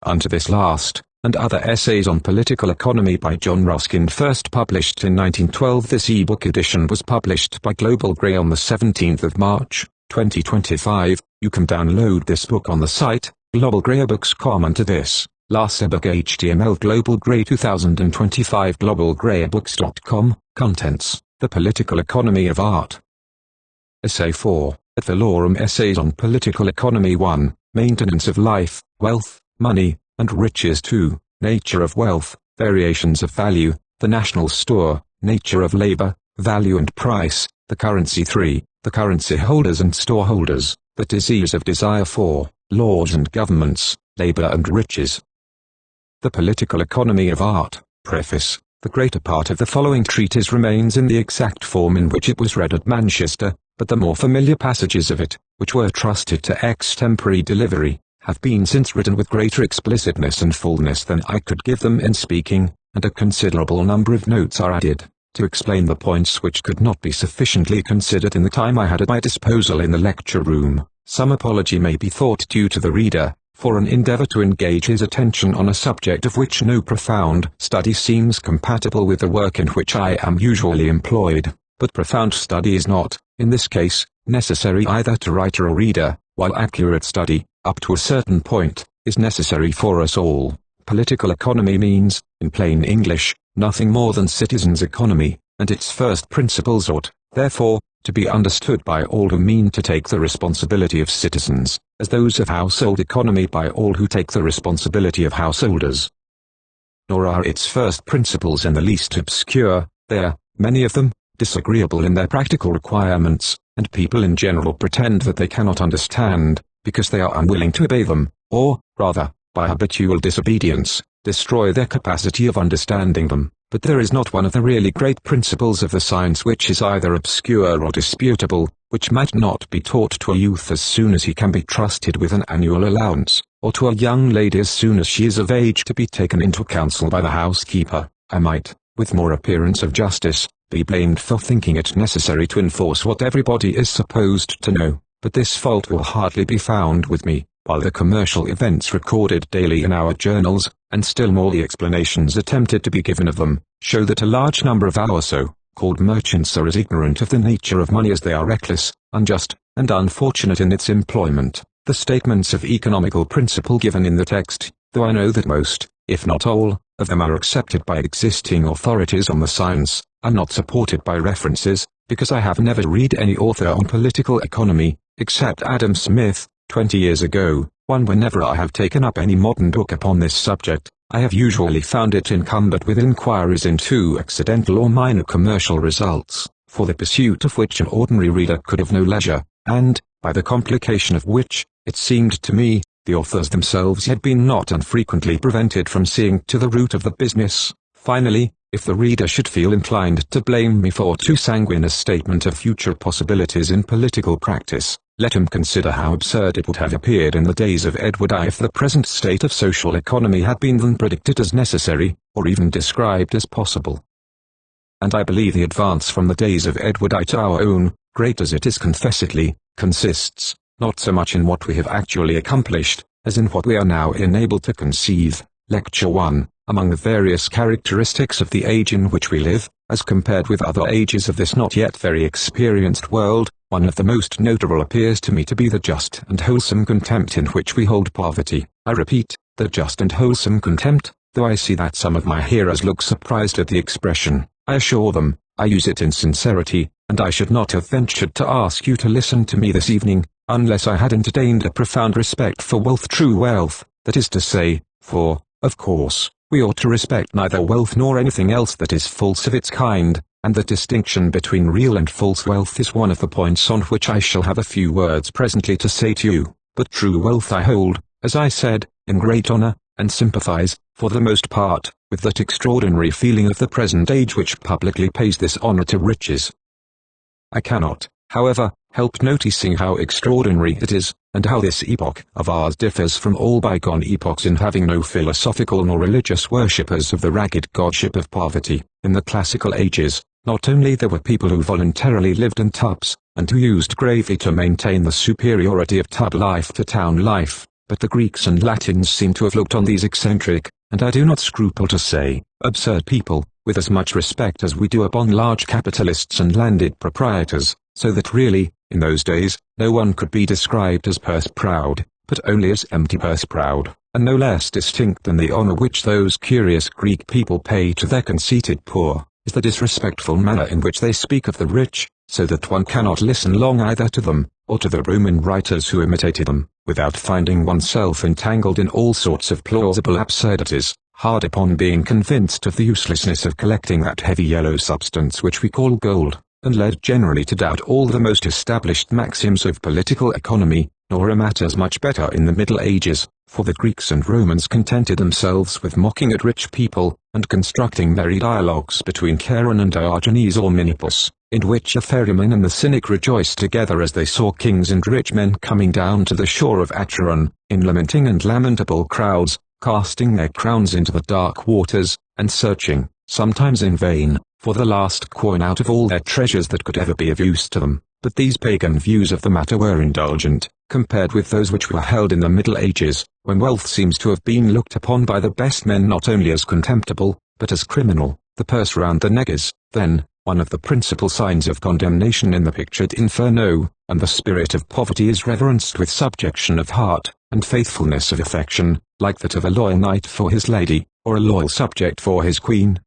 Unto this last, and other essays on political economy by John Ruskin, first published in 1912. This ebook edition was published by Global Grey on the 17th of March, 2025. You can download this book on the site, globalgraybooks.com. And to this last ebook HTML Global Grey 2025 globalgraybooks.com, contents, The Political Economy of Art. Essay 4, Ad Valorem Essays on Political Economy 1, Maintenance of Life, Wealth, Money, and Riches. 2, Nature of Wealth, Variations of Value, the National Store, Nature of Labor, Value and Price, the Currency. 3, The Currency Holders and Storeholders, the Disease of Desire. 4, Laws and Governments, Labor and Riches. The Political Economy of Art. Preface. The greater part of the following treatise remains in the exact form in which it was read at Manchester, but the more familiar passages of it, which were trusted to extempore delivery, have been since written with greater explicitness and fullness than I could give them in speaking, and a considerable number of notes are added, to explain the points which could not be sufficiently considered in the time I had at my disposal in the lecture room. Some apology may be thought due to the reader, for an endeavor to engage his attention on a subject of which no profound study seems compatible with the work in which I am usually employed, but profound study is not, in this case, necessary either to writer or reader, while accurate study, up to a certain point, is necessary for us all. Political economy means, in plain English, nothing more than citizens' economy, and its first principles ought, therefore, to be understood by all who mean to take the responsibility of citizens, as those of household economy by all who take the responsibility of householders. Nor are its first principles in the least obscure. They are, many of them, disagreeable in their practical requirements, and people in general pretend that they cannot understand, because they are unwilling to obey them, or, rather, by habitual disobedience, destroy their capacity of understanding them. But there is not one of the really great principles of the science which is either obscure or disputable, which might not be taught to a youth as soon as he can be trusted with an annual allowance, or to a young lady as soon as she is of age to be taken into counsel by the housekeeper. I might, with more appearance of justice, be blamed for thinking it necessary to enforce what everybody is supposed to know, but this fault will hardly be found with me, while the commercial events recorded daily in our journals, and still more the explanations attempted to be given of them, show that a large number of our so-called merchants are as ignorant of the nature of money as they are reckless, unjust, and unfortunate in its employment. The statements of economical principle given in the text, though I know that most, if not all, of them are accepted by existing authorities on the science, are not supported by references, because I have never read any author on political economy, except Adam Smith, 20 years ago. Whenever I have taken up any modern book upon this subject, I have usually found it encumbered with inquiries into accidental or minor commercial results, for the pursuit of which an ordinary reader could have no leisure, and, by the complication of which, it seemed to me, the authors themselves had been not unfrequently prevented from seeing to the root of the business. Finally, if the reader should feel inclined to blame me for too sanguine a statement of future possibilities in political practice, let him consider how absurd it would have appeared in the days of Edward I if the present state of social economy had been then predicted as necessary, or even described as possible. And I believe the advance from the days of Edward I to our own, great as it is confessedly, consists, not so much in what we have actually accomplished, as in what we are now enabled to conceive. Lecture 1. Among the various characteristics of the age in which we live, as compared with other ages of this not yet very experienced world, one of the most notable appears to me to be the just and wholesome contempt in which we hold poverty. I repeat, the just and wholesome contempt, though I see that some of my hearers look surprised at the expression. I assure them, I use it in sincerity, and I should not have ventured to ask you to listen to me this evening, unless I had entertained a profound respect for wealth, true wealth, that is to say, for, of course, we ought to respect neither wealth nor anything else that is false of its kind, and the distinction between real and false wealth is one of the points on which I shall have a few words presently to say to you. But true wealth I hold, as I said, in great honor, and sympathize, for the most part, with that extraordinary feeling of the present age which publicly pays this honor to riches. I cannot, however, help noticing how extraordinary it is, and how this epoch of ours differs from all bygone epochs in having no philosophical nor religious worshippers of the ragged godship of poverty. In the classical ages, not only there were people who voluntarily lived in tubs, and who used gravely to maintain the superiority of tub life to town life, but the Greeks and Latins seem to have looked on these eccentric, and I do not scruple to say, absurd people, with as much respect as we do upon large capitalists and landed proprietors, so that really, in those days, no one could be described as purse-proud, but only as empty purse-proud, and no less distinct than the honor which those curious Greek people pay to their conceited poor, is the disrespectful manner in which they speak of the rich, so that one cannot listen long either to them, or to the Roman writers who imitated them, without finding oneself entangled in all sorts of plausible absurdities, hard upon being convinced of the uselessness of collecting that heavy yellow substance which we call gold, and led generally to doubt all the most established maxims of political economy, nor are matters much better in the Middle Ages, for the Greeks and Romans contented themselves with mocking at rich people, and constructing merry dialogues between Charon and Diogenes or Menippus, in which a ferryman and the cynic rejoiced together as they saw kings and rich men coming down to the shore of Acheron, in lamenting and lamentable crowds, casting their crowns into the dark waters, and searching, sometimes in vain, for the last coin out of all their treasures that could ever be of use to them. But these pagan views of the matter were indulgent, compared with those which were held in the Middle Ages, when wealth seems to have been looked upon by the best men not only as contemptible, but as criminal. The purse round the neck is, then, one of the principal signs of condemnation in the pictured Inferno, and the spirit of poverty is reverenced with subjection of heart, and faithfulness of affection, like that of a loyal knight for his lady, or a loyal subject for his queen.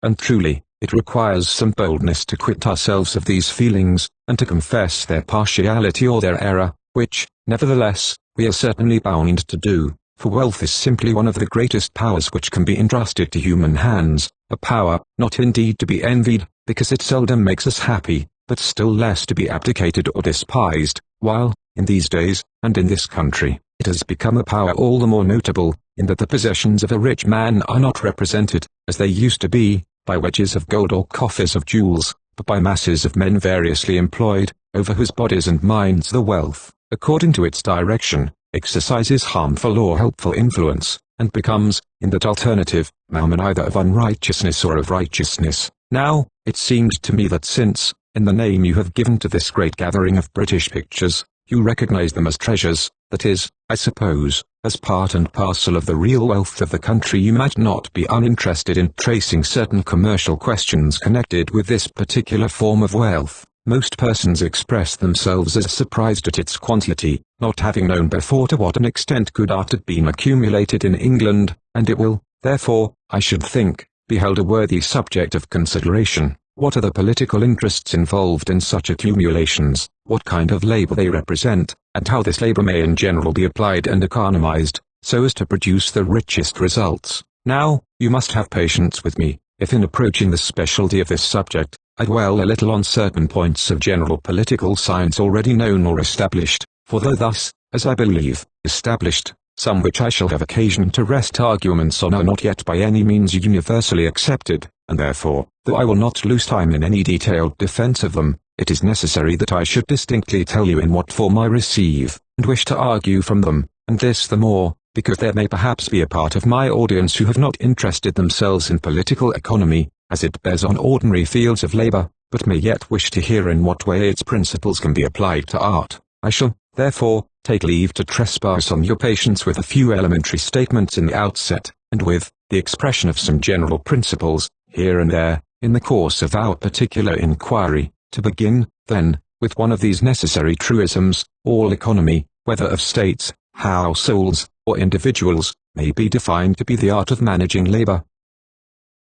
And truly, it requires some boldness to quit ourselves of these feelings, and to confess their partiality or their error, which, nevertheless, we are certainly bound to do, for wealth is simply one of the greatest powers which can be entrusted to human hands, a power, not indeed to be envied, because it seldom makes us happy, but still less to be abdicated or despised, while, in these days, and in this country, it has become a power all the more notable, in that the possessions of a rich man are not represented, as they used to be, by wedges of gold or coffers of jewels, but by masses of men variously employed, over whose bodies and minds the wealth, according to its direction, exercises harmful or helpful influence, and becomes, in that alternative, mammon either of unrighteousness or of righteousness. Now, it seemed to me that since, in the name you have given to this great gathering of British pictures, you recognize them as treasures, that is, I suppose, as part and parcel of the real wealth of the country, you might not be uninterested in tracing certain commercial questions connected with this particular form of wealth. Most persons express themselves as surprised at its quantity, not having known before to what an extent good art had been accumulated in England, and it will, therefore, I should think, be held a worthy subject of consideration. What are the political interests involved in such accumulations, what kind of labor they represent, and how this labor may in general be applied and economized, so as to produce the richest results. Now, you must have patience with me, if in approaching the specialty of this subject, I dwell a little on certain points of general political science already known or established, for though thus, as I believe, established, some which I shall have occasion to rest arguments on are not yet by any means universally accepted, and therefore, though I will not lose time in any detailed defense of them, it is necessary that I should distinctly tell you in what form I receive, and wish to argue from them, and this the more, because there may perhaps be a part of my audience who have not interested themselves in political economy, as it bears on ordinary fields of labor, but may yet wish to hear in what way its principles can be applied to art. I shall, therefore, take leave to trespass on your patience with a few elementary statements in the outset, and with the expression of some general principles, here and there, in the course of our particular inquiry, to begin, then, with one of these necessary truisms: all economy, whether of states, households, or individuals, may be defined to be the art of managing labor.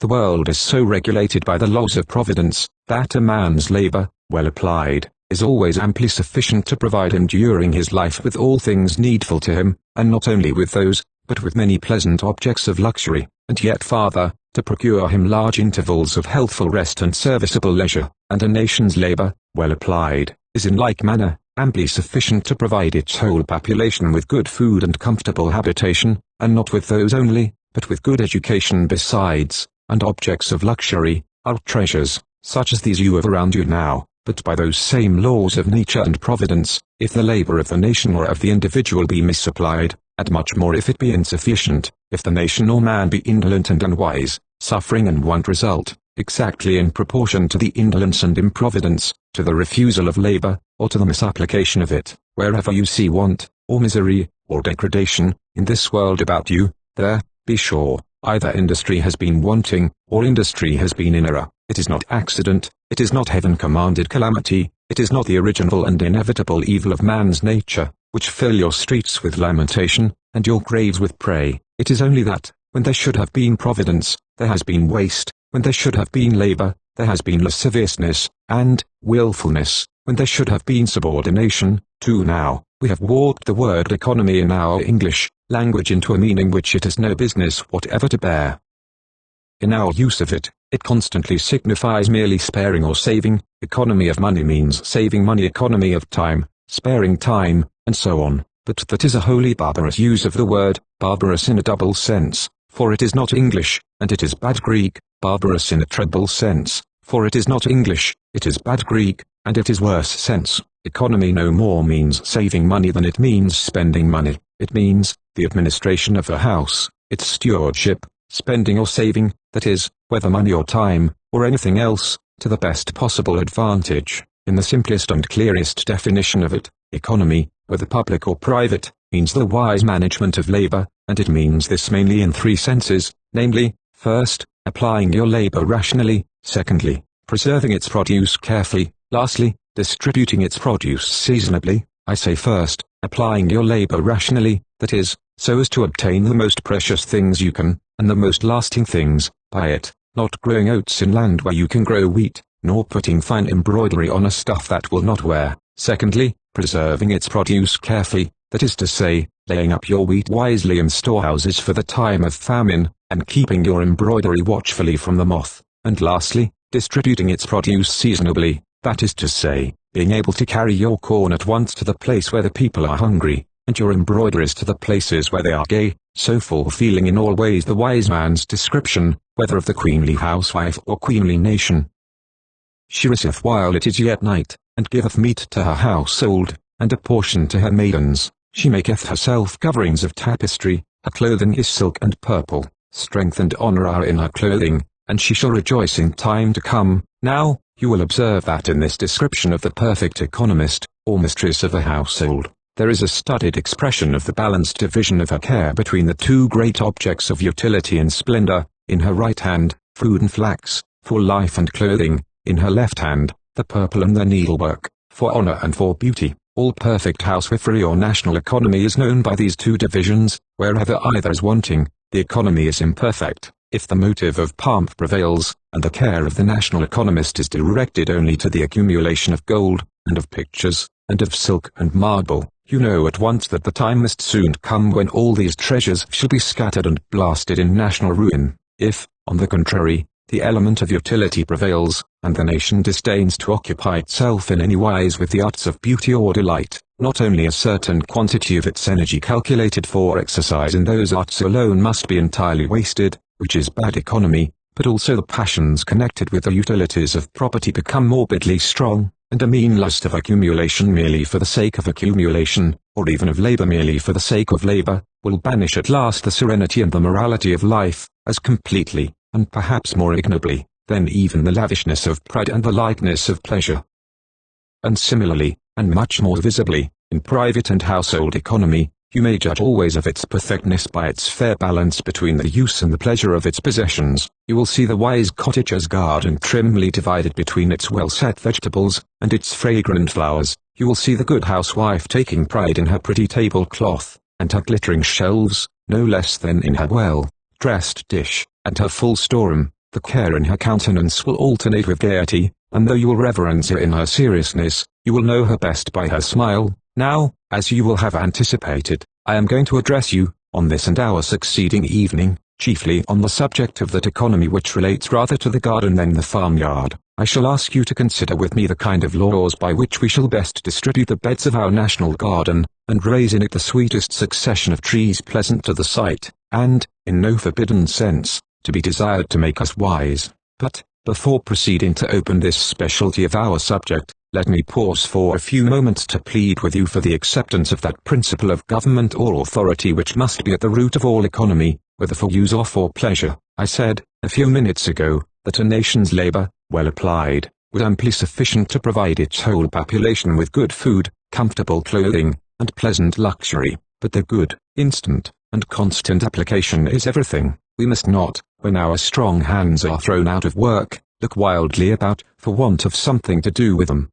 The world is so regulated by the laws of providence, that a man's labor, well applied, is always amply sufficient to provide him during his life with all things needful to him, and not only with those, but with many pleasant objects of luxury, and yet farther, to procure him large intervals of healthful rest and serviceable leisure. And a nation's labor, well applied, is in like manner, amply sufficient to provide its whole population with good food and comfortable habitation, and not with those only, but with good education besides. And objects of luxury are treasures, such as these you have around you now, but by those same laws of nature and providence, if the labor of the nation or of the individual be misapplied, and much more if it be insufficient, if the nation or man be indolent and unwise, suffering and want result, exactly in proportion to the indolence and improvidence, to the refusal of labor, or to the misapplication of it. Wherever you see want, or misery, or degradation, in this world about you, there, be sure, either industry has been wanting, or industry has been in error. It is not accident, it is not heaven-commanded calamity, it is not the original and inevitable evil of man's nature, which fill your streets with lamentation, and your graves with prey. It is only that, when there should have been providence, there has been waste, when there should have been labor, there has been lasciviousness, and willfulness, when there should have been subordination, too. Now, we have warped the word economy in our English language into a meaning which it has no business whatever to bear. In our use of it, it constantly signifies merely sparing or saving. Economy of money means saving money, economy of time, sparing time, and so on. But that is a wholly barbarous use of the word, barbarous in a double sense, for it is not English, and it is bad Greek, barbarous in a treble sense, for it is not English, it is bad Greek, and it is worse sense. Economy no more means saving money than it means spending money. It means the administration of a house, its stewardship, spending or saving, that is, whether money or time, or anything else, to the best possible advantage. In the simplest and clearest definition of it, economy, whether public or private, means the wise management of labor, and it means this mainly in three senses, namely, first, applying your labor rationally, secondly, preserving its produce carefully, lastly, distributing its produce seasonably. I say first, applying your labor rationally, that is, so as to obtain the most precious things you can, and the most lasting things, by it, not growing oats in land where you can grow wheat, nor putting fine embroidery on a stuff that will not wear. Secondly, preserving its produce carefully, that is to say, laying up your wheat wisely in storehouses for the time of famine, and keeping your embroidery watchfully from the moth. And lastly, distributing its produce seasonably, that is to say, being able to carry your corn at once to the place where the people are hungry, and your embroideries to the places where they are gay, so fulfilling in all ways the wise man's description, whether of the queenly housewife or queenly nation. She riseth while it is yet night, and giveth meat to her household, and a portion to her maidens. She maketh herself coverings of tapestry, her clothing is silk and purple. Strength and honor are in her clothing, and she shall rejoice in time to come. Now, you will observe that in this description of the perfect economist, or mistress of a household, there is a studied expression of the balanced division of her care between the two great objects of utility and splendor. In her right hand, food and flax, for life and clothing; in her left hand, the purple and the needlework, for honor and for beauty. All perfect housewifery or national economy is known by these two divisions. Wherever either is wanting, the economy is imperfect. If the motive of pomp prevails, and the care of the national economist is directed only to the accumulation of gold, and of pictures, and of silk and marble, you know at once that the time must soon come when all these treasures shall be scattered and blasted in national ruin. If, on the contrary, the element of utility prevails, and the nation disdains to occupy itself in any wise with the arts of beauty or delight, not only a certain quantity of its energy calculated for exercise in those arts alone must be entirely wasted, which is bad economy, but also the passions connected with the utilities of property become morbidly strong, and a mean lust of accumulation merely for the sake of accumulation, or even of labor merely for the sake of labor, will banish at last the serenity and the morality of life, as completely, and perhaps more ignobly, than even the lavishness of pride and the lightness of pleasure. And similarly, and much more visibly, in private and household economy, you may judge always of its perfectness by its fair balance between the use and the pleasure of its possessions. You will see the wise cottager's garden trimly divided between its well-set vegetables, and its fragrant flowers. You will see the good housewife taking pride in her pretty tablecloth, and her glittering shelves, no less than in her well-dressed dish, and her full storeroom. The care in her countenance will alternate with gaiety, and though you will reverence her in her seriousness, you will know her best by her smile. Now, as you will have anticipated, I am going to address you, on this and our succeeding evening, chiefly on the subject of that economy which relates rather to the garden than the farmyard. I shall ask you to consider with me the kind of laws by which we shall best distribute the beds of our national garden, and raise in it the sweetest succession of trees pleasant to the sight, and, in no forbidden sense, to be desired to make us wise. But, before proceeding to open this specialty of our subject, let me pause for a few moments to plead with you for the acceptance of that principle of government or authority which must be at the root of all economy, whether for use or for pleasure. I said, a few minutes ago, that a nation's labor, well applied, was amply sufficient to provide its whole population with good food, comfortable clothing, and pleasant luxury, but the good, instant, and constant application is everything. We must not, when our strong hands are thrown out of work, look wildly about for want of something to do with them.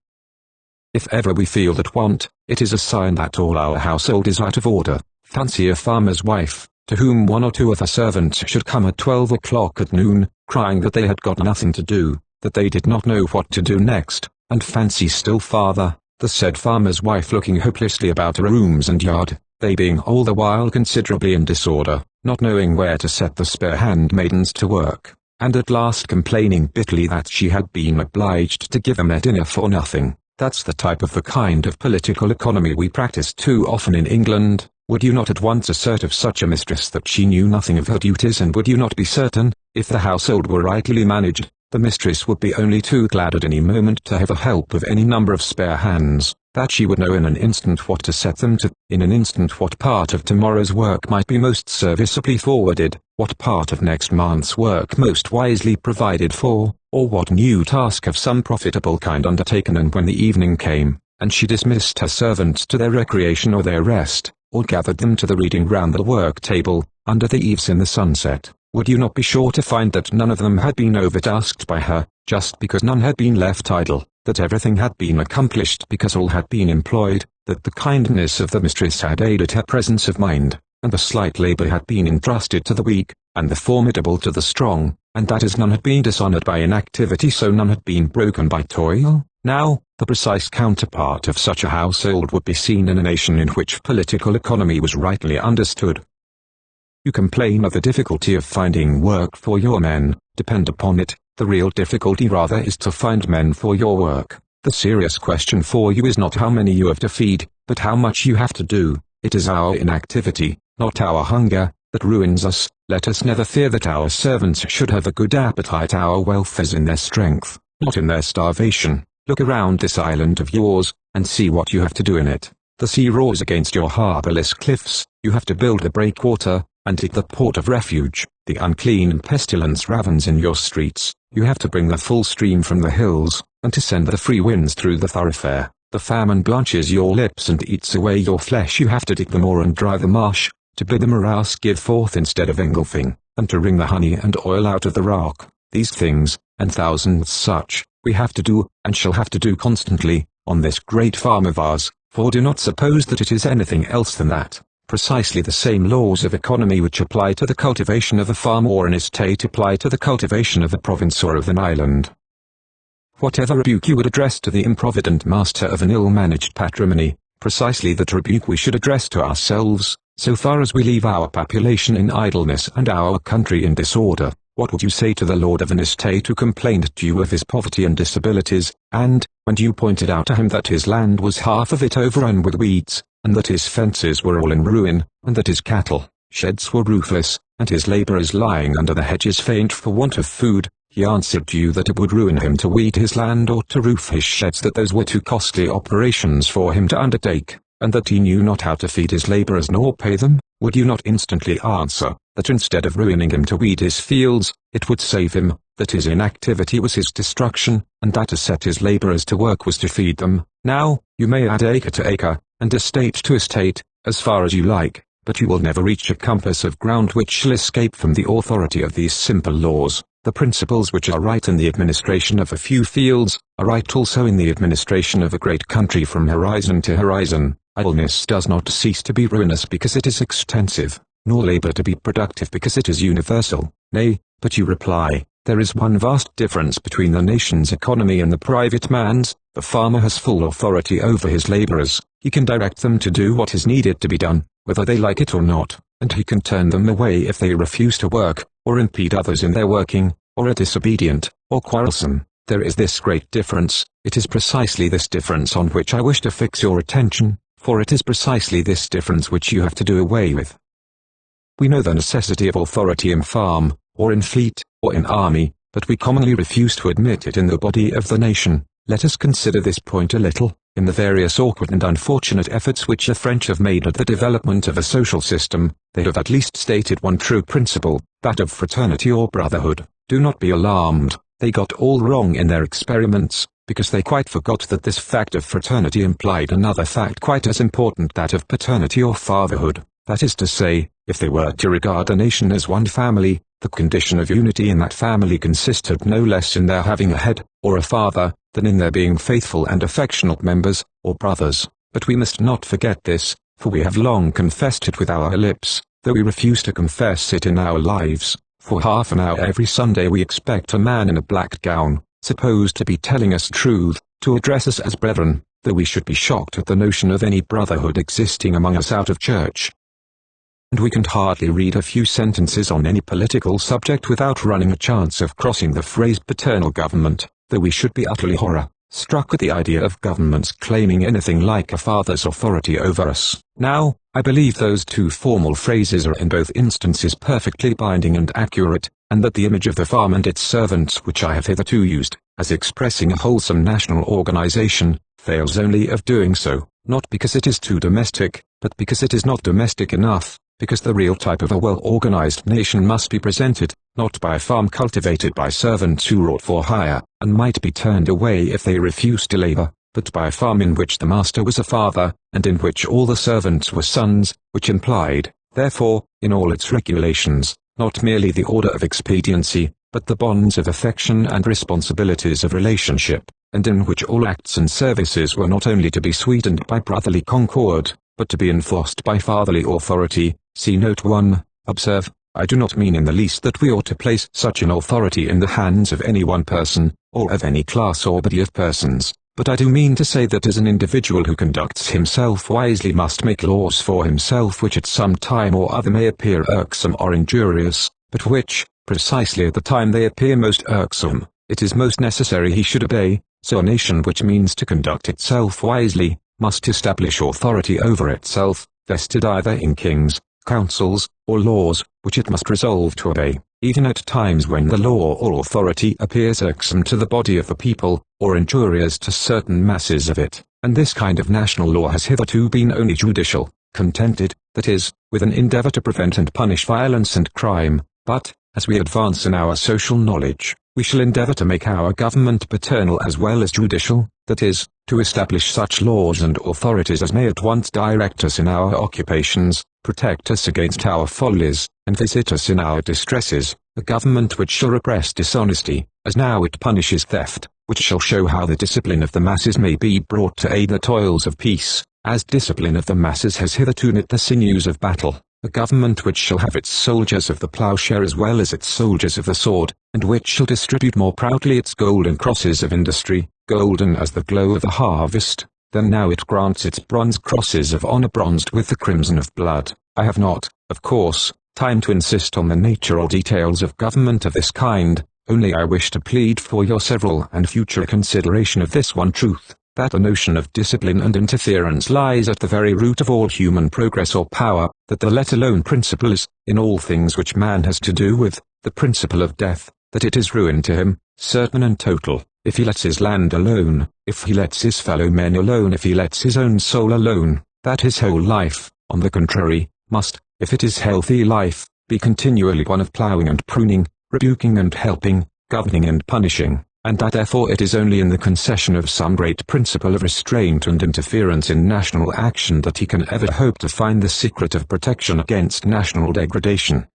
If ever we feel that want, it is a sign that all our household is out of order. Fancy a farmer's wife, to whom one or two of her servants should come at 12 o'clock at noon, crying that they had got nothing to do, that they did not know what to do next, and fancy still farther, the said farmer's wife looking hopelessly about her rooms and yard, they being all the while considerably in disorder, not knowing where to set the spare handmaidens to work, and at last complaining bitterly that she had been obliged to give them their dinner for nothing. That's the type of the kind of political economy we practice too often in England. Would you not at once assert of such a mistress that she knew nothing of her duties, and would you not be certain, if the household were rightly managed, the mistress would be only too glad at any moment to have the help of any number of spare hands, that she would know in an instant what to set them to, in an instant what part of tomorrow's work might be most serviceably forwarded, what part of next month's work most wisely provided for, or what new task of some profitable kind undertaken, and when the evening came, and she dismissed her servants to their recreation or their rest, or gathered them to the reading round the work-table, under the eaves in the sunset, would you not be sure to find that none of them had been overtasked by her, just because none had been left idle, that everything had been accomplished because all had been employed, that the kindness of the mistress had aided her presence of mind, and the slight labour had been entrusted to the weak, and the formidable to the strong, and that as none had been dishonoured by inactivity, so none had been broken by toil? Now, the precise counterpart of such a household would be seen in a nation in which political economy was rightly understood. You complain of the difficulty of finding work for your men. Depend upon it, the real difficulty rather is to find men for your work. The serious question for you is not how many you have to feed, but how much you have to do. It is our inactivity, not our hunger, that ruins us. Let us never fear that our servants should have a good appetite. Our wealth is in their strength, not in their starvation. Look around this island of yours, and see what you have to do in it. The sea roars against your harbourless cliffs, you have to build a breakwater, and dig the port of refuge. The unclean and pestilence ravens in your streets, you have to bring the full stream from the hills, and to send the free winds through the thoroughfare. The famine blanches your lips and eats away your flesh, you have to dig the moor and dry the marsh, to bid the morass give forth instead of engulfing, and to wring the honey and oil out of the rock. These things, and thousands such, we have to do, and shall have to do constantly, on this great farm of ours, for do not suppose that it is anything else than that. Precisely the same laws of economy which apply to the cultivation of a farm or an estate apply to the cultivation of a province or of an island. Whatever rebuke you would address to the improvident master of an ill-managed patrimony, precisely that rebuke we should address to ourselves, so far as we leave our population in idleness and our country in disorder. What would you say to the lord of an estate who complained to you of his poverty and disabilities, and, when you pointed out to him that his land was half of it overrun with weeds, and that his fences were all in ruin, and that his cattle, sheds were roofless, and his labourers lying under the hedges faint for want of food? He answered you that it would ruin him to weed his land or to roof his sheds, that those were too costly operations for him to undertake, and that he knew not how to feed his labourers nor pay them. Would you not instantly answer, that instead of ruining him to weed his fields, it would save him, that his inactivity was his destruction, and that to set his labourers to work was to feed them? Now, you may add acre to acre, and estate to estate, as far as you like, but you will never reach a compass of ground which shall escape from the authority of these simple laws. The principles which are right in the administration of a few fields, are right also in the administration of a great country from horizon to horizon. Idleness does not cease to be ruinous because it is extensive, nor labour to be productive because it is universal. Nay, but you reply, there is one vast difference between the nation's economy and the private man's. The farmer has full authority over his labourers, he can direct them to do what is needed to be done, whether they like it or not, and he can turn them away if they refuse to work, or impede others in their working, or are disobedient, or quarrelsome. There is this great difference. It is precisely this difference on which I wish to fix your attention, for it is precisely this difference which you have to do away with. We know the necessity of authority in farm, or in fleet, or in army, but we commonly refuse to admit it in the body of the nation. Let us consider this point a little. In the various awkward and unfortunate efforts which the French have made at the development of a social system, they have at least stated one true principle, that of fraternity or brotherhood. Do not be alarmed, they got all wrong in their experiments. because they quite forgot that this fact of fraternity implied another fact quite as important, that of paternity or fatherhood. That is to say, if they were to regard a nation as one family, the condition of unity in that family consisted no less in their having a head, or a father, than in their being faithful and affectionate members, or brothers. But we must not forget this, for we have long confessed it with our lips, though we refuse to confess it in our lives. For half an hour every Sunday we expect a man in a black gown, supposed to be telling us truth, to address us as brethren, though we should be shocked at the notion of any brotherhood existing among us out of church. And we can hardly read a few sentences on any political subject without running a chance of crossing the phrase paternal government, though we should be utterly horror-struck at the idea of governments claiming anything like a father's authority over us. Now, I believe those two formal phrases are in both instances perfectly binding and accurate, and that the image of the farm and its servants which I have hitherto used, as expressing a wholesome national organization, fails only of doing so, not because it is too domestic, but because it is not domestic enough. Because the real type of a well-organized nation must be presented, not by a farm cultivated by servants who wrought for hire, and might be turned away if they refused to labor, but by a farm in which the master was a father, and in which all the servants were sons, which implied, therefore, in all its regulations, not merely the order of expediency, but the bonds of affection and responsibilities of relationship, and in which all acts and services were not only to be sweetened by brotherly concord, but to be enforced by fatherly authority. See Note 1. Observe, I do not mean in the least that we ought to place such an authority in the hands of any one person, or of any class or body of persons, but I do mean to say that as an individual who conducts himself wisely must make laws for himself which at some time or other may appear irksome or injurious, but which, precisely at the time they appear most irksome, it is most necessary he should obey. So a nation which means to conduct itself wisely, must establish authority over itself, vested either in kings, councils, or laws, which it must resolve to obey, even at times when the law or authority appears irksome to the body of the people, or injurious to certain masses of it. And this kind of national law has hitherto been only judicial, contented, that is, with an endeavor to prevent and punish violence and crime, but, as we advance in our social knowledge, we shall endeavor to make our government paternal as well as judicial, that is, to establish such laws and authorities as may at once direct us in our occupations, protect us against our follies, and visit us in our distresses, a government which shall repress dishonesty, as now it punishes theft, which shall show how the discipline of the masses may be brought to aid the toils of peace, as discipline of the masses has hitherto knit the sinews of battle, a government which shall have its soldiers of the plowshare as well as its soldiers of the sword, and which shall distribute more proudly its golden crosses of industry, golden as the glow of the harvest, than now it grants its bronze crosses of honor bronzed with the crimson of blood. I have not, of course, time to insist on the nature or details of government of this kind, only I wish to plead for your several and future consideration of this one truth, that the notion of discipline and interference lies at the very root of all human progress or power, that the let alone principle is, in all things which man has to do with, the principle of death, that it is ruin to him, certain and total, if he lets his land alone, if he lets his fellow men alone, if he lets his own soul alone, that his whole life, on the contrary, must, if it is healthy life, be continually one of ploughing and pruning, rebuking and helping, governing and punishing, and that therefore it is only in the concession of some great principle of restraint and interference in national action that he can ever hope to find the secret of protection against national degradation.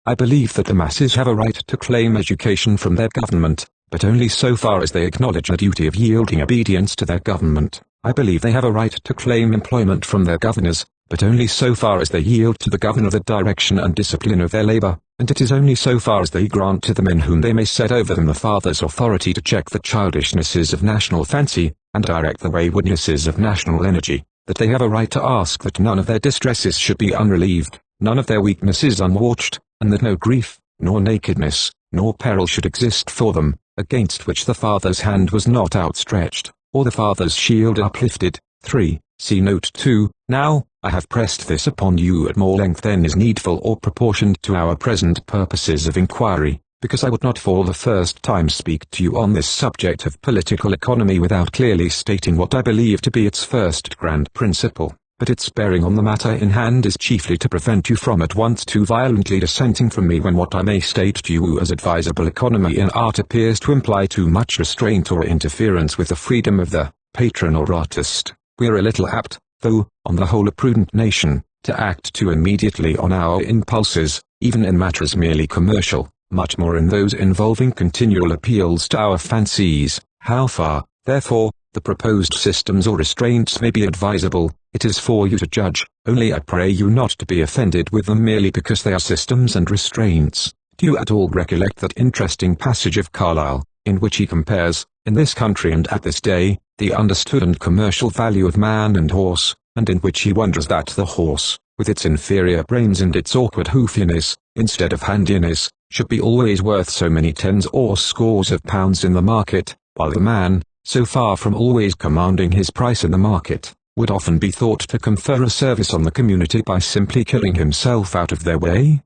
I believe that the masses have a right to claim education from their government, but only so far as they acknowledge the duty of yielding obedience to their government. I believe they have a right to claim employment from their governors, but only so far as they yield to the governor the direction and discipline of their labor, and it is only so far as they grant to the men whom they may set over them the father's authority to check the childishnesses of national fancy, and direct the waywardnesses of national energy, that they have a right to ask that none of their distresses should be unrelieved, none of their weaknesses unwatched, and that no grief, nor nakedness, nor peril should exist for them, against which the father's hand was not outstretched, or the father's shield uplifted. 3. See Note 2. Now, I have pressed this upon you at more length than is needful or proportioned to our present purposes of inquiry, because I would not for the first time speak to you on this subject of political economy without clearly stating what I believe to be its first grand principle. but its bearing on the matter in hand is chiefly to prevent you from at once too violently dissenting from me when what I may state to you as advisable economy in art appears to imply too much restraint or interference with the freedom of the patron or artist. We are a little apt, though, on the whole a prudent nation, to act too immediately on our impulses, even in matters merely commercial, much more in those involving continual appeals to our fancies. How far, therefore, the proposed systems or restraints may be advisable, it is for you to judge, only I pray you not to be offended with them merely because they are systems and restraints. Do you at all recollect that interesting passage of Carlyle, in which he compares, in this country and at this day, the understood and commercial value of man and horse, and in which he wonders that the horse, with its inferior brains and its awkward hoofiness, instead of handiness, should be always worth so many tens or scores of pounds in the market, while the man, so far from always commanding his price in the market, would often be thought to confer a service on the community by simply killing himself out of their way?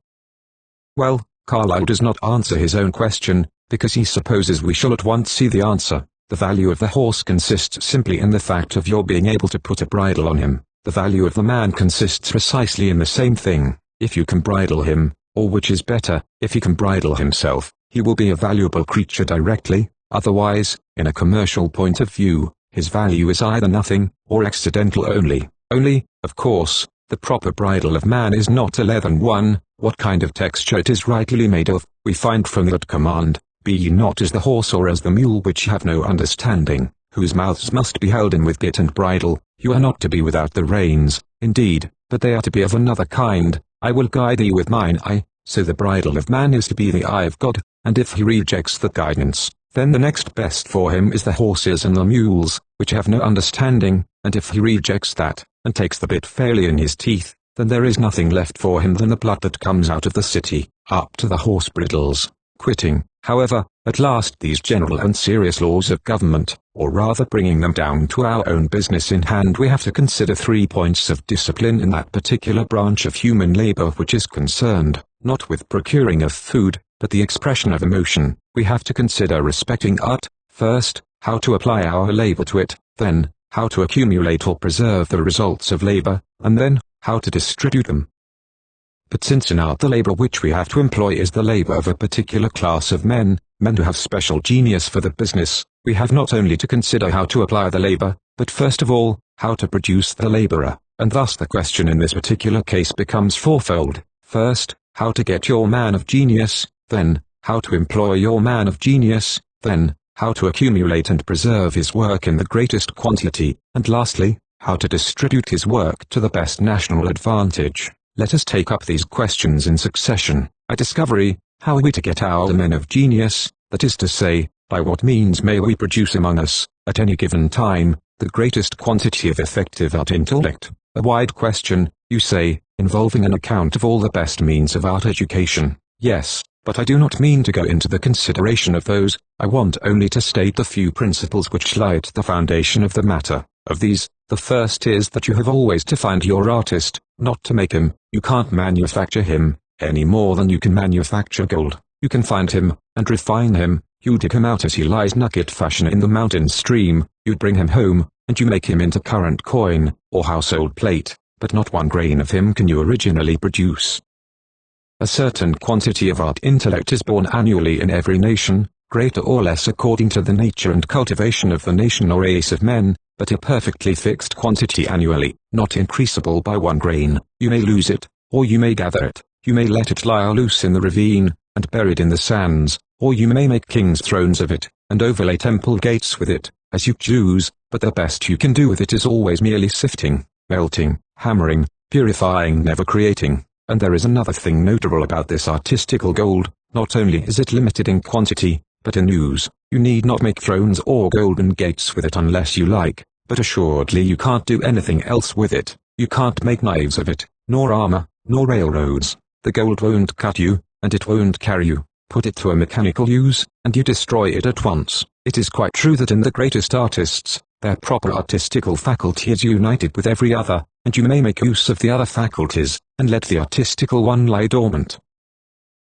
Well, Carlyle does not answer his own question, because he supposes we shall at once see the answer. The value of the horse consists simply in the fact of your being able to put a bridle on him. The value of the man consists precisely in the same thing. If you can bridle him, or which is better, if he can bridle himself, he will be a valuable creature directly. Otherwise, in a commercial point of view, his value is either nothing, or accidental only. Only, of course, the proper bridle of man is not a leathern one. What kind of texture it is rightly made of, we find from that command, be ye not as the horse or as the mule which have no understanding, whose mouths must be held in with bit and bridle. You are not to be without the reins, indeed, but they are to be of another kind. I will guide thee with mine eye. So the bridle of man is to be the eye of God, and if he rejects that guidance, then the next best for him is the horses and the mules, which have no understanding, and if he rejects that, and takes the bit fairly in his teeth, then there is nothing left for him than the blood that comes out of the city, up to the horse bridles. Quitting, however, at last these general and serious laws of government, or rather bringing them down to our own business in hand, we have to consider 3 points of discipline in that particular branch of human labor which is concerned, not with procuring of food, but the expression of emotion. We have to consider respecting art, first, how to apply our labor to it, then, how to accumulate or preserve the results of labor, and then, how to distribute them. But since in art the labor which we have to employ is the labor of a particular class of men who have special genius for the business, we have not only to consider how to apply the labor, but first of all, how to produce the laborer, and thus the question in this particular case becomes fourfold. First, how to get your man of genius, then, how to employ your man of genius, then, how to accumulate and preserve his work in the greatest quantity, and lastly, how to distribute his work to the best national advantage. Let us take up these questions in succession. Discovery, how are we to get our men of genius, that is to say, by what means may we produce among us, at any given time, the greatest quantity of effective art intellect? A wide question, you say, involving an account of all the best means of art education. Yes, but I do not mean to go into the consideration of those. I want only to state the few principles which lie at the foundation of the matter. Of these, the first is that you have always to find your artist, not to make him. You can't manufacture him, any more than you can manufacture gold. You can find him, and refine him. You dig him out as he lies nugget fashion in the mountain stream. You bring him home, and you make him into current coin, or household plate, but not 1 grain of him can you originally produce. A certain quantity of art intellect is born annually in every nation, greater or less according to the nature and cultivation of the nation or race of men, but a perfectly fixed quantity annually, not increasable by 1 grain. You may lose it, or you may gather it. You may let it lie loose in the ravine, and buried in the sands, or you may make kings' thrones of it, and overlay temple gates with it, as you choose, but the best you can do with it is always merely sifting, melting, hammering, purifying, never creating. And there is another thing notable about this artistical gold. Not only is it limited in quantity, but in use. You need not make thrones or golden gates with it unless you like, but assuredly you can't do anything else with it. You can't make knives of it, nor armor, nor railroads. The gold won't cut you, and it won't carry you. Put it to a mechanical use, and you destroy it at once. It is quite true that in the greatest artists, their proper artistical faculty is united with every other, and you may make use of the other faculties, and let the artistical one lie dormant.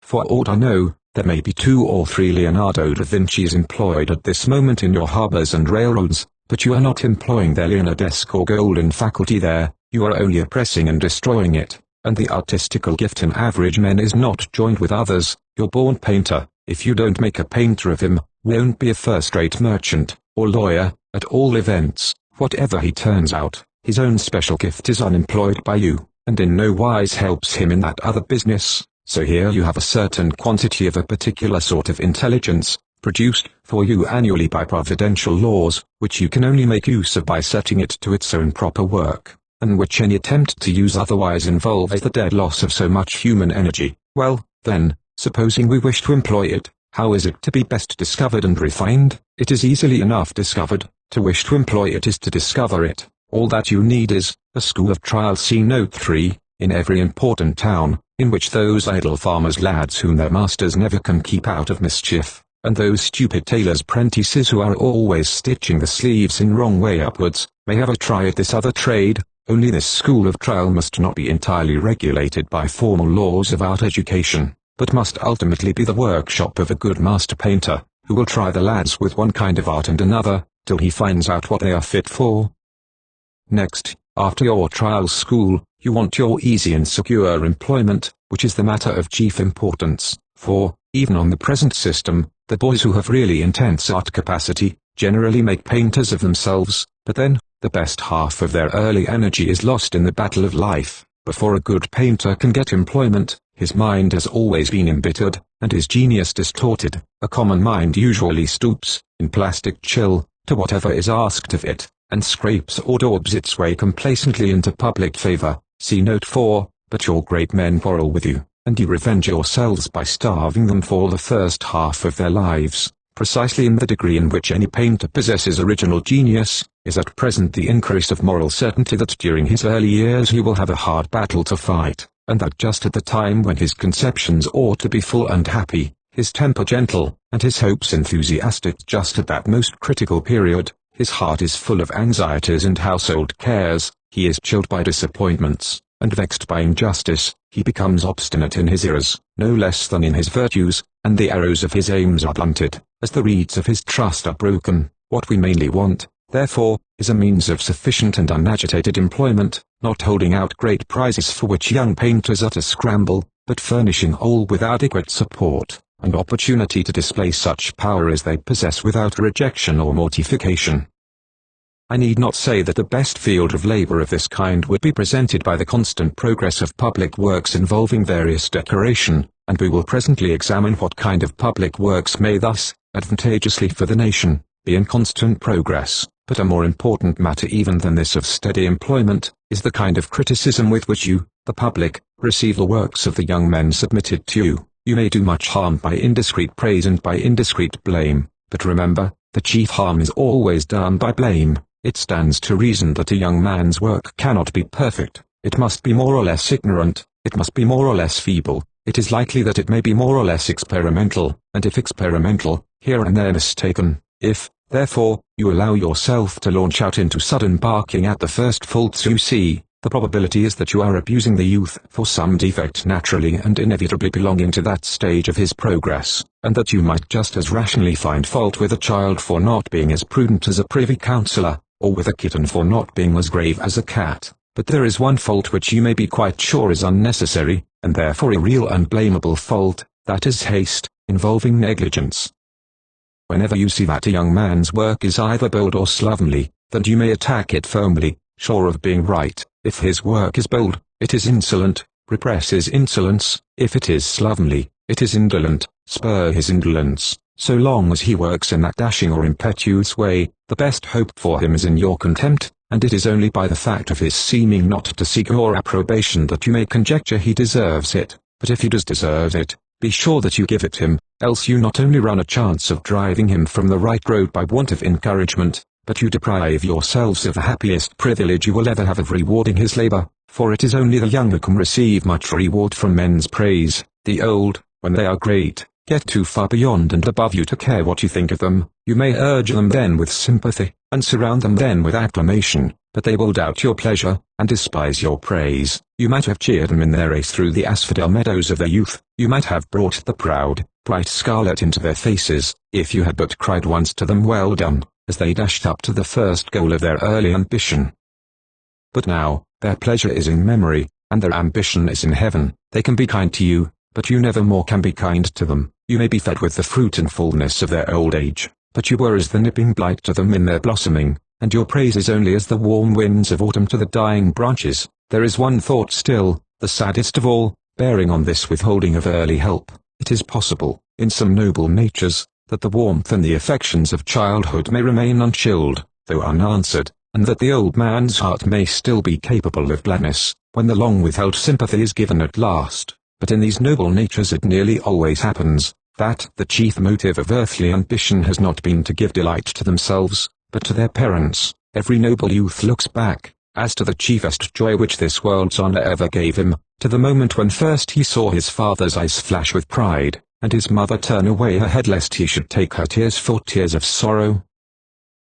For aught I know, there may be 2 or 3 Leonardo da Vinci's employed at this moment in your harbors and railroads, but you are not employing their leonardesque or golden faculty there, you are only oppressing and destroying it, and the artistical gift in average men is not joined with others. Your born painter, if you don't make a painter of him, won't be a first-rate merchant, or lawyer. At all events, whatever he turns out, his own special gift is unemployed by you, and in no wise helps him in that other business. So here you have a certain quantity of a particular sort of intelligence, produced for you annually by providential laws, which you can only make use of by setting it to its own proper work, and which any attempt to use otherwise involves the dead loss of so much human energy. Well, then, supposing we wish to employ it, how is it to be best discovered and refined? It is easily enough discovered. To wish to employ it is to discover it. All that you need is a school of trial. See Note 3, in every important town, in which those idle farmers' lads whom their masters never can keep out of mischief, and those stupid tailors' prentices who are always stitching the sleeves in wrong way upwards, may have a try at this other trade. Only this school of trial must not be entirely regulated by formal laws of art education, but must ultimately be the workshop of a good master painter, who will try the lads with one kind of art and another, till he finds out what they are fit for. Next, after your trial school, you want your easy and secure employment, which is the matter of chief importance, for, even on the present system, the boys who have really intense art capacity, generally make painters of themselves, but then, the best half of their early energy is lost in the battle of life. Before a good painter can get employment, his mind has always been embittered, and his genius distorted. A common mind usually stoops, in plastic chill, to whatever is asked of it, and scrapes or daubs its way complacently into public favor. See Note 4, but your great men quarrel with you, and you revenge yourselves by starving them for the first half of their lives. Precisely in the degree in which any painter possesses original genius, is at present the increase of moral certainty that during his early years he will have a hard battle to fight, and that just at the time when his conceptions ought to be full and happy, his temper gentle, and his hopes enthusiastic. Just at that most critical period, his heart is full of anxieties and household cares, he is chilled by disappointments, and vexed by injustice. He becomes obstinate in his errors, no less than in his virtues, and the arrows of his aims are blunted, as the reeds of his trust are broken. What we mainly want, therefore, is a means of sufficient and unagitated employment, not holding out great prizes for which young painters are to scramble, but furnishing all with adequate support, and opportunity to display such power as they possess without rejection or mortification. I need not say that the best field of labor of this kind would be presented by the constant progress of public works involving various decoration, and we will presently examine what kind of public works may thus, advantageously for the nation, be in constant progress. But a more important matter even than this of steady employment, is the kind of criticism with which you, the public, receive the works of the young men submitted to you. You may do much harm by indiscreet praise and by indiscreet blame, but remember, the chief harm is always done by blame. It stands to reason that a young man's work cannot be perfect. It must be more or less ignorant, it must be more or less feeble, it is likely that it may be more or less experimental, and if experimental, here and there mistaken. If, therefore, you allow yourself to launch out into sudden barking at the first faults you see, the probability is that you are abusing the youth for some defect naturally and inevitably belonging to that stage of his progress, and that you might just as rationally find fault with a child for not being as prudent as a privy councillor, or with a kitten for not being as grave as a cat. But there is one fault which you may be quite sure is unnecessary, and therefore a real unblameable fault, that is haste, involving negligence. Whenever you see that a young man's work is either bold or slovenly, then you may attack it firmly, sure of being right. If his work is bold, it is insolent, repress his insolence. If it is slovenly, it is indolent, spur his indolence. So long as he works in that dashing or impetuous way, the best hope for him is in your contempt, and it is only by the fact of his seeming not to seek your approbation that you may conjecture he deserves it. But if he does deserve it, be sure that you give it him, else you not only run a chance of driving him from the right road by want of encouragement, but you deprive yourselves of the happiest privilege you will ever have of rewarding his labor, for it is only the young who can receive much reward from men's praise. The old, when they are great, get too far beyond and above you to care what you think of them. You may urge them then with sympathy, and surround them then with acclamation, but they will doubt your pleasure, and despise your praise. You might have cheered them in their race through the asphodel meadows of their youth, you might have brought the proud, bright scarlet into their faces, if you had but cried once to them well done, as they dashed up to the first goal of their early ambition. But now, Their pleasure is in memory, and their ambition is in heaven. They can be kind to you, but you never more can be kind to them. You may be fed with the fruit and fullness of their old age, but you were as the nipping blight to them in their blossoming, and your praise is only as the warm winds of autumn to the dying branches. There is one thought still, the saddest of all, bearing on this withholding of early help. It is possible, in some noble natures, that the warmth and the affections of childhood may remain unchilled, though unanswered, and that the old man's heart may still be capable of gladness, when the long-withheld sympathy is given at last. But in these noble natures it nearly always happens, that the chief motive of earthly ambition has not been to give delight to themselves, but to their parents. Every noble youth looks back, as to the chiefest joy which this world's honour ever gave him, to the moment when first he saw his father's eyes flash with pride, and his mother turn away her head lest he should take her tears for tears of sorrow.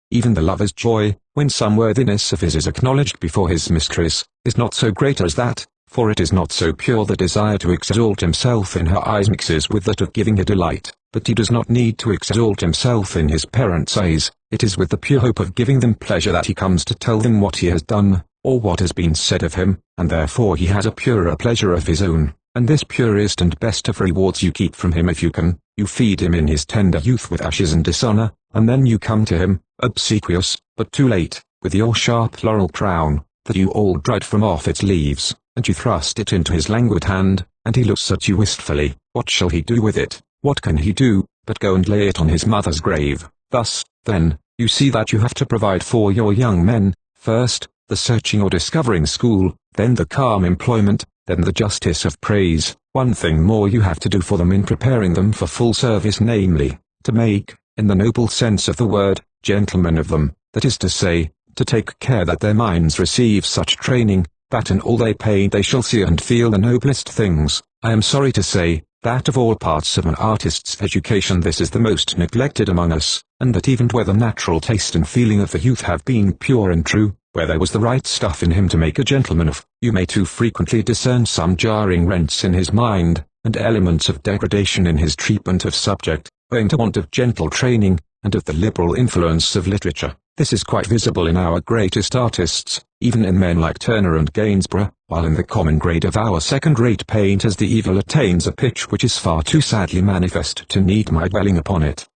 Even the lover's joy, when some worthiness of his is acknowledged before his mistress, is not so great as that, for it is not so pure. The desire to exalt himself in her eyes mixes with that of giving her delight, but he does not need to exalt himself in his parents' eyes. It is with the pure hope of giving them pleasure that he comes to tell them what he has done, or what has been said of him, and therefore he has a purer pleasure of his own, and this purest and best of rewards you keep from him if you can. You feed him in his tender youth with ashes and dishonour, and then you come to him, obsequious, but too late, with your sharp laurel crown, that you all dried from off its leaves, and you thrust it into his languid hand, and he looks at you wistfully. What shall he do with it? What can he do, but go and lay it on his mother's grave? Thus, then, you see that you have to provide for your young men, first, the searching or discovering school, then the calm employment, then the justice of praise. One thing more you have to do for them in preparing them for full service, namely, to make, in the noble sense of the word, gentlemen of them, that is to say, to take care that their minds receive such training, that in all they paint they shall see and feel the noblest things. I am sorry to say, that of all parts of an artist's education this is the most neglected among us, and that even where the natural taste and feeling of the youth have been pure and true, where there was the right stuff in him to make a gentleman of, you may too frequently discern some jarring rents in his mind, and elements of degradation in his treatment of subject, owing to want of gentle training, and of the liberal influence of literature. This is quite visible in our greatest artists, even in men like Turner and Gainsborough, while in the common grade of our second-rate painters the evil attains a pitch which is far too sadly manifest to need my dwelling upon it.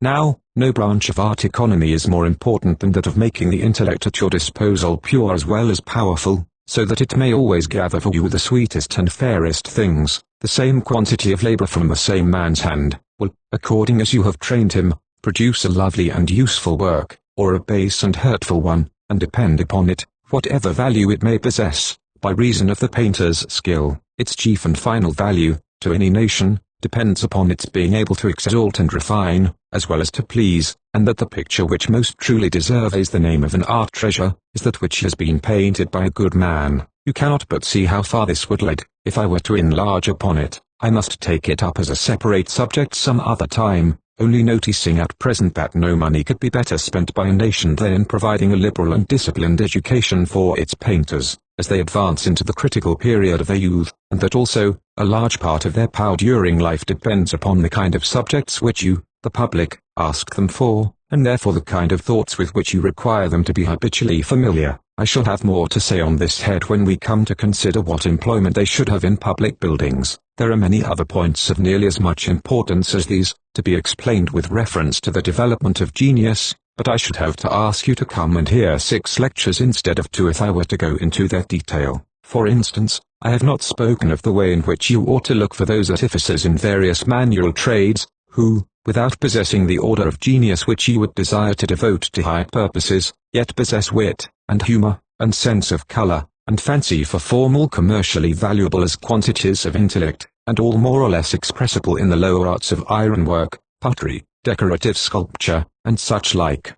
Now, no branch of art economy is more important than that of making the intellect at your disposal pure as well as powerful, so that it may always gather for you the sweetest and fairest things. The same quantity of labor from the same man's hand will, according as you have trained him, produce a lovely and useful work, or a base and hurtful one, and depend upon it, whatever value it may possess, by reason of the painter's skill, its chief and final value, to any nation, depends upon its being able to exalt and refine, as well as to please, and that the picture which most truly deserves the name of an art treasure, is that which has been painted by a good man. You cannot but see how far this would lead. If I were to enlarge upon it, I must take it up as a separate subject some other time, only noticing at present that no money could be better spent by a nation than in providing a liberal and disciplined education for its painters, as they advance into the critical period of their youth, and that also, a large part of their power during life depends upon the kind of subjects which you, the public, ask them for, and therefore the kind of thoughts with which you require them to be habitually familiar. I shall have more to say on this head when we come to consider what employment they should have in public buildings. There are many other points of nearly as much importance as these, to be explained with reference to the development of genius, but I should have to ask you to come and hear 6 lectures instead of 2 if I were to go into their detail. For instance, I have not spoken of the way in which you ought to look for those artificers in various manual trades, who, without possessing the order of genius which you would desire to devote to high purposes, yet possess wit, and humour, and sense of colour, and fancy for form, all commercially valuable as quantities of intellect, and all more or less expressible in the lower arts of ironwork, pottery, decorative sculpture, and such like.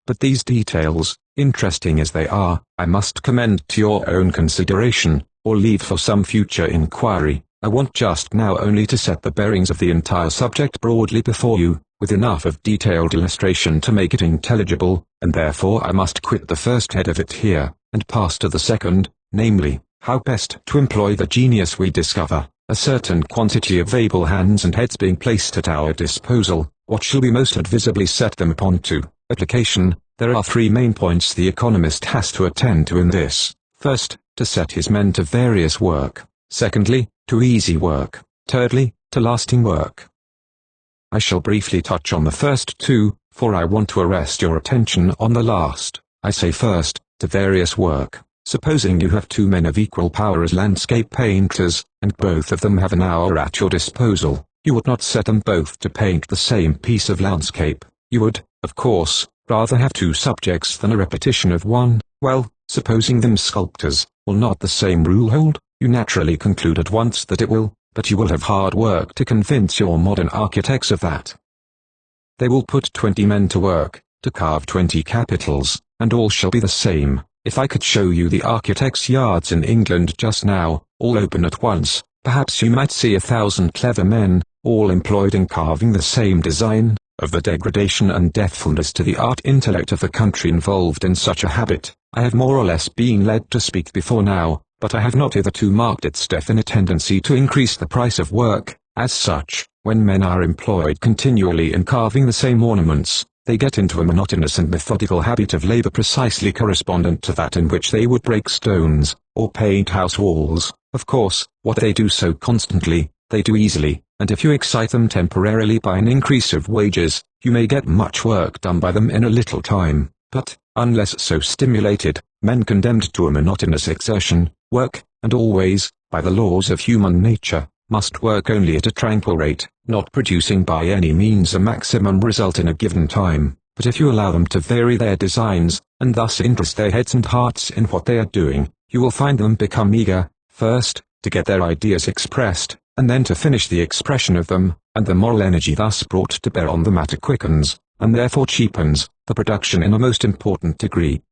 But these details, interesting as they are, I must commend to your own consideration, or leave for some future inquiry. I want just now only to set the bearings of the entire subject broadly before you, with enough of detailed illustration to make it intelligible, and therefore I must quit the first head of it here, and pass to the second, namely, how best to employ the genius we discover. A certain quantity of able hands and heads being placed at our disposal, what shall we most advisably set them upon to? Application, There are three main points the economist has to attend to in this. First, to set his men to various work. Secondly, to easy work. Thirdly, to lasting work. I shall briefly touch on the first two, for I want to arrest your attention on the last. I say first, to various work. Supposing you have two men of equal power as landscape painters, and both of them have an hour at your disposal, you would not set them both to paint the same piece of landscape. You would, of course, rather have two subjects than a repetition of one. Well, supposing them sculptors, will not the same rule hold? You naturally conclude at once that it will, but you will have hard work to convince your modern architects of that. They will put 20 men to work, to carve 20 capitals, and all shall be the same. If I could show you the architects' yards in England just now, all open at once, perhaps you might see 1,000 clever men, all employed in carving the same design. Of the degradation and deathfulness to the art intellect of the country involved in such a habit, I have more or less been led to speak before now, but I have not hitherto marked its definite tendency to increase the price of work. As such, when men are employed continually in carving the same ornaments, they get into a monotonous and methodical habit of labor precisely correspondent to that in which they would break stones, or paint house walls. Of course, what they do so constantly, they do easily, and if you excite them temporarily by an increase of wages, you may get much work done by them in a little time. But, unless so stimulated, men condemned to a monotonous exertion, work, and always, by the laws of human nature, must work only at a tranquil rate, not producing by any means a maximum result in a given time. But if you allow them to vary their designs, and thus interest their heads and hearts in what they are doing, you will find them become eager, first, to get their ideas expressed, and then to finish the expression of them, and the moral energy thus brought to bear on the matter quickens, and therefore cheapens, the production in a most important degree.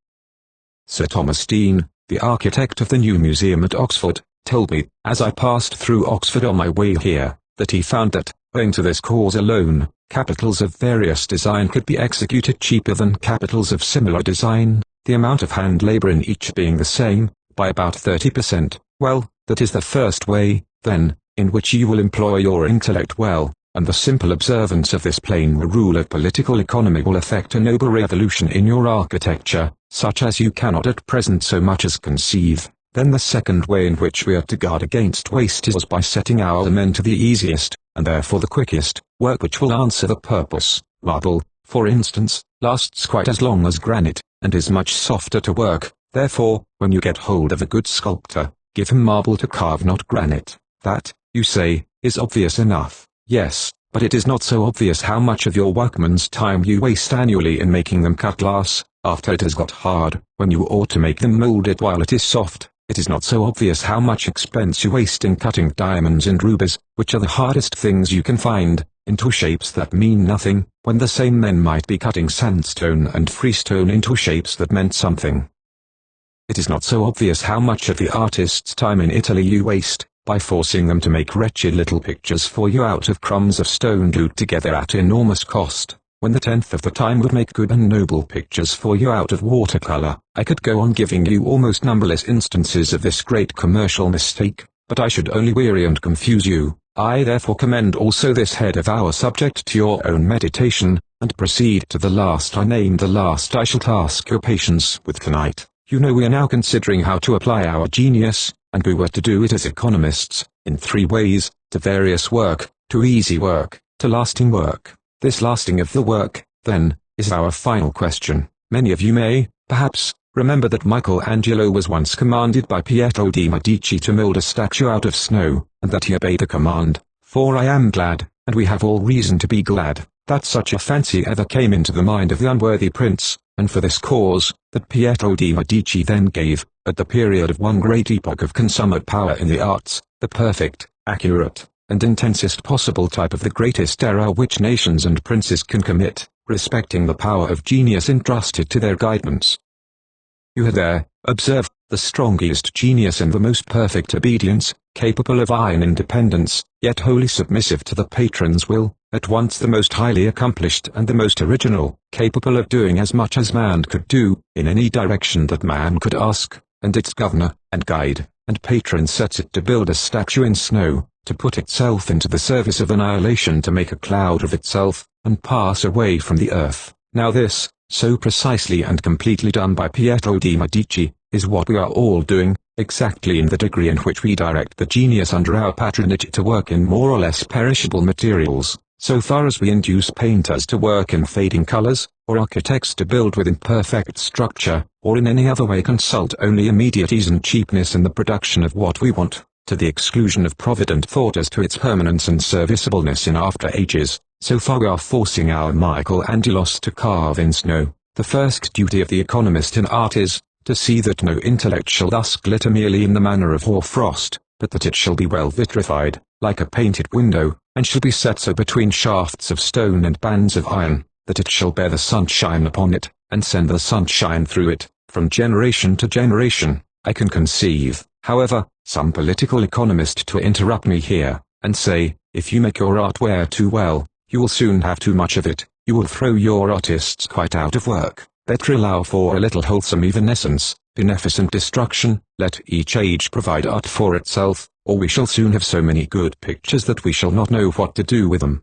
Sir Thomas Deane, the architect of the new museum at Oxford, told me, as I passed through Oxford on my way here, that he found that, owing to this cause alone, capitals of various design could be executed cheaper than capitals of similar design, the amount of hand labor in each being the same, by about 30%. Well, that is the first way, then, in which you will employ your intellect well, and the simple observance of this plain rule of political economy will effect a noble revolution in your architecture, such as you cannot at present so much as conceive. Then the second way in which we are to guard against waste is by setting our men to the easiest, and therefore the quickest, work which will answer the purpose. Marble, for instance, lasts quite as long as granite, and is much softer to work. Therefore, when you get hold of a good sculptor, give him marble to carve, not granite. That, you say, is obvious enough. Yes, but it is not so obvious how much of your workmen's time you waste annually in making them cut glass, after it has got hard, when you ought to make them mold it while it is soft. It is not so obvious how much expense you waste in cutting diamonds and rubies, which are the hardest things you can find, into shapes that mean nothing, when the same men might be cutting sandstone and freestone into shapes that meant something. It is not so obvious how much of the artist's time in Italy you waste, by forcing them to make wretched little pictures for you out of crumbs of stone glued together at enormous cost, when the tenth of the time would make good and noble pictures for you out of watercolor. I could go on giving you almost numberless instances of this great commercial mistake, but I should only weary and confuse you. I therefore commend also this head of our subject to your own meditation, and proceed to the last I named. The last I shall task your patience with tonight. You know we are now considering how to apply our genius, and we were to do it as economists, in three ways: to various work, to easy work, to lasting work. This lasting of the work, then, is our final question. Many of you may, perhaps, remember that Michelangelo was once commanded by Pietro de' Medici to mold a statue out of snow, and that he obeyed the command. For I am glad, and we have all reason to be glad, that such a fancy ever came into the mind of the unworthy prince, and for this cause, that Pietro de' Medici then gave, at the period of one great epoch of consummate power in the arts, the perfect, accurate, and intensest possible type of the greatest error which nations and princes can commit, respecting the power of genius entrusted to their guidance. You had there, observe, the strongest genius and the most perfect obedience, capable of iron independence, yet wholly submissive to the patron's will, at once the most highly accomplished and the most original, capable of doing as much as man could do, in any direction that man could ask, and its governor, and guide, and patron sets it to build a statue in snow, to put itself into the service of annihilation, to make a cloud of itself, and pass away from the earth. Now this, so precisely and completely done by Pietro de Medici, is what we are all doing, exactly in the degree in which we direct the genius under our patronage to work in more or less perishable materials, so far as we induce painters to work in fading colors, or architects to build with imperfect structure, or in any other way consult only immediate ease and cheapness in the production of what we want, to the exclusion of provident thought as to its permanence and serviceableness in after ages. So far we are forcing our Michelangelos to carve in snow. The first duty of the economist in art is, to see that no intellect shall thus glitter merely in the manner of hoarfrost, but that it shall be well vitrified, like a painted window, and shall be set so between shafts of stone and bands of iron, that it shall bear the sunshine upon it, and send the sunshine through it, from generation to generation. I can conceive, however, some political economist to interrupt me here, and say, if you make your art wear too well, you will soon have too much of it, you will throw your artists quite out of work. Better allow for a little wholesome evanescence, beneficent destruction, let each age provide art for itself, or we shall soon have so many good pictures that we shall not know what to do with them.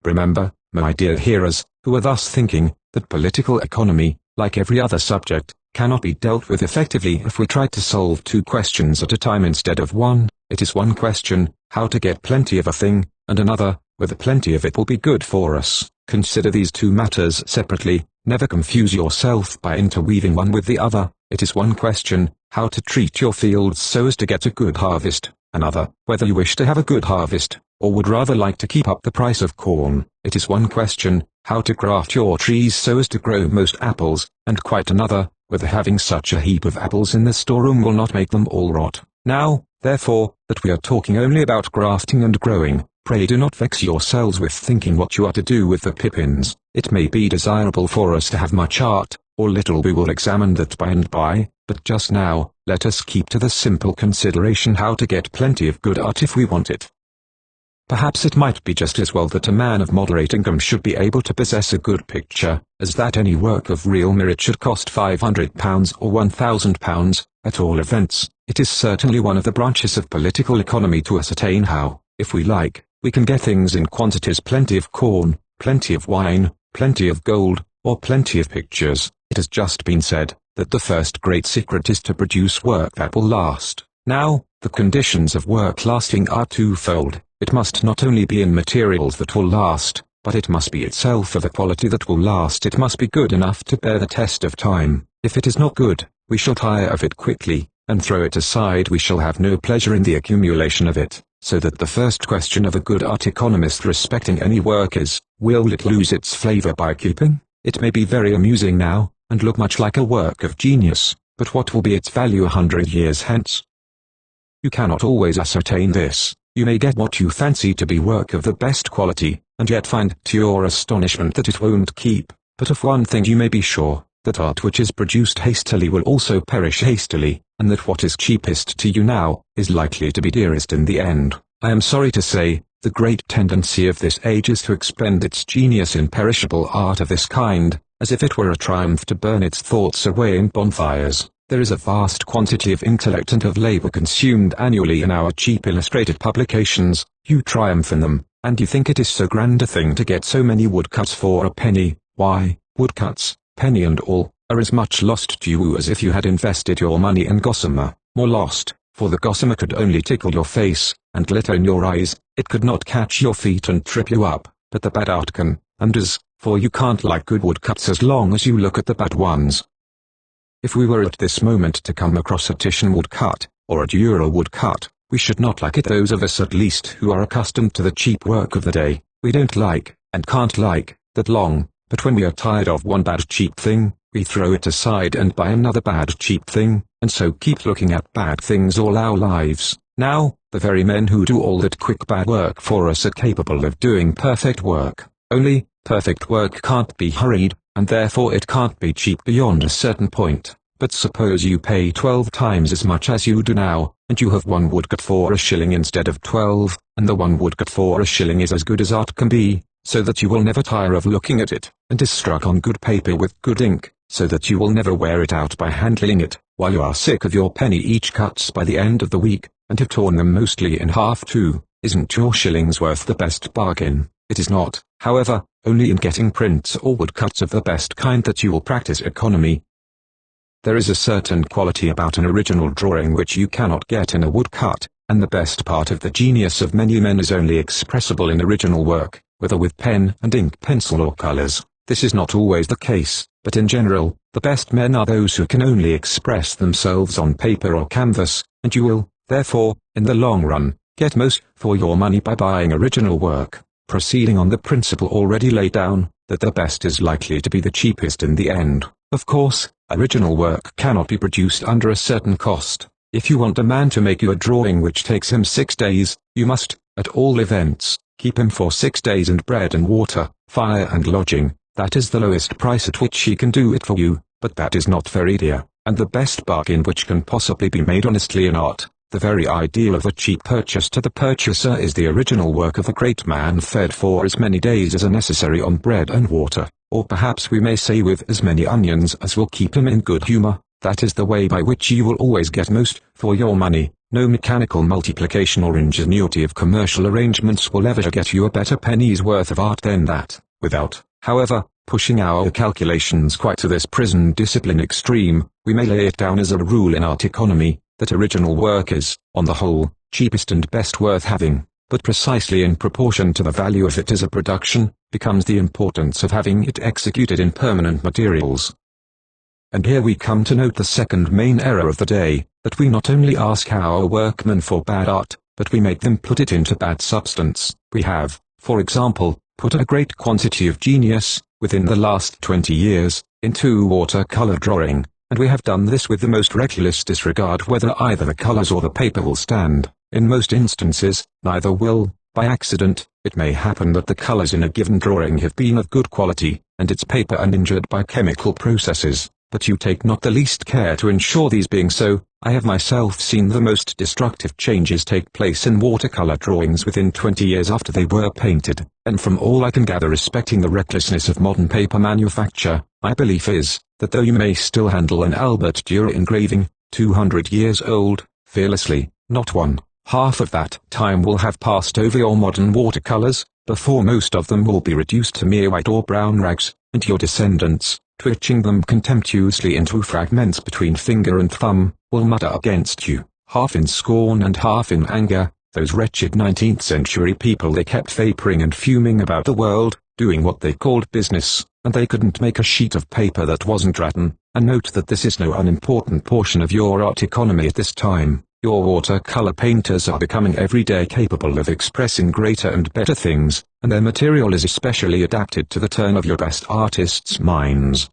Remember, my dear hearers, who are thus thinking, that political economy, like every other subject, cannot be dealt with effectively if we try to solve two questions at a time instead of one. It is one question, how to get plenty of a thing, and another, whether plenty of it will be good for us. Consider these two matters separately, never confuse yourself by interweaving one with the other. It is one question, how to treat your fields so as to get a good harvest, another, whether you wish to have a good harvest, or would rather like to keep up the price of corn. It is one question, how to graft your trees so as to grow most apples, and quite another, whether having such a heap of apples in the storeroom will not make them all rot. Now, therefore, that we are talking only about grafting and growing, pray do not vex yourselves with thinking what you are to do with the pippins. It may be desirable for us to have much art, or little, we will examine that by and by, but just now, let us keep to the simple consideration how to get plenty of good art if we want it. Perhaps it might be just as well that a man of moderate income should be able to possess a good picture, as that any work of real merit should cost £500 or £1,000. At all events, it is certainly one of the branches of political economy to ascertain how, if we like, we can get things in quantities, plenty of corn, plenty of wine, plenty of gold, or plenty of pictures. It has just been said, that the first great secret is to produce work that will last. Now, the conditions of work lasting are twofold. It must not only be in materials that will last, but it must be itself of a quality that will last. It must be good enough to bear the test of time. If it is not good, we shall tire of it quickly, and throw it aside. We shall have no pleasure in the accumulation of it. So that the first question of a good art economist respecting any work is, will it lose its flavor by keeping? It may be very amusing now, and look much like a work of genius, but what will be its value 100 years hence? You cannot always ascertain this. You may get what you fancy to be work of the best quality, and yet find to your astonishment that it won't keep. But of one thing you may be sure, that art which is produced hastily will also perish hastily, and that what is cheapest to you now, is likely to be dearest in the end. I am sorry to say, the great tendency of this age is to expend its genius in perishable art of this kind, as if it were a triumph to burn its thoughts away in bonfires. There is a vast quantity of intellect and of labor consumed annually in our cheap illustrated publications. You triumph in them, and you think it is so grand a thing to get so many woodcuts for a penny. Why, woodcuts, penny and all, are as much lost to you as if you had invested your money in gossamer. More lost, for the gossamer could only tickle your face, and glitter in your eyes. It could not catch your feet and trip you up, but the bad art can, and does, for you can't like good woodcuts as long as you look at the bad ones. If we were at this moment to come across a Titian woodcut, or a Dürer woodcut, we should not like it. Those of us at least who are accustomed to the cheap work of the day, we don't like, and can't like, that long, but when we are tired of one bad cheap thing, we throw it aside and buy another bad cheap thing, and so keep looking at bad things all our lives. Now, the very men who do all that quick bad work for us are capable of doing perfect work, only, perfect work can't be hurried, and therefore it can't be cheap beyond a certain point. But suppose you pay 12 times as much as you do now, and you have one woodcut for a shilling instead of 12, and the one woodcut for a shilling is as good as art can be, so that you will never tire of looking at it, and is struck on good paper with good ink, so that you will never wear it out by handling it, while you are sick of your penny each cuts by the end of the week, and have torn them mostly in half too. Isn't your shillings worth the best bargain? It is not. however, only in getting prints or woodcuts of the best kind that you will practice economy. There is a certain quality about an original drawing which you cannot get in a woodcut, and the best part of the genius of many men is only expressible in original work, whether with pen and ink, pencil or colors. This is not always the case, but in general, the best men are those who can only express themselves on paper or canvas, and you will, therefore, in the long run, get most for your money by buying original work, proceeding on the principle already laid down, that the best is likely to be the cheapest in the end. Of course, original work cannot be produced under a certain cost. If you want a man to make you a drawing which takes him 6 days, you must, at all events, keep him for 6 days and bread and water, fire and lodging. That is the lowest price at which he can do it for you, but that is not very dear, and the best bargain which can possibly be made honestly in art. The very ideal of a cheap purchase to the purchaser is the original work of a great man fed for as many days as are necessary on bread and water, or perhaps we may say with as many onions as will keep him in good humor. That is the way by which you will always get most for your money. No mechanical multiplication or ingenuity of commercial arrangements will ever get you a better penny's worth of art than that, without, however, pushing our calculations quite to this prison discipline extreme. We may lay it down as a rule in art economy, that original work is, on the whole, cheapest and best worth having, but precisely in proportion to the value of it as a production, becomes the importance of having it executed in permanent materials. And here we come to note the second main error of the day, that we not only ask our workmen for bad art, but we make them put it into bad substance. We have, for example, put a great quantity of genius, within the last 20 years, into watercolor drawing, and we have done this with the most reckless disregard whether either the colors or the paper will stand. In most instances, neither will. By accident, it may happen that the colors in a given drawing have been of good quality, and its paper uninjured by chemical processes, but you take not the least care to ensure these being so. I have myself seen the most destructive changes take place in watercolor drawings within 20 years after they were painted, and from all I can gather respecting the recklessness of modern paper manufacture, my belief is, that though you may still handle an Albert Dürer engraving, 200 years old, fearlessly, not one half of that time will have passed over your modern watercolors, before most of them will be reduced to mere white or brown rags, and your descendants, twitching them contemptuously into fragments between finger and thumb, will mutter against you, half in scorn and half in anger, those wretched 19th century people. They kept vaporing and fuming about the world, doing what they called business, and they couldn't make a sheet of paper that wasn't rattan. And note that this is no unimportant portion of your art economy at this time. Your watercolor painters are becoming every day capable of expressing greater and better things, and their material is especially adapted to the turn of your best artists' minds.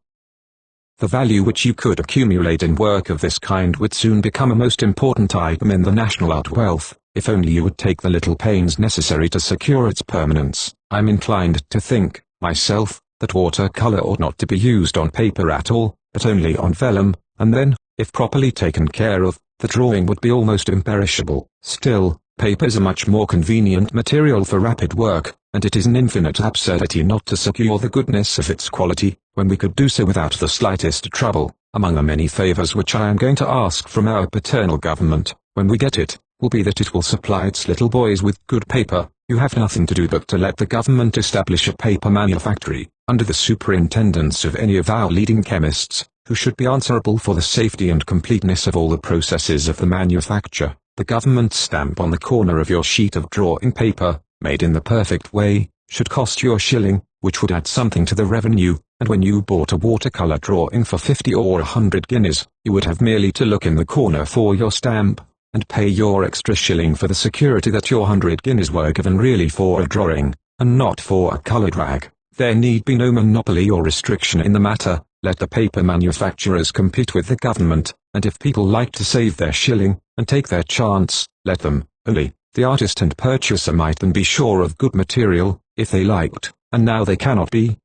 The value which you could accumulate in work of this kind would soon become a most important item in the national art wealth, if only you would take the little pains necessary to secure its permanence. I'm inclined to think, myself, that watercolor ought not to be used on paper at all, but only on vellum, and then, if properly taken care of, the drawing would be almost imperishable. Still, paper is a much more convenient material for rapid work, and it is an infinite absurdity not to secure the goodness of its quality, when we could do so without the slightest trouble. Among the many favors which I am going to ask from our paternal government, when we get it, will be that it will supply its little boys with good paper. You have nothing to do but to let the government establish a paper manufactory, under the superintendence of any of our leading chemists, who should be answerable for the safety and completeness of all the processes of the manufacture. The government stamp on the corner of your sheet of drawing paper, made in the perfect way, should cost you a shilling, which would add something to the revenue, and when you bought a watercolor drawing for 50 or 100 guineas, you would have merely to look in the corner for your stamp, and pay your extra shilling for the security that your 100 guineas were given really for a drawing, and not for a coloured rag. There need be no monopoly or restriction in the matter. Let the paper manufacturers compete with the government, and if people like to save their shilling, and take their chance, let them. Only, the artist and purchaser might then be sure of good material, if they liked, and now they cannot be.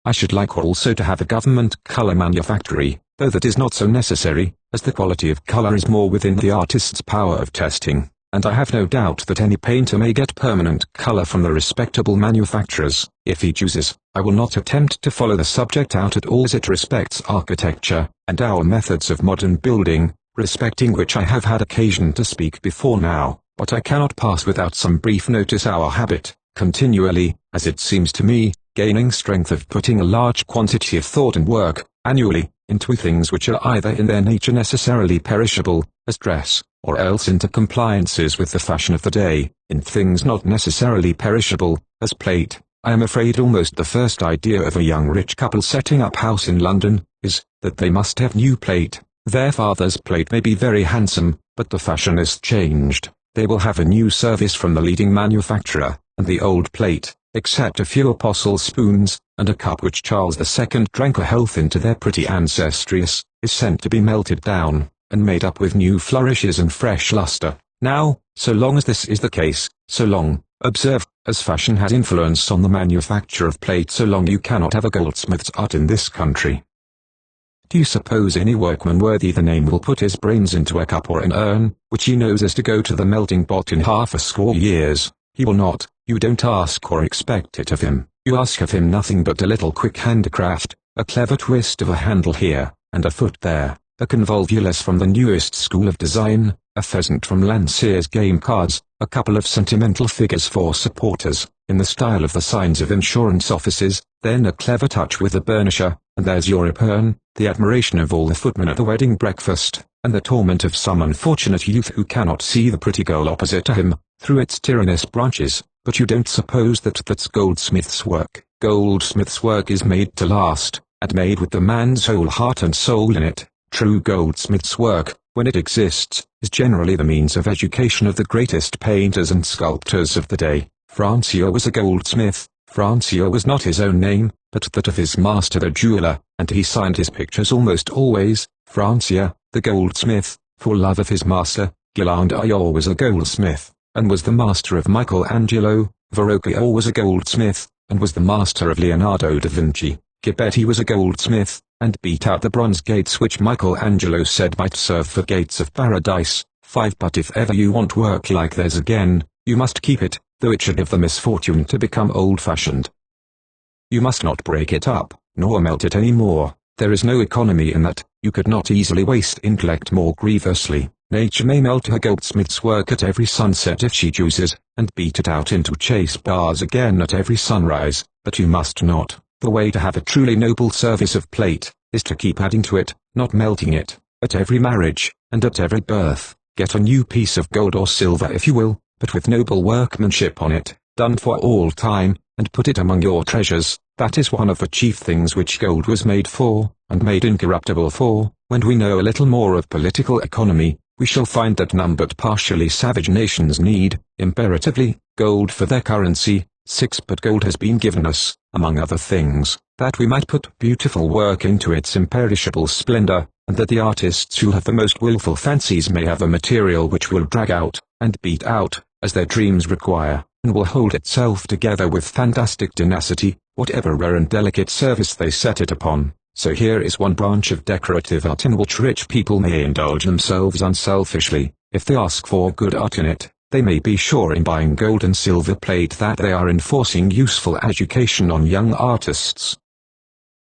I should like also to have a government colour manufactory, though that is not so necessary, as the quality of colour is more within the artist's power of testing, and I have no doubt that any painter may get permanent colour from the respectable manufacturers, if he chooses. I will not attempt to follow the subject out at all as it respects architecture, and our methods of modern building, respecting which I have had occasion to speak before now, but I cannot pass without some brief notice our habit, continually, as it seems to me, gaining strength of putting a large quantity of thought and work, annually, into things which are either in their nature necessarily perishable, as dress, or else into compliances with the fashion of the day, in things not necessarily perishable, as plate. I am afraid almost the first idea of a young rich couple setting up house in London, is, that they must have new plate. Their father's plate may be very handsome, but the fashion is changed. They will have a new service from the leading manufacturer, and the old plate, except a few apostle spoons, and a cup which Charles II drank a health into their pretty ancestries, is sent to be melted down, and made up with new flourishes and fresh lustre. Now, so long as this is the case, so long, observe, as fashion has influence on the manufacture of plate, so long you cannot have a goldsmith's art in this country. Do you suppose any workman worthy the name will put his brains into a cup or an urn, which he knows is to go to the melting pot in 60 years? He will not. You don't ask or expect it of him. You ask of him nothing but a little quick handicraft, a clever twist of a handle here, and a foot there, a convolvulus from the newest school of design, a pheasant from Landseer's game cards, a couple of sentimental figures for supporters, in the style of the signs of insurance offices, then a clever touch with the burnisher, and there's your urn, the admiration of all the footmen at the wedding breakfast, and the torment of some unfortunate youth who cannot see the pretty girl opposite to him, through its tyrannous branches. But you don't suppose that's goldsmith's work. Goldsmith's work is made to last, and made with the man's whole heart and soul in it. True goldsmith's work, when it exists, is generally the means of education of the greatest painters and sculptors of the day. Francia was a goldsmith. Francia was not his own name, but that of his master the jeweller, and he signed his pictures almost always, Francia, the goldsmith, for love of his master. Ghirlandaio was a goldsmith, and was the master of Michelangelo. Verrocchio was a goldsmith, and was the master of Leonardo da Vinci. Ghiberti was a goldsmith, and beat out the bronze gates which Michelangelo said might serve for gates of paradise. 5. But if ever you want work like theirs again, you must keep it, though it should have the misfortune to become old-fashioned. You must not break it up, nor melt it any more. There is no economy in that. You could not easily waste intellect more grievously. Nature may melt her goldsmith's work at every sunset if she chooses, and beat it out into chase bars again at every sunrise, but you must not. The way to have a truly noble service of plate, is to keep adding to it, not melting it. At every marriage, and at every birth, get a new piece of gold or silver if you will, but with noble workmanship on it, done for all time, and put it among your treasures. That is one of the chief things which gold was made for, and made incorruptible for. When we know a little more of political economy, we shall find that none but partially savage nations need, imperatively, gold for their currency. 6. But gold has been given us, among other things, that we might put beautiful work into its imperishable splendor, and that the artists who have the most willful fancies may have a material which will drag out, and beat out, as their dreams require, and will hold itself together with fantastic tenacity, whatever rare and delicate service they set it upon. So here is one branch of decorative art in which rich people may indulge themselves unselfishly. If they ask for good art in it, they may be sure in buying gold and silver plate that they are enforcing useful education on young artists.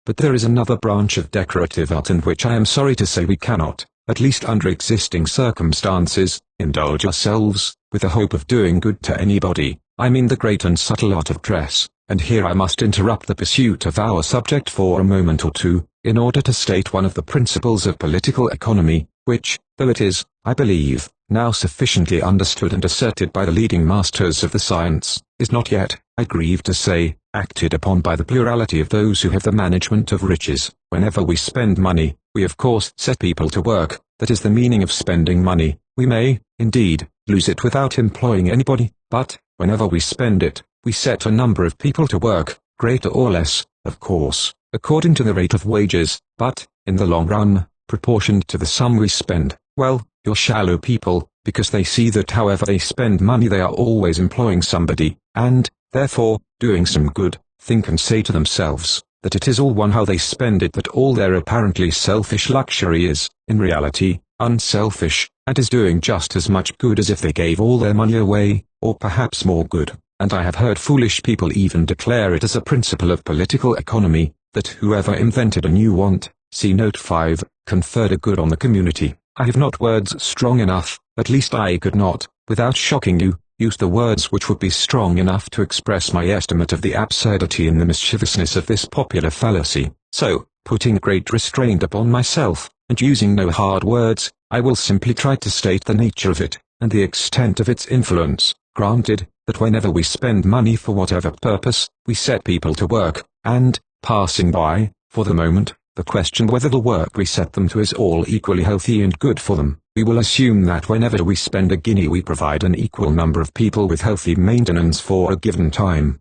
But there is another branch of decorative art in which I am sorry to say we cannot, at least under existing circumstances, indulge ourselves, with the hope of doing good to anybody. I mean the great and subtle art of dress, and here I must interrupt the pursuit of our subject for a moment or two, in order to state one of the principles of political economy, which, though it is, I believe, now sufficiently understood and asserted by the leading masters of the science, is not yet, I grieve to say, acted upon by the plurality of those who have the management of riches. Whenever we spend money, we of course set people to work. That is the meaning of spending money. We may, indeed, lose it without employing anybody, but, whenever we spend it, we set a number of people to work, greater or less, of course, according to the rate of wages, but, in the long run, proportioned to the sum we spend. Well, your shallow people, because they see that however they spend money they are always employing somebody, and, therefore, doing some good, think and say to themselves, that it is all one how they spend it, that all their apparently selfish luxury is, in reality, unselfish, and is doing just as much good as if they gave all their money away, or perhaps more good. And I have heard foolish people even declare it as a principle of political economy, that whoever invented a new want, see note 5, conferred a good on the community. I have not words strong enough, at least I could not, without shocking you, use the words which would be strong enough to express my estimate of the absurdity and the mischievousness of this popular fallacy. So, putting great restraint upon myself, and using no hard words, I will simply try to state the nature of it, and the extent of its influence. Granted, that whenever we spend money for whatever purpose, we set people to work, and, passing by, for the moment, the question whether the work we set them to is all equally healthy and good for them, we will assume that whenever we spend a guinea we provide an equal number of people with healthy maintenance for a given time.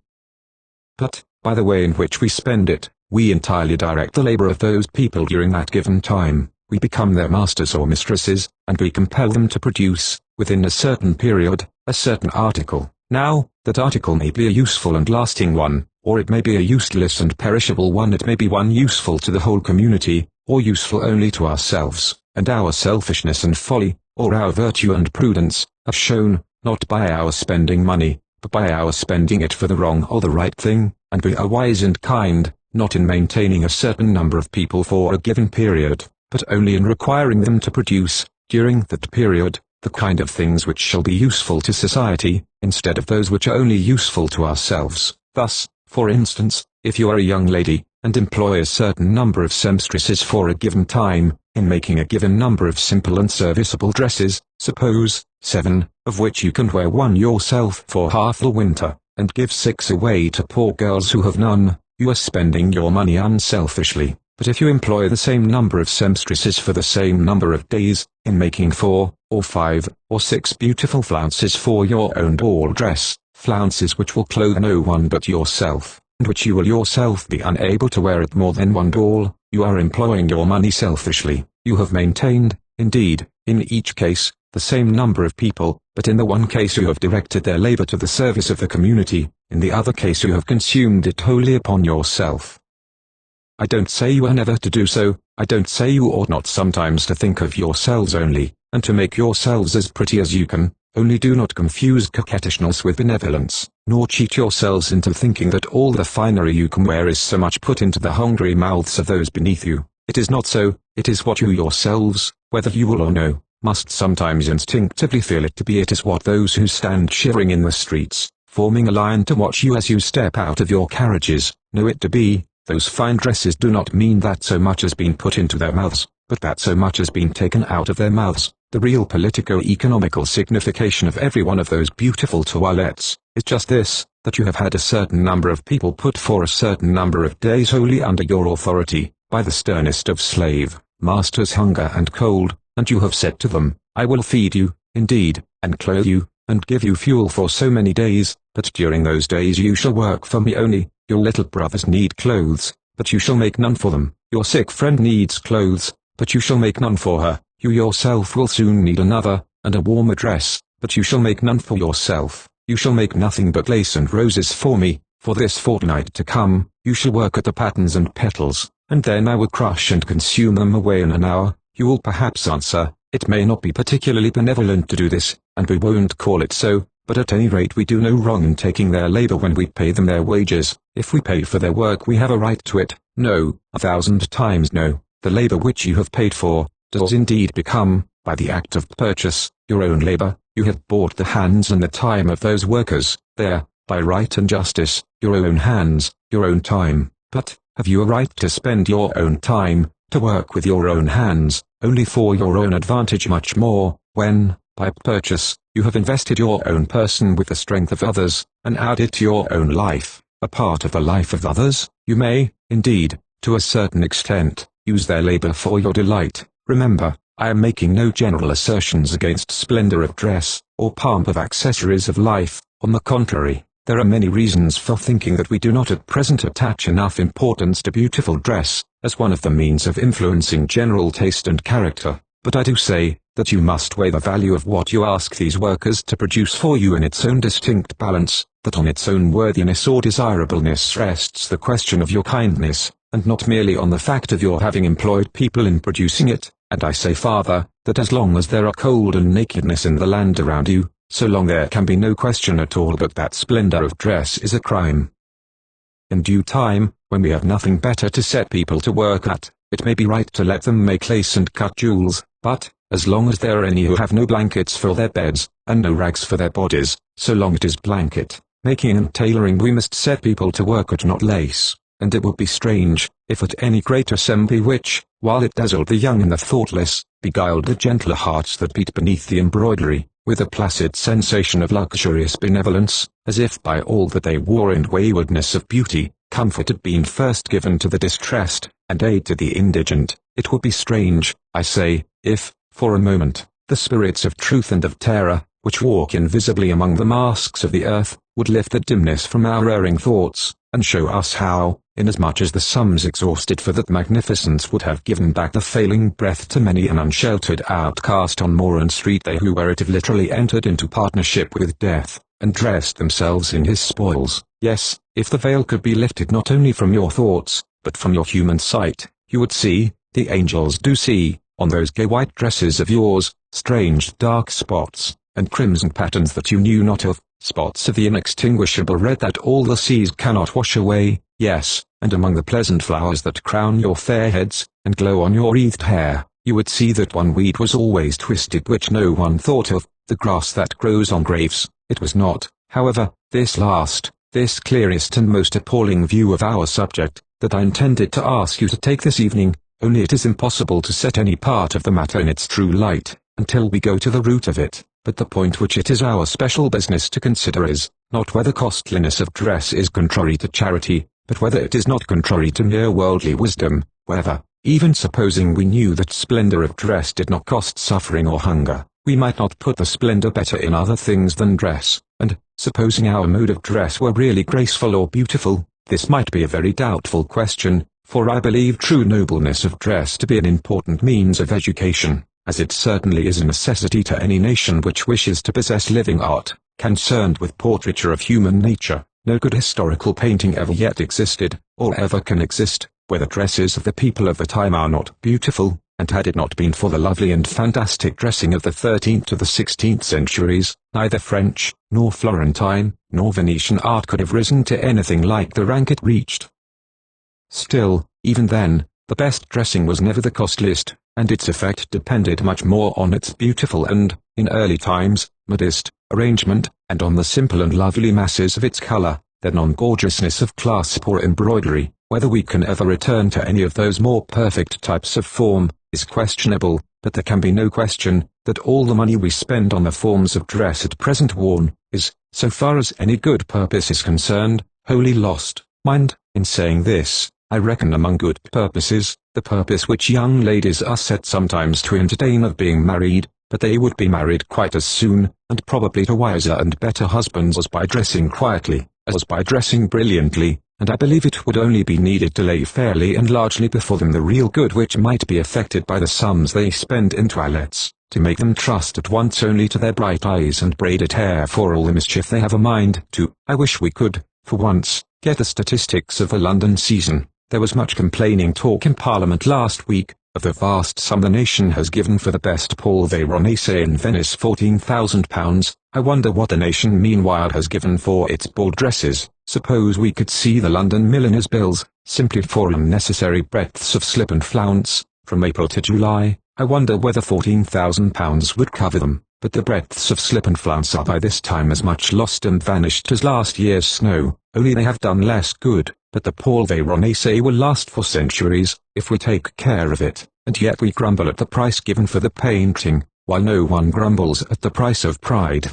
But, by the way in which we spend it, we entirely direct the labor of those people during that given time. We become their masters or mistresses, and we compel them to produce, within a certain period, a certain article. Now, that article may be a useful and lasting one, or it may be a useless and perishable one. It may be one useful to the whole community, or useful only to ourselves, and our selfishness and folly, or our virtue and prudence, are shown, not by our spending money, but by our spending it for the wrong or the right thing, and we are wise and kind, not in maintaining a certain number of people for a given period, but only in requiring them to produce, during that period, the kind of things which shall be useful to society, instead of those which are only useful to ourselves. Thus, for instance, if you are a young lady, and employ a certain number of seamstresses for a given time, in making a given number of simple and serviceable dresses, suppose, 7, of which you can wear 1 yourself for half the winter, and give 6 away to poor girls who have none, you are spending your money unselfishly. But if you employ the same number of seamstresses for the same number of days, in making 4, or 5, or 6 beautiful flounces for your own ball dress, flounces which will clothe no one but yourself, and which you will yourself be unable to wear at more than one ball, you are employing your money selfishly. You have maintained, indeed, in each case, the same number of people, but in the one case you have directed their labor to the service of the community, in the other case you have consumed it wholly upon yourself. I don't say you are never to do so, I don't say you ought not sometimes to think of yourselves only, and to make yourselves as pretty as you can, only do not confuse coquettishness with benevolence, nor cheat yourselves into thinking that all the finery you can wear is so much put into the hungry mouths of those beneath you. It is not so, it is what you yourselves, whether you will or no, must sometimes instinctively feel it to be. It is what those who stand shivering in the streets, forming a line to watch you as you step out of your carriages, know it to be. Those fine dresses do not mean that so much has been put into their mouths, but that so much has been taken out of their mouths. The real politico-economical signification of every one of those beautiful toilettes is just this, that you have had a certain number of people put for a certain number of days wholly under your authority, by the sternest of slave masters, hunger and cold, and you have said to them, I will feed you, indeed, and clothe you, and give you fuel for so many days, but during those days you shall work for me only. Your little brothers need clothes, but you shall make none for them. Your sick friend needs clothes, but you shall make none for her. You yourself will soon need another, and a warmer dress, but you shall make none for yourself. You shall make nothing but lace and roses for me. For this fortnight to come, you shall work at the patterns and petals, and then I will crush and consume them away in an hour. You will perhaps answer, it may not be particularly benevolent to do this, and we won't call it so. But at any rate we do no wrong in taking their labor when we pay them their wages. If we pay for their work we have a right to it. No, 1,000 times no. The labor which you have paid for, does indeed become, by the act of purchase, your own labor. You have bought the hands and the time of those workers. They are, by right and justice, your own hands, your own time. But, have you a right to spend your own time, to work with your own hands, only for your own advantage much more, when, by purchase, you have invested your own person with the strength of others, and added to your own life, a part of the life of others? You may, indeed, to a certain extent, use their labor for your delight. Remember, I am making no general assertions against splendor of dress, or pomp of accessories of life. On the contrary, there are many reasons for thinking that we do not at present attach enough importance to beautiful dress, as one of the means of influencing general taste and character. But I do say, that you must weigh the value of what you ask these workers to produce for you in its own distinct balance, that on its own worthiness or desirableness rests the question of your kindness, and not merely on the fact of your having employed people in producing it. And I say farther, that as long as there are cold and nakedness in the land around you, so long there can be no question at all but that splendor of dress is a crime. In due time, when we have nothing better to set people to work at, it may be right to let them make lace and cut jewels, but, as long as there are any who have no blankets for their beds, and no rags for their bodies, so long it is blanket, making and tailoring. We must set people to work at not lace, and it would be strange, if at any great assembly which, while it dazzled the young and the thoughtless, beguiled the gentler hearts that beat beneath the embroidery, with a placid sensation of luxurious benevolence, as if by all that they wore and waywardness of beauty, comfort had been first given to the distressed, and aid to the indigent. It would be strange, I say, if, for a moment, the spirits of truth and of terror, which walk invisibly among the masks of the earth, would lift the dimness from our erring thoughts, and show us how, inasmuch as the sums exhausted for that magnificence would have given back the failing breath to many an unsheltered outcast on moor and street, they who wear it have literally entered into partnership with death, and dressed themselves in his spoils. Yes, if the veil could be lifted not only from your thoughts, but from your human sight, you would see, the angels do see, on those gay white dresses of yours, strange dark spots, and crimson patterns that you knew not of, spots of the inextinguishable red that all the seas cannot wash away, yes, and among the pleasant flowers that crown your fair heads, and glow on your wreathed hair, you would see that one weed was always twisted which no one thought of, the grass that grows on graves. It was not, however, this last, this clearest and most appalling view of our subject, that I intended to ask you to take this evening, only it is impossible to set any part of the matter in its true light, until we go to the root of it. But the point which it is our special business to consider is, not whether costliness of dress is contrary to charity, but whether it is not contrary to mere worldly wisdom, whether, even supposing we knew that splendor of dress did not cost suffering or hunger, we might not put the splendor better in other things than dress, and, supposing our mode of dress were really graceful or beautiful, this might be a very doubtful question, for I believe true nobleness of dress to be an important means of education, as it certainly is a necessity to any nation which wishes to possess living art, concerned with portraiture of human nature. No good historical painting ever yet existed, or ever can exist, where the dresses of the people of the time are not beautiful, and had it not been for the lovely and fantastic dressing of the 13th to the 16th centuries, neither French, nor Florentine, nor Venetian art could have risen to anything like the rank it reached. Still, even then, the best dressing was never the costliest, and its effect depended much more on its beautiful and, in early times, modest arrangement, and on the simple and lovely masses of its color, than on gorgeousness of clasp or embroidery. Whether we can ever return to any of those more perfect types of form, is questionable, but there can be no question, that all the money we spend on the forms of dress at present worn, is, so far as any good purpose is concerned, wholly lost. Mind, in saying this, I reckon among good purposes, the purpose which young ladies are set sometimes to entertain of being married, but they would be married quite as soon, and probably to wiser and better husbands as by dressing quietly, as by dressing brilliantly, and I believe it would only be needed to lay fairly and largely before them the real good which might be effected by the sums they spend in toilettes, to make them trust at once only to their bright eyes and braided hair for all the mischief they have a mind to. I wish we could, for once, get the statistics of the London season. There was much complaining talk in Parliament last week, of the vast sum the nation has given for the best Paul Veronese in Venice, £14,000. I wonder what the nation meanwhile has given for its ball dresses. Suppose we could see the London milliners' bills, simply for unnecessary breadths of slip and flounce, from April to July. I wonder whether £14,000 would cover them, but the breadths of slip and flounce are by this time as much lost and vanished as last year's snow, only they have done less good. But the Paul Veronese will last for centuries, if we take care of it, and yet we grumble at the price given for the painting, while no one grumbles at the price of pride.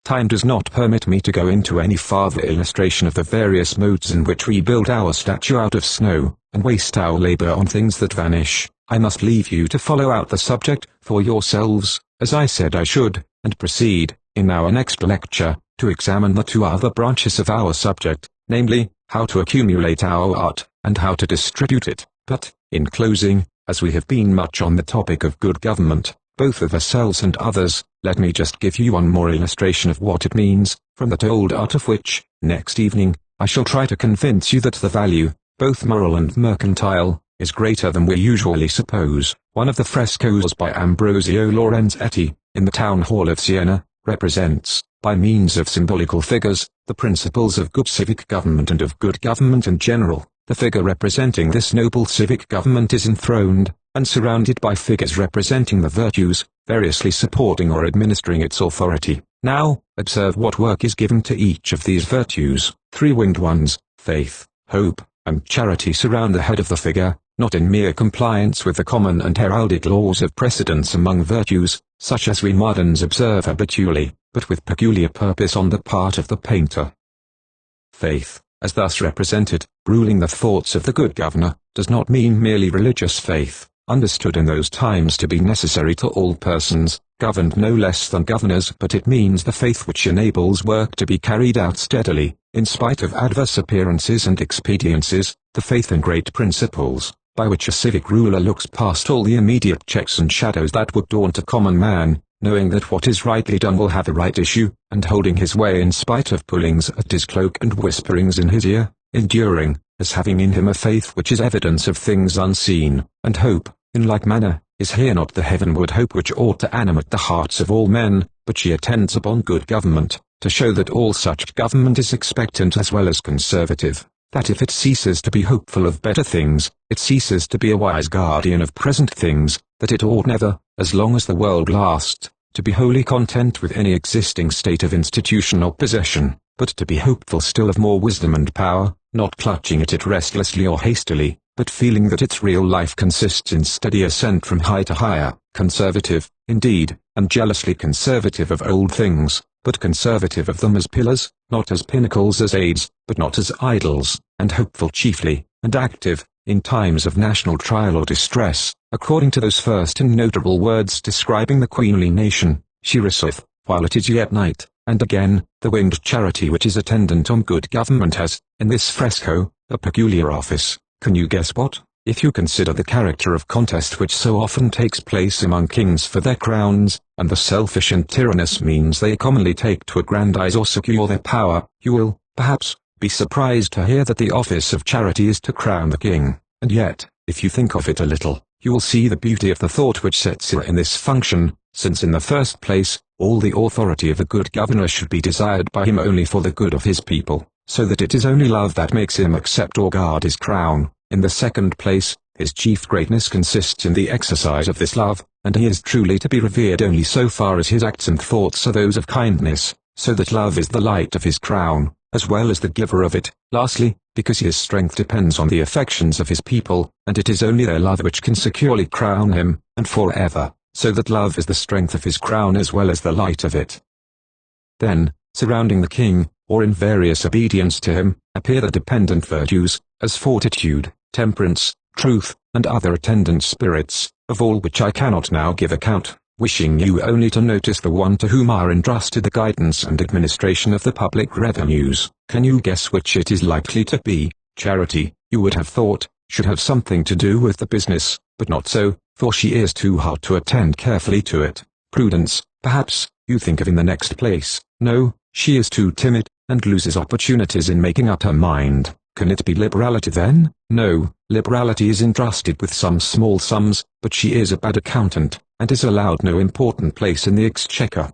Time does not permit me to go into any farther illustration of the various modes in which we build our statue out of snow, and waste our labor on things that vanish. I must leave you to follow out the subject for yourselves, as I said I should, and proceed, in our next lecture, to examine the two other branches of our subject, namely, how to accumulate our art, and how to distribute it. But, in closing, as we have been much on the topic of good government, both of ourselves and others, let me just give you one more illustration of what it means, from that old art of which, next evening, I shall try to convince you that the value, both moral and mercantile, is greater than we usually suppose. One of the frescoes by Ambrosio Lorenzetti, in the town hall of Siena, represents, by means of symbolical figures, the principles of good civic government and of good government in general. The figure representing this noble civic government is enthroned, and surrounded by figures representing the virtues, variously supporting or administering its authority. Now, observe what work is given to each of these virtues. Three-winged ones, faith, hope, and charity surround the head of the figure, not in mere compliance with the common and heraldic laws of precedence among virtues, such as we moderns observe habitually, but with peculiar purpose on the part of the painter. Faith, as thus represented, ruling the thoughts of the good governor, does not mean merely religious faith, understood in those times to be necessary to all persons, governed no less than governors, but it means the faith which enables work to be carried out steadily, in spite of adverse appearances and expediencies, the faith in great principles, by which a civic ruler looks past all the immediate checks and shadows that would daunt a common man, knowing that what is rightly done will have a right issue, and holding his way in spite of pullings at his cloak and whisperings in his ear, enduring, as having in him a faith which is evidence of things unseen, and hope, in like manner, is here not the heavenward hope which ought to animate the hearts of all men, but she attends upon good government, to show that all such government is expectant as well as conservative, that if it ceases to be hopeful of better things, it ceases to be a wise guardian of present things, that it ought never, as long as the world lasts, to be wholly content with any existing state of institution or possession, but to be hopeful still of more wisdom and power, not clutching at it restlessly or hastily, but feeling that its real life consists in steady ascent from high to higher, conservative, indeed, and jealously conservative of old things, but conservative of them as pillars, not as pinnacles, as aids, but not as idols, and hopeful chiefly, and active, in times of national trial or distress, according to those first and notable words describing the queenly nation, she reseth, while it is yet night, and again, the winged charity which is attendant on good government has, in this fresco, a peculiar office. Can you guess what? If you consider the character of contest which so often takes place among kings for their crowns, and the selfish and tyrannous means they commonly take to aggrandize or secure their power, you will, perhaps, be surprised to hear that the office of charity is to crown the king, and yet, if you think of it a little, you will see the beauty of the thought which sets her in this function, since in the first place, all the authority of a good governor should be desired by him only for the good of his people, so that it is only love that makes him accept or guard his crown. In the second place, his chief greatness consists in the exercise of this love, and he is truly to be revered only so far as his acts and thoughts are those of kindness, so that love is the light of his crown, as well as the giver of it. Lastly, because his strength depends on the affections of his people, and it is only their love which can securely crown him, and forever, so that love is the strength of his crown as well as the light of it. Then, surrounding the king, or in various obedience to him, appear the dependent virtues, as fortitude, temperance, truth, and other attendant spirits, of all which I cannot now give account, wishing you only to notice the one to whom are entrusted the guidance and administration of the public revenues. Can you guess which it is likely to be? Charity, you would have thought, should have something to do with the business, but not so, for she is too hard to attend carefully to it. Prudence, perhaps, you think of in the next place. No, she is too timid, and loses opportunities in making up her mind. Can it be liberality then? No, liberality is entrusted with some small sums, but she is a bad accountant, and is allowed no important place in the exchequer.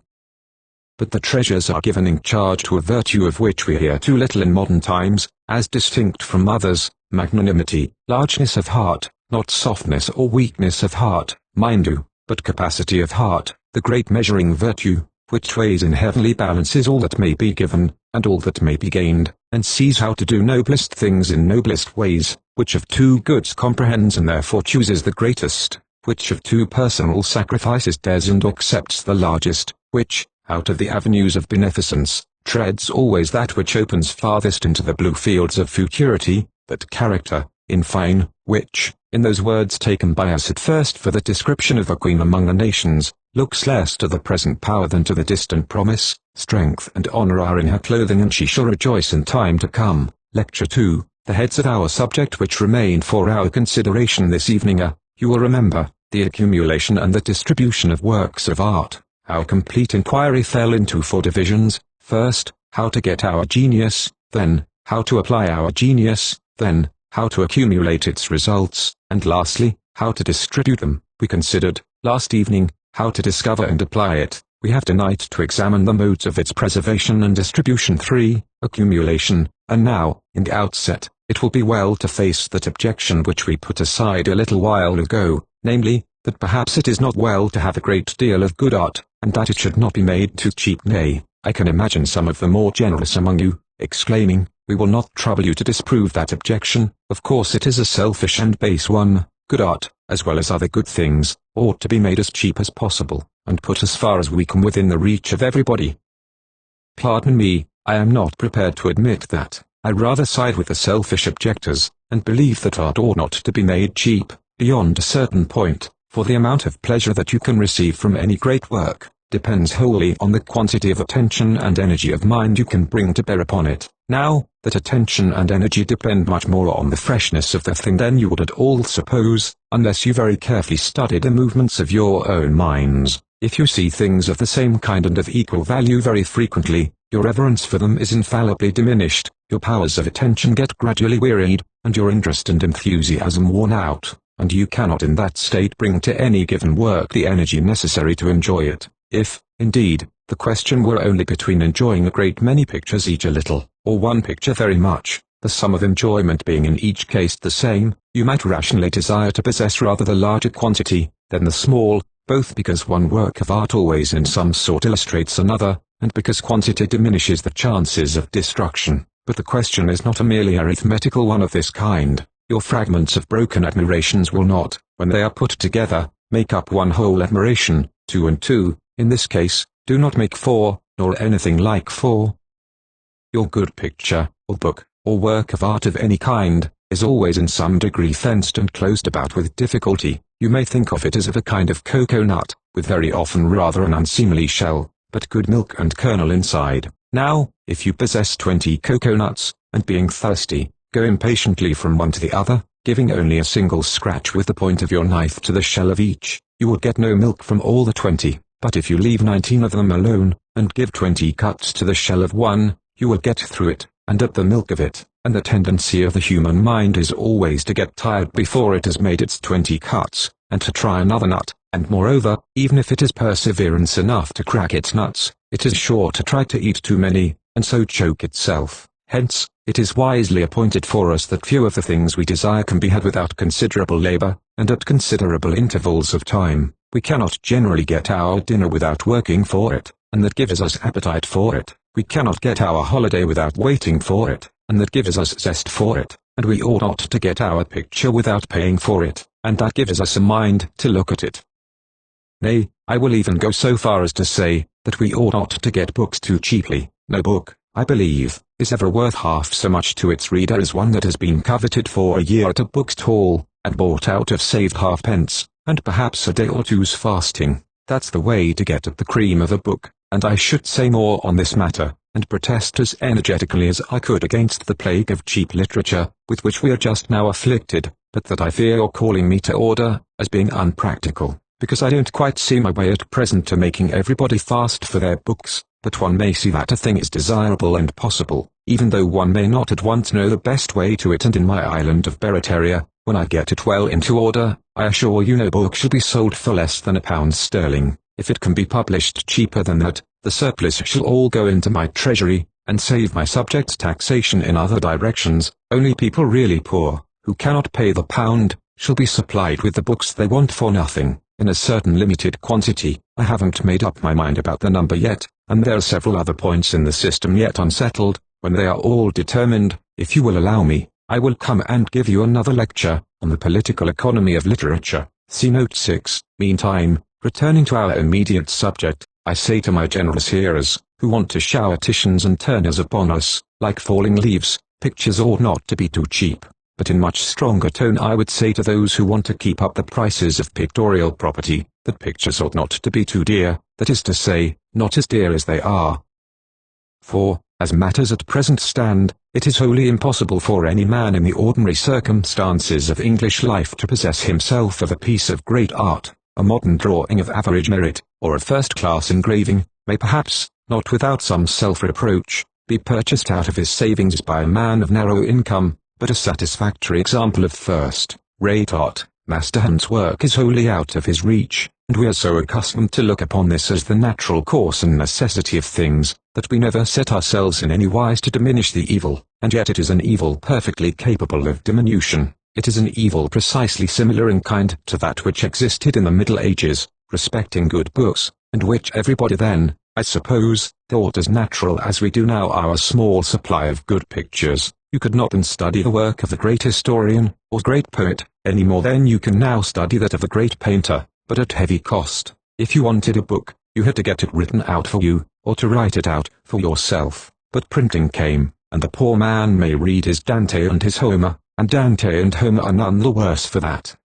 But the treasures are given in charge to a virtue of which we hear too little in modern times, as distinct from others, magnanimity, largeness of heart, not softness or weakness of heart, mind you, but capacity of heart, the great measuring virtue, which weighs in heavenly balances all that may be given, and all that may be gained, and sees how to do noblest things in noblest ways, which of two goods comprehends and therefore chooses the greatest, which of two personal sacrifices dares and accepts the largest, which, out of the avenues of beneficence, treads always that which opens farthest into the blue fields of futurity, that character, in fine, which, in those words taken by us at first for the description of a queen among the nations, looks less to the present power than to the distant promise. Strength and honor are in her clothing, and she shall rejoice in time to come. Lecture 2. The heads of our subject which remain for our consideration this evening are, you will remember, the accumulation and the distribution of works of art. Our complete inquiry fell into 4 divisions: first, how to get our genius; then, how to apply our genius; then, how to accumulate its results; and lastly, how to distribute them. We considered, last evening, how to discover and apply it. We have tonight to examine the modes of its preservation and distribution. 3. Accumulation, and now, in the outset, it will be well to face that objection which we put aside a little while ago, namely, that perhaps it is not well to have a great deal of good art, and that it should not be made too cheap. Nay, I can imagine some of the more generous among you, exclaiming, "We will not trouble you to disprove that objection. Of course it is a selfish and base one. Good art, as well as other good things, ought to be made as cheap as possible, and put as far as we can within the reach of everybody." Pardon me, I am not prepared to admit that. I rather side with the selfish objectors, and believe that art ought not to be made cheap, beyond a certain point, for the amount of pleasure that you can receive from any great work depends wholly on the quantity of attention and energy of mind you can bring to bear upon it. Now, that attention and energy depend much more on the freshness of the thing than you would at all suppose, unless you very carefully study the movements of your own minds. If you see things of the same kind and of equal value very frequently, your reverence for them is infallibly diminished, your powers of attention get gradually wearied, and your interest and enthusiasm worn out, and you cannot in that state bring to any given work the energy necessary to enjoy it. If, indeed, the question were only between enjoying a great many pictures each a little, or one picture very much, the sum of enjoyment being in each case the same, you might rationally desire to possess rather the larger quantity than the small, both because one work of art always in some sort illustrates another, and because quantity diminishes the chances of destruction. But the question is not a merely arithmetical one of this kind. Your fragments of broken admirations will not, when they are put together, make up one whole admiration. 2 and 2, in this case, do not make 4, nor anything like 4. Your good picture, or book, or work of art of any kind, is always in some degree fenced and closed about with difficulty. You may think of it as of a kind of cocoa nut, with very often rather an unseemly shell, but good milk and kernel inside. Now, if you possess 20 cocoa nuts, and being thirsty, go impatiently from one to the other, giving only a single scratch with the point of your knife to the shell of each, you will get no milk from all the 20, but if you leave 19 of them alone, and give 20 cuts to the shell of one, you will get through it, and at the milk of it, and the tendency of the human mind is always to get tired before it has made its 20 cuts, and to try another nut, and moreover, even if it is perseverance enough to crack its nuts, it is sure to try to eat too many, and so choke itself. Hence, it is wisely appointed for us that few of the things we desire can be had without considerable labor, and at considerable intervals of time. We cannot generally get our dinner without working for it, and that gives us appetite for it. We cannot get our holiday without waiting for it, and that gives us zest for it, and we ought not to get our picture without paying for it, and that gives us a mind to look at it. Nay, I will even go so far as to say, that we ought not to get books too cheaply. No book, I believe, is ever worth half so much to its reader as one that has been coveted for a year at a bookstall, and bought out of saved halfpence, and perhaps a day or two's fasting. That's the way to get at the cream of a book, and I should say more on this matter, and protest as energetically as I could against the plague of cheap literature, with which we are just now afflicted, but that I fear your calling me to order, as being unpractical, because I don't quite see my way at present to making everybody fast for their books, but one may see that a thing is desirable and possible, even though one may not at once know the best way to it. And in my island of Beretaria, when I get it well into order, I assure you no book shall be sold for less than £1. If it can be published cheaper than that, the surplus shall all go into my treasury, and save my subjects taxation in other directions. Only people really poor, who cannot pay the £1, shall be supplied with the books they want for nothing, in a certain limited quantity. I haven't made up my mind about the number yet, and there are several other points in the system yet unsettled. When they are all determined, if you will allow me, I will come and give you another lecture, on the political economy of literature. See note 6. Meantime, returning to our immediate subject, I say to my generous hearers, who want to shower Titians and Turners upon us, like falling leaves, pictures ought not to be too cheap. But in much stronger tone I would say to those who want to keep up the prices of pictorial property, that pictures ought not to be too dear, that is to say, not as dear as they are. For, as matters at present stand, it is wholly impossible for any man in the ordinary circumstances of English life to possess himself of a piece of great art. A modern drawing of average merit, or a first-class engraving, may perhaps, not without some self-reproach, be purchased out of his savings by a man of narrow income, but a satisfactory example of first-rate art, Masterhand's work is wholly out of his reach, and we are so accustomed to look upon this as the natural course and necessity of things, that we never set ourselves in any wise to diminish the evil, and yet it is an evil perfectly capable of diminution. It is an evil precisely similar in kind to that which existed in the Middle Ages, respecting good books, and which everybody then, I suppose, thought as natural as we do now our small supply of good pictures. You could not then study the work of the great historian, or great poet, any more than you can now study that of the great painter, but at heavy cost. If you wanted a book, you had to get it written out for you, or to write it out for yourself. But printing came, and the poor man may read his Dante and his Homer, and Dante and Homer are none the worse for that.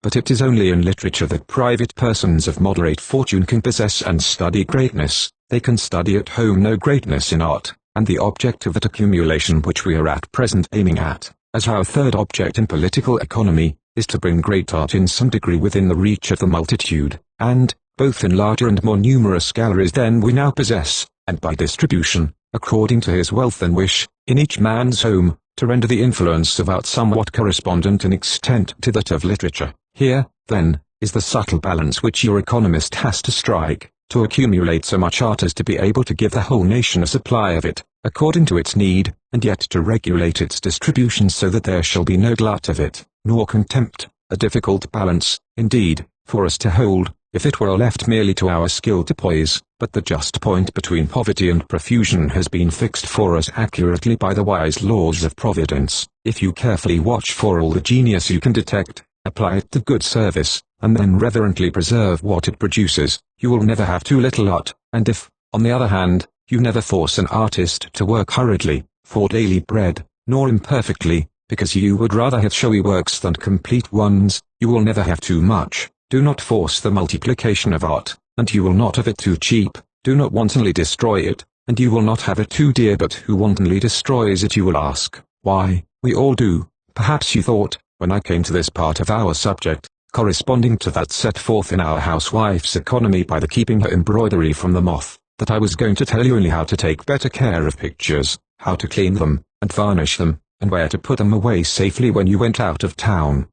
But it is only in literature that private persons of moderate fortune can possess and study greatness. They can study at home no greatness in art, and the object of that accumulation which we are at present aiming at, as our third object in political economy, is to bring great art in some degree within the reach of the multitude, and, both in larger and more numerous galleries than we now possess, and by distribution, according to his wealth and wish, in each man's home, to render the influence of art somewhat correspondent in extent to that of literature. Here, then, is the subtle balance which your economist has to strike, to accumulate so much art as to be able to give the whole nation a supply of it, according to its need, and yet to regulate its distribution so that there shall be no glut of it, nor contempt, a difficult balance, indeed, for us to hold, if it were left merely to our skill to poise, but the just point between poverty and profusion has been fixed for us accurately by the wise laws of Providence. If you carefully watch for all the genius you can detect, apply it to good service, and then reverently preserve what it produces, you will never have too little art, and if, on the other hand, you never force an artist to work hurriedly, for daily bread, nor imperfectly, because you would rather have showy works than complete ones, you will never have too much. Do not force the multiplication of art, and you will not have it too cheap. Do not wantonly destroy it, and you will not have it too dear. But who wantonly destroys it, you will ask? Why, we all do. Perhaps you thought, when I came to this part of our subject, corresponding to that set forth in our housewife's economy by the keeping her embroidery from the moth, that I was going to tell you only how to take better care of pictures, how to clean them, and varnish them, and where to put them away safely when you went out of town.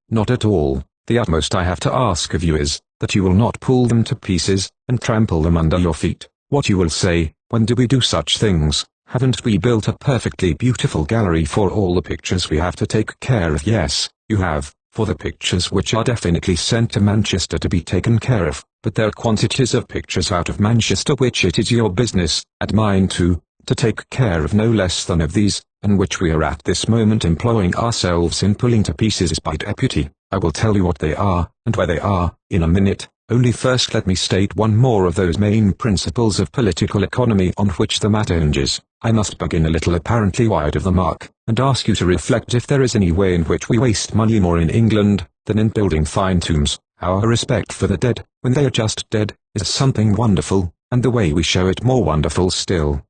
Not at all. The utmost I have to ask of you is, that you will not pull them to pieces, and trample them under your feet. What you will say, when do we do such things? Haven't we built a perfectly beautiful gallery for all the pictures we have to take care of? Yes, you have, for the pictures which are definitely sent to Manchester to be taken care of, but there are quantities of pictures out of Manchester which it is your business, and mine too, to take care of no less than of these, and which we are at this moment employing ourselves in pulling to pieces by deputy. I will tell you what they are, and where they are, in a minute. Only first let me state one more of those main principles of political economy on which the matter hinges. I must begin a little apparently wide of the mark, and ask you to reflect if there is any way in which we waste money more in England, than in building fine tombs. Our respect for the dead, when they are just dead, is something wonderful, and the way we show it more wonderful still.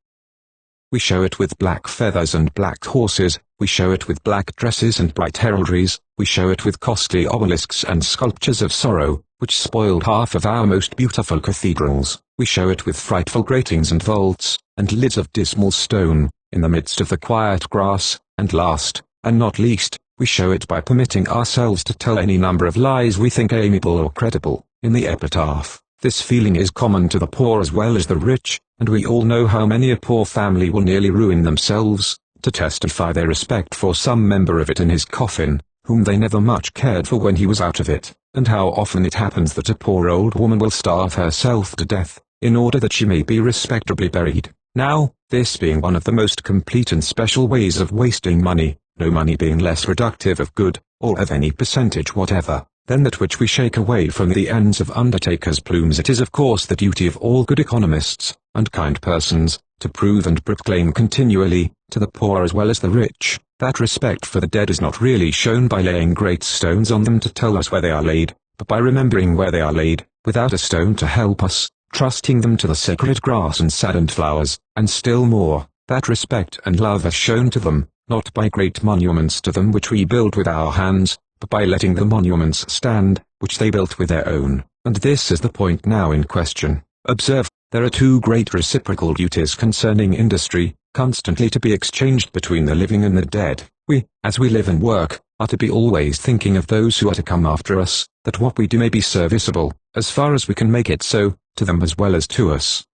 We show it with black feathers and black horses, we show it with black dresses and bright heraldries, we show it with costly obelisks and sculptures of sorrow, which spoiled half of our most beautiful cathedrals, we show it with frightful gratings and vaults, and lids of dismal stone, in the midst of the quiet grass, and last, and not least, we show it by permitting ourselves to tell any number of lies we think amiable or credible, in the epitaph. This feeling is common to the poor as well as the rich, and we all know how many a poor family will nearly ruin themselves, to testify their respect for some member of it in his coffin, whom they never much cared for when he was out of it, and how often it happens that a poor old woman will starve herself to death, in order that she may be respectably buried. Now, this being one of the most complete and special ways of wasting money, no money being less reductive of good, or of any percentage whatever, than that which we shake away from the ends of undertakers' plumes, it is of course the duty of all good economists, and kind persons, to prove and proclaim continually, to the poor as well as the rich, that respect for the dead is not really shown by laying great stones on them to tell us where they are laid, but by remembering where they are laid, without a stone to help us, trusting them to the sacred grass and saddened flowers, and still more, that respect and love are shown to them, not by great monuments to them which we build with our hands, but by letting the monuments stand, which they built with their own. And this is the point now in question. Observe, there are two great reciprocal duties concerning industry, constantly to be exchanged between the living and the dead. We, as we live and work, are to be always thinking of those who are to come after us, that what we do may be serviceable, as far as we can make it so, to them as well as to us.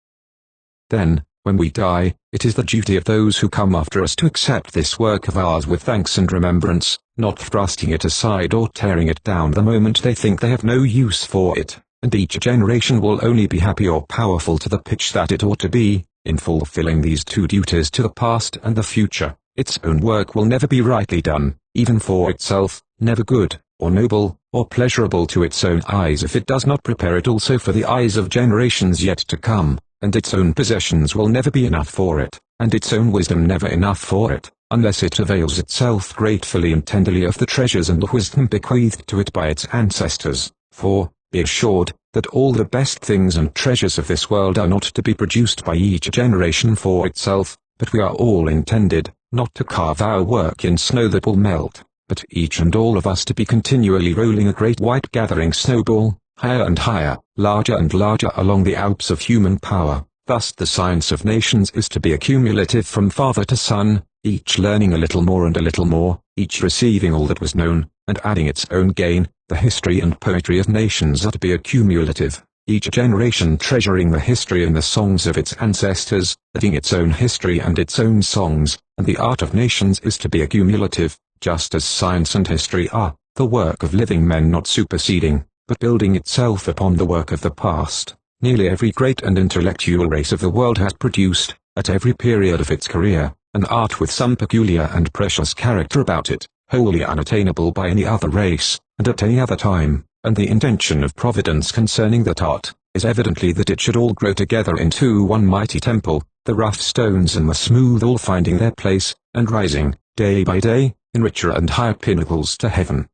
Then, when we die, it is the duty of those who come after us to accept this work of ours with thanks and remembrance, not thrusting it aside or tearing it down the moment they think they have no use for it, and each generation will only be happy or powerful to the pitch that it ought to be, in fulfilling these two duties to the past and the future. Its own work will never be rightly done, even for itself, never good, or noble, or pleasurable to its own eyes if it does not prepare it also for the eyes of generations yet to come, and its own possessions will never be enough for it, and its own wisdom never enough for it, unless it avails itself gratefully and tenderly of the treasures and the wisdom bequeathed to it by its ancestors, for, be assured, that all the best things and treasures of this world are not to be produced by each generation for itself, but we are all intended, not to carve our work in snow that will melt, but each and all of us to be continually rolling a great white gathering snowball, higher and higher, larger and larger along the Alps of human power. Thus the science of nations is to be accumulative from father to son, each learning a little more and a little more, each receiving all that was known, and adding its own gain. The history and poetry of nations are to be accumulative, each generation treasuring the history and the songs of its ancestors, adding its own history and its own songs, and the art of nations is to be accumulative, just as science and history are, the work of living men not superseding, but building itself upon the work of the past. Nearly every great and intellectual race of the world has produced, at every period of its career, an art with some peculiar and precious character about it, wholly unattainable by any other race, and at any other time, and the intention of Providence concerning that art, is evidently that it should all grow together into one mighty temple, the rough stones and the smooth all finding their place, and rising, day by day, in richer and higher pinnacles to heaven.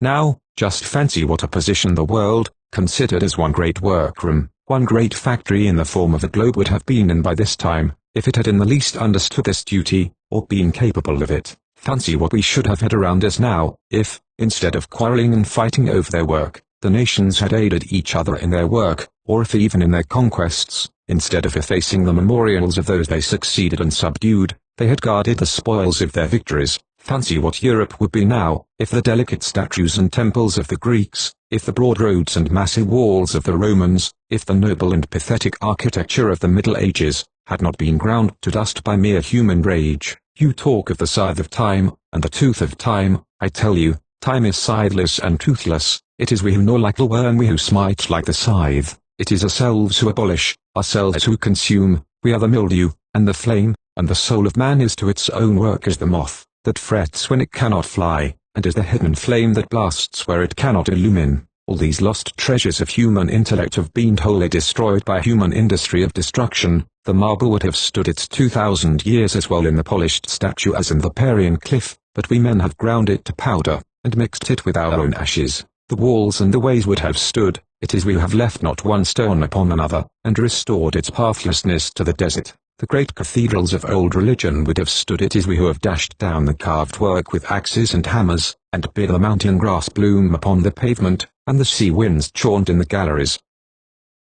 Now, just fancy what a position the world, considered as one great workroom, one great factory in the form of a globe would have been in by this time, if it had in the least understood this duty, or been capable of it. Fancy what we should have had around us now, if, instead of quarreling and fighting over their work, the nations had aided each other in their work, or if even in their conquests, instead of effacing the memorials of those they succeeded and subdued, they had guarded the spoils of their victories. Fancy what Europe would be now, if the delicate statues and temples of the Greeks, if the broad roads and massive walls of the Romans, if the noble and pathetic architecture of the Middle Ages, had not been ground to dust by mere human rage. You talk of the scythe of time, and the tooth of time. I tell you, time is scytheless and toothless. It is we who gnaw like the worm, we who smite like the scythe. It is ourselves who abolish, ourselves who consume. We are the mildew, and the flame, and the soul of man is to its own work as the moth, that frets when it cannot fly, and as the hidden flame that blasts where it cannot illumine. All these lost treasures of human intellect have been wholly destroyed by human industry of destruction. The marble would have stood its 2,000 years as well in the polished statue as in the Parian cliff, but we men have ground it to powder, and mixed it with our own ashes. The walls and the ways would have stood, it is we who have left not one stone upon another, and restored its pathlessness to the desert. The great cathedrals of old religion would have stood, it is we who have dashed down the carved work with axes and hammers, and bid the mountain grass bloom upon the pavement, and the sea winds chaunt in the galleries.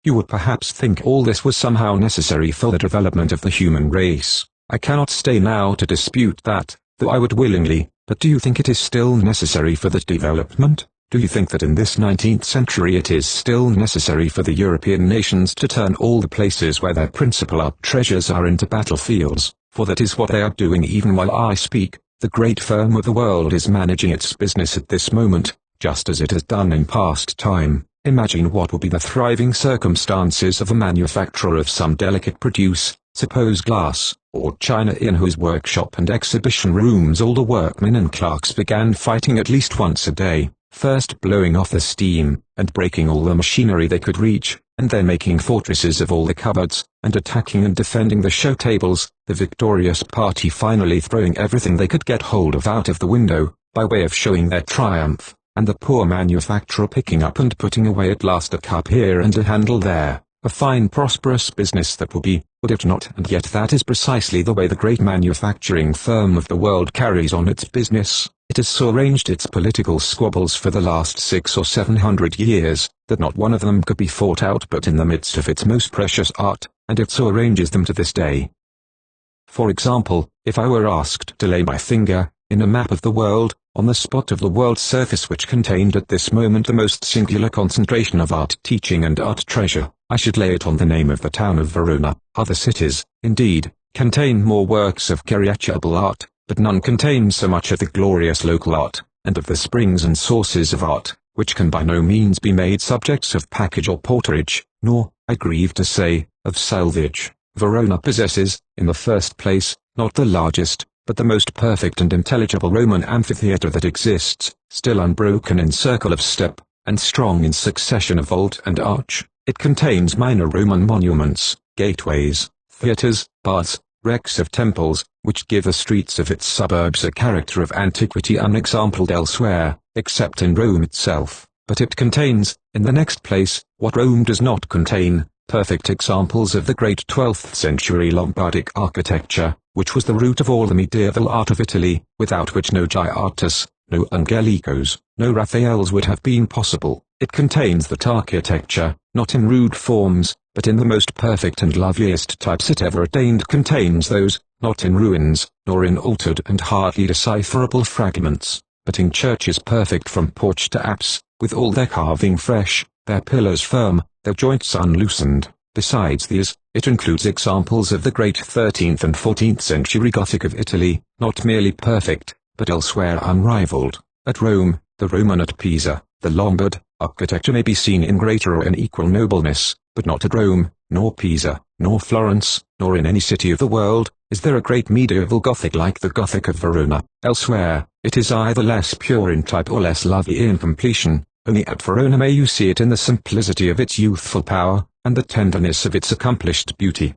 You would perhaps think all this was somehow necessary for the development of the human race. I cannot stay now to dispute that, though I would willingly, but do you think it is still necessary for the development? Do you think that in this 19th century it is still necessary for the European nations to turn all the places where their principal art treasures are into battlefields? For that is what they are doing even while I speak. The great firm of the world is managing its business at this moment, just as it has done in past time. Imagine what will be the thriving circumstances of a manufacturer of some delicate produce, suppose glass, or china, in whose workshop and exhibition rooms all the workmen and clerks began fighting at least once a day, first blowing off the steam, and breaking all the machinery they could reach, and then making fortresses of all the cupboards, and attacking and defending the show tables, the victorious party finally throwing everything they could get hold of out of the window, by way of showing their triumph, and the poor manufacturer picking up and putting away at last a cup here and a handle there. A fine prosperous business that will be, would it not? And yet that is precisely the way the great manufacturing firm of the world carries on its business. It has so arranged its political squabbles for the last 600 or 700 years, that not one of them could be fought out but in the midst of its most precious art, and it so arranges them to this day. For example, if I were asked to lay my finger, in a map of the world, on the spot of the world's surface which contained at this moment the most singular concentration of art teaching and art treasure, I should lay it on the name of the town of Verona. Other cities, indeed, contain more works of cariatable art, but none contain so much of the glorious local art, and of the springs and sources of art, which can by no means be made subjects of package or porterage, nor, I grieve to say, of salvage. Verona possesses, in the first place, not the largest, but the most perfect and intelligible Roman amphitheatre that exists, still unbroken in circle of step, and strong in succession of vault and arch. It contains minor Roman monuments, gateways, theatres, baths, wrecks of temples, which give the streets of its suburbs a character of antiquity unexampled elsewhere, except in Rome itself. But it contains, in the next place, what Rome does not contain, perfect examples of the great 12th century Lombardic architecture, which was the root of all the medieval art of Italy, without which no Giottos, no Angelicos, no Raphaels would have been possible. It contains that architecture, not in rude forms, but in the most perfect and loveliest types it ever attained. Contains those, not in ruins, nor in altered and hardly decipherable fragments, but in churches perfect from porch to apse, with all their carving fresh, their pillars firm, their joints unloosened. Besides these, it includes examples of the great 13th and 14th century Gothic of Italy, not merely perfect, but elsewhere unrivaled. At Rome, the Roman at Pisa, the Lombard, architecture may be seen in greater or unequal nobleness, but not at Rome, nor Pisa, nor Florence, nor in any city of the world, is there a great medieval Gothic like the Gothic of Verona. Elsewhere, it is either less pure in type or less lovely in completion. Only at Verona may you see it in the simplicity of its youthful power, and the tenderness of its accomplished beauty.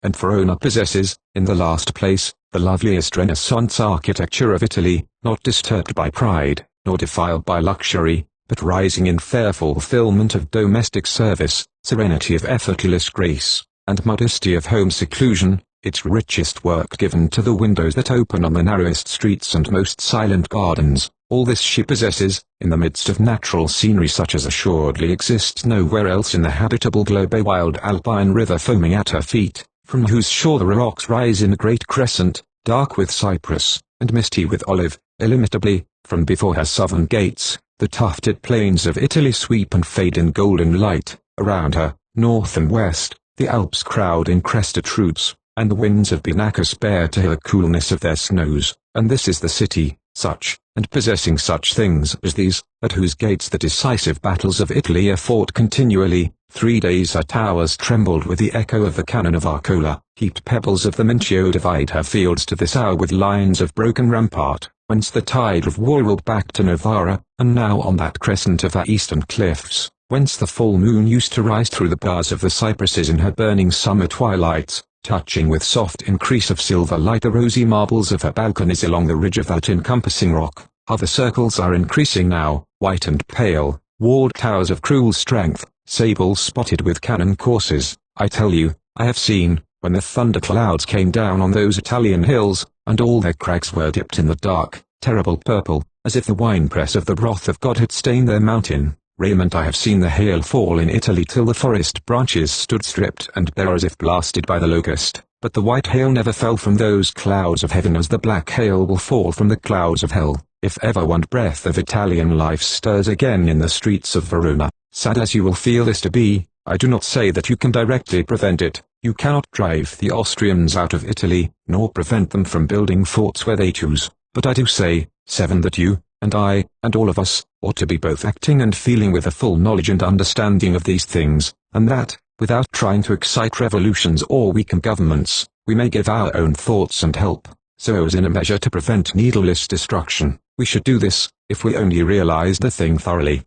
And Verona possesses, in the last place, the loveliest Renaissance architecture of Italy, not disturbed by pride, nor defiled by luxury, but rising in fair fulfillment of domestic service, serenity of effortless grace, and modesty of home seclusion, its richest work given to the windows that open on the narrowest streets and most silent gardens. All this she possesses, in the midst of natural scenery such as assuredly exists nowhere else in the habitable globe. A wild alpine river foaming at her feet, from whose shore the rocks rise in a great crescent, dark with cypress, and misty with olive. Illimitably, from before her southern gates, the tufted plains of Italy sweep and fade in golden light. Around her, north and west, the Alps crowd in crested troops, and the winds of Benacus bear to her the coolness of their snows. And this is the city, such, and possessing such things as these, at whose gates the decisive battles of Italy are fought continually. 3 days her towers trembled with the echo of the cannon of Arcola. Heaped pebbles of the Mincio divide her fields to this hour with lines of broken rampart, whence the tide of war rolled back to Novara, and now on that crescent of her eastern cliffs, whence the full moon used to rise through the boughs of the cypresses in her burning summer twilights, touching with soft increase of silver light the rosy marbles of her balconies along the ridge of that encompassing rock. Other circles are increasing now, white and pale, walled towers of cruel strength, sable spotted with cannon courses. I tell you, I have seen, when the thunder clouds came down on those Italian hills, and all their crags were dipped in the dark, terrible purple, as if the winepress of the wrath of God had stained their mountain raiment. I have seen the hail fall in Italy till the forest branches stood stripped and bare as if blasted by the locust, but the white hail never fell from those clouds of heaven as the black hail will fall from the clouds of hell. If ever one breath of Italian life stirs again in the streets of Verona, sad as you will feel this to be, I do not say that you can directly prevent it. You cannot drive the Austrians out of Italy, nor prevent them from building forts where they choose, but I do say, 7, that you, and I, and all of us, ought to be both acting and feeling with a full knowledge and understanding of these things, and that, without trying to excite revolutions or weaken governments, we may give our own thoughts and help, so as in a measure to prevent needless destruction. We should do this, if we only realize the thing thoroughly.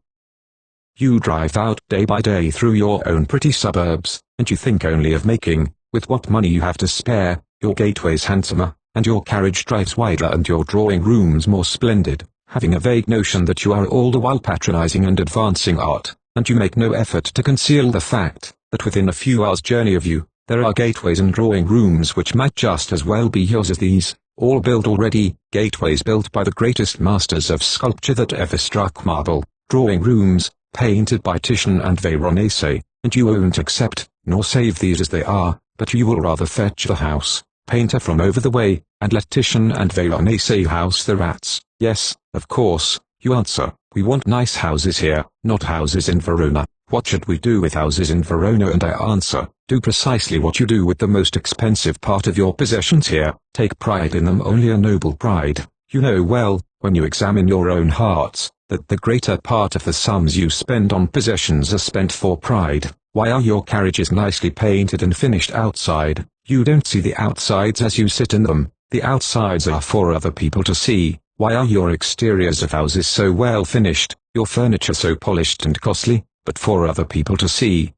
You drive out day by day through your own pretty suburbs, and you think only of making, with what money you have to spare, your gateways handsomer, and your carriage drives wider and your drawing rooms more splendid, having a vague notion that you are all the while patronizing and advancing art, and you make no effort to conceal the fact, that within a few hours' journey of you, there are gateways and drawing rooms which might just as well be yours as these, all built already, gateways built by the greatest masters of sculpture that ever struck marble, drawing rooms, painted by Titian and Veronese, and you won't accept, nor save these as they are, but you will rather fetch the house painter from over the way, and let Titian and Veronese house the rats. Yes, of course, you answer. We want nice houses here, not houses in Verona. What should we do with houses in Verona? And I answer, do precisely what you do with the most expensive part of your possessions here. Take pride in them, only a noble pride. You know well, when you examine your own hearts, that the greater part of the sums you spend on possessions are spent for pride. Why are your carriages nicely painted and finished outside? You don't see the outsides as you sit in them. The outsides are for other people to see. Why are your exteriors of houses so well finished, your furniture so polished and costly, but for other people to see?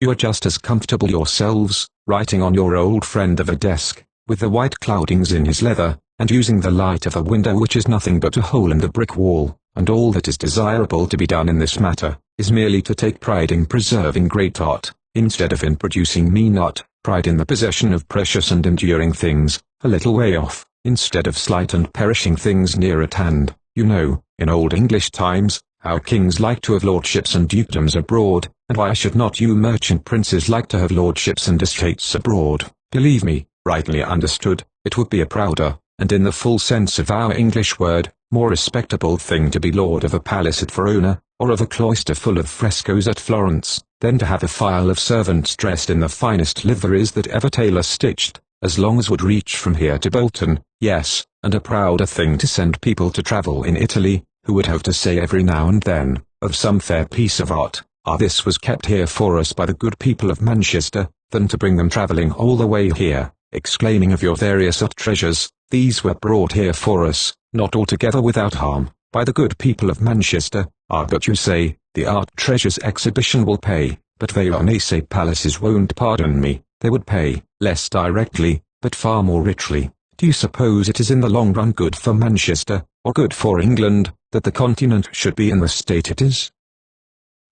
You are just as comfortable yourselves, writing on your old friend of a desk, with the white cloudings in his leather, and using the light of a window which is nothing but a hole in the brick wall, and all that is desirable to be done in this matter, is merely to take pride in preserving great art, instead of in producing mean art, pride in the possession of precious and enduring things, a little way off, instead of slight and perishing things near at hand. You know, in old English times, how kings like to have lordships and dukedoms abroad, and why should not you merchant princes like to have lordships and estates abroad? Believe me, rightly understood, it would be a prouder, and in the full sense of our English word, more respectable thing to be lord of a palace at Verona, or of a cloister full of frescoes at Florence, than to have a file of servants dressed in the finest liveries that ever tailor stitched, as long as would reach from here to Bolton. Yes, and a prouder thing to send people to travel in Italy, who would have to say every now and then, of some fair piece of art, this was kept here for us by the good people of Manchester, than to bring them travelling all the way here, exclaiming of your various art treasures. These were brought here for us, not altogether without harm, by the good people of Manchester. But you say, the art treasures exhibition will pay, but Veronese palaces won't. Pardon me, they would pay, less directly, but far more richly. Do you suppose it is in the long run good for Manchester, or good for England, that the continent should be in the state it is?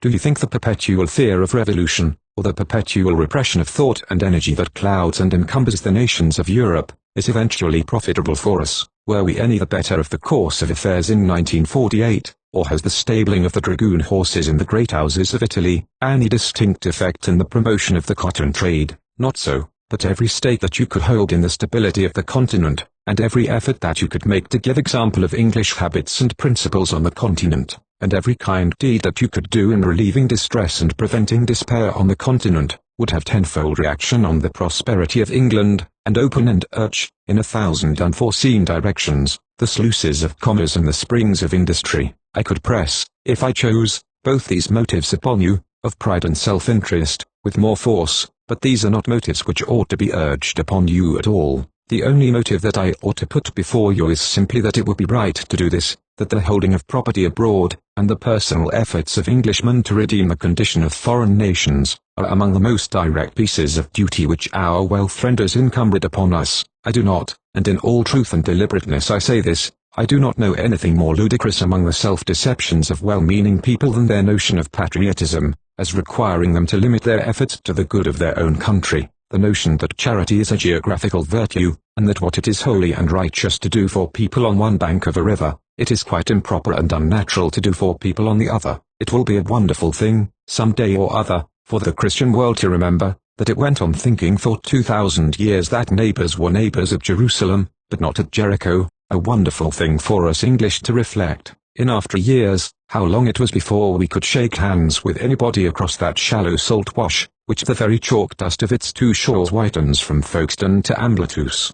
Do you think the perpetual fear of revolution, or the perpetual repression of thought and energy that clouds and encumbers the nations of Europe, is eventually profitable for us? Were we any the better of the course of affairs in 1948, or has the stabling of the dragoon horses in the great houses of Italy any distinct effect in the promotion of the cotton trade? Not so, but every stake that you could hold in the stability of the continent, and every effort that you could make to give example of English habits and principles on the continent, and every kind deed that you could do in relieving distress and preventing despair on the continent, would have tenfold reaction on the prosperity of England, and open and urge, in 1,000 unforeseen directions, the sluices of commerce and the springs of industry. I could press, if I chose, both these motives upon you, of pride and self-interest, with more force, but these are not motives which ought to be urged upon you at all. The only motive that I ought to put before you is simply that it would be right to do this, that the holding of property abroad, and the personal efforts of Englishmen to redeem the condition of foreign nations, are among the most direct pieces of duty which our wealth renders incumbent upon us. I do not, and in all truth and deliberateness I say this, I do not know anything more ludicrous among the self-deceptions of well-meaning people than their notion of patriotism, as requiring them to limit their efforts to the good of their own country, the notion that charity is a geographical virtue, and that what it is holy and righteous to do for people on one bank of a river, it is quite improper and unnatural to do for people on the other. It will be a wonderful thing, some day or other, for the Christian world to remember, that it went on thinking for 2,000 years that neighbors were neighbors at Jerusalem, but not at Jericho. A wonderful thing for us English to reflect, in after years, how long it was before we could shake hands with anybody across that shallow salt wash, which the very chalk dust of its two shores whitens from Folkestone to Ambleteuse.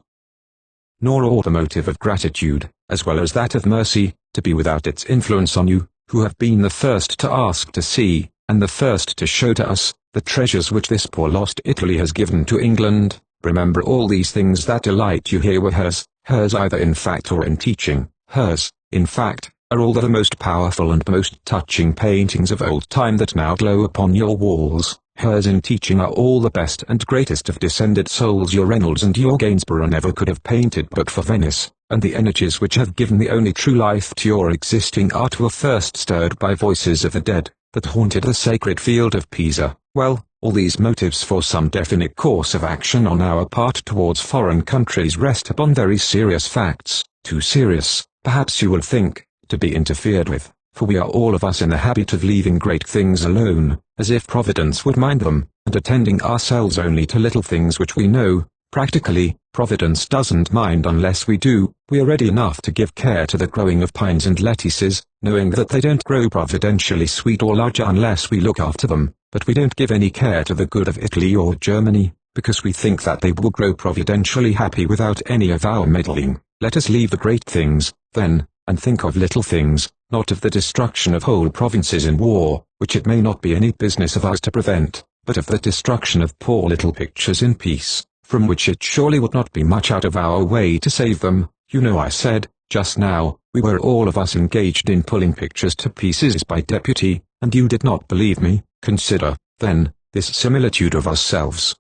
Nor ought the motive of gratitude, as well as that of mercy, to be without its influence on you, who have been the first to ask to see, and the first to show to us, the treasures which this poor lost Italy has given to England. Remember all these things that delight you here were hers either in fact or in teaching. Hers, in fact, are all the most powerful and most touching paintings of old time that now glow upon your walls. Hers in teaching are all the best and greatest of descended souls your Reynolds and your Gainsborough never could have painted but for Venice, and the energies which have given the only true life to your existing art were first stirred by voices of the dead, that haunted the sacred field of Pisa. Well, all these motives for some definite course of action on our part towards foreign countries rest upon very serious facts, too serious, perhaps you will think, to be interfered with, for we are all of us in the habit of leaving great things alone, as if Providence would mind them, and attending ourselves only to little things which we know, Practically, Providence doesn't mind unless we do. We are ready enough to give care to the growing of pines and lettuces, knowing that they don't grow providentially sweet or larger unless we look after them, but we don't give any care to the good of Italy or Germany, because we think that they will grow providentially happy without any of our meddling. Let us leave the great things, then, and think of little things, not of the destruction of whole provinces in war, which it may not be any business of ours to prevent, but of the destruction of poor little pictures in peace, from which it surely would not be much out of our way to save them. You know, I said, just now, we were all of us engaged in pulling pictures to pieces by deputy, and you did not believe me. Consider, then, this similitude of ourselves.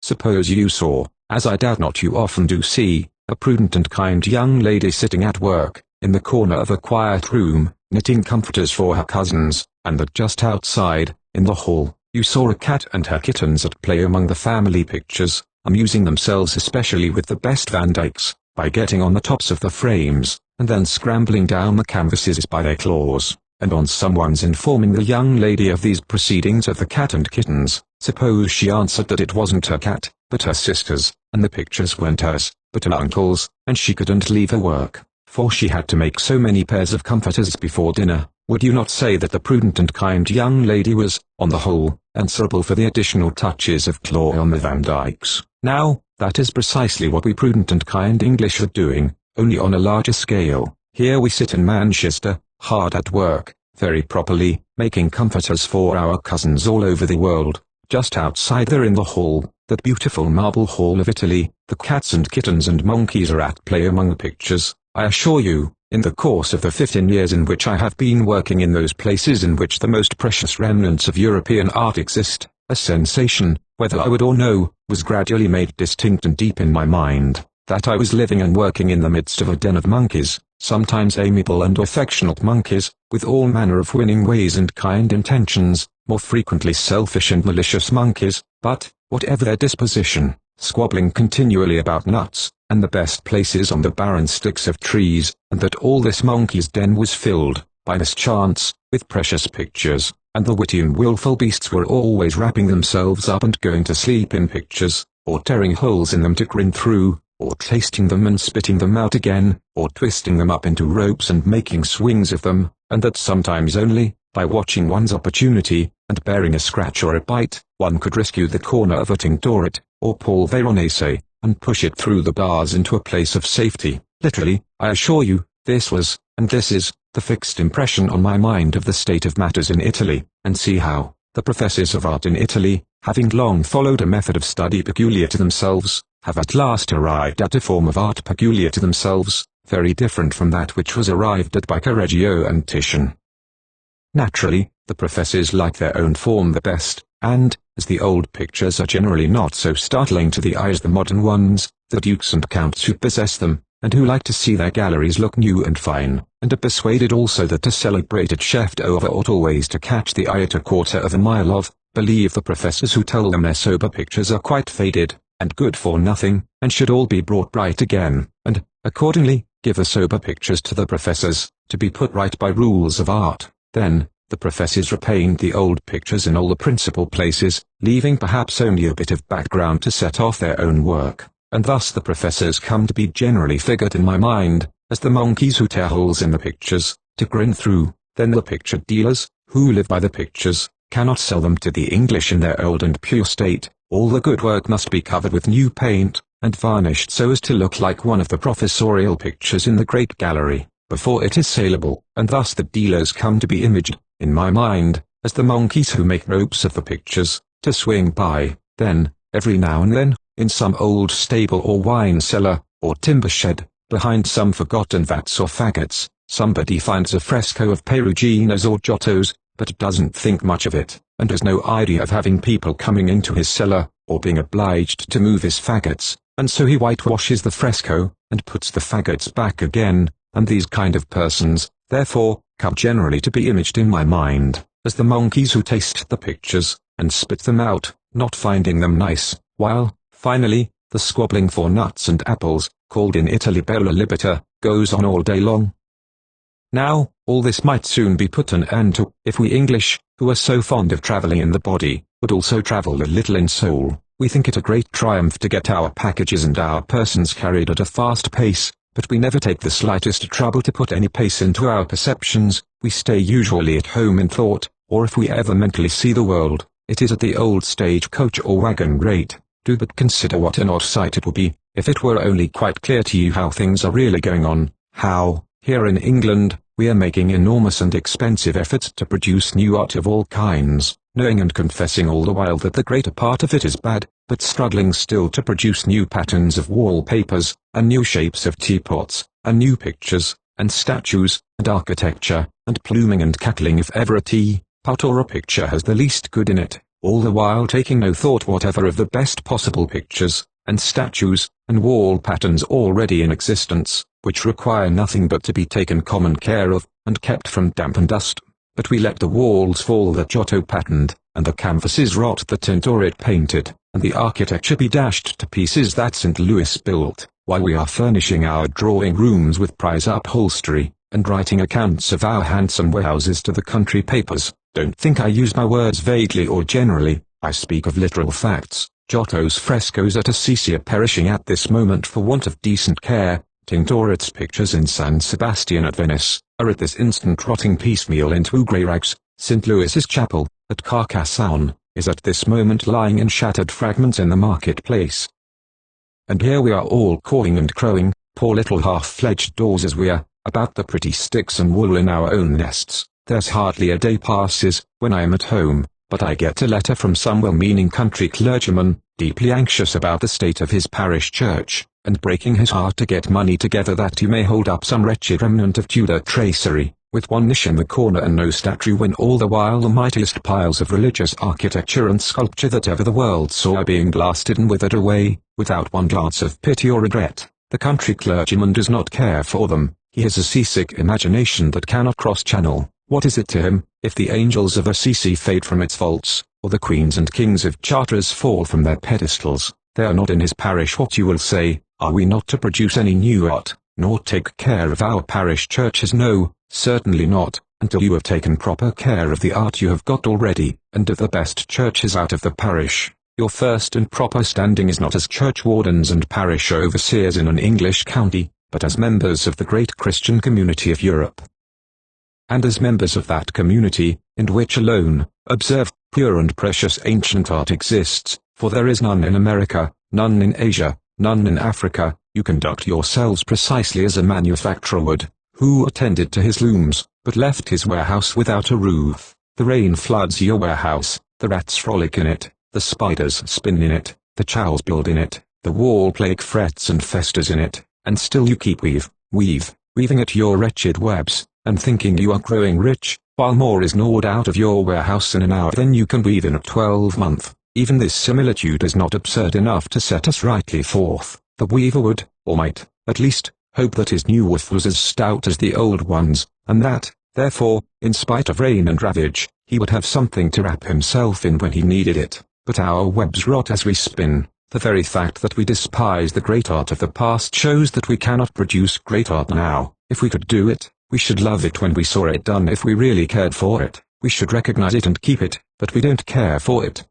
Suppose you saw, as I doubt not you often do see, a prudent and kind young lady sitting at work, in the corner of a quiet room, knitting comforters for her cousins, and that just outside, in the hall, you saw a cat and her kittens at play among the family pictures, amusing themselves especially with the best Van Dycks, by getting on the tops of the frames, and then scrambling down the canvases by their claws, and on someone's informing the young lady of these proceedings of the cat and kittens. Suppose she answered that it wasn't her cat, but her sister's, and the pictures weren't hers, but her uncle's, and she couldn't leave her work, for she had to make so many pairs of comforters before dinner. Would you not say that the prudent and kind young lady was, on the whole, answerable for the additional touches of claw on the Van Dycks? Now, that is precisely what we prudent and kind English are doing, only on a larger scale. Here we sit in Manchester, hard at work, very properly, making comforters for our cousins all over the world. Just outside there in the hall, that beautiful marble hall of Italy, the cats and kittens and monkeys are at play among the pictures. I assure you, in the course of the 15 years in which I have been working in those places in which the most precious remnants of European art exist, a sensation, whether I would or no, was gradually made distinct and deep in my mind, that I was living and working in the midst of a den of monkeys, sometimes amiable and affectionate monkeys, with all manner of winning ways and kind intentions, more frequently selfish and malicious monkeys, but, whatever their disposition, squabbling continually about nuts, and the best places on the barren sticks of trees, and that all this monkey's den was filled, by mischance, with precious pictures, and the witty and willful beasts were always wrapping themselves up and going to sleep in pictures, or tearing holes in them to grin through, or tasting them and spitting them out again, or twisting them up into ropes and making swings of them, and that sometimes only, by watching one's opportunity, and bearing a scratch or a bite, one could rescue the corner of a Tintoret, or Paul Veronese, and push it through the bars into a place of safety. Literally, I assure you, this was, and this is, the fixed impression on my mind of the state of matters in Italy, and see how, the professors of art in Italy, having long followed a method of study peculiar to themselves, have at last arrived at a form of art peculiar to themselves, very different from that which was arrived at by Correggio and Titian. Naturally, the professors like their own form the best, and, as the old pictures are generally not so startling to the eye as the modern ones, the dukes and counts who possess them, and who like to see their galleries look new and fine, and are persuaded also that a celebrated chef-d'oeuvre ought always to catch the eye at a quarter of a mile off, believe the professors who tell them their sober pictures are quite faded, and good for nothing, and should all be brought right again, and, accordingly, give the sober pictures to the professors, to be put right by rules of art. Then, the professors repaint the old pictures in all the principal places, leaving perhaps only a bit of background to set off their own work, and thus the professors come to be generally figured in my mind, as the monkeys who tear holes in the pictures, to grin through. Then the picture dealers, who live by the pictures, cannot sell them to the English in their old and pure state. All the good work must be covered with new paint, and varnished so as to look like one of the professorial pictures in the great gallery, before it is saleable, and thus the dealers come to be imaged, in my mind, as the monkeys who make ropes of the pictures, to swing by. Then, every now and then, in some old stable or wine cellar, or timber shed, behind some forgotten vats or faggots, somebody finds a fresco of Peruginos or Giottos, but doesn't think much of it, and has no idea of having people coming into his cellar, or being obliged to move his faggots, and so he whitewashes the fresco, and puts the faggots back again, and these kind of persons, therefore, come generally to be imaged in my mind, as the monkeys who taste the pictures, and spit them out, not finding them nice, while, finally, the squabbling for nuts and apples, called in Italy bella libeta, goes on all day long. Now, all this might soon be put an end to, if we English, who are so fond of travelling in the body, would also travel a little in soul, We think it a great triumph to get our packages and our persons carried at a fast pace, but we never take the slightest trouble to put any pace into our perceptions. We stay usually at home in thought, or if we ever mentally see the world, it is at the old stagecoach or wagon rate. Do but consider what an odd sight it would be, if it were only quite clear to you how things are really going on, how, here in England, we are making enormous and expensive efforts to produce new art of all kinds, knowing and confessing all the while that the greater part of it is bad, but struggling still to produce new patterns of wallpapers, and new shapes of teapots, and new pictures, and statues, and architecture, and pluming and cackling if ever a teapot or a picture has the least good in it, all the while taking no thought whatever of the best possible pictures, and statues, and wall patterns already in existence, which require nothing but to be taken common care of, and kept from damp and dust. But we let the walls fall that Giotto patterned, and the canvases rot that Tintoret painted, and the architecture be dashed to pieces that St. Louis built, while we are furnishing our drawing rooms with prize upholstery, and writing accounts of our handsome warehouses to the country papers. Don't think I use my words vaguely or generally, I speak of literal facts. Giotto's frescoes at Assisi are perishing at this moment for want of decent care. Tintoret's pictures in San Sebastian at Venice are at this instant rotting piecemeal into grey rags. St. Louis's chapel, at Carcassonne, is at this moment lying in shattered fragments in the marketplace. And here we are all cawing and crowing, poor little half-fledged daws as we are, about the pretty sticks and wool in our own nests. There's hardly a day passes, when I am at home, but I get a letter from some well-meaning country clergyman, deeply anxious about the state of his parish church, and breaking his heart to get money together that he may hold up some wretched remnant of Tudor tracery, with one niche in the corner and no statue, when all the while the mightiest piles of religious architecture and sculpture that ever the world saw are being blasted and withered away, without one glance of pity or regret. The country clergyman does not care for them. He has a seasick imagination that cannot cross channel. What is it to him, if the angels of Assisi fade from its vaults, or the queens and kings of Chartres fall from their pedestals? They are not in his parish. What you will say, are we not to produce any new art, nor take care of our parish churches? No, certainly not, until you have taken proper care of the art you have got already, and of the best churches out of the parish. Your first and proper standing is not as churchwardens and parish overseers in an English county, but as members of the great Christian community of Europe. And as members of that community, in which alone, observe, pure and precious ancient art exists, for there is none in America, none in Asia, none in Africa, you conduct yourselves precisely as a manufacturer would, who attended to his looms, but left his warehouse without a roof. The rain floods your warehouse, the rats frolic in it, the spiders spin in it, the chows build in it, the wall plague frets and festers in it, and still you keep weaving at your wretched webs, and thinking you are growing rich, while more is gnawed out of your warehouse in an hour than you can weave in a 12-month. Even this similitude is not absurd enough to set us rightly forth. The weaver would, or might, at least, hope that his new woof was as stout as the old ones, and that, therefore, in spite of rain and ravage, he would have something to wrap himself in when he needed it. But our webs rot as we spin. The very fact that we despise the great art of the past shows that we cannot produce great art now. If we could do it, we should love it when we saw it done. If we really cared for it, we should recognize it and keep it, but we don't care for it.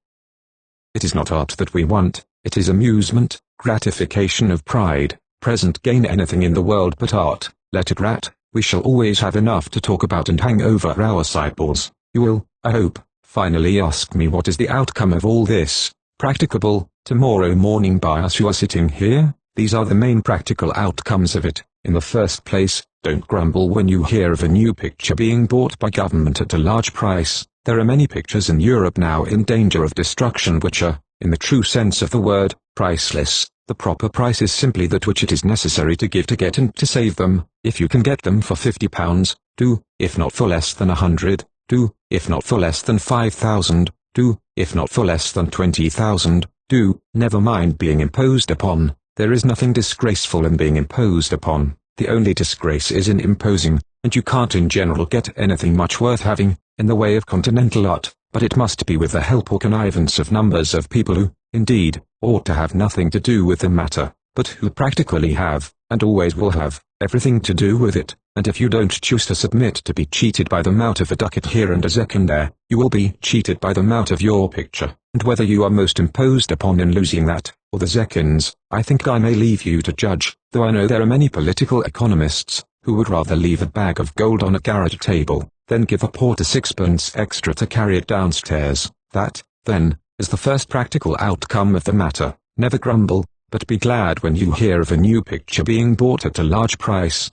It is not art that we want, it is amusement, gratification of pride, present gain, anything in the world but art. Let it rat, we shall always have enough to talk about and hang over our sideboards. You will, I hope, finally ask me what is the outcome of all this, practicable, tomorrow morning by us who are sitting here? These are the main practical outcomes of it. In the first place, don't grumble when you hear of a new picture being bought by government at a large price. There are many pictures in Europe now in danger of destruction which are, in the true sense of the word, priceless. The proper price is simply that which it is necessary to give to get and to save them. If you can get them for £50, do, if not for less than 100, do, if not for less than 5,000, do, if not for less than 20,000, do. Never mind being imposed upon. There is nothing disgraceful in being imposed upon. The only disgrace is in imposing, and you can't in general get anything much worth having, in the way of continental art, but it must be with the help or connivance of numbers of people who, indeed, ought to have nothing to do with the matter, but who practically have, and always will have, everything to do with it, and if you don't choose to submit to be cheated by the mouth of a ducat here and a second there, you will be cheated by the mouth of your picture, and whether you are most imposed upon in losing that, or the seconds, I think I may leave you to judge, though I know there are many political economists, who would rather leave a bag of gold on a garage table, than give a porter 6 pence extra to carry it downstairs. That, then, is the first practical outcome of the matter. Never grumble, but be glad when you hear of a new picture being bought at a large price.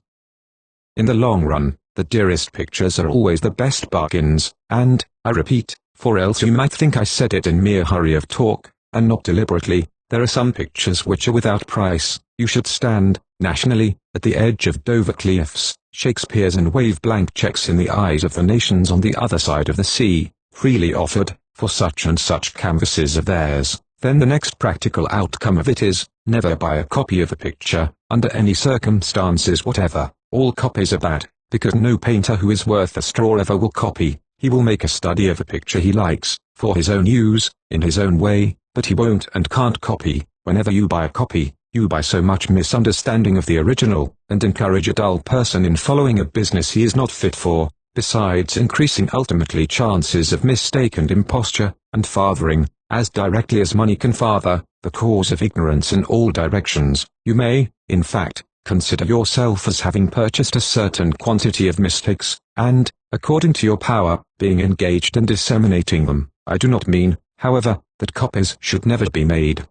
In the long run, the dearest pictures are always the best bargains, and, I repeat, for else you might think I said it in mere hurry of talk, and not deliberately, there are some pictures which are without price. You should stand, nationally, at the edge of Dover cliffs, Shakespeare's, and wave blank checks in the eyes of the nations on the other side of the sea, freely offered, for such and such canvases of theirs. Then the next practical outcome of it is, never buy a copy of a picture, under any circumstances whatever. All copies are bad, because no painter who is worth a straw ever will copy. He will make a study of a picture he likes, for his own use, in his own way, but he won't and can't copy. Whenever you buy a copy, you buy so much misunderstanding of the original, and encourage a dull person in following a business he is not fit for, besides increasing ultimately chances of mistake and imposture, and fathering, as directly as money can father, the cause of ignorance in all directions. You may, in fact, consider yourself as having purchased a certain quantity of mistakes, and, according to your power, being engaged in disseminating them. I do not mean, however, that copies should never be made.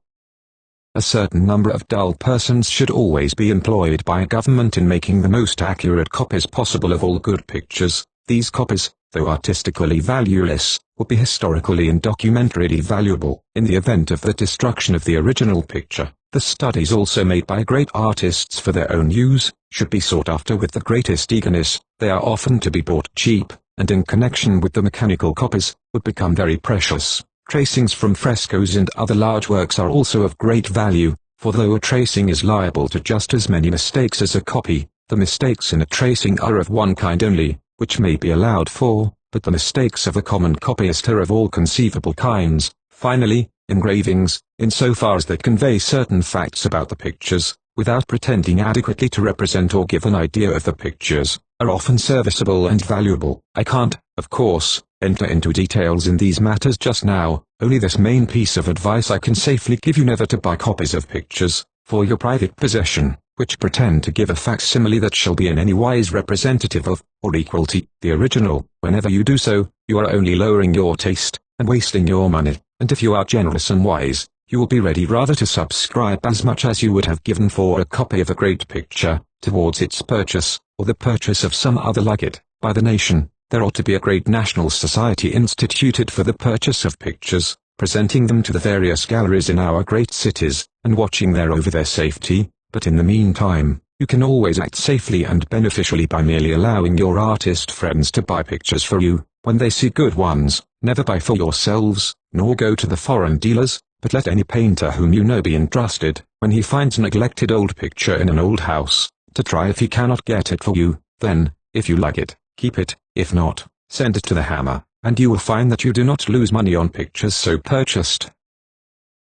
A certain number of dull persons should always be employed by a government in making the most accurate copies possible of all good pictures. These copies, though artistically valueless, will be historically and documentarily valuable, in the event of the destruction of the original picture. The studies also made by great artists for their own use, should be sought after with the greatest eagerness. They are often to be bought cheap, and in connection with the mechanical copies, would become very precious. Tracings from frescoes and other large works are also of great value, for though a tracing is liable to just as many mistakes as a copy, the mistakes in a tracing are of one kind only, which may be allowed for, but the mistakes of a common copyist are of all conceivable kinds. Finally, engravings, insofar as they convey certain facts about the pictures, without pretending adequately to represent or give an idea of the pictures, are often serviceable and valuable. I can't, of course, enter into details in these matters just now, only this main piece of advice I can safely give you: never to buy copies of pictures, for your private possession, which pretend to give a facsimile that shall be in any wise representative of, or equal to, the original. Whenever you do so, you are only lowering your taste, and wasting your money, and if you are generous and wise, you will be ready rather to subscribe as much as you would have given for a copy of a great picture, towards its purchase, or the purchase of some other like it, by the nation. There ought to be a great national society instituted for the purchase of pictures, presenting them to the various galleries in our great cities, and watching over their safety. But in the meantime, you can always act safely and beneficially by merely allowing your artist friends to buy pictures for you, when they see good ones. Never buy for yourselves, nor go to the foreign dealers, but let any painter whom you know be entrusted, when he finds a neglected old picture in an old house, to try if he cannot get it for you. Then, if you like it, keep it; if not, send it to the hammer, and you will find that you do not lose money on pictures so purchased.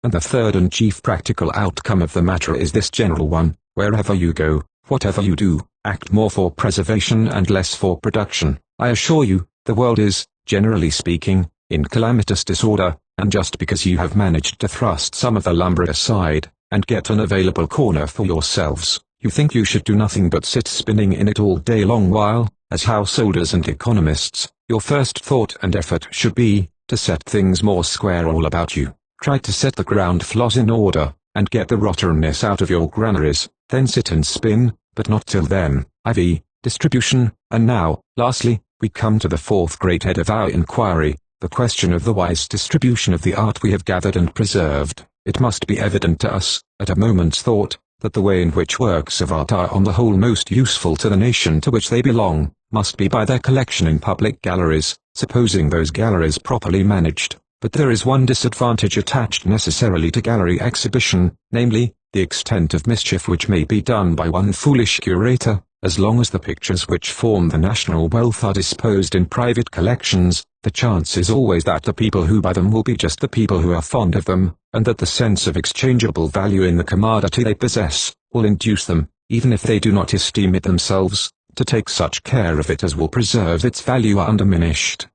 And the third and chief practical outcome of the matter is this general one: wherever you go, whatever you do, act more for preservation and less for production. I assure you, the world is, generally speaking, in calamitous disorder, and just because you have managed to thrust some of the lumber aside, and get an available corner for yourselves, you think you should do nothing but sit spinning in it all day long, while, as householders and economists, your first thought and effort should be, to set things more square all about you. Try to set the ground floors in order, and get the rottenness out of your granaries, then sit and spin, but not till then. IV. Distribution. And now, lastly, we come to the fourth great head of our inquiry, the question of the wise distribution of the art we have gathered and preserved. It must be evident to us, at a moment's thought, that the way in which works of art are on the whole most useful to the nation to which they belong, must be by their collection in public galleries, supposing those galleries properly managed. But there is one disadvantage attached necessarily to gallery exhibition, namely, the extent of mischief which may be done by one foolish curator. As long as the pictures which form the national wealth are disposed in private collections, the chance is always that the people who buy them will be just the people who are fond of them, and that the sense of exchangeable value in the commodity they possess will induce them, even if they do not esteem it themselves, to take such care of it as will preserve its value undiminished.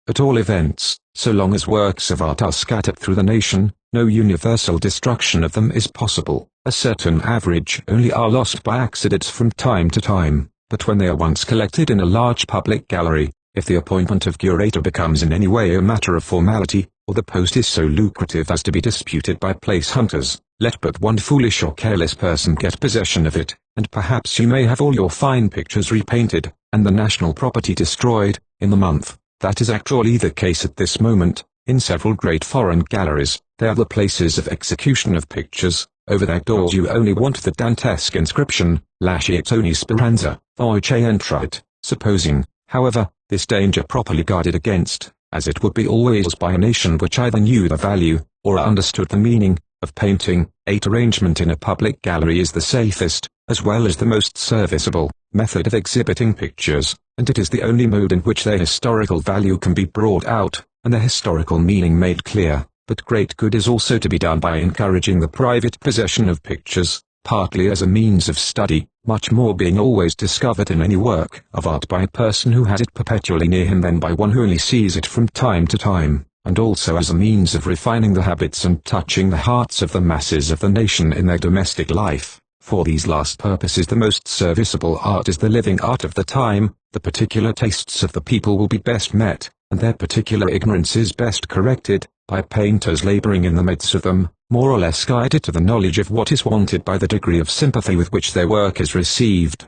At all events, so long as works of art are scattered through the nation, no universal destruction of them is possible. A certain average only are lost by accidents from time to time, but when they are once collected in a large public gallery, if the appointment of curator becomes in any way a matter of formality, or the post is so lucrative as to be disputed by place hunters, let but one foolish or careless person get possession of it, and perhaps you may have all your fine pictures repainted, and the national property destroyed, in the month. That is actually the case at this moment. In several great foreign galleries, they are the places of execution of pictures. Over their doors you only want the Dantesque inscription, Lasciate ogni speranza, voce entrat. Supposing, however, this danger properly guarded against, as it would be always by a nation which either knew the value, or understood the meaning, of painting, arrangement in a public gallery is the safest, as well as the most serviceable, method of exhibiting pictures, and it is the only mode in which their historical value can be brought out, and their historical meaning made clear. But great good is also to be done by encouraging the private possession of pictures, partly as a means of study, much more being always discovered in any work of art by a person who has it perpetually near him than by one who only sees it from time to time, and also as a means of refining the habits and touching the hearts of the masses of the nation in their domestic life. For these last purposes the most serviceable art is the living art of the time. The particular tastes of the people will be best met, and their particular ignorance is best corrected, by painters laboring in the midst of them, more or less guided to the knowledge of what is wanted by the degree of sympathy with which their work is received.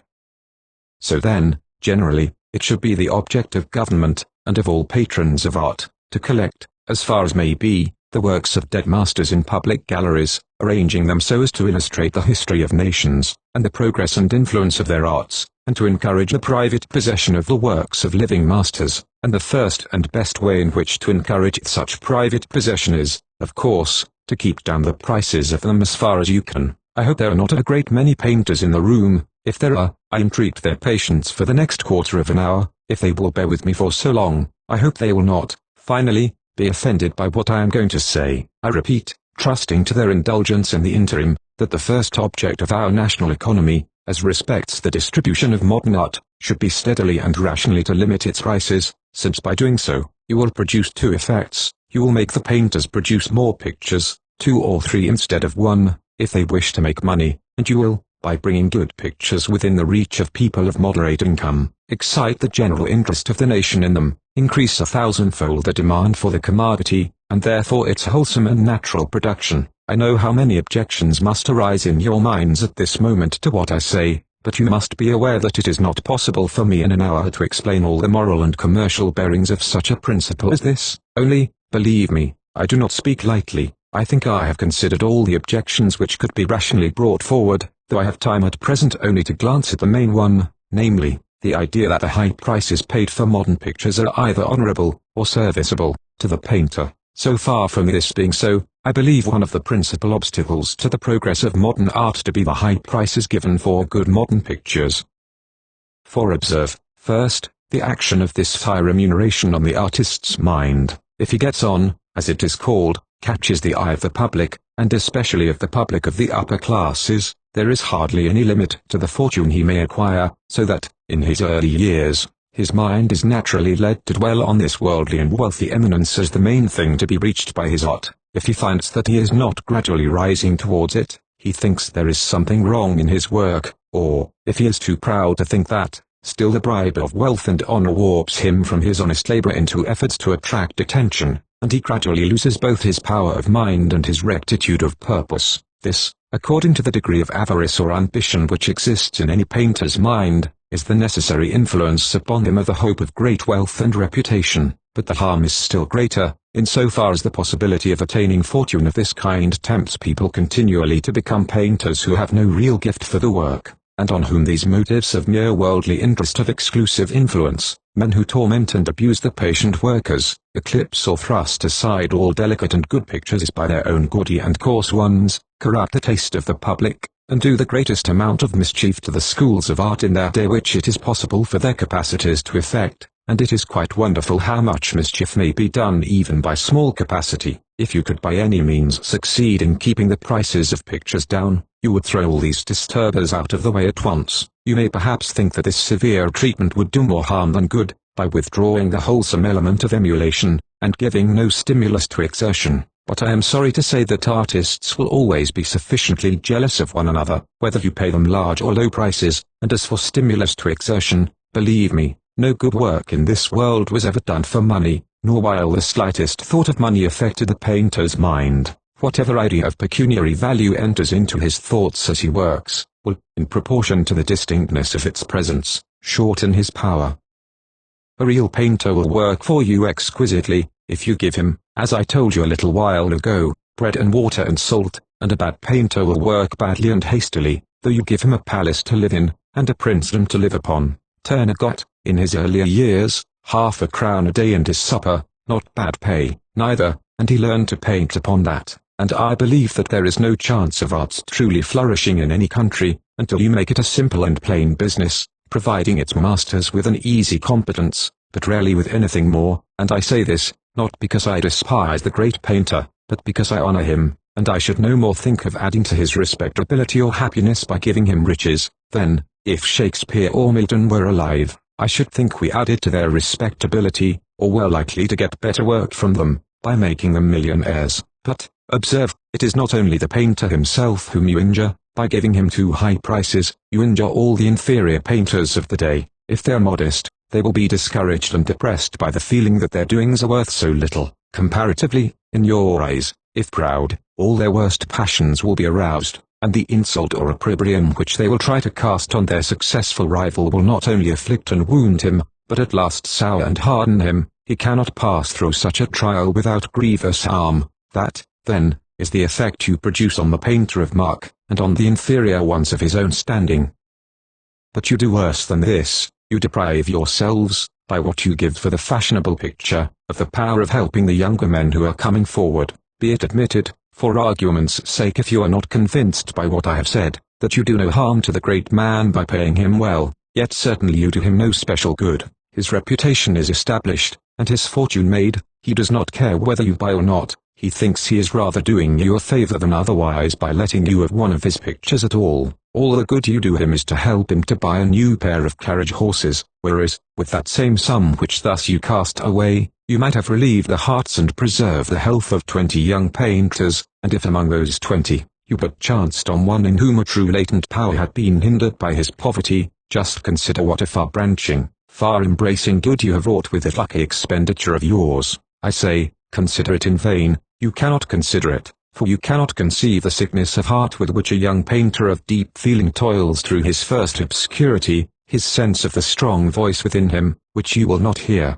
So then, generally, it should be the object of government, and of all patrons of art, to collect, as far as may be, the works of dead masters in public galleries, arranging them so as to illustrate the history of nations, and the progress and influence of their arts, and to encourage the private possession of the works of living masters. And the first and best way in which to encourage such private possession is, of course, to keep down the prices of them as far as you can. I hope there are not a great many painters in the room. If there are, I entreat their patience for the next quarter of an hour. If they will bear with me for so long, I hope they will not, finally, be offended by what I am going to say. I repeat, trusting to their indulgence in the interim, that the first object of our national economy, as respects the distribution of modern art, should be steadily and rationally to limit its prices, since by doing so, you will produce two effects. You will make the painters produce more pictures, 2 or 3 instead of 1, if they wish to make money, and you will, by bringing good pictures within the reach of people of moderate income, excite the general interest of the nation in them, increase 1,000-fold the demand for the commodity, and therefore its wholesome and natural production. I know how many objections must arise in your minds at this moment to what I say, but you must be aware that it is not possible for me in an hour to explain all the moral and commercial bearings of such a principle as this. Only, believe me, I do not speak lightly. I think I have considered all the objections which could be rationally brought forward, though I have time at present only to glance at the main one, namely, the idea that the high prices paid for modern pictures are either honorable, or serviceable, to the painter. So far from this being so, I believe one of the principal obstacles to the progress of modern art to be the high prices given for good modern pictures. For observe, first, the action of this high remuneration on the artist's mind. If he gets on, as it is called, catches the eye of the public, and especially of the public of the upper classes, there is hardly any limit to the fortune he may acquire, so that, in his early years, his mind is naturally led to dwell on this worldly and wealthy eminence as the main thing to be reached by his art. If he finds that he is not gradually rising towards it, he thinks there is something wrong in his work, or, if he is too proud to think that, still the bribe of wealth and honor warps him from his honest labor into efforts to attract attention, and he gradually loses both his power of mind and his rectitude of purpose. This, according to the degree of avarice or ambition which exists in any painter's mind, is the necessary influence upon him of the hope of great wealth and reputation. But the harm is still greater, in so far as the possibility of attaining fortune of this kind tempts people continually to become painters who have no real gift for the work, and on whom these motives of mere worldly interest have exclusive influence. Men who torment and abuse the patient workers, eclipse or thrust aside all delicate and good pictures by their own gaudy and coarse ones, corrupt the taste of the public, and do the greatest amount of mischief to the schools of art in their day which it is possible for their capacities to effect. And it is quite wonderful how much mischief may be done even by small capacity. If you could by any means succeed in keeping the prices of pictures down, you would throw all these disturbers out of the way at once. You may perhaps think that this severe treatment would do more harm than good, by withdrawing the wholesome element of emulation, and giving no stimulus to exertion. But I am sorry to say that artists will always be sufficiently jealous of one another, whether you pay them large or low prices, and as for stimulus to exertion, believe me, no good work in this world was ever done for money, nor while the slightest thought of money affected the painter's mind. Whatever idea of pecuniary value enters into his thoughts as he works, will, in proportion to the distinctness of its presence, shorten his power. A real painter will work for you exquisitely, if you give him, as I told you a little while ago, bread and water and salt, and a bad painter will work badly and hastily, though you give him a palace to live in, and a princedom to live upon. Turner got, in his earlier years, half a crown a day and his supper, not bad pay, neither, and he learned to paint upon that, and I believe that there is no chance of arts truly flourishing in any country, until you make it a simple and plain business, providing its masters with an easy competence, but rarely with anything more, and I say this, not because I despise the great painter, but because I honor him, and I should no more think of adding to his respectability or happiness by giving him riches, than, if Shakespeare or Milton were alive, I should think we added to their respectability, or were likely to get better work from them, by making them millionaires. But, observe, it is not only the painter himself whom you injure, by giving him too high prices, you injure all the inferior painters of the day. If they are modest, they will be discouraged and depressed by the feeling that their doings are worth so little, comparatively, in your eyes. If proud, all their worst passions will be aroused, and the insult or opprobrium which they will try to cast on their successful rival will not only afflict and wound him, but at last sour and harden him. He cannot pass through such a trial without grievous harm. That, then, is the effect you produce on the painter of mark, and on the inferior ones of his own standing. But you do worse than this. You deprive yourselves, by what you give for the fashionable picture, of the power of helping the younger men who are coming forward. Be it admitted, for argument's sake, if you are not convinced by what I have said, that you do no harm to the great man by paying him well, yet certainly you do him no special good. His reputation is established, and his fortune made. He does not care whether you buy or not. He thinks he is rather doing you a favor than otherwise by letting you have one of his pictures at all. All the good you do him is to help him to buy a new pair of carriage horses, whereas, with that same sum which thus you cast away, you might have relieved the hearts and preserved the health of 20 young painters, and if among those 20, you but chanced on one in whom a true latent power had been hindered by his poverty, just consider what a far-branching, far-embracing good you have wrought with that lucky expenditure of yours. I say, consider it in vain. You cannot consider it, for you cannot conceive the sickness of heart with which a young painter of deep feeling toils through his first obscurity, his sense of the strong voice within him, which you will not hear,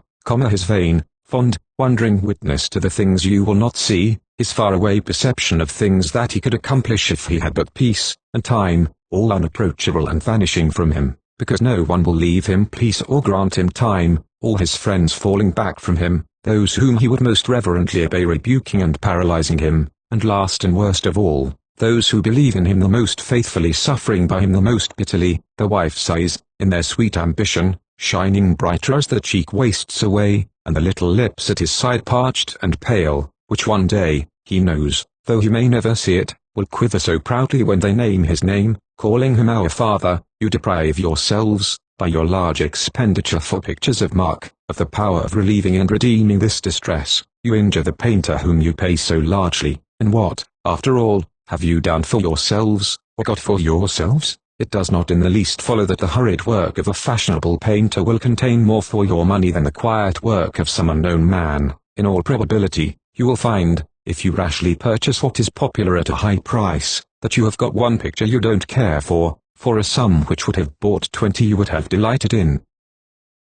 his vain, fond, wondering witness to the things you will not see, his faraway perception of things that he could accomplish if he had but peace, and time, all unapproachable and vanishing from him, because no one will leave him peace or grant him time, all his friends falling back from him, those whom he would most reverently obey rebuking and paralyzing him, and last and worst of all, those who believe in him the most faithfully suffering by him the most bitterly. The wife's eyes, in their sweet ambition, shining brighter as the cheek wastes away, and the little lips at his side parched and pale, which one day, he knows, though he may never see it, will quiver so proudly when they name his name, calling him our Father. You deprive yourselves, by your large expenditure for pictures of mark, of the power of relieving and redeeming this distress. You injure the painter whom you pay so largely, and what, after all, have you done for yourselves, or got for yourselves? It does not in the least follow that the hurried work of a fashionable painter will contain more for your money than the quiet work of some unknown man. In all probability, you will find, if you rashly purchase what is popular at a high price, that you have got one picture you don't care for a sum which would have bought 20 you would have delighted in.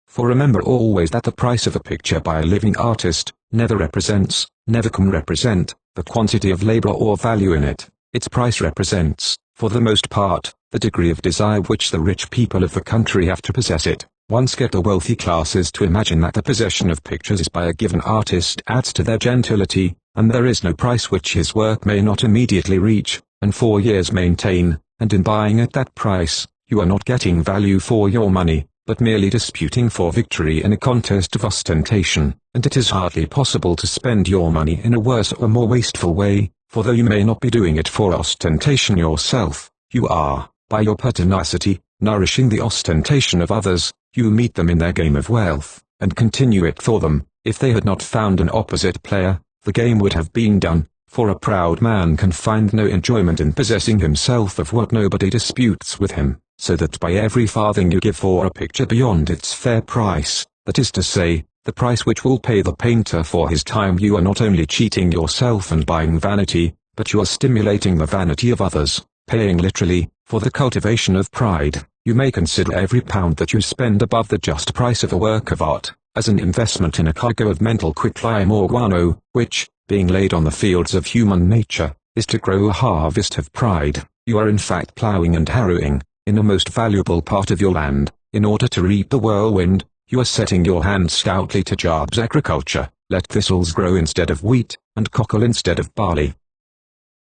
For remember always that the price of a picture by a living artist, never can represent, the quantity of labor or value in it. Its price represents, for the most part, the degree of desire which the rich people of the country have to possess it. Once get the wealthy classes to imagine that the possession of pictures by a given artist adds to their gentility, and there is no price which his work may not immediately reach, and for years maintain, and in buying at that price, you are not getting value for your money, but merely disputing for victory in a contest of ostentation, and it is hardly possible to spend your money in a worse or more wasteful way, for though you may not be doing it for ostentation yourself, you are, by your pertinacity, nourishing the ostentation of others. You meet them in their game of wealth, and continue it for them. If they had not found an opposite player, the game would have been done, for a proud man can find no enjoyment in possessing himself of what nobody disputes with him, so that by every farthing you give for a picture beyond its fair price, that is to say, the price which will pay the painter for his time, you are not only cheating yourself and buying vanity, but you are stimulating the vanity of others, paying literally, for the cultivation of pride. You may consider every pound that you spend above the just price of a work of art, as an investment in a cargo of mental quicklime or guano, which, being laid on the fields of human nature, is to grow a harvest of pride. You are in fact ploughing and harrowing, in a most valuable part of your land, in order to reap the whirlwind. You are setting your hand stoutly to Job's agriculture. Let thistles grow instead of wheat, and cockle instead of barley.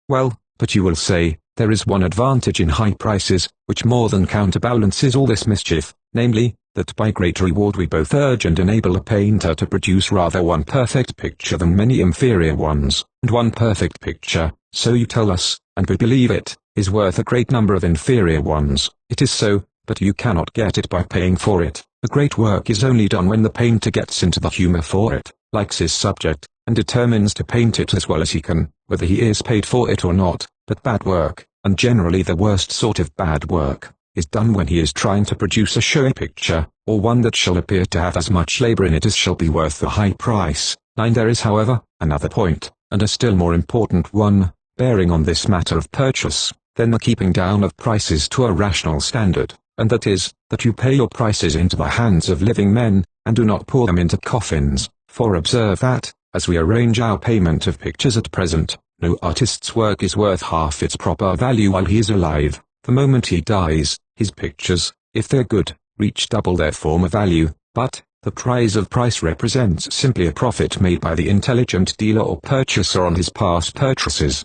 Well, but you will say, there is one advantage in high prices, which more than counterbalances all this mischief, namely, that by great reward we both urge and enable a painter to produce rather one perfect picture than many inferior ones, and one perfect picture, so you tell us, and we believe it, is worth a great number of inferior ones. It is so, but you cannot get it by paying for it. A great work is only done when the painter gets into the humor for it, likes his subject, and determines to paint it as well as he can, whether he is paid for it or not. But bad work, and generally the worst sort of bad work, is done when he is trying to produce a showy picture, or one that shall appear to have as much labor in it as shall be worth the high price. 9. There is, however, another point, and a still more important one, bearing on this matter of purchase, than the keeping down of prices to a rational standard, and that is, that you pay your prices into the hands of living men, and do not pour them into coffins. For observe that, as we arrange our payment of pictures at present, no artist's work is worth half its proper value while he is alive. The moment he dies, his pictures, if they're good, reach double their former value, but the price of price represents simply a profit made by the intelligent dealer or purchaser on his past purchases.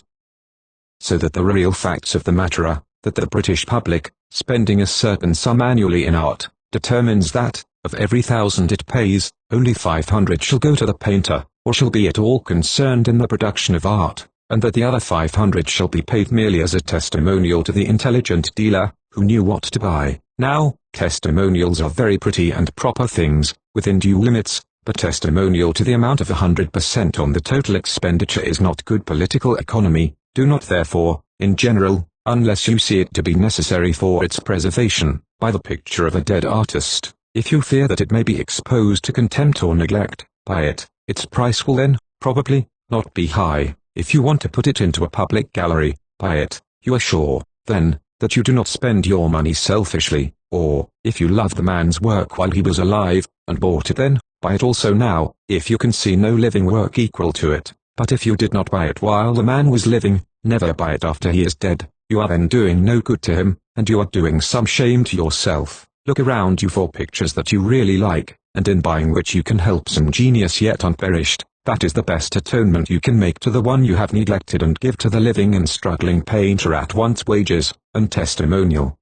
So that the real facts of the matter are, that the British public, spending a certain sum annually in art, determines that, of every 1,000 it pays, only 500 shall go to the painter, or shall be at all concerned in the production of art, and that the other 500 shall be paid merely as a testimonial to the intelligent dealer, who knew what to buy. Now, testimonials are very pretty and proper things, within due limits, but testimonial to the amount of 100% on the total expenditure is not good political economy. Do not therefore, in general, unless you see it to be necessary for its preservation, buy the picture of a dead artist. If you fear that it may be exposed to contempt or neglect, buy it. Its price will then, probably, not be high. If you want to put it into a public gallery, buy it. You are sure, then, that you do not spend your money selfishly, or, if you loved the man's work while he was alive, and bought it then, buy it also now, if you can see no living work equal to it. But if you did not buy it while the man was living, never buy it after he is dead. You are then doing no good to him, and you are doing some shame to yourself. Look around you for pictures that you really like, and in buying which you can help some genius yet unperished. That is the best atonement you can make to the one you have neglected, and give to the living and struggling painter at once wages and testimonial.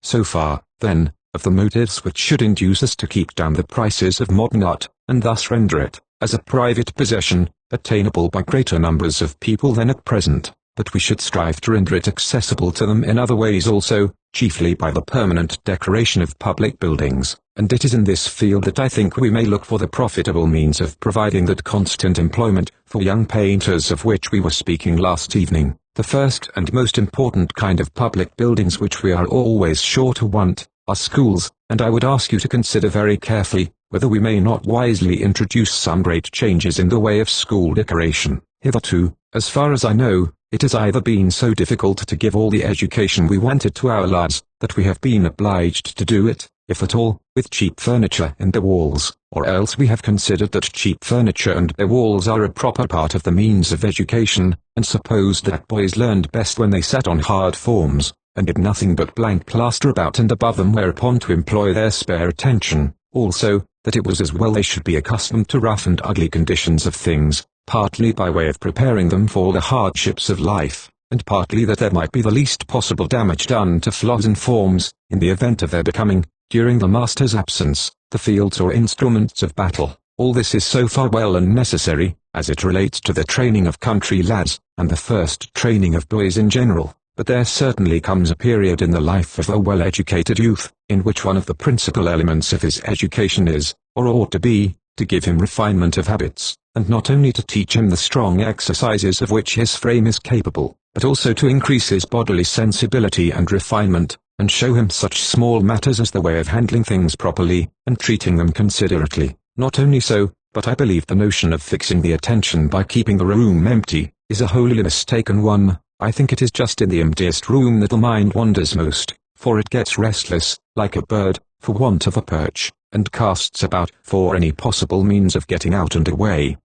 So far, then, of the motives which should induce us to keep down the prices of modern art, and thus render it, as a private possession, attainable by greater numbers of people than at present, but we should strive to render it accessible to them in other ways also, chiefly by the permanent decoration of public buildings, and it is in this field that I think we may look for the profitable means of providing that constant employment for young painters of which we were speaking last evening. The first and most important kind of public buildings which we are always sure to want, are schools, and I would ask you to consider very carefully, whether we may not wisely introduce some great changes in the way of school decoration. Hitherto, as far as I know, it has either been so difficult to give all the education we wanted to our lads, that we have been obliged to do it, if at all, with cheap furniture and their walls, or else we have considered that cheap furniture and their walls are a proper part of the means of education, and supposed that boys learned best when they sat on hard forms, and did nothing but blank plaster about and above them whereupon to employ their spare attention. Also, that it was as well they should be accustomed to rough and ugly conditions of things, partly by way of preparing them for the hardships of life, and partly that there might be the least possible damage done to flaws and forms, in the event of their becoming, during the master's absence, the fields or instruments of battle. All this is so far well and necessary, as it relates to the training of country lads, and the first training of boys in general. But there certainly comes a period in the life of a well-educated youth, in which one of the principal elements of his education is, or ought to be, to give him refinement of habits, and not only to teach him the strong exercises of which his frame is capable, but also to increase his bodily sensibility and refinement, and show him such small matters as the way of handling things properly, and treating them considerately. Not only so, but I believe the notion of fixing the attention by keeping the room empty, is a wholly mistaken one. I think it is just in the emptiest room that the mind wanders most, for it gets restless, like a bird, for want of a perch, and casts about for any possible means of getting out and away.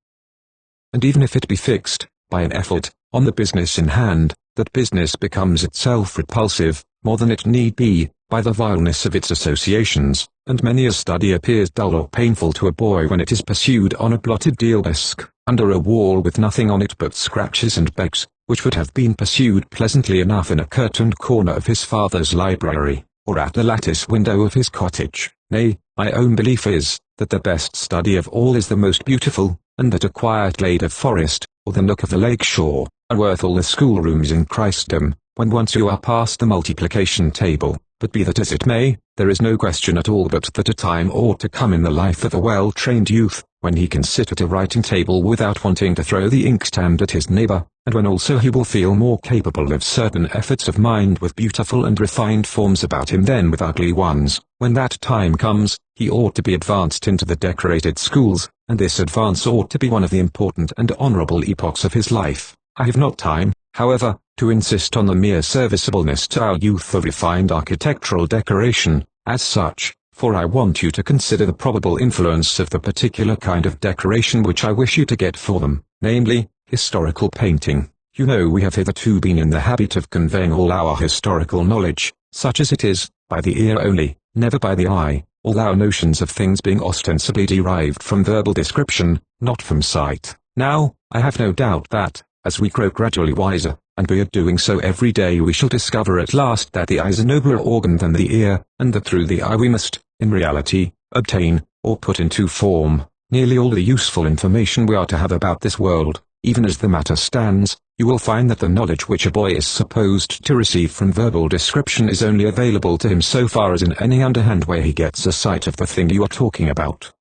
And even if it be fixed, by an effort, on the business in hand, that business becomes itself repulsive, more than it need be, by the vileness of its associations, and many a study appears dull or painful to a boy when it is pursued on a blotted deal desk, under a wall with nothing on it but scratches and becks, which would have been pursued pleasantly enough in a curtained corner of his father's library, or at the lattice window of his cottage. Nay, my own belief is, that the best study of all is the most beautiful, and that a quiet glade of forest, or the nook of the lake shore, are worth all the schoolrooms in Christendom, when once you are past the multiplication table. But be that as it may, there is no question at all but that a time ought to come in the life of a well-trained youth, when he can sit at a writing table without wanting to throw the inkstand at his neighbor, and when also he will feel more capable of certain efforts of mind with beautiful and refined forms about him than with ugly ones. When that time comes, he ought to be advanced into the decorated schools, and this advance ought to be one of the important and honorable epochs of his life. I have not time, however, to insist on the mere serviceableness to our youth of refined architectural decoration, as such, for I want you to consider the probable influence of the particular kind of decoration which I wish you to get for them, namely, historical painting. You know we have hitherto been in the habit of conveying all our historical knowledge, such as it is, by the ear only, never by the eye, all our notions of things being ostensibly derived from verbal description, not from sight. Now, I have no doubt that, as we grow gradually wiser, and we are doing so every day, we shall discover at last that the eye is a nobler organ than the ear, and that through the eye we must, in reality, obtain, or put into form, nearly all the useful information we are to have about this world. Even as the matter stands, you will find that the knowledge which a boy is supposed to receive from verbal description is only available to him so far as in any underhand way he gets a sight of the thing you are talking about.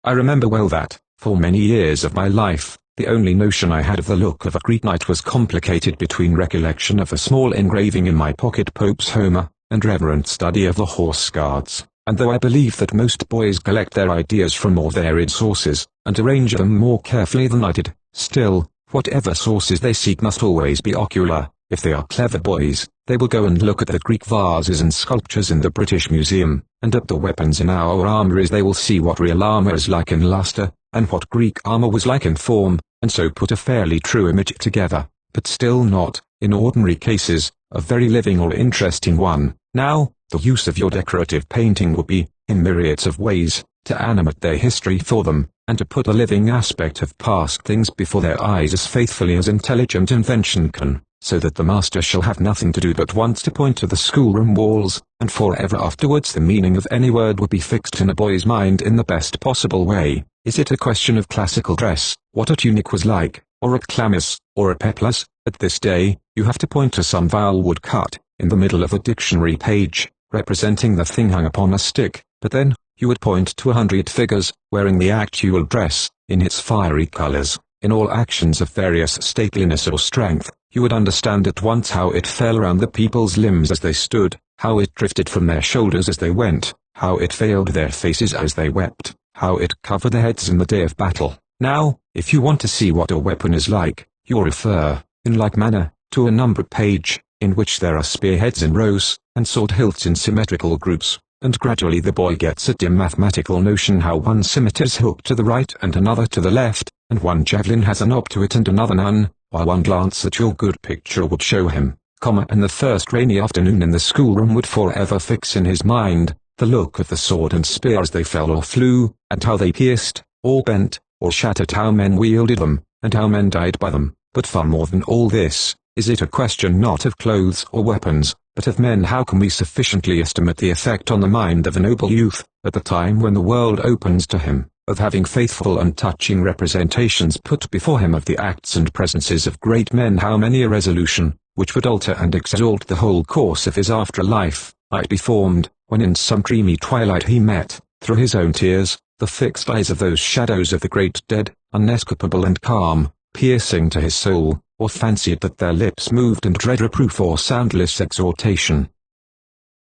I remember well that, for many years of my life, the only notion I had of the look of a Greek knight was complicated between recollection of a small engraving in my pocket Pope's Homer, and reverent study of the Horse Guards. And though I believe that most boys collect their ideas from more varied sources, and arrange them more carefully than I did, still, whatever sources they seek must always be ocular. If they are clever boys, they will go and look at the Greek vases and sculptures in the British Museum, and at the weapons in our armories they will see what real armor is like in luster, and what Greek armor was like in form, and so put a fairly true image together, but still not, in ordinary cases, a very living or interesting one. Now, the use of your decorative painting will be, in myriads of ways, to animate their history for them, and to put a living aspect of past things before their eyes as faithfully as intelligent invention can, so that the master shall have nothing to do but once to point to the schoolroom walls, and forever afterwards the meaning of any word would be fixed in a boy's mind in the best possible way. Is it a question of classical dress, what a tunic was like, or a chlamys, or a peplus? At this day, you have to point to some vile woodcut, in the middle of a dictionary page, representing the thing hung upon a stick, but then, you would point to 100 figures, wearing the actual dress, in its fiery colors, in all actions of various stateliness or strength. You would understand at once how it fell around the people's limbs as they stood, how it drifted from their shoulders as they went, how it veiled their faces as they wept, how it covered their heads in the day of battle. Now, if you want to see what a weapon is like, you refer, in like manner, to a numbered page, in which there are spearheads in rows, and sword hilts in symmetrical groups, and gradually the boy gets a dim mathematical notion how one scimitar is hooked to the right and another to the left, and one javelin has a knob to it and another none, while one glance at your good picture would show him, and the first rainy afternoon in the schoolroom would forever fix in his mind, the look of the sword and spear as they fell or flew, and how they pierced, or bent, or shattered, how men wielded them, and how men died by them. But far more than all this, Is it a question not of clothes or weapons, but of men? How can we sufficiently estimate the effect on the mind of a noble youth, at the time when the world opens to him, of having faithful and touching representations put before him of the acts and presences of great men? How many a resolution, which would alter and exalt the whole course of his after-life, might be formed, when in some dreamy twilight he met, through his own tears, the fixed eyes of those shadows of the great dead, unescapable and calm, piercing to his soul, or fancied that their lips moved in dread reproof or soundless exhortation.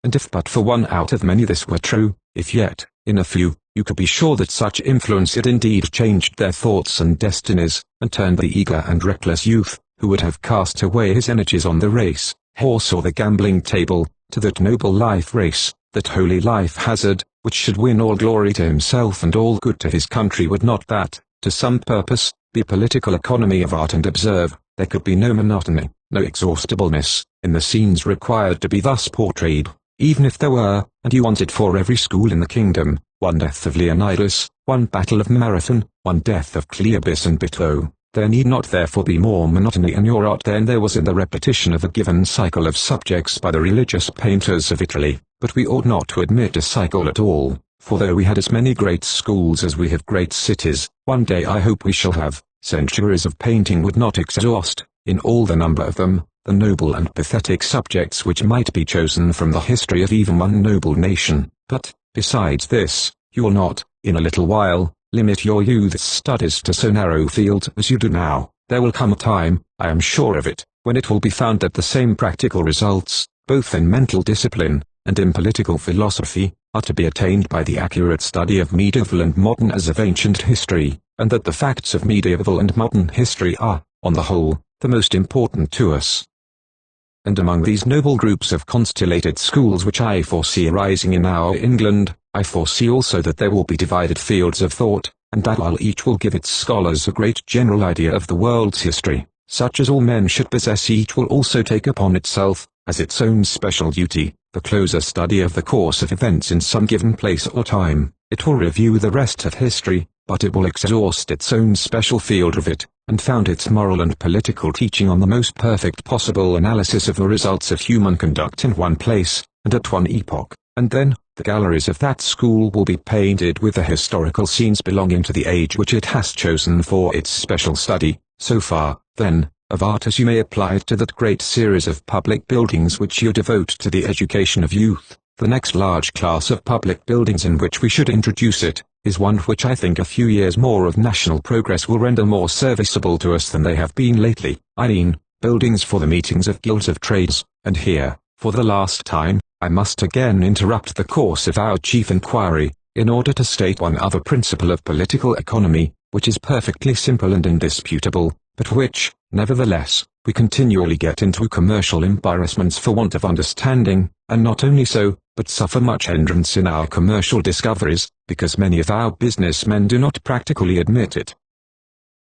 And if but for one out of many this were true, if yet, in a few, you could be sure that such influence had indeed changed their thoughts and destinies, and turned the eager and reckless youth, who would have cast away his energies on the race, horse or the gambling table, to that noble life race, that holy life hazard, which should win all glory to himself and all good to his country. Would not that, to some purpose, be political economy of art? And observe, there could be no monotony, no exhaustibleness, in the scenes required to be thus portrayed, even if there were, and you wanted for every school in the kingdom, one death of Leonidas, one battle of Marathon, one death of Cleobis and Bito. There need not therefore be more monotony in your art than there was in the repetition of a given cycle of subjects by the religious painters of Italy, but we ought not to admit a cycle at all, for though we had as many great schools as we have great cities, one day I hope we shall have, centuries of painting would not exhaust, in all the number of them, the noble and pathetic subjects which might be chosen from the history of even one noble nation. But, besides this, you will not, in a little while, limit your youth's studies to so narrow fields as you do now. There will come a time, I am sure of it, when it will be found that the same practical results, both in mental discipline, and in political philosophy, are to be attained by the accurate study of medieval and modern as of ancient history, and that the facts of medieval and modern history are, on the whole, the most important to us. And among these noble groups of constellated schools which I foresee arising in our England, I foresee also that there will be divided fields of thought, and that while each will give its scholars a great general idea of the world's history, such as all men should possess, each will also take upon itself, as its own special duty, the closer study of the course of events in some given place or time. It will review the rest of history, but it will exhaust its own special field of it, and found its moral and political teaching on the most perfect possible analysis of the results of human conduct in one place, and at one epoch, and then, the galleries of that school will be painted with the historical scenes belonging to the age which it has chosen for its special study. So far, then, of art as you may apply it to that great series of public buildings which you devote to the education of youth, the next large class of public buildings in which we should introduce it, is one which I think a few years more of national progress will render more serviceable to us than they have been lately. I mean, buildings for the meetings of guilds of trades. And here, for the last time, I must again interrupt the course of our chief inquiry, in order to state one other principle of political economy, which is perfectly simple and indisputable, but which, nevertheless, we continually get into commercial embarrassments for want of understanding, and not only so, but suffer much hindrance in our commercial discoveries, because many of our business men do not practically admit it.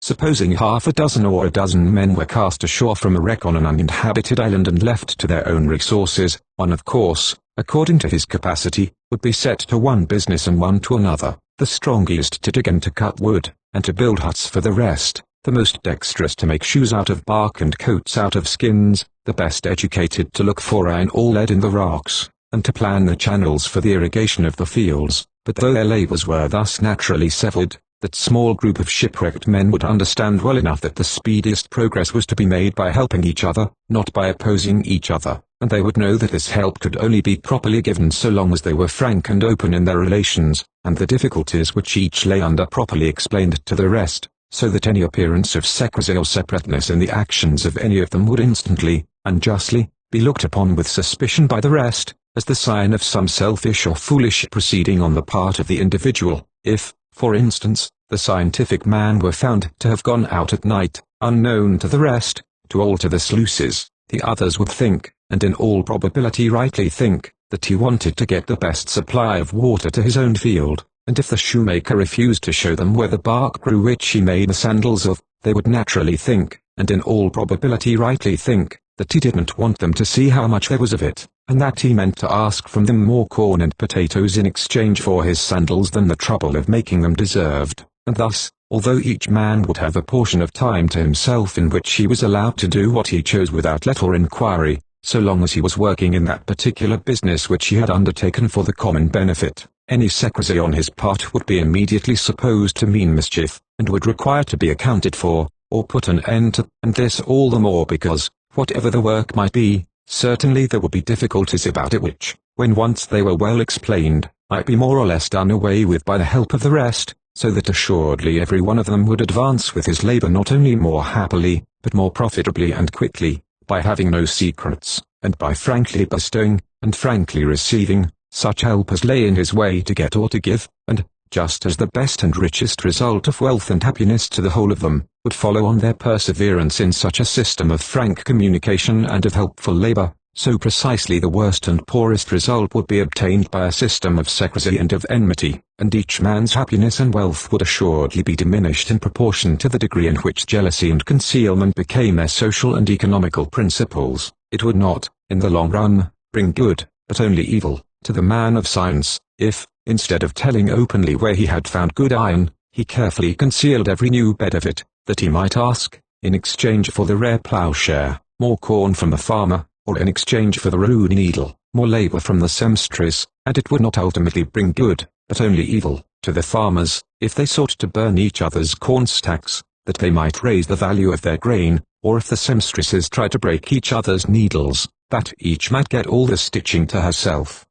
Supposing half a dozen or a dozen men were cast ashore from a wreck on an uninhabited island and left to their own resources, one of course, according to his capacity, would be set to one business and one to another, the strongest to dig and to cut wood, and to build huts for the rest, the most dexterous to make shoes out of bark and coats out of skins, the best educated to look for iron or lead in the rocks, and to plan the channels for the irrigation of the fields. But though their labours were thus naturally severed, that small group of shipwrecked men would understand well enough that the speediest progress was to be made by helping each other, not by opposing each other, and they would know that this help could only be properly given so long as they were frank and open in their relations, and the difficulties which each lay under properly explained to the rest, so that any appearance of secrecy or separateness in the actions of any of them would instantly, and justly, be looked upon with suspicion by the rest, as the sign of some selfish or foolish proceeding on the part of the individual. If, for instance, the scientific man were found to have gone out at night, unknown to the rest, to alter the sluices, the others would think, and in all probability rightly think, that he wanted to get the best supply of water to his own field, and if the shoemaker refused to show them where the bark grew which he made the sandals of, they would naturally think, and in all probability rightly think, that he didn't want them to see how much there was of it, and that he meant to ask from them more corn and potatoes in exchange for his sandals than the trouble of making them deserved, and thus, although each man would have a portion of time to himself in which he was allowed to do what he chose without let or inquiry, so long as he was working in that particular business which he had undertaken for the common benefit. Any secrecy on his part would be immediately supposed to mean mischief, and would require to be accounted for, or put an end to, and this all the more because, whatever the work might be, certainly there would be difficulties about it which, when once they were well explained, might be more or less done away with by the help of the rest, so that assuredly every one of them would advance with his labor not only more happily, but more profitably and quickly, by having no secrets, and by frankly bestowing, and frankly receiving, such help as lay in his way to get or to give, and, just as the best and richest result of wealth and happiness to the whole of them, would follow on their perseverance in such a system of frank communication and of helpful labor, so precisely the worst and poorest result would be obtained by a system of secrecy and of enmity, and each man's happiness and wealth would assuredly be diminished in proportion to the degree in which jealousy and concealment became their social and economical principles. It would not, in the long run, bring good, but only evil, to the man of science, if, instead of telling openly where he had found good iron, he carefully concealed every new bed of it, that he might ask, in exchange for the rare ploughshare, more corn from the farmer, or in exchange for the rude needle, more labor from the seamstress, and it would not ultimately bring good, but only evil, to the farmers, if they sought to burn each other's corn stacks, that they might raise the value of their grain, or if the seamstresses tried to break each other's needles, that each might get all the stitching to herself.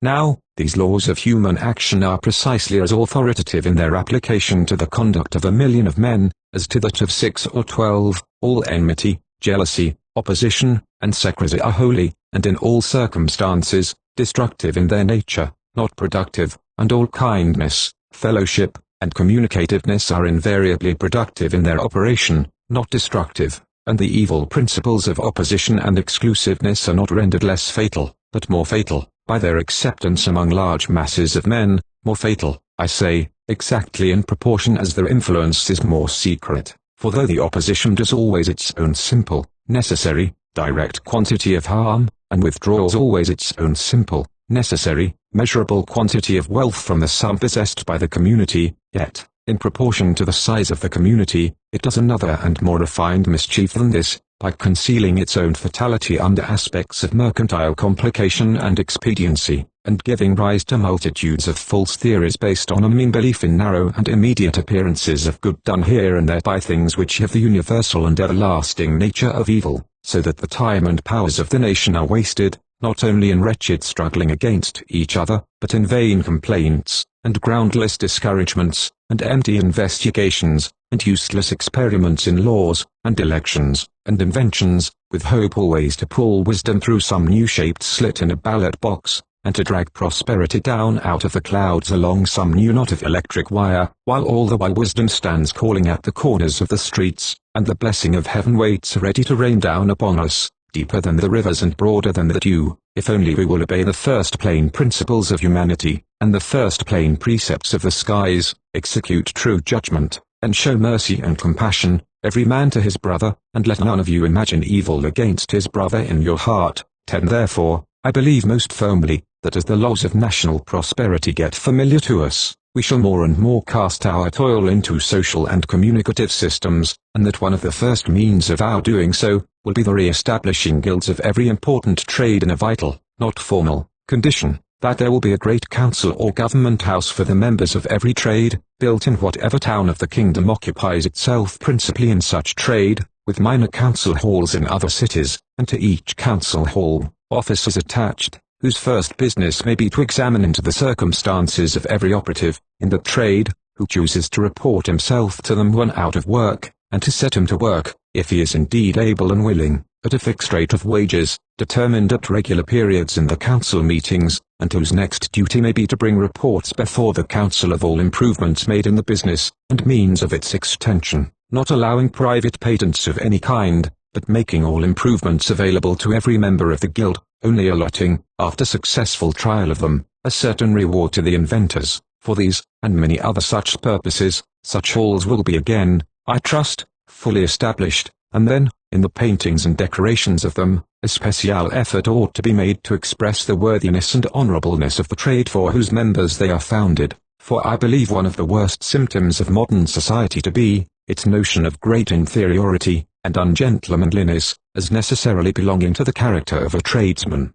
Now, these laws of human action are precisely as authoritative in their application to the conduct of 1,000,000 of men, as to that of 6 or 12, all enmity, jealousy, opposition, and secrecy are wholly, and in all circumstances, destructive in their nature, not productive, and all kindness, fellowship, and communicativeness are invariably productive in their operation, not destructive, and the evil principles of opposition and exclusiveness are not rendered less fatal, but more fatal, by their acceptance among large masses of men, more fatal, I say, exactly in proportion as their influence is more secret, for though the opposition does always its own simple, necessary, direct quantity of harm, and withdraws always its own simple, necessary, measurable quantity of wealth from the sum possessed by the community, yet, in proportion to the size of the community, it does another and more refined mischief than this, by concealing its own fatality under aspects of mercantile complication and expediency, and giving rise to multitudes of false theories based on a mean belief in narrow and immediate appearances of good done here and there by things which have the universal and everlasting nature of evil, so that the time and powers of the nation are wasted, not only in wretched struggling against each other, but in vain complaints, and groundless discouragements, and empty investigations, and useless experiments in laws, and elections, and inventions, with hope always to pull wisdom through some new-shaped slit in a ballot box, and to drag prosperity down out of the clouds along some new knot of electric wire, while all the while wisdom stands calling at the corners of the streets, and the blessing of heaven waits ready to rain down upon us, deeper than the rivers and broader than the dew, if only we will obey the first plain principles of humanity, and the first plain precepts of the skies, execute true judgment, and show mercy and compassion, every man to his brother, and let none of you imagine evil against his brother in your heart. 10 Therefore, I believe most firmly, that as the laws of national prosperity get familiar to us, we shall more and more cast our toil into social and communicative systems, and that one of the first means of our doing so, will be the re-establishing guilds of every important trade in a vital, not formal, condition, that there will be a great council or government house for the members of every trade, built in whatever town of the kingdom occupies itself principally in such trade, with minor council halls in other cities, and to each council hall, officers attached, whose first business may be to examine into the circumstances of every operative, in the trade, who chooses to report himself to them when out of work, and to set him to work, if he is indeed able and willing, at a fixed rate of wages, determined at regular periods in the council meetings, and whose next duty may be to bring reports before the council of all improvements made in the business, and means of its extension, not allowing private patents of any kind, but making all improvements available to every member of the guild, only allotting, after successful trial of them, a certain reward to the inventors. For these, and many other such purposes, such halls will be again, I trust, fully established, and then, in the paintings and decorations of them, a special effort ought to be made to express the worthiness and honorableness of the trade for whose members they are founded, for I believe one of the worst symptoms of modern society to be, its notion of great inferiority, and ungentlemanliness, as necessarily belonging to the character of a tradesman.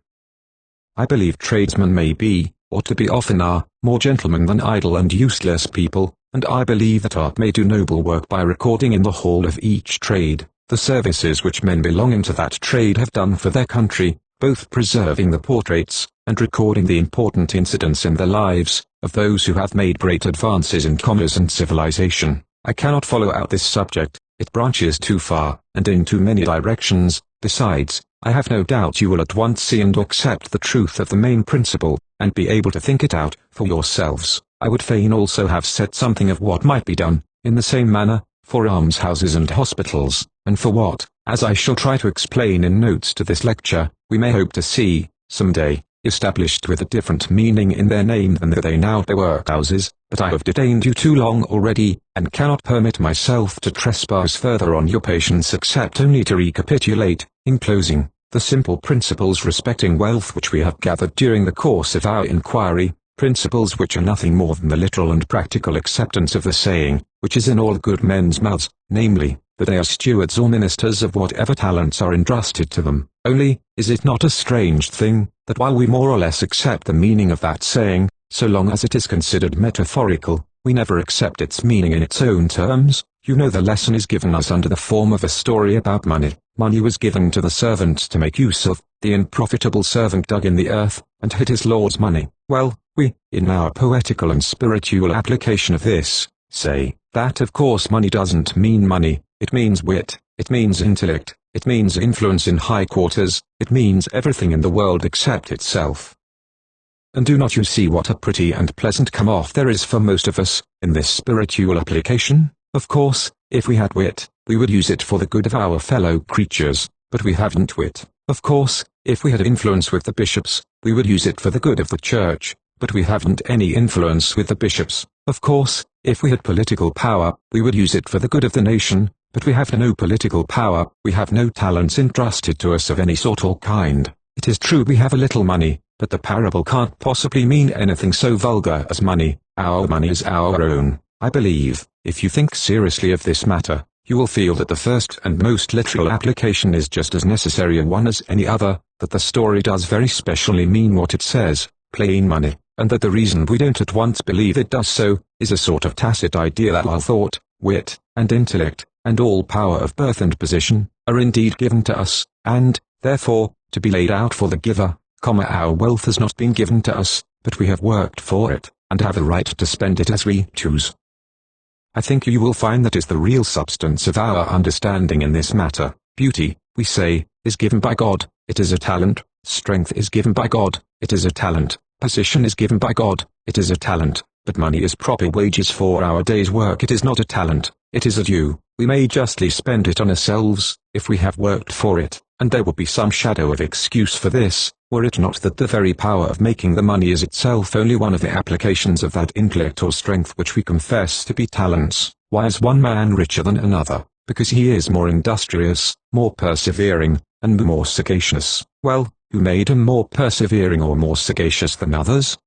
I believe tradesmen may be, or to be often are, more gentlemen than idle and useless people, and I believe that art may do noble work by recording in the hall of each trade, the services which men belonging to that trade have done for their country, both preserving the portraits, and recording the important incidents in the lives, of those who have made great advances in commerce and civilization. I cannot follow out this subject, it branches too far, and in too many directions. Besides, I have no doubt you will at once see and accept the truth of the main principle, and be able to think it out for yourselves. I would fain also have said something of what might be done, in the same manner, for almshouses and hospitals, and for what, as I shall try to explain in notes to this lecture, we may hope to see, some day, established with a different meaning in their name than they now bear workhouses, but I have detained you too long already, and cannot permit myself to trespass further on your patience except only to recapitulate, in closing, the simple principles respecting wealth which we have gathered during the course of our inquiry, principles which are nothing more than the literal and practical acceptance of the saying, which is in all good men's mouths, namely, that they are stewards or ministers of whatever talents are entrusted to them. Only, is it not a strange thing, that while we more or less accept the meaning of that saying, so long as it is considered metaphorical, we never accept its meaning in its own terms? You know the lesson is given us under the form of a story about money. Money was given to the servant to make use of. The unprofitable servant dug in the earth, and hid his lord's money. Well, we, in our poetical and spiritual application of this, say, that of course money doesn't mean money, it means wit, it means intellect, it means influence in high quarters, it means everything in the world except itself. And do not you see what a pretty and pleasant come-off there is for most of us, in this spiritual application? Of course, if we had wit, we would use it for the good of our fellow creatures, but we haven't wit. Of course, if we had influence with the bishops, we would use it for the good of the church, but we haven't any influence with the bishops. Of course, if we had political power, we would use it for the good of the nation, but we have no political power, we have no talents entrusted to us of any sort or kind. It is true we have a little money, but the parable can't possibly mean anything so vulgar as money. Our money is our own. I believe, if you think seriously of this matter, you will feel that the first and most literal application is just as necessary a one as any other, that the story does very specially mean what it says, plain money, and that the reason we don't at once believe it does so, is a sort of tacit idea that our thought, wit, and intellect, and all power of birth and position, are indeed given to us, and, therefore, to be laid out for the giver, our wealth has not been given to us, but we have worked for it, and have a right to spend it as we choose. I think you will find that is the real substance of our understanding in this matter. Beauty, we say, is given by God, it is a talent. Strength is given by God, it is a talent. Position is given by God, it is a talent. But money is proper wages for our day's work. It is not a talent, it is a due. We may justly spend it on ourselves, if we have worked for it, and there would be some shadow of excuse for this, were it not that the very power of making the money is itself only one of the applications of that intellect or strength which we confess to be talents. Why is one man richer than another? Because he is more industrious, more persevering, and more sagacious. Well, who made him more persevering or more sagacious than others?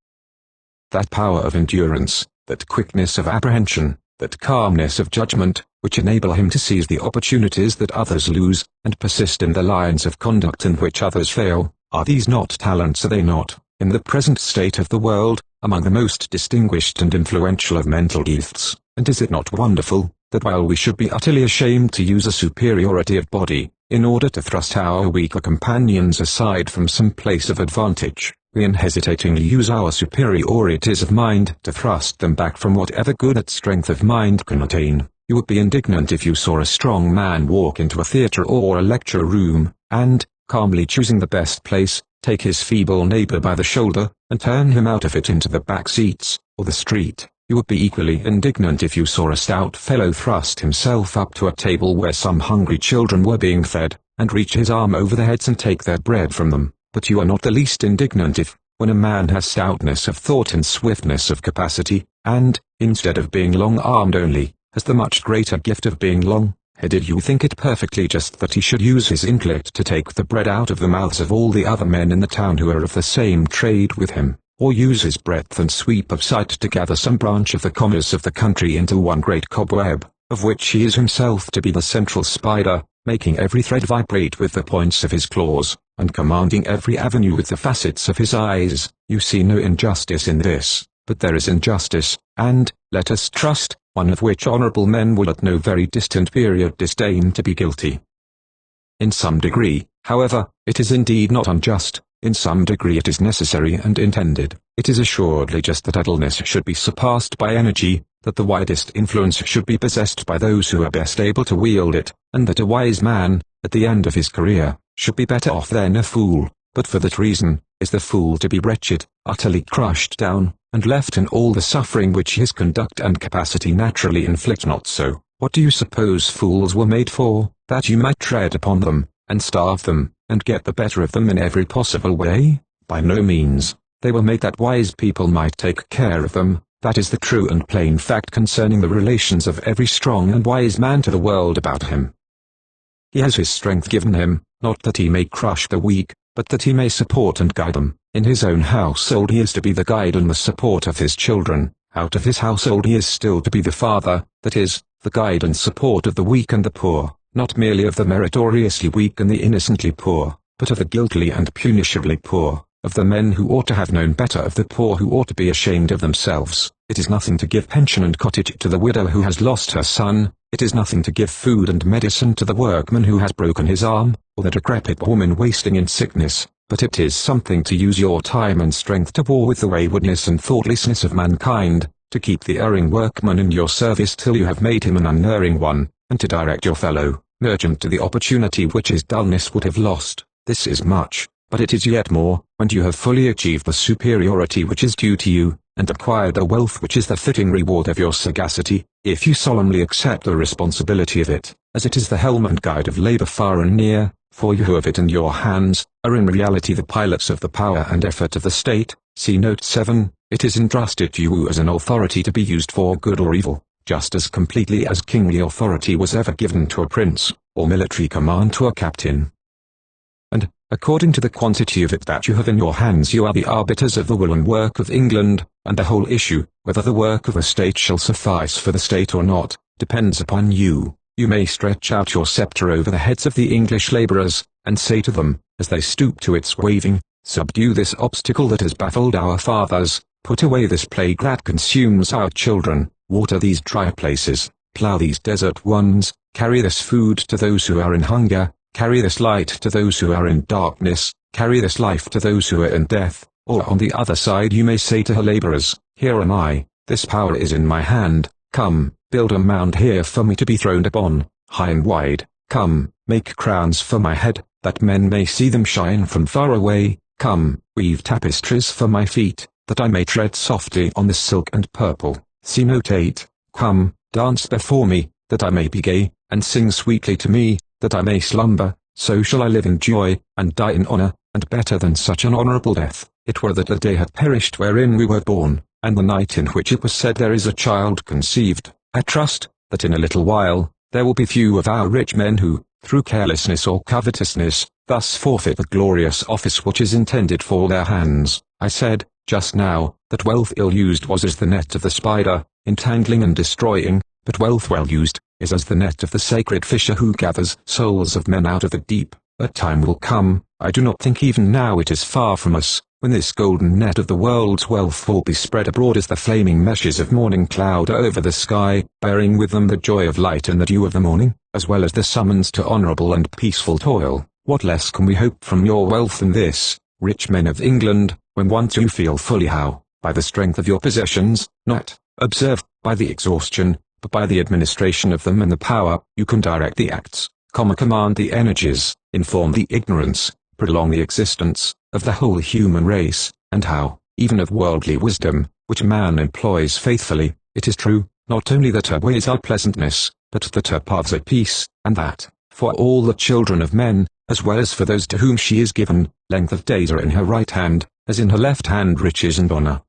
That power of endurance, that quickness of apprehension, that calmness of judgment, which enable him to seize the opportunities that others lose, and persist in the lines of conduct in which others fail. Are these not talents? Are they not, in the present state of the world, among the most distinguished and influential of mental gifts? And is it not wonderful, that while we should be utterly ashamed to use a superiority of body, in order to thrust our weaker companions aside from some place of advantage, we unhesitatingly use our superiorities of mind to thrust them back from whatever good that strength of mind can attain? You would be indignant if you saw a strong man walk into a theatre or a lecture room, and, calmly choosing the best place, take his feeble neighbor by the shoulder, and turn him out of it into the back seats, or the street. You would be equally indignant if you saw a stout fellow thrust himself up to a table where some hungry children were being fed, and reach his arm over their heads and take their bread from them. But you are not the least indignant if, when a man has stoutness of thought and swiftness of capacity, and, instead of being long-armed only, has the much greater gift of being long-headed, you think it perfectly just that he should use his intellect to take the bread out of the mouths of all the other men in the town who are of the same trade with him. or use his breadth and sweep of sight to gather some branch of the commerce of the country into one great cobweb, of which he is himself to be the central spider, making every thread vibrate with the points of his claws, and commanding every avenue with the facets of his eyes. You see no injustice in this, but there is injustice, and, let us trust, one of which honorable men will at no very distant period disdain to be guilty. In some degree, however, it is indeed not unjust. In some degree it is necessary and intended. It is assuredly just that idleness should be surpassed by energy, that the widest influence should be possessed by those who are best able to wield it, and that a wise man, at the end of his career, should be better off than a fool. But for that reason, is the fool to be wretched, utterly crushed down, and left in all the suffering which his conduct and capacity naturally inflict? Not so. What do you suppose fools were made for? That you might tread upon them, and starve them, and get the better of them in every possible way? By no means. They were made that wise people might take care of them. That is the true and plain fact concerning the relations of every strong and wise man to the world about him. He has his strength given him, not that he may crush the weak, but that he may support and guide them. In his own household he is to be the guide and the support of his children. Out of his household he is still to be the father, that is, the guide and support of the weak and the poor, not merely of the meritoriously weak and the innocently poor, but of the guiltily and punishably poor, of the men who ought to have known better, of the poor who ought to be ashamed of themselves. It is nothing to give pension and cottage to the widow who has lost her son. It is nothing to give food and medicine to the workman who has broken his arm, or the decrepit woman wasting in sickness, but it is something to use your time and strength to war with the waywardness and thoughtlessness of mankind, to keep the erring workman in your service till you have made him an unerring one, and to direct your fellow merchant to the opportunity which his dullness would have lost. This is much, but it is yet more, when you have fully achieved the superiority which is due to you, and acquired a wealth which is the fitting reward of your sagacity, if you solemnly accept the responsibility of it, as it is the helm and guide of labor far and near, for you who have it in your hands, are in reality the pilots of the power and effort of the state. See note 7, it is entrusted to you as an authority to be used for good or evil, just as completely as kingly authority was ever given to a prince, or military command to a captain. And, according to the quantity of it that you have in your hands, you are the arbiters of the will and work of England, and the whole issue, whether the work of a state shall suffice for the state or not, depends upon you. You may stretch out your sceptre over the heads of the English labourers, and say to them, as they stoop to its waving, subdue this obstacle that has baffled our fathers, put away this plague that consumes our children, water these dry places, plough these desert ones, carry this food to those who are in hunger, carry this light to those who are in darkness, carry this life to those who are in death. Or on the other side you may say to her labourers, here am I, this power is in my hand, come, build a mound here for me to be thrown upon, high and wide, come, make crowns for my head, that men may see them shine from far away, come, weave tapestries for my feet, that I may tread softly on the silk and purple. See note 8, come, dance before me, that I may be gay, and sing sweetly to me, that I may slumber, so shall I live in joy, and die in honour, and better than such an honourable death, it were that the day had perished wherein we were born, and the night in which it was said there is a child conceived. I trust, that in a little while, there will be few of our rich men who, through carelessness or covetousness, thus forfeit the glorious office which is intended for their hands. I said, just now, that wealth ill used was as the net of the spider, entangling and destroying, but wealth well used, is as the net of the sacred fisher who gathers souls of men out of the deep. A time will come, I do not think even now it is far from us, when this golden net of the world's wealth will be spread abroad as the flaming meshes of morning cloud over the sky, bearing with them the joy of light and the dew of the morning, as well as the summons to honourable and peaceful toil. What less can we hope from your wealth than this, rich men of England, when once you feel fully how, by the strength of your possessions, not, observe, by the exhaustion, but by the administration of them and the power, you can direct the acts, command the energies, inform the ignorance, prolong the existence, of the whole human race, and how, even of worldly wisdom, which man employs faithfully, it is true, not only that her ways are pleasantness, but that her paths are peace, and that, for all the children of men, as well as for those to whom she is given, length of days are in her right hand, as in her left hand riches and honour.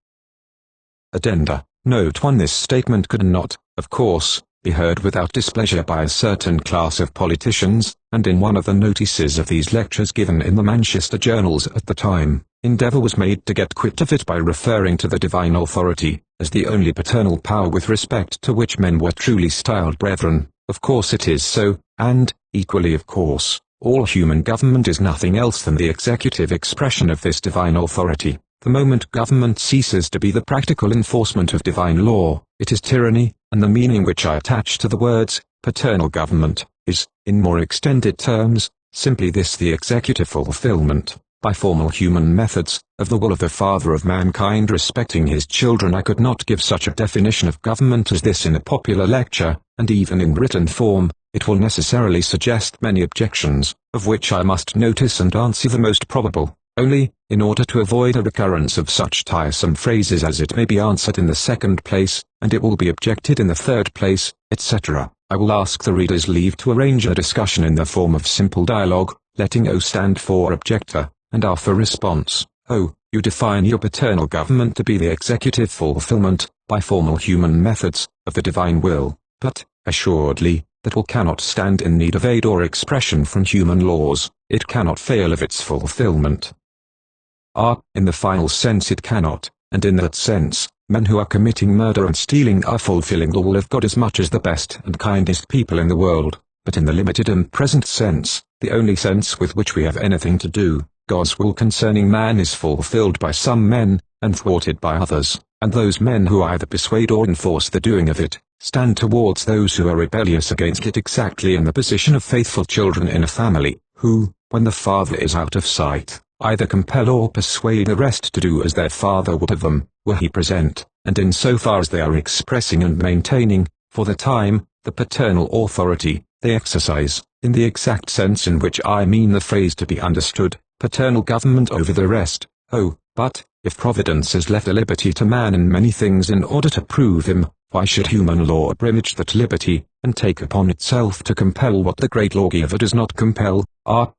Addenda. Note 1. This statement could not, of course, be heard without displeasure by a certain class of politicians, and in one of the notices of these lectures given in the Manchester journals at the time, endeavour was made to get quit of it by referring to the divine authority, as the only paternal power with respect to which men were truly styled brethren. Of course it is so, and, equally of course, all human government is nothing else than the executive expression of this divine authority. The moment government ceases to be the practical enforcement of divine law, it is tyranny, and the meaning which I attach to the words, paternal government, is, in more extended terms, simply this: the executive fulfillment, by formal human methods, of the will of the Father of mankind respecting his children. I could not give such a definition of government as this in a popular lecture, and even in written form, it will necessarily suggest many objections, of which I must notice and answer the most probable. Only, in order to avoid a recurrence of such tiresome phrases as "it may be answered in the second place, and it will be objected in the third place," etc., I will ask the reader's leave to arrange a discussion in the form of simple dialogue, letting O stand for objector, and R for response. O, you define your paternal government to be the executive fulfillment, by formal human methods, of the divine will, but, assuredly, that will cannot stand in need of aid or expression from human laws. It cannot fail of its fulfillment. In the final sense it cannot, and in that sense, men who are committing murder and stealing are fulfilling the will of God as much as the best and kindest people in the world, but in the limited and present sense, the only sense with which we have anything to do, God's will concerning man is fulfilled by some men, and thwarted by others, and those men who either persuade or enforce the doing of it, stand towards those who are rebellious against it exactly in the position of faithful children in a family, who, when the father is out of sight, either compel or persuade the rest to do as their father would have them, were he present, and in so far as they are expressing and maintaining, for the time, the paternal authority, they exercise, in the exact sense in which I mean the phrase to be understood, paternal government over the rest. But, if Providence has left a liberty to man in many things in order to prove him, why should human law abridge that liberty, and take upon itself to compel what the great lawgiver does not compel?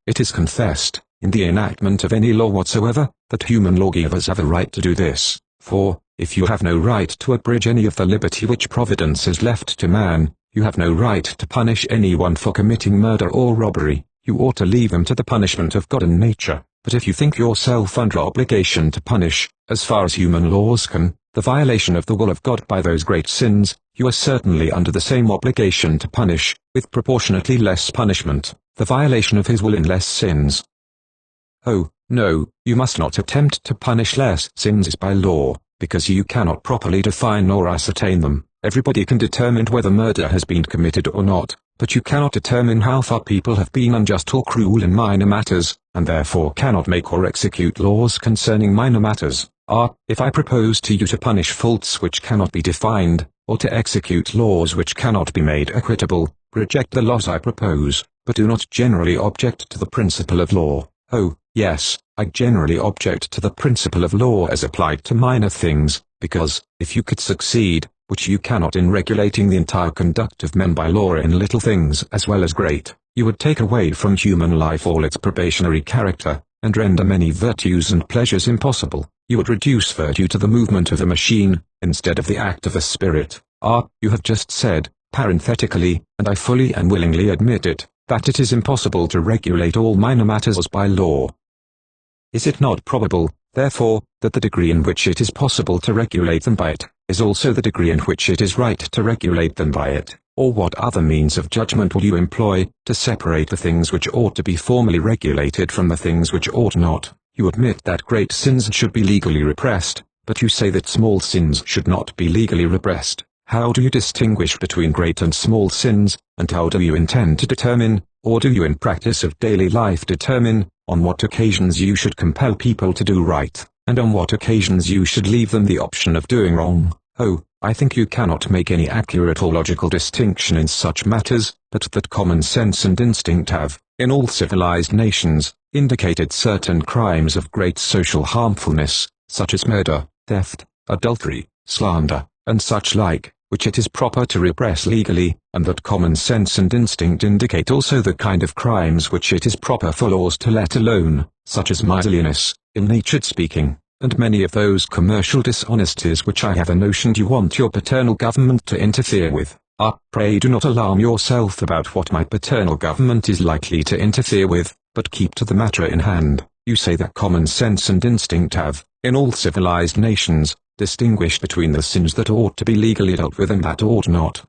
It is confessed, in the enactment of any law whatsoever, that human lawgivers have a right to do this, for, if you have no right to abridge any of the liberty which Providence has left to man, you have no right to punish anyone for committing murder or robbery. You ought to leave them to the punishment of God and nature. But if you think yourself under obligation to punish, as far as human laws can, the violation of the will of God by those great sins, you are certainly under the same obligation to punish, with proportionately less punishment, the violation of his will in less sins. No, you must not attempt to punish less sins by law, because you cannot properly define nor ascertain them. Everybody can determine whether murder has been committed or not, but you cannot determine how far people have been unjust or cruel in minor matters, and therefore cannot make or execute laws concerning minor matters. If I propose to you to punish faults which cannot be defined, or to execute laws which cannot be made equitable, reject the laws I propose, but do not generally object to the principle of law. Yes, I generally object to the principle of law as applied to minor things, because, if you could succeed, which you cannot in regulating the entire conduct of men by law in little things as well as great, you would take away from human life all its probationary character, and render many virtues and pleasures impossible. You would reduce virtue to the movement of a machine, instead of the act of a spirit. You have just said, parenthetically, and I fully and willingly admit it, that it is impossible to regulate all minor matters by law. Is it not probable, therefore, that the degree in which it is possible to regulate them by it, is also the degree in which it is right to regulate them by it? Or what other means of judgment will you employ, to separate the things which ought to be formally regulated from the things which ought not? You admit that great sins should be legally repressed, but you say that small sins should not be legally repressed. How do you distinguish between great and small sins, and how do you intend to determine, or do you in practice of daily life determine, on what occasions you should compel people to do right, and on what occasions you should leave them the option of doing wrong? I think you cannot make any accurate or logical distinction in such matters, but that common sense and instinct have, in all civilized nations, indicated certain crimes of great social harmfulness, such as murder, theft, adultery, slander, and such like, which it is proper to repress legally, and that common sense and instinct indicate also the kind of crimes which it is proper for laws to let alone, such as miserliness, ill-natured speaking, and many of those commercial dishonesties which I have a notion you want your paternal government to interfere with. Pray do not alarm yourself about what my paternal government is likely to interfere with, but keep to the matter in hand. You say that common sense and instinct have, in all civilized nations, distinguished between the sins that ought to be legally dealt with and that ought not.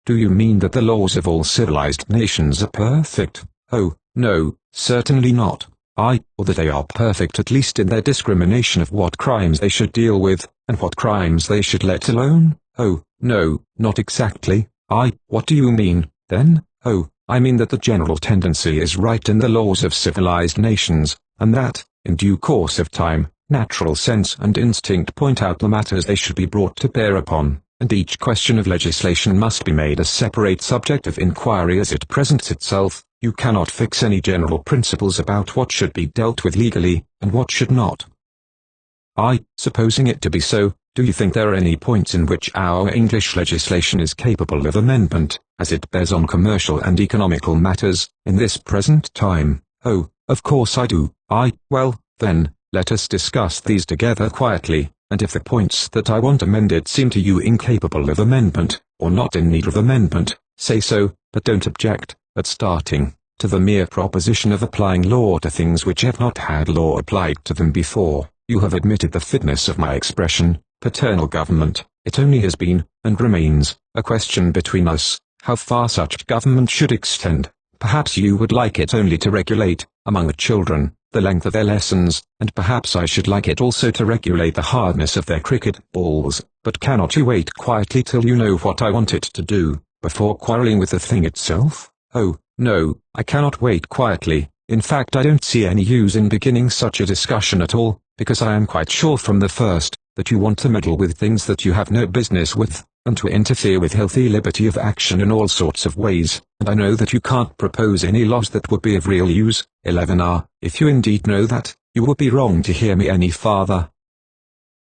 Do you mean that the laws of all civilized nations are perfect? Oh, no, certainly not. Or that they are perfect at least in their discrimination of what crimes they should deal with, and what crimes they should let alone? Oh, no, not exactly. What do you mean, then? Oh, I mean that the general tendency is right in the laws of civilized nations, and that, in due course of time, natural sense and instinct point out the matters they should be brought to bear upon, and each question of legislation must be made a separate subject of inquiry as it presents itself. You cannot fix any general principles about what should be dealt with legally, and what should not. Supposing it to be so, do you think there are any points in which our English legislation is capable of amendment, as it bears on commercial and economical matters, in this present time? Oh, of course I do. Well, then, let us discuss these together quietly, and if the points that I want amended seem to you incapable of amendment, or not in need of amendment, say so, but don't object, at starting, to the mere proposition of applying law to things which have not had law applied to them before. You have admitted the fitness of my expression, paternal government. It only has been, and remains, a question between us, how far such government should extend. Perhaps you would like it only to regulate, among the children, the length of their lessons, and perhaps I should like it also to regulate the hardness of their cricket balls, but cannot you wait quietly till you know what I want it to do, before quarrelling with the thing itself? Oh, no, I cannot wait quietly. In fact, I don't see any use in beginning such a discussion at all, because I am quite sure from the first, that you want to meddle with things that you have no business with, and to interfere with healthy liberty of action in all sorts of ways, and I know that you can't propose any laws that would be of real use. 11. If you indeed know that, you would be wrong to hear me any farther.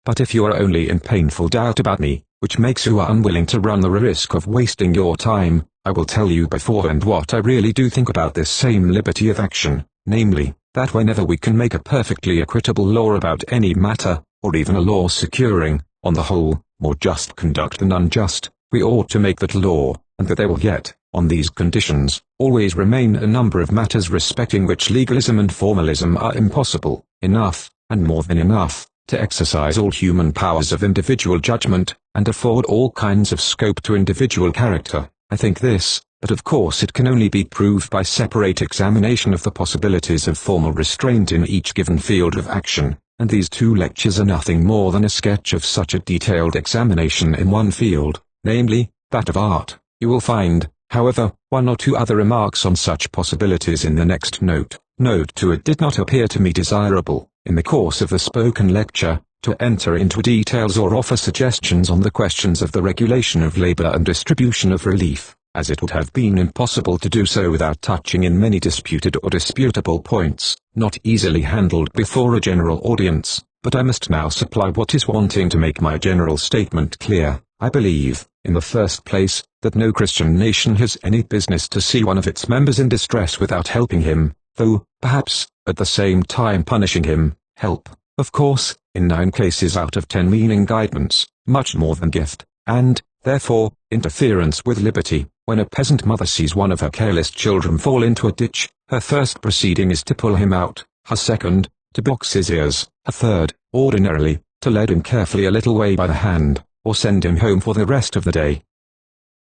But if you are only in painful doubt about me, which makes you unwilling to run the risk of wasting your time, I will tell you beforehand what I really do think about this same liberty of action, namely, that whenever we can make a perfectly equitable law about any matter, or even a law securing, on the whole, more just conduct than unjust, we ought to make that law, and that there will yet, on these conditions, always remain a number of matters respecting which legalism and formalism are impossible, enough, and more than enough, to exercise all human powers of individual judgment, and afford all kinds of scope to individual character. I think this, but of course it can only be proved by separate examination of the possibilities of formal restraint in each given field of action, and these 2 lectures are nothing more than a sketch of such a detailed examination in one field, namely, that of art. You will find, however, 1 or 2 other remarks on such possibilities in the next note. Note 2. It did not appear to me desirable, in the course of the spoken lecture, to enter into details or offer suggestions on the questions of the regulation of labor and distribution of relief, as it would have been impossible to do so without touching in many disputed or disputable points, not easily handled before a general audience. But I must now supply what is wanting to make my general statement clear. I believe, in the first place, that no Christian nation has any business to see one of its members in distress without helping him, though, perhaps, at the same time punishing him. Help, of course, in 9 cases out of 10 meaning guidance, much more than gift, and, therefore, interference with liberty. When a peasant mother sees one of her careless children fall into a ditch, her first proceeding is to pull him out, her second, to box his ears, her third, ordinarily, to lead him carefully a little way by the hand, or send him home for the rest of the day.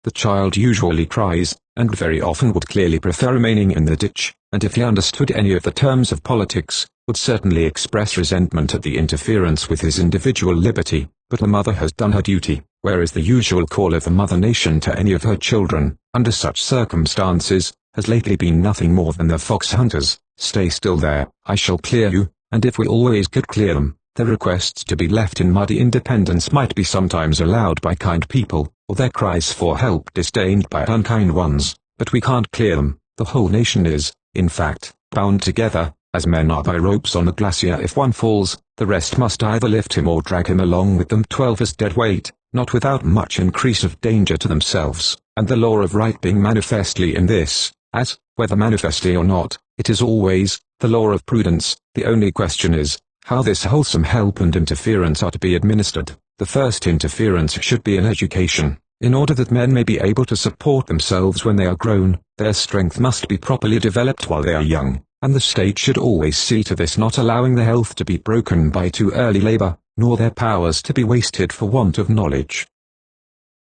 The child usually cries, and very often would clearly prefer remaining in the ditch, and if he understood any of the terms of politics, would certainly express resentment at the interference with his individual liberty. But the mother has done her duty, whereas the usual call of the mother nation to any of her children, under such circumstances, has lately been nothing more than the fox hunters. Stay still there, I shall clear you, and if we always could clear them, their requests to be left in muddy independence might be sometimes allowed by kind people, or their cries for help disdained by unkind ones, but we can't clear them. The whole nation is, in fact, bound together, as men are by ropes on a glacier. If one falls, the rest must either lift him or drag him along with them 12 as dead weight, not without much increase of danger to themselves, and the law of right being manifestly in this, as, whether manifestly or not, it is always, the law of prudence. The only question is, how this wholesome help and interference are to be administered. The first interference should be in education, In order that men may be able to support themselves when they are grown, their strength must be properly developed while they are young, and the state should always see to this, not allowing their health to be broken by too early labor, nor their powers to be wasted for want of knowledge.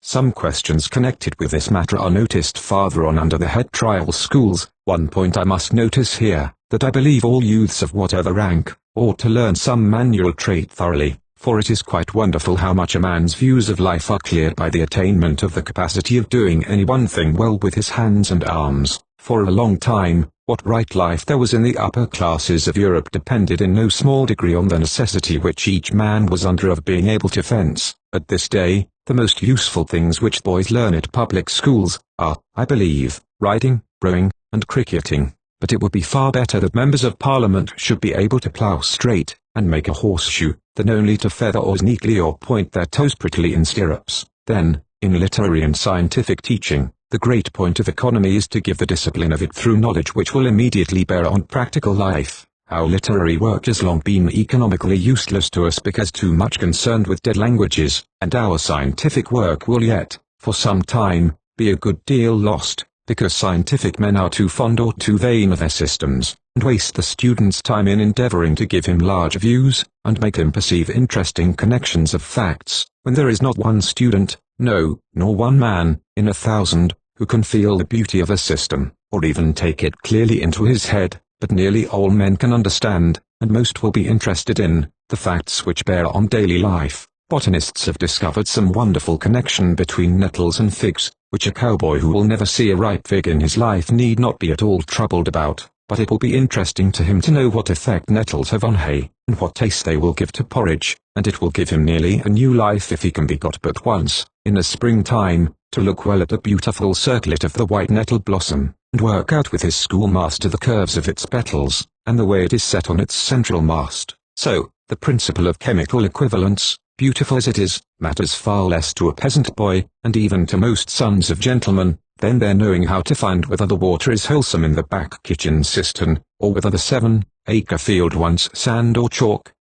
Some questions connected with this matter are noticed farther on under the head trial schools. One point I must notice here, that I believe all youths of whatever rank, ought to learn some manual trade thoroughly, for it is quite wonderful how much a man's views of life are cleared by the attainment of the capacity of doing any one thing well with his hands and arms. For a long time, what right life there was in the upper classes of Europe depended in no small degree on the necessity which each man was under of being able to fence. At this day, the most useful things which boys learn at public schools are, I believe, riding, rowing, and cricketing. But it would be far better that members of Parliament should be able to plough straight, and make a horseshoe, than only to feather oars neatly or point their toes prettily in stirrups. Then, in literary and scientific teaching, the great point of economy is to give the discipline of it through knowledge which will immediately bear on practical life. Our literary work has long been economically useless to us because too much concerned with dead languages, and our scientific work will yet, for some time, be a good deal lost, because scientific men are too fond or too vain of their systems, and waste the student's time in endeavoring to give him large views, and make him perceive interesting connections of facts, when there is not one student, no, nor one man, in 1,000, who can feel the beauty of a system, or even take it clearly into his head, but nearly all men can understand, and most will be interested in, the facts which bear on daily life. Botanists have discovered some wonderful connection between nettles and figs, which a cowboy who will never see a ripe fig in his life need not be at all troubled about, but it will be interesting to him to know what effect nettles have on hay, and what taste they will give to porridge, and it will give him nearly a new life if he can be got but once, in the springtime, to look well at the beautiful circlet of the white nettle blossom, and work out with his schoolmaster the curves of its petals, and the way it is set on its central mast. So, the principle of chemical equivalence, beautiful as it is, matters far less to a peasant boy, and even to most sons of gentlemen, than their knowing how to find whether the water is wholesome in the back kitchen cistern, or whether the 7-acre field wants sand or chalk.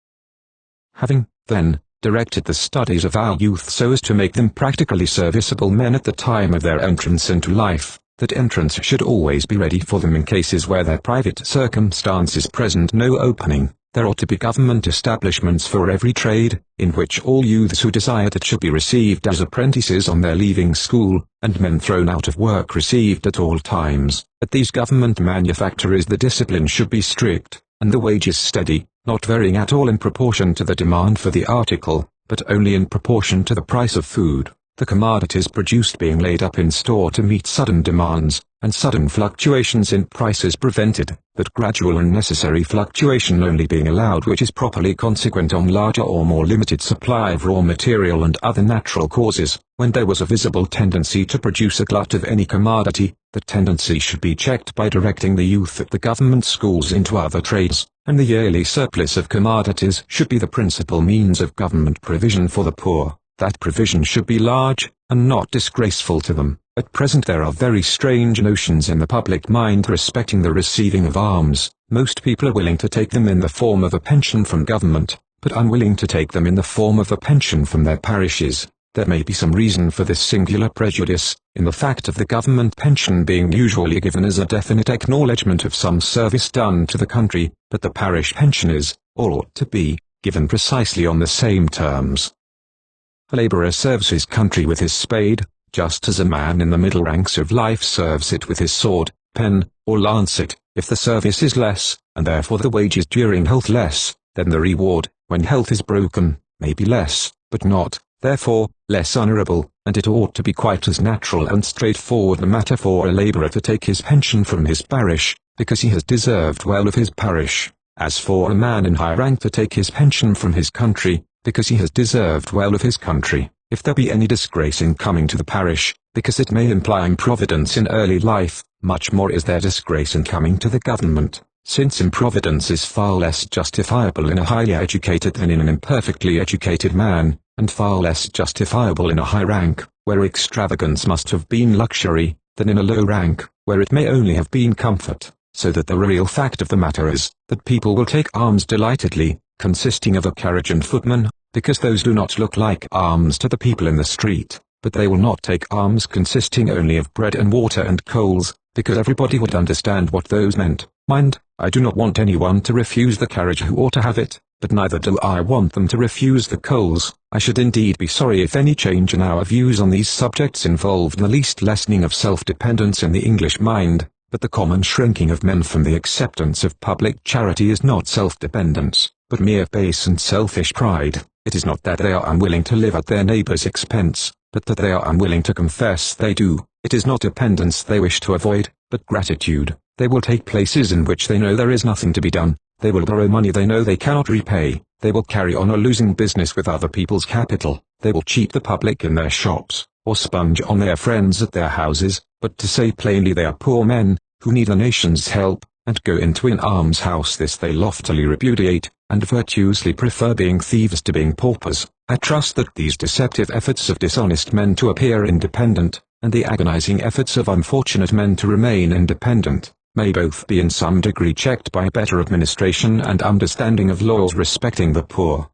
Having, then, directed the studies of our youth so as to make them practically serviceable men at the time of their entrance into life, that entrance should always be ready for them in cases where their private circumstances present no opening. There ought to be government establishments for every trade, in which all youths who desired it should be received as apprentices on their leaving school, and men thrown out of work received at all times. At these government manufactories the discipline should be strict, and the wages steady, not varying at all in proportion to the demand for the article, but only in proportion to the price of food, the commodities produced being laid up in store to meet sudden demands, and sudden fluctuations in prices prevented, but gradual and necessary fluctuation only being allowed which is properly consequent on larger or more limited supply of raw material and other natural causes. When there was a visible tendency to produce a glut of any commodity, the tendency should be checked by directing the youth at the government schools into other trades, and the yearly surplus of commodities should be the principal means of government provision for the poor. That provision should be large, and not disgraceful to them. At present there are very strange notions in the public mind respecting the receiving of alms. Most people are willing to take them in the form of a pension from government, but unwilling to take them in the form of a pension from their parishes. There may be some reason for this singular prejudice, in the fact of the government pension being usually given as a definite acknowledgment of some service done to the country, but the parish pension is, or ought to be, given precisely on the same terms. A labourer serves his country with his spade, just as a man in the middle ranks of life serves it with his sword, pen, or lancet. If the service is less, and therefore the wages during health less, then the reward, when health is broken, may be less, but not, therefore, less honourable, and it ought to be quite as natural and straightforward a matter for a labourer to take his pension from his parish, because he has deserved well of his parish, as for a man in high rank to take his pension from his country, because he has deserved well of his country. If there be any disgrace in coming to the parish, because it may imply improvidence in early life, much more is there disgrace in coming to the government, since improvidence is far less justifiable in a highly educated than in an imperfectly educated man, and far less justifiable in a high rank, where extravagance must have been luxury, than in a low rank, where it may only have been comfort. So that the real fact of the matter is, that people will take alms delightedly, consisting of a carriage and footman, because those do not look like alms to the people in the street, but they will not take alms consisting only of bread and water and coals, because everybody would understand what those meant. Mind, I do not want anyone to refuse the carriage who ought to have it, but neither do I want them to refuse the coals. I should indeed be sorry if any change in our views on these subjects involved the least lessening of self-dependence in the English mind, but the common shrinking of men from the acceptance of public charity is not self-dependence, but mere base and selfish pride. It is not that they are unwilling to live at their neighbor's expense, but that they are unwilling to confess they do. It is not dependence they wish to avoid, but gratitude. They will take places in which they know there is nothing to be done. They will borrow money they know they cannot repay. They will carry on a losing business with other people's capital. They will cheat the public in their shops, or sponge on their friends at their houses, but to say plainly they are poor men, who need the nation's help, and go into an almshouse. This they loftily repudiate, and virtuously prefer being thieves to being paupers. I trust that these deceptive efforts of dishonest men to appear independent, and the agonizing efforts of unfortunate men to remain independent, may both be in some degree checked by better administration and understanding of laws respecting the poor.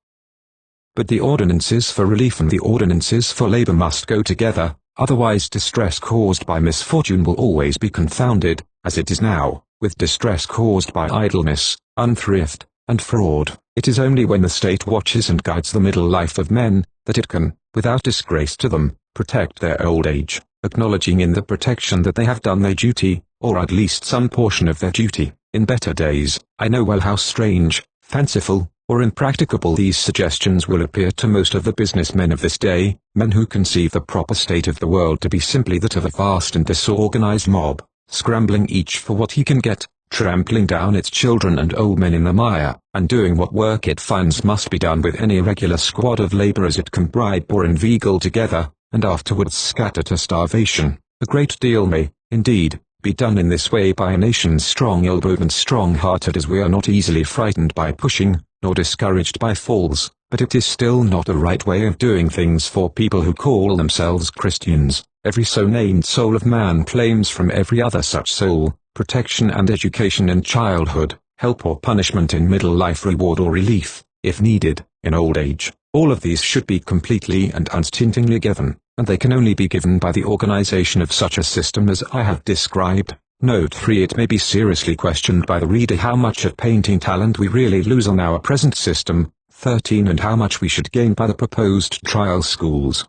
But the ordinances for relief and the ordinances for labor must go together, otherwise distress caused by misfortune will always be confounded, as it is now, with distress caused by idleness, unthrift, and fraud. It is only when the state watches and guides the middle life of men, that it can, without disgrace to them, protect their old age, acknowledging in the protection that they have done their duty, or at least some portion of their duty. In better days, I know well how strange, fanciful, or impracticable these suggestions will appear to most of the businessmen of this day, men who conceive the proper state of the world to be simply that of a vast and disorganized mob, scrambling each for what he can get, trampling down its children and old men in the mire, and doing what work it finds must be done with any regular squad of laborers it can bribe or inveigle together, and afterwards scatter to starvation. A great deal may, indeed, be done in this way by a nation strong-elbowed and strong-hearted, as we are not easily frightened by pushing, nor discouraged by falls, but it is still not a right way of doing things for people who call themselves Christians. Every so-named soul of man claims from every other such soul, protection and education in childhood, help or punishment in middle life, reward or relief, if needed, in old age. All of these should be completely and unstintingly given, and they can only be given by the organization of such a system as I have described. Note 3. It may be seriously questioned by the reader how much of painting talent we really lose on our present system. 13. And how much we should gain by the proposed trial schools.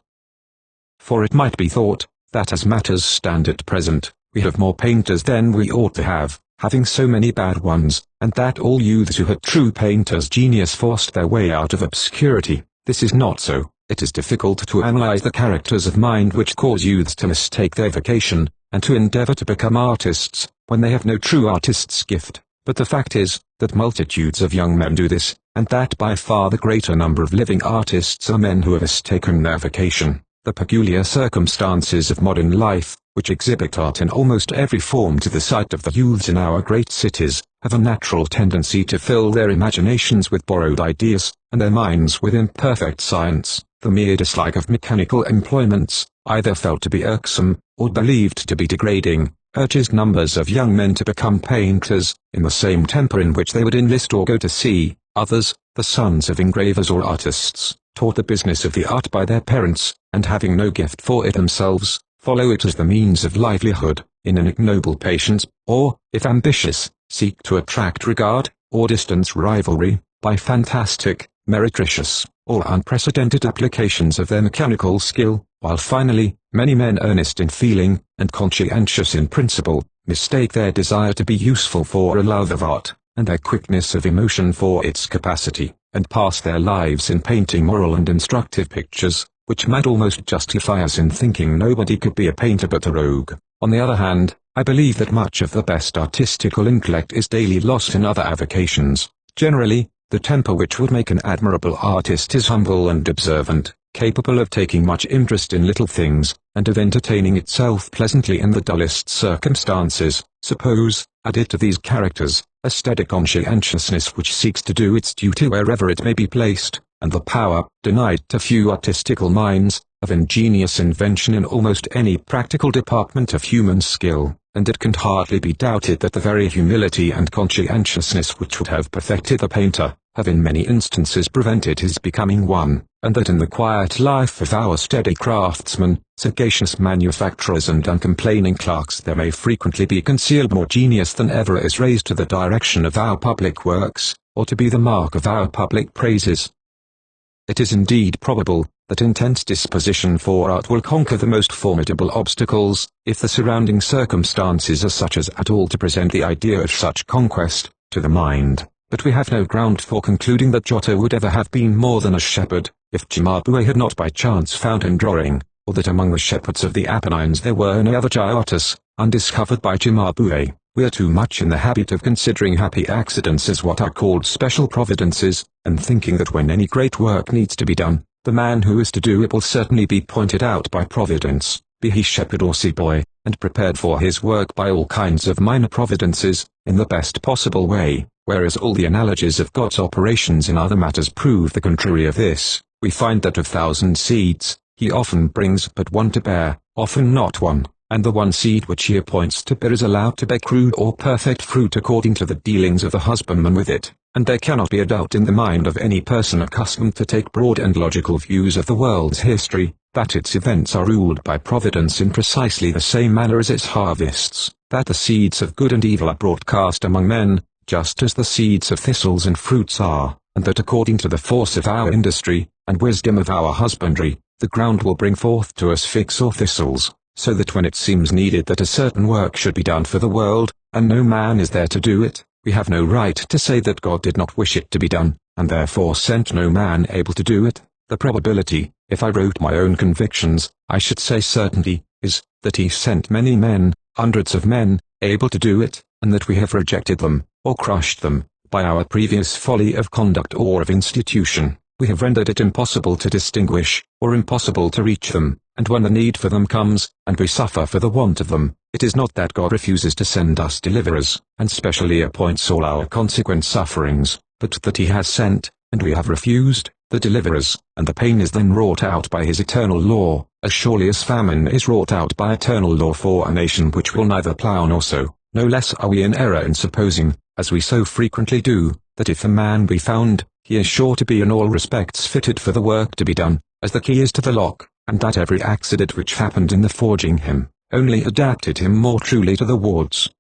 For it might be thought, that as matters stand at present, we have more painters than we ought to have, having so many bad ones, and that all youths who had true painters' genius forced their way out of obscurity. This is not so. It is difficult to analyze the characters of mind which cause youths to mistake their vocation, and to endeavor to become artists, when they have no true artist's gift. But the fact is, that multitudes of young men do this, and that by far the greater number of living artists are men who have mistaken their vocation. The peculiar circumstances of modern life, which exhibit art in almost every form to the sight of the youths in our great cities, have a natural tendency to fill their imaginations with borrowed ideas, and their minds with imperfect science. The mere dislike of mechanical employments, either felt to be irksome, or believed to be degrading, urges numbers of young men to become painters, in the same temper in which they would enlist or go to sea. Others, the sons of engravers or artists, taught the business of the art by their parents, and having no gift for it themselves, follow it as the means of livelihood, in an ignoble patience, or, if ambitious, seek to attract regard, or distance rivalry, by fantastic, meretricious, or unprecedented applications of their mechanical skill, while finally, many men earnest in feeling, and conscientious in principle, mistake their desire to be useful for a love of art, and their quickness of emotion for its capacity, and pass their lives in painting moral and instructive pictures, which might almost justify us in thinking nobody could be a painter but a rogue. On the other hand, I believe that much of the best artistical intellect is daily lost in other avocations. Generally, the temper which would make an admirable artist is humble and observant, capable of taking much interest in little things, and of entertaining itself pleasantly in the dullest circumstances. Suppose, added to these characters, a steady conscientiousness which seeks to do its duty wherever it may be placed, and the power, denied to few artistical minds, of ingenious invention in almost any practical department of human skill, and it can hardly be doubted that the very humility and conscientiousness which would have perfected the painter, have in many instances prevented his becoming one, and that in the quiet life of our steady craftsmen, sagacious manufacturers and uncomplaining clerks there may frequently be concealed more genius than ever is raised to the direction of our public works, or to be the mark of our public praises. It is indeed probable that intense disposition for art will conquer the most formidable obstacles, if the surrounding circumstances are such as at all to present the idea of such conquest to the mind. But we have no ground for concluding that Giotto would ever have been more than a shepherd, if Cimabue had not by chance found him drawing, or that among the shepherds of the Apennines there were no other Giottos, undiscovered by Cimabue. We are too much in the habit of considering happy accidents as what are called special providences, and thinking that when any great work needs to be done, the man who is to do it will certainly be pointed out by Providence, be he shepherd or sea-boy, and prepared for his work by all kinds of minor providences, in the best possible way, whereas all the analogies of God's operations in other matters prove the contrary of this. We find that of 1,000 seeds, he often brings but one to bear, often not one, and the one seed which he appoints to bear is allowed to bear crude or perfect fruit according to the dealings of the husbandman with it, and there cannot be a doubt in the mind of any person accustomed to take broad and logical views of the world's history, that its events are ruled by Providence in precisely the same manner as its harvests, that the seeds of good and evil are broadcast among men, just as the seeds of thistles and fruits are, and that according to the force of our industry, and wisdom of our husbandry, the ground will bring forth to us figs or thistles, so that when it seems needed that a certain work should be done for the world, and no man is there to do it, we have no right to say that God did not wish it to be done, and therefore sent no man able to do it. The probability, if I wrote my own convictions, I should say certainty, is, that he sent many men, hundreds of men, able to do it, and that we have rejected them, or crushed them, by our previous folly of conduct or of institution. We have rendered it impossible to distinguish, or impossible to reach them, and when the need for them comes, and we suffer for the want of them, it is not that God refuses to send us deliverers, and specially appoints all our consequent sufferings, but that he has sent, and we have refused, the deliverers, and the pain is then wrought out by his eternal law, as surely as famine is wrought out by eternal law for a nation which will neither plough nor sow. No less are we in error in supposing, as we so frequently do, that if a man be found, he is sure to be in all respects fitted for the work to be done, as the key is to the lock, and that every accident which happened in the forging him, only adapted him more truly to the wards.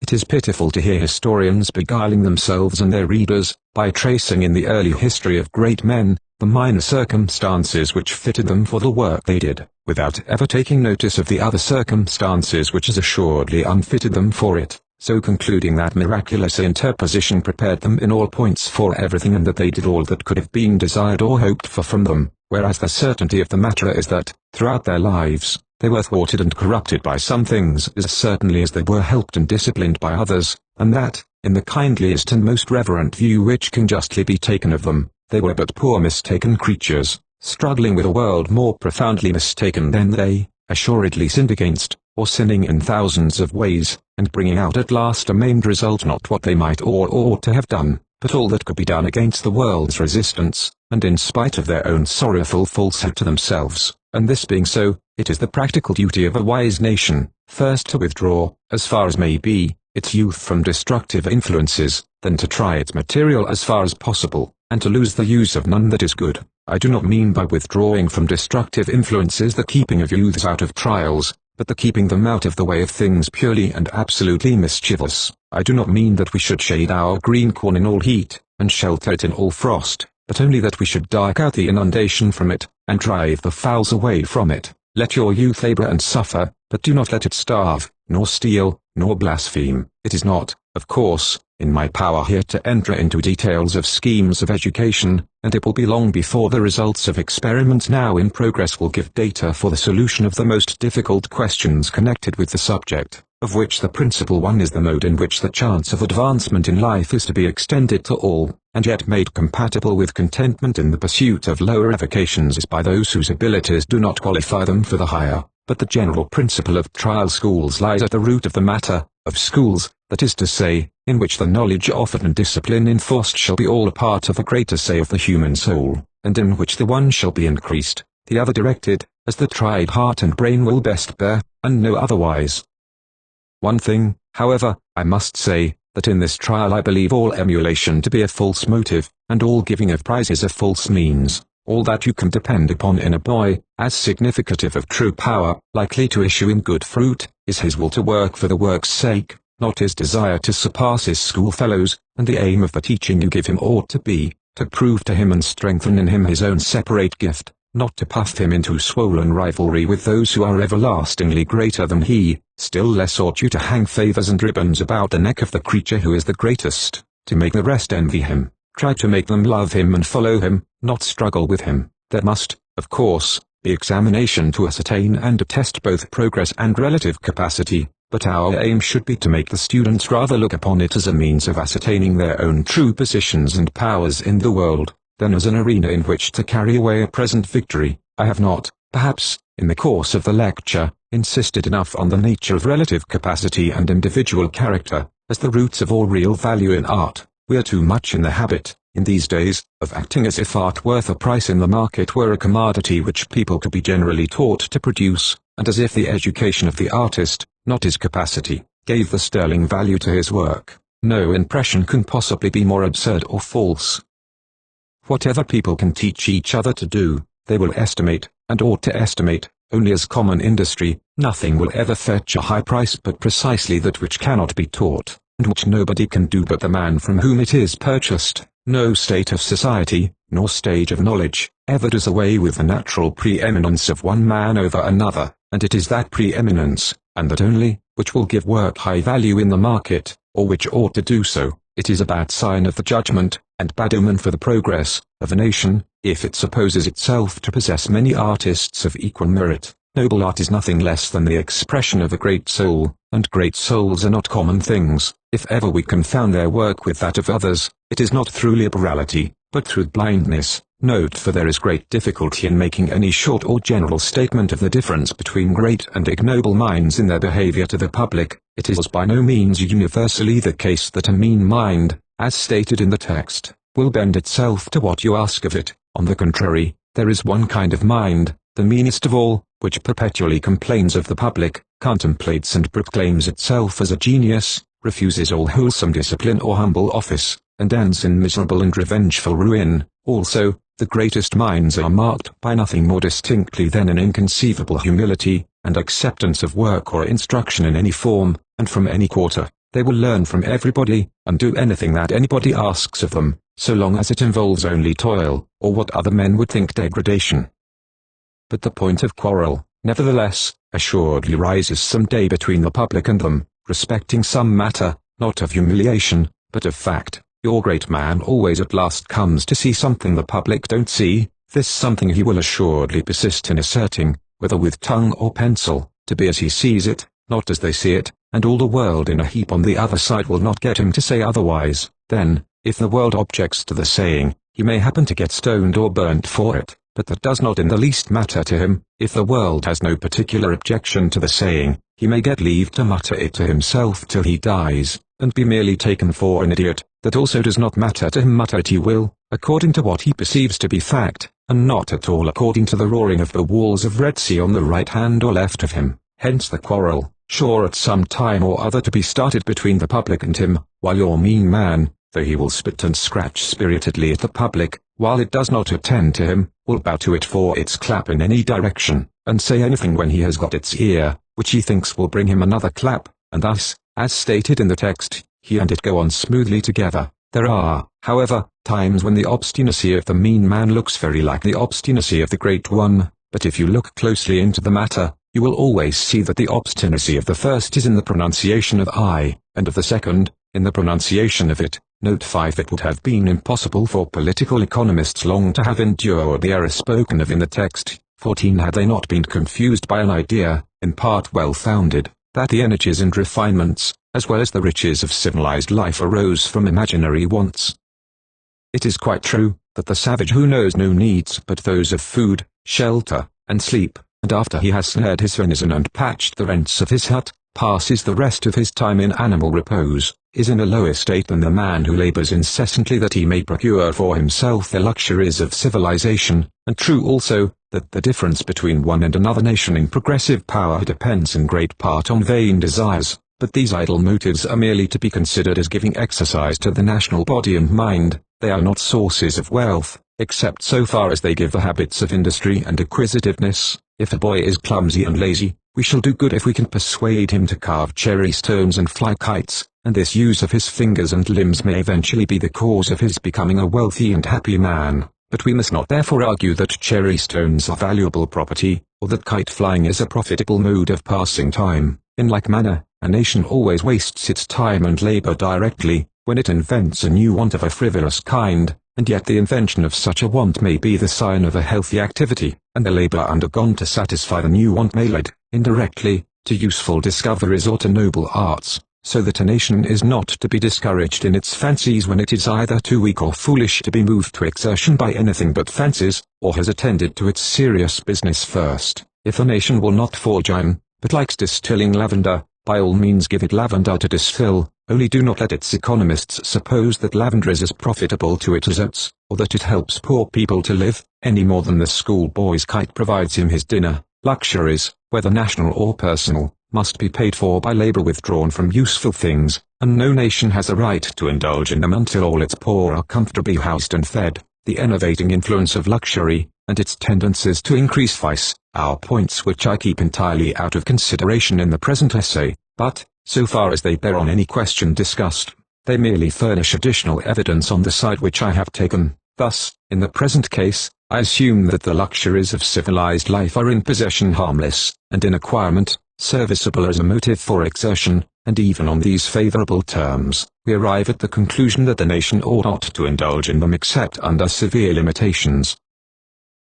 It is pitiful to hear historians beguiling themselves and their readers, by tracing in the early history of great men, the minor circumstances which fitted them for the work they did, without ever taking notice of the other circumstances which as assuredly unfitted them for it, so concluding that miraculous interposition prepared them in all points for everything and that they did all that could have been desired or hoped for from them, whereas the certainty of the matter is that, throughout their lives, they were thwarted and corrupted by some things as certainly as they were helped and disciplined by others, and that, in the kindliest and most reverent view which can justly be taken of them, they were but poor mistaken creatures, struggling with a world more profoundly mistaken than they, assuredly sinned against, or sinning in thousands of ways, and bringing out at last a maimed result, not what they might or ought to have done, but all that could be done against the world's resistance, and in spite of their own sorrowful falsehood to themselves. And this being so, it is the practical duty of a wise nation, first to withdraw, as far as may be, its youth from destructive influences, then to try its material as far as possible, and to lose the use of none that is good. I do not mean by withdrawing from destructive influences the keeping of youths out of trials, but the keeping them out of the way of things purely and absolutely mischievous. I do not mean that we should shade our green corn in all heat, and shelter it in all frost, but only that we should dark out the inundation from it, and drive the fowls away from it. Let your youth labor and suffer, but do not let it starve, nor steal, nor blaspheme. It is not, of course, in my power here to enter into details of schemes of education, and it will be long before the results of experiments now in progress will give data for the solution of the most difficult questions connected with the subject, of which the principal one is the mode in which the chance of advancement in life is to be extended to all, and yet made compatible with contentment in the pursuit of lower avocations is by those whose abilities do not qualify them for the higher. But the general principle of trial schools lies at the root of the matter, of schools, that is to say, in which the knowledge offered and discipline enforced shall be all a part of a greater say of the human soul, and in which the one shall be increased, the other directed, as the tried heart and brain will best bear, and no otherwise. One thing, however, I must say, that in this trial I believe all emulation to be a false motive, and all giving of prizes a false means. All that you can depend upon in a boy, as significative of true power, likely to issue in good fruit, is his will to work for the work's sake, not his desire to surpass his schoolfellows, and the aim of the teaching you give him ought to be, to prove to him and strengthen in him his own separate gift, not to puff him into swollen rivalry with those who are everlastingly greater than he. Still less ought you to hang favors and ribbons about the neck of the creature who is the greatest, to make the rest envy him. Try to make them love him and follow him, not struggle with him. There must, of course, be examination to ascertain and attest both progress and relative capacity, but our aim should be to make the students rather look upon it as a means of ascertaining their own true positions and powers in the world, than as an arena in which to carry away a present victory. I have not, perhaps, in the course of the lecture, insisted enough on the nature of relative capacity and individual character, as the roots of all real value in art. We are too much in the habit, in these days, of acting as if art worth a price in the market were a commodity which people could be generally taught to produce, and as if the education of the artist, not his capacity, gave the sterling value to his work. No impression can possibly be more absurd or false. Whatever people can teach each other to do, they will estimate, and ought to estimate, only as common industry. Nothing will ever fetch a high price but precisely that which cannot be taught, and which nobody can do but the man from whom it is purchased. No state of society, nor stage of knowledge, ever does away with the natural preeminence of one man over another, and it is that preeminence, and that only, which will give work high value in the market, or which ought to do so. It is a bad sign of the judgment, and bad omen for the progress, of a nation, if it supposes itself to possess many artists of equal merit. Noble art is nothing less than the expression of a great soul, and great souls are not common things. If ever we confound their work with that of others, it is not through liberality, but through blindness. Note, for there is great difficulty in making any short or general statement of the difference between great and ignoble minds in their behavior to the public. It is by no means universally the case that a mean mind, as stated in the text, will bend itself to what you ask of it. On the contrary, there is one kind of mind, the meanest of all, which perpetually complains of the public, contemplates and proclaims itself as a genius, refuses all wholesome discipline or humble office, and ends in miserable and revengeful ruin. Also, the greatest minds are marked by nothing more distinctly than an inconceivable humility, and acceptance of work or instruction in any form, and from any quarter. They will learn from everybody, and do anything that anybody asks of them, so long as it involves only toil, or what other men would think degradation. But the point of quarrel, nevertheless, assuredly rises some day between the public and them, respecting some matter, not of humiliation, but of fact. Your great man always at last comes to see something the public don't see. This something he will assuredly persist in asserting, whether with tongue or pencil, to be as he sees it, not as they see it, and all the world in a heap on the other side will not get him to say otherwise. Then, if the world objects to the saying, he may happen to get stoned or burnt for it, but that does not in the least matter to him. If the world has no particular objection to the saying, he may get leave to mutter it to himself till he dies, and be merely taken for an idiot. That also does not matter to him. Mutter it he will, according to what he perceives to be fact, and not at all according to the roaring of the walls of Red Sea on the right hand or left of him. Hence the quarrel, sure at some time or other to be started between the public and him, while your mean man, though he will spit and scratch spiritedly at the public, while it does not attend to him, will bow to it for its clap in any direction, and say anything when he has got its ear, which he thinks will bring him another clap, and thus, as stated in the text, he and it go on smoothly together. There are, however, times when the obstinacy of the mean man looks very like the obstinacy of the great one, but if you look closely into the matter, you will always see that the obstinacy of the first is in the pronunciation of I, and of the second, in the pronunciation of it. Note 5. It would have been impossible for political economists long to have endured the error spoken of in the text. 14. Had they not been confused by an idea, in part well-founded, that the energies and refinements, as well as the riches of civilized life arose from imaginary wants. It is quite true, that the savage who knows no needs but those of food, shelter, and sleep, and after he has snared his venison and patched the rents of his hut, passes the rest of his time in animal repose, is in a lower state than the man who labors incessantly that he may procure for himself the luxuries of civilization, and true also, that the difference between one and another nation in progressive power depends in great part on vain desires, but these idle motives are merely to be considered as giving exercise to the national body and mind. They are not sources of wealth, except so far as they give the habits of industry and acquisitiveness. If a boy is clumsy and lazy, we shall do good if we can persuade him to carve cherry stones and fly kites, and this use of his fingers and limbs may eventually be the cause of his becoming a wealthy and happy man. But we must not therefore argue that cherry stones are valuable property, or that kite flying is a profitable mode of passing time. In like manner, a nation always wastes its time and labor directly, when it invents a new want of a frivolous kind, and yet the invention of such a want may be the sign of a healthy activity, and the labor undergone to satisfy the new want may lead, indirectly, to useful discoveries or to noble arts, so that a nation is not to be discouraged in its fancies when it is either too weak or foolish to be moved to exertion by anything but fancies, or has attended to its serious business first. If a nation will not forge iron, but likes distilling lavender, by all means give it lavender to distill, only do not let its economists suppose that lavender is as profitable to it as oats, or that it helps poor people to live, any more than the schoolboy's kite provides him his dinner. Luxuries, whether national or personal, must be paid for by labor withdrawn from useful things, and no nation has a right to indulge in them until all its poor are comfortably housed and fed. The enervating influence of luxury, and its tendencies to increase vice, are points which I keep entirely out of consideration in the present essay, but, so far as they bear on any question discussed, they merely furnish additional evidence on the side which I have taken. Thus, in the present case, I assume that the luxuries of civilized life are in possession harmless, and in acquirement, serviceable as a motive for exertion, and even on these favorable terms, we arrive at the conclusion that the nation ought not to indulge in them except under severe limitations.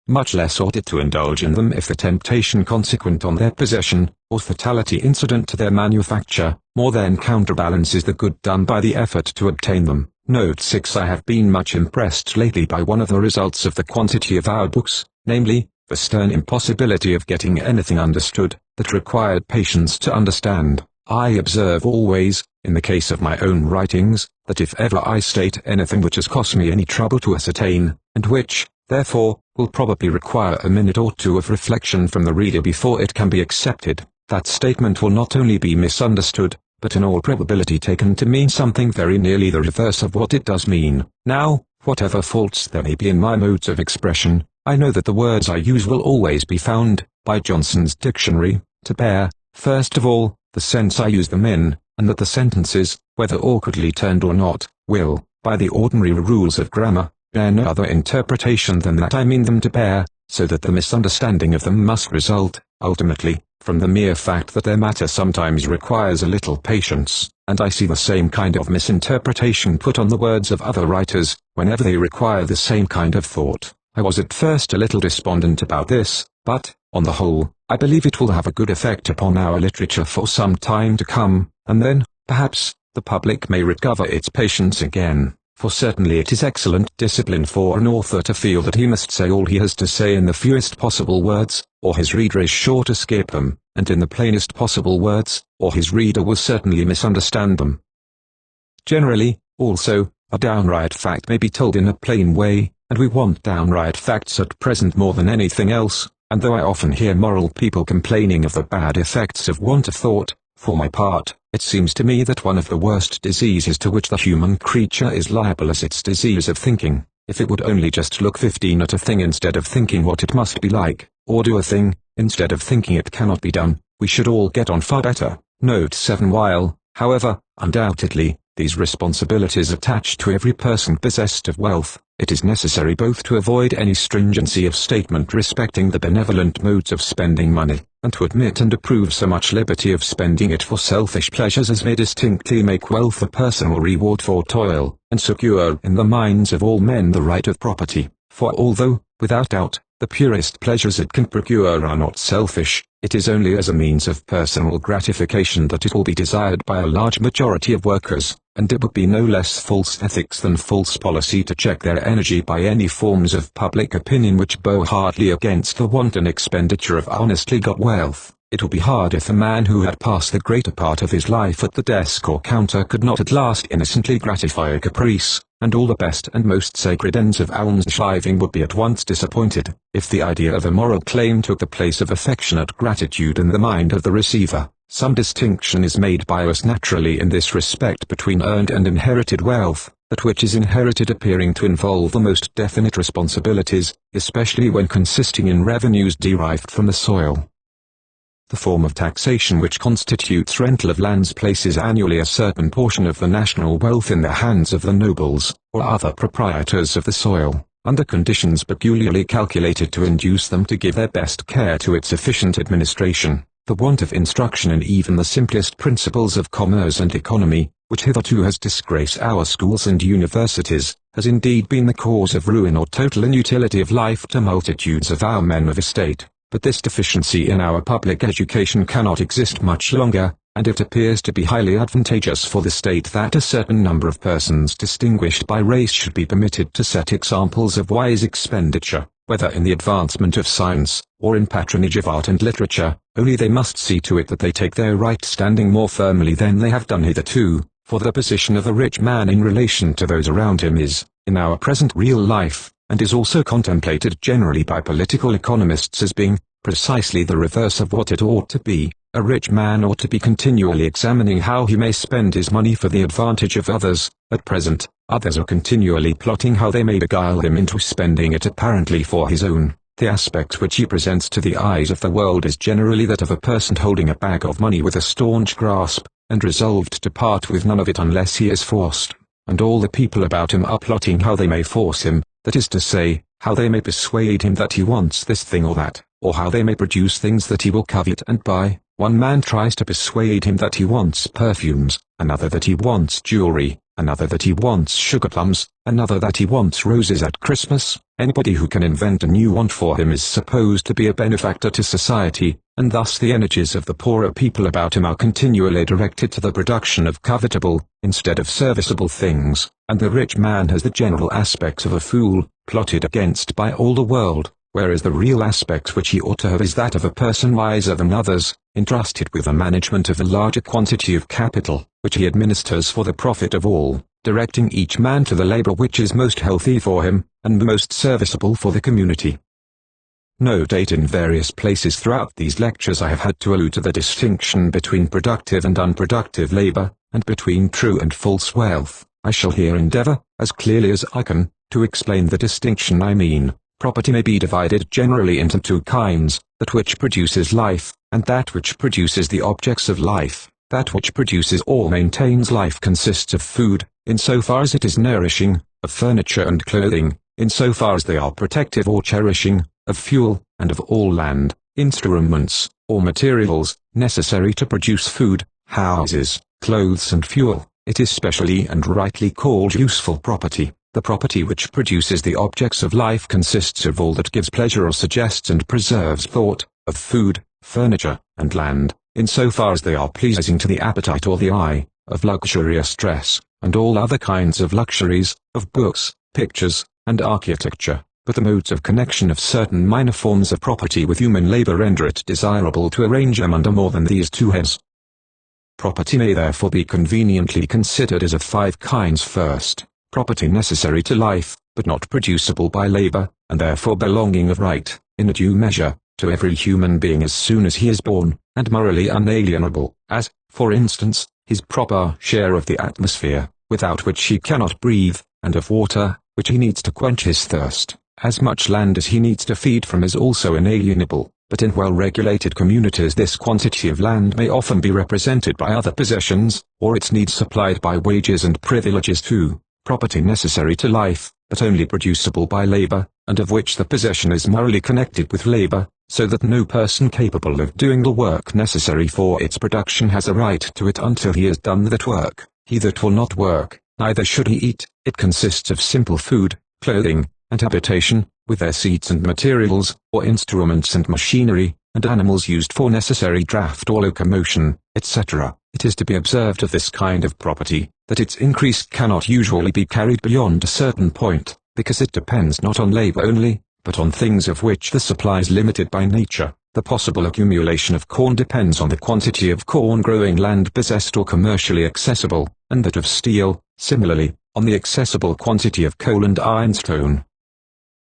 Much less ought it to indulge in them if the temptation consequent on their possession, or fatality incident to their manufacture, more than counterbalances the good done by the effort to obtain them. Note 6. I have been much impressed lately by one of the results of the quantity of our books, namely, the stern impossibility of getting anything understood, that required patience to understand. I observe always, in the case of my own writings, that if ever I state anything which has cost me any trouble to ascertain, and which, therefore, will probably require a minute or two of reflection from the reader before it can be accepted, that statement will not only be misunderstood, but in all probability taken to mean something very nearly the reverse of what it does mean. Now, whatever faults there may be in my modes of expression, I know that the words I use will always be found, by Johnson's dictionary, to bear, first of all, the sense I use them in, and that the sentences, whether awkwardly turned or not, will, by the ordinary rules of grammar, bear no other interpretation than that I mean them to bear, so that the misunderstanding of them must result, ultimately, from the mere fact that their matter sometimes requires a little patience, and I see the same kind of misinterpretation put on the words of other writers, whenever they require the same kind of thought. I was at first a little despondent about this, but, on the whole, I believe it will have a good effect upon our literature for some time to come, and then, perhaps, the public may recover its patience again. For certainly it is excellent discipline for an author to feel that he must say all he has to say in the fewest possible words, or his reader is sure to skip them, and in the plainest possible words, or his reader will certainly misunderstand them. Generally, also, a downright fact may be told in a plain way, and we want downright facts at present more than anything else, and though I often hear moral people complaining of the bad effects of want of thought, for my part, it seems to me that one of the worst diseases to which the human creature is liable is its disease of thinking. If it would only just look 15 at a thing instead of thinking what it must be like, or do a thing, instead of thinking it cannot be done, we should all get on far better. Note 7. While, however, undoubtedly, these responsibilities attach to every person possessed of wealth, it is necessary both to avoid any stringency of statement respecting the benevolent modes of spending money, and to admit and approve so much liberty of spending it for selfish pleasures as may distinctly make wealth a personal reward for toil, and secure in the minds of all men the right of property. For although, without doubt, the purest pleasures it can procure are not selfish, it is only as a means of personal gratification that it will be desired by a large majority of workers, and it would be no less false ethics than false policy to check their energy by any forms of public opinion which bow hardly against the wanton expenditure of honestly got wealth. It would be hard if a man who had passed the greater part of his life at the desk or counter could not at last innocently gratify a caprice, and all the best and most sacred ends of almsgiving would be at once disappointed, if the idea of a moral claim took the place of affectionate gratitude in the mind of the receiver. Some distinction is made by us naturally in this respect between earned and inherited wealth, that which is inherited appearing to involve the most definite responsibilities, especially when consisting in revenues derived from the soil. The form of taxation which constitutes rental of lands places annually a certain portion of the national wealth in the hands of the nobles, or other proprietors of the soil, under conditions peculiarly calculated to induce them to give their best care to its efficient administration. The want of instruction in even the simplest principles of commerce and economy, which hitherto has disgraced our schools and universities, has indeed been the cause of ruin or total inutility of life to multitudes of our men of estate. But this deficiency in our public education cannot exist much longer, and it appears to be highly advantageous for the state that a certain number of persons distinguished by race should be permitted to set examples of wise expenditure, whether in the advancement of science, or in patronage of art and literature, only they must see to it that they take their right standing more firmly than they have done hitherto, for the position of a rich man in relation to those around him is, in our present real life, and is also contemplated generally by political economists as being, precisely the reverse of what it ought to be. A rich man ought to be continually examining how he may spend his money for the advantage of others. At present, others are continually plotting how they may beguile him into spending it apparently for his own. The aspect which he presents to the eyes of the world is generally that of a person holding a bag of money with a staunch grasp, and resolved to part with none of it unless he is forced. And all the people about him are plotting how they may force him, that is to say, how they may persuade him that he wants this thing or that, or how they may produce things that he will covet and buy. One man tries to persuade him that he wants perfumes, another that he wants jewelry, another that he wants sugar plums, another that he wants roses at Christmas. Anybody who can invent a new want for him is supposed to be a benefactor to society, and thus the energies of the poorer people about him are continually directed to the production of covetable, instead of serviceable things, and the rich man has the general aspects of a fool, plotted against by all the world, whereas the real aspect which he ought to have is that of a person wiser than others, entrusted with the management of a larger quantity of capital, which he administers for the profit of all, directing each man to the labor which is most healthy for him, and most serviceable for the community. No date in various places throughout these lectures I have had to allude to the distinction between productive and unproductive labor, and between true and false wealth. I shall here endeavor, as clearly as I can, to explain the distinction I mean. Property may be divided generally into two kinds, that which produces life, and that which produces the objects of life. That which produces or maintains life consists of food, insofar as it is nourishing, of furniture and clothing, insofar as they are protective or cherishing, of fuel, and of all land, instruments, or materials, necessary to produce food, houses, clothes and fuel. It is specially and rightly called useful property. The property which produces the objects of life consists of all that gives pleasure or suggests and preserves thought, of food, furniture, and land, insofar as they are pleasing to the appetite or the eye, of luxurious dress, and all other kinds of luxuries, of books, pictures, and architecture. But the modes of connection of certain minor forms of property with human labor render it desirable to arrange them under more than these two heads. Property may therefore be conveniently considered as of five kinds. First, property necessary to life, but not producible by labor, and therefore belonging of right, in a due measure, to every human being as soon as he is born, and morally unalienable, as, for instance, his proper share of the atmosphere, without which he cannot breathe, and of water, which he needs to quench his thirst. As much land as he needs to feed from is also inalienable, but in well-regulated communities this quantity of land may often be represented by other possessions, or its needs supplied by wages and privileges too. Property necessary to life, but only producible by labor, and of which the possession is morally connected with labor, so that no person capable of doing the work necessary for its production has a right to it until he has done that work. He that will not work, neither should he eat. It consists of simple food, clothing, and habitation, with their seats and materials, or instruments and machinery, and animals used for necessary draught or locomotion, etc. It is to be observed of this kind of property, that its increase cannot usually be carried beyond a certain point, because it depends not on labor only, but on things of which the supply is limited by nature. The possible accumulation of corn depends on the quantity of corn-growing land possessed or commercially accessible, and that of steel, similarly, on the accessible quantity of coal and ironstone.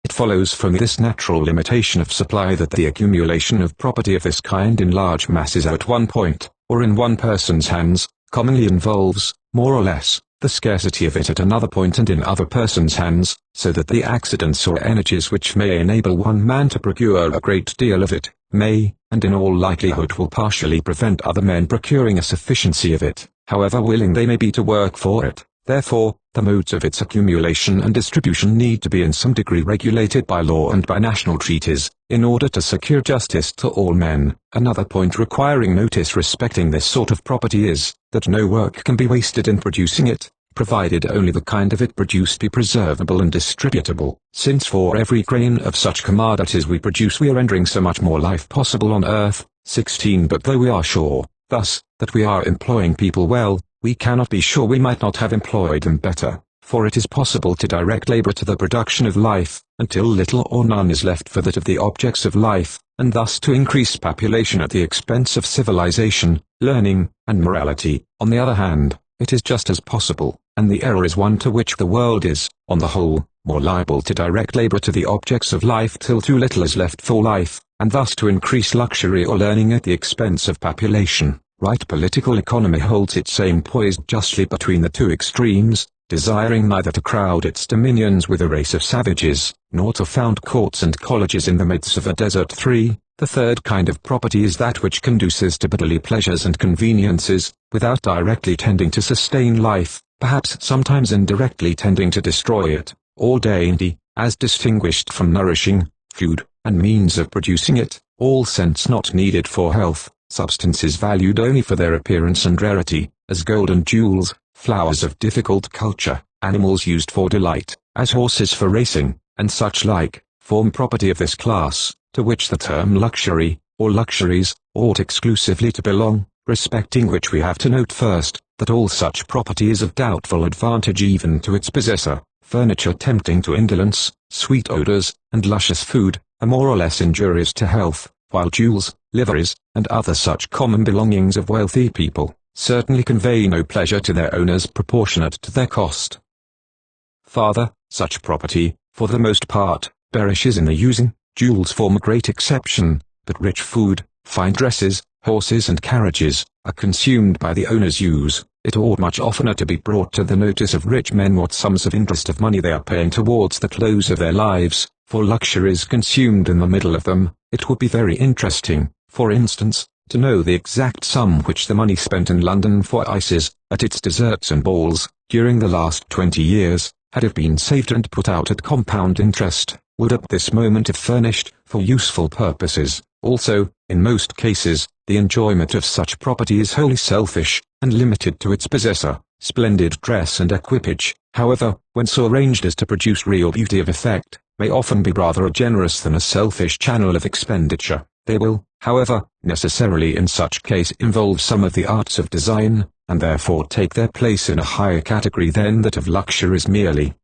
It follows from this natural limitation of supply that the accumulation of property of this kind in large masses at one point, or in one person's hands, commonly involves, more or less, the scarcity of it at another point and in other persons' hands, so that the accidents or energies which may enable one man to procure a great deal of it, may, and in all likelihood will partially prevent other men procuring a sufficiency of it, however willing they may be to work for it. Therefore, the modes of its accumulation and distribution need to be in some degree regulated by law and by national treaties, in order to secure justice to all men. Another point requiring notice respecting this sort of property is, that no work can be wasted in producing it, provided only the kind of it produced be preservable and distributable, since for every grain of such commodities we produce we are rendering so much more life possible on earth. 16. But though we are sure, thus, that we are employing people well, we cannot be sure we might not have employed them better, for it is possible to direct labor to the production of life, until little or none is left for that of the objects of life, and thus to increase population at the expense of civilization, learning, and morality. On the other hand, it is just as possible, and the error is one to which the world is, on the whole, more liable to direct labor to the objects of life till too little is left for life, and thus to increase luxury or learning at the expense of population. Right political economy holds its aim poised justly between the two extremes, desiring neither to crowd its dominions with a race of savages, nor to found courts and colleges in the midst of a desert. 3. The third kind of property is that which conduces to bodily pleasures and conveniences, without directly tending to sustain life, perhaps sometimes indirectly tending to destroy it, all dainty, as distinguished from nourishing, food, and means of producing it, all sense not needed for health, substances valued only for their appearance and rarity, as gold and jewels, flowers of difficult culture, animals used for delight, as horses for racing, and such like, form property of this class, to which the term luxury, or luxuries, ought exclusively to belong, respecting which we have to note first, that all such property is of doubtful advantage even to its possessor. Furniture tempting to indolence, sweet odors, and luscious food, are more or less injurious to health, while jewels, liveries, and other such common belongings of wealthy people, certainly convey no pleasure to their owners proportionate to their cost. Farther, such property, for the most part, perishes in the using. Jewels form a great exception, but rich food, fine dresses, horses and carriages, are consumed by the owner's use. It ought much oftener to be brought to the notice of rich men what sums of interest of money they are paying towards the close of their lives, for luxuries consumed in the middle of them. It would be very interesting, for instance, to know the exact sum which the money spent in London for ices, at its desserts and balls, during the last 20 years, had it been saved and put out at compound interest, would at this moment have furnished, for useful purposes. Also, in most cases, the enjoyment of such property is wholly selfish, and limited to its possessor. Splendid dress and equipage, however, when so arranged as to produce real beauty of effect, may often be rather a generous than a selfish channel of expenditure. They will, however, necessarily in such case involve some of the arts of design, and therefore take their place in a higher category than that of luxuries merely.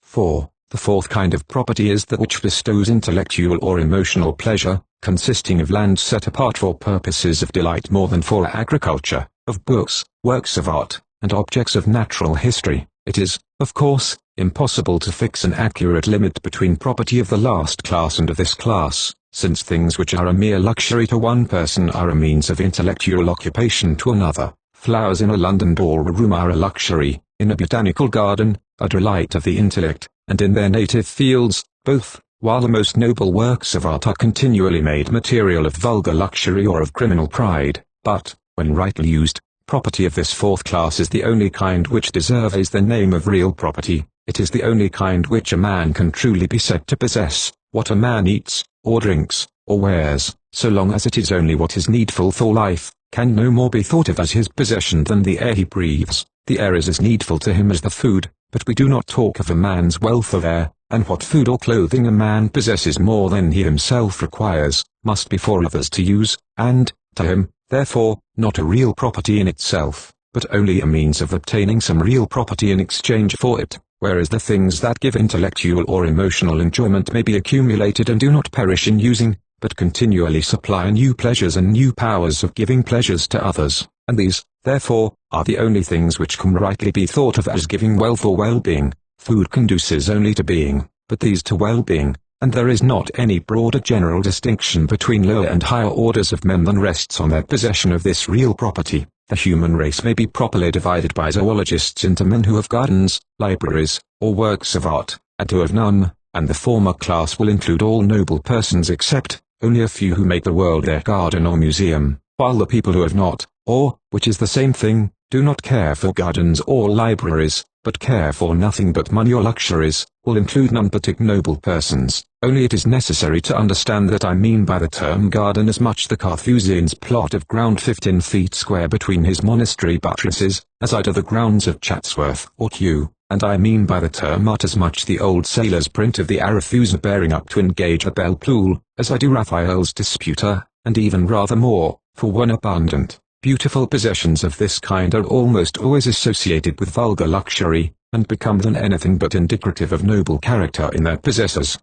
4. The fourth kind of property is that which bestows intellectual or emotional pleasure, consisting of land set apart for purposes of delight more than for agriculture, of books, works of art, and objects of natural history. It is, of course, impossible to fix an accurate limit between property of the last class and of this class, since things which are a mere luxury to one person are a means of intellectual occupation to another. Flowers in a London ballroom are a luxury, in a botanical garden, a delight of the intellect, and in their native fields, both, while the most noble works of art are continually made material of vulgar luxury or of criminal pride. But, when rightly used, property of this fourth class is the only kind which deserves the name of real property. It is the only kind which a man can truly be said to possess. What a man eats, or drinks, or wears, so long as it is only what is needful for life, can no more be thought of as his possession than the air he breathes. The air is as needful to him as the food, but we do not talk of a man's wealth of air, and what food or clothing a man possesses more than he himself requires, must be for others to use, and, to him, therefore, not a real property in itself, but only a means of obtaining some real property in exchange for it, whereas the things that give intellectual or emotional enjoyment may be accumulated and do not perish in using, but continually supply new pleasures and new powers of giving pleasures to others, and these, therefore, are the only things which can rightly be thought of as giving wealth or well-being. Food conduces only to being, but these to well-being, and there is not any broader general distinction between lower and higher orders of men than rests on their possession of this real property. The human race may be properly divided by zoologists into men who have gardens, libraries, or works of art, and who have none, and the former class will include all noble persons except only a few who make the world their garden or museum, while the people who have not, or, which is the same thing, do not care for gardens or libraries, but care for nothing but money or luxuries, will include none but ignoble persons. Only it is necessary to understand that I mean by the term garden as much the Carthusian's plot of ground 15 feet square between his monastery buttresses, as I do the grounds of Chatsworth or Kew, and I mean by the term art as much the old sailor's print of the Arethusa bearing up to engage at Belle Poule, as I do Raphael's Disputa, and even rather more, for when abundant, beautiful possessions of this kind are almost always associated with vulgar luxury, and become than anything but indicative of noble character in their possessors.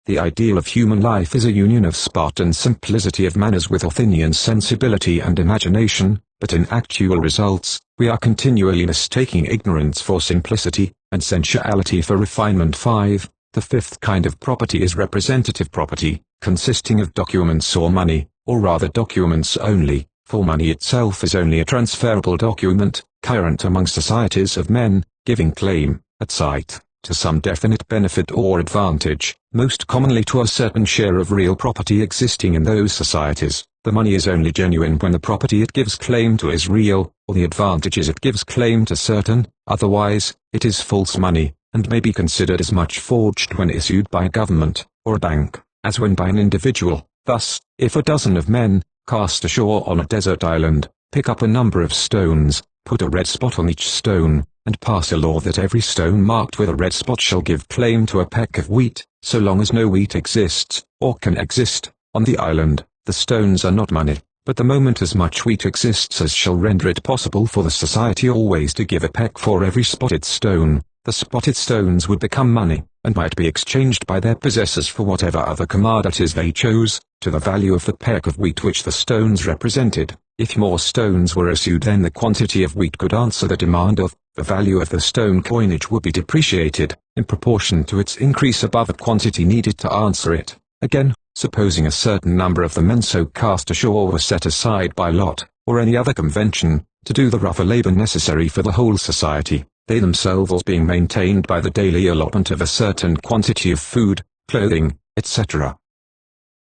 The ideal of human life is a union of Spartan simplicity of manners with Athenian sensibility and imagination, but in actual results, we are continually mistaking ignorance for simplicity, and sensuality for refinement. 5. The fifth kind of property is representative property, consisting of documents or money, or rather documents only, for money itself is only a transferable document, current among societies of men, giving claim, at sight, to some definite benefit or advantage, most commonly to a certain share of real property existing in those societies. The money is only genuine when the property it gives claim to is real, or the advantages it gives claim to certain, otherwise, it is false money, and may be considered as much forged when issued by a government, or a bank, as when by an individual. Thus, if a dozen of men, cast ashore on a desert island, pick up a number of stones, put a red spot on each stone, and pass a law that every stone marked with a red spot shall give claim to a peck of wheat, so long as no wheat exists, or can exist, on the island, the stones are not money, but the moment as much wheat exists as shall render it possible for the society always to give a peck for every spotted stone, the spotted stones would become money, and might be exchanged by their possessors for whatever other commodities they chose, to the value of the peck of wheat which the stones represented. If more stones were issued, then the quantity of wheat could answer the demand of, the value of the stone coinage would be depreciated, in proportion to its increase above the quantity needed to answer it. Again, supposing a certain number of the men so cast ashore were set aside by lot, or any other convention, to do the rougher labor necessary for the whole society, they themselves being maintained by the daily allotment of a certain quantity of food, clothing, etc.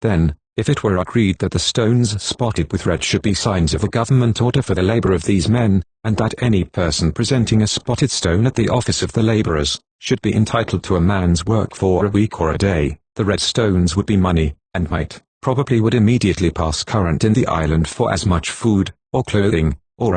Then, if it were agreed that the stones spotted with red should be signs of a government order for the labor of these men, and that any person presenting a spotted stone at the office of the laborers, should be entitled to a man's work for a week or a day, the red stones would be money, and probably would immediately pass current in the island for as much food, or clothing, or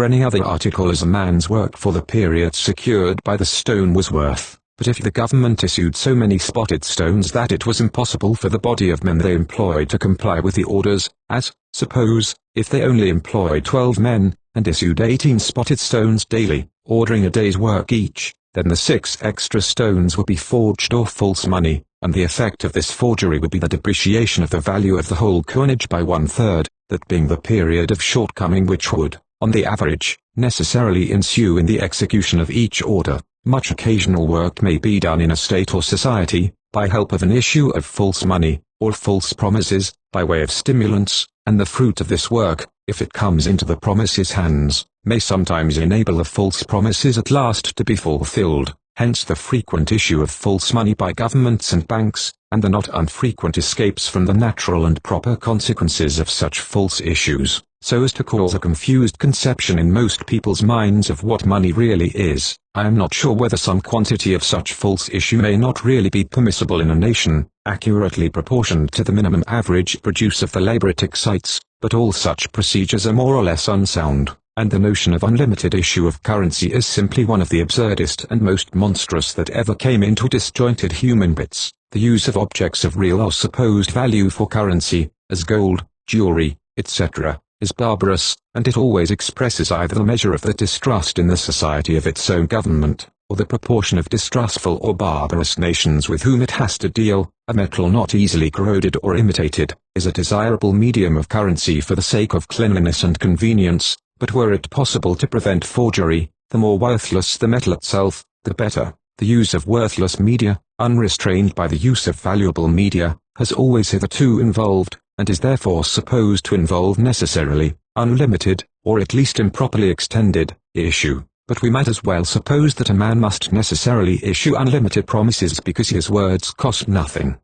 any other article as a man's work for the period secured by the stone was worth. But if the government issued so many spotted stones that it was impossible for the body of men they employed to comply with the orders, as, suppose, if they only employed 12 men, and issued 18 spotted stones daily, ordering a day's work each, then the 6 extra stones would be forged or false money, and the effect of this forgery would be the depreciation of the value of the whole coinage by 1/3, that being the period of shortcoming which would, on the average, necessarily ensue in the execution of each order. Much occasional work may be done in a state or society, by help of an issue of false money, or false promises, by way of stimulants, and the fruit of this work, if it comes into the promises' hands, may sometimes enable the false promises at last to be fulfilled. Hence the frequent issue of false money by governments and banks, and the not unfrequent escapes from the natural and proper consequences of such false issues, so as to cause a confused conception in most people's minds of what money really is. I am not sure whether some quantity of such false issue may not really be permissible in a nation, accurately proportioned to the minimum average produce of the labor it excites, but all such procedures are more or less unsound, and the notion of unlimited issue of currency is simply one of the absurdest and most monstrous that ever came into disjointed human wits. The use of objects of real or supposed value for currency, as gold, jewelry, etc., is barbarous, and it always expresses either the measure of the distrust in the society of its own government, or the proportion of distrustful or barbarous nations with whom it has to deal. A metal not easily corroded or imitated, is a desirable medium of currency for the sake of cleanliness and convenience, but were it possible to prevent forgery, the more worthless the metal itself, the better. The use of worthless media, unrestrained by the use of valuable media, has always hitherto involved, and is therefore supposed to involve necessarily, unlimited, or at least improperly extended, issue. But we might as well suppose that a man must necessarily issue unlimited promises because his words cost nothing.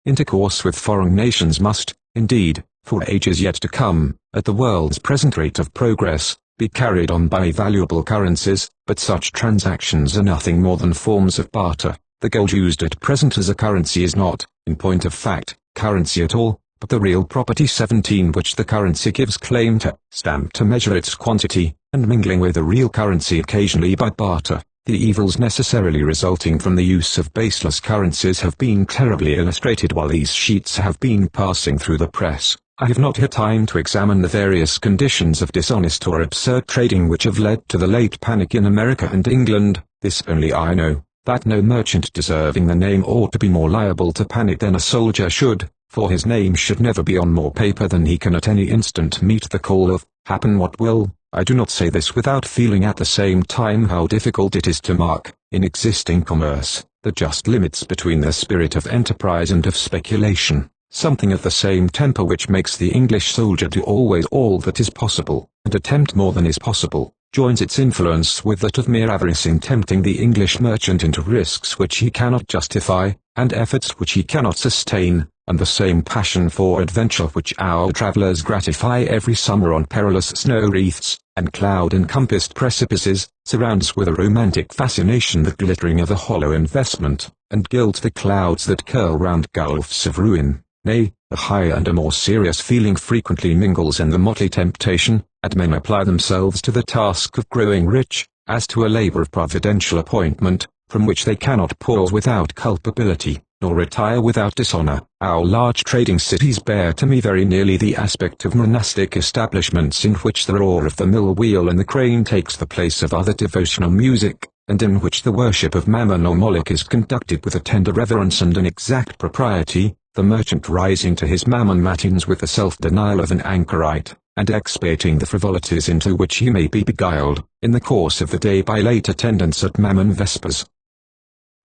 Intercourse with foreign nations must, indeed, for ages yet to come, at the world's present rate of progress, be carried on by valuable currencies, but such transactions are nothing more than forms of barter. The gold used at present as a currency is not, in point of fact, currency at all, but the real property 17 which the currency gives claim to, stamp to measure its quantity, and mingling with the real currency occasionally by barter. The evils necessarily resulting from the use of baseless currencies have been terribly illustrated while these sheets have been passing through the press. I have not had time to examine the various conditions of dishonest or absurd trading which have led to the late panic in America and England. This only I know, that no merchant deserving the name ought to be more liable to panic than a soldier should, for his name should never be on more paper than he can at any instant meet the call of, happen what will. I do not say this without feeling at the same time how difficult it is to mark, in existing commerce, the just limits between the spirit of enterprise and of speculation. Something of the same temper which makes the English soldier do always all that is possible, and attempt more than is possible, joins its influence with that of mere avarice in tempting the English merchant into risks which he cannot justify, and efforts which he cannot sustain, and the same passion for adventure which our travellers gratify every summer on perilous snow-wreaths, and cloud-encompassed precipices, surrounds with a romantic fascination the glittering of a hollow investment, and gilds the clouds that curl round gulfs of ruin. Nay, a higher and a more serious feeling frequently mingles in the motley temptation, and men apply themselves to the task of growing rich, as to a labour of providential appointment, from which they cannot pause without culpability, nor retire without dishonour. Our large trading cities bear to me very nearly the aspect of monastic establishments in which the roar of the mill wheel and the crane takes the place of other devotional music, and in which the worship of Mammon or Moloch is conducted with a tender reverence and an exact propriety, the merchant rising to his Mammon matins with the self-denial of an anchorite, and expiating the frivolities into which he may be beguiled, in the course of the day by late attendance at Mammon vespers.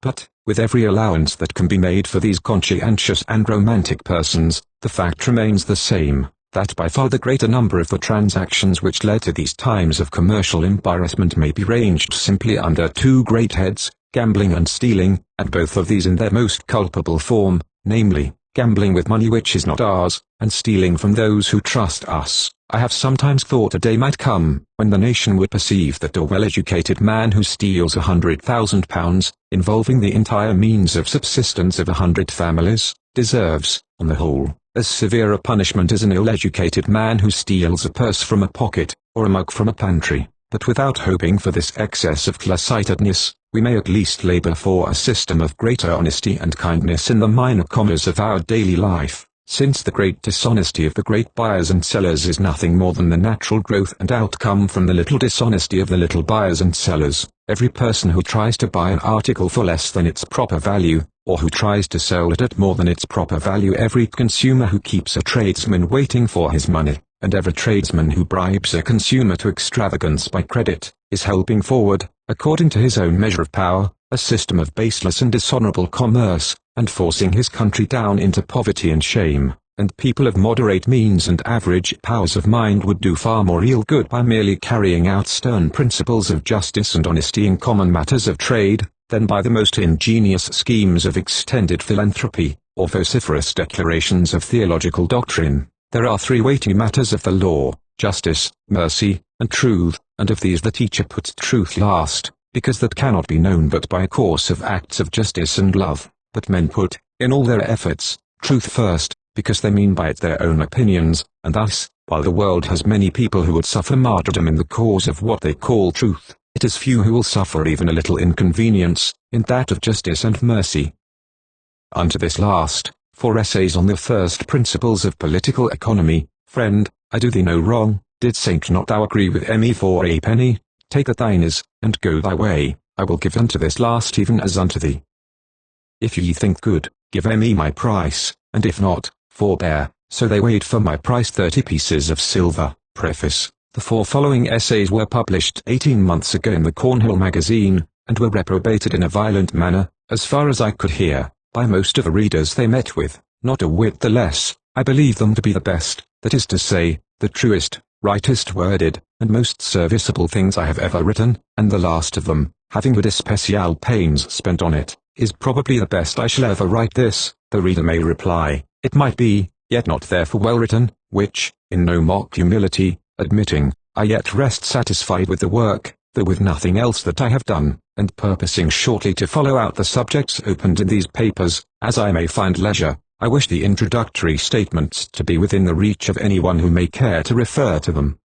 But, with every allowance that can be made for these conscientious and romantic persons, the fact remains the same, that by far the greater number of the transactions which led to these times of commercial embarrassment may be ranged simply under two great heads, gambling and stealing, and both of these in their most culpable form, namely, gambling with money which is not ours, and stealing from those who trust us. I have sometimes thought a day might come, when the nation would perceive that a well-educated man who steals £100,000, involving the entire means of subsistence of 100 families, deserves, on the whole, as severe a punishment as an ill-educated man who steals a purse from a pocket, or a mug from a pantry. But without hoping for this excess of clear-sightedness, we may at least labour for a system of greater honesty and kindness in the minor commerce of our daily life, since the great dishonesty of the great buyers and sellers is nothing more than the natural growth and outcome from the little dishonesty of the little buyers and sellers. Every person who tries to buy an article for less than its proper value, or who tries to sell it at more than its proper value, every consumer who keeps a tradesman waiting for his money, and every tradesman who bribes a consumer to extravagance by credit, is helping forward, according to his own measure of power, a system of baseless and dishonorable commerce, and forcing his country down into poverty and shame. And people of moderate means and average powers of mind would do far more real good by merely carrying out stern principles of justice and honesty in common matters of trade, than by the most ingenious schemes of extended philanthropy, or vociferous declarations of theological doctrine. There are three weighty matters of the law: justice, mercy, and truth, and of these the teacher puts truth last, because that cannot be known but by a course of acts of justice and love. But men put, in all their efforts, truth first, because they mean by it their own opinions, and thus, while the world has many people who would suffer martyrdom in the cause of what they call truth, it is few who will suffer even a little inconvenience, in that of justice and mercy. Unto this last, for essays on the first principles of political economy, friend, I do thee no wrong. Did Saint not thou agree with me for a penny? Take that thine is, and go thy way. I will give unto this last even as unto thee. If ye think good, give me my price, and if not, forbear. So they weighed for my price 30 pieces of silver. Preface. The four following essays were published 18 months ago in the Cornhill magazine, and were reprobated in a violent manner, as far as I could hear, by most of the readers they met with, not a whit the less. I believe them to be the best, that is to say, the truest, rightest worded, and most serviceable things I have ever written, and the last of them, having had especial pains spent on it, is probably the best I shall ever write. This, the reader may reply, it might be, yet not therefore well written, which, in no mock humility, admitting, I yet rest satisfied with the work, though with nothing else that I have done, and purposing shortly to follow out the subjects opened in these papers, as I may find leisure. I wish the introductory statements to be within the reach of anyone who may care to refer to them.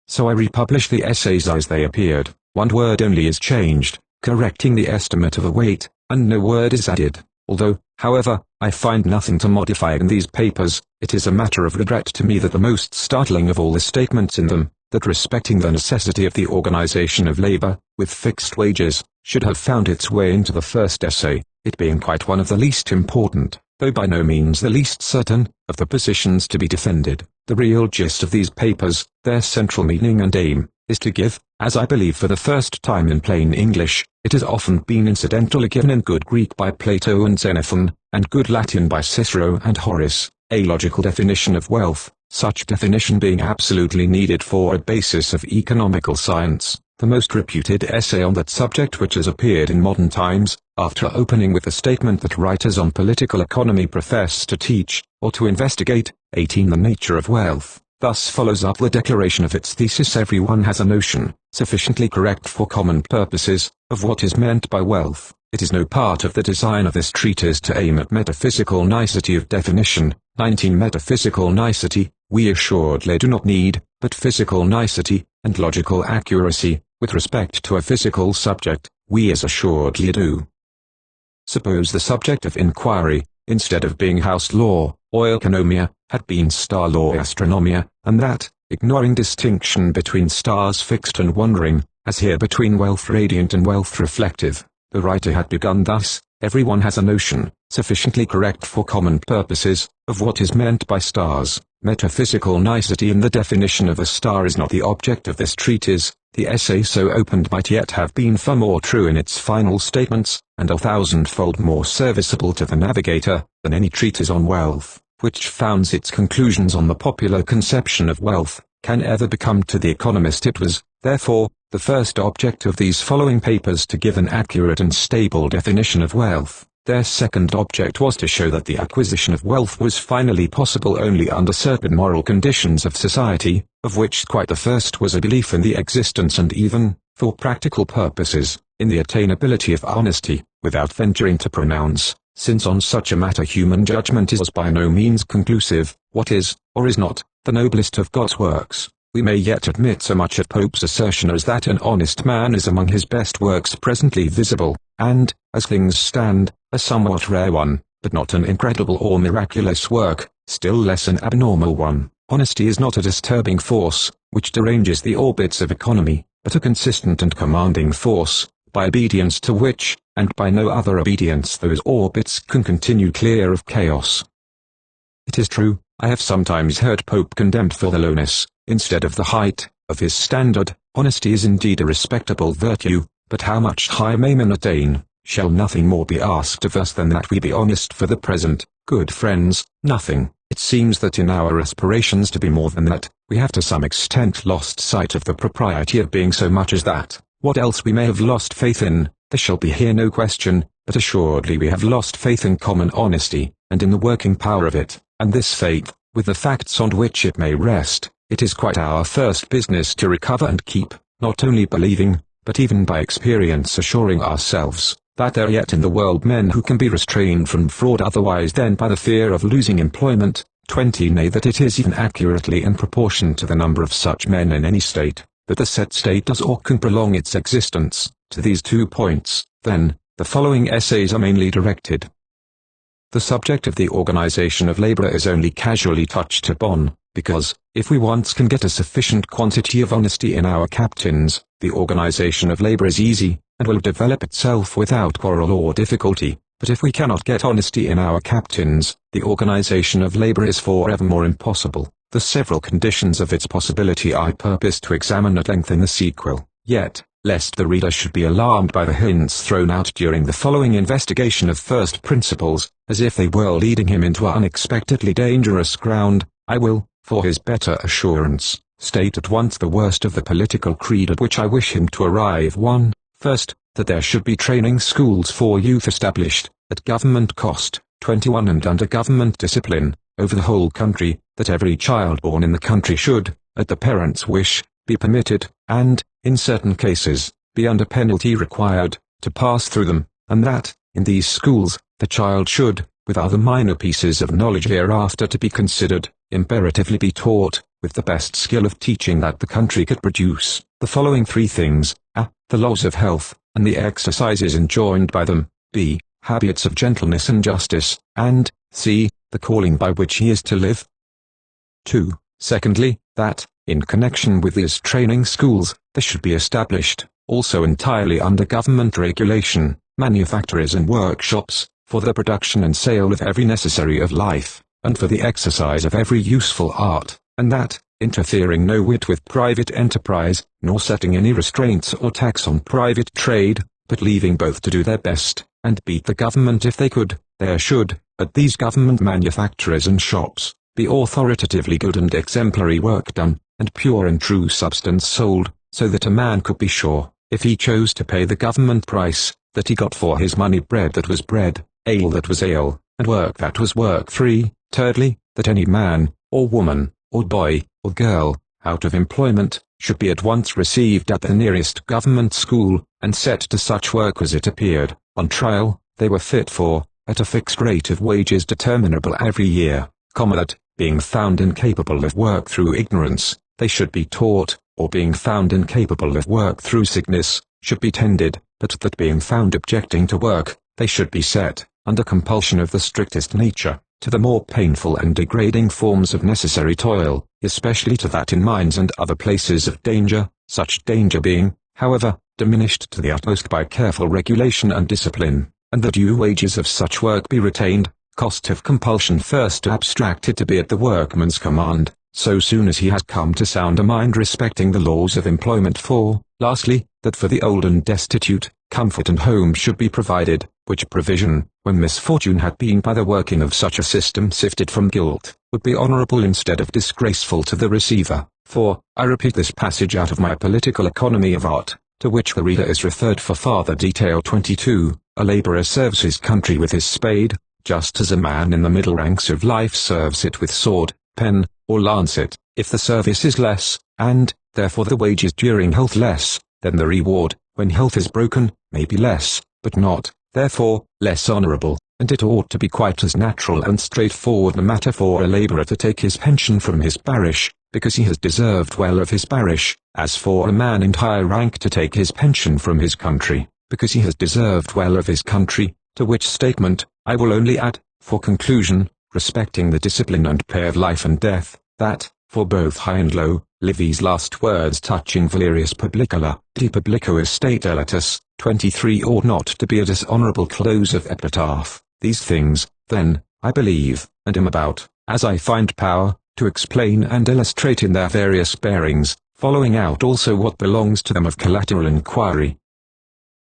So I republish the essays as they appeared. One word only is changed, correcting the estimate of a weight, and no word is added. Although, however, I find nothing to modify in these papers, it is a matter of regret to me that the most startling of all the statements in them, that respecting the necessity of the organization of labor, with fixed wages, should have found its way into the first essay, it being quite one of the least important, though by no means the least certain, of the positions to be defended. The real gist of these papers, their central meaning and aim, is to give, as I believe for the first time in plain English, it has often been incidentally given in good Greek by Plato and Xenophon, and good Latin by Cicero and Horace, a logical definition of wealth, such definition being absolutely needed for a basis of economical science. The most reputed essay on that subject which has appeared in modern times, after opening with the statement that writers on political economy profess to teach, or to investigate, 18 the nature of wealth, thus follows up the declaration of its thesis. Everyone has a notion, sufficiently correct for common purposes, of what is meant by wealth. It is no part of the design of this treatise to aim at metaphysical nicety of definition. 19 Metaphysical nicety, we assuredly do not need, but physical nicety, and logical accuracy, with respect to a physical subject, we as assuredly do. Suppose the subject of inquiry, instead of being house law, or economia, had been star law astronomia, and that, ignoring distinction between stars fixed and wandering, as here between wealth radiant and wealth reflective, the writer had begun thus, everyone has a notion, sufficiently correct for common purposes, of what is meant by stars. Metaphysical nicety in the definition of a star is not the object of this treatise. The essay so opened might yet have been far more true in its final statements, and 1,000-fold more serviceable to the navigator, than any treatise on wealth, which founds its conclusions on the popular conception of wealth, can ever become to the economist. It was, therefore, the first object of these following papers to give an accurate and stable definition of wealth. Their second object was to show that the acquisition of wealth was finally possible only under certain moral conditions of society, of which quite the first was a belief in the existence and even, for practical purposes, in the attainability of honesty, without venturing to pronounce, since on such a matter human judgment is by no means conclusive, what is, or is not, the noblest of God's works. We may yet admit so much of Pope's assertion as that an honest man is among his best works presently visible, and, as things stand, a somewhat rare one, but not an incredible or miraculous work, still less an abnormal one. Honesty is not a disturbing force, which deranges the orbits of economy, but a consistent and commanding force, by obedience to which, and by no other obedience, those orbits can continue clear of chaos. It is true, I have sometimes heard Pope condemned for the lowness, instead of the height, of his standard. Honesty is indeed a respectable virtue, but how much higher may men attain? Shall nothing more be asked of us than that we be honest for the present, good friends? Nothing. It seems that in our aspirations to be more than that, we have to some extent lost sight of the propriety of being so much as that. What else we may have lost faith in, there shall be here no question, but assuredly we have lost faith in common honesty, and in the working power of it, and this faith, with the facts on which it may rest, it is quite our first business to recover and keep, not only believing, but even by experience assuring ourselves, that there are yet in the world men who can be restrained from fraud otherwise than by the fear of losing employment. 20 Nay, that it is even accurately in proportion to the number of such men in any state, that the said state does or can prolong its existence. To these 2 points, then, the following essays are mainly directed. The subject of the organization of labor is only casually touched upon, because, if we once can get a sufficient quantity of honesty in our captains, the organization of labor is easy, and will develop itself without quarrel or difficulty. But if we cannot get honesty in our captains, the organization of labor is forevermore impossible. The several conditions of its possibility I purpose to examine at length in the sequel. Yet, lest the reader should be alarmed by the hints thrown out during the following investigation of first principles, as if they were leading him into unexpectedly dangerous ground, I will, for his better assurance, state at once the worst of the political creed at which I wish him to arrive. 1. First, that there should be training schools for youth established, at government cost, 21 and under government discipline, over the whole country, that every child born in the country should, at the parents' wish, be permitted, and, in certain cases, be under penalty required, to pass through them, and that, in these schools, the child should, with other minor pieces of knowledge hereafter to be considered, imperatively be taught, with the best skill of teaching that the country could produce, the following 3 things, a. The laws of health, and the exercises enjoined by them, b. Habits of gentleness and justice, and, c. The calling by which he is to live. 2. Secondly, that, in connection with these training schools, there should be established, also entirely under government regulation, manufactories and workshops, for the production and sale of every necessary of life, and for the exercise of every useful art, and that, interfering no whit with private enterprise, nor setting any restraints or tax on private trade, but leaving both to do their best, and beat the government if they could, there should, at these government manufactories and shops, be authoritatively good and exemplary work done, and pure and true substance sold, so that a man could be sure, if he chose to pay the government price, that he got for his money bread that was bread, ale that was ale, and work that was work. 3. Thirdly, that any man, or woman, or boy, or girl, out of employment, should be at once received at the nearest government school, and set to such work as it appeared, on trial, they were fit for, at a fixed rate of wages determinable every year, that, being found incapable of work through ignorance, they should be taught, or being found incapable of work through sickness, should be tended, but that being found objecting to work, they should be set, under compulsion of the strictest nature, to the more painful and degrading forms of necessary toil, especially to that in mines and other places of danger, such danger being, however, diminished to the utmost by careful regulation and discipline, and the due wages of such work be retained, cost of compulsion first abstracted to be at the workman's command, so soon as he has come to sounder mind respecting the laws of employment. 4. Lastly, that for the old and destitute, comfort and home should be provided, which provision, when misfortune had been by the working of such a system sifted from guilt, would be honorable instead of disgraceful to the receiver. For, I repeat this passage out of my Political Economy of Art, to which the reader is referred for farther detail. 22. A laborer serves his country with his spade, just as a man in the middle ranks of life serves it with sword, pen, or lancet. If the service is less, and, therefore the wages during health less, then the reward, when health is broken, may be less, but not, therefore, less honorable, and it ought to be quite as natural and straightforward a matter for a laborer to take his pension from his parish, because he has deserved well of his parish, as for a man in high rank to take his pension from his country, because he has deserved well of his country, to which statement, I will only add, for conclusion, respecting the discipline and pay of life and death, that, for both high and low, Livy's last words touching Valerius Publicola, de publico estate delatus, 23 ought not to be a dishonorable close of epitaph. These things, then, I believe, and am about, as I find power, to explain and illustrate in their various bearings, following out also what belongs to them of collateral inquiry.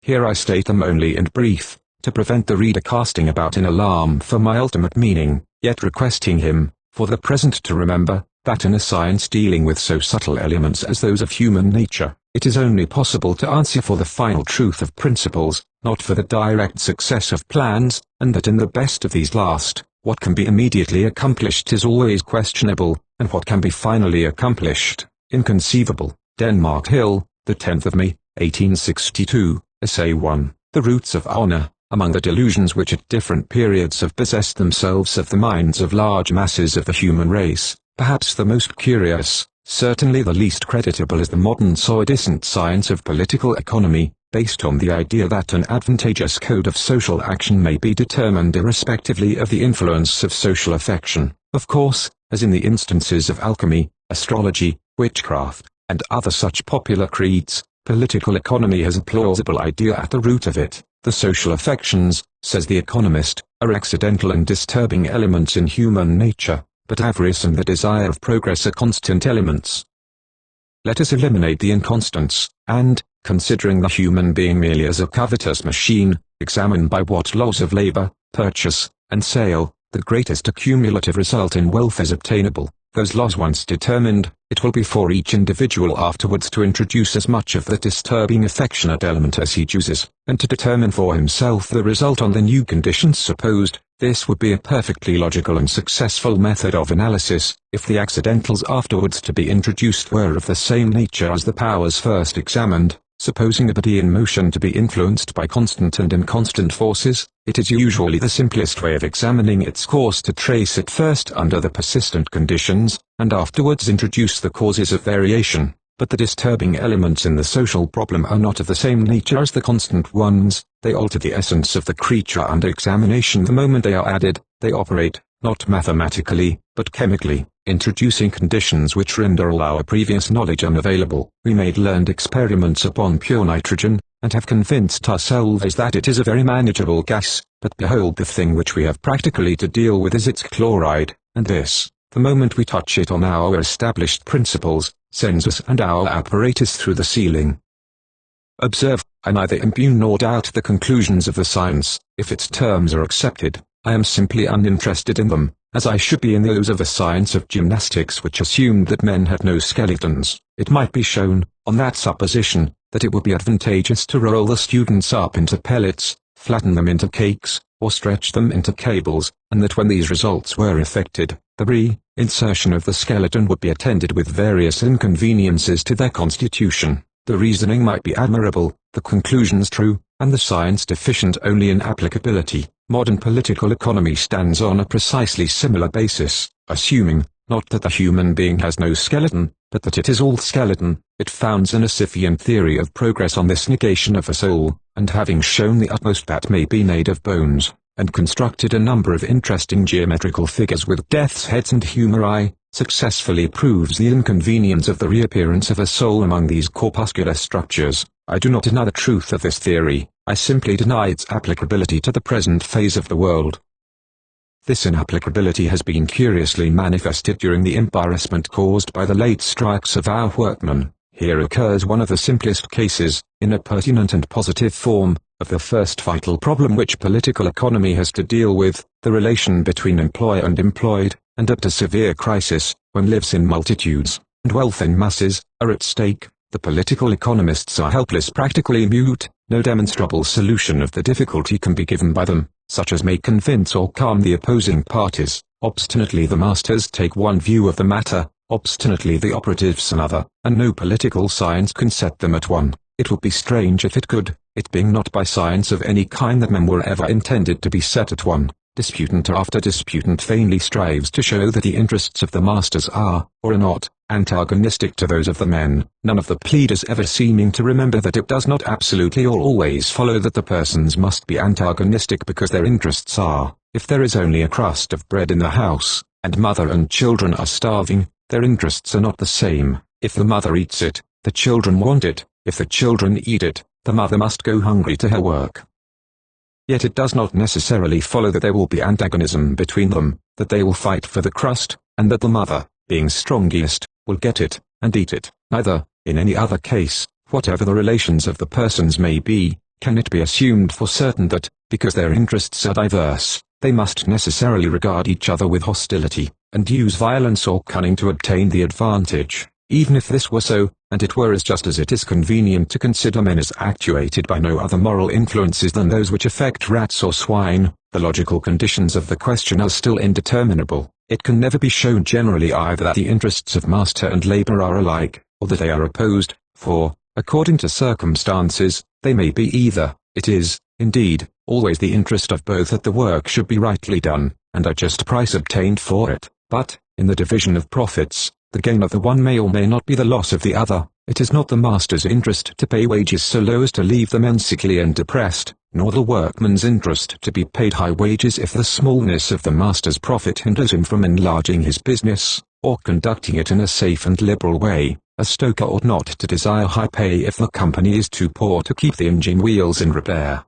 Here I state them only in brief, to prevent the reader casting about in alarm for my ultimate meaning, yet requesting him, for the present to remember, that in a science dealing with so subtle elements as those of human nature, it is only possible to answer for the final truth of principles, not for the direct success of plans, and that in the best of these last, what can be immediately accomplished is always questionable, and what can be finally accomplished, inconceivable. Denmark Hill, the 10th of May, 1862, Essay 1. The roots of honor. Among the delusions which at different periods have possessed themselves of the minds of large masses of the human race, perhaps the most curious, certainly the least creditable, is the modern soi-disant science of political economy, based on the idea that an advantageous code of social action may be determined irrespectively of the influence of social affection. Of course, as in the instances of alchemy, astrology, witchcraft, and other such popular creeds, political economy has a plausible idea at the root of it. The social affections, says the economist, are accidental and disturbing elements in human nature, but avarice and the desire of progress are constant elements. let us eliminate the inconstants, and, considering the human being merely as a covetous machine, examine by what laws of labor, purchase, and sale, the greatest accumulative result in wealth is obtainable. Those laws once determined, it will be for each individual afterwards to introduce as much of the disturbing affectionate element as he chooses, and to determine for himself the result on the new conditions supposed. This would be a perfectly logical and successful method of analysis, if the accidentals afterwards to be introduced were of the same nature as the powers first examined. Supposing a body in motion to be influenced by constant and inconstant forces, it is usually the simplest way of examining its course to trace it first under the persistent conditions, and afterwards introduce the causes of variation. But the disturbing elements in the social problem are not of the same nature as the constant ones. They alter the essence of the creature under examination the moment they are added. They operate, not mathematically, but chemically, introducing conditions which render all our previous knowledge unavailable. We made learned experiments upon pure nitrogen, and have convinced ourselves that it is a very manageable gas, but behold, the thing which we have practically to deal with is its chloride, and this, the moment we touch it on our established principles, sends us and our apparatus through the ceiling. Observe, I neither impugn nor doubt the conclusions of the science. If its terms are accepted, I am simply uninterested in them, as I should be in those of the science of gymnastics which assumed that men had no skeletons. It might be shown, on that supposition, that it would be advantageous to roll the students up into pellets, flatten them into cakes, or stretch them into cables, and that when these results were effected, the re-insertion of the skeleton would be attended with various inconveniences to their constitution. The reasoning might be admirable, the conclusions true, and the science deficient only in applicability. Modern political economy stands on a precisely similar basis, assuming, not that the human being has no skeleton, but that it is all skeleton. It founds an Sisyphean theory of progress on this negation of the soul, and having shown the utmost that may be made of bones, and constructed a number of interesting geometrical figures with death's heads and humeri, successfully proves the inconvenience of the reappearance of a soul among these corpuscular structures. I do not deny the truth of this theory, I simply deny its applicability to the present phase of the world. This inapplicability has been curiously manifested during the embarrassment caused by the late strikes of our workmen. Here occurs one of the simplest cases, in a pertinent and positive form, of the first vital problem which political economy has to deal with, the relation between employer and employed, and up to severe crisis, when lives in multitudes, and wealth in masses, are at stake. The political economists are helpless, practically mute. No demonstrable solution of the difficulty can be given by them, such as may convince or calm the opposing parties. Obstinately the masters take one view of the matter, obstinately the operatives another, and no political science can set them at one. It would be strange if it could, it being not by science of any kind that men were ever intended to be set at one. Disputant after disputant vainly strives to show that the interests of the masters are, or are not, antagonistic to those of the men, none of the pleaders ever seeming to remember that it does not absolutely or always follow that the persons must be antagonistic because their interests are. If there is only a crust of bread in the house, and mother and children are starving, their interests are not the same. If the mother eats it, the children want it. If the children eat it, the mother must go hungry to her work. Yet it does not necessarily follow that there will be antagonism between them, that they will fight for the crust, and that the mother, being strongest, will get it, and eat it. Neither, in any other case, whatever the relations of the persons may be, can it be assumed for certain that, because their interests are diverse, they must necessarily regard each other with hostility, and use violence or cunning to obtain the advantage. Even if this were so, and it were as just as it is convenient to consider men as actuated by no other moral influences than those which affect rats or swine, the logical conditions of the question are still indeterminable. It can never be shown generally either that the interests of master and labor are alike, or that they are opposed, for, according to circumstances, they may be either. It is, indeed, always the interest of both that the work should be rightly done, and a just price obtained for it. But, in the division of profits, the gain of the one may or may not be the loss of the other. It is not the master's interest to pay wages so low as to leave the men sickly and depressed, nor the workman's interest to be paid high wages if the smallness of the master's profit hinders him from enlarging his business, or conducting it in a safe and liberal way. A stoker ought not to desire high pay if the company is too poor to keep the engine wheels in repair.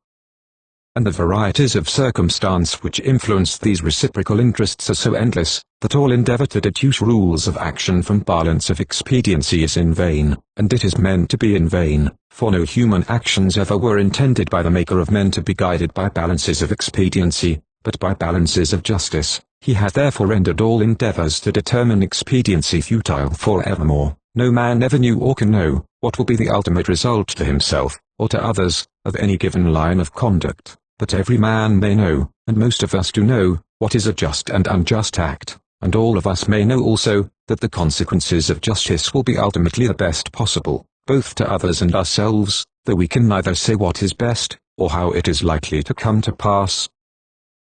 and the varieties of circumstance which influence these reciprocal interests are so endless, that all endeavor to deduce rules of action from balance of expediency is in vain, and it is meant to be in vain, for no human actions ever were intended by the Maker of men to be guided by balances of expediency, but by balances of justice. He has therefore rendered all endeavors to determine expediency futile for evermore. No man ever knew or can know what will be the ultimate result to himself, or to others, of any given line of conduct, but every man may know, and most of us do know, what is a just and unjust act, and all of us may know also, that the consequences of justice will be ultimately the best possible, both to others and ourselves, though we can neither say what is best, or how it is likely to come to pass.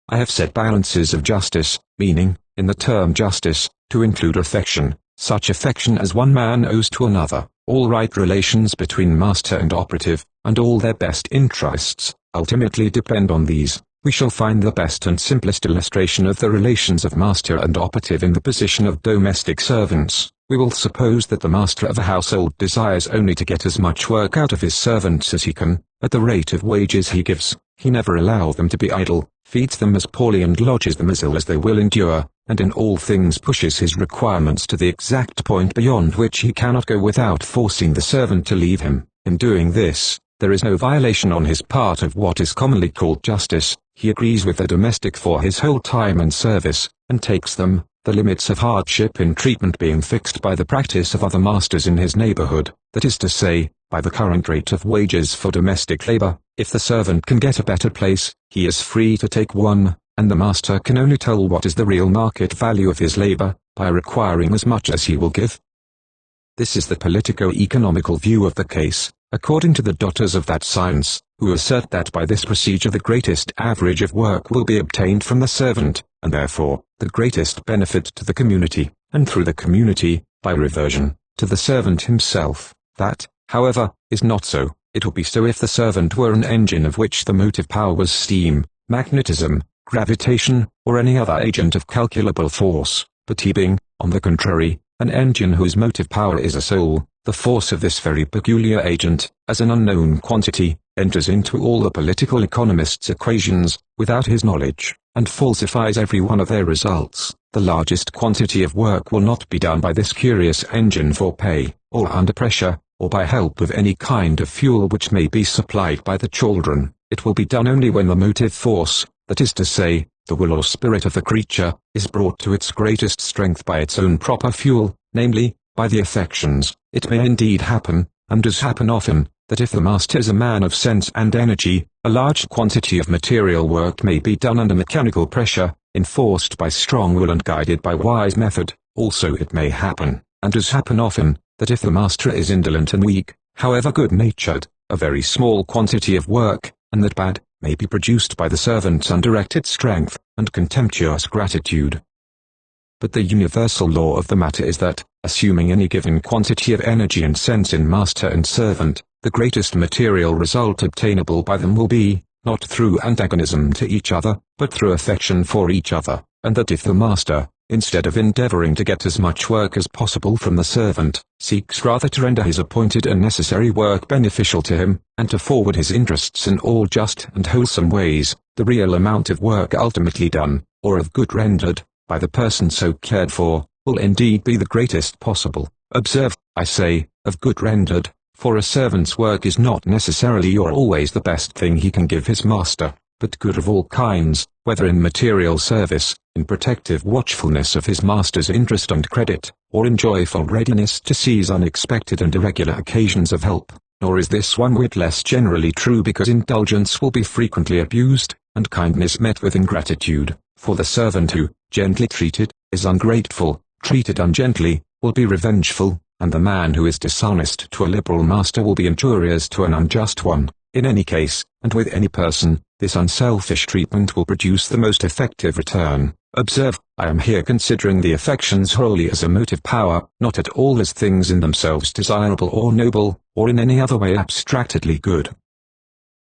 I have said balances of justice, meaning, in the term justice, to include affection, such affection as one man owes to another, all right relations between master and operative, and all their best interests, ultimately depend on these. We shall find the best and simplest illustration of the relations of master and operative in the position of domestic servants. We will suppose that the master of a household desires only to get as much work out of his servants as he can, at the rate of wages he gives. He never allows them to be idle, feeds them as poorly and lodges them as ill as they will endure, and in all things pushes his requirements to the exact point beyond which he cannot go without forcing the servant to leave him. In doing this, there is no violation on his part of what is commonly called justice. He agrees with the domestic for his whole time and service, and takes them, the limits of hardship in treatment being fixed by the practice of other masters in his neighborhood, that is to say, by the current rate of wages for domestic labor. If the servant can get a better place, he is free to take one, and the master can only tell what is the real market value of his labor, by requiring as much as he will give. This is the politico-economical view of the case, according to the doctors of that science, who assert that by this procedure the greatest average of work will be obtained from the servant, and therefore, the greatest benefit to the community, and through the community, by reversion, to the servant himself. That, however, is not so. It would be so if the servant were an engine of which the motive power was steam, magnetism, gravitation, or any other agent of calculable force, but he being, on the contrary, an engine whose motive power is a soul, the force of this very peculiar agent, as an unknown quantity, enters into all the political economists' equations, without his knowledge, and falsifies every one of their results. The largest quantity of work will not be done by this curious engine for pay, or under pressure, or by help of any kind of fuel which may be supplied by the children. It will be done only when the motive force, that is to say, the will or spirit of the creature, is brought to its greatest strength by its own proper fuel, namely, by the affections. It may indeed happen, and does happen often, that if the master is a man of sense and energy, a large quantity of material work may be done under mechanical pressure, enforced by strong will and guided by wise method. Also it may happen, and does happen often, that if the master is indolent and weak, however good-natured, a very small quantity of work, and that bad, may be produced by the servant's undirected strength, and contemptuous gratitude. But the universal law of the matter is that, assuming any given quantity of energy and sense in master and servant, the greatest material result obtainable by them will be, not through antagonism to each other, but through affection for each other, and that if the master, instead of endeavoring to get as much work as possible from the servant, seeks rather to render his appointed and necessary work beneficial to him, and to forward his interests in all just and wholesome ways, the real amount of work ultimately done, or of good rendered, by the person so cared for, will indeed be the greatest possible. Observe, I say, of good rendered, for a servant's work is not necessarily or always the best thing he can give his master, but good of all kinds, whether in material service, in protective watchfulness of his master's interest and credit, or in joyful readiness to seize unexpected and irregular occasions of help. Nor is this one whit less generally true because indulgence will be frequently abused, and kindness met with ingratitude, for the servant who, gently treated, is ungrateful, treated ungently, will be revengeful, and the man who is dishonest to a liberal master will be injurious to an unjust one. In any case, and with any person, this unselfish treatment will produce the most effective return. Observe, I am here considering the affections wholly as a motive power, not at all as things in themselves desirable or noble, or in any other way abstractedly good.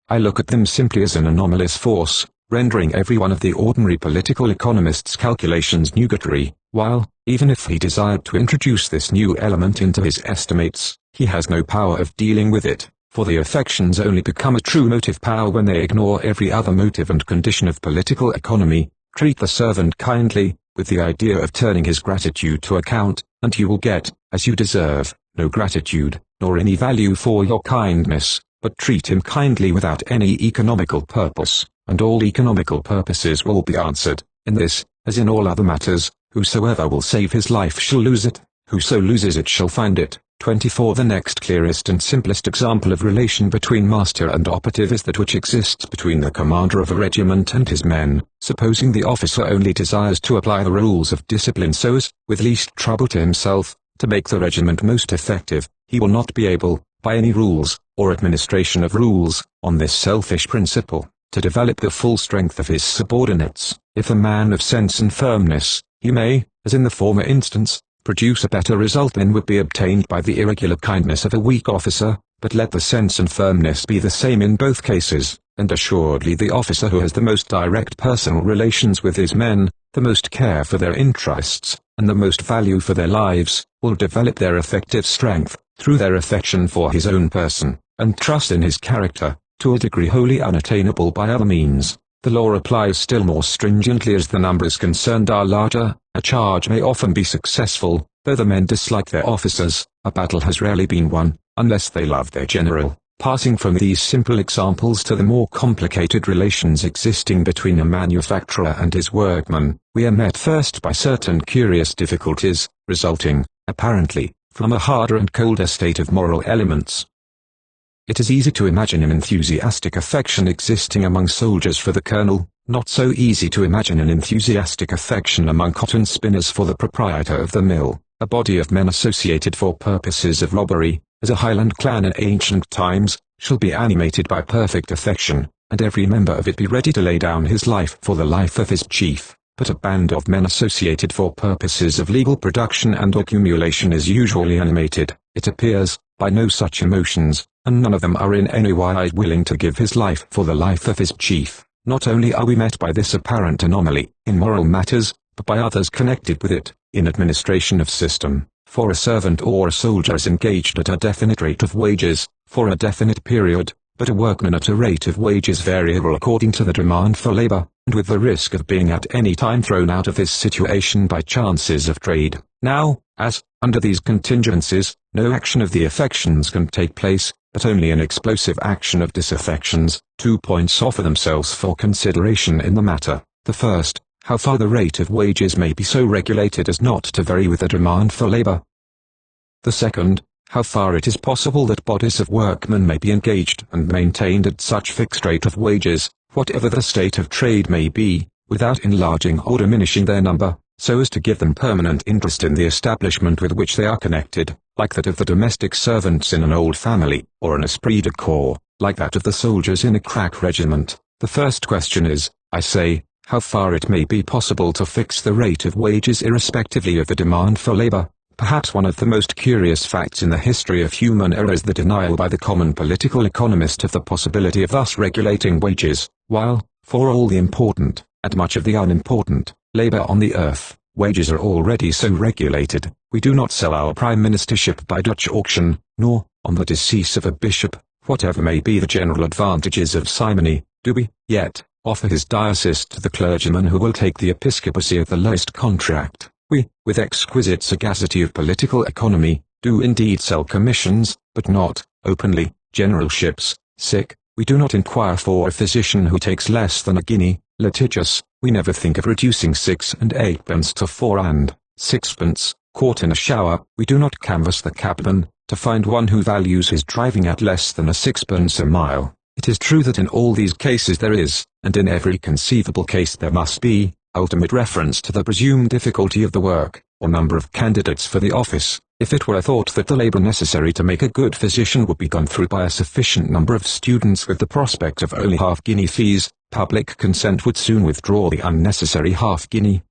I look at them simply as an anomalous force, rendering every one of the ordinary political economist's calculations nugatory, while, even if he desired to introduce this new element into his estimates, he has no power of dealing with it, for the affections only become a true motive power when they ignore every other motive and condition of political economy. Treat the servant kindly, with the idea of turning his gratitude to account, and you will get, as you deserve, no gratitude, nor any value for your kindness, but treat him kindly without any economical purpose, and all economical purposes will be answered. In this, as in all other matters, whosoever will save his life shall lose it, whoso loses it shall find it. 24. The next clearest and simplest example of relation between master and operative is that which exists between the commander of a regiment and his men. Supposing the officer only desires to apply the rules of discipline so as, with least trouble to himself, to make the regiment most effective, he will not be able, by any rules, or administration of rules, on this selfish principle, to develop the full strength of his subordinates. If a man of sense and firmness, he may, as in the former instance, produce a better result than would be obtained by the irregular kindness of a weak officer, but let the sense and firmness be the same in both cases, and assuredly the officer who has the most direct personal relations with his men, the most care for their interests, and the most value for their lives, will develop their effective strength, through their affection for his own person, and trust in his character, to a degree wholly unattainable by other means. The law applies still more stringently as the numbers concerned are larger. A charge may often be successful, though the men dislike their officers. A battle has rarely been won, unless they love their general. Passing from these simple examples to the more complicated relations existing between a manufacturer and his workman, we are met first by certain curious difficulties, resulting, apparently, from a harder and colder state of moral elements. It is easy to imagine an enthusiastic affection existing among soldiers for the colonel, not so easy to imagine an enthusiastic affection among cotton spinners for the proprietor of the mill. A body of men associated for purposes of robbery, as a Highland clan in ancient times, shall be animated by perfect affection, and every member of it be ready to lay down his life for the life of his chief. But a band of men associated for purposes of legal production and accumulation is usually animated, it appears, by no such emotions, and none of them are in any wise willing to give his life for the life of his chief. Not only are we met by this apparent anomaly in moral matters, but by others connected with it, in administration of system. For a servant or a soldier is engaged at a definite rate of wages, for a definite period, but a workman at a rate of wages variable according to the demand for labor, and with the risk of being at any time thrown out of his situation by chances of trade. Now, as, under these contingencies, no action of the affections can take place, but only an explosive action of disaffections, 2 points offer themselves for consideration in the matter. The first, how far the rate of wages may be so regulated as not to vary with the demand for labor. The second, how far it is possible that bodies of workmen may be engaged and maintained at such fixed rate of wages, whatever the state of trade may be, without enlarging or diminishing their number, so as to give them permanent interest in the establishment with which they are connected, like that of the domestic servants in an old family, or an esprit de corps, like that of the soldiers in a crack regiment. The first question is, I say, how far it may be possible to fix the rate of wages irrespectively of the demand for labor. Perhaps one of the most curious facts in the history of human error is the denial by the common political economist of the possibility of thus regulating wages, while, for all the important, and much of the unimportant, labor on the earth, wages are already so regulated. We do not sell our prime ministership by Dutch auction, nor, on the decease of a bishop, whatever may be the general advantages of simony, do we, yet, offer his diocese to the clergyman who will take the episcopacy at the lowest contract. We, with exquisite sagacity of political economy, do indeed sell commissions, but not, openly, generalships. We do not inquire for a physician who takes less than a guinea. Litigious, we never think of reducing 6 and 8pence to 4 and 6pence. Caught in a shower, we do not canvass the cabman, to find one who values his driving at less than a 6pence a mile. It is true that in all these cases there is, and in every conceivable case there must be, ultimate reference to the presumed difficulty of the work, or number of candidates for the office. If it were thought that the labor necessary to make a good physician would be gone through by a sufficient number of students with the prospect of only half-guinea fees, public consent would soon withdraw the unnecessary half-guinea.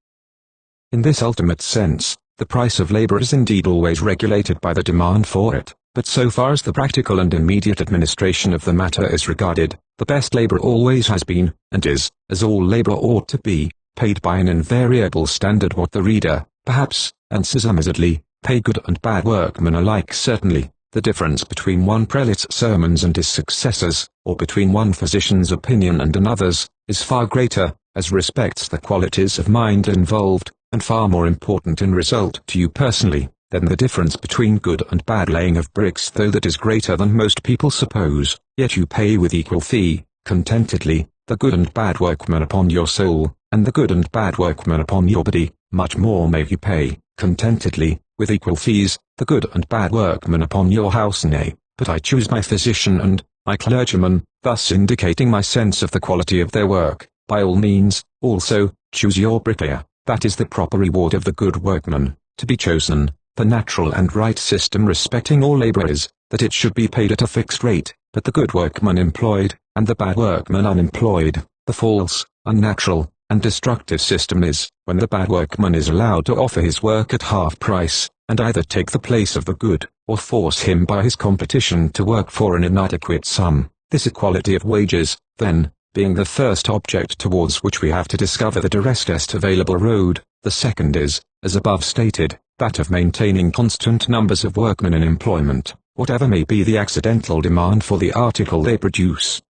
In this ultimate sense, the price of labor is indeed always regulated by the demand for it, but so far as the practical and immediate administration of the matter is regarded, the best labor always has been, and is, as all labor ought to be, paid by an invariable standard. What the reader, perhaps, answers amazedly, pay good and bad workmen alike certainly, the difference between one prelate's sermons and his successors, or between one physician's opinion and another's, is far greater, as respects the qualities of mind involved, and far more important in result to you personally, than the difference between good and bad laying of bricks, though that is greater than most people suppose. Yet you pay with equal fee, contentedly, the good and bad workman upon your soul, and the good and bad workman upon your body. Much more may you pay, contentedly, with equal fees, the good and bad workman upon your house. Nay, but I choose my physician and my clergyman, thus indicating my sense of the quality of their work. By all means, also, choose your bricklayer. That is the proper reward of the good workman, to be chosen. The natural and right system respecting all labor is, that it should be paid at a fixed rate, but the good workman employed, and the bad workman unemployed. The false, unnatural, and destructive system is, when the bad workman is allowed to offer his work at half price, and either take the place of the good, or force him by his competition to work for an inadequate sum. This equality of wages, then, being the first object towards which we have to discover the directest available road, the second is, as above stated, that of maintaining constant numbers of workmen in employment, whatever may be the accidental demand for the article they produce.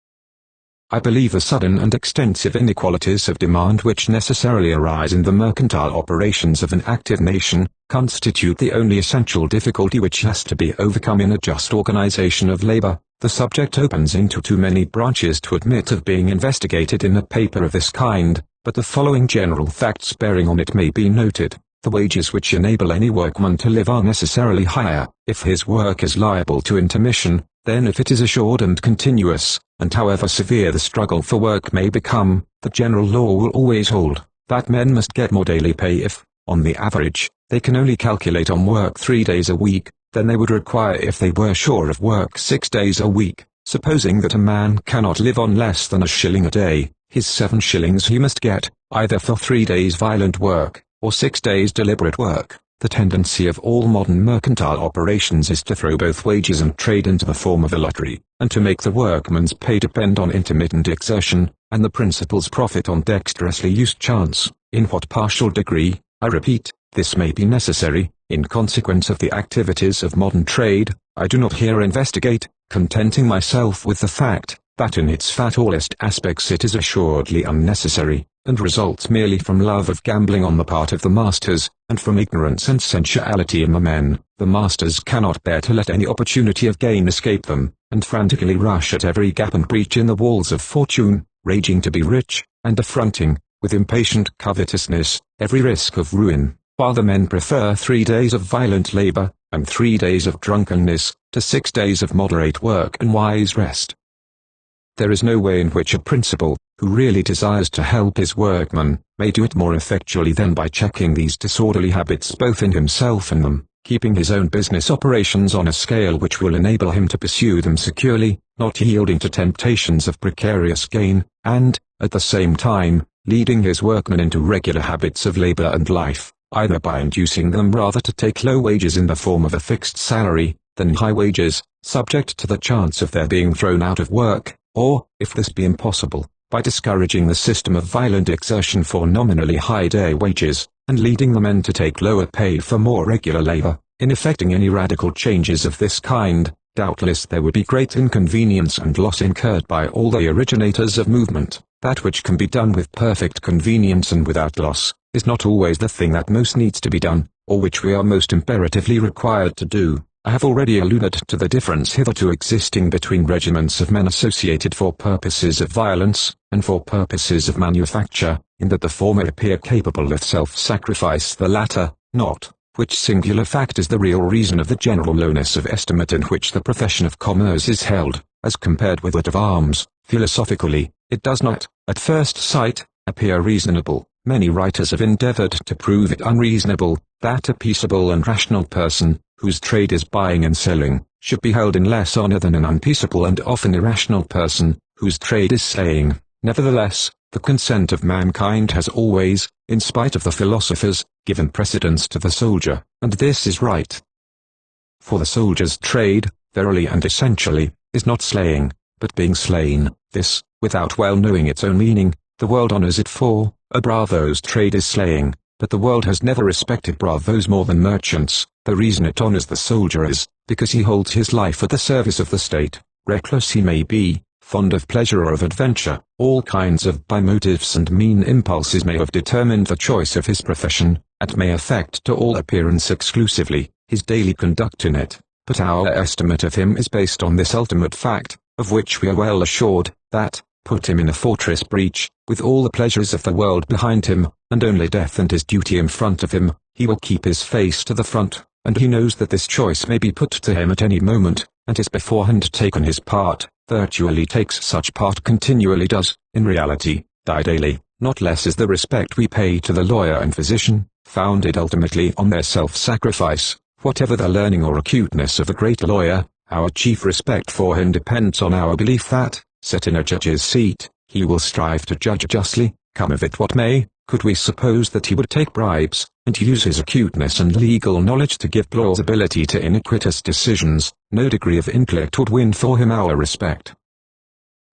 I believe the sudden and extensive inequalities of demand which necessarily arise in the mercantile operations of an active nation, constitute the only essential difficulty which has to be overcome in a just organization of labor. The subject opens into too many branches to admit of being investigated in a paper of this kind, but the following general facts bearing on it may be noted. The wages which enable any workman to live are necessarily higher, if his work is liable to intermission, than if it is assured and continuous, and however severe the struggle for work may become, the general law will always hold, that men must get more daily pay if, on the average, they can only calculate on work 3 days a week, than they would require if they were sure of work 6 days a week. Supposing that a man cannot live on less than a shilling a day, his 7 shillings he must get, either for 3 days violent work, or 6 days deliberate work. The tendency of all modern mercantile operations is to throw both wages and trade into the form of a lottery, and to make the workman's pay depend on intermittent exertion, and the principal's profit on dexterously used chance. In what partial degree, I repeat, this may be necessary, in consequence of the activities of modern trade, I do not here investigate, contenting myself with the fact, that in its fatallest aspects it is assuredly unnecessary, and results merely from love of gambling on the part of the masters, and from ignorance and sensuality in the men. The masters cannot bear to let any opportunity of gain escape them, and frantically rush at every gap and breach in the walls of fortune, raging to be rich, and affronting, with impatient covetousness, every risk of ruin, while the men prefer 3 days of violent labor, and 3 days of drunkenness, to 6 days of moderate work and wise rest. There is no way in which a principal, who really desires to help his workman, may do it more effectually than by checking these disorderly habits both in himself and them, keeping his own business operations on a scale which will enable him to pursue them securely, not yielding to temptations of precarious gain, and, at the same time, leading his workmen into regular habits of labor and life, either by inducing them rather to take low wages in the form of a fixed salary, than high wages, subject to the chance of their being thrown out of work, or, if this be impossible, by discouraging the system of violent exertion for nominally high day wages, and leading the men to take lower pay for more regular labor. In effecting any radical changes of this kind, doubtless there would be great inconvenience and loss incurred by all the originators of movement. That which can be done with perfect convenience and without loss, is not always the thing that most needs to be done, or which we are most imperatively required to do. I have already alluded to the difference hitherto existing between regiments of men associated for purposes of violence, and for purposes of manufacture, in that the former appear capable of self-sacrifice, the latter, not, which singular fact is the real reason of the general lowness of estimate in which the profession of commerce is held, as compared with that of arms. Philosophically, it does not, at first sight, appear reasonable. Many writers have endeavored to prove it unreasonable, that a peaceable and rational person, whose trade is buying and selling, should be held in less honor than an unpeaceable and often irrational person, whose trade is slaying. Nevertheless, the consent of mankind has always, in spite of the philosophers, given precedence to the soldier, and this is right. For the soldier's trade, verily and essentially, is not slaying, but being slain. This, without well knowing its own meaning, the world honors it for. A bravo's trade is slaying, but the world has never respected bravos more than merchants. The reason it honors the soldier is, because he holds his life at the service of the state. Reckless he may be, fond of pleasure or of adventure, all kinds of bimotives and mean impulses may have determined the choice of his profession, and may affect to all appearance exclusively his daily conduct in it. But our estimate of him is based on this ultimate fact, of which we are well assured, that, put him in a fortress breach, with all the pleasures of the world behind him, and only death and his duty in front of him, he will keep his face to the front, and he knows that this choice may be put to him at any moment, and has beforehand taken his part, virtually takes such part continually does, in reality, die daily. Not less is the respect we pay to the lawyer and physician, founded ultimately on their self-sacrifice. Whatever the learning or acuteness of the great lawyer, our chief respect for him depends on our belief that, set in a judge's seat, he will strive to judge justly, come of it what may. Could we suppose that he would take bribes, and use his acuteness and legal knowledge to give plausibility to iniquitous decisions, no degree of intellect would win for him our respect.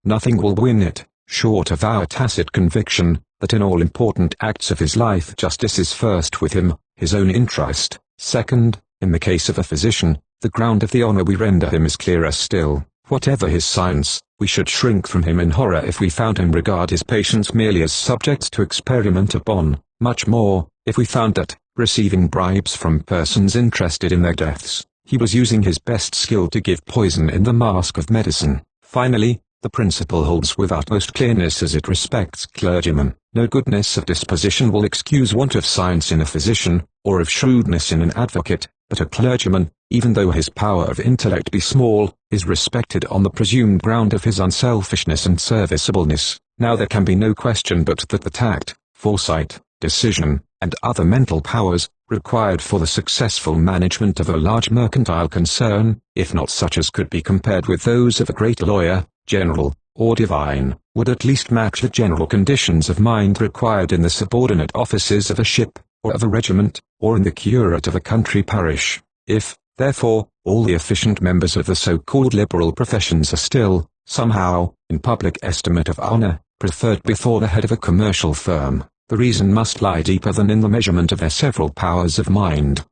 Nothing will win it, short of our tacit conviction, that in all important acts of his life justice is first with him, his own interest, second. In the case of a physician, the ground of the honor we render him is clearer still. Whatever his science, we should shrink from him in horror if we found him regard his patients merely as subjects to experiment upon, much more, if we found that, receiving bribes from persons interested in their deaths, he was using his best skill to give poison in the mask of medicine. Finally, the principle holds with utmost clearness as it respects clergymen. No goodness of disposition will excuse want of science in a physician, or of shrewdness in an advocate, but a clergyman, even though his power of intellect be small, is respected on the presumed ground of his unselfishness and serviceableness. Now there can be no question but that the tact, foresight, decision, and other mental powers, required for the successful management of a large mercantile concern, if not such as could be compared with those of a great lawyer, general, or divine, would at least match the general conditions of mind required in the subordinate offices of a ship, or of a regiment, or in the curate of a country parish. If, therefore, all the efficient members of the so-called liberal professions are still, somehow, in public estimate of honor, preferred before the head of a commercial firm, the reason must lie deeper than in the measurement of their several powers of mind.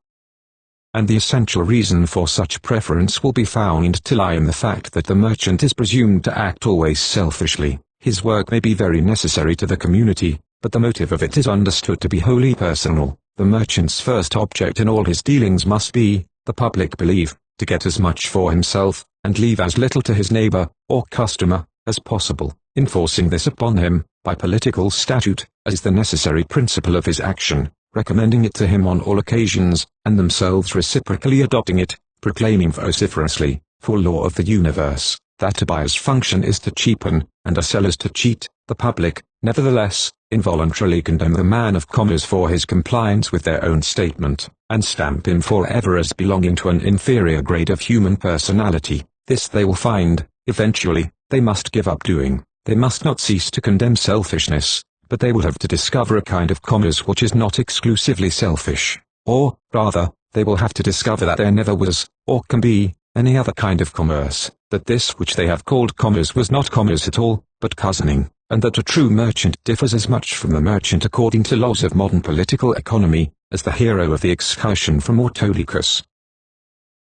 And the essential reason for such preference will be found to lie in the fact that the merchant is presumed to act always selfishly. His work may be very necessary to the community, but the motive of it is understood to be wholly personal. The merchant's first object in all his dealings must be, the public believe, to get as much for himself, and leave as little to his neighbor, or customer, as possible. Enforcing this upon him, by political statute, as the necessary principle of his action, recommending it to him on all occasions, and themselves reciprocally adopting it, proclaiming vociferously, for law of the universe, that a buyer's function is to cheapen, and a seller's to cheat, the public, nevertheless, involuntarily condemn the man of commerce for his compliance with their own statement, and stamp him forever as belonging to an inferior grade of human personality. This they will find, eventually, they must give up doing. They must not cease to condemn selfishness, but they will have to discover a kind of commerce which is not exclusively selfish, or, rather, they will have to discover that there never was, or can be, any other kind of commerce, that this which they have called commerce was not commerce at all, but cozening, and that a true merchant differs as much from the merchant according to laws of modern political economy, as the hero of the excursion from Autolycus.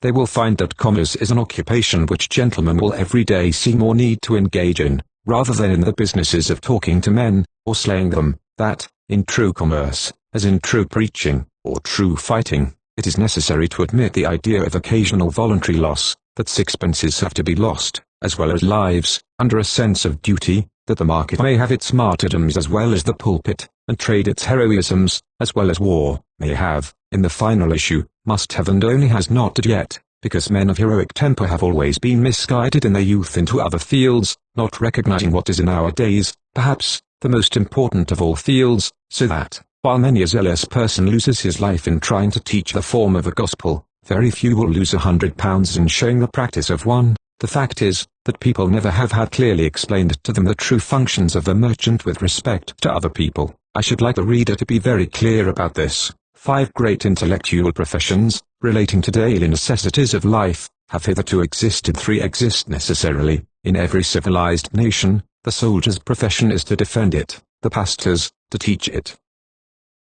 They will find that commerce is an occupation which gentlemen will every day see more need to engage in, rather than in the businesses of talking to men, or slaying them, that, in true commerce, as in true preaching, or true fighting, it is necessary to admit the idea of occasional voluntary loss, that sixpences have to be lost, as well as lives, under a sense of duty, that the market may have its martyrdoms as well as the pulpit, and trade its heroisms, as well as war, may have, in the final issue, must have and only has not yet, because men of heroic temper have always been misguided in their youth into other fields, not recognizing what is in our days, perhaps, the most important of all fields, so that, while many a zealous person loses his life in trying to teach the form of the gospel, very few will lose £100 in showing the practice of one. The fact is, that people never have had clearly explained to them the true functions of a merchant with respect to other people. I should like the reader to be very clear about this. 5 great intellectual professions, relating to daily necessities of life, have hitherto existed. 3 exist necessarily, in every civilized nation. The soldier's profession is to defend it, the pastor's, to teach it,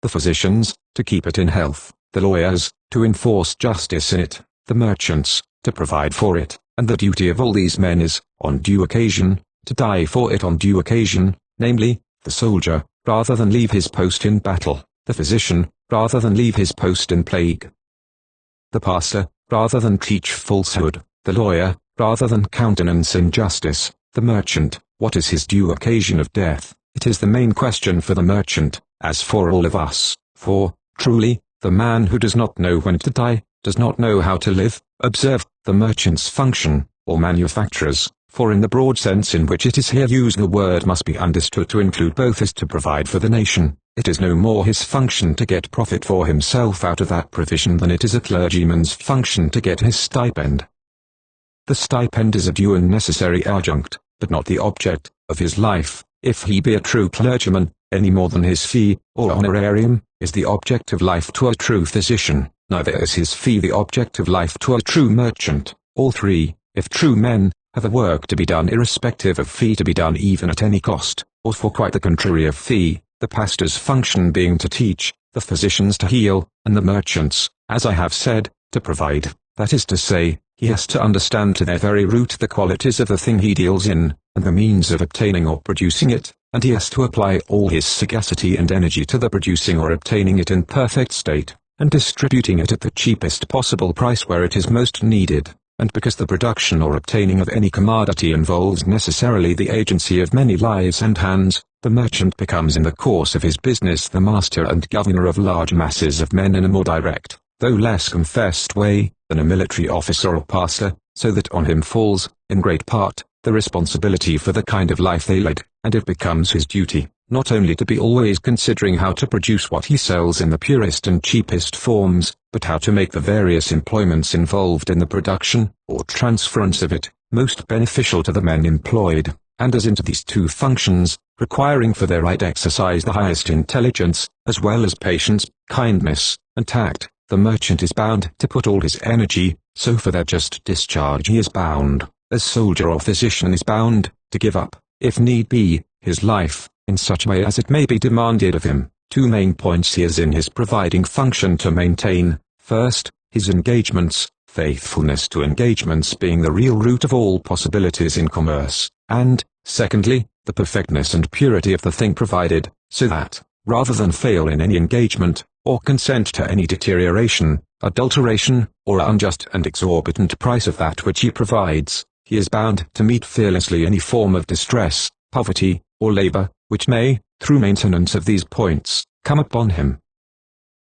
the physicians, to keep it in health, the lawyers, to enforce justice in it, the merchants, to provide for it, and the duty of all these men is, on due occasion, to die for it on due occasion, namely, the soldier, rather than leave his post in battle, the physician, rather than leave his post in plague, the pastor, rather than teach falsehood, the lawyer, rather than countenance injustice, the merchant, what is his due occasion of death? It is the main question for the merchant, as for all of us, for, truly, the man who does not know when to die, does not know how to live. Observe, the merchant's function, or manufacturers, for in the broad sense in which it is here used the word must be understood to include both as to provide for the nation. It is no more his function to get profit for himself out of that provision than it is a clergyman's function to get his stipend. The stipend is a due and necessary adjunct, but not the object, of his life, if he be a true clergyman, any more than his fee, or honorarium, is the object of life to a true physician, neither is his fee the object of life to a true merchant. All three, if true men, have a work to be done irrespective of fee to be done even at any cost, or for quite the contrary of fee, the pastor's function being to teach, the physician's to heal, and the merchant's, as I have said, to provide. That is to say, he has to understand to their very root the qualities of the thing he deals in, and the means of obtaining or producing it, and he has to apply all his sagacity and energy to the producing or obtaining it in perfect state, and distributing it at the cheapest possible price where it is most needed. And because the production or obtaining of any commodity involves necessarily the agency of many lives and hands, the merchant becomes in the course of his business the master and governor of large masses of men in a more direct, though less confessed way, than a military officer or pastor, so that on him falls, in great part, the responsibility for the kind of life they lead, and it becomes his duty, not only to be always considering how to produce what he sells in the purest and cheapest forms, but how to make the various employments involved in the production, or transference of it, most beneficial to the men employed, and as into these two functions, requiring for their right exercise the highest intelligence, as well as patience, kindness, and tact, the merchant is bound to put all his energy, so for their just discharge he is bound, as soldier or physician is bound, to give up, if need be, his life, in such way as it may be demanded of him. Two main points he has in his providing function to maintain: first, his engagements, faithfulness to engagements being the real root of all possibilities in commerce, and, secondly, the perfectness and purity of the thing provided, so that, rather than fail in any engagement, or consent to any deterioration, adulteration, or unjust and exorbitant price of that which he provides, he is bound to meet fearlessly any form of distress, poverty, or labor, which may, through maintenance of these points, come upon him.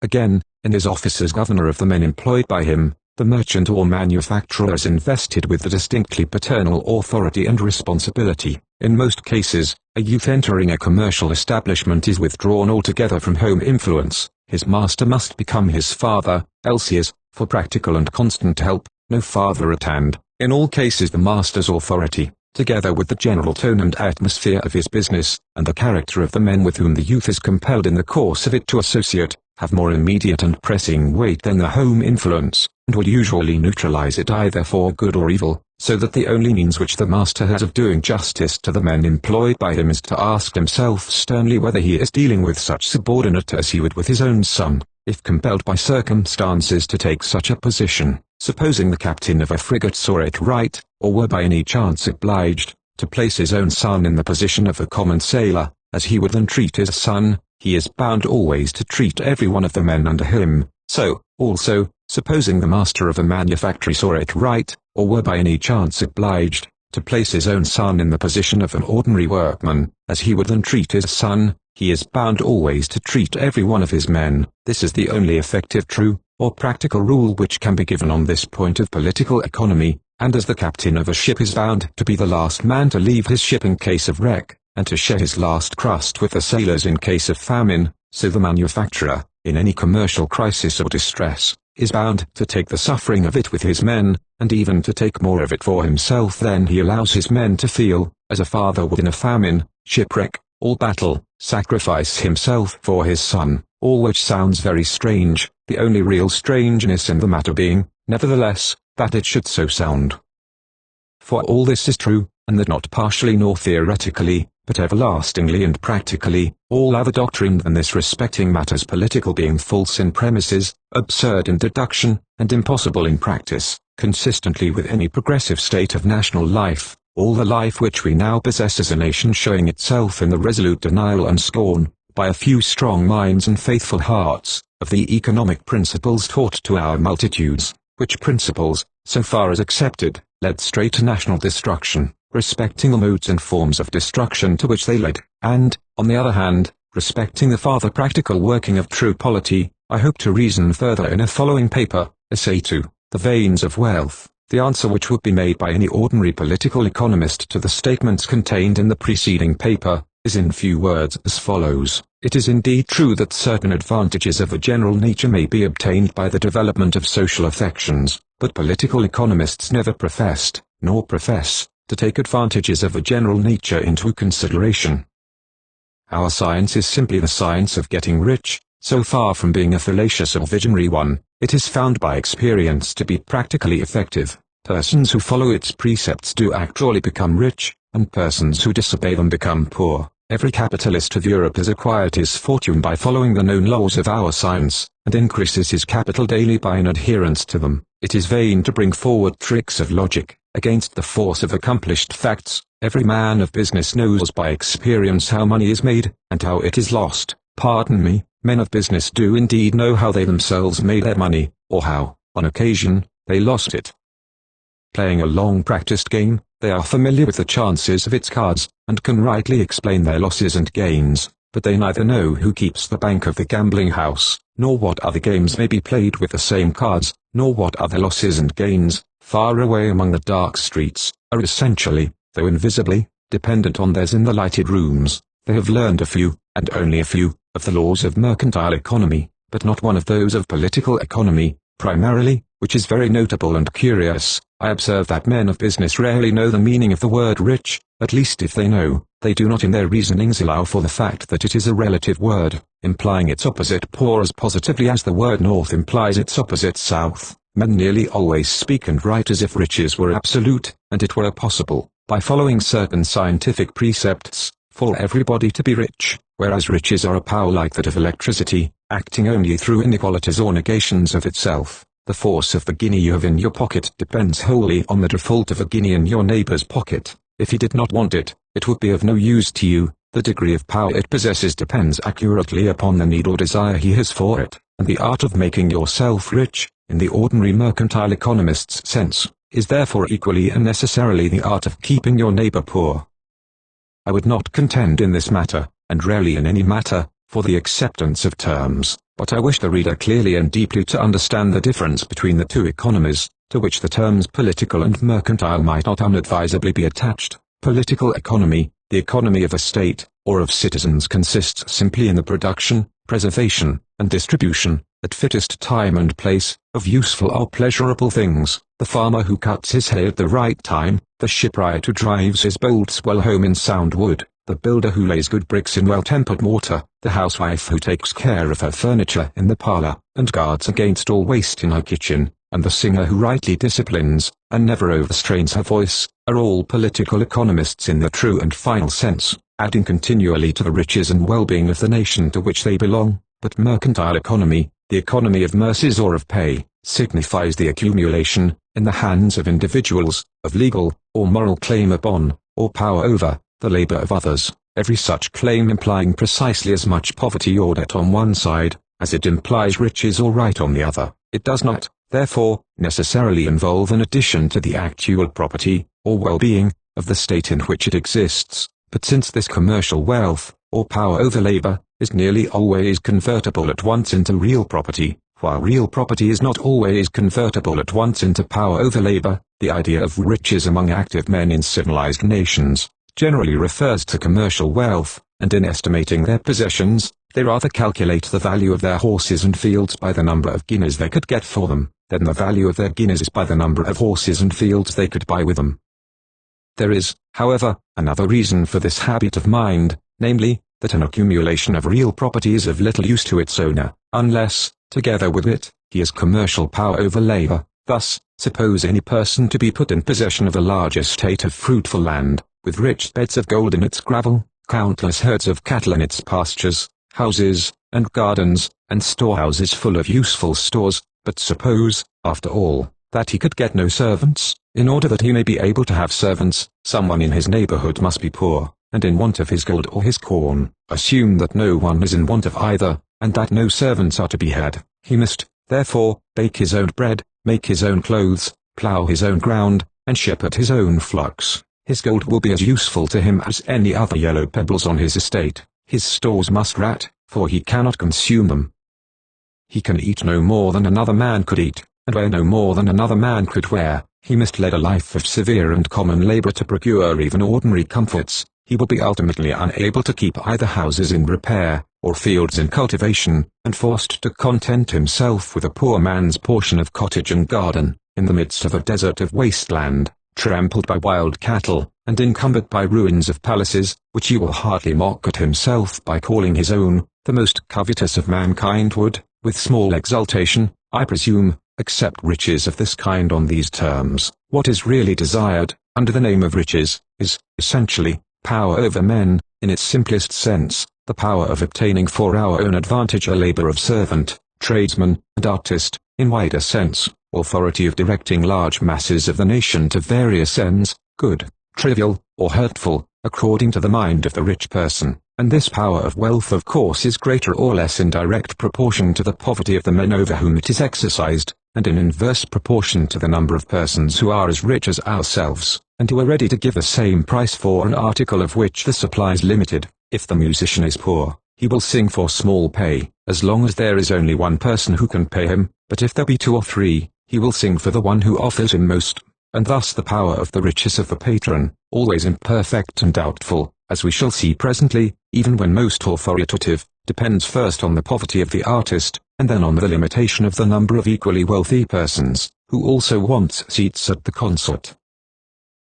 Again, in his office as governor of the men employed by him, the merchant or manufacturer is invested with the distinctly paternal authority and responsibility. In most cases, a youth entering a commercial establishment is withdrawn altogether from home influence. His master must become his father, else he is, for practical and constant help, no father at hand. In all cases the master's authority, together with the general tone and atmosphere of his business, and the character of the men with whom the youth is compelled in the course of it to associate, have more immediate and pressing weight than the home influence, and will usually neutralize it either for good or evil, so that the only means which the master has of doing justice to the men employed by him is to ask himself sternly whether he is dealing with such subordinate as he would with his own son, if compelled by circumstances to take such a position. Supposing the captain of a frigate saw it right, or were by any chance obliged, to place his own son in the position of a common sailor, as he would then treat his son, he is bound always to treat every one of the men under him. So, also, supposing the master of a manufactory saw it right, or were by any chance obliged, to place his own son in the position of an ordinary workman, as he would then treat his son, he is bound always to treat every one of his men. This is the only effective true, or practical rule which can be given on this point of political economy, and as the captain of a ship is bound to be the last man to leave his ship in case of wreck, and to share his last crust with the sailors in case of famine, so the manufacturer, in any commercial crisis or distress, is bound to take the suffering of it with his men, and even to take more of it for himself than he allows his men to feel, as a father would in a famine, shipwreck, or battle, sacrifice himself for his son, all which sounds very strange, the only real strangeness in the matter being, nevertheless, that it should so sound. For all this is true, and that not partially nor theoretically, but everlastingly and practically, all other doctrine than this respecting matters political being false in premises, absurd in deduction, and impossible in practice, consistently with any progressive state of national life, all the life which we now possess as a nation showing itself in the resolute denial and scorn, by a few strong minds and faithful hearts, of the economic principles taught to our multitudes, which principles, so far as accepted, led straight to national destruction, respecting the modes and forms of destruction to which they led, and, on the other hand, respecting the farther practical working of true polity, I hope to reason further in a following paper, Essay 2, The Veins of Wealth, the answer which would be made by any ordinary political economist to the statements contained in the preceding paper, is in few words as follows. It is indeed true that certain advantages of a general nature may be obtained by the development of social affections, but political economists never professed, nor profess, to take advantages of a general nature into consideration. Our science is simply the science of getting rich. So far from being a fallacious or visionary one, it is found by experience to be practically effective. Persons who follow its precepts do actually become rich, and persons who disobey them become poor. Every capitalist of Europe has acquired his fortune by following the known laws of our science, and increases his capital daily by an adherence to them. It is vain to bring forward tricks of logic, against the force of accomplished facts. Every man of business knows by experience how money is made, and how it is lost. Pardon me, men of business do indeed know how they themselves made their money, or how, on occasion, they lost it. Playing a long-practiced game, they are familiar with the chances of its cards, and can rightly explain their losses and gains, but they neither know who keeps the bank of the gambling house, nor what other games may be played with the same cards, nor what other losses and gains, far away among the dark streets, are essentially, though invisibly, dependent on theirs in the lighted rooms. They have learned a few, and only a few, of the laws of mercantile economy, but not one of those of political economy, primarily, which is very notable and curious. I observe that men of business rarely know the meaning of the word rich, at least if they know, they do not in their reasonings allow for the fact that it is a relative word, implying its opposite poor as positively as the word north implies its opposite south. Men nearly always speak and write as if riches were absolute, and it were possible, by following certain scientific precepts, for everybody to be rich, whereas riches are a power like that of electricity, acting only through inequalities or negations of itself. The force of the guinea you have in your pocket depends wholly on the default of a guinea in your neighbor's pocket. If he did not want it, it would be of no use to you. The degree of power it possesses depends accurately upon the need or desire he has for it, and the art of making yourself rich, in the ordinary mercantile economist's sense, is therefore equally and necessarily the art of keeping your neighbor poor. I would not contend in this matter, and rarely in any matter, for the acceptance of terms, but I wish the reader clearly and deeply to understand the difference between the two economies, to which the terms political and mercantile might not unadvisably be attached. Political economy, the economy of a state, or of citizens, consists simply in the production, preservation, and distribution, at fittest time and place, of useful or pleasurable things. The farmer who cuts his hay at the right time, the shipwright who drives his bolts well home in sound wood, the builder who lays good bricks in well-tempered mortar, the housewife who takes care of her furniture in the parlor, and guards against all waste in her kitchen, and the singer who rightly disciplines, and never overstrains her voice, are all political economists in the true and final sense, adding continually to the riches and well-being of the nation to which they belong. But mercantile economy, the economy of mercies or of pay, signifies the accumulation, in the hands of individuals, of legal, or moral claim upon, or power over, the labor of others, every such claim implying precisely as much poverty or debt on one side, as it implies riches or right on the other. It does not, therefore, necessarily involve an addition to the actual property, or well-being, of the state in which it exists, but since this commercial wealth, or power over labor, is nearly always convertible at once into real property, while real property is not always convertible at once into power over labor, the idea of riches among active men in civilized nations generally refers to commercial wealth, and in estimating their possessions, they rather calculate the value of their horses and fields by the number of guineas they could get for them, than the value of their guineas by the number of horses and fields they could buy with them. There is, however, another reason for this habit of mind, namely, that an accumulation of real property is of little use to its owner, unless, together with it, he has commercial power over labor. Thus, suppose any person to be put in possession of a large estate of fruitful land, with rich beds of gold in its gravel, countless herds of cattle in its pastures, houses, and gardens, and storehouses full of useful stores. But suppose, after all, that he could get no servants. In order that he may be able to have servants, someone in his neighborhood must be poor, and in want of his gold or his corn. Assume that no one is in want of either, and that no servants are to be had. He must, therefore, bake his own bread, make his own clothes, plow his own ground, and shepherd his own flocks. His gold will be as useful to him as any other yellow pebbles on his estate. His stores must rot, for he cannot consume them. He can eat no more than another man could eat, and wear no more than another man could wear. He must lead a life of severe and common labor to procure even ordinary comforts. He will be ultimately unable to keep either houses in repair, or fields in cultivation, and forced to content himself with a poor man's portion of cottage and garden, in the midst of a desert of wasteland, trampled by wild cattle, and encumbered by ruins of palaces, which he will hardly mock at himself by calling his own. The most covetous of mankind would, with small exultation, I presume, accept riches of this kind on these terms. What is really desired, under the name of riches, is, essentially, power over men, in its simplest sense, the power of obtaining for our own advantage a labor of servant, tradesman, and artist, in wider sense, authority of directing large masses of the nation to various ends, good, trivial, or hurtful, according to the mind of the rich person. And this power of wealth of course is greater or less in direct proportion to the poverty of the men over whom it is exercised, and in inverse proportion to the number of persons who are as rich as ourselves, and who are ready to give the same price for an article of which the supply is limited. If the musician is poor, he will sing for small pay, as long as there is only one person who can pay him, but if there be two or three, he will sing for the one who offers him most. And thus the power of the riches of the patron, always imperfect and doubtful, as we shall see presently, even when most authoritative, depends first on the poverty of the artist, and then on the limitation of the number of equally wealthy persons, who also want seats at the concert.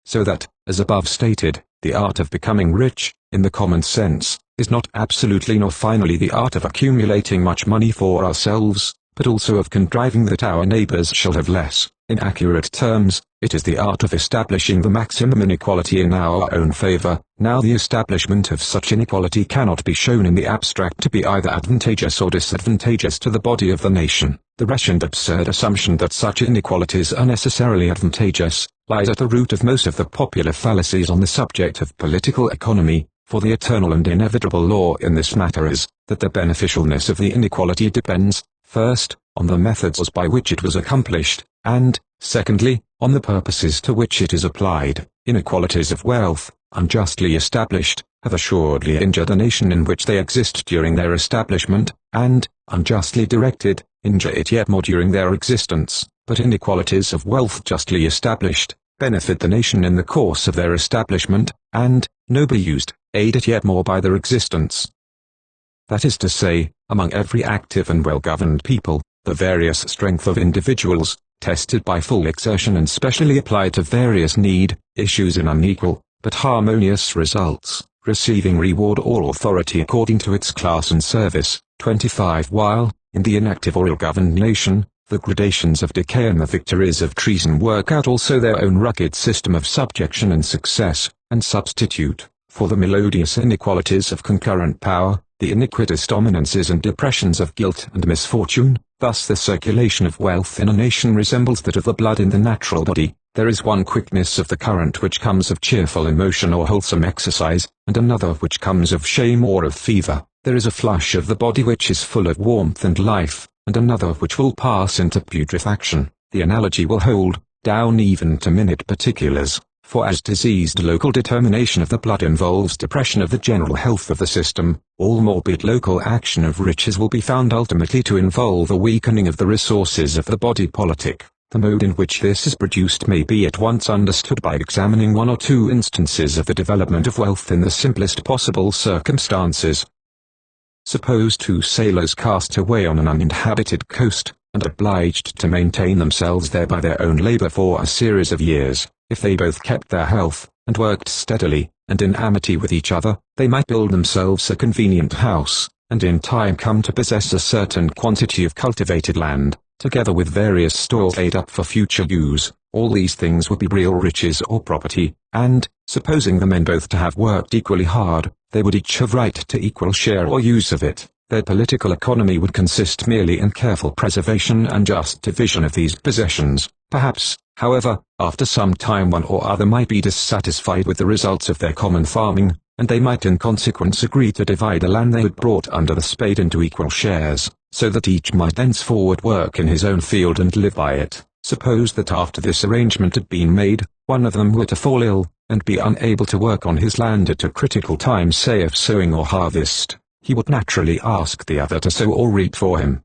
So that, as above stated, the art of becoming rich, in the common sense, is not absolutely nor finally the art of accumulating much money for ourselves, but also of contriving that our neighbors shall have less. In accurate terms, it is the art of establishing the maximum inequality in our own favor. Now the establishment of such inequality cannot be shown in the abstract to be either advantageous or disadvantageous to the body of the nation. The rash and absurd assumption that such inequalities are necessarily advantageous, lies at the root of most of the popular fallacies on the subject of political economy, for the eternal and inevitable law in this matter is, that the beneficialness of the inequality depends, first, on the methods by which it was accomplished, and, secondly, on the purposes to which it is applied. Inequalities of wealth, unjustly established, have assuredly injured the nation in which they exist during their establishment, and, unjustly directed, injure it yet more during their existence. But inequalities of wealth justly established, benefit the nation in the course of their establishment, and, nobly used, aid it yet more by their existence. That is to say, among every active and well-governed people, the various strength of individuals, tested by full exertion and specially applied to various need, issues in unequal, but harmonious results, receiving reward or authority according to its class and service. 25 While, in the inactive or ill-governed nation, the gradations of decay and the victories of treason work out also their own rugged system of subjection and success, and substitute, for the melodious inequalities of concurrent power, the iniquitous dominances and depressions of guilt and misfortune. Thus the circulation of wealth in a nation resembles that of the blood in the natural body. There is one quickness of the current which comes of cheerful emotion or wholesome exercise, and another which comes of shame or of fever. There is a flush of the body which is full of warmth and life, and another which will pass into putrefaction. The analogy will hold, down even to minute particulars, for as diseased local determination of the blood involves depression of the general health of the system, all morbid local action of riches will be found ultimately to involve a weakening of the resources of the body politic. The mode in which this is produced may be at once understood by examining one or two instances of the development of wealth in the simplest possible circumstances. Suppose two sailors cast away on an uninhabited coast, and obliged to maintain themselves there by their own labor for a series of years. If they both kept their health, and worked steadily, and in amity with each other, they might build themselves a convenient house, and in time come to possess a certain quantity of cultivated land, together with various stores laid up for future use. All these things would be real riches or property, and, supposing the men both to have worked equally hard, they would each have right to equal share or use of it. Their political economy would consist merely in careful preservation and just division of these possessions. Perhaps, however, after some time one or other might be dissatisfied with the results of their common farming, and they might in consequence agree to divide the land they had brought under the spade into equal shares, so that each might thenceforward work in his own field and live by it. Suppose that after this arrangement had been made, one of them were to fall ill, and be unable to work on his land at a critical time, say of sowing or harvest. He would naturally ask the other to sow or reap for him.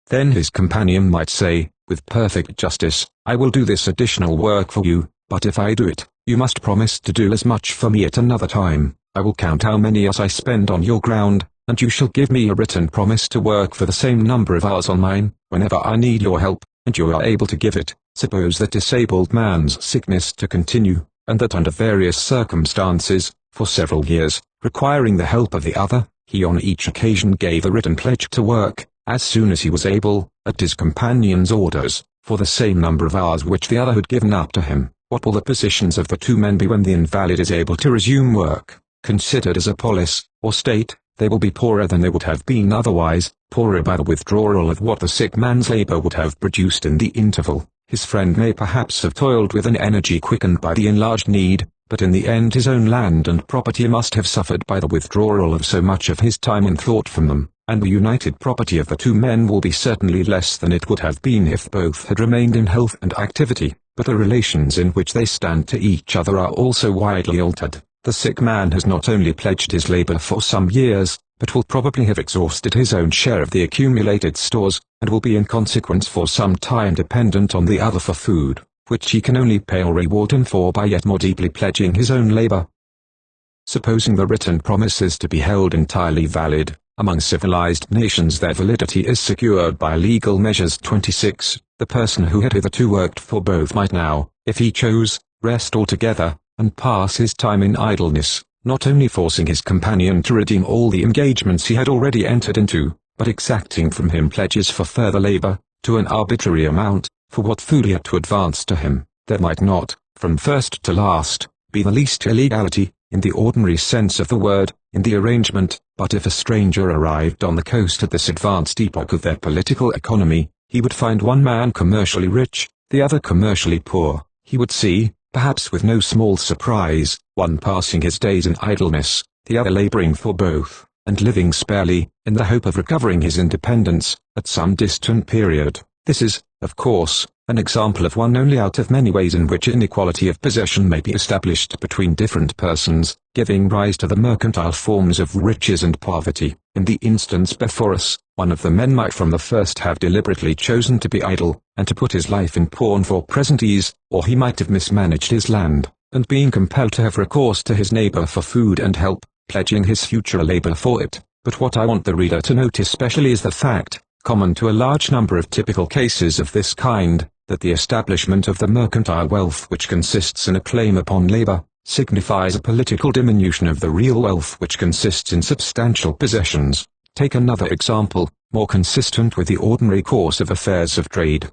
Then his companion might say, with perfect justice, "I will do this additional work for you, but if I do it, you must promise to do as much for me at another time. I will count how many hours I spend on your ground, and you shall give me a written promise to work for the same number of hours on mine, whenever I need your help, and you are able to give it." Suppose that disabled man's sickness to continue, and that under various circumstances, for several years, requiring the help of the other, he on each occasion gave a written pledge to work, as soon as he was able, at his companion's orders, for the same number of hours which the other had given up to him. What will the positions of the two men be when the invalid is able to resume work? Considered as a polis, or state, they will be poorer than they would have been otherwise, poorer by the withdrawal of what the sick man's labor would have produced in the interval. His friend may perhaps have toiled with an energy quickened by the enlarged need, but in the end his own land and property must have suffered by the withdrawal of so much of his time and thought from them, and the united property of the two men will be certainly less than it would have been if both had remained in health and activity. But the relations in which they stand to each other are also widely altered. The sick man has not only pledged his labor for some years, but will probably have exhausted his own share of the accumulated stores, and will be in consequence for some time dependent on the other for food, which he can only pay or reward him for by yet more deeply pledging his own labor. Supposing the written promises to be held entirely valid, among civilized nations their validity is secured by legal measures. 26. The person who had hitherto worked for both might now, if he chose, rest altogether, and pass his time in idleness, not only forcing his companion to redeem all the engagements he had already entered into, but exacting from him pledges for further labor, to an arbitrary amount, for what food he had to advance to him. There might not, from first to last, be the least illegality, in the ordinary sense of the word, in the arrangement, but if a stranger arrived on the coast at this advanced epoch of their political economy, he would find one man commercially rich, the other commercially poor. He would see, perhaps with no small surprise, one passing his days in idleness, the other laboring for both, and living sparely, in the hope of recovering his independence, at some distant period. This is, of course, an example of one only out of many ways in which inequality of possession may be established between different persons, giving rise to the mercantile forms of riches and poverty. In the instance before us, one of the men might from the first have deliberately chosen to be idle, and to put his life in pawn for present ease, or he might have mismanaged his land, and being compelled to have recourse to his neighbor for food and help, pledging his future labor for it. But what I want the reader to note especially is the fact, common to a large number of typical cases of this kind, that the establishment of the mercantile wealth which consists in a claim upon labor, signifies a political diminution of the real wealth which consists in substantial possessions. Take another example, more consistent with the ordinary course of affairs of trade.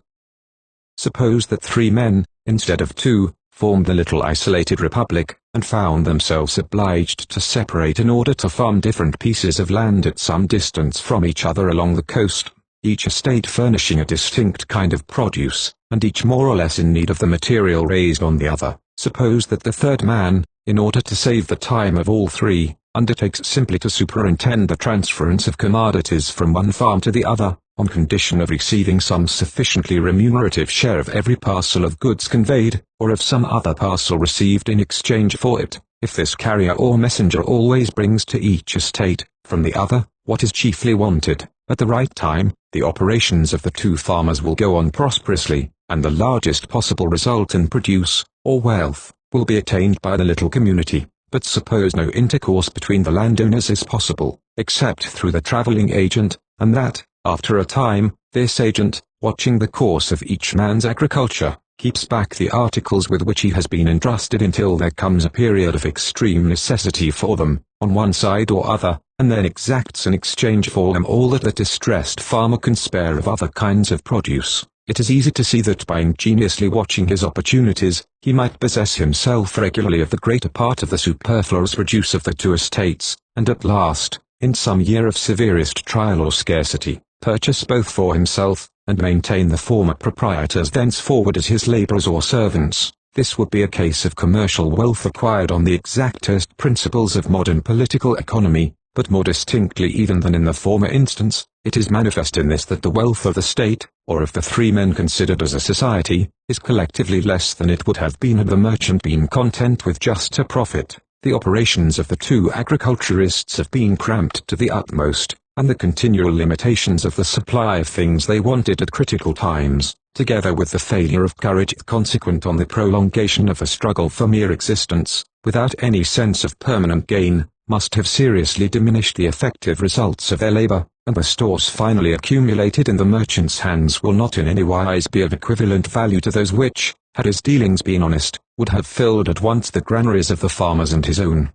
Suppose that 3 men, instead of 2, formed the little isolated republic, and found themselves obliged to separate in order to farm different pieces of land at some distance from each other along the coast, each estate furnishing a distinct kind of produce, and each more or less in need of the material raised on the other. Suppose that the third man, in order to save the time of all 3, undertakes simply to superintend the transference of commodities from one farm to the other, on condition of receiving some sufficiently remunerative share of every parcel of goods conveyed, or of some other parcel received in exchange for it. If this carrier or messenger always brings to each estate, from the other, what is chiefly wanted, at the right time, the operations of the 2 farmers will go on prosperously, and the largest possible result in produce, or wealth, will be attained by the little community. But suppose no intercourse between the landowners is possible, except through the traveling agent, and that, after a time, this agent, watching the course of each man's agriculture, keeps back the articles with which he has been entrusted until there comes a period of extreme necessity for them, on one side or other, and then exacts in exchange for them all that the distressed farmer can spare of other kinds of produce. It is easy to see that by ingeniously watching his opportunities, he might possess himself regularly of the greater part of the superfluous produce of the two estates, and at last, in some year of severest trial or scarcity, purchase both for himself, and maintain the former proprietors thenceforward as his labourers or servants. This would be a case of commercial wealth acquired on the exactest principles of modern political economy, but more distinctly even than in the former instance, it is manifest in this that the wealth of the state, or of the three men considered as a society, is collectively less than it would have been had the merchant been content with just to profit. The operations of the two agriculturists have been cramped to the utmost, and the continual limitations of the supply of things they wanted at critical times, together with the failure of courage consequent on the prolongation of a struggle for mere existence, without any sense of permanent gain, must have seriously diminished the effective results of their labor, and the stores finally accumulated in the merchant's hands will not in any wise be of equivalent value to those which, had his dealings been honest, would have filled at once the granaries of the farmers and his own.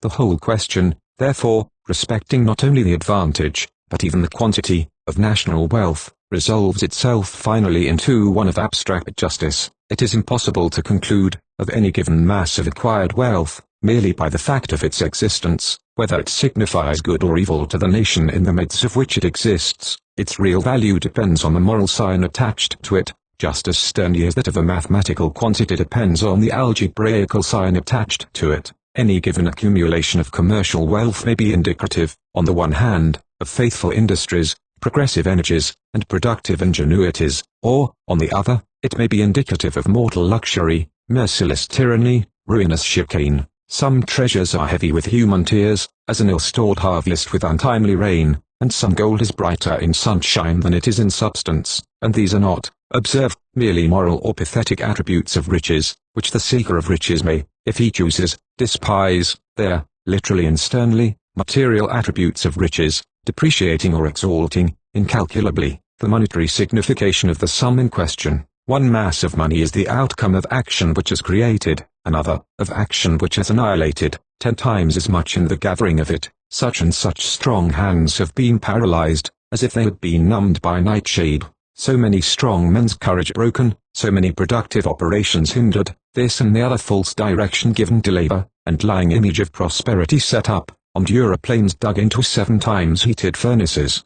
The whole question, therefore, respecting not only the advantage, but even the quantity, of national wealth, resolves itself finally into one of abstract justice. It is impossible to conclude, of any given mass of acquired wealth, merely by the fact of its existence, whether it signifies good or evil to the nation in the midst of which it exists. Its real value depends on the moral sign attached to it, just as sternly as that of a mathematical quantity depends on the algebraical sign attached to it. Any given accumulation of commercial wealth may be indicative, on the one hand, of faithful industries, progressive energies, and productive ingenuities, or, on the other, it may be indicative of mortal luxury, merciless tyranny, ruinous chicane. Some treasures are heavy with human tears, as an ill-stored harvest with untimely rain, and some gold is brighter in sunshine than it is in substance, and these are not, observe, merely moral or pathetic attributes of riches, which the seeker of riches may, if he chooses, despise. They are, literally and sternly, material attributes of riches, depreciating or exalting, incalculably, the monetary signification of the sum in question. One mass of money is the outcome of action which has created, another, of action which has annihilated, 10 times as much in the gathering of it. Such and such strong hands have been paralyzed, as if they had been numbed by nightshade. So many strong men's courage broken, so many productive operations hindered, this and the other false direction given to labor, and lying image of prosperity set up, on aeroplanes dug into 7 times heated furnaces.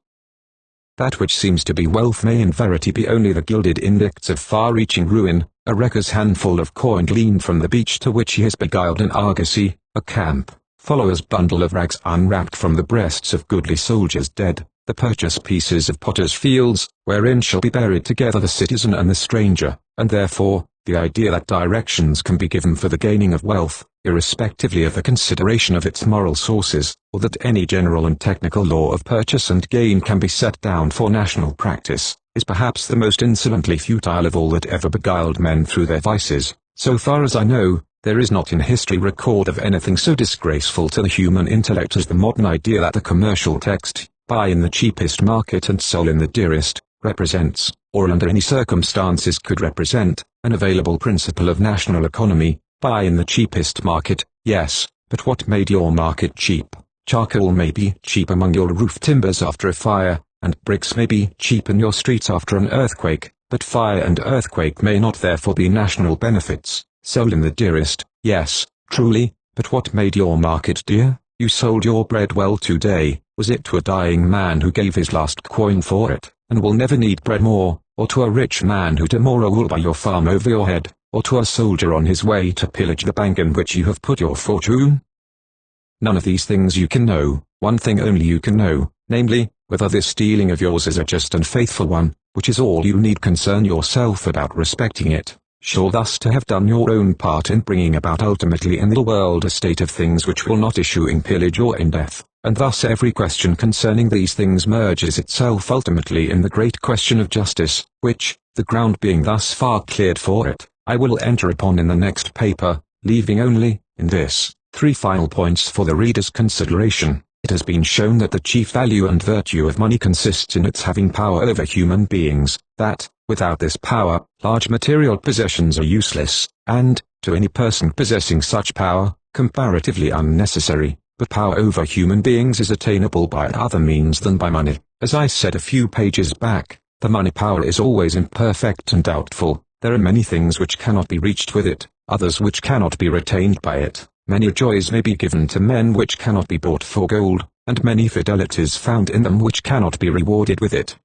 That which seems to be wealth may in verity be only the gilded index of far-reaching ruin, a wrecker's handful of coin gleaned from the beach to which he has beguiled an argosy, a camp follower's bundle of rags unwrapped from the breasts of goodly soldiers dead, the purchase pieces of potters' fields, wherein shall be buried together the citizen and the stranger, and therefore, the idea that directions can be given for the gaining of wealth, irrespectively of the consideration of its moral sources, or that any general and technical law of purchase and gain can be set down for national practice, is perhaps the most insolently futile of all that ever beguiled men through their vices. So far as I know, there is not in history record of anything so disgraceful to the human intellect as the modern idea that the commercial text, buy in the cheapest market and sell in the dearest, represents, or under any circumstances could represent, an available principle of national economy. Buy in the cheapest market, yes, but what made your market cheap? Charcoal may be cheap among your roof timbers after a fire, and bricks may be cheap in your streets after an earthquake, but fire and earthquake may not therefore be national benefits. Sold in the dearest, yes, truly, but what made your market dear? You sold your bread well today. Was it to a dying man who gave his last coin for it, and will never need bread more, or to a rich man who tomorrow will buy your farm over your head, or to a soldier on his way to pillage the bank in which you have put your fortune? None of these things you can know. One thing only you can know, namely, whether this dealing of yours is a just and faithful one, which is all you need concern yourself about respecting it. Sure thus to have done your own part in bringing about ultimately in the world a state of things which will not issue in pillage or in death, and thus every question concerning these things merges itself ultimately in the great question of justice, which, the ground being thus far cleared for it, I will enter upon in the next paper, leaving only, in this, 3 final points for the reader's consideration. It has been shown that the chief value and virtue of money consists in its having power over human beings, that, without this power, large material possessions are useless, and, to any person possessing such power, comparatively unnecessary, but power over human beings is attainable by other means than by money. As I said a few pages back, The money power is always imperfect and doubtful. There are many things which cannot be reached with it, others which cannot be retained by it. Many joys may be given to men which cannot be bought for gold, and many fidelities found in them which cannot be rewarded with it.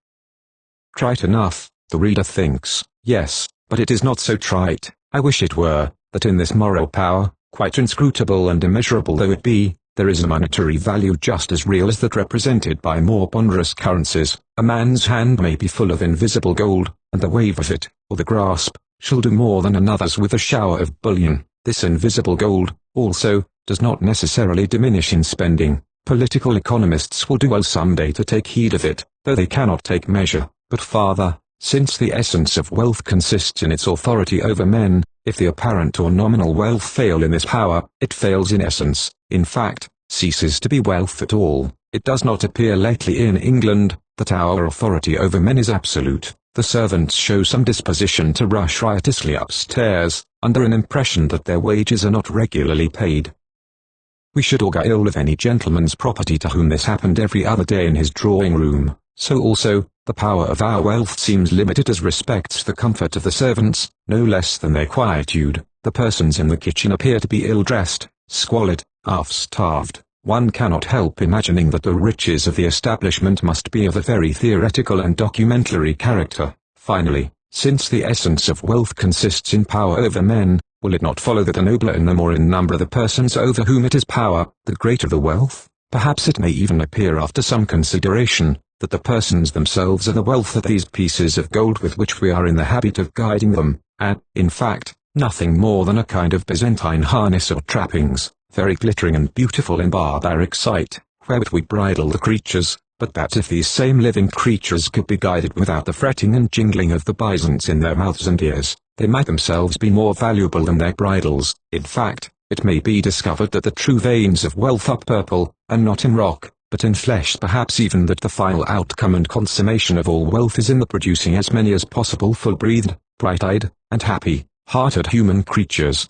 Trite enough, the reader thinks. Yes, but it is not so trite. I wish it were, that in this moral power, quite inscrutable and immeasurable though it be, there is a monetary value just as real as that represented by more ponderous currencies. A man's hand may be full of invisible gold, and the wave of it, or the grasp, shall do more than another's with a shower of bullion. This invisible gold, also, does not necessarily diminish in spending. Political economists will do well some day to take heed of it, though they cannot take measure. But farther, since the essence of wealth consists in its authority over men, if the apparent or nominal wealth fail in this power, it fails in essence, in fact, ceases to be wealth at all. It does not appear lately in England, that our authority over men is absolute. The servants show some disposition to rush riotously upstairs, under an impression that their wages are not regularly paid. We should augur ill of any gentleman's property to whom this happened every other day in his drawing-room. So also, the power of our wealth seems limited as respects the comfort of the servants, no less than their quietude. The persons in the kitchen appear to be ill-dressed, squalid, half-starved. One cannot help imagining that the riches of the establishment must be of a very theoretical and documentary character. Finally, since the essence of wealth consists in power over men, will it not follow that the nobler and the more in number the persons over whom it is power, the greater the wealth? Perhaps it may even appear after some consideration, that the persons themselves are the wealth of these pieces of gold with which we are in the habit of guiding them, and, in fact, nothing more than a kind of Byzantine harness or trappings, very glittering and beautiful in barbaric sight, wherewith we bridle the creatures, but that if these same living creatures could be guided without the fretting and jingling of the byzants in their mouths and ears, they might themselves be more valuable than their bridles. In fact, it may be discovered that the true veins of wealth are purple, and not in rock, but in flesh. Perhaps even that the final outcome and consummation of all wealth is in the producing as many as possible full-breathed, bright-eyed, and happy-hearted human creatures.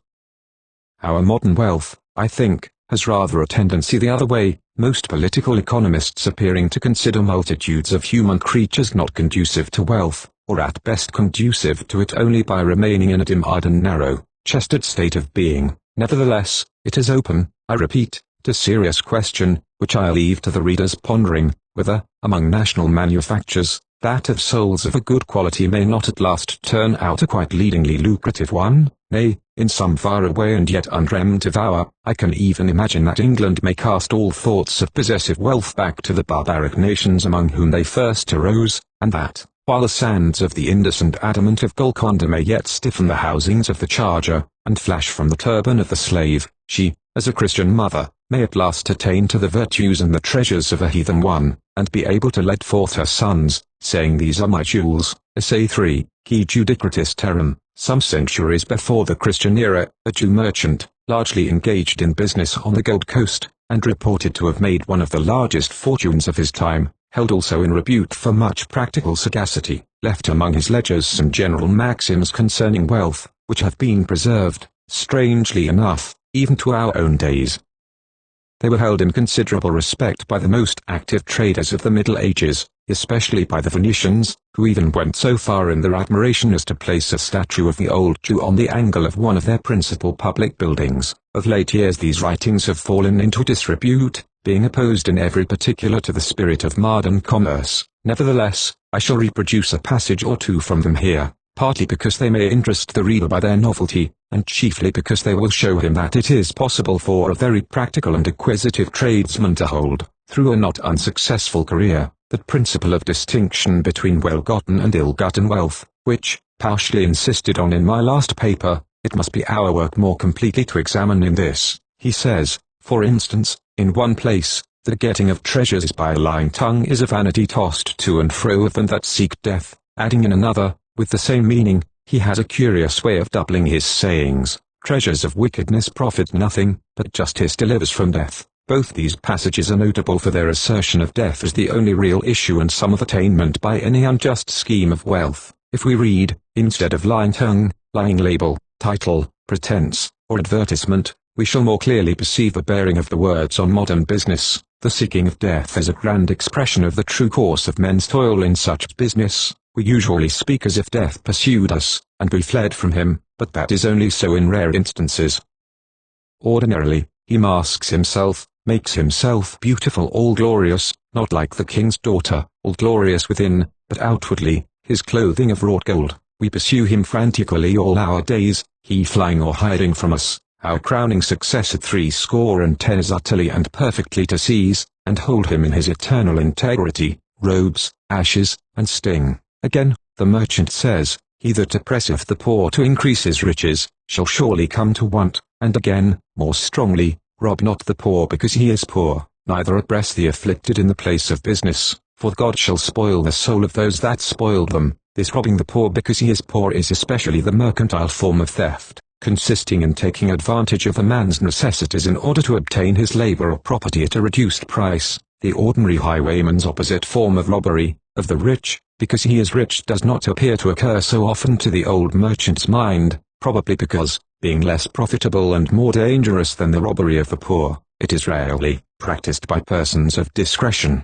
Our modern wealth, I think, has rather a tendency the other way, most political economists appearing to consider multitudes of human creatures not conducive to wealth, or at best conducive to it only by remaining in a dim-eyed and narrow-chested state of being. Nevertheless, it is open, I repeat, to serious question, which I leave to the reader's pondering, whether, among national manufactures, that of souls of a good quality may not at last turn out a quite leadingly lucrative one. Nay, in some far-away and yet unremtive hour, I can even imagine that England may cast all thoughts of possessive wealth back to the barbaric nations among whom they first arose, and that, while the sands of the Indus and adamant of Golconda may yet stiffen the housings of the charger, and flash from the turban of the slave, she, as a Christian mother, may at last attain to the virtues and the treasures of a heathen one, and be able to let forth her sons, saying, "These are my jewels." Essay 3, Qui Judiciatis Terram. Some centuries before the Christian era, a Jew merchant, largely engaged in business on the Gold Coast, and reported to have made one of the largest fortunes of his time, held also in repute for much practical sagacity, left among his ledgers some general maxims concerning wealth, which have been preserved, strangely enough, even to our own days. They were held in considerable respect by the most active traders of the Middle Ages, especially by the Venetians, who even went so far in their admiration as to place a statue of the old Jew on the angle of one of their principal public buildings. Of late years these writings have fallen into disrepute, being opposed in every particular to the spirit of modern commerce. Nevertheless, I shall reproduce a passage or two from them here, partly because they may interest the reader by their novelty, and chiefly because they will show him that it is possible for a very practical and acquisitive tradesman to hold, through a not unsuccessful career, that principle of distinction between well-gotten and ill-gotten wealth, which, partially insisted on in my last paper, it must be our work more completely to examine in this. He says, for instance, in one place, the getting of treasures by a lying tongue is a vanity tossed to and fro of them that seek death, adding in another, with the same meaning, he has a curious way of doubling his sayings, treasures of wickedness profit nothing, but justice delivers from death. Both these passages are notable for their assertion of death as the only real issue and sum of attainment by any unjust scheme of wealth. If we read, instead of lying tongue, lying label, title, pretense, or advertisement, we shall more clearly perceive the bearing of the words on modern business. The seeking of death is a grand expression of the true course of men's toil in such business. We usually speak as if death pursued us, and we fled from him, but that is only so in rare instances. Ordinarily, he masks himself, makes himself beautiful, all glorious, not like the king's daughter, all glorious within, but outwardly, his clothing of wrought gold. We pursue him frantically all our days, he flying or hiding from us. Our crowning success at 70 is utterly and perfectly to seize, and hold him in his eternal integrity, robes, ashes, and sting. Again, the merchant says, he that oppresseth the poor to increase his riches, shall surely come to want. And again, more strongly, rob not the poor because he is poor, neither oppress the afflicted in the place of business, for God shall spoil the soul of those that spoiled them. This robbing the poor because he is poor is especially the mercantile form of theft, consisting in taking advantage of a man's necessities in order to obtain his labor or property at a reduced price. The ordinary highwayman's opposite form of robbery, of the rich, because he is rich, does not appear to occur so often to the old merchant's mind, probably because, being less profitable and more dangerous than the robbery of the poor, it is rarely practiced by persons of discretion.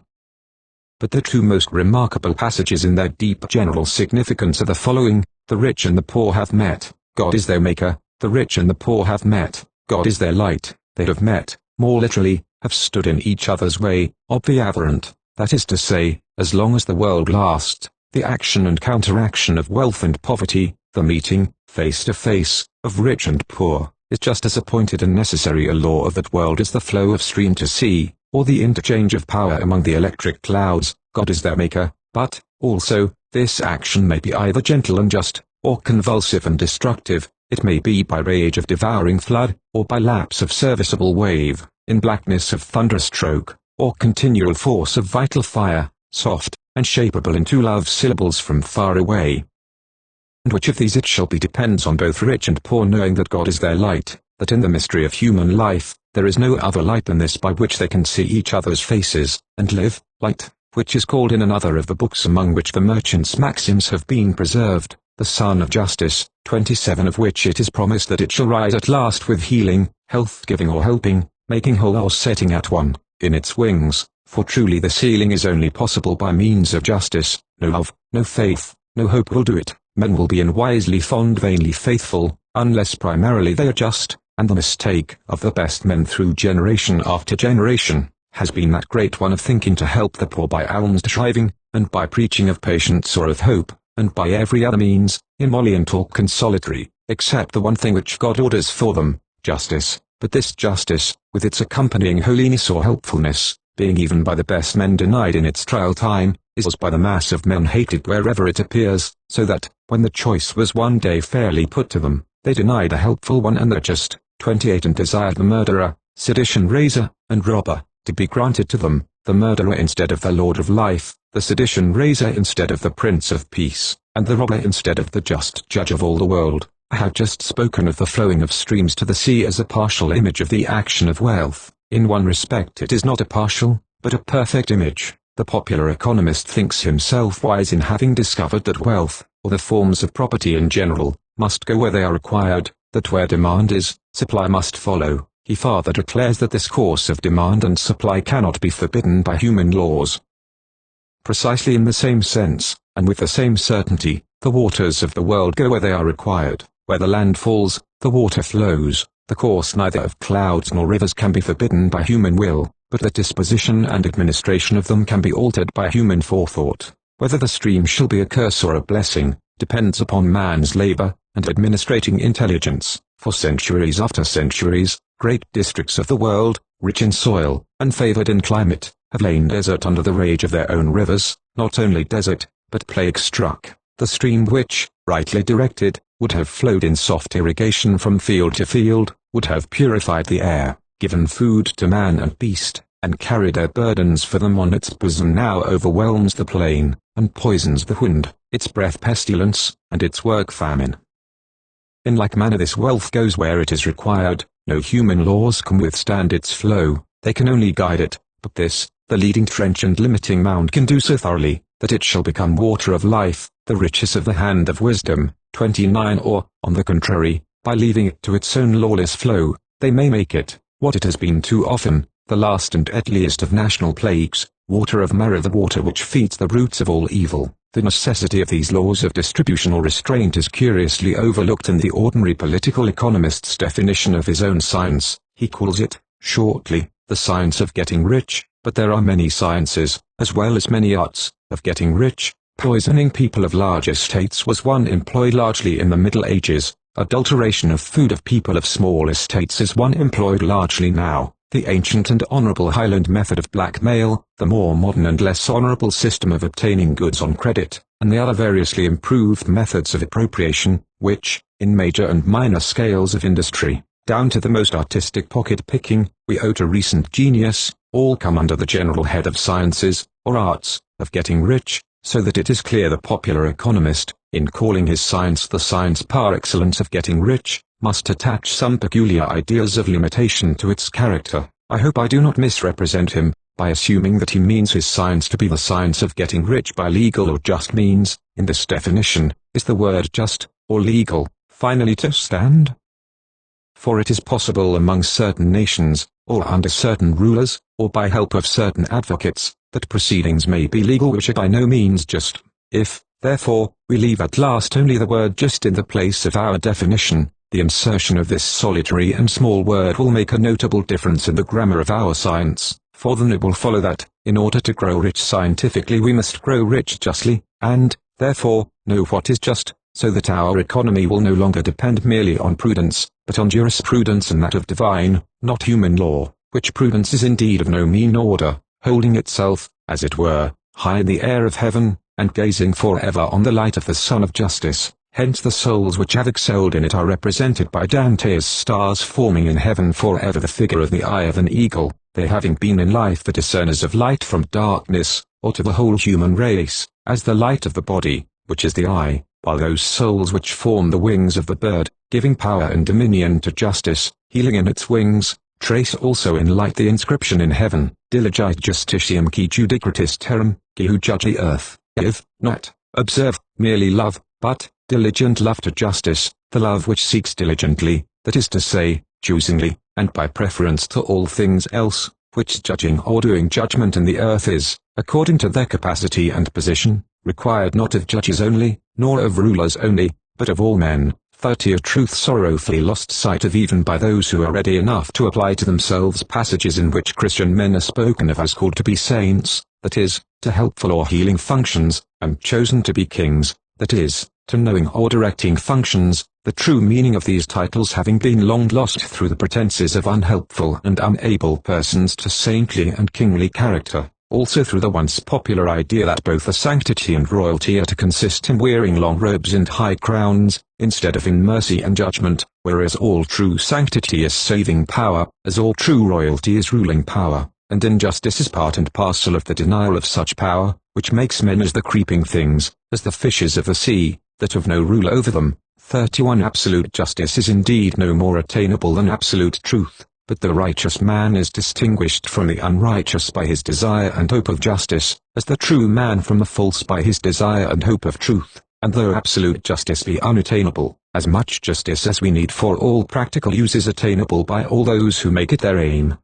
But the two most remarkable passages in their deep general significance are the following: the rich and the poor have met, God is their maker. The rich and the poor have met, God is their light. They have met, more literally, have stood in each other's way, obviaverant, that is to say, as long as the world lasts, the action and counteraction of wealth and poverty, the meeting, face to face, of rich and poor, is just as appointed and necessary a law of that world as the flow of stream to sea, or the interchange of power among the electric clouds. God is their maker, but, also, this action may be either gentle and just, or convulsive and destructive. It may be by rage of devouring flood, or by lapse of serviceable wave, in blackness of thunderstroke, or continual force of vital fire, soft, and shapeable into love syllables from far away. And which of these it shall be depends on both rich and poor, knowing that God is their light, that in the mystery of human life, there is no other light than this by which they can see each other's faces, and live. Light, which is called in another of the books among which the merchant's maxims have been preserved, the Sun of Justice, 27 of which it is promised that it shall rise at last with healing, health-giving or helping, making whole or setting at one, in its wings, for truly this healing is only possible by means of justice. No love, no faith, no hope will do it. Men will be unwisely fond, vainly faithful, unless primarily they are just, and the mistake of the best men through generation after generation has been that great one of thinking to help the poor by alms striving, and by preaching of patience or of hope, and by every other means, emollient or consolatory, except the one thing which God orders for them, justice. But this justice, with its accompanying holiness or helpfulness, being even by the best men denied in its trial time, is by the mass of men hated wherever it appears, so that, when the choice was one day fairly put to them, they denied a helpful one and the just, 28, and desired the murderer, sedition raiser, and robber, to be granted to them, the murderer instead of the Lord of life, the sedition raiser instead of the Prince of Peace, and the robber instead of the just Judge of all the world. I have just spoken of the flowing of streams to the sea as a partial image of the action of wealth. In one respect it is not a partial, but a perfect image. The popular economist thinks himself wise in having discovered that wealth, or the forms of property in general, must go where they are required, that where demand is, supply must follow. He farther declares that this course of demand and supply cannot be forbidden by human laws. Precisely in the same sense, and with the same certainty, the waters of the world go where they are required. Where the land falls, the water flows. The course neither of clouds nor rivers can be forbidden by human will, but the disposition and administration of them can be altered by human forethought. Whether the stream shall be a curse or a blessing, depends upon man's labor and administrating intelligence. For centuries after centuries, great districts of the world, rich in soil, and favored in climate, have lain desert under the rage of their own rivers. Not only desert, but plague struck. The stream which, rightly directed, would have flowed in soft irrigation from field to field, would have purified the air, given food to man and beast, and carried their burdens for them on its bosom, now overwhelms the plain, and poisons the wind, its breath pestilence, and its work famine. In like manner this wealth goes where it is required. No human laws can withstand its flow, they can only guide it, but this, the leading trench and limiting mound, can do so thoroughly, that it shall become water of life, the riches of the hand of wisdom. 29. Or, on the contrary, by leaving it to its own lawless flow, they may make it, what it has been too often, the last and deadliest of national plagues, water of marrow, the water which feeds the roots of all evil. The necessity of these laws of distribution or restraint is curiously overlooked in the ordinary political economist's definition of his own science. He calls it, shortly, the science of getting rich, but there are many sciences, as well as many arts, of getting rich. Poisoning people of large estates was one employed largely in the Middle Ages. Adulteration of food of people of small estates is one employed largely now. The ancient and honorable Highland method of blackmail, the more modern and less honorable system of obtaining goods on credit, and the other variously improved methods of appropriation, which, in major and minor scales of industry, down to the most artistic pocket-picking, we owe to recent genius, all come under the general head of sciences, or arts, of getting rich, so that it is clear the popular economist, in calling his science the science par excellence of getting rich, must attach some peculiar ideas of limitation to its character. I hope I do not misrepresent him, by assuming that he means his science to be the science of getting rich by legal or just means. In this definition, is the word just, or legal, finally to stand? For it is possible among certain nations, or under certain rulers, or by help of certain advocates, that proceedings may be legal which are by no means just. If, therefore, we leave at last only the word just in the place of our definition, the insertion of this solitary and small word will make a notable difference in the grammar of our science, for then it will follow that, in order to grow rich scientifically we must grow rich justly, and, therefore, know what is just, so that our economy will no longer depend merely on prudence, but on jurisprudence and that of divine, not human law, which prudence is indeed of no mean order, holding itself, as it were, high in the air of heaven, and gazing forever on the light of the sun of justice. Hence the souls which have excelled in it are represented by Dante as stars forming in heaven forever the figure of the eye of an eagle, they having been in life the discerners of light from darkness, or to the whole human race, as the light of the body, which is the eye, while those souls which form the wings of the bird, giving power and dominion to justice, healing in its wings, trace also in light the inscription in heaven, Diligite justitiam qui judicatis terram, qui who judge the earth, if, not, observe, merely love, but, diligent love to justice, the love which seeks diligently, that is to say, choosingly, and by preference to all things else, which judging or doing judgment in the earth is, according to their capacity and position, required not of judges only, nor of rulers only, but of all men. 30 Of truth sorrowfully lost sight of even by those who are ready enough to apply to themselves passages in which Christian men are spoken of as called to be saints, that is, to helpful or healing functions, and chosen to be kings, that is, to knowing or directing functions, the true meaning of these titles having been long lost through the pretenses of unhelpful and unable persons to saintly and kingly character, also through the once popular idea that both the sanctity and royalty are to consist in wearing long robes and high crowns, instead of in mercy and judgment, whereas all true sanctity is saving power, as all true royalty is ruling power, and injustice is part and parcel of the denial of such power, which makes men as the creeping things, as the fishes of the sea, that have no rule over them. 31 Absolute justice is indeed no more attainable than absolute truth, but the righteous man is distinguished from the unrighteous by his desire and hope of justice, as the true man from the false by his desire and hope of truth, and though absolute justice be unattainable, as much justice as we need for all practical use is attainable by all those who make it their aim.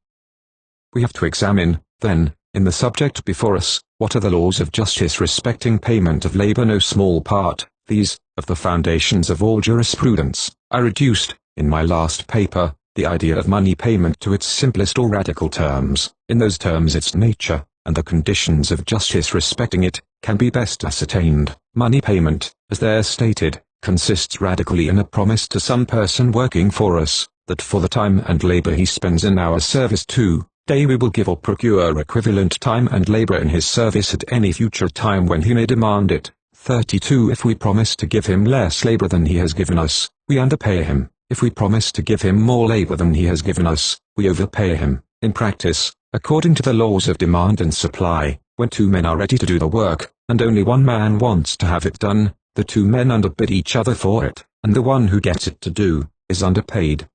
We have to examine, then, in the subject before us, what are the laws of justice respecting payment of labor. No small part, these, of the foundations of all jurisprudence. I reduced, in my last paper, the idea of money payment to its simplest or radical terms. In those terms its nature, and the conditions of justice respecting it, can be best ascertained. Money payment, as there stated, consists radically in a promise to some person working for us, that for the time and labor he spends in our service today we will give or procure equivalent time and labor in his service at any future time when he may demand it. 32 If we promise to give him less labor than he has given us, we underpay him. If we promise to give him more labor than he has given us, we overpay him. In practice, according to the laws of demand and supply, when two men are ready to do the work, and only one man wants to have it done, the two men underbid each other for it, and the one who gets it to do, is underpaid.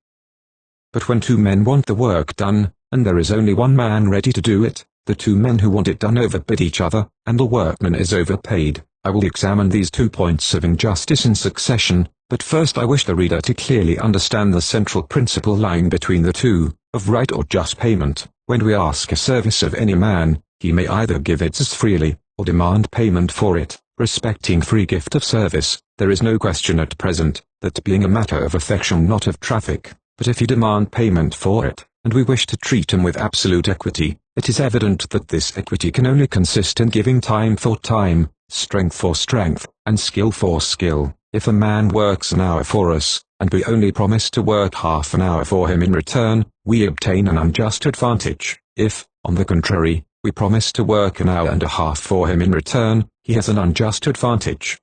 But when two men want the work done, and there is only one man ready to do it, the two men who want it done overbid each other, and the workman is overpaid. I will examine these 2 points of injustice in succession, but first I wish the reader to clearly understand the central principle lying between the two, of right or just payment. When we ask a service of any man, he may either give it as freely, or demand payment for it. respecting free gift of service, there is no question at present, that being a matter of affection not of traffic, but if you demand payment for it, and we wish to treat him with absolute equity, it is evident that this equity can only consist in giving time for time, strength for strength, and skill for skill. If a man works an hour for us, and we only promise to work half an hour for him in return, we obtain an unjust advantage. If, on the contrary, we promise to work an hour and a half for him in return, he has an unjust advantage.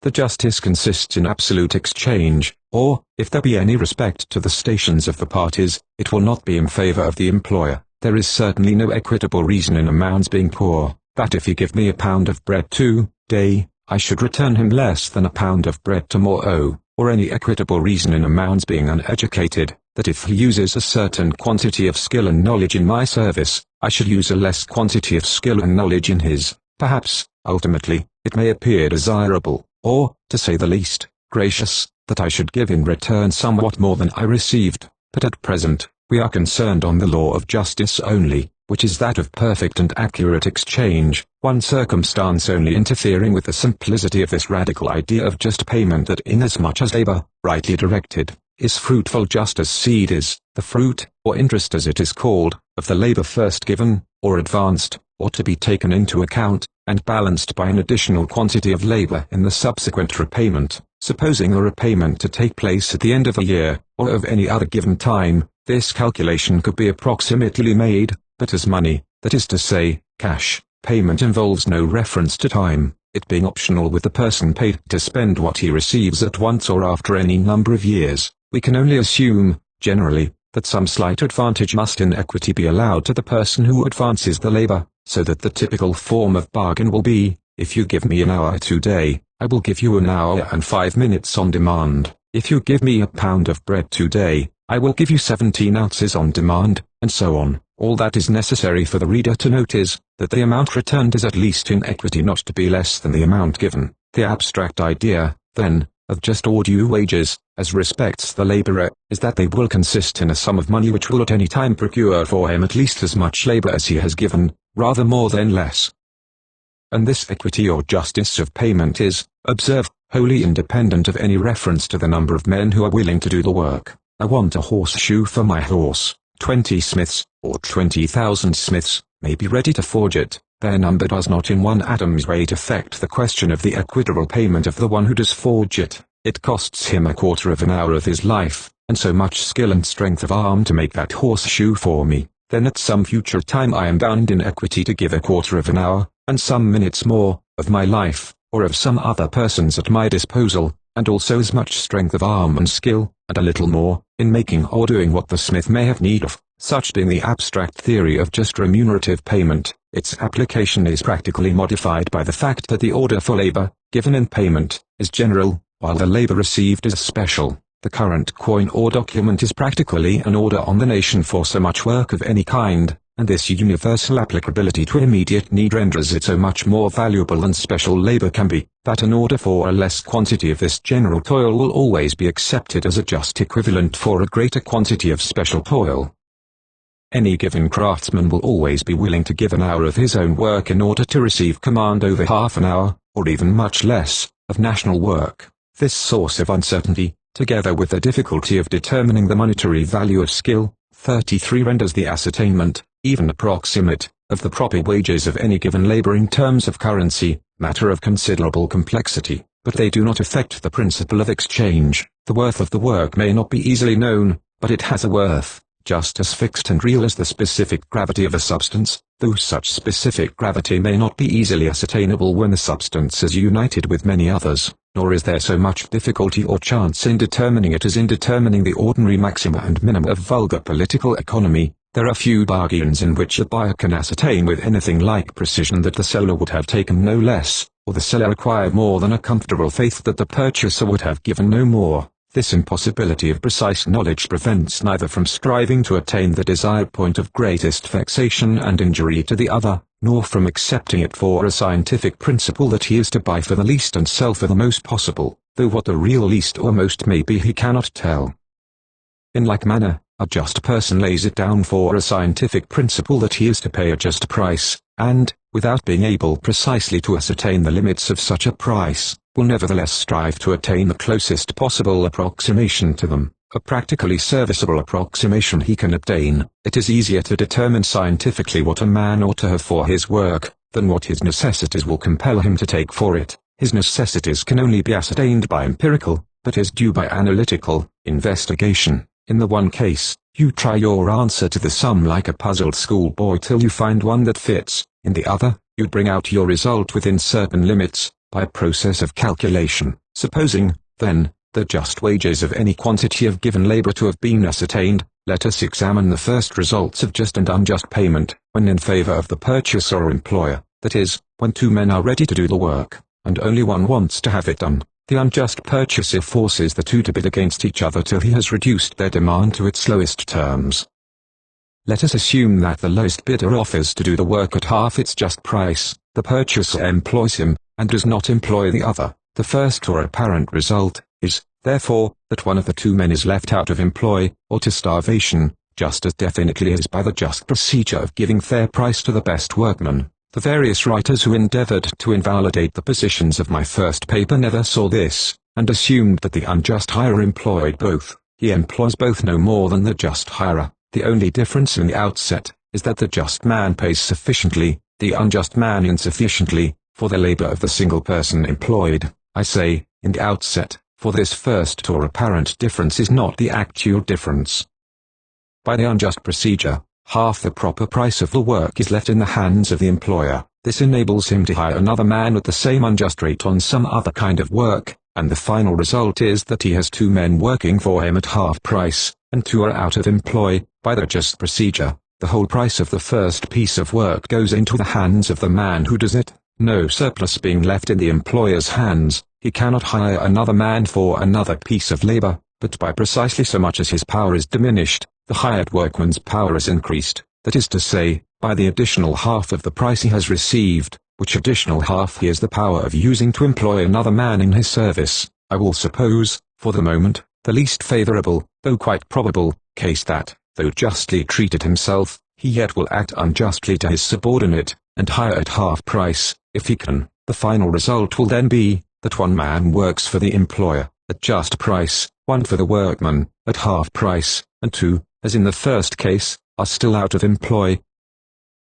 The justice consists in absolute exchange, or, if there be any respect to the stations of the parties, it will not be in favor of the employer. There is certainly no equitable reason in a man's being poor, that if he give me a pound of bread today, I should return him less than a pound of bread tomorrow, or any equitable reason in a man's being uneducated, that if he uses a certain quantity of skill and knowledge in my service, I should use a less quantity of skill and knowledge in his. Perhaps, ultimately, it may appear desirable, or, to say the least, gracious, that I should give in return somewhat more than I received, but at present, we are concerned on the law of justice only, which is that of perfect and accurate exchange, one circumstance only interfering with the simplicity of this radical idea of just payment, that inasmuch as labor, rightly directed, is fruitful just as seed is, the fruit, or interest as it is called, of the labor first given, or advanced, or to be taken into account, and balanced by an additional quantity of labor in the subsequent repayment, supposing the repayment to take place at the end of a year, or of any other given time, this calculation could be approximately made, but as money, that is to say, cash, payment involves no reference to time, it being optional with the person paid to spend what he receives at once or after any number of years, we can only assume, generally, that some slight advantage must in equity be allowed to the person who advances the labor, so that the typical form of bargain will be, if you give me an hour today, I will give you an hour and 5 minutes on demand. If you give me a pound of bread today, I will give you 17 ounces on demand, and so on. All that is necessary for the reader to note is, that the amount returned is at least in equity not to be less than the amount given. The abstract idea, then, of just or due wages, as respects the laborer, is that they will consist in a sum of money which will at any time procure for him at least as much labor as he has given, rather more than less. And this equity or justice of payment is, observe, wholly independent of any reference to the number of men who are willing to do the work. I want a horseshoe for my horse. 20 smiths, or 20,000 smiths, may be ready to forge it. Their number does not in one atom's weight affect the question of the equitable payment of the one who does forge it. It costs him a quarter of an hour of his life, and so much skill and strength of arm to make that horseshoe for me. Then at some future time I am bound in equity to give a quarter of an hour, and some minutes more, of my life, or of some other person's at my disposal, and also as much strength of arm and skill, and a little more, in making or doing what the smith may have need of. Such being the abstract theory of just remunerative payment, its application is practically modified by the fact that the order for labor, given in payment, is general, while the labor received is special. The current coin or document is practically an order on the nation for so much work of any kind, and this universal applicability to immediate need renders it so much more valuable than special labor can be, that an order for a less quantity of this general toil will always be accepted as a just equivalent for a greater quantity of special toil. Any given craftsman will always be willing to give an hour of his own work in order to receive command over half an hour, or even much less, of national work. This source of uncertainty, together with the difficulty of determining the monetary value of skill, 33 renders the ascertainment, even approximate, of the proper wages of any given labor in terms of currency, matter of considerable complexity, but they do not affect the principle of exchange. The worth of the work may not be easily known, but it has a worth, just as fixed and real as the specific gravity of a substance, though such specific gravity may not be easily ascertainable when the substance is united with many others, nor is there so much difficulty or chance in determining it as in determining the ordinary maxima and minima of vulgar political economy. There are few bargains in which a buyer can ascertain with anything like precision that the seller would have taken no less, or the seller acquire more than a comfortable faith that the purchaser would have given no more. This impossibility of precise knowledge prevents neither from striving to attain the desired point of greatest vexation and injury to the other, nor from accepting it for a scientific principle that he is to buy for the least and sell for the most possible, though what the real least or most may be he cannot tell. In like manner, a just person lays it down for a scientific principle that he is to pay a just price, and, without being able precisely to ascertain the limits of such a price, will nevertheless strive to attain the closest possible approximation to them, a practically serviceable approximation he can obtain. It is easier to determine scientifically what a man ought to have for his work, than what his necessities will compel him to take for it. His necessities can only be ascertained by empirical, but his due by analytical, investigation. In the one case, you try your answer to the sum like a puzzled schoolboy till you find one that fits. In the other, you bring out your result within certain limits, by a process of calculation. Supposing, then, the just wages of any quantity of given labor to have been ascertained, let us examine the first results of just and unjust payment, when in favor of the purchaser or employer, that is, when two men are ready to do the work, and only one wants to have it done. The unjust purchaser forces the two to bid against each other till he has reduced their demand to its lowest terms. Let us assume that the lowest bidder offers to do the work at half its just price. The purchaser employs him, and does not employ the other. The first or apparent result is, therefore, that one of the two men is left out of employ, or to starvation, just as definitely as by the just procedure of giving fair price to the best workman. The various writers who endeavored to invalidate the positions of my first paper never saw this, and assumed that the unjust hirer employed both. He employs both no more than the just hirer. The only difference in the outset is that the just man pays sufficiently, the unjust man insufficiently, for the labor of the single person employed. I say, in the outset, for this first or apparent difference is not the actual difference. By the unjust procedure, half the proper price of the work is left in the hands of the employer. This enables him to hire another man at the same unjust rate on some other kind of work, and the final result is that he has two men working for him at half price, and two are out of employ. By the just procedure, the whole price of the first piece of work goes into the hands of the man who does it, no surplus being left in the employer's hands. He cannot hire another man for another piece of labor, but by precisely so much as his power is diminished, the hired workman's power is increased, that is to say, by the additional half of the price he has received, which additional half he has the power of using to employ another man in his service. I will suppose, for the moment, the least favorable, though quite probable, case that, though justly treated himself, he yet will act unjustly to his subordinate, and hire at half price, if he can. The final result will then be, that one man works for the employer, at just price, one for the workman, at half price, and two, as in the first case, are still out of employ.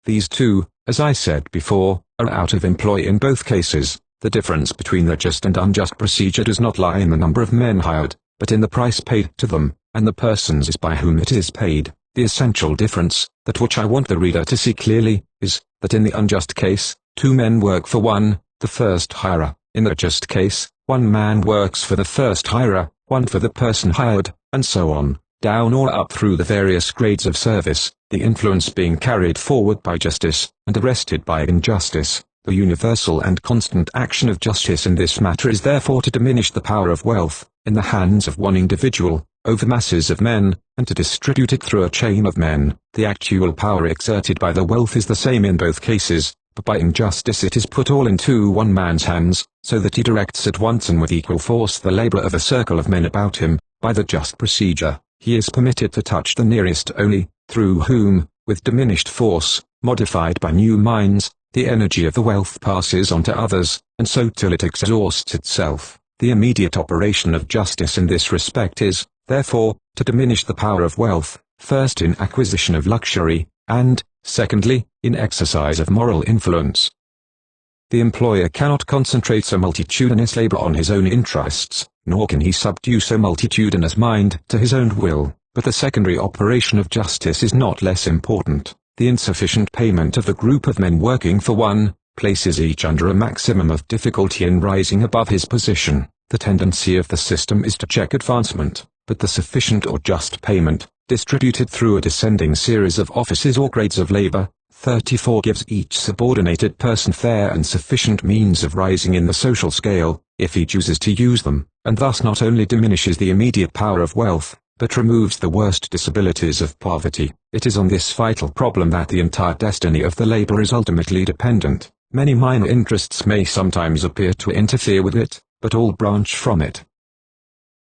These two, as I said before, are out of employ in both cases. The difference between the just and unjust procedure does not lie in the number of men hired, but in the price paid to them, and the persons by whom it is paid. The essential difference, that which I want the reader to see clearly, is, that in the unjust case, two men work for one, the first hirer. In the just case, one man works for the first hirer, one for the person hired, and so on, down or up through the various grades of service, the influence being carried forward by justice, and arrested by injustice. The universal and constant action of justice in this matter is therefore to diminish the power of wealth, in the hands of one individual, over masses of men, and to distribute it through a chain of men. The actual power exerted by the wealth is the same in both cases, but by injustice it is put all into one man's hands, so that he directs at once and with equal force the labor of a circle of men about him. By the just procedure, he is permitted to touch the nearest only, through whom, with diminished force, modified by new minds, the energy of the wealth passes on to others, and so till it exhausts itself. The immediate operation of justice in this respect is, therefore, to diminish the power of wealth, first in acquisition of luxury, and, secondly, in exercise of moral influence. The employer cannot concentrate so multitudinous labor on his own interests, nor can he subdue so multitudinous mind to his own will, but the secondary operation of justice is not less important. The insufficient payment of the group of men working for one, places each under a maximum of difficulty in rising above his position. The tendency of the system is to check advancement, but the sufficient or just payment, distributed through a descending series of offices or grades of labor, 34 gives each subordinated person fair and sufficient means of rising in the social scale, if he chooses to use them, and thus not only diminishes the immediate power of wealth, but removes the worst disabilities of poverty. It is on this vital problem that the entire destiny of the labor is ultimately dependent. Many minor interests may sometimes appear to interfere with it, but all branch from it.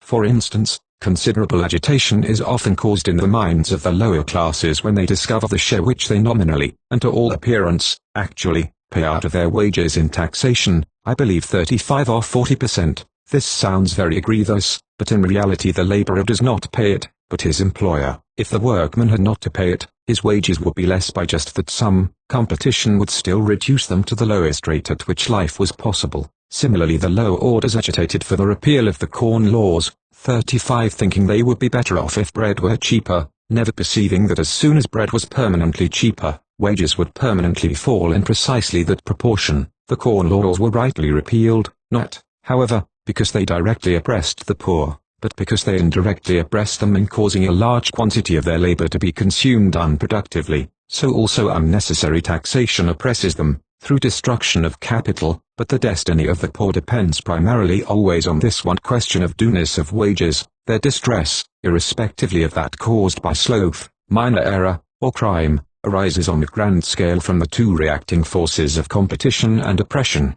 For instance, considerable agitation is often caused in the minds of the lower classes when they discover the share which they nominally, and to all appearance, actually, pay out of their wages in taxation, I believe 35 or 40%. This sounds very egregious, but in reality the laborer does not pay it, but his employer. If the workman had not to pay it, his wages would be less by just that sum. Competition would still reduce them to the lowest rate at which life was possible. Similarly, the lower orders agitated for the repeal of the Corn Laws, 35, thinking they would be better off if bread were cheaper, never perceiving that as soon as bread was permanently cheaper, wages would permanently fall in precisely that proportion. The Corn Laws were rightly repealed, not, however, because they directly oppressed the poor, but because they indirectly oppressed them in causing a large quantity of their labor to be consumed unproductively. So also unnecessary taxation oppresses them, through destruction of capital, but the destiny of the poor depends primarily always on this one question of dueness of wages. Their distress, irrespectively of that caused by sloth, minor error, or crime, arises on a grand scale from the two reacting forces of competition and oppression.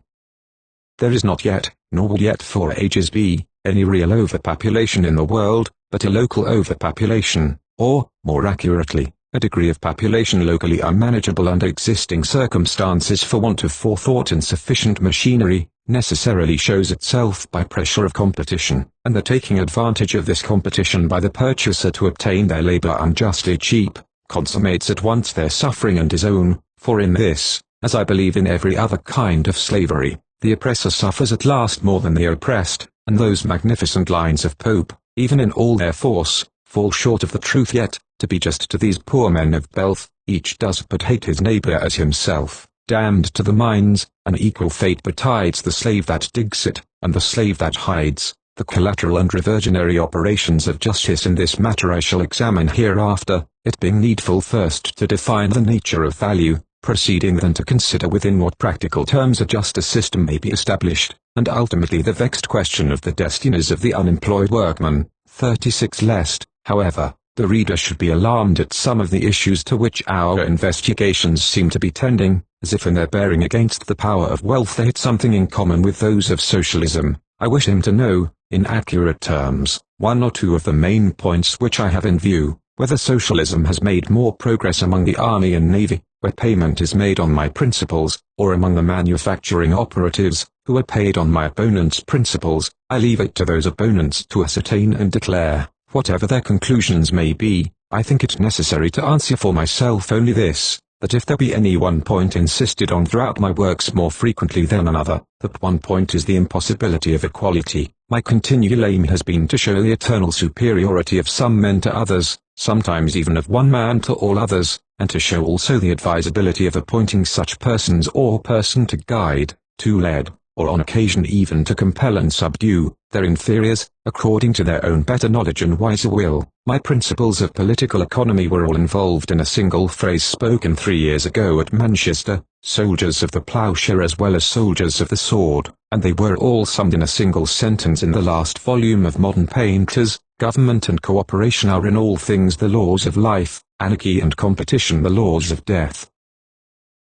There is not yet, nor will yet for ages be, any real overpopulation in the world, but a local overpopulation, or, more accurately, a degree of population locally unmanageable under existing circumstances for want of forethought and sufficient machinery, necessarily shows itself by pressure of competition, and the taking advantage of this competition by the purchaser to obtain their labor unjustly cheap, consummates at once their suffering and his own, for in this, as I believe in every other kind of slavery, the oppressor suffers at last more than the oppressed, and those magnificent lines of Pope, even in all their force, fall short of the truth. Yet, to be just to these poor men of wealth, each does but hate his neighbor as himself. Damned to the mines, an equal fate betides the slave that digs it, and the slave that hides. The collateral and reversionary operations of justice in this matter I shall examine hereafter, it being needful first to define the nature of value, proceeding then to consider within what practical terms a justice system may be established, and ultimately the vexed question of the destinies of the unemployed workman. 36. Lest, however, the reader should be alarmed at some of the issues to which our investigations seem to be tending, as if in their bearing against the power of wealth they had something in common with those of socialism. I wish him to know, in accurate terms, one or two of the main points which I have in view, whether socialism has made more progress among the army and navy, where payment is made on my principles, or among the manufacturing operatives, who are paid on my opponents' principles. I leave it to those opponents to ascertain and declare. Whatever their conclusions may be, I think it necessary to answer for myself only this, that if there be any one point insisted on throughout my works more frequently than another, that one point is the impossibility of equality. My continual aim has been to show the eternal superiority of some men to others, sometimes even of one man to all others, and to show also the advisability of appointing such persons or person to guide, to lead, or on occasion even to compel and subdue, their inferiors, according to their own better knowledge and wiser will. My principles of political economy were all involved in a single phrase spoken 3 years ago at Manchester, soldiers of the ploughshare as well as soldiers of the sword, and they were all summed in a single sentence in the last volume of Modern Painters. Government and cooperation are in all things the laws of life, anarchy and competition the laws of death.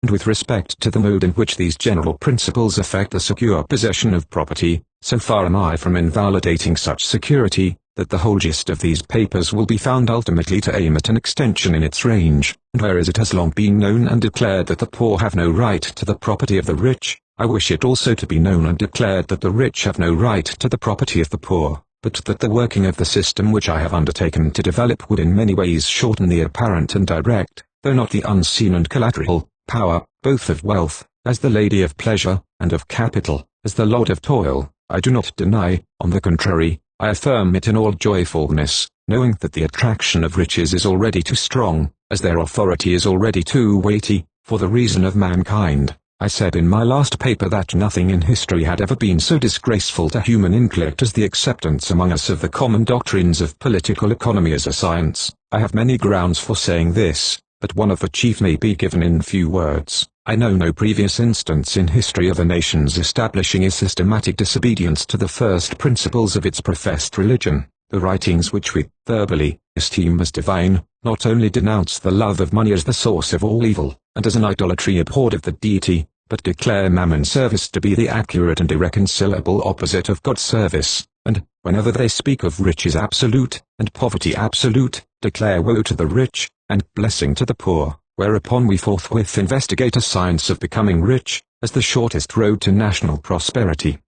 And with respect to the mode in which these general principles affect the secure possession of property, so far am I from invalidating such security, that the whole gist of these papers will be found ultimately to aim at an extension in its range, and whereas it has long been known and declared that the poor have no right to the property of the rich, I wish it also to be known and declared that the rich have no right to the property of the poor, but that the working of the system which I have undertaken to develop would in many ways shorten the apparent and direct, though not the unseen and collateral, power, both of wealth, as the lady of pleasure, and of capital, as the lord of toil. I do not deny, on the contrary, I affirm it in all joyfulness, knowing that the attraction of riches is already too strong, as their authority is already too weighty, for the reason of mankind. I said in my last paper that nothing in history had ever been so disgraceful to human intellect as the acceptance among us of the common doctrines of political economy as a science. I have many grounds for saying this, but one of the chief may be given in few words. I know no previous instance in history of a nation's establishing a systematic disobedience to the first principles of its professed religion. The writings which we, verbally, esteem as divine, not only denounce the love of money as the source of all evil, and as an idolatry abhorred of the deity, but declare mammon service to be the accurate and irreconcilable opposite of God's service, and, whenever they speak of riches absolute, and poverty absolute, declare woe to the rich, and blessing to the poor. whereupon we forthwith investigate a science of becoming rich, as the shortest road to national prosperity.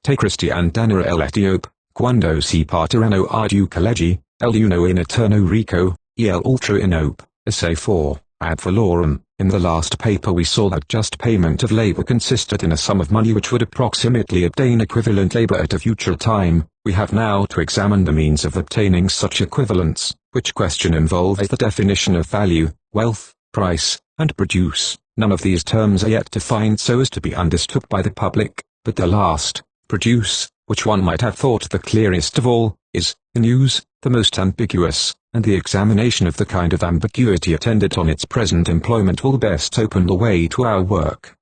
Te Christian Dana el Etiope, Quando si partirano ad collegi, el uno in eterno rico, e el ultra inope, essay 4, ad valorem. In the last paper we saw that just payment of labor consisted in a sum of money which would approximately obtain equivalent labor at a future time. We have now to examine the means of obtaining such equivalence, which question involves the definition of value, wealth, price, and produce. None of these terms are yet defined so as to be understood by the public, but the last, produce, which one might have thought the clearest of all, is, in use, the most ambiguous, and the examination of the kind of ambiguity attendant on its present employment will best open the way to our work.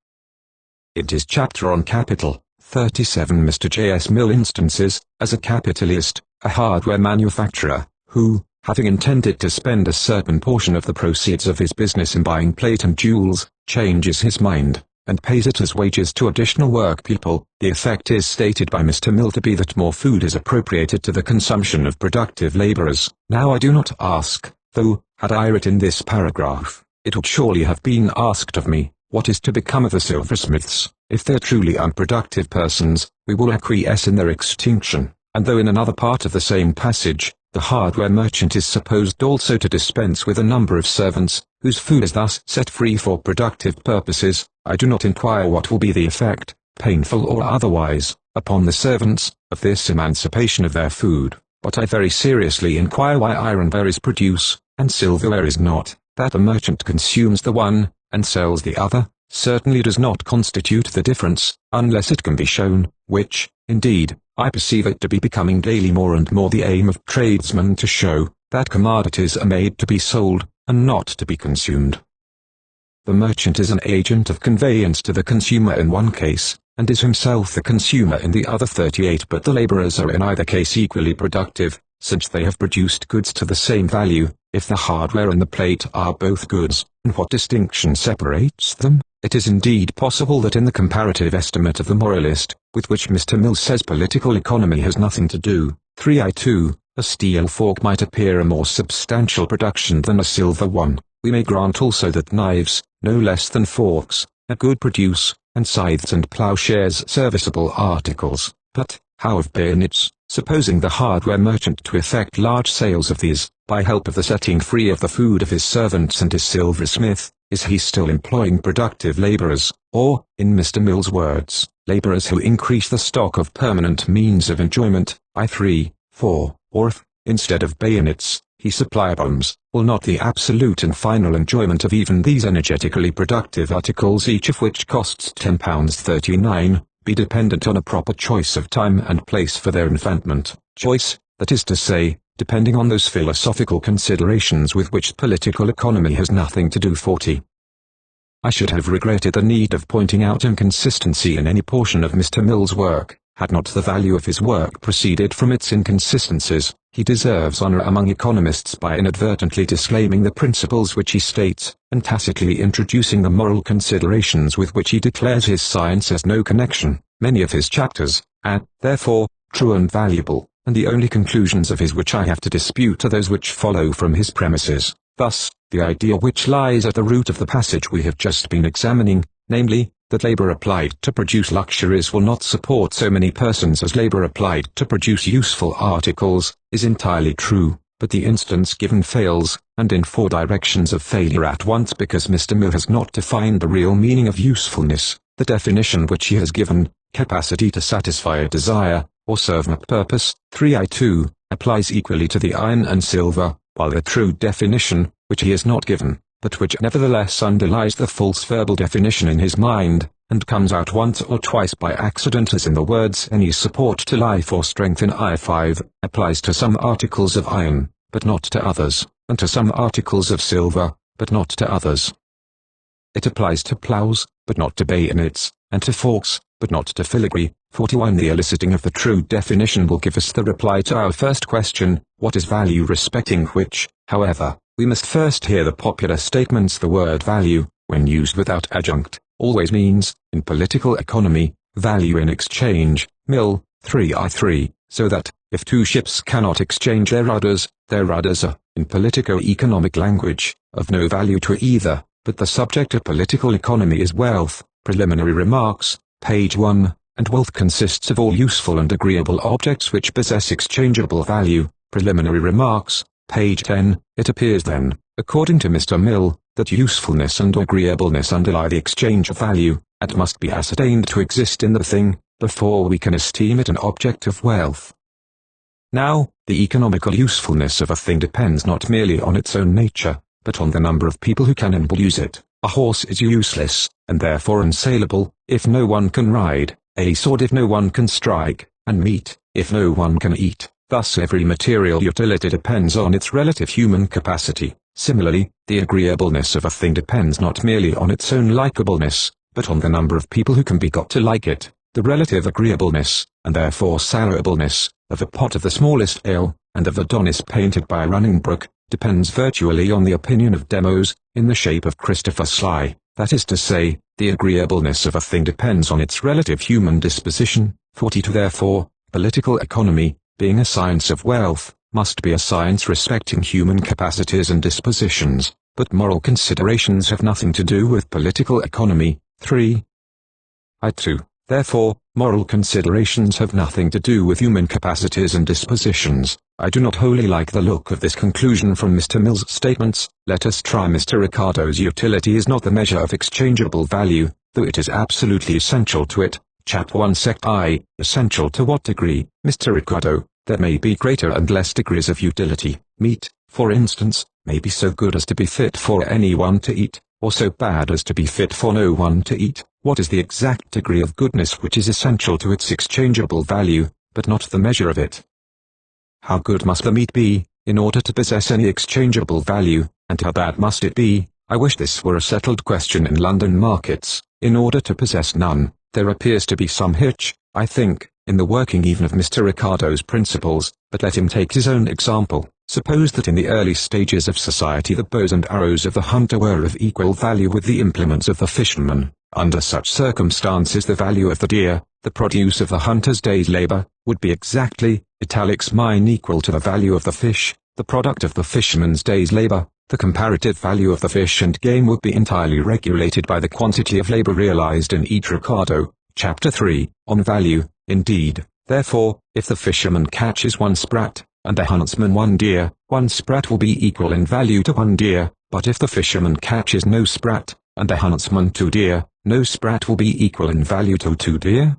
In his chapter on Capital, 37 Mr. J.S. Mill instances, as a capitalist, a hardware manufacturer, who, having intended to spend a certain portion of the proceeds of his business in buying plate and jewels, changes his mind, and pays it as wages to additional work people. The effect is stated by Mr. Mill to be that more food is appropriated to the consumption of productive laborers. Now I do not ask, though, had I written this paragraph, it would surely have been asked of me, what is to become of the silversmiths? If they're truly unproductive persons, we will acquiesce in their extinction, and though in another part of the same passage, the hardware merchant is supposed also to dispense with a number of servants, whose food is thus set free for productive purposes, I do not inquire what will be the effect, painful or otherwise, upon the servants, of this emancipation of their food, but I very seriously inquire why ironware is produce, and silverware is not. That a merchant consumes the one, and sells the other, certainly does not constitute the difference, unless it can be shown, which, indeed, I perceive it to be becoming daily more and more the aim of tradesmen to show, that commodities are made to be sold, and not to be consumed. The merchant is an agent of conveyance to the consumer in one case, and is himself the consumer in the other 38, but the laborers are in either case equally productive, since they have produced goods to the same value. If the hardware and the plate are both goods, and what distinction separates them? It is indeed possible that in the comparative estimate of the moralist, with which Mr. Mill says political economy has nothing to do, 3I2, a steel fork might appear a more substantial production than a silver one. We may grant also that knives, no less than forks, are good produce, and scythes and ploughshares serviceable articles. But, how of bayonets? Supposing the hardware merchant to effect large sales of these, by help of the setting free of the food of his servants and his silversmith, is he still employing productive laborers, or, in Mr. Mill's words, laborers who increase the stock of permanent means of enjoyment, I3, 4, or if, instead of bayonets, he supply bombs, will not the absolute and final enjoyment of even these energetically productive articles, each of which costs £10.39, be dependent on a proper choice of time and place for their investment, choice, that is to say, depending on those philosophical considerations with which political economy has nothing to do. 40. I should have regretted the need of pointing out inconsistency in any portion of Mr. Mill's work, had not the value of his work proceeded from its inconsistencies. He deserves honor among economists by inadvertently disclaiming the principles which he states, and tacitly introducing the moral considerations with which he declares his science has no connection. Many of his chapters are, therefore, true and valuable, and the only conclusions of his which I have to dispute are those which follow from his premises. Thus, the idea which lies at the root of the passage we have just been examining, namely, that labor applied to produce luxuries will not support so many persons as labor applied to produce useful articles, is entirely true, but the instance given fails, and in 4 directions of failure at once, because Mr. Mill has not defined the real meaning of usefulness. The definition which he has given, capacity to satisfy a desire, or serve a purpose, 3I2, applies equally to the iron and silver, while the true definition, which he has not given, but which nevertheless underlies the false verbal definition in his mind, and comes out once or twice by accident as in the words any support to life or strength in I5, applies to some articles of iron, but not to others, and to some articles of silver, but not to others. It applies to ploughs, but not to bayonets, and to forks, but not to filigree. 41. The eliciting of the true definition will give us the reply to our first question, what is value, respecting which, however, we must first hear the popular statements. The word value, when used without adjunct, always means, in political economy, value in exchange, Mill, 3I3, so that, if 2 ships cannot exchange their rudders are in politico-economic language, of no value to either, but the subject of political economy is wealth. Preliminary remarks, page 1, and wealth consists of all useful and agreeable objects which possess exchangeable value. Preliminary remarks, page 10. It appears then, according to Mr. Mill, that usefulness and agreeableness underlie the exchange of value, and must be ascertained to exist in the thing, before we can esteem it an object of wealth. Now, the economical usefulness of a thing depends not merely on its own nature, but on the number of people who can and will use it. A horse is useless, and therefore unsaleable, if no one can ride, a sword if no one can strike, and meat, if no one can eat. Thus every material utility depends on its relative human capacity. Similarly, the agreeableness of a thing depends not merely on its own likableness, but on the number of people who can be got to like it. The relative agreeableness, and therefore salableness, of a pot of the smallest ale, and of Adonis painted by a running brook, depends virtually on the opinion of Demos, in the shape of Christopher Sly. That is to say, the agreeableness of a thing depends on its relative human disposition. 42. Therefore, political economy, being a science of wealth, must be a science respecting human capacities and dispositions, but moral considerations have nothing to do with political economy. 3. I2. Therefore, moral considerations have nothing to do with human capacities and dispositions. I do not wholly like the look of this conclusion from Mr. Mill's statements. Let us try Mr. Ricardo's. Utility is not the measure of exchangeable value, though it is absolutely essential to it. Chap 1 Sect I. Essential to what degree? Mr. Ricardo, there may be greater and less degrees of utility. Meat, for instance, may be so good as to be fit for anyone to eat, or so bad as to be fit for no one to eat. What is the exact degree of goodness which is essential to its exchangeable value, but not the measure of it? How good must the meat be, in order to possess any exchangeable value, and how bad must it be? I wish this were a settled question in London markets. In order to possess none, there appears to be some hitch, I think, in the working even of Mr. Ricardo's principles, but let him take his own example. Suppose that in the early stages of society the bows and arrows of the hunter were of equal value with the implements of the fisherman. Under such circumstances the value of the deer, the produce of the hunter's day's labor, would be exactly, mine equal to the value of the fish, the product of the fisherman's day's labor. The comparative value of the fish and game would be entirely regulated by the quantity of labor realized in each. Ricardo, Chapter 3, on value. Indeed, therefore, if the fisherman catches one sprat, and the huntsman one deer, one sprat will be equal in value to one deer, but if the fisherman catches no sprat, and the huntsman 2 deer, no sprat will be equal in value to 2 deer?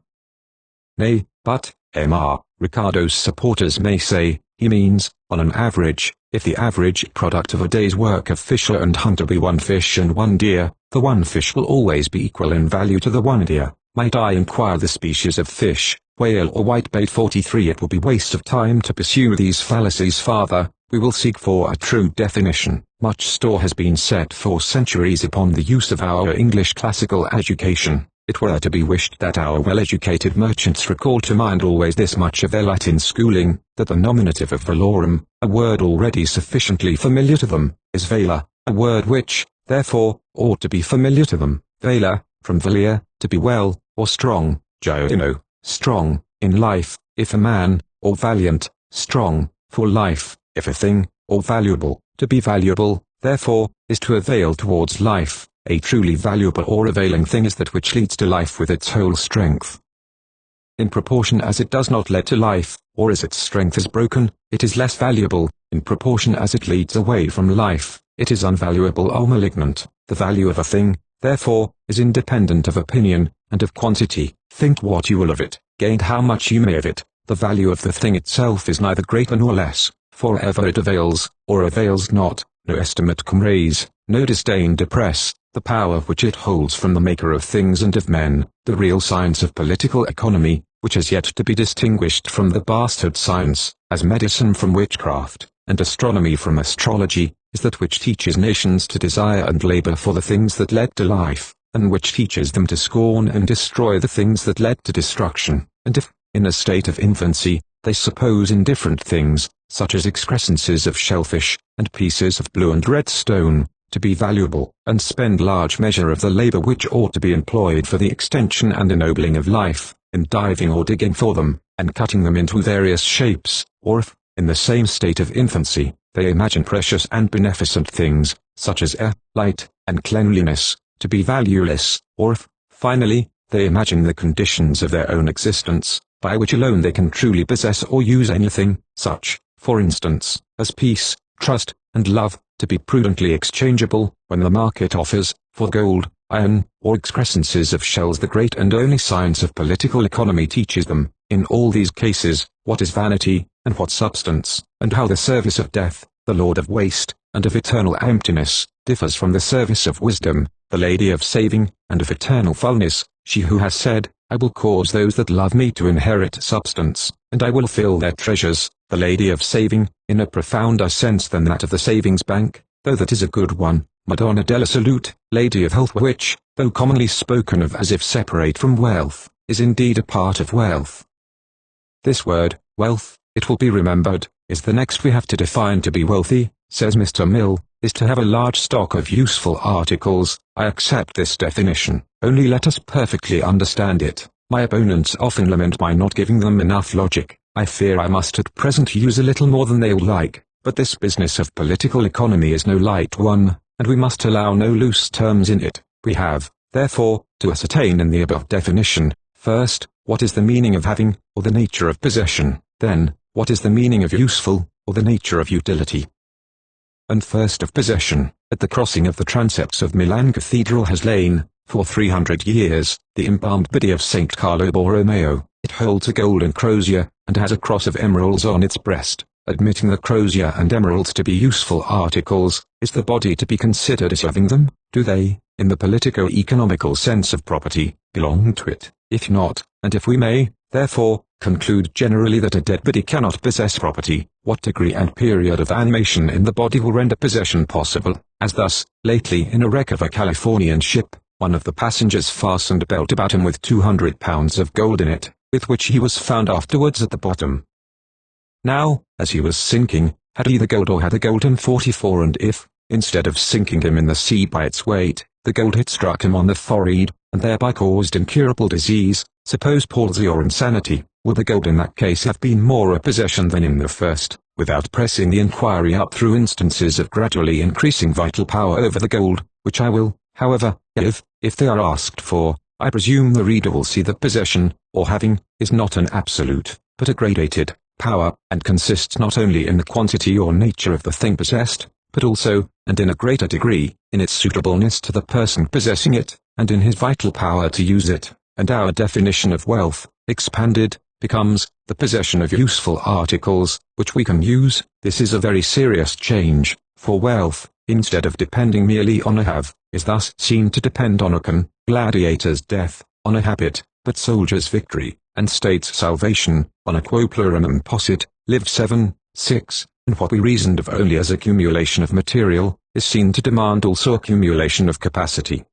Nay, but, Mr. Ricardo's supporters may say, he means, on an average, if the average product of a day's work of fisher and hunter be 1 fish and 1 deer, the 1 fish will always be equal in value to the 1 deer. Might I inquire the species of fish, whale or whitebait? 43. It will be waste of time to pursue these fallacies farther. We will seek for a true definition. Much store has been set for centuries upon the use of our English classical education. It were to be wished that our well-educated merchants recall to mind always this much of their Latin schooling, that the nominative of valorem, a word already sufficiently familiar to them, is valor, a word which, therefore, ought to be familiar to them. Valor, from valia, to be well, or strong, gioino, strong, in life, if a man, or valiant, strong, for life, if a thing, or valuable, to be valuable, therefore, is to avail towards life. A truly valuable or availing thing is that which leads to life with its whole strength. In proportion as it does not lead to life, or as its strength is broken, it is less valuable. In proportion as it leads away from life, it is unvaluable or malignant. The value of a thing, therefore, is independent of opinion, and of quantity. Think what you will of it, gain how much you may of it. The value of the thing itself is neither greater nor less, for ever it avails, or avails not. No estimate can raise, no disdain depress, the power which it holds from the maker of things and of men. The real science of political economy, which has yet to be distinguished from the bastard science, as medicine from witchcraft, and astronomy from astrology, is that which teaches nations to desire and labor for the things that led to life, and which teaches them to scorn and destroy the things that led to destruction. And if, in a state of infancy, they suppose indifferent things, such as excrescences of shellfish, and pieces of blue and red stone, to be valuable, and spend large measure of the labor which ought to be employed for the extension and ennobling of life, in diving or digging for them, and cutting them into various shapes, or if, in the same state of infancy, they imagine precious and beneficent things, such as air, light, and cleanliness, to be valueless, or if, finally, they imagine the conditions of their own existence, by which alone they can truly possess or use anything, such, for instance, as peace, trust, and love, to be prudently exchangeable, when the market offers, for gold, iron, or excrescences of shells. The great and only science of political economy teaches them, in all these cases, what is vanity, and what substance, and how the service of death, the lord of waste, and of eternal emptiness, differs from the service of wisdom, the lady of saving, and of eternal fullness, she who has said, I will cause those that love me to inherit substance, and I will fill their treasures, the lady of saving, in a profounder sense than that of the savings bank, though that is a good one, Madonna della Salute, lady of health, which, though commonly spoken of as if separate from wealth, is indeed a part of wealth. This word, wealth, it will be remembered, is the next we have to define. To be wealthy, says Mr. Mill, is to have a large stock of useful articles. I accept this definition, only let us perfectly understand it. My opponents often lament my not giving them enough logic. I fear I must at present use a little more than they will like, but this business of political economy is no light one, and we must allow no loose terms in it. We have, therefore, to ascertain in the above definition, first, what is the meaning of having, or the nature of possession, then, what is the meaning of useful, or the nature of utility. And first of possession, at the crossing of the transepts of Milan Cathedral has lain, for 300 years, the embalmed body of St. Carlo Borromeo. It holds a golden crozier, and has a cross of emeralds on its breast. Admitting the crozier and emeralds to be useful articles, is the body to be considered as having them? Do they, in the politico-economical sense of property, belong to it? If not, and if we may, therefore, conclude generally that a dead body cannot possess property, what degree and period of animation in the body will render possession possible? As thus, lately in a wreck of a Californian ship, one of the passengers fastened a belt about him with 200 pounds of gold in it, with which he was found afterwards at the bottom. Now, as he was sinking, had he the gold or had the gold him 44, and if, instead of sinking him in the sea by its weight, the gold had struck him on the forehead, and thereby caused incurable disease, suppose palsy or insanity, will the gold in that case have been more a possession than in the first? Without pressing the inquiry up through instances of gradually increasing vital power over the gold, which I will, however, if they are asked for, I presume the reader will see that possession, or having, is not an absolute, but a gradated power, and consists not only in the quantity or nature of the thing possessed, but also, and in a greater degree, in its suitableness to the person possessing it, and in his vital power to use it. And our definition of wealth, expanded, becomes, the possession of useful articles, which we can use. This is a very serious change, for wealth, instead of depending merely on a have, is thus seen to depend on a can, gladiator's death, on a habit, but soldier's victory, and state's salvation, on a quo pluribus possit, live 7, 6, and what we reasoned of only as accumulation of material, is seen to demand also accumulation of capacity.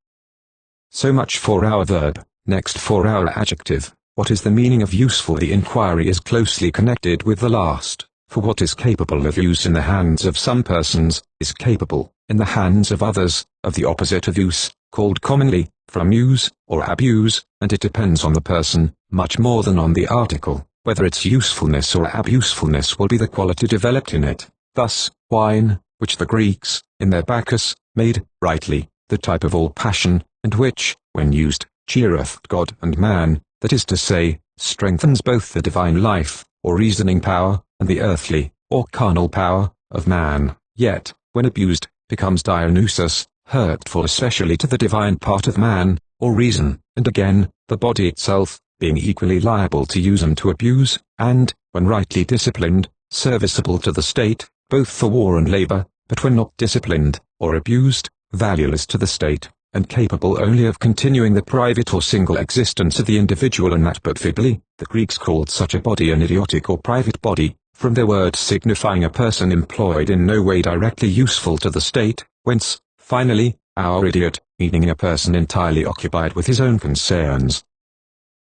So much for our verb. Next for our adjective. What is the meaning of useful? The inquiry is closely connected with the last, for what is capable of use in the hands of some persons, is capable, in the hands of others, of the opposite of use, called commonly, from use, or abuse, and it depends on the person, much more than on the article, whether its usefulness or abusefulness will be the quality developed in it. Thus, wine, which the Greeks, in their Bacchus, made, rightly, the type of all passion, and which, when used, cheereth God and man, that is to say, strengthens both the divine life, or reasoning power, and the earthly, or carnal power, of man, yet, when abused, becomes Dionysus, hurtful especially to the divine part of man, or reason, and again, the body itself, being equally liable to use and to abuse, and, when rightly disciplined, serviceable to the state, both for war and labor, but when not disciplined, or abused, valueless to the state, and capable only of continuing the private or single existence of the individual, and that but feebly. The Greeks called such a body an idiotic or private body, from their word signifying a person employed in no way directly useful to the state, whence, finally, our idiot, meaning a person entirely occupied with his own concerns.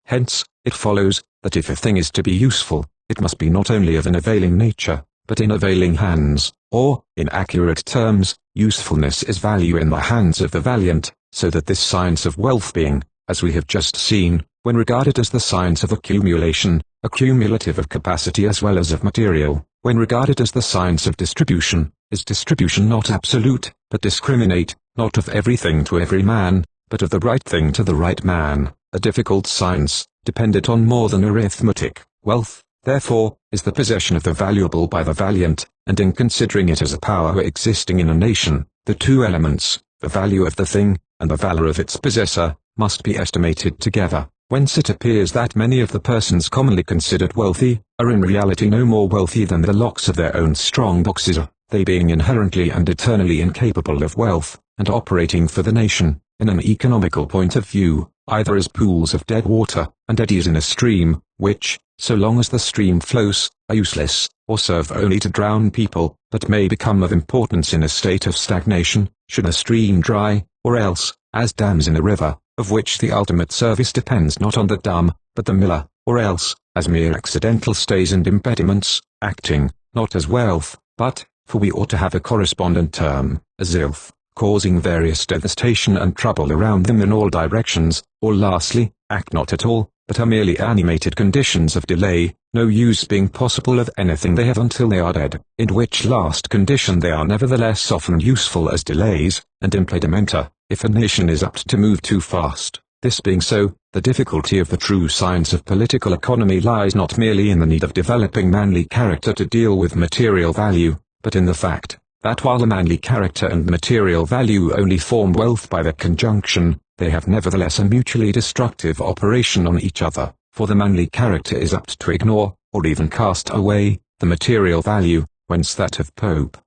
Hence, it follows, that if a thing is to be useful, it must be not only of an availing nature, but in availing hands, or, in accurate terms, usefulness is value in the hands of the valiant, so that this science of wealth being, as we have just seen, when regarded as the science of accumulation, accumulative of capacity as well as of material, when regarded as the science of distribution, is distribution not absolute, but discriminate, not of everything to every man, but of the right thing to the right man, a difficult science, dependent on more than arithmetic. Wealth, therefore, is the possession of the valuable by the valiant, and in considering it as a power existing in a nation, the two elements, the value of the thing, and the valor of its possessor, must be estimated together, whence it appears that many of the persons commonly considered wealthy, are in reality no more wealthy than the locks of their own strong boxes are, they being inherently and eternally incapable of wealth, and operating for the nation, in an economical point of view, either as pools of dead water, and eddies in a stream, which, so long as the stream flows, are useless, or serve only to drown people, but may become of importance in a state of stagnation, should a stream dry, or else, as dams in a river, of which the ultimate service depends not on the dam, but the miller, or else, as mere accidental stays and impediments, acting, not as wealth, but, for we ought to have a correspondent term, as ilth, causing various devastation and trouble around them in all directions, or lastly, act not at all, but are merely animated conditions of delay, no use being possible of anything they have until they are dead, in which last condition they are nevertheless often useful as delays, and impedimenta, if a nation is apt to move too fast. This being so, the difficulty of the true science of political economy lies not merely in the need of developing manly character to deal with material value, but in the fact, that while the manly character and material value only form wealth by their conjunction, they have nevertheless a mutually destructive operation on each other, for the manly character is apt to ignore, or even cast away, the material value, whence that of Pope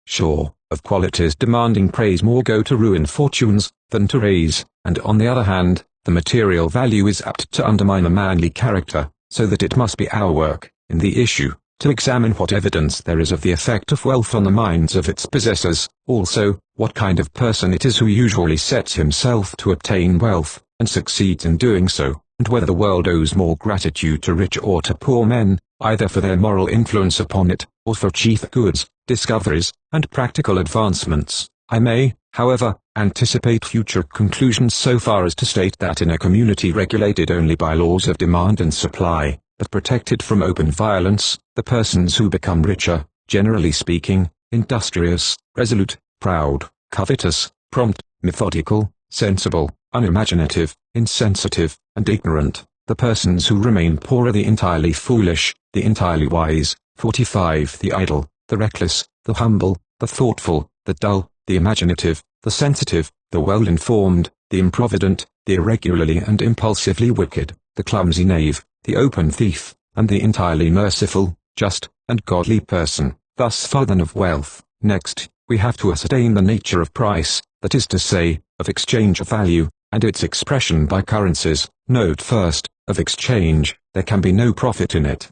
Shaw, of qualities demanding praise more go to ruin fortunes, than to raise, and on the other hand, the material value is apt to undermine the manly character, so that it must be our work, in the issue, to examine what evidence there is of the effect of wealth on the minds of its possessors, also, what kind of person it is who usually sets himself to obtain wealth, and succeeds in doing so, and whether the world owes more gratitude to rich or to poor men, either for their moral influence upon it, or for chief goods, discoveries, and practical advancements. I may, however, anticipate future conclusions so far as to state that in a community regulated only by laws of demand and supply, but protected from open violence, the persons who become richer, generally speaking, industrious, resolute, proud, covetous, prompt, methodical, sensible, unimaginative, insensitive, and ignorant. The persons who remain poor are the entirely foolish, the entirely wise. 45. The idle, the reckless, the humble, the thoughtful, the dull, the imaginative, the sensitive, the well-informed, the improvident, the irregularly and impulsively wicked, the clumsy knave, the open thief, and the entirely merciful, just, and godly person. Thus far then of wealth. Next, we have to ascertain the nature of price, that is to say, of exchange of value, and its expression by currencies. Note first, of exchange, there can be no profit in it.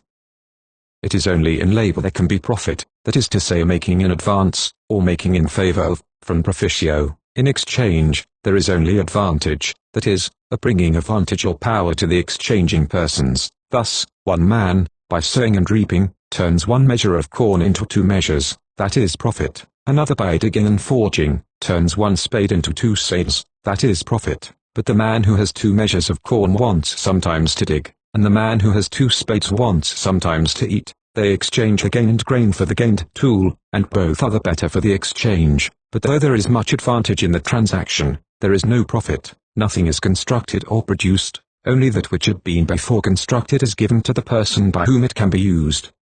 It is only in labor there can be profit, that is to say making in advance, or making in favor of, from proficio. In exchange, there is only advantage, that is, a bringing advantage or power to the exchanging persons. Thus, one man, by sowing and reaping, turns one measure of corn into two measures, that is profit. Another by digging and forging, turns one spade into two spades, that is profit. But the man who has two measures of corn wants sometimes to dig, and the man who has two spades wants sometimes to eat. They exchange the gained grain for the gained tool, and both are the better for the exchange. But though there is much advantage in the transaction, there is no profit. Nothing is constructed or produced, only that which had been before constructed is given to the person by whom it can be used.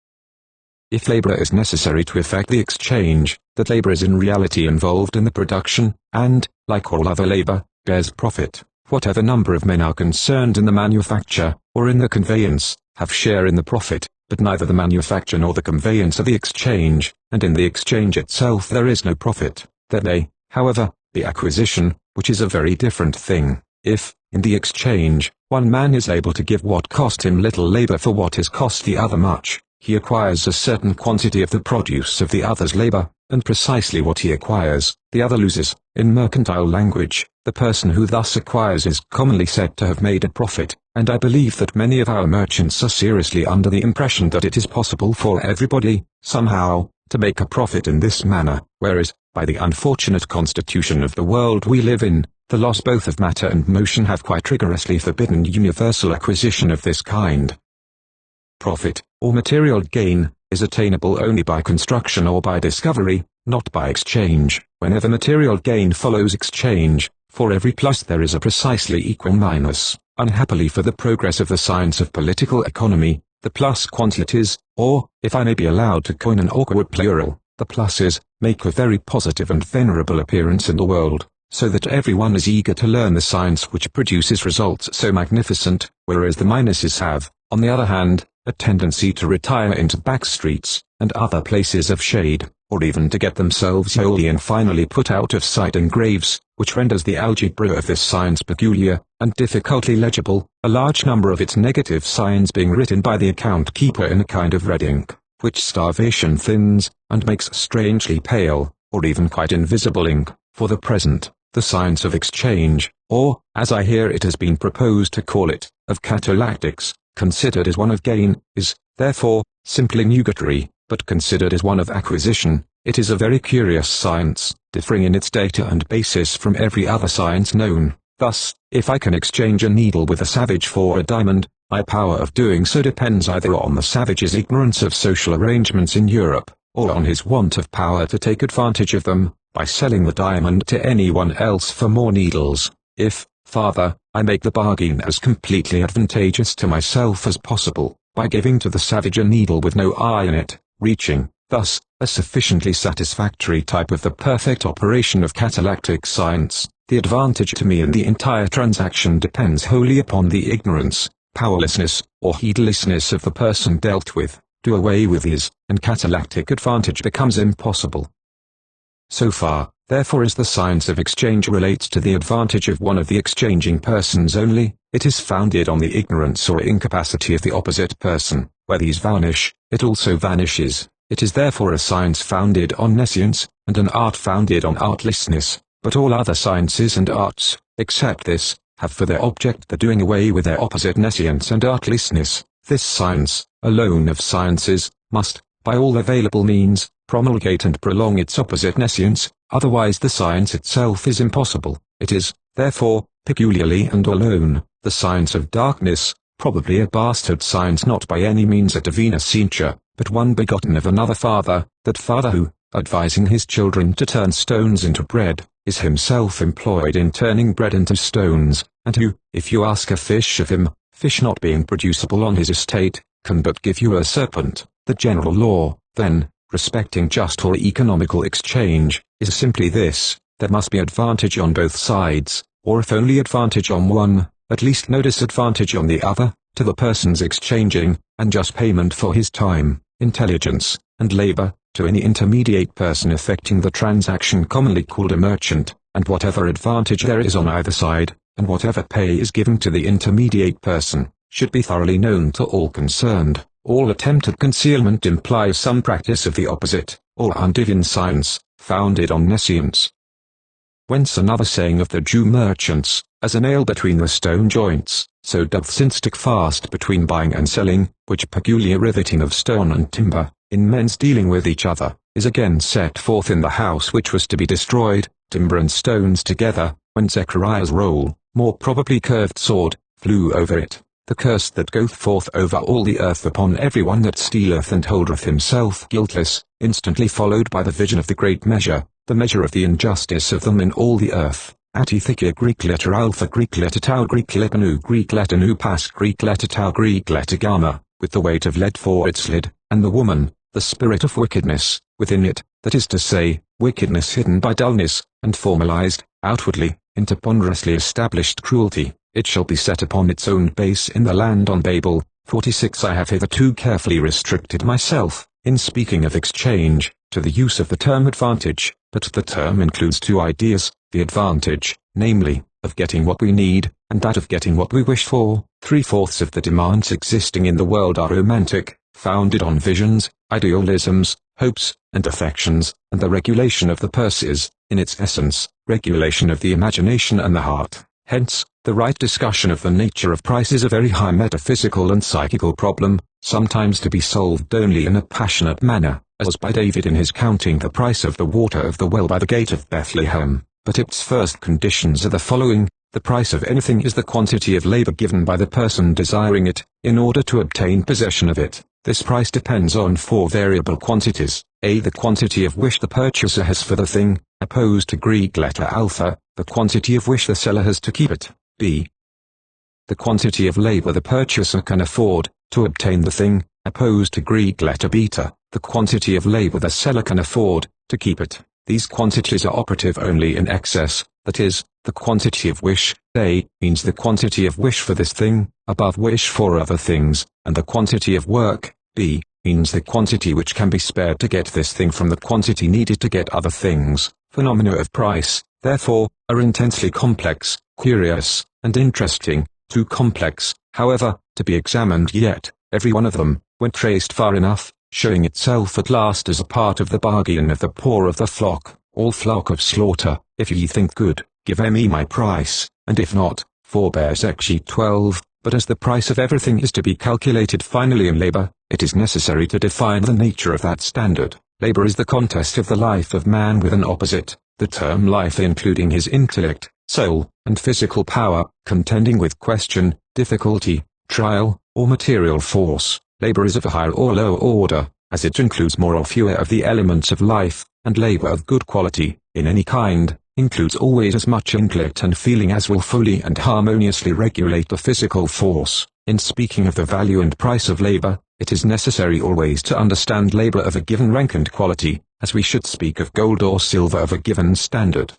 If labor is necessary to effect the exchange, that labor is in reality involved in the production, and, like all other labor, bears profit. Whatever number of men are concerned in the manufacture, or in the conveyance, have share in the profit, but neither the manufacture nor the conveyance are the exchange, and in the exchange itself there is no profit. There may, however, be acquisition, which is a very different thing. If, in the exchange, one man is able to give what cost him little labor for what has cost the other much, he acquires a certain quantity of the produce of the other's labor, and precisely what he acquires, the other loses. In mercantile language, the person who thus acquires is commonly said to have made a profit, and I believe that many of our merchants are seriously under the impression that it is possible for everybody, somehow, to make a profit in this manner, whereas, by the unfortunate constitution of the world we live in, the laws both of matter and motion have quite rigorously forbidden universal acquisition of this kind. profit, or material gain, is attainable only by construction or by discovery, not by exchange. Whenever material gain follows exchange, for every plus there is a precisely equal minus. Unhappily for the progress of the science of political economy, the plus quantities, or, if I may be allowed to coin an awkward plural, the pluses, make a very positive and venerable appearance in the world, so that everyone is eager to learn the science which produces results so magnificent, whereas the minuses have, on the other hand, a tendency to retire into back streets, and other places of shade, or even to get themselves wholly and finally put out of sight in graves, which renders the algebra of this science peculiar, and difficultly legible, a large number of its negative signs being written by the account keeper in a kind of red ink, which starvation thins, and makes strangely pale, or even quite invisible ink. For the present, the science of exchange, or, as I hear it has been proposed to call it, of catalactics, considered as one of gain, is, therefore, simply nugatory, but considered as one of acquisition, it is a very curious science, differing in its data and basis from every other science known. Thus, if I can exchange a needle with a savage for a diamond, my power of doing so depends either on the savage's ignorance of social arrangements in Europe, or on his want of power to take advantage of them, by selling the diamond to anyone else for more needles. If, farther, I make the bargain as completely advantageous to myself as possible, by giving to the savage a needle with no eye in it, reaching, thus, a sufficiently satisfactory type of the perfect operation of catalactic science, the advantage to me in the entire transaction depends wholly upon the ignorance, powerlessness, or heedlessness of the person dealt with. Do away with these, and catalactic advantage becomes impossible. So far, therefore, as the science of exchange relates to the advantage of one of the exchanging persons only, it is founded on the ignorance or incapacity of the opposite person. Where these vanish, it also vanishes. It is therefore a science founded on nescience, and an art founded on artlessness, but all other sciences and arts, except this, have for their object the doing away with their opposite nescience and artlessness. This science, alone of sciences, must, by all available means, promulgate and prolong its opposite nescience, otherwise the science itself is impossible. It is, therefore, peculiarly and alone, the science of darkness, probably a bastard science, not by any means a divina scientia, but one begotten of another father, that father who, advising his children to turn stones into bread, is himself employed in turning bread into stones, and who, if you ask a fish of him, fish not being producible on his estate, can but give you a serpent. The general law, then, respecting just or economical exchange, is simply this: there must be advantage on both sides, or if only advantage on one, at least no disadvantage on the other, to the persons exchanging, and just payment for his time, intelligence, and labor, to any intermediate person effecting the transaction commonly called a merchant, and whatever advantage there is on either side, and whatever pay is given to the intermediate person, should be thoroughly known to all concerned. All attempt at concealment implies some practice of the opposite, or undivine science, founded on nescience. Whence another saying of the Jew merchants, as a nail between the stone joints, so doth sin stick fast between buying and selling, which peculiar riveting of stone and timber, in men's dealing with each other, is again set forth in the house which was to be destroyed, timber and stones together, when Zechariah's roll, more probably curved sword, flew over it. The curse that goeth forth over all the earth upon every one that stealeth and holdeth himself guiltless, instantly followed by the vision of the great measure, the measure of the injustice of them in all the earth. Atithia Greek letter alpha Greek letter tau Greek letter nu Greek letter nu pas Greek letter tau Greek letter gamma, with the weight of lead for its lid, and the woman, the spirit of wickedness, within it, that is to say, wickedness hidden by dullness, and formalized, outwardly, into ponderously established cruelty. It shall be set upon its own base in the land on Babel. 46 I have hitherto carefully restricted myself, in speaking of exchange, to the use of the term advantage, but the term includes two ideas, the advantage, namely, of getting what we need, and that of getting what we wish for. 3/4 of the demands existing in the world are romantic, founded on visions, idealisms, hopes, and affections, and the regulation of the purse is, in its essence, regulation of the imagination and the heart. Hence, the right discussion of the nature of price is a very high metaphysical and psychical problem, sometimes to be solved only in a passionate manner, as by David in his counting the price of the water of the well by the gate of Bethlehem. But its first conditions are the following: The price of anything is the quantity of labor given by the person desiring it, in order to obtain possession of it. This price depends on four variable quantities: a. The quantity of which the purchaser has for the thing, opposed to Greek letter alpha, the quantity of which the seller has to keep it; b. The quantity of labor the purchaser can afford, to obtain the thing, opposed to Greek letter beta, the quantity of labor the seller can afford, to keep it. These quantities are operative only in excess, that is, the quantity of wish, A, means the quantity of wish for this thing, above wish for other things, and the quantity of work, B, means the quantity which can be spared to get this thing from the quantity needed to get other things. Phenomena of price, therefore, are intensely complex, curious, and interesting, too complex, however, to be examined yet, every one of them, when traced far enough, showing itself at last as a part of the bargain of the poor of the flock, all flock of slaughter. If ye think good, give me my price, and if not, forbear. Sheet 12. But as the price of everything is to be calculated finally in labor, it is necessary to define the nature of that standard. Labor is the contest of the life of man with an opposite, the term life including his intellect, soul, and physical power, contending with question, difficulty, trial, or material force. Labor is of a higher or lower order, as it includes more or fewer of the elements of life, and labor of good quality, in any kind, includes always as much intellect and feeling as will fully and harmoniously regulate the physical force. In speaking of the value and price of labor, it is necessary always to understand labor of a given rank and quality, as we should speak of gold or silver of a given standard.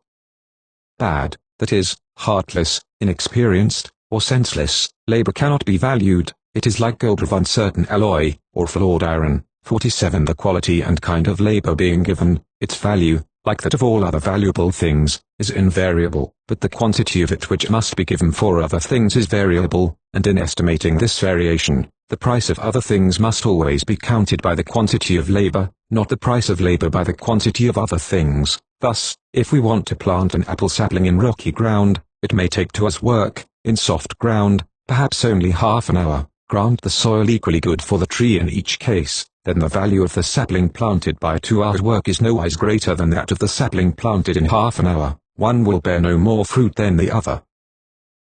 Bad, that is, heartless, inexperienced, or senseless, labor cannot be valued. It is like gold of uncertain alloy, or flawed iron. 47. The quality and kind of labor being given, its value, like that of all other valuable things, is invariable, but the quantity of it which must be given for other things is variable, and in estimating this variation, the price of other things must always be counted by the quantity of labor, not the price of labor by the quantity of other things. Thus, if we want to plant an apple sapling in rocky ground, it may take to us work, in soft ground, perhaps only half an hour. Grant the soil equally good for the tree in each case, then the value of the sapling planted by 2 hours' work is nowise greater than that of the sapling planted in half an hour. One will bear no more fruit than the other.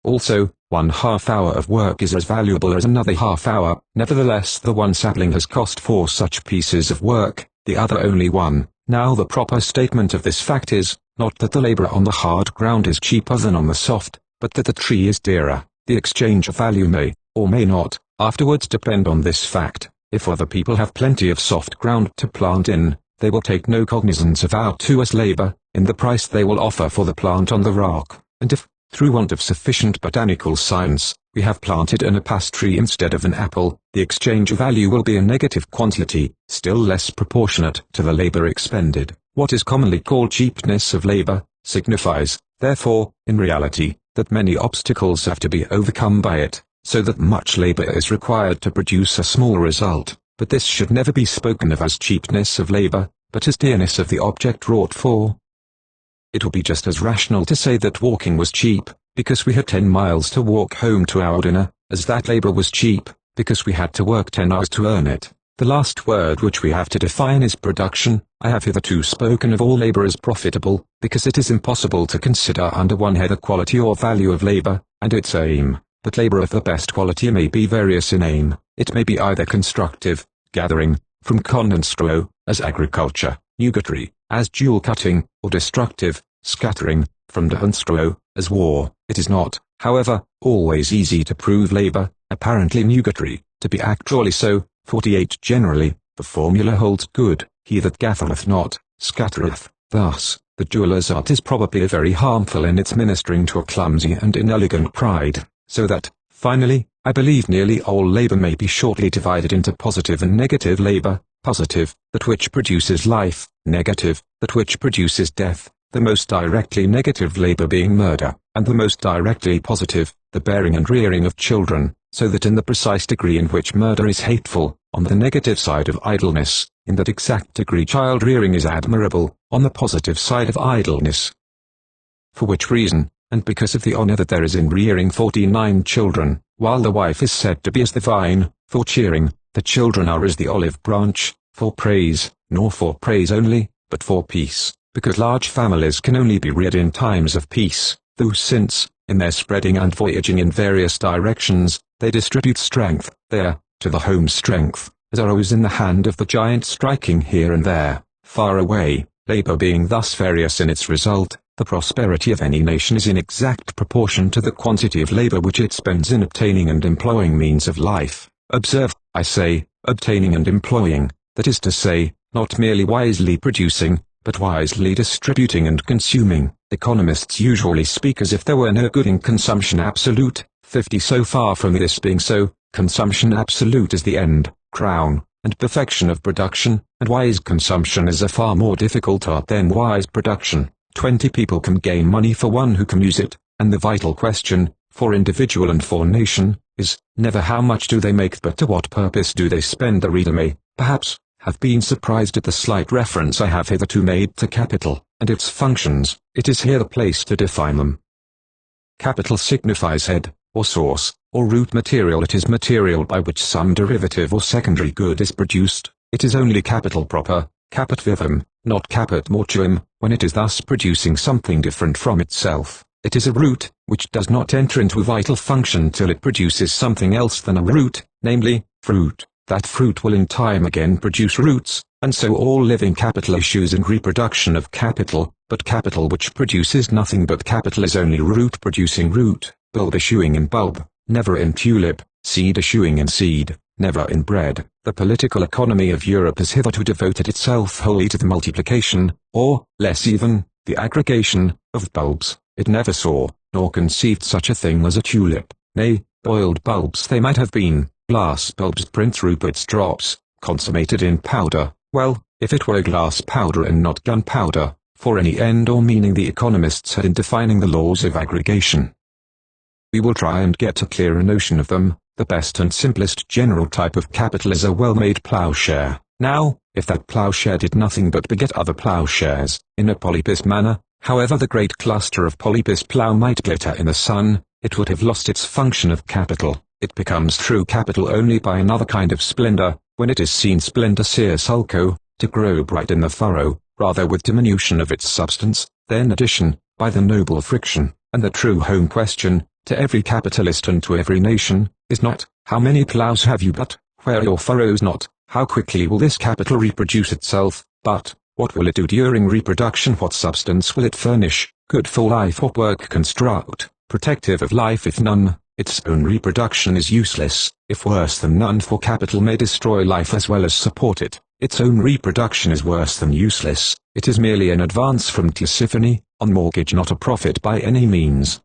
Also, 1/2 hour of work is as valuable as another half hour. Nevertheless, the one sapling has cost 4 such pieces of work, the other only 1. Now the proper statement of this fact is, not that the labor on the hard ground is cheaper than on the soft, but that the tree is dearer. The exchange of value may, or may not, afterwards depend on this fact. If other people have plenty of soft ground to plant in, they will take no cognizance of our 2 hours' labor, in the price they will offer for the plant on the rock, and if, through want of sufficient botanical science, we have planted an apas tree instead of an apple, the exchange of value will be a negative quantity, still less proportionate to the labor expended. What is commonly called cheapness of labor, signifies, therefore, in reality, that many obstacles have to be overcome by it, so that much labor is required to produce a small result, but this should never be spoken of as cheapness of labor, but as dearness of the object wrought for. It would be just as rational to say that walking was cheap, because we had 10 miles to walk home to our dinner, as that labor was cheap, because we had to work 10 hours to earn it. The last word which we have to define is production. I have hitherto spoken of all labor as profitable, because it is impossible to consider under one head the quality or value of labor, and its aim. But labor of the best quality may be various in aim. It may be either constructive, gathering, from condenstrow, as agriculture, nugatory, as jewel cutting, or destructive, scattering, from dehenstrow, as war. It is not, however, always easy to prove labor, apparently nugatory, to be actually so. 48. Generally, the formula holds good, he that gathereth not, scattereth. Thus, the jeweller's art is probably very harmful in its ministering to a clumsy and inelegant pride, so that, finally, I believe nearly all labor may be shortly divided into positive and negative labor. Positive, that which produces life; negative, that which produces death, the most directly negative labor being murder, and the most directly positive, the bearing and rearing of children, so that in the precise degree in which murder is hateful, on the negative side of idleness, in that exact degree child-rearing is admirable, on the positive side of idleness. For which reason, and because of the honor that there is in rearing 49 children, while the wife is said to be as the vine, for cheering, the children are as the olive branch, for praise, nor for praise only, but for peace, because large families can only be reared in times of peace, though since, in their spreading and voyaging in various directions, they distribute strength, there, to the home strength, as arrows in the hand of the giant striking here and there, far away, labor being thus various in its result. The prosperity of any nation is in exact proportion to the quantity of labor which it spends in obtaining and employing means of life. Observe, I say, obtaining and employing, that is to say, not merely wisely producing, but wisely distributing and consuming. Economists usually speak as if there were no good in consumption absolute. 50 So far from this being so, consumption absolute is the end, crown, and perfection of production, and wise consumption is a far more difficult art than wise production. 20 people can gain money for one who can use it, and the vital question, for individual and for nation, is, never how much do they make but to what purpose do they spend. The reader may, perhaps, have been surprised at the slight reference I have hitherto made to capital, and its functions. It is here the place to define them. Capital signifies head, or source, or root material. It is material by which some derivative or secondary good is produced. It is only capital proper, caput vivum, not caput mortuum, when it is thus producing something different from itself. It is a root, which does not enter into a vital function till it produces something else than a root, namely, fruit. That fruit will in time again produce roots, and so all living capital issues in reproduction of capital, but capital which produces nothing but capital is only root producing root, bulb issuing in bulb, never in tulip, seed issuing in seed, never in bread. The political economy of Europe has hitherto devoted itself wholly to the multiplication, or, less even, the aggregation, of bulbs. It never saw, nor conceived such a thing as a tulip. Nay, boiled bulbs they might have been, glass bulbs, Prince Rupert's drops, consummated in powder. Well, if it were glass powder and not gunpowder, for any end or meaning the economists had in defining the laws of aggregation. We will try and get a clearer notion of them. The best and simplest general type of capital is a well-made ploughshare. Now, if that ploughshare did nothing but beget other ploughshares, in a polypus manner, however the great cluster of polypus plough might glitter in the sun, it would have lost its function of capital. It becomes true capital only by another kind of splendor, when it is seen splendor sere sulco, to grow bright in the furrow, rather with diminution of its substance, than addition, by the noble friction. And the true home question, to every capitalist and to every nation, is not, how many ploughs have you, but, where are your furrows? Not, how quickly will this capital reproduce itself, but, what will it do during reproduction? What substance will it furnish, good for life or work construct, protective of life? If none, its own reproduction is useless. If worse than none, for capital may destroy life as well as support it, its own reproduction is worse than useless. It is merely an advance from Tisiphone, on mortgage, not a profit by any means.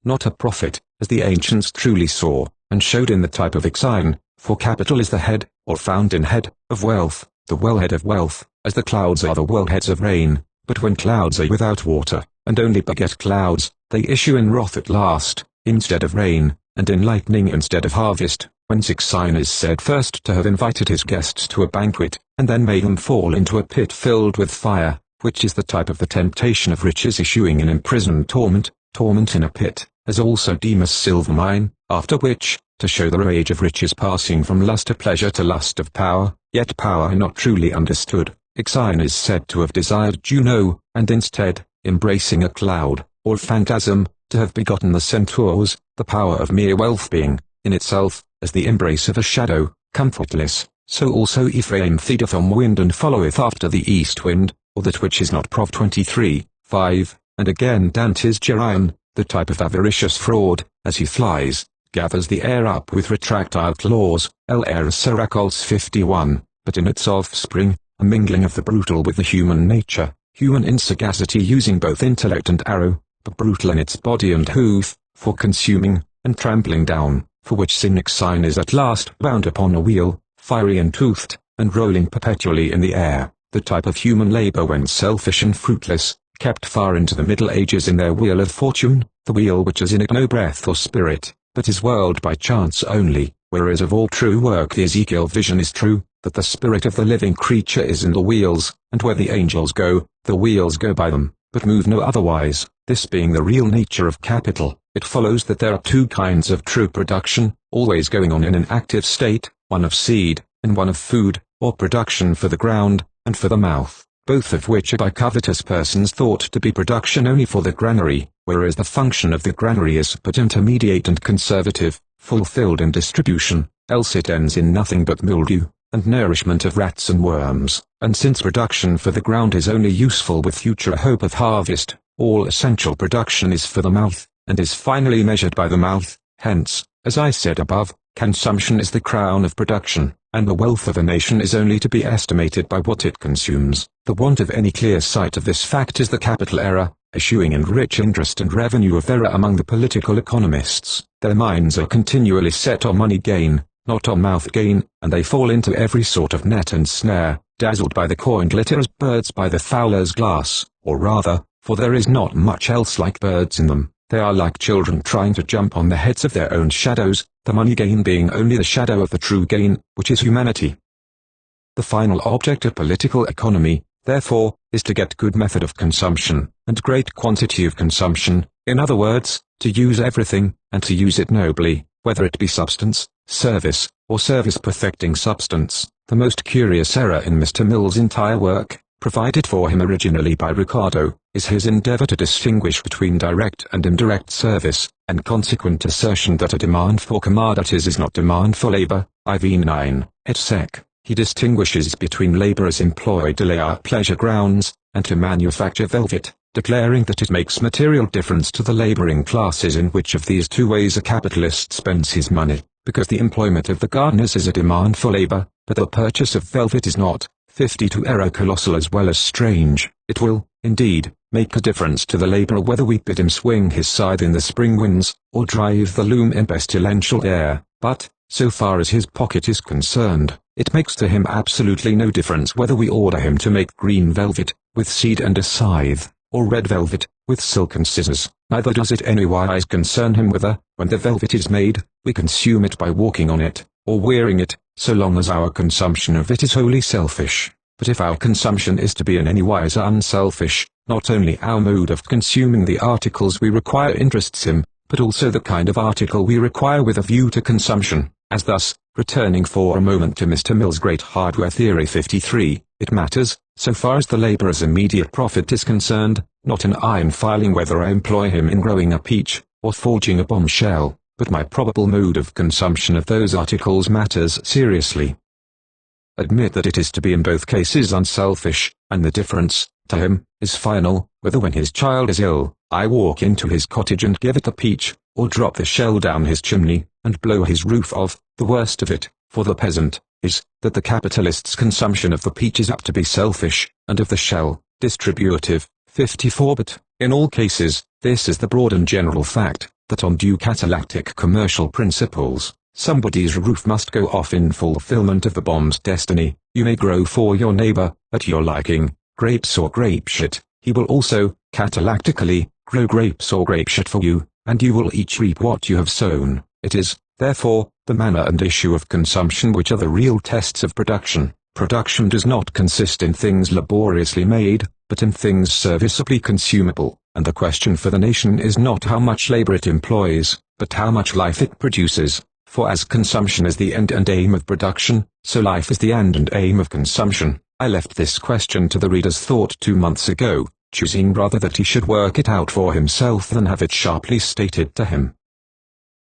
Not a profit, as the ancients truly saw, and showed in the type of Ixion, for capital is the head, or fountain head, of wealth, the wellhead of wealth, as the clouds are the wellheads of rain. But when clouds are without water, and only beget clouds, they issue in wrath at last, instead of rain, and in lightning instead of harvest. Whence Ixion is said first to have invited his guests to a banquet, and then made them fall into a pit filled with fire, which is the type of the temptation of riches issuing in imprisoned torment, torment in a pit, as also Demas' silver mine, after which, to show the rage of riches passing from lust of pleasure to lust of power, yet power not truly understood, Ixion is said to have desired Juno, and instead, embracing a cloud, or phantasm, to have begotten the centaurs, the power of mere wealth being, in itself, as the embrace of a shadow, comfortless. So also Ephraim feedeth on wind and followeth after the east wind, or that which is not. Prov 23:5, and again Dante's Gerion, the type of avaricious fraud, as he flies, gathers the air up with retractile claws, L.R. Seracols 51, but in its offspring, a mingling of the brutal with the human nature, human insagacity using both intellect and arrow, but brutal in its body and hoof, for consuming, and trampling down, for which sin Ixion is at last bound upon a wheel, fiery and toothed, and rolling perpetually in the air, the type of human labor when selfish and fruitless, kept far into the Middle Ages in their wheel of fortune, the wheel which is in it no breath or spirit, but is whirled by chance only, whereas of all true work the Ezekiel vision is true, that the spirit of the living creature is in the wheels, and where the angels go, the wheels go by them, but move no otherwise. This being the real nature of capital, it follows that there are two kinds of true production, always going on in an active state, one of seed, and one of food, or production for the ground, and for the mouth, both of which are by covetous persons thought to be production only for the granary, whereas the function of the granary is but intermediate and conservative, fulfilled in distribution, else it ends in nothing but mildew, and nourishment of rats and worms. And since production for the ground is only useful with future hope of harvest, all essential production is for the mouth, and is finally measured by the mouth. Hence, as I said above, consumption is the crown of production, and the wealth of a nation is only to be estimated by what it consumes. The want of any clear sight of this fact is the capital error, eschewing in rich interest and revenue of error among the political economists. Their minds are continually set on money gain, not on mouth gain, and they fall into every sort of net and snare, dazzled by the coin glitter as birds by the fowler's glass, or rather, for there is not much else like birds in them, they are like children trying to jump on the heads of their own shadows, the money gain being only the shadow of the true gain, which is humanity. The final object of political economy, therefore, is to get good method of consumption, and great quantity of consumption, in other words, to use everything, and to use it nobly, whether it be substance, service, or service perfecting substance. The most curious error in Mr. Mill's entire work, provided for him originally by Ricardo, is his endeavor to distinguish between direct and indirect service, and consequent assertion that a demand for commodities is not demand for labor, IV 9, et sec. He distinguishes between laborers employed to lay out pleasure grounds, and to manufacture velvet, declaring that it makes material difference to the laboring classes in which of these two ways a capitalist spends his money, because the employment of the gardeners is a demand for labor, but the purchase of velvet is not. 52 error colossal as well as strange. It will, indeed, make a difference to the laborer whether we bid him swing his scythe in the spring winds, or drive the loom in pestilential air, but, so far as his pocket is concerned, it makes to him absolutely no difference whether we order him to make green velvet, with seed and a scythe, or red velvet, with silk and scissors. Neither does it anywise concern him whether, when the velvet is made, we consume it by walking on it, or wearing it, so long as our consumption of it is wholly selfish. But if our consumption is to be in any wise unselfish, not only our mode of consuming the articles we require interests him, but also the kind of article we require with a view to consumption, as thus, returning for a moment to Mr. Mill's great hardware theory 53, it matters, so far as the laborer's immediate profit is concerned, not an iron filing whether I employ him in growing a peach, or forging a bombshell, but my probable mode of consumption of those articles matters seriously. Admit that it is to be in both cases unselfish, and the difference, to him, is final, whether when his child is ill, I walk into his cottage and give it a peach, or drop the shell down his chimney, and blow his roof off. The worst of it, for the peasant, is, that the capitalist's consumption of the peach is apt to be selfish, and of the shell, distributive. 54 But, in all cases, this is the broad and general fact, that on due catalactic commercial principles, somebody's roof must go off in fulfillment of the bomb's destiny. You may grow for your neighbor, at your liking, grapes or grape shit. He will also, catalactically, grow grapes or grape shit for you, and you will each reap what you have sown. It is, therefore, the manner and issue of consumption which are the real tests of production. Production does not consist in things laboriously made, but in things serviceably consumable, and the question for the nation is not how much labor it employs, but how much life it produces, for as consumption is the end and aim of production, so life is the end and aim of consumption. I left this question to the reader's thought 2 months ago, choosing rather that he should work it out for himself than have it sharply stated to him.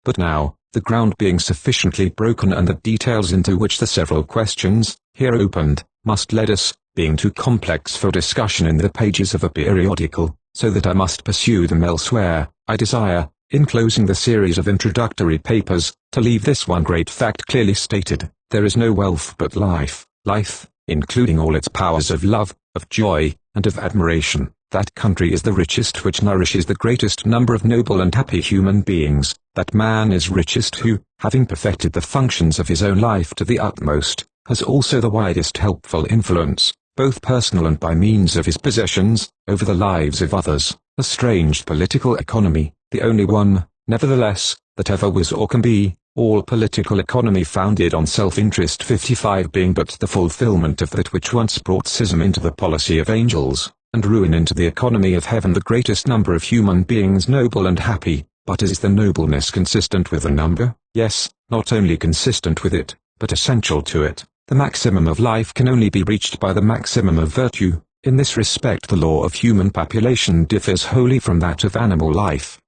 But now, the ground being sufficiently broken and the details into which the several questions, here opened, must lead us, being too complex for discussion in the pages of a periodical, so that I must pursue them elsewhere, I desire, in closing the series of introductory papers, to leave this one great fact clearly stated: there is no wealth but life, life, including all its powers of love, of joy, and of admiration. That country is the richest which nourishes the greatest number of noble and happy human beings. That man is richest who, having perfected the functions of his own life to the utmost, has also the widest helpful influence, both personal and by means of his possessions, over the lives of others. A strange political economy, the only one, nevertheless, that ever was or can be, all political economy founded on self-interest 55 being but the fulfillment of that which once brought schism into the policy of angels, and ruin into the economy of heaven. The greatest number of human beings noble and happy, but is the nobleness consistent with the number? Yes, not only consistent with it, but essential to it. The maximum of life can only be reached by the maximum of virtue. In this respect the law of human population differs wholly from that of animal life.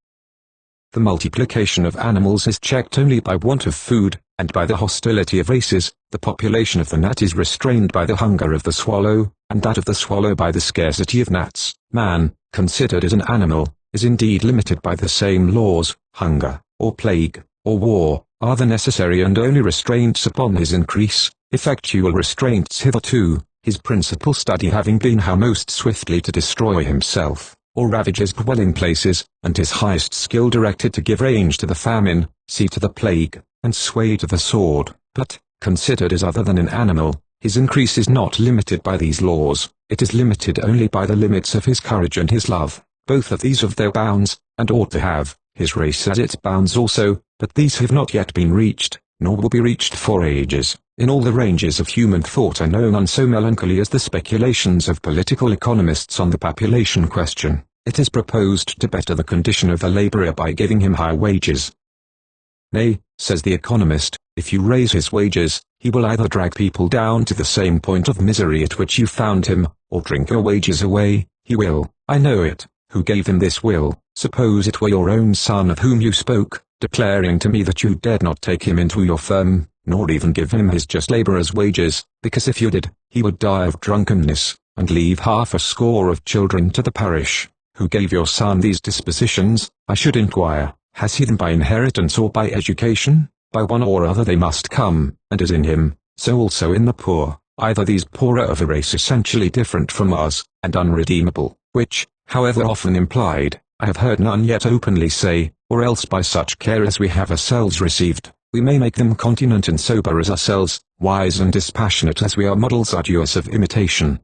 The multiplication of animals is checked only by want of food, and by the hostility of races. The population of the gnat is restrained by the hunger of the swallow, and that of the swallow by the scarcity of gnats. Man, considered as an animal, is indeed limited by the same laws. Hunger, or plague, or war, are the necessary and only restraints upon his increase, effectual restraints hitherto, his principal study having been how most swiftly to destroy himself, or ravage his dwelling places, and his highest skill directed to give range to the famine, sea to the plague, and sway to the sword. But, considered as other than an animal, his increase is not limited by these laws, it is limited only by the limits of his courage and his love. Both of these have their bounds, and ought to have. His race has its bounds also, but these have not yet been reached, nor will be reached for ages. In all the ranges of human thought are known none so melancholy as the speculations of political economists on the population question. It is proposed to better the condition of the laborer by giving him high wages. Nay, says the economist, if you raise his wages, he will either drag people down to the same point of misery at which you found him, or drink your wages away. He will, I know it. Who gave him this will? Suppose it were your own son of whom you spoke, declaring to me that you dared not take him into your firm, nor even give him his just labourer's wages, because if you did, he would die of drunkenness, and leave 50 of children to the parish. Who gave your son these dispositions? I should inquire, has he them by inheritance or by education? By one or other they must come, and as in him, so also in the poor. Either these poor are of a race essentially different from us, and unredeemable, which, however often implied, I have heard none yet openly say, or else by such care as we have ourselves received, we may make them continent and sober as ourselves, wise and dispassionate as we are, models arduous of imitation.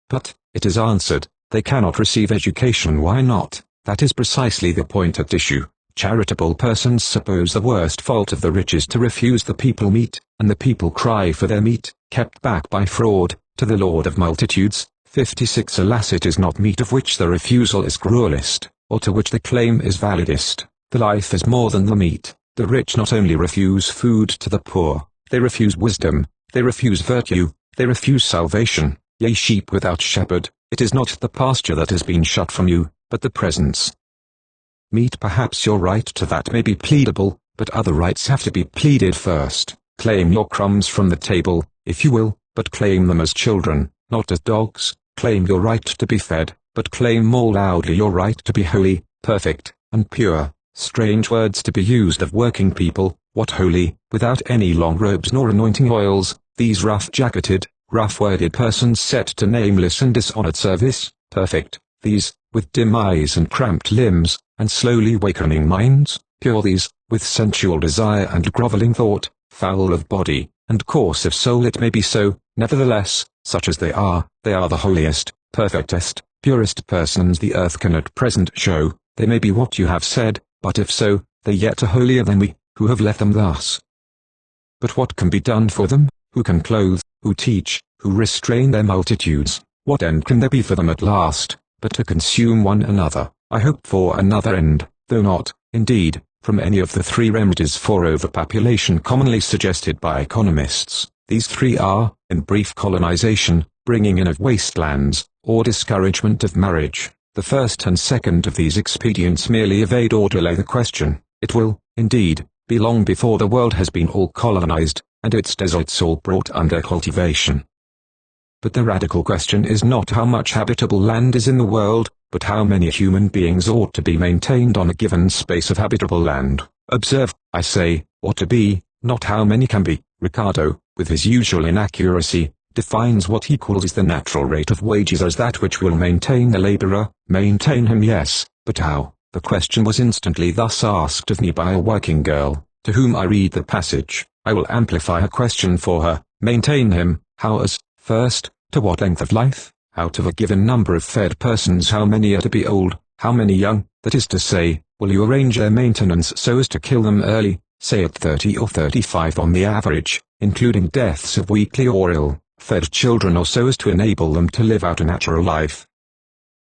But, it is answered, they cannot receive education. Why not? That is precisely the point at issue. Charitable persons suppose the worst fault of the rich is to refuse the people meat, and the people cry for their meat, kept back by fraud, to the Lord of multitudes. 56 Alas, it is not meat of which the refusal is cruelest, or to which the claim is validest. The life is more than the meat. The rich not only refuse food to the poor, they refuse wisdom, they refuse virtue, they refuse salvation. Yea, sheep without shepherd, it is not the pasture that has been shut from you, but the presence. Meat, perhaps your right to that may be pleadable, but other rights have to be pleaded first. Claim your crumbs from the table, if you will, but claim them as children, not as dogs. Claim your right to be fed, but claim more loudly your right to be holy, perfect, and pure. Strange words to be used of working people. What holy, without any long robes nor anointing oils, these rough-jacketed, rough-worded persons set to nameless and dishonored service? Perfect, these, with dim eyes and cramped limbs, and slowly wakening minds? Pure, these, with sensual desire and grovelling thought, foul of body, and coarse of soul? It may be so, nevertheless, such as they are the holiest, perfectest, purest persons the earth can at present show. They may be what you have said, but if so, they yet are holier than we, who have left them thus. But what can be done for them? Who can clothe, who teach, who restrain their multitudes? What end can there be for them at last, but to consume one another? I hope for another end, though not, indeed, from any of the three remedies for overpopulation commonly suggested by economists. These three are, in brief, colonization, bringing in of wastelands, or discouragement of marriage. The first and second of these expedients merely evade or delay the question. It will, indeed, be long before the world has been all colonized, and its deserts all brought under cultivation. But the radical question is not how much habitable land is in the world, but how many human beings ought to be maintained on a given space of habitable land. Observe, I say, ought to be, not how many can be. Ricardo, with his usual inaccuracy, defines what he calls the natural rate of wages as that which will maintain the laborer. Maintain him, yes, but how? The question was instantly thus asked of me by a working girl, to whom I read the passage. I will amplify her question for her. Maintain him, how? As, first, to what length of life? Out of a given number of fed persons, how many are to be old, how many young? That is to say, will you arrange their maintenance so as to kill them early, say at 30 or 35 on the average, including deaths of weakly or ill-fed children, or so as to enable them to live out a natural life?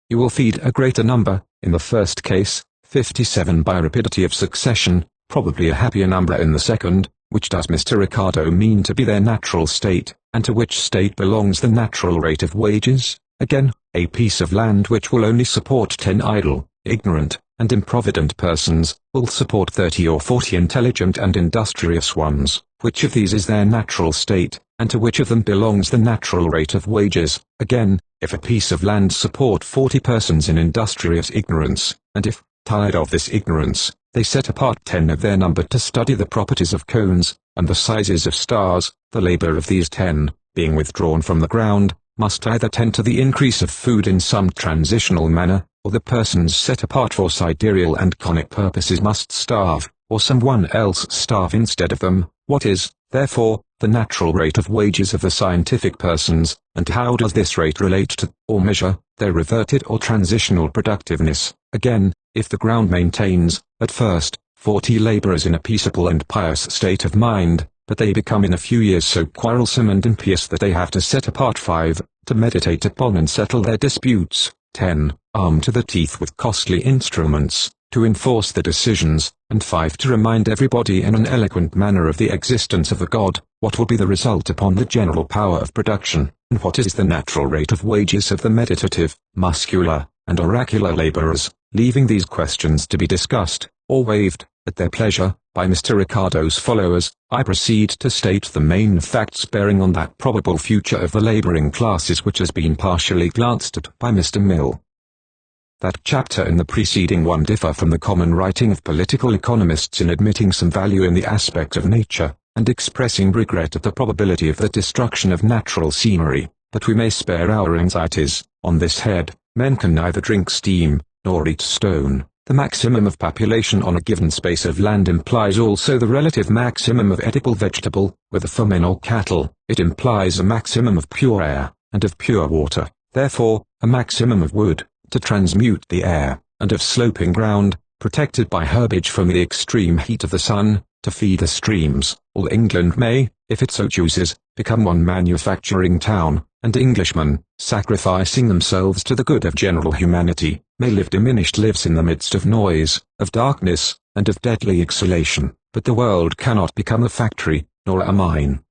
You will feed a greater number, in the first case, 57 by rapidity of succession, probably a happier number in the second. Which does Mr. Ricardo mean to be their natural state, and to which state belongs the natural rate of wages? Again, a piece of land which will only support 10 idle, ignorant, and improvident persons, will support 30 or 40 intelligent and industrious ones. Which of these is their natural state, and to which of them belongs the natural rate of wages? Again, if a piece of land support 40 persons in industrious ignorance, and if, tired of this ignorance, they set apart 10 of their number to study the properties of cones, and the sizes of stars, the labor of these 10, being withdrawn from the ground, must either tend to the increase of food in some transitional manner, or the persons set apart for sidereal and conic purposes must starve, or someone else starve instead of them. What is, therefore, the natural rate of wages of the scientific persons, and how does this rate relate to, or measure, their reverted or transitional productiveness? Again, if the ground maintains, at first, 40 laborers in a peaceable and pious state of mind, but they become in a few years so quarrelsome and impious that they have to set apart 5, to meditate upon and settle their disputes, 10, armed to the teeth with costly instruments, to enforce the decisions, and 5 to remind everybody in an eloquent manner of the existence of a God, what will be the result upon the general power of production, and what is the natural rate of wages of the meditative, muscular, and oracular laborers? Leaving these questions to be discussed, or waived, at their pleasure, by Mr. Ricardo's followers, I proceed to state the main facts bearing on that probable future of the laboring classes which has been partially glanced at by Mr. Mill. That chapter and the preceding one differ from the common writing of political economists in admitting some value in the aspect of nature, and expressing regret at the probability of the destruction of natural scenery, but we may spare our anxieties. On this head, men can neither drink steam, nor eat stone. The maximum of population on a given space of land implies also the relative maximum of edible vegetable, whether for men or cattle. It implies a maximum of pure air, and of pure water, therefore, a maximum of wood, to transmute the air, and of sloping ground, protected by herbage from the extreme heat of the sun, to feed the streams. All England may, if it so chooses, become one manufacturing town, and Englishmen, sacrificing themselves to the good of general humanity, may live diminished lives in the midst of noise, of darkness, and of deadly exhalation, but the world cannot become a factory, nor a mine.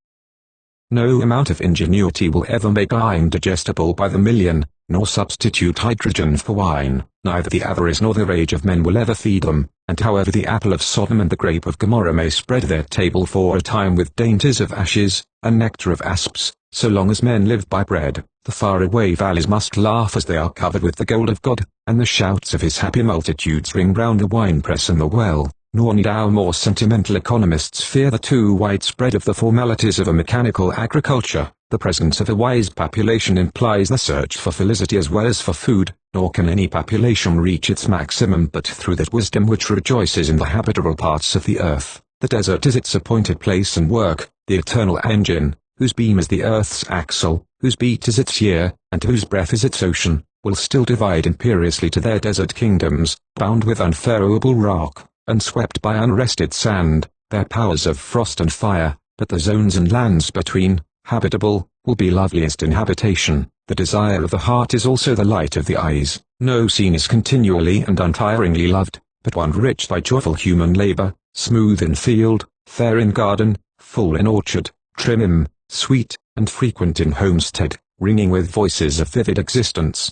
No amount of ingenuity will ever make iron digestible by the million, nor substitute hydrogen for wine. Neither the avarice nor the rage of men will ever feed them, and however the apple of Sodom and the grape of Gomorrah may spread their table for a time with dainties of ashes, and nectar of asps, so long as men live by bread, the faraway valleys must laugh as they are covered with the gold of God, and the shouts of his happy multitudes ring round the winepress and the well. Nor need our more sentimental economists fear the too widespread of the formalities of a mechanical agriculture. The presence of a wise population implies the search for felicity as well as for food, nor can any population reach its maximum but through that wisdom which rejoices in the habitable parts of the earth. The desert is its appointed place and work, the eternal engine, whose beam is the earth's axle, whose beat is its year, and whose breath is its ocean, will still divide imperiously to their desert kingdoms, bound with unfurrowable rock, and swept by unrested sand, their powers of frost and fire, but the zones and lands between, habitable, will be loveliest in habitation. The desire of the heart is also the light of the eyes. No scene is continually and untiringly loved, but one rich by joyful human labor, smooth in field, fair in garden, full in orchard, trim, sweet, and frequent in homestead, ringing with voices of vivid existence.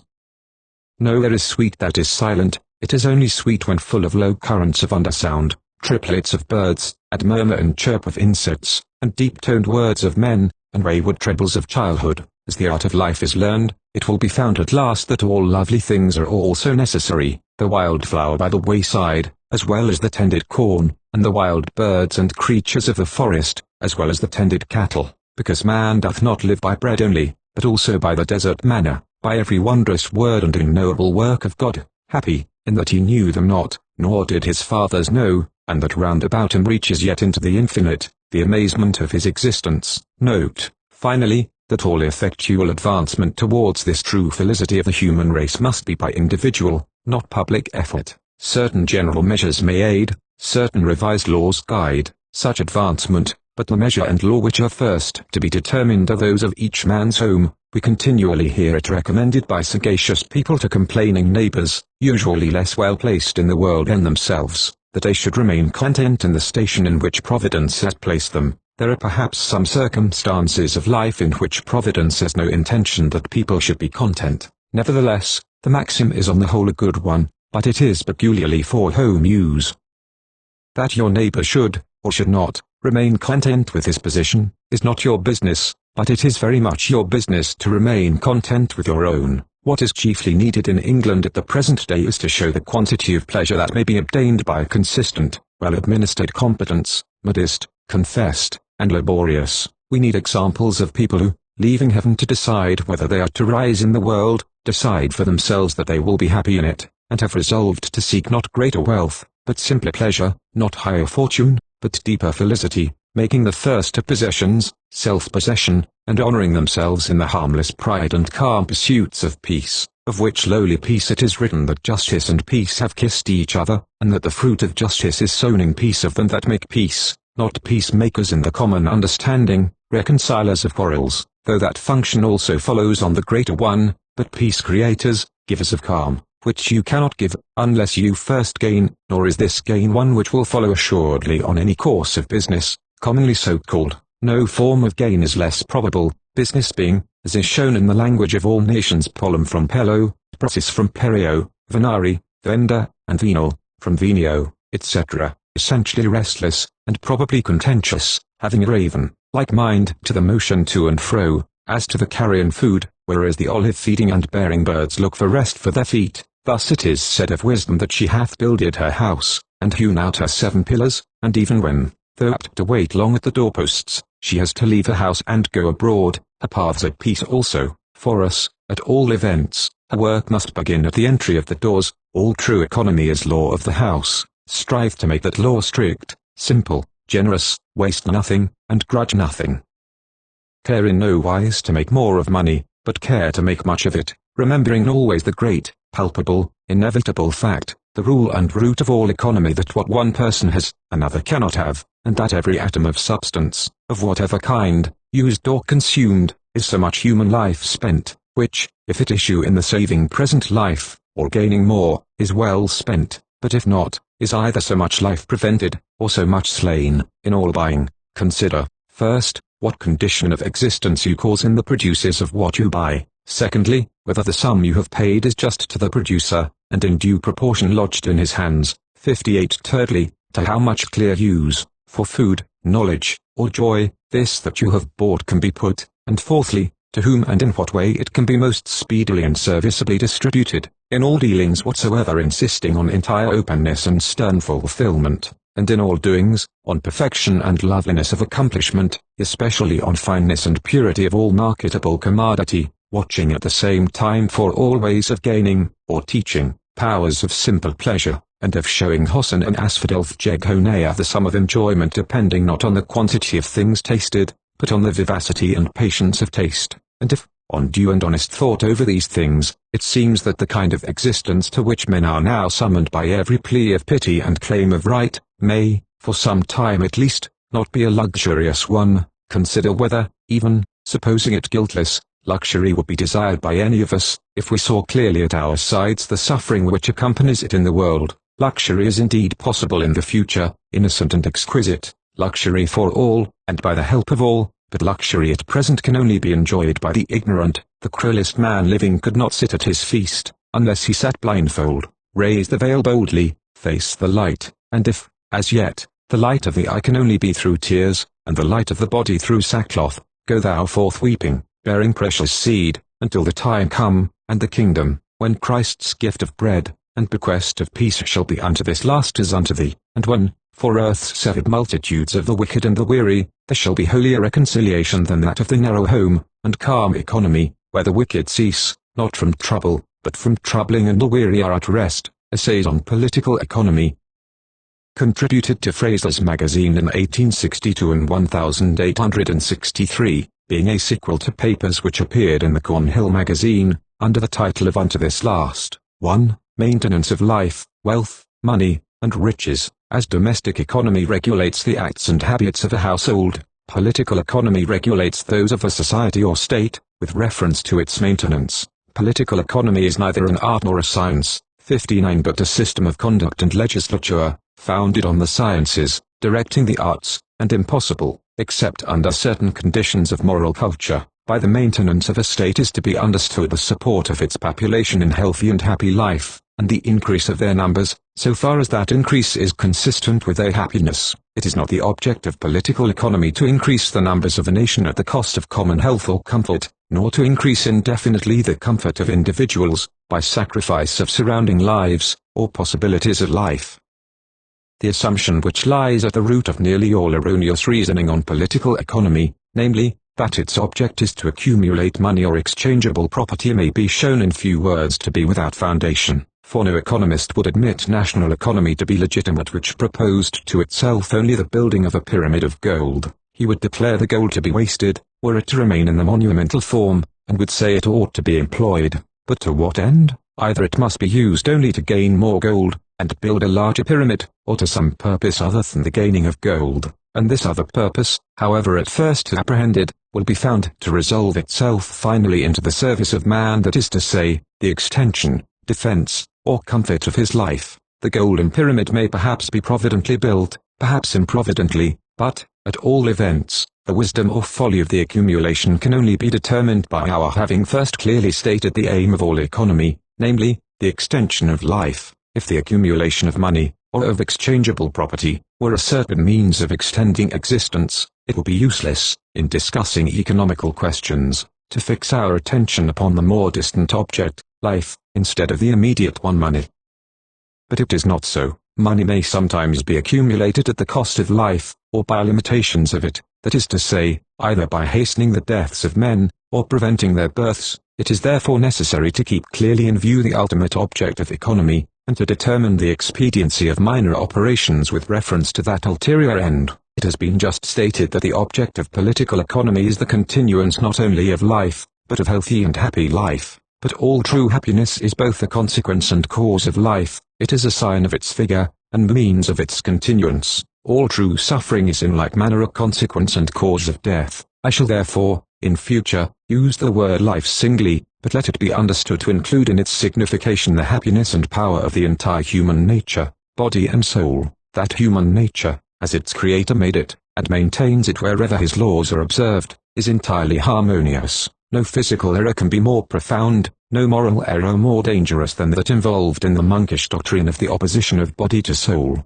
No air is sweet that is silent, it is only sweet when full of low currents of undersound, triplets of birds, and murmur and chirp of insects, and deep-toned words of men, and wayward trebles of childhood. As the art of life is learned, it will be found at last that all lovely things are also necessary, the wildflower by the wayside, as well as the tended corn, and the wild birds and creatures of the forest, as well as the tended cattle, because man doth not live by bread only, but also by the desert manna, by every wondrous word and unknowable work of God, happy, in that he knew them not, nor did his fathers know, and that round about him reaches yet into the infinite, the amazement of his existence. Note, finally, that all effectual advancement towards this true felicity of the human race must be by individual, not public effort. Certain general measures may aid, certain revised laws guide, such advancement, but the measure and law which are first to be determined are those of each man's home. We continually hear it recommended by sagacious people to complaining neighbors, usually less well placed in the world than themselves, that they should remain content in the station in which Providence has placed them, There are perhaps some circumstances of life in which Providence has no intention that people should be content. Nevertheless, the maxim is on the whole a good one, but it is peculiarly for home use. That your neighbor should, or should not, remain content with his position, is not your business, but it is very much your business to remain content with your own. What is chiefly needed in England at the present day is to show the quantity of pleasure that may be obtained by a consistent, well-administered competence, modest, confessed, and laborious. We need examples of people who, leaving heaven to decide whether they are to rise in the world, decide for themselves that they will be happy in it, and have resolved to seek not greater wealth, but simpler pleasure, not higher fortune, but deeper felicity, making the first of possessions, self-possession, and honoring themselves in the harmless pride and calm pursuits of peace, of which lowly peace it is written that justice and peace have kissed each other, and that the fruit of justice is sown in peace of them that make peace, not peacemakers in the common understanding, reconcilers of quarrels, though that function also follows on the greater one, but peace creators, givers of calm, which you cannot give, unless you first gain, nor is this gain one which will follow assuredly on any course of business, commonly so called. No form of gain is less probable, business being, as is shown in the language of all nations, polum from pello, procis from perio, venari, venda, and venal, from venio, etc., essentially restless, and probably contentious, having a raven, like mind to the motion to and fro, as to the carrion food, whereas the olive-feeding and bearing birds look for rest for their feet. Thus it is said of wisdom that she hath builded her house, and hewn out her 7 pillars, and even when, though apt to wait long at the doorposts, she has to leave her house and go abroad, her paths at peace also. For us, at all events, her work must begin at the entry of the doors. All true economy is law of the house. Strive to make that law strict, simple, generous, waste nothing, and grudge nothing. Care in no wise to make more of money, but care to make much of it, remembering always the great, palpable, inevitable fact, the rule and root of all economy, that what one person has, another cannot have, and that every atom of substance, of whatever kind, used or consumed, is so much human life spent, which, if it issue in the saving present life, or gaining more, is well spent, but if not, is either so much life prevented, or so much slain. In all buying, consider, first, what condition of existence you cause in the producers of what you buy. Secondly, whether the sum you have paid is just to the producer, and in due proportion lodged in his hands. 58. Thirdly, to how much clear use, for food, knowledge, or joy, this that you have bought can be put, and fourthly, to whom and in what way it can be most speedily and serviceably distributed, in all dealings whatsoever, insisting on entire openness and stern fulfillment, and in all doings, on perfection and loveliness of accomplishment, especially on fineness and purity of all marketable commodity, watching at the same time for all ways of gaining, or teaching, powers of simple pleasure, and of showing hosen and asphodel jeghonea, the sum of enjoyment depending not on the quantity of things tasted, but on the vivacity and patience of taste. And if, on due and honest thought over these things, it seems that the kind of existence to which men are now summoned by every plea of pity and claim of right, may, for some time at least, not be a luxurious one, consider whether, even, supposing it guiltless, luxury would be desired by any of us, if we saw clearly at our sides the suffering which accompanies it in the world. Luxury is indeed possible in the future, innocent and exquisite, luxury for all, and by the help of all, but luxury at present can only be enjoyed by the ignorant. The cruelest man living could not sit at his feast, unless he sat blindfold, raise the veil boldly, face the light, and if, as yet, the light of the eye can only be through tears, and the light of the body through sackcloth, go thou forth weeping, bearing precious seed, until the time come, and the kingdom, when Christ's gift of bread, and bequest of peace shall be unto this last as unto thee, and when, for earth's severed multitudes of the wicked and the weary, there shall be holier reconciliation than that of the narrow home, and calm economy, where the wicked cease, not from trouble, but from troubling, and the weary are at rest. Essays on Political Economy. Contributed to Fraser's Magazine in 1862 and 1863, being a sequel to papers which appeared in the Cornhill Magazine, under the title of Unto This Last. 1. Maintenance of life, wealth, money, and riches. As domestic economy regulates the acts and habits of a household, political economy regulates those of a society or state, with reference to its maintenance. Political economy is neither an art nor a science, 59, but a system of conduct and legislature, founded on the sciences, directing the arts, and impossible, except under certain conditions of moral culture. By the maintenance of a state is to be understood the support of its population in healthy and happy life, and the increase of their numbers, so far as that increase is consistent with their happiness. It is not the object of political economy to increase the numbers of a nation at the cost of common health or comfort, nor to increase indefinitely the comfort of individuals, by sacrifice of surrounding lives, or possibilities of life. The assumption which lies at the root of nearly all erroneous reasoning on political economy, namely, that its object is to accumulate money or exchangeable property, may be shown in few words to be without foundation, for no economist would admit national economy to be legitimate which proposed to itself only the building of a pyramid of gold. He would declare the gold to be wasted, were it to remain in the monumental form, and would say it ought to be employed, but to what end? Either it must be used only to gain more gold, and build a larger pyramid, or to some purpose other than the gaining of gold, and this other purpose, however at first apprehended, will be found to resolve itself finally into the service of man, that is to say, the extension, defense, or comfort of his life. The golden pyramid may perhaps be providently built, perhaps improvidently, but, at all events, the wisdom or folly of the accumulation can only be determined by our having first clearly stated the aim of all economy, namely, the extension of life. If the accumulation of money, or of exchangeable property, were a certain means of extending existence, it will be useless, in discussing economical questions, to fix our attention upon the more distant object, life, instead of the immediate one, money. But it is not so. Money may sometimes be accumulated at the cost of life, or by limitations of it, that is to say, either by hastening the deaths of men, or preventing their births. It is therefore necessary to keep clearly in view the ultimate object of economy, and to determine the expediency of minor operations with reference to that ulterior end. It has been just stated that the object of political economy is the continuance not only of life, but of healthy and happy life. But all true happiness is both a consequence and cause of life, it is a sign of its figure, and means of its continuance. All true suffering is in like manner a consequence and cause of death. I shall therefore, in future, use the word life singly, but let it be understood to include in its signification the happiness and power of the entire human nature, body and soul. That human nature, as its creator made it, and maintains it wherever his laws are observed, is entirely harmonious. No physical error can be more profound, no moral error more dangerous than that involved in the monkish doctrine of the opposition of body to soul.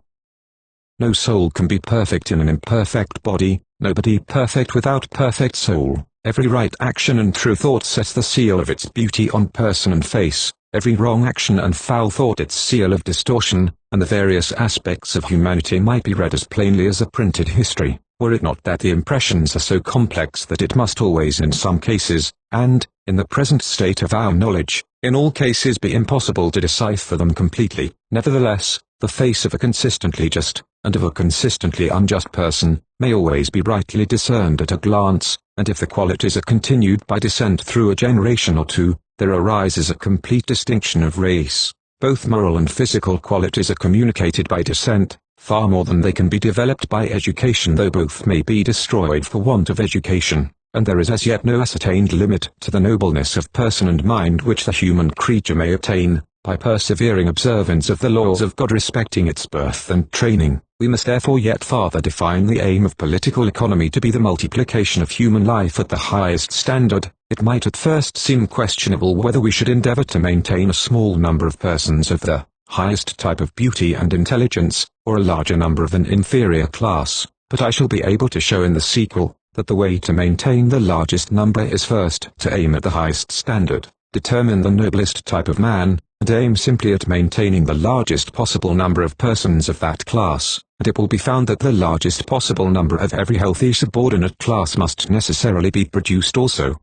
No soul can be perfect in an imperfect body, no body perfect without perfect soul. Every right action and true thought sets the seal of its beauty on person and face, every wrong action and foul thought its seal of distortion, and the various aspects of humanity might be read as plainly as a printed history, were it not that the impressions are so complex that it must always in some cases, and, in the present state of our knowledge, in all cases be impossible to decipher them completely. Nevertheless, the face of a consistently just, and of a consistently unjust person, may always be rightly discerned at a glance, and if the qualities are continued by descent through a generation or two, there arises a complete distinction of race. Both moral and physical qualities are communicated by descent, far more than they can be developed by education, though both may be destroyed for want of education, and there is as yet no ascertained limit to the nobleness of person and mind which the human creature may attain, by persevering observance of the laws of God respecting its birth and training. We must therefore yet farther define the aim of political economy to be the multiplication of human life at the highest standard. It might at first seem questionable whether we should endeavor to maintain a small number of persons of the highest type of beauty and intelligence, or a larger number of an inferior class, but I shall be able to show in the sequel, that the way to maintain the largest number is first to aim at the highest standard, determine the noblest type of man, and aim simply at maintaining the largest possible number of persons of that class, and it will be found that the largest possible number of every healthy subordinate class must necessarily be produced also.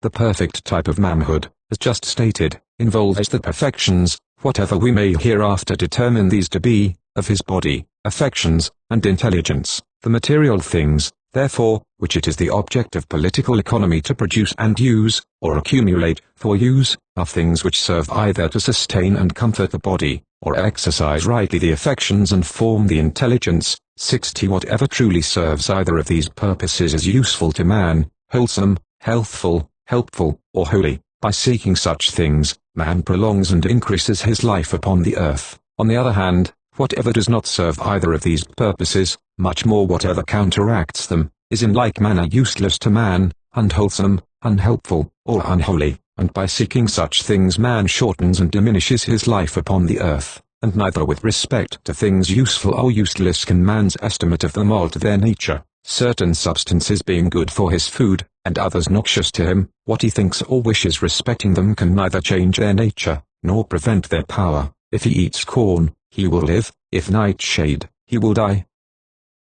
The perfect type of manhood, as just stated, involves the perfections, whatever we may hereafter determine these to be, of his body, affections, and intelligence. The material things, therefore, which it is the object of political economy to produce and use, or accumulate for use, are things which serve either to sustain and comfort the body, or exercise rightly the affections and form the intelligence. 60. Whatever truly serves either of these purposes is useful to man, wholesome, healthful, helpful, or holy. By seeking such things, man prolongs and increases his life upon the earth. On the other hand, Whatever does not serve either of these purposes, much more whatever counteracts them, is in like manner useless to man, unwholesome, unhelpful, or unholy, and by seeking such things man shortens and diminishes his life upon the earth, and neither with respect to things useful or useless can man's estimate of them alter their nature, certain substances being good for his food, and others noxious to him. What he thinks or wishes respecting them can neither change their nature, nor prevent their power. If he eats corn, he will live; if nightshade, he will die.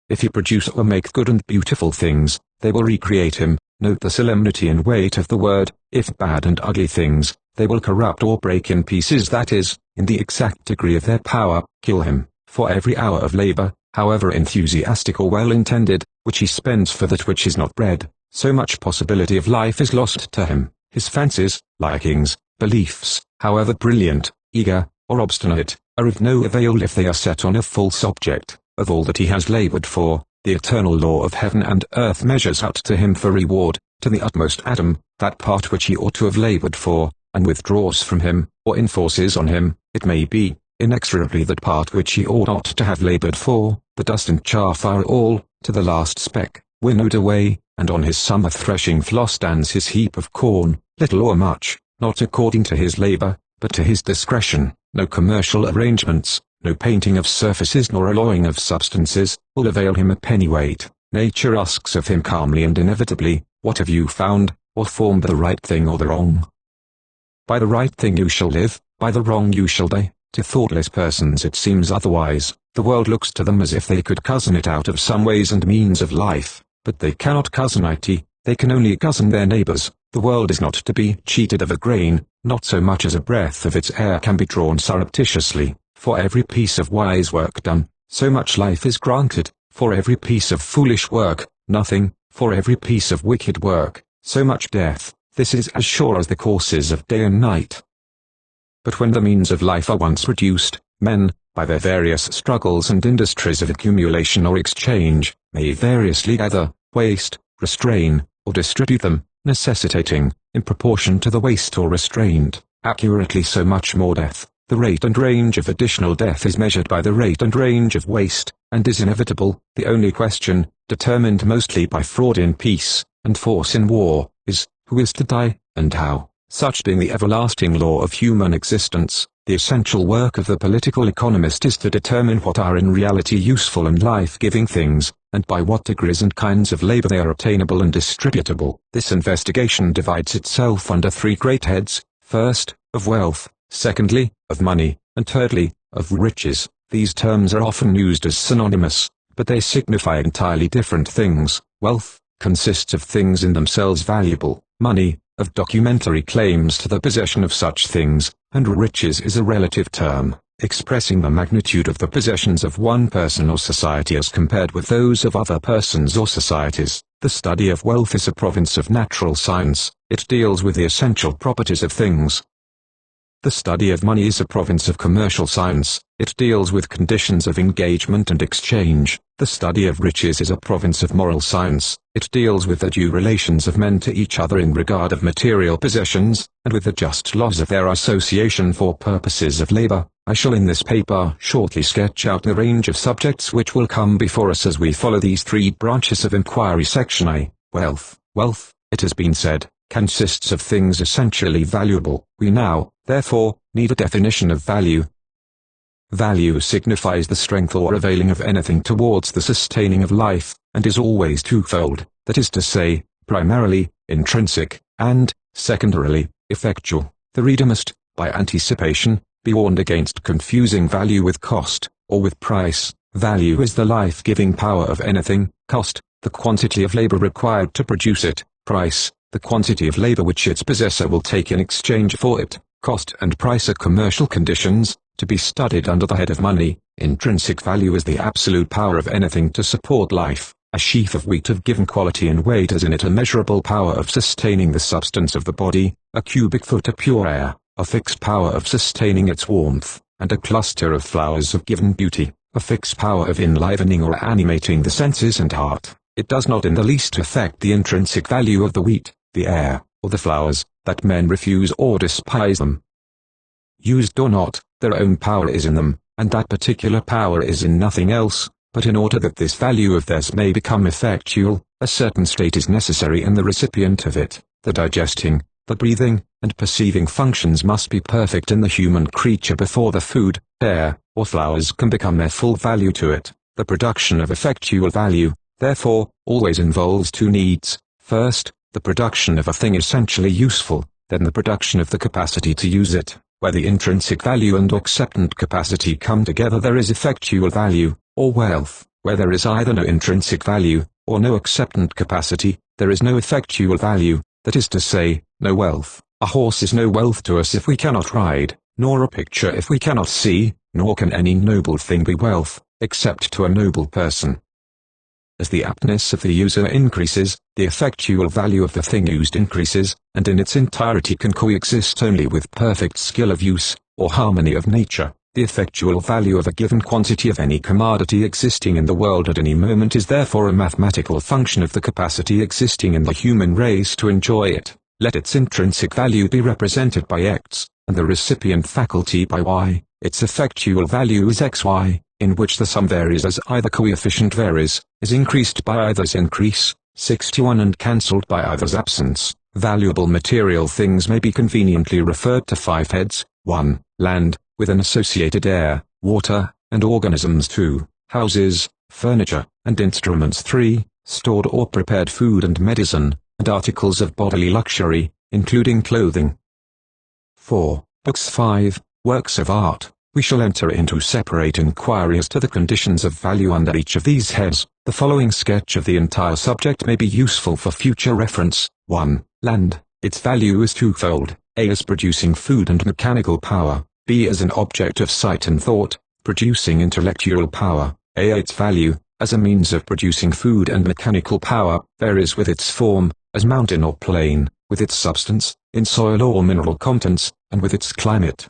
If he produce or make good and beautiful things, they will recreate him. Note the solemnity and weight of the word. If bad and ugly things, they will corrupt or break in pieces, that is, in the exact degree of their power, kill him. For every hour of labor, however enthusiastic or well-intended, which he spends for that which is not bread, so much possibility of life is lost to him. His fancies, likings, beliefs, however brilliant, eager, or obstinate, are of no avail if they are set on a false object. Of all that he has labored for, the eternal law of heaven and earth measures out to him for reward, to the utmost atom, that part which he ought to have labored for, and withdraws from him, or enforces on him, it may be, inexorably that part which he ought not to have labored for. The dust and chaff are all, to the last speck, winnowed away, and on his summer threshing floor stands his heap of corn, little or much, not according to his labor, but to his discretion. No commercial arrangements, no painting of surfaces nor alloying of substances, will avail him a pennyweight. Nature asks of him calmly and inevitably, "What have you found, or formed, the right thing or the wrong?" By the right thing you shall live, by the wrong you shall die. To thoughtless persons it seems otherwise. The world looks to them as if they could cozen it out of some ways and means of life, but they cannot cozen it, they can only cozen their neighbors. The world is not to be cheated of a grain, not so much as a breath of its air can be drawn surreptitiously. For every piece of wise work done, so much life is granted; for every piece of foolish work, nothing; for every piece of wicked work, so much death. This is as sure as the courses of day and night. But when the means of life are once reduced, men, by their various struggles and industries of accumulation or exchange, may variously gather, waste, restrain, or distribute them, necessitating, in proportion to the waste or restraint, accurately so much more death. The rate and range of additional death is measured by the rate and range of waste, and is inevitable. The only question, determined mostly by fraud in peace, and force in war, is, who is to die, and how. Such being the everlasting law of human existence, the essential work of the political economist is to determine what are in reality useful and life-giving things, and by what degrees and kinds of labor they are obtainable and distributable. This investigation divides itself under three great heads: first, of wealth; secondly, of money; and thirdly, of riches. These terms are often used as synonymous, but they signify entirely different things. Wealth consists of things in themselves valuable; money, of documentary claims to the possession of such things; and riches is a relative term, expressing the magnitude of the possessions of one person or society as compared with those of other persons or societies. The study of wealth is a province of natural science. It deals with the essential properties of things. The study of money is a province of commercial science. It deals with conditions of engagement and exchange. The study of riches is a province of moral science. It deals with the due relations of men to each other in regard of material possessions, and with the just laws of their association for purposes of labor. I shall in this paper shortly sketch out the range of subjects which will come before us as we follow these three branches of inquiry. Section A. Wealth. Wealth, it has been said, consists of things essentially valuable. We now, therefore, need a definition of value. Value signifies the strength or availing of anything towards the sustaining of life, and is always twofold, that is to say, primarily, intrinsic, and, secondarily, effectual. The reader must, by anticipation, be warned against confusing value with cost, or with price. Value is the life-giving power of anything; cost, the quantity of labor required to produce it; price, the quantity of labor which its possessor will take in exchange for it. Cost and price are commercial conditions, to be studied under the head of money. Intrinsic value is the absolute power of anything to support life. A sheaf of wheat of given quality and weight has in it a measurable power of sustaining the substance of the body, a cubic foot of pure air, a fixed power of sustaining its warmth, and a cluster of flowers of given beauty, a fixed power of enlivening or animating the senses and heart. It does not in the least affect the intrinsic value of the wheat, the air, or the flowers, that men refuse or despise them. Used or not, their own power is in them, and that particular power is in nothing else, but in order that this value of theirs may become effectual, a certain state is necessary in the recipient of it. The digesting, the breathing, and perceiving functions must be perfect in the human creature before the food, air, or flowers can become their full value to it. The production of effectual value, therefore, always involves two needs. First, the production of a thing essentially useful, then the production of the capacity to use it. Where the intrinsic value and acceptant capacity come together, there is effectual value, or wealth. Where there is either no intrinsic value, or no acceptant capacity, there is no effectual value, that is to say, no wealth. A horse is no wealth to us if we cannot ride, nor a picture if we cannot see, nor can any noble thing be wealth, except to a noble person. As the aptness of the user increases, the effectual value of the thing used increases, and in its entirety can coexist only with perfect skill of use, or harmony of nature. The effectual value of a given quantity of any commodity existing in the world at any moment is therefore a mathematical function of the capacity existing in the human race to enjoy it. Let its intrinsic value be represented by X, and the recipient faculty by Y. Its effectual value is XY, in which the sum varies as either coefficient varies, is increased by either's increase, 61, and cancelled by either's absence. Valuable material things may be conveniently referred to 5 heads: 1. Land, with an associated air, water, and organisms. 2. Houses, furniture, and instruments. 3. Stored or prepared food and medicine, and articles of bodily luxury, including clothing. 4. Books. 5. Works of art. We shall enter into separate inquiry as to the conditions of value under each of these heads. The following sketch of the entire subject may be useful for future reference. 1. Land. Its value is twofold: A as producing food and mechanical power, B as an object of sight and thought, producing intellectual power. A. Its value, as a means of producing food and mechanical power, varies with its form, as mountain or plain, with its substance, in soil or mineral contents, and with its climate.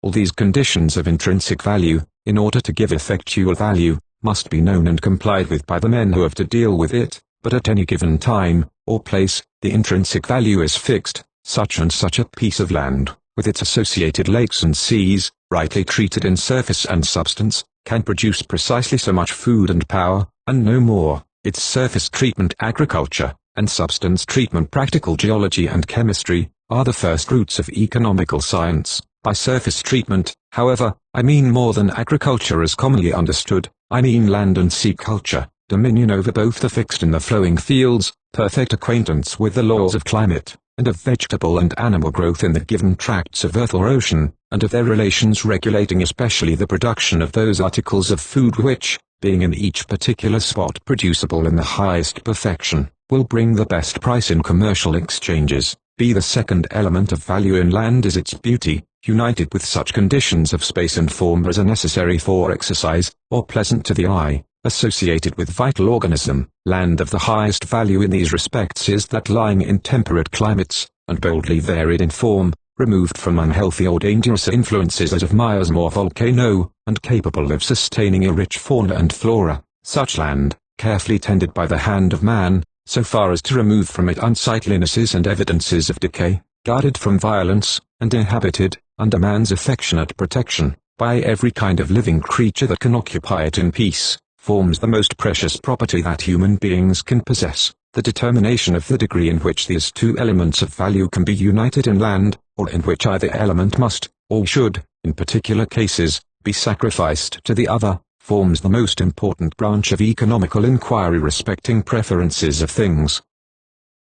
All these conditions of intrinsic value, in order to give effectual value, must be known and complied with by the men who have to deal with it, but at any given time, or place, the intrinsic value is fixed. Such and such a piece of land, with its associated lakes and seas, rightly treated in surface and substance, can produce precisely so much food and power, and no more. Its surface treatment, agriculture, and substance treatment, practical geology and chemistry, are the first roots of economical science. By surface treatment, however, I mean more than agriculture as commonly understood. I mean land and sea culture, dominion over both the fixed and the flowing fields, perfect acquaintance with the laws of climate, and of vegetable and animal growth in the given tracts of earth or ocean, and of their relations regulating especially the production of those articles of food which, being in each particular spot producible in the highest perfection, will bring the best price in commercial exchanges. B. The second element of value in land is its beauty, united with such conditions of space and form as are necessary for exercise, or pleasant to the eye, associated with vital organism. Land of the highest value in these respects is that lying in temperate climates, and boldly varied in form, removed from unhealthy or dangerous influences as of miasma or volcano, and capable of sustaining a rich fauna and flora. Such land, carefully tended by the hand of man, so far as to remove from it unsightlinesses and evidences of decay, guarded from violence, and inhabited, under man's affectionate protection, by every kind of living creature that can occupy it in peace, forms the most precious property that human beings can possess. The determination of the degree in which these two elements of value can be united in land, or in which either element must, or should, in particular cases, be sacrificed to the other, forms the most important branch of economical inquiry respecting preferences of things.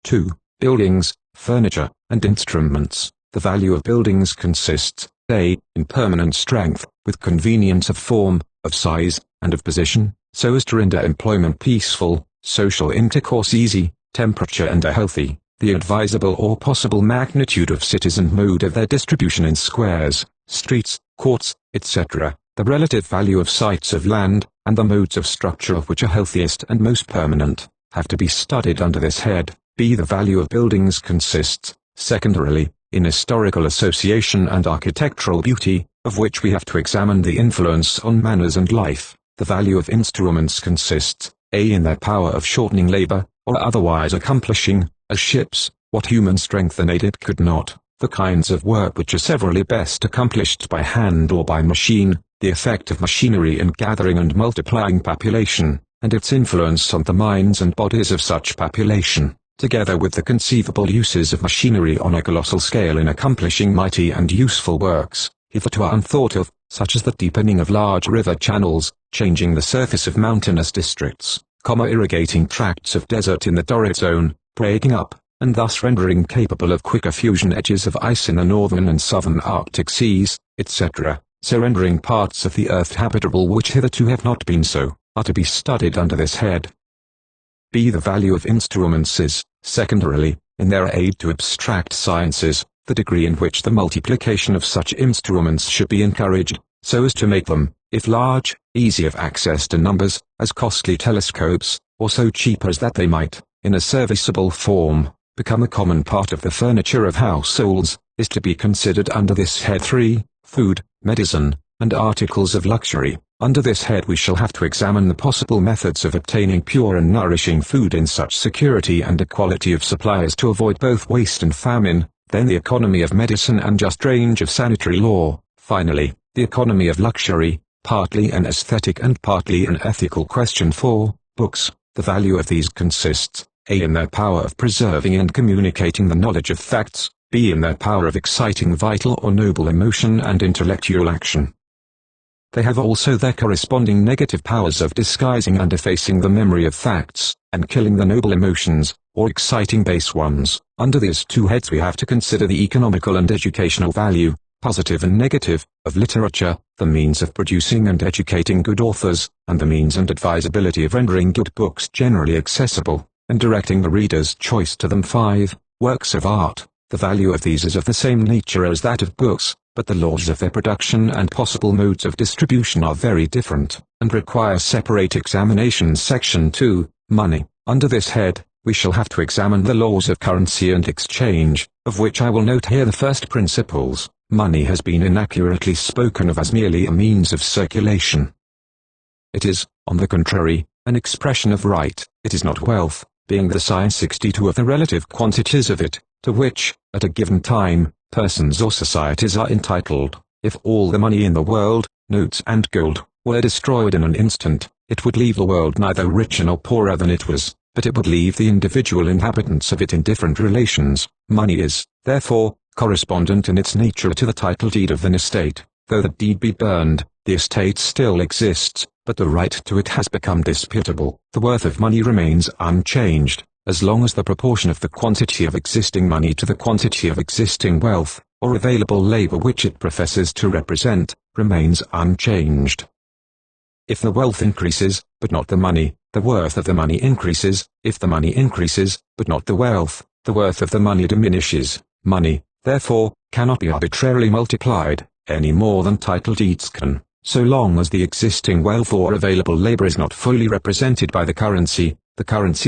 2. Buildings, furniture, and instruments. The value of buildings consists, A. in permanent strength, with convenience of form, of size, and of position, so as to render employment peaceful, social intercourse easy, temperature and air healthy, the advisable or possible magnitude of cities and mode of their distribution in squares, streets, courts, etc., the relative value of sites of land, and the modes of structure of which are healthiest and most permanent, have to be studied under this head. B. The value of buildings consists, secondarily, in historical association and architectural beauty, of which we have to examine the influence on manners and life. The value of instruments consists, A. in their power of shortening labor, or otherwise accomplishing, as ships, what human strength unaided could not, the kinds of work which are severally best accomplished by hand or by machine, the effect of machinery in gathering and multiplying population, and its influence on the minds and bodies of such population, together with the conceivable uses of machinery on a colossal scale in accomplishing mighty and useful works, hitherto unthought of, such as the deepening of large river channels, changing the surface of mountainous districts, irrigating tracts of desert in the torrid zone, breaking up, and thus rendering capable of quicker fusion edges of ice in the northern and southern Arctic seas, etc., so rendering parts of the earth habitable which hitherto have not been so, are to be studied under this head. B. The value of instruments is, secondarily, in their aid to abstract sciences, the degree in which the multiplication of such instruments should be encouraged, so as to make them, if large, easy of access to numbers, as costly telescopes, or so cheap as that they might, in a serviceable form, become a common part of the furniture of households, is to be considered under this head. 3. Food, medicine, and articles of luxury. Under this head we shall have to examine the possible methods of obtaining pure and nourishing food in such security and equality of supply as to avoid both waste and famine, then the economy of medicine and just range of sanitary law, finally, the economy of luxury, partly an aesthetic and partly an ethical question. 4. Books. The value of these consists, A. in their power of preserving and communicating the knowledge of facts, B. in their power of exciting vital or noble emotion and intellectual action. They have also their corresponding negative powers of disguising and effacing the memory of facts, and killing the noble emotions, or exciting base ones. Under these two heads we have to consider the economical and educational value, positive and negative, of literature, the means of producing and educating good authors, and the means and advisability of rendering good books generally accessible, and directing the reader's choice to them. 5. Works of art. The value of these is of the same nature as that of books, but the laws of their production and possible modes of distribution are very different, and require separate examinations. Section 2. Money. Under this head, we shall have to examine the laws of currency and exchange, of which I will note here the first principles. Money has been inaccurately spoken of as merely a means of circulation. It is, on the contrary, an expression of right. It is not wealth, being the sign 62 of the relative quantities of it, to which, at a given time, persons or societies are entitled. If all the money in the world, notes and gold, were destroyed in an instant, it would leave the world neither richer nor poorer than it was, but it would leave the individual inhabitants of it in different relations. Money is, therefore, correspondent in its nature to the title deed of an estate. Though the deed be burned, the estate still exists, but the right to it has become disputable. The worth of money remains unchanged, as long as the proportion of the quantity of existing money to the quantity of existing wealth, or available labor which it professes to represent, remains unchanged. If the wealth increases, but not the money, the worth of the money increases. If the money increases, but not the worth of the money diminishes. Money, therefore, cannot be arbitrarily multiplied, any more than title deeds can, so long as the existing wealth or available labor is not fully represented by the currency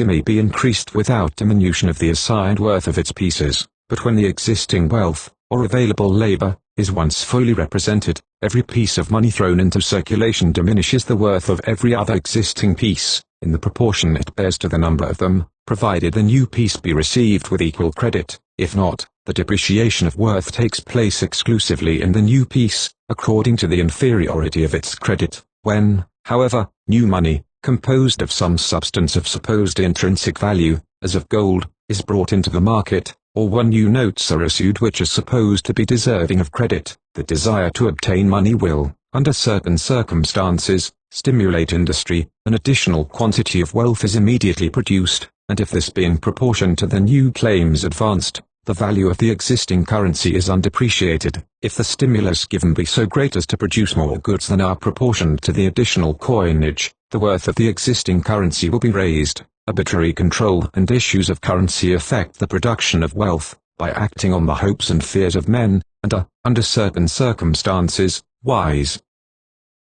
may be increased without diminution of the assigned worth of its pieces, but when the existing wealth, or available labor, is once fully represented, every piece of money thrown into circulation diminishes the worth of every other existing piece, in the proportion it bears to the number of them, provided the new piece be received with equal credit. If not, the depreciation of worth takes place exclusively in the new piece, according to the inferiority of its credit. When, however, new money, composed of some substance of supposed intrinsic value, as of gold, is brought into the market, or when new notes are issued which are supposed to be deserving of credit, the desire to obtain money will, under certain circumstances, stimulate industry. An additional quantity of wealth is immediately produced, and if this be in proportion to the new claims advanced, the value of the existing currency is undepreciated. If the stimulus given be so great as to produce more goods than are proportioned to the additional coinage, the worth of the existing currency will be raised. Arbitrary control and issues of currency affect the production of wealth, by acting on the hopes and fears of men, and are, under certain circumstances, wise.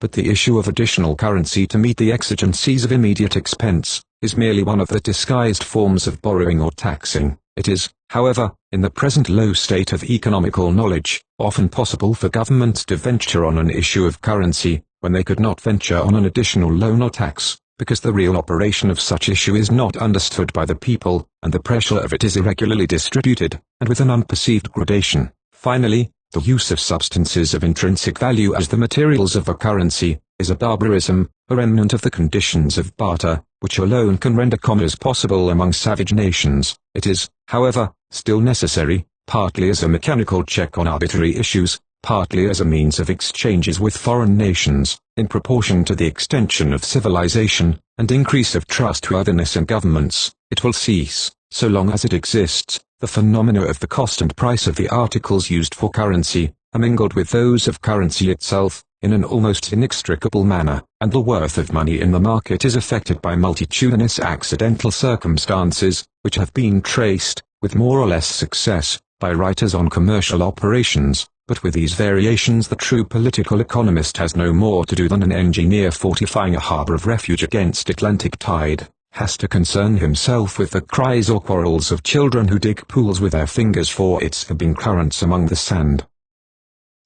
But the issue of additional currency to meet the exigencies of immediate expense, is merely one of the disguised forms of borrowing or taxing. It is, however, in the present low state of economical knowledge, often possible for governments to venture on an issue of currency, when they could not venture on an additional loan or tax, because the real operation of such issue is not understood by the people, and the pressure of it is irregularly distributed, and with an unperceived gradation. Finally, The use of substances of intrinsic value as the materials of a currency is a barbarism, a remnant of the conditions of barter, which alone can render commerce possible among savage nations. It is, however, still necessary, partly as a mechanical check on arbitrary issues, partly as a means of exchanges with foreign nations, in proportion to the extension of civilization, and increase of trustworthiness in governments. It will cease, so long as it exists. The phenomena of the cost and price of the articles used for currency are mingled with those of currency itself, in an almost inextricable manner, and the worth of money in the market is affected by multitudinous accidental circumstances, which have been traced, with more or less success, by writers on commercial operations. But with these variations the true political economist has no more to do than an engineer fortifying a harbor of refuge against Atlantic tide, has to concern himself with the cries or quarrels of children who dig pools with their fingers for its ebbing currents among the sand.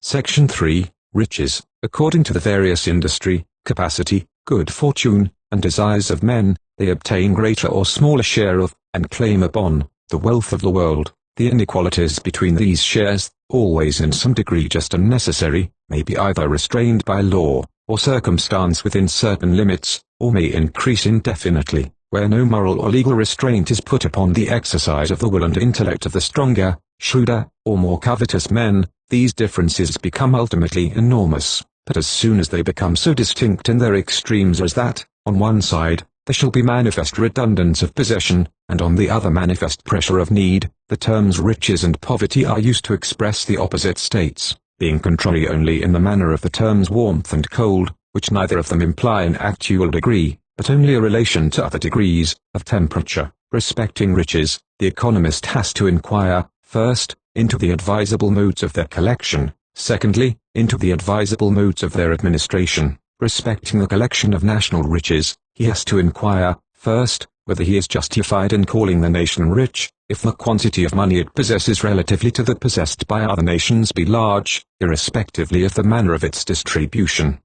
Section 3. Riches. According to the various industry, capacity, good fortune, and desires of men, they obtain greater or smaller share of, and claim upon, the wealth of the world. The inequalities between these shares, always in some degree just and necessary, may be either restrained by law, or circumstance within certain limits, or may increase indefinitely, where no moral or legal restraint is put upon the exercise of the will and intellect of the stronger, shrewder, or more covetous men. These differences become ultimately enormous, but as soon as they become so distinct in their extremes as that, on one side, there shall be manifest redundance of possession, and on the other manifest pressure of need, the terms riches and poverty are used to express the opposite states, being contrary only in the manner of the terms warmth and cold, which neither of them imply an actual degree, but only a relation to other degrees, of temperature. Respecting riches, the economist has to inquire, first, into the advisable modes of their collection, secondly, into the advisable modes of their administration. Respecting the collection of national riches, he has to inquire, first, whether he is justified in calling the nation rich, if the quantity of money it possesses relatively to that possessed by other nations be large, irrespectively of the manner of its distribution.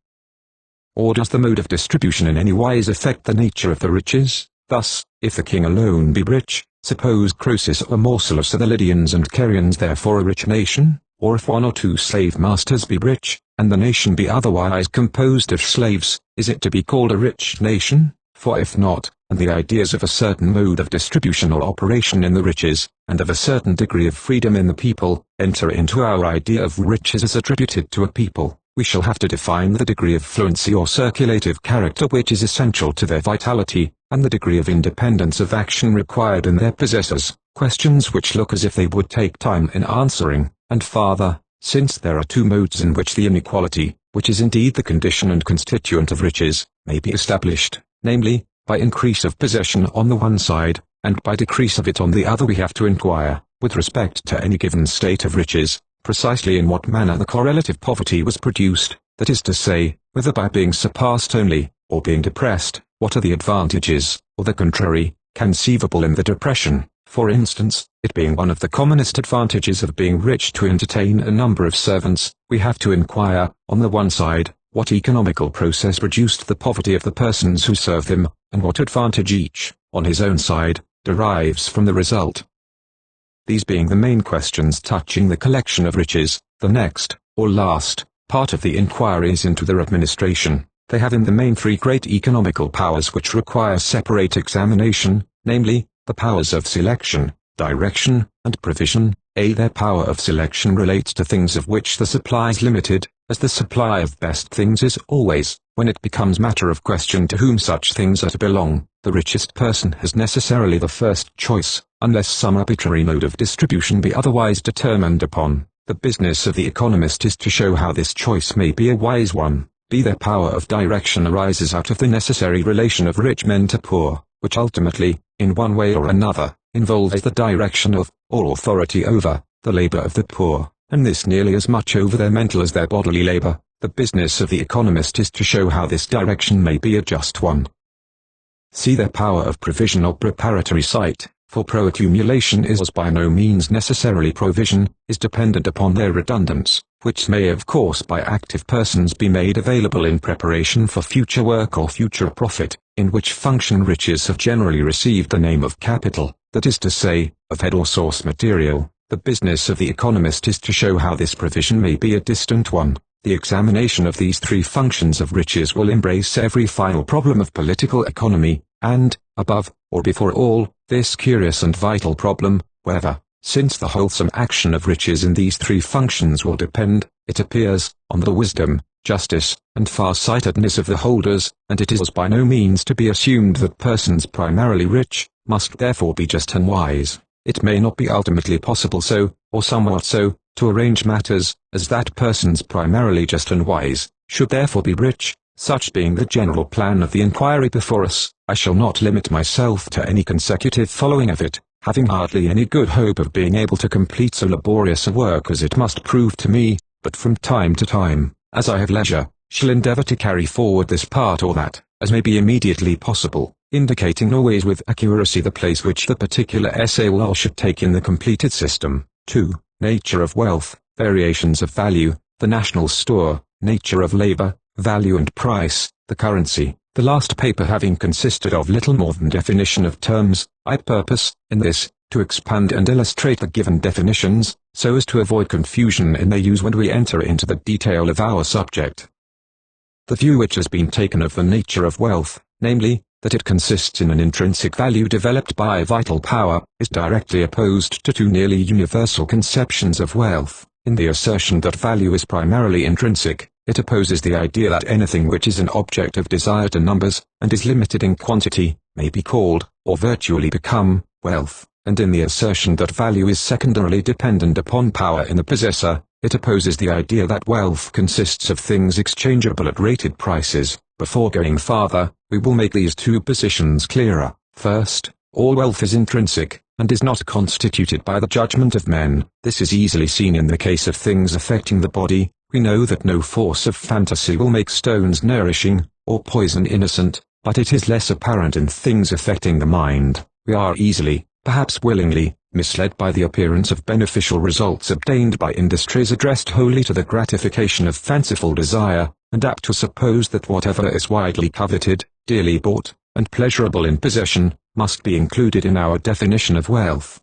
Or does the mode of distribution in any wise affect the nature of the riches? Thus, if the king alone be rich, suppose Croesus a morsel of the Lydians and Carians therefore a rich nation, or if one or two slave masters be rich, and the nation be otherwise composed of slaves, is it to be called a rich nation? For if not, and the ideas of a certain mode of distribution or operation in the riches, and of a certain degree of freedom in the people, enter into our idea of riches as attributed to a people, we shall have to define the degree of fluency or circulative character which is essential to their vitality, and the degree of independence of action required in their possessors, questions which look as if they would take time in answering, and farther, since there are two modes in which the inequality, which is indeed the condition and constituent of riches, may be established, namely, by increase of possession on the one side, and by decrease of it on the other, we have to inquire, with respect to any given state of riches, precisely in what manner the correlative poverty was produced, that is to say, whether by being surpassed only, or being depressed, what are the advantages, or the contrary, conceivable in the depression. For instance, it being one of the commonest advantages of being rich to entertain a number of servants, we have to inquire, on the one side, what economical process produced the poverty of the persons who serve him, and what advantage each, on his own side, derives from the result. These being the main questions touching the collection of riches, the next, or last, part of the inquiry is into their administration. They have in the main three great economical powers which require separate examination, namely, the powers of selection, direction, and provision. Their power of selection relates to things of which the supply is limited, as the supply of best things is always, when it becomes matter of question to whom such things are to belong, the richest person has necessarily the first choice, unless some arbitrary mode of distribution be otherwise determined upon. The business of the economist is to show how this choice may be a wise one. Their power of direction arises out of the necessary relation of rich men to poor, which ultimately, in one way or another, involves the direction of, or authority over, the labor of the poor, and this nearly as much over their mental as their bodily labor. The business of the economist is to show how this direction may be a just one. See their power of provision or preparatory sight, for pro-accumulation is by no means necessarily provision, is dependent upon their redundance, which may of course by active persons be made available in preparation for future work or future profit, in which function riches have generally received the name of capital, that is to say, of head or source material. The business of the economist is to show how this provision may be a distant one. The examination of these three functions of riches will embrace every final problem of political economy, and, above, or before all, this curious and vital problem, whether, since the wholesome action of riches in these three functions will depend, it appears, on the wisdom, justice, and far-sightedness of the holders, and it is by no means to be assumed that persons primarily rich, must therefore be just and wise. It may not be ultimately possible so, or somewhat so, to arrange matters, as that persons primarily just and wise, should therefore be rich. Such being the general plan of the inquiry before us, I shall not limit myself to any consecutive following of it, having hardly any good hope of being able to complete so laborious a work as it must prove to me, but from time to time, as I have leisure, shall endeavour to carry forward this part or that, as may be immediately possible, indicating always with accuracy the place which the particular essay will or should take in the completed system. 2. Nature of wealth, variations of value, the national store, nature of labour, value and price, the currency. The last paper having consisted of little more than definition of terms, I purpose, in this, to expand and illustrate the given definitions, so as to avoid confusion in their use when we enter into the detail of our subject. The view which has been taken of the nature of wealth, namely, that it consists in an intrinsic value developed by vital power, is directly opposed to two nearly universal conceptions of wealth. In the assertion that value is primarily intrinsic, it opposes the idea that anything which is an object of desire to numbers, and is limited in quantity, may be called, or virtually become, wealth, and in the assertion that value is secondarily dependent upon power in the possessor, it opposes the idea that wealth consists of things exchangeable at rated prices. Before going farther, we will make these two positions clearer. First, all wealth is intrinsic, and is not constituted by the judgment of men. This is easily seen in the case of things affecting the body. We know that no force of fantasy will make stones nourishing, or poison innocent, but it is less apparent in things affecting the mind. We are easily, perhaps willingly, misled by the appearance of beneficial results obtained by industries addressed wholly to the gratification of fanciful desire, and apt to suppose that whatever is widely coveted, dearly bought, and pleasurable in possession, must be included in our definition of wealth.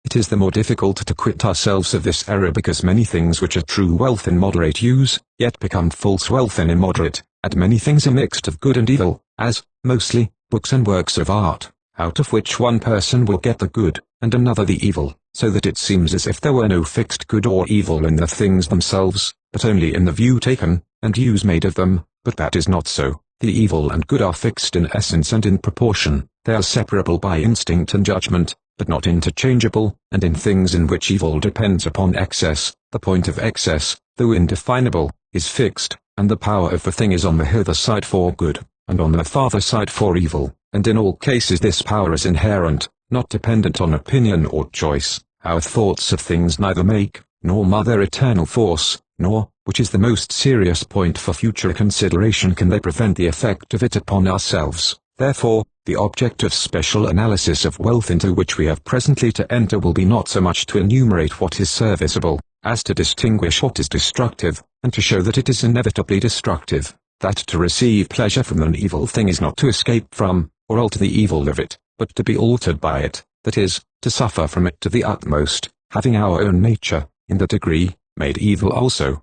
It is the more difficult to quit ourselves of this error because many things which are true wealth in moderate use, yet become false wealth in immoderate, and many things are mixed of good and evil, as, mostly, books and works of art, out of which one person will get the good, and another the evil, so that it seems as if there were no fixed good or evil in the things themselves, but only in the view taken, and use made of them. But that is not so. The evil and good are fixed in essence and in proportion. They are separable by instinct and judgment, but not interchangeable, and in things in which evil depends upon excess, the point of excess, though indefinable, is fixed, and the power of the thing is on the hither side for good, and on the farther side for evil, and in all cases this power is inherent, not dependent on opinion or choice. Our thoughts of things neither make, nor mar their eternal force, nor, which is the most serious point for future consideration, can they prevent the effect of it upon ourselves. Therefore, the object of special analysis of wealth into which we have presently to enter will be not so much to enumerate what is serviceable, as to distinguish what is destructive, and to show that it is inevitably destructive, that to receive pleasure from an evil thing is not to escape from, or alter the evil of it, but to be altered by it, that is, to suffer from it to the utmost, having our own nature, in that degree, made evil also.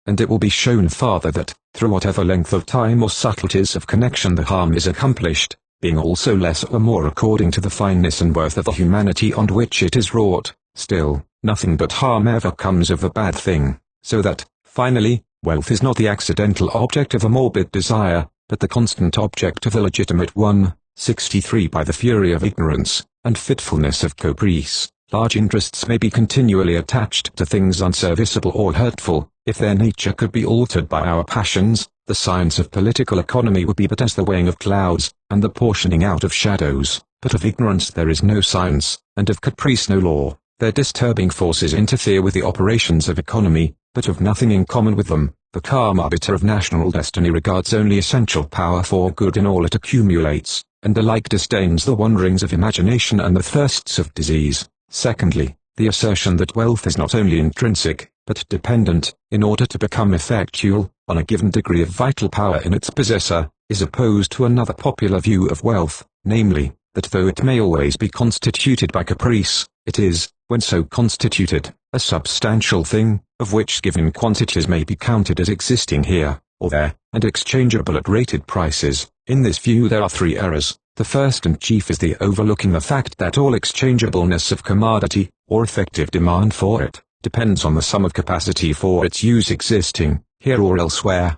And it will be shown farther that, through whatever length of time or subtleties of connection the harm is accomplished, being also less or more according to the fineness and worth of the humanity on which it is wrought, still, nothing but harm ever comes of the bad thing, so that, finally, wealth is not the accidental object of a morbid desire, but the constant object of a legitimate one. 63. By the fury of ignorance, and fitfulness of caprice, large interests may be continually attached to things unserviceable or hurtful. If their nature could be altered by our passions, the science of political economy would be but as the weighing of clouds, and the portioning out of shadows. But of ignorance there is no science, and of caprice no law. Their disturbing forces interfere with the operations of economy, but have nothing in common with them. The calm arbiter of national destiny regards only essential power for good in all it accumulates, and alike disdains the wanderings of imagination and the thirsts of disease. Secondly, the assertion that wealth is not only intrinsic, but dependent, in order to become effectual, on a given degree of vital power in its possessor, is opposed to another popular view of wealth, namely, that though it may always be constituted by caprice, It is, when so constituted, a substantial thing, of which given quantities may be counted as existing here, or there, and exchangeable at rated prices. In this view there are three errors. The first and chief is the overlooking the fact that all exchangeableness of commodity, or effective demand for it, depends on the sum of capacity for its use existing, here or elsewhere.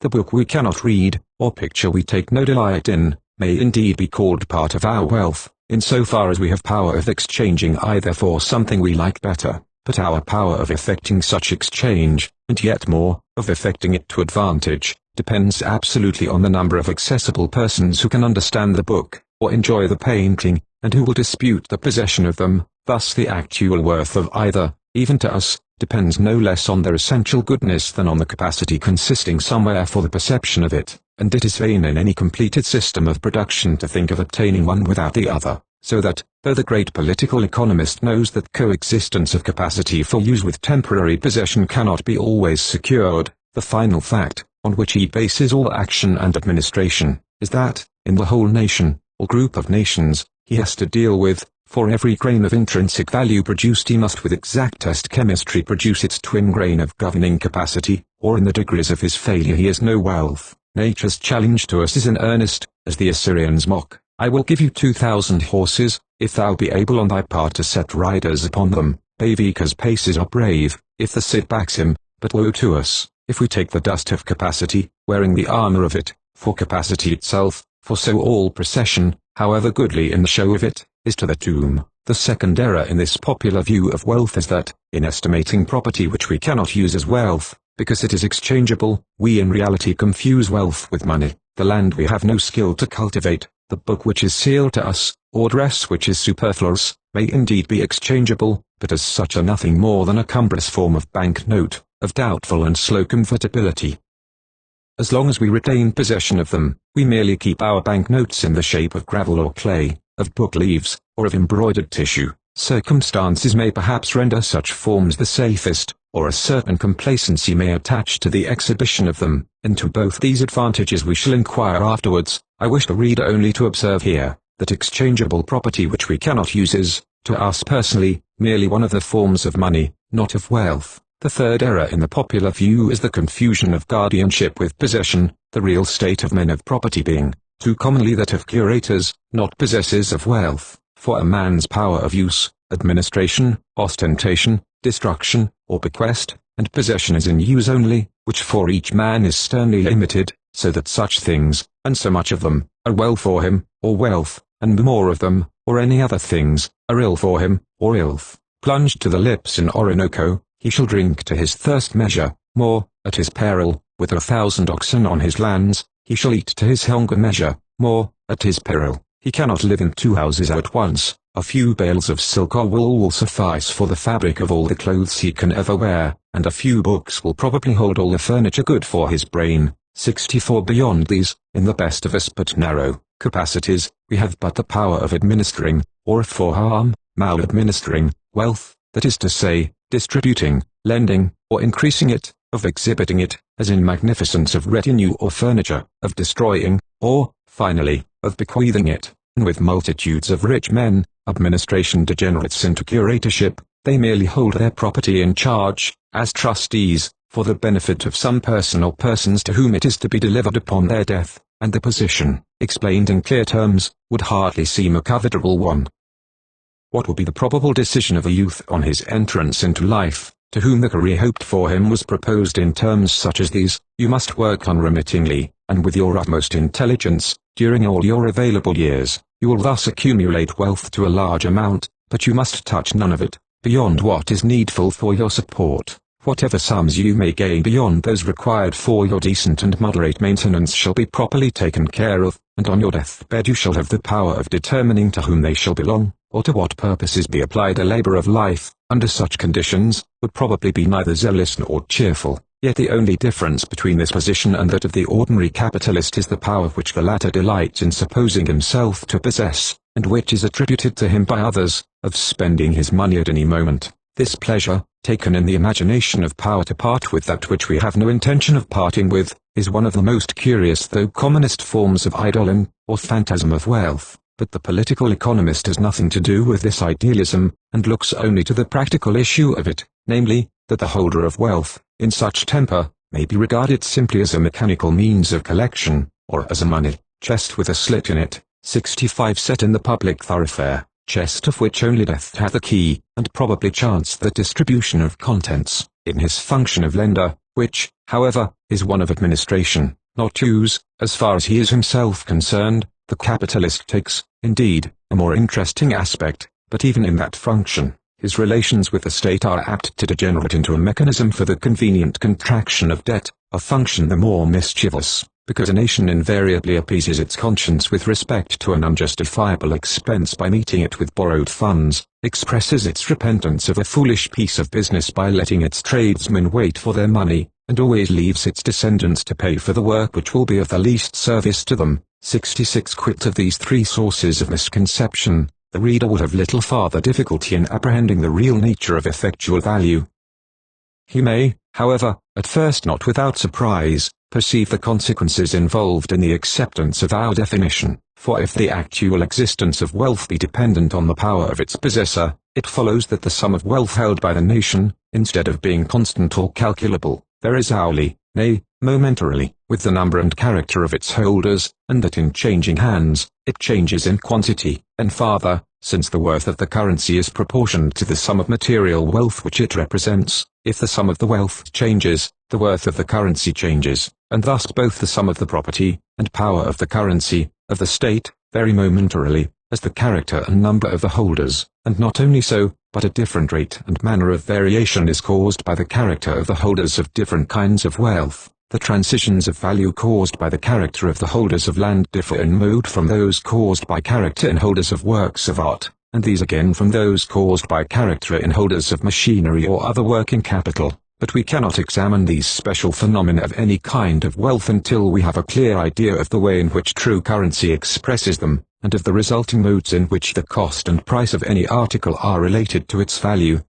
The book we cannot read, or picture we take no delight in, may indeed be called part of our wealth, insofar as we have power of exchanging either for something we like better, but our power of effecting such exchange, and yet more, of effecting it to advantage, depends absolutely on the number of accessible persons who can understand the book, or enjoy the painting, and who will dispute the possession of them. Thus the actual worth of either, even to us, depends no less on their essential goodness than on the capacity consisting somewhere for the perception of it, and it is vain in any completed system of production to think of obtaining one without the other, so that, though the great political economist knows that coexistence of capacity for use with temporary possession cannot be always secured, the final fact, on which he bases all action and administration, is that, in the whole nation, or group of nations, he has to deal with, for every grain of intrinsic value produced he must with exactest chemistry produce its twin grain of governing capacity, or in the degrees of his failure he has no wealth. Nature's challenge to us is in earnest, as the Assyrians mock, I will give you 2,000 horses, if thou be able on thy part to set riders upon them. Bavika's paces are brave, if the Cid backs him, but woe to us, if we take the dust of capacity, wearing the armor of it, for capacity itself, for so all procession, however goodly in the show of it, is to the tomb. The second error in this popular view of wealth is that, in estimating property which we cannot use as wealth, because it is exchangeable, we in reality confuse wealth with money. The land we have no skill to cultivate, the book which is sealed to us, or dress which is superfluous, may indeed be exchangeable, but as such are nothing more than a cumbrous form of bank note, of doubtful and slow convertibility. As long as we retain possession of them, we merely keep our bank notes in the shape of gravel or clay, of book leaves, or of embroidered tissue. Circumstances may perhaps render such forms the safest, or a certain complacency may attach to the exhibition of them. Into both these advantages we shall inquire afterwards. I wish the reader only to observe here, that exchangeable property which we cannot use is, to us personally, merely one of the forms of money, not of wealth. The third error in the popular view is the confusion of guardianship with possession, the real state of men of property being, too commonly that of curators, not possessors of wealth. For a man's power of use, administration, ostentation, destruction, or bequest, and possession is in use only, which for each man is sternly limited, so that such things, and so much of them, are well for him, or wealth, and more of them, or any other things, are ill for him, or ilth. Plunged to the lips in Orinoco, he shall drink to his thirst measure, more, at his peril, with 1,000 oxen on his lands, he shall eat to his hunger measure, more, at his peril. He cannot live in 2 houses at once. A few bales of silk or wool will suffice for the fabric of all the clothes he can ever wear, and a few books will probably hold all the furniture good for his brain. 64 Beyond these, in the best of us but narrow capacities, we have but the power of administering, or if for harm, maladministering, wealth, that is to say, distributing, lending, or increasing it, of exhibiting it, as in magnificence of retinue or furniture, of destroying, or, finally, of bequeathing it. And with multitudes of rich men, administration degenerates into curatorship. They merely hold their property in charge, as trustees, for the benefit of some person or persons to whom it is to be delivered upon their death, and the position, explained in clear terms, would hardly seem a covetable one. What will be the probable decision of a youth on his entrance into life, to whom the career hoped for him was proposed in terms such as these? You must work unremittingly, and with your utmost intelligence, during all your available years. You will thus accumulate wealth to a large amount, but you must touch none of it, beyond what is needful for your support. Whatever sums you may gain beyond those required for your decent and moderate maintenance shall be properly taken care of, and on your deathbed you shall have the power of determining to whom they shall belong, or to what purposes be applied. A labor of life, under such conditions, would probably be neither zealous nor cheerful. Yet the only difference between this position and that of the ordinary capitalist is the power which the latter delights in supposing himself to possess, and which is attributed to him by others, of spending his money at any moment. This pleasure, taken in the imagination of power to part with that which we have no intention of parting with, is one of the most curious though commonest forms of eidolon, or phantasm of wealth. But the political economist has nothing to do with this idealism, and looks only to the practical issue of it, namely, that the holder of wealth, in such temper, may be regarded simply as a mechanical means of collection, or as a money chest with a slit in it, 65 set in the public thoroughfare, chest of which only death hath the key, and probably chance the distribution of contents, in his function of lender, which, however, is one of administration, not use. As far as he is himself concerned, the capitalist takes, indeed, a more interesting aspect, but even in that function, his relations with the state are apt to degenerate into a mechanism for the convenient contraction of debt, a function the more mischievous, because a nation invariably appeases its conscience with respect to an unjustifiable expense by meeting it with borrowed funds, expresses its repentance of a foolish piece of business by letting its tradesmen wait for their money, and always leaves its descendants to pay for the work which will be of the least service to them. 66. Quit of these three sources of misconception, the reader would have little farther difficulty in apprehending the real nature of effectual value. He may, however, at first not without surprise, perceive the consequences involved in the acceptance of our definition, for if the actual existence of wealth be dependent on the power of its possessor, it follows that the sum of wealth held by the nation, instead of being constant or calculable, varies hourly, nay, momentarily, with the number and character of its holders, and that in changing hands, it changes in quantity, and farther, since the worth of the currency is proportioned to the sum of material wealth which it represents, if the sum of the wealth changes, the worth of the currency changes, and thus both the sum of the property, and power of the currency, of the state, vary momentarily, as the character and number of the holders, and not only so, but a different rate and manner of variation is caused by the character of the holders of different kinds of wealth. The transitions of value caused by the character of the holders of land differ in mode from those caused by character in holders of works of art, and these again from those caused by character in holders of machinery or other working capital. But we cannot examine these special phenomena of any kind of wealth until we have a clear idea of the way in which true currency expresses them, and of the resulting modes in which the cost and price of any article are related to its value.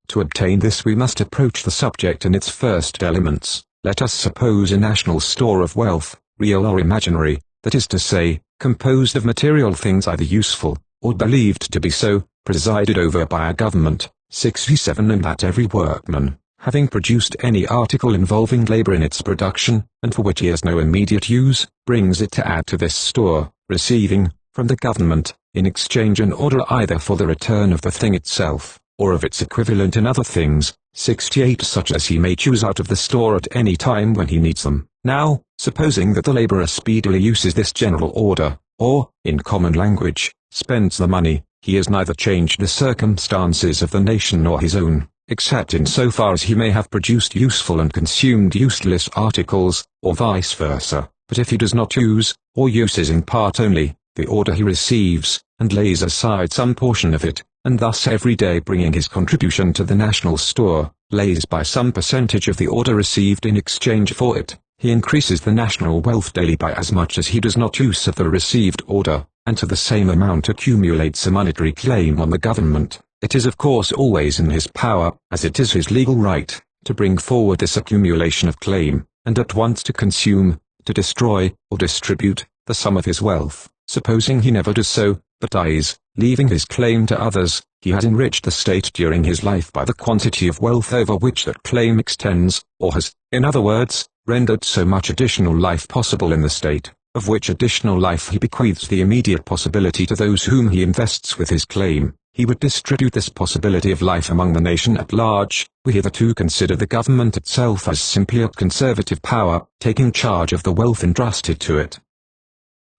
To obtain this we must approach the subject in its first elements. Let us suppose a national store of wealth, real or imaginary, that is to say, composed of material things either useful, or believed to be so, presided over by a government. 67. And that every workman, having produced any article involving labor in its production, and for which he has no immediate use, brings it to add to this store, receiving, from the government, in exchange an order either for the return of the thing itself, or of its equivalent in other things, 68. Such as he may choose out of the store at any time when he needs them. Now, supposing that the laborer speedily uses this general order, or, in common language, spends the money, he has neither changed the circumstances of the nation nor his own, except in so far as he may have produced useful and consumed useless articles, or vice versa. But if he does not use, or uses in part only, the order he receives, and lays aside some portion of it, and thus every day bringing his contribution to the national store, lays by some percentage of the order received in exchange for it, he increases the national wealth daily by as much as he does not use of the received order, and to the same amount accumulates a monetary claim on the government. It is of course always in his power, as it is his legal right, to bring forward this accumulation of claim, and at once to consume, to destroy, or distribute, the sum of his wealth. Supposing he never does so, but dies, leaving his claim to others, he has enriched the state during his life by the quantity of wealth over which that claim extends, or has, in other words, rendered so much additional life possible in the state, of which additional life he bequeaths the immediate possibility to those whom he invests with his claim. He would distribute this possibility of life among the nation at large. We hitherto consider the government itself as simply a conservative power, taking charge of the wealth entrusted to it.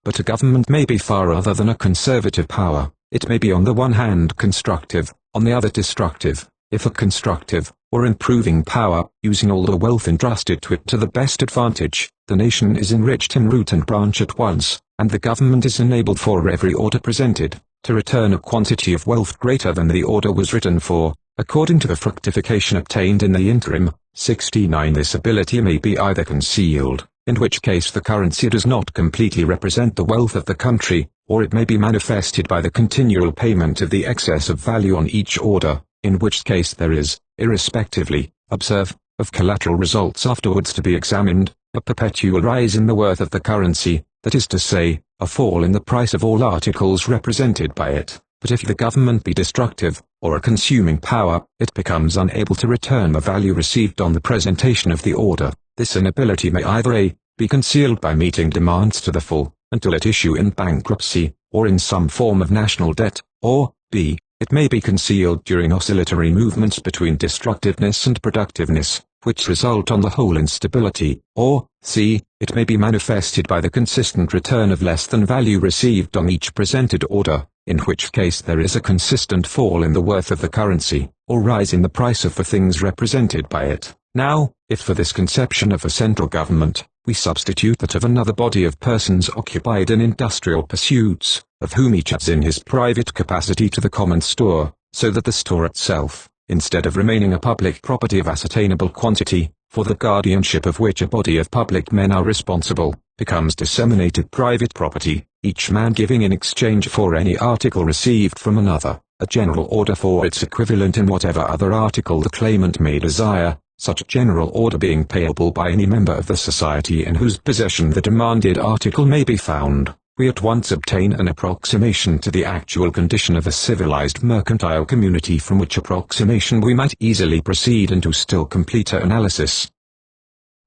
But a government may be far other than a conservative power. It may be on the one hand constructive, on the other destructive. If a constructive, or improving power, using all the wealth entrusted to it to the best advantage, the nation is enriched in root and branch at once, and the government is enabled for every order presented, to return a quantity of wealth greater than the order was written for, according to the fructification obtained in the interim. 69. This ability may be either concealed, in which case the currency does not completely represent the wealth of the country, or it may be manifested by the continual payment of the excess of value on each order, in which case there is, irrespectively, observe, of collateral results afterwards to be examined, a perpetual rise in the worth of the currency, that is to say, a fall in the price of all articles represented by it. But if the government be destructive, or a consuming power, it becomes unable to return the value received on the presentation of the order. This inability may either a. be concealed by meeting demands to the full, until it issue in bankruptcy, or in some form of national debt, or b. it may be concealed during oscillatory movements between destructiveness and productiveness, which result on the whole in stability, or c. it may be manifested by the consistent return of less than value received on each presented order, in which case there is a consistent fall in the worth of the currency, or rise in the price of the things represented by it. Now, if for this conception of a central government, we substitute that of another body of persons occupied in industrial pursuits, of whom each adds in his private capacity to the common store, so that the store itself, instead of remaining a public property of ascertainable quantity, for the guardianship of which a body of public men are responsible, becomes disseminated private property, each man giving in exchange for any article received from another, a general order for its equivalent in whatever other article the claimant may desire, such general order being payable by any member of the society in whose possession the demanded article may be found. We at once obtain an approximation to the actual condition of a civilized mercantile community, from which approximation we might easily proceed into still completer analysis.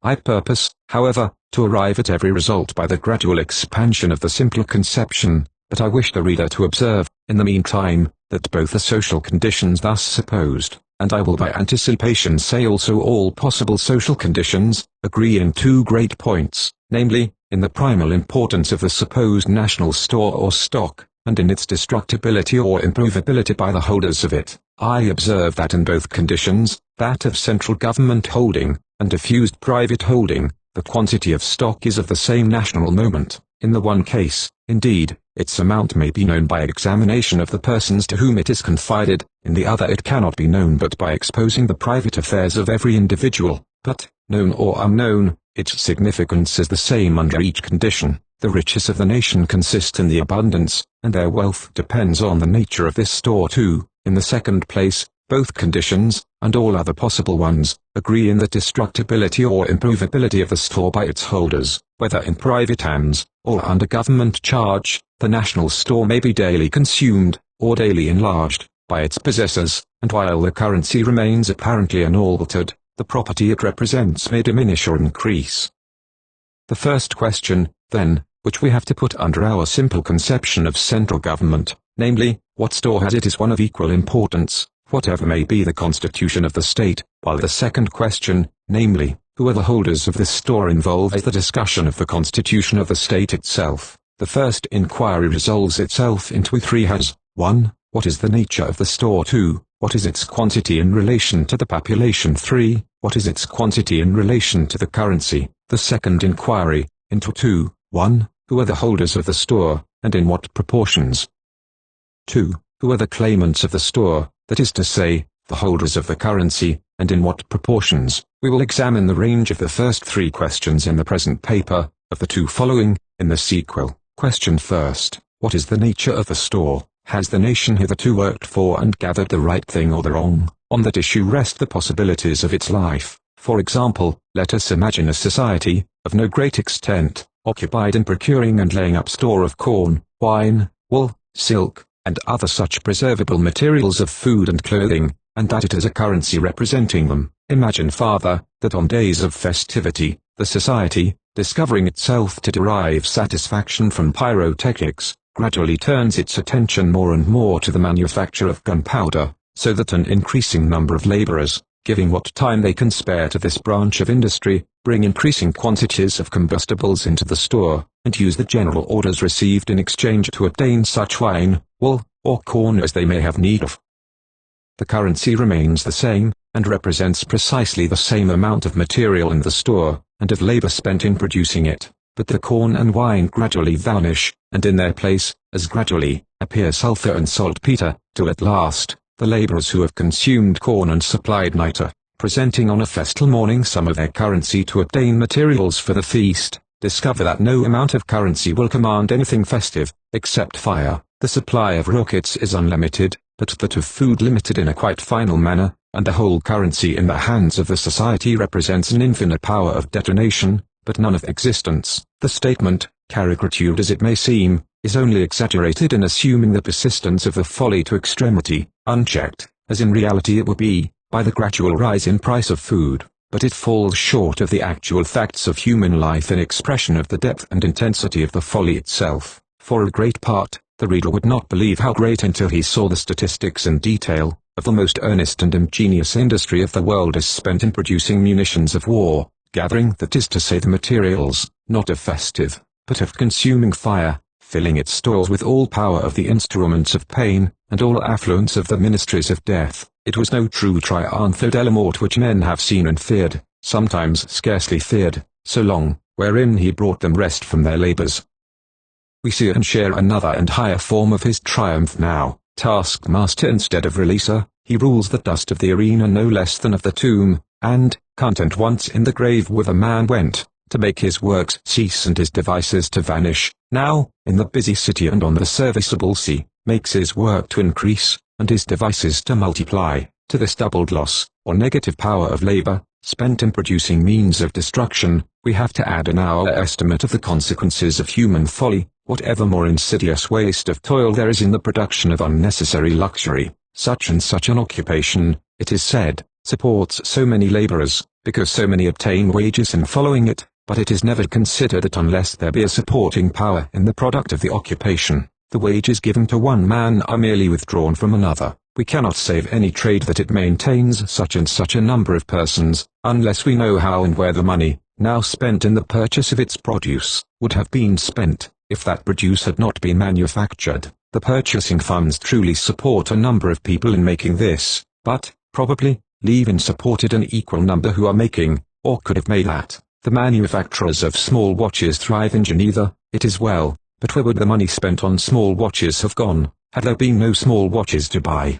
I purpose, however, to arrive at every result by the gradual expansion of the simpler conception, but I wish the reader to observe, in the meantime, that both the social conditions thus supposed, and I will by anticipation say also all possible social conditions, agree in two great points, namely, in the primal importance of the supposed national store or stock, and in its destructibility or improvability by the holders of it. I observe that in both conditions, that of central government holding, and diffused private holding, the quantity of stock is of the same national moment. In the one case, indeed, its amount may be known by examination of the persons to whom it is confided, in the other it cannot be known but by exposing the private affairs of every individual. But, known or unknown, its significance is the same under each condition. The riches of the nation consist in the abundance, and their wealth depends on the nature of this store too. In the second place, both conditions, and all other possible ones, agree in the destructibility or improvability of the store by its holders. Whether in private hands, or under government charge, the national store may be daily consumed, or daily enlarged, by its possessors, and while the currency remains apparently unaltered, the property it represents may diminish or increase. The first question, then, which we have to put under our simple conception of central government, namely, what store has it, is one of equal importance, whatever may be the constitution of the state, while the second question, namely, who are the holders of this store, involves the discussion of the constitution of the state itself. The first inquiry resolves itself into three heads. 1. What is the nature of the store? 2. What is its quantity in relation to the population? 3. What is its quantity in relation to the currency? The second inquiry, into 2. 1. Who are the holders of the store, and in what proportions? 2. Who are the claimants of the store, that is to say, the holders of the currency, and in what proportions? We will examine the range of the first three questions in the present paper, of the two following, in the sequel. Question first, what is the nature of the store? Has the nation hitherto worked for and gathered the right thing or the wrong? On that issue rest the possibilities of its life. For example, let us imagine a society, of no great extent, occupied in procuring and laying up store of corn, wine, wool, silk, and other such preservable materials of food and clothing, and that it has a currency representing them. Imagine farther, that on days of festivity, the society, discovering itself to derive satisfaction from pyrotechnics, gradually turns its attention more and more to the manufacture of gunpowder, so that an increasing number of laborers, giving what time they can spare to this branch of industry, bring increasing quantities of combustibles into the store, and use the general orders received in exchange to obtain such wine, wool, or corn as they may have need of. The currency remains the same, and represents precisely the same amount of material in the store, and of labor spent in producing it, but the corn and wine gradually vanish, and in their place, as gradually, appear sulfur and saltpeter, till at last, the laborers who have consumed corn and supplied nitre, presenting on a festal morning some of their currency to obtain materials for the feast, discover that no amount of currency will command anything festive, except fire. The supply of rockets is unlimited, but that of food limited in a quite final manner, and the whole currency in the hands of the society represents an infinite power of detonation. but none of existence. The statement, caricatured as it may seem, is only exaggerated in assuming the persistence of the folly to extremity, unchecked, as in reality it would be, by the gradual rise in price of food, but it falls short of the actual facts of human life in expression of the depth and intensity of the folly itself. For a great part, the reader would not believe how great until he saw the statistics in detail, of the most earnest and ingenious industry of the world is spent in producing munitions of war, gathering, that is to say, the materials, not of festive, but of consuming fire, filling its stores with all power of the instruments of pain, and all affluence of the ministries of death. It was no true triumpho della morte which men have seen and feared, sometimes scarcely feared, so long, wherein he brought them rest from their labors. We see and share another and higher form of his triumph now. Taskmaster instead of releaser, he rules the dust of the arena no less than of the tomb, and, content once in the grave whither man went, to make his works cease and his devices to vanish, now, in the busy city and on the serviceable sea, makes his work to increase, and his devices to multiply, to this doubled loss, or negative power of labor, spent in producing means of destruction, we have to add in our estimate of the consequences of human folly, whatever more insidious waste of toil there is in the production of unnecessary luxury. Such and such an occupation, it is said, supports so many laborers, because so many obtain wages in following it, but it is never considered that unless there be a supporting power in the product of the occupation, the wages given to one man are merely withdrawn from another. We cannot say of any trade that it maintains such and such a number of persons, unless we know how and where the money, now spent in the purchase of its produce, would have been spent, if that produce had not been manufactured. The purchasing funds truly support a number of people in making this, but, probably, leave unsupported an equal number who are making, or could have made that. The manufacturers of small watches thrive in Geneva, it is well, but where would the money spent on small watches have gone, had there been no small watches to buy?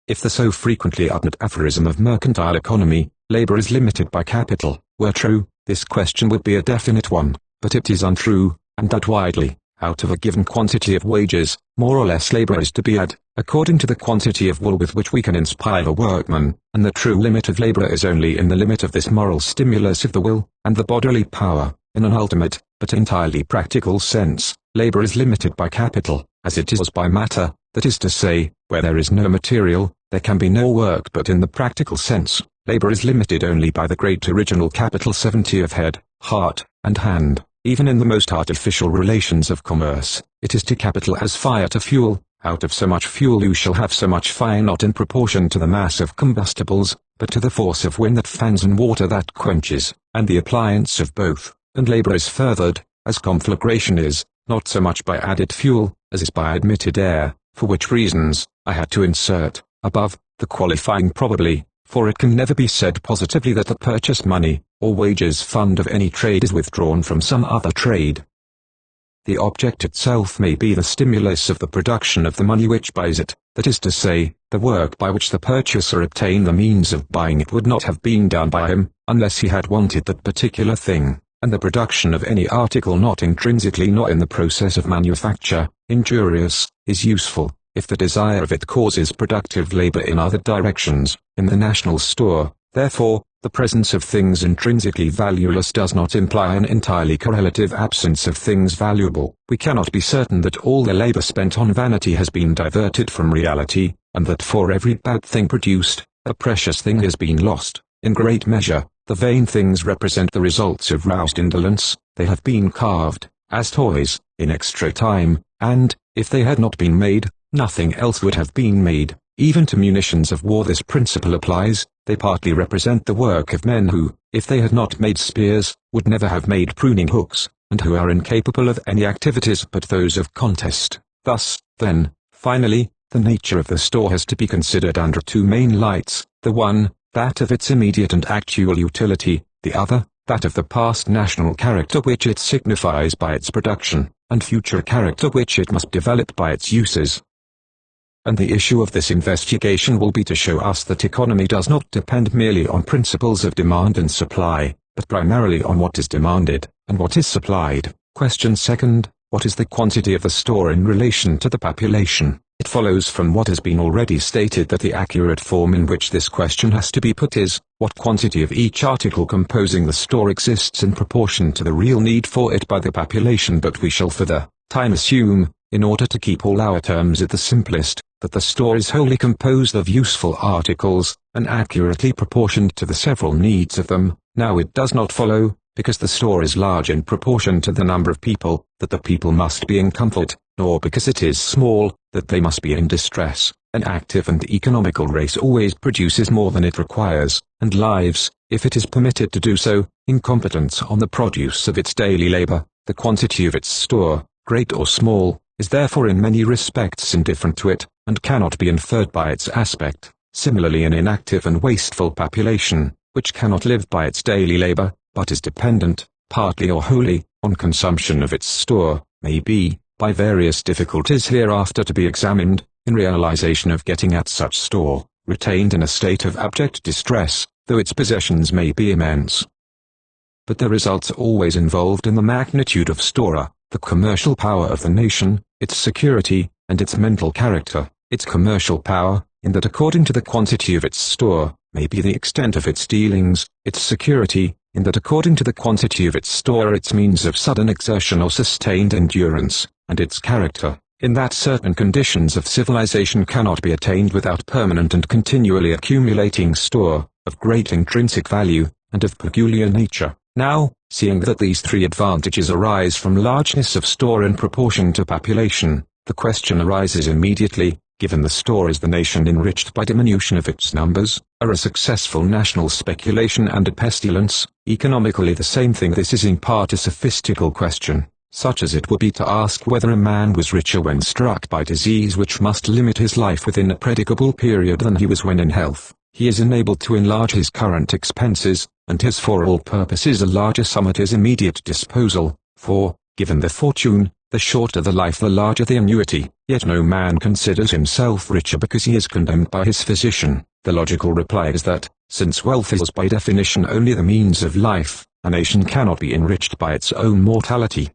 If the so frequently uttered aphorism of mercantile economy, labor is limited by capital, were true, this question would be a definite one, but it is untrue, and that widely, out of a given quantity of wages, more or less labor is to be had, according to the quantity of wool with which we can inspire a workman, and the true limit of labor is only in the limit of this moral stimulus of the will, and the bodily power. In an ultimate, but entirely practical sense, labor is limited by capital, as it is by matter, that is to say, where there is no material, there can be no work. But in the practical sense, labor is limited only by the great original capital 70 of head, heart, and hand. Even in the most artificial relations of commerce, it is to capital as fire to fuel. Out of so much fuel you shall have so much fire, not in proportion to the mass of combustibles, but to the force of wind that fans and water that quenches, and the appliance of both. And labor is furthered, as conflagration is, not so much by added fuel, as is by admitted air, for which reasons, I had to insert, above, the qualifying probably, for it can never be said positively that the purchase money, or wages fund of any trade is withdrawn from some other trade. The object itself may be the stimulus of the production of the money which buys it, that is to say, the work by which the purchaser obtained the means of buying it would not have been done by him, unless he had wanted that particular thing, and the production of any article not intrinsically nor in the process of manufacture, injurious, is useful, if the desire of it causes productive labor in other directions, in the national store. Therefore, the presence of things intrinsically valueless does not imply an entirely correlative absence of things valuable. We cannot be certain that all the labor spent on vanity has been diverted from reality, and that for every bad thing produced, a precious thing has been lost. In great measure, the vain things represent the results of roused indolence. They have been carved, as toys, in extra time, and, if they had not been made, nothing else would have been made. Even to munitions of war this principle applies. They partly represent the work of men who, if they had not made spears, would never have made pruning hooks, and who are incapable of any activities but those of contest. Thus, then, finally, the nature of the store has to be considered under two main lights: the one, that of its immediate and actual utility; the other, that of the past national character which it signifies by its production, and future character which it must develop by its uses. And the issue of this investigation will be to show us that economy does not depend merely on principles of demand and supply, but primarily on what is demanded, and what is supplied. Question second, what is the quantity of the store in relation to the population? It follows from what has been already stated that the accurate form in which this question has to be put is, what quantity of each article composing the store exists in proportion to the real need for it by the population, but we shall for the time assume, in order to keep all our terms at the simplest, that the store is wholly composed of useful articles, and accurately proportioned to the several needs of them. Now it does not follow, because the store is large in proportion to the number of people, that the people must be in comfort, nor because it is small, that they must be in distress. An active and economical race always produces more than it requires, and lives, if it is permitted to do so, in competence on the produce of its daily labor. The quantity of its store, great or small, is therefore in many respects indifferent to it, and cannot be inferred by its aspect. Similarly, an inactive and wasteful population, which cannot live by its daily labor, but is dependent, partly or wholly, on consumption of its store, may be, by various difficulties hereafter to be examined, in realization of getting at such store, retained in a state of abject distress, though its possessions may be immense. But the results always involved in the magnitude of store, the commercial power of the nation, its security, and its mental character. Its commercial power, in that according to the quantity of its store, may be the extent of its dealings; its security, in that according to the quantity of its store its means of sudden exertion or sustained endurance; and its character, in that certain conditions of civilization cannot be attained without permanent and continually accumulating store, of great intrinsic value, and of peculiar nature. Now, seeing that these three advantages arise from largeness of store in proportion to population, the question arises immediately, given the store is the nation enriched by diminution of its numbers, are a successful national speculation and a pestilence, economically the same thing. This is in part a sophistical question, such as it would be to ask whether a man was richer when struck by disease which must limit his life within a predicable period than he was when in health. He is enabled to enlarge his current expenses, and has for all purposes a larger sum at his immediate disposal, for, given the fortune, the shorter the life the larger the annuity. Yet no man considers himself richer because he is condemned by his physician. The logical reply is that, since wealth is by definition only the means of life, a nation cannot be enriched by its own mortality.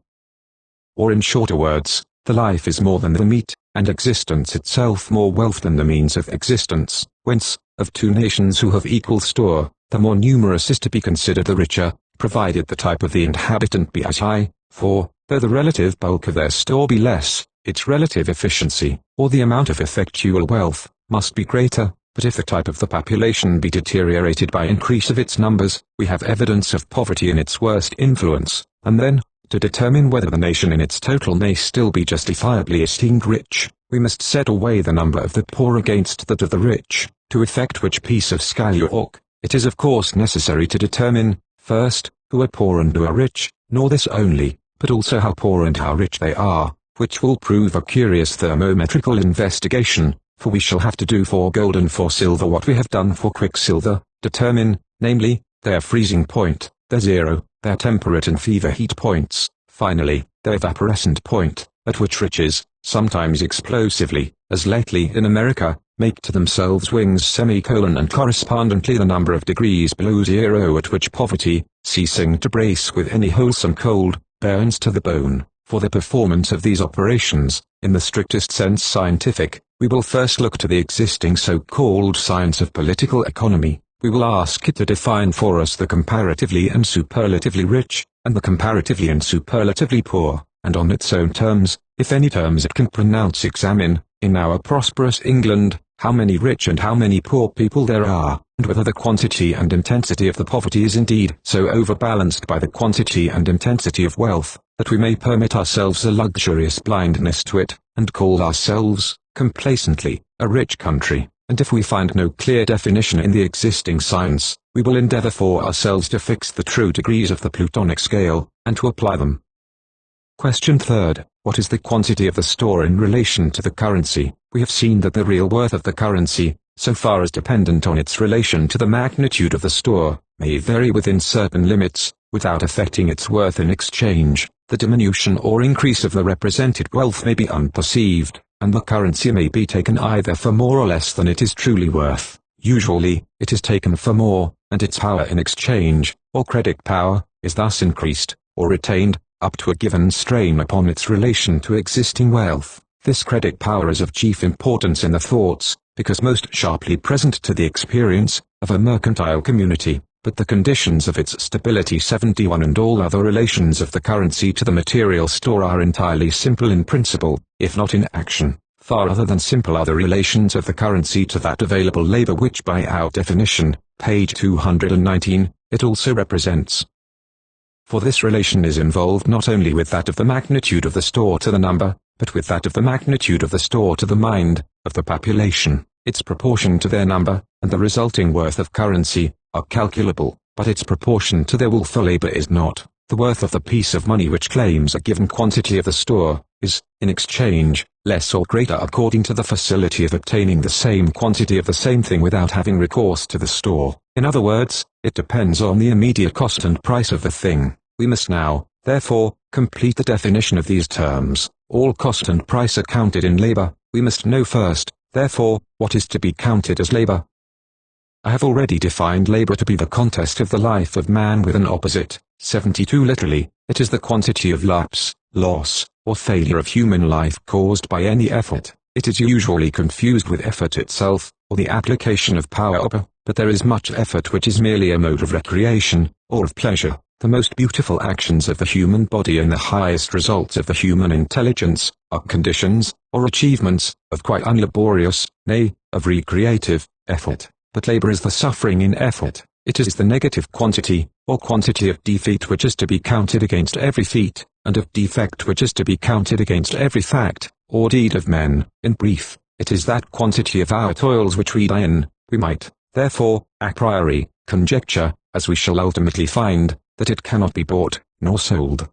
Or in shorter words, the life is more than the meat, and existence itself more wealth than the means of existence, whence, of two nations who have equal store, the more numerous is to be considered the richer, provided the type of the inhabitant be as high, for, though the relative bulk of their store be less, its relative efficiency, or the amount of effectual wealth, must be greater. But if the type of the population be deteriorated by increase of its numbers, we have evidence of poverty in its worst influence, and then, to determine whether the nation in its total may still be justifiably esteemed rich, we must set away the number of the poor against that of the rich, to effect which piece of skylark. It is of course necessary to determine, first, who are poor and who are rich, nor this only, but also how poor and how rich they are, which will prove a curious thermometrical investigation, for we shall have to do for gold and for silver what we have done for quicksilver, determine, namely, their freezing point, their zero, their temperate and fever heat points, finally, their evaporescent point, at which riches, sometimes explosively, as lately in America, make to themselves wings and correspondently the number of degrees below zero at which poverty, ceasing to brace with any wholesome cold, burns to the bone. For the performance of these operations, in the strictest sense scientific, we will first look to the existing so-called science of political economy. We will ask it to define for us the comparatively and superlatively rich, and the comparatively and superlatively poor, and on its own terms, if any terms it can pronounce, examine, in our prosperous England, how many rich and how many poor people there are, and whether the quantity and intensity of the poverty is indeed so overbalanced by the quantity and intensity of wealth, that we may permit ourselves a luxurious blindness to it, and call ourselves, complacently, a rich country. And if we find no clear definition in the existing science, we will endeavor for ourselves to fix the true degrees of the Plutonic scale, and to apply them. Question third. What is the quantity of the store in relation to the currency? We have seen that the real worth of the currency, so far as dependent on its relation to the magnitude of the store, may vary within certain limits, without affecting its worth in exchange. The diminution or increase of the represented wealth may be unperceived, and the currency may be taken either for more or less than it is truly worth. Usually, it is taken for more, and its power in exchange, or credit power, is thus increased, or retained, up to a given strain upon its relation to existing wealth. This credit power is of chief importance in the thoughts, because most sharply present to the experience, of a mercantile community, but the conditions of its stability 71 and all other relations of the currency to the material store are entirely simple in principle, if not in action, far other than simple are the relations of the currency to that available labor which by our definition, page 219, it also represents. For this relation is involved not only with that of the magnitude of the store to the number, but with that of the magnitude of the store to the mind, of the population. Its proportion to their number, and the resulting worth of currency, are calculable, but its proportion to their will for labor is not. The worth of the piece of money which claims a given quantity of the store, is, in exchange, less or greater according to the facility of obtaining the same quantity of the same thing without having recourse to the store. In other words, it depends on the immediate cost and price of the thing. We must now, therefore, complete the definition of these terms. All cost and price are counted in labor. We must know first, therefore, what is to be counted as labor. I have already defined labor to be the contest of the life of man with an opposite. 72 literally, it is the quantity of lapse, loss, or failure of human life caused by any effort. It is usually confused with effort itself, or the application of power, but there is much effort which is merely a mode of recreation, or of pleasure. The most beautiful actions of the human body and the highest results of the human intelligence, are conditions, or achievements, of quite unlaborious, nay, of recreative, effort. But labor is the suffering in effort. It is the negative quantity, or quantity of defeat which is to be counted against every feat, and of defect which is to be counted against every fact, or deed of men. In brief, it is that quantity of our toils which we die in. We might, therefore, a priori, conjecture, as we shall ultimately find, that it cannot be bought, nor sold.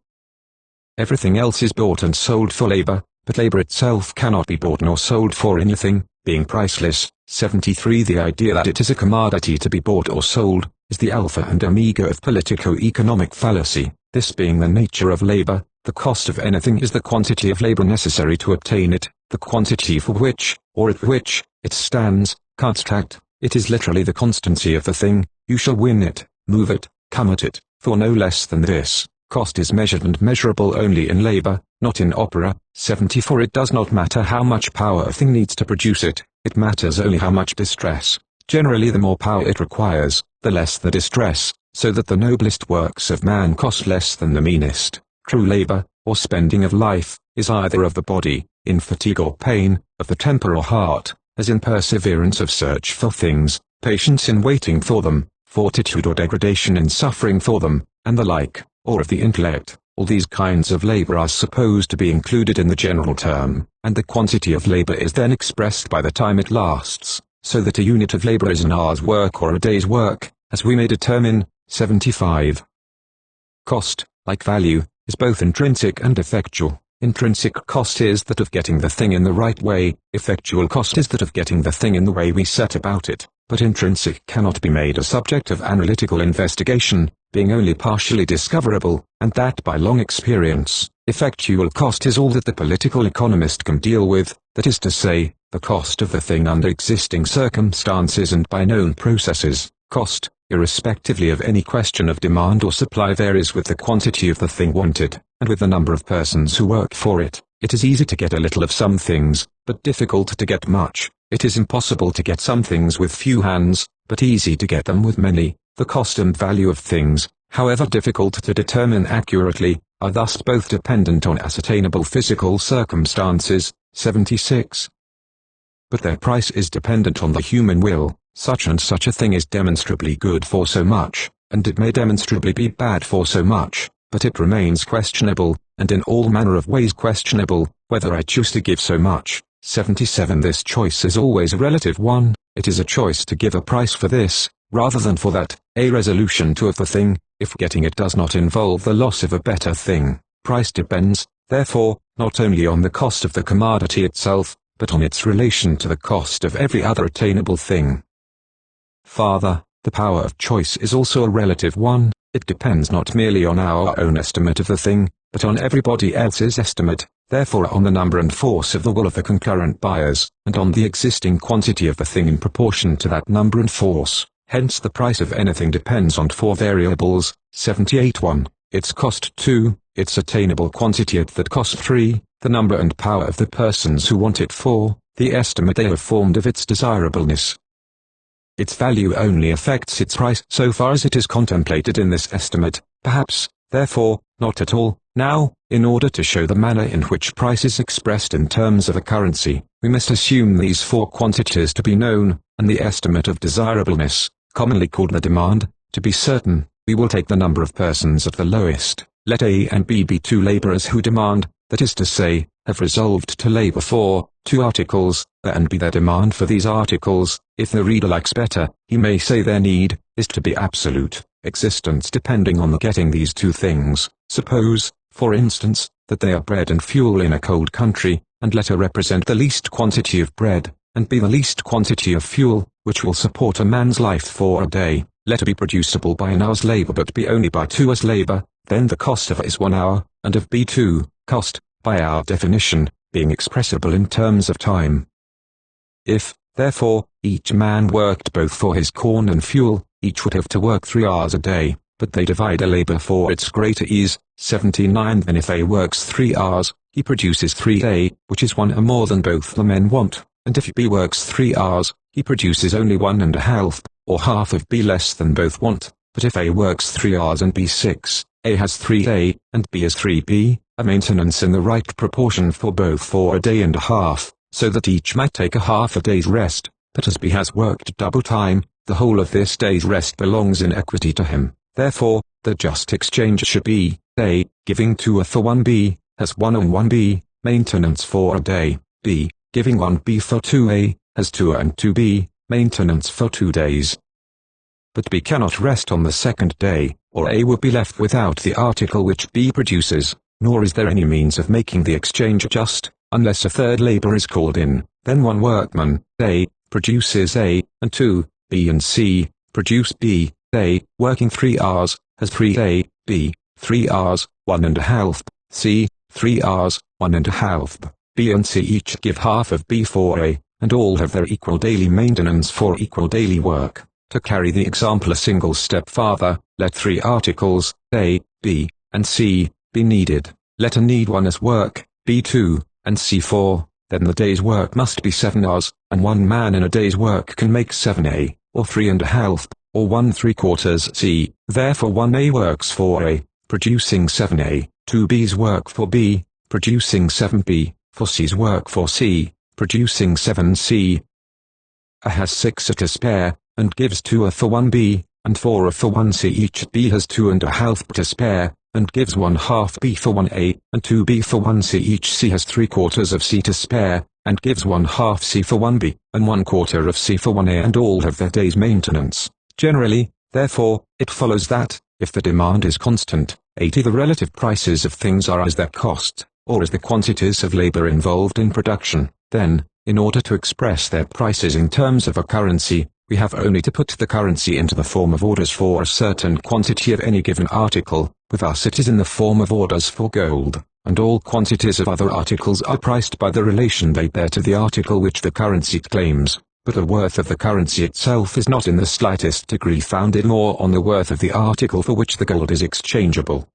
Everything else is bought and sold for labor, but labor itself cannot be bought nor sold for anything, being priceless. 73 The idea that it is a commodity to be bought or sold, is the alpha and omega of politico-economic fallacy. This being the nature of labor, the cost of anything is the quantity of labor necessary to obtain it, the quantity for which, or at which, it stands, constant. It is literally the constancy of the thing. You shall win it, move it, come at it, for no less than this. Cost is measured and measurable only in labor, not in opera. 74 It does not matter how much power a thing needs to produce it, it matters only how much distress. Generally the more power it requires, the less the distress, so that the noblest works of man cost less than the meanest. True labor, or spending of life, is either of the body, in fatigue or pain, of the temper or heart, as in perseverance of search for things, patience in waiting for them, fortitude or degradation in suffering for them, and the like, or of the intellect. All these kinds of labor are supposed to be included in the general term, and the quantity of labor is then expressed by the time it lasts, so that a unit of labor is an hour's work or a day's work, as we may determine. 75. Cost, like value, is both intrinsic and effectual. Intrinsic cost is that of getting the thing in the right way, effectual cost is that of getting the thing in the way we set about it, but intrinsic cannot be made a subject of analytical investigation, being only partially discoverable, and that by long experience. Effectual cost is all that the political economist can deal with, that is to say, the cost of the thing under existing circumstances and by known processes. Cost, irrespectively of any question of demand or supply, varies with the quantity of the thing wanted, and with the number of persons who work for it. It is easy to get a little of some things, but difficult to get much. It is impossible to get some things with few hands, but easy to get them with many. The cost and value of things, however difficult to determine accurately, are thus both dependent on ascertainable physical circumstances. 76. But their price is dependent on the human will. Such and such a thing is demonstrably good for so much, and it may demonstrably be bad for so much, but it remains questionable, and in all manner of ways questionable, whether I choose to give so much. 77 This choice is always a relative one. It is a choice to give a price for this, rather than for that, a resolution to of the thing, if getting it does not involve the loss of a better thing. Price depends, therefore, not only on the cost of the commodity itself, but on its relation to the cost of every other attainable thing. Farther, the power of choice is also a relative one. It depends not merely on our own estimate of the thing, but on everybody else's estimate, therefore on the number and force of the will of the concurrent buyers, and on the existing quantity of the thing in proportion to that number and force. Hence the price of anything depends on four variables. 78 1. Its cost 2. its attainable quantity at that cost. 3. The number and power of the persons who want it. 4. The estimate they have formed of its desirableness. Its value only affects its price so far as it is contemplated in this estimate, perhaps, therefore, not at all. Now, in order to show the manner in which price is expressed in terms of a currency, we must assume these 4 quantities to be known, and the estimate of desirableness, commonly called the demand, to be certain. We will take the number of persons at the lowest. Let A and B be 2 laborers who demand, that is to say, have resolved to labor for 2 articles, and be their demand for these articles. If the reader likes better, he may say their need is to be absolute, existence depending on the getting these 2 things. Suppose, for instance, that they are bread and fuel in a cold country, and let A represent the least quantity of bread, and B the least quantity of fuel, which will support a man's life for a day. Let A be producible by an hour's labor but B only by 2 hours labor, then the cost of A is 1 hour, and of B 2, cost, by our definition, being expressible in terms of time. If, therefore, each man worked both for his corn and fuel, each would have to work 3 hours a day, but they divide a labor for its greater ease. 79. Then if A works 3 hours, he produces 3A, which is 1 hour more than both the men want, and if B works 3 hours, he produces only 1½ or half of B less than both want. But if A works 3 hours and B 6, A has 3A, and B has 3B, a maintenance in the right proportion for both for a day and a half, so that each might take a half a day's rest, but as B has worked double time, the whole of this day's rest belongs in equity to him. Therefore, the just exchange should be, A, giving 2A for 1B, has 1A and 1B, maintenance for a day. B, giving 1B for 2A, has 2A and 2B, maintenance for 2 days. But B cannot rest on the second day, or A would be left without the article which B produces, nor is there any means of making the exchange just, unless a third labor is called in. Then 1 workman, A, produces A, and 2, B and C, produce B. A, working 3 hours, has 3A, B, 3 hours, 1½ C, 3 hours, 1½ B and C each give half of B for A, and all have their equal daily maintenance for equal daily work. To carry the example a single step farther, let 3 articles, A, B, and C, be needed. Let A need 1 hour's work, B 2, and C 4, then the day's work must be 7 hours, and 1 man in a day's work can make 7A, or 3½ or 1¾ C. Therefore 1A works for A, producing 7A, 2B's work for B, producing 7B, for C's work for C, producing 7C. A has 6A to spare, and gives 2A for 1B, and 4A for 1C each. B has 2½ to spare, and gives 1/2 B for 1A, and 2B for 1C each. C has 3/4 of C to spare, and gives 1/2 C for 1B, and 1/4 of C for 1A, and all have their day's maintenance. Generally, therefore, it follows that, if the demand is constant, 80 the relative prices of things are as their cost, or as the quantities of labor involved in production, then, in order to express their prices in terms of a currency, we have only to put the currency into the form of orders for a certain quantity of any given article. With us it is in the form of orders for gold, and all quantities of other articles are priced by the relation they bear to the article which the currency claims. But the worth of the currency itself is not in the slightest degree founded more on the worth of the article for which the gold is exchangeable.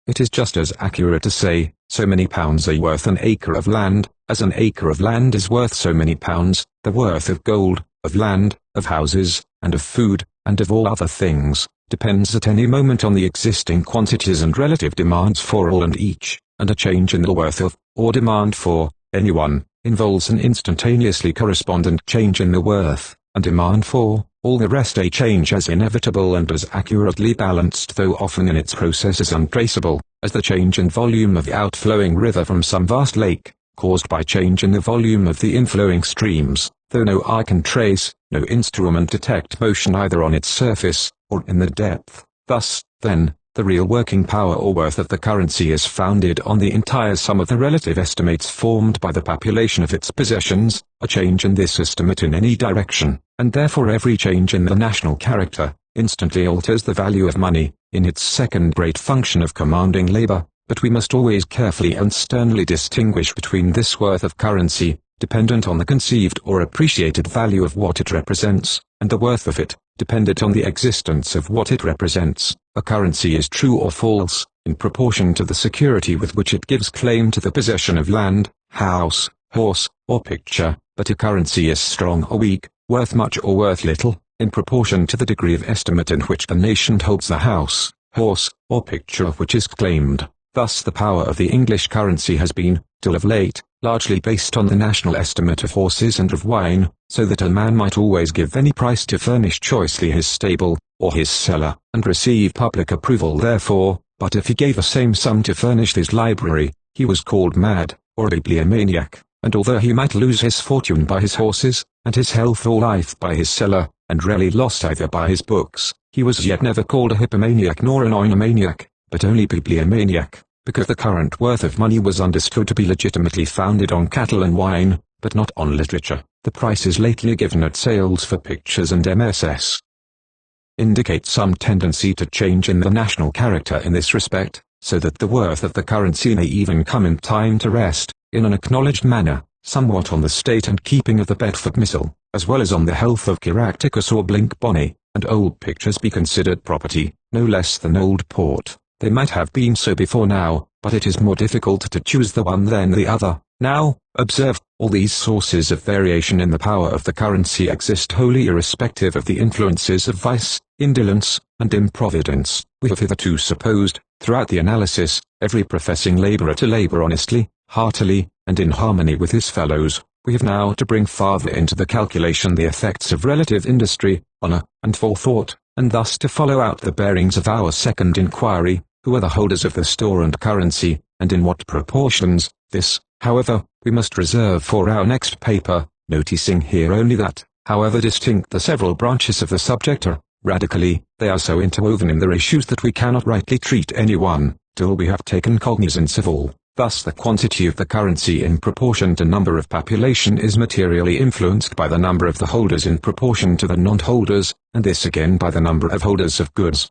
It is just as accurate to say, so many pounds are worth an acre of land, as an acre of land is worth so many pounds. The worth of gold, of land, of houses, and of food, and of all other things, depends at any moment on the existing quantities and relative demands for all and each, and a change in the worth of, or demand for, anyone, involves an instantaneously correspondent change in the worth, and demand for, all the rest. A change as inevitable and as accurately balanced, though often in its process as untraceable, as the change in volume of the outflowing river from some vast lake, caused by change in the volume of the inflowing streams, though no eye can trace, no instrument detect motion either on its surface, or in the depth. Thus, then, the real working power or worth of the currency is founded on the entire sum of the relative estimates formed by the population of its possessions. A change in this estimate in any direction, and therefore every change in the national character, instantly alters the value of money, in its second great function of commanding labor. But we must always carefully and sternly distinguish between this worth of currency, dependent on the conceived or appreciated value of what it represents, and the worth of it, dependent on the existence of what it represents. A currency is true or false, in proportion to the security with which it gives claim to the possession of land, house, horse, or picture, but a currency is strong or weak, worth much or worth little, in proportion to the degree of estimate in which the nation holds the house, horse, or picture which is claimed. Thus the power of the English currency has been, till of late, largely based on the national estimate of horses and of wine, so that a man might always give any price to furnish choicely his stable, or his cellar, and receive public approval therefore, but if he gave the same sum to furnish his library, he was called mad, or a bibliomaniac, and although he might lose his fortune by his horses, and his health or life by his cellar, and rarely lost either by his books, he was yet never called a hippomaniac nor an oinomaniac, but only bibliomaniac, because the current worth of money was understood to be legitimately founded on cattle and wine, but not on literature. The prices lately given at sales for pictures and MSS indicate some tendency to change in the national character in this respect, so that the worth of the currency may even come in time to rest, in an acknowledged manner, somewhat on the state and keeping of the Bedford Missal, as well as on the health of Caractacus or Blink Bonny, and old pictures be considered property, no less than old port. They might have been so before now, but it is more difficult to choose the one than the other. Now, observe, all these sources of variation in the power of the currency exist wholly irrespective of the influences of vice, indolence, and improvidence. We have hitherto supposed, throughout the analysis, every professing labourer to labour honestly, heartily, and in harmony with his fellows. We have now to bring farther into the calculation the effects of relative industry, honour, and forethought, and thus to follow out the bearings of our second inquiry, who are the holders of the store and currency, and in what proportions. This, however, we must reserve for our next paper, noticing here only that, however distinct the several branches of the subject are, radically, they are so interwoven in their issues that we cannot rightly treat any one, till we have taken cognizance of all. Thus the quantity of the currency in proportion to number of population is materially influenced by the number of the holders in proportion to the non-holders, and this again by the number of holders of goods.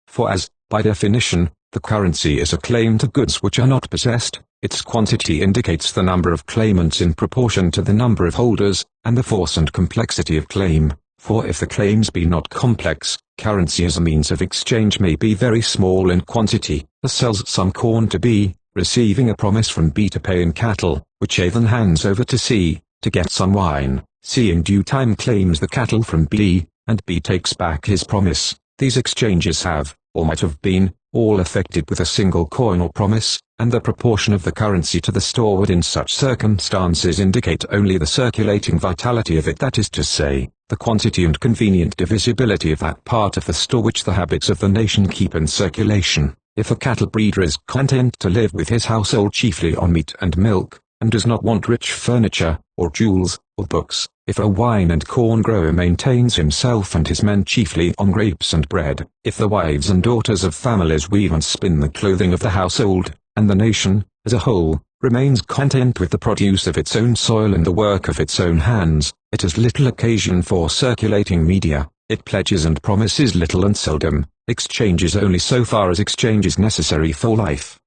For as, by definition, the currency is a claim to goods which are not possessed, its quantity indicates the number of claimants in proportion to the number of holders, and the force and complexity of claim. For if the claims be not complex, currency as a means of exchange may be very small in quantity. A sells some corn to B, receiving a promise from B to pay in cattle, which A then hands over to C, to get some wine. C in due time claims the cattle from B, and B takes back his promise. These exchanges have, or might have been, all effected with a single coin or promise, and the proportion of the currency to the store would in such circumstances indicate only the circulating vitality of it, that is to say, the quantity and convenient divisibility of that part of the store which the habits of the nation keep in circulation. If a cattle breeder is content to live with his household chiefly on meat and milk, and does not want rich furniture, or jewels, or books, if a wine and corn grower maintains himself and his men chiefly on grapes and bread, if the wives and daughters of families weave and spin the clothing of the household, and the nation, as a whole, remains content with the produce of its own soil and the work of its own hands, it has little occasion for circulating media. It pledges and promises little and seldom, exchanges only so far as exchange is necessary for life.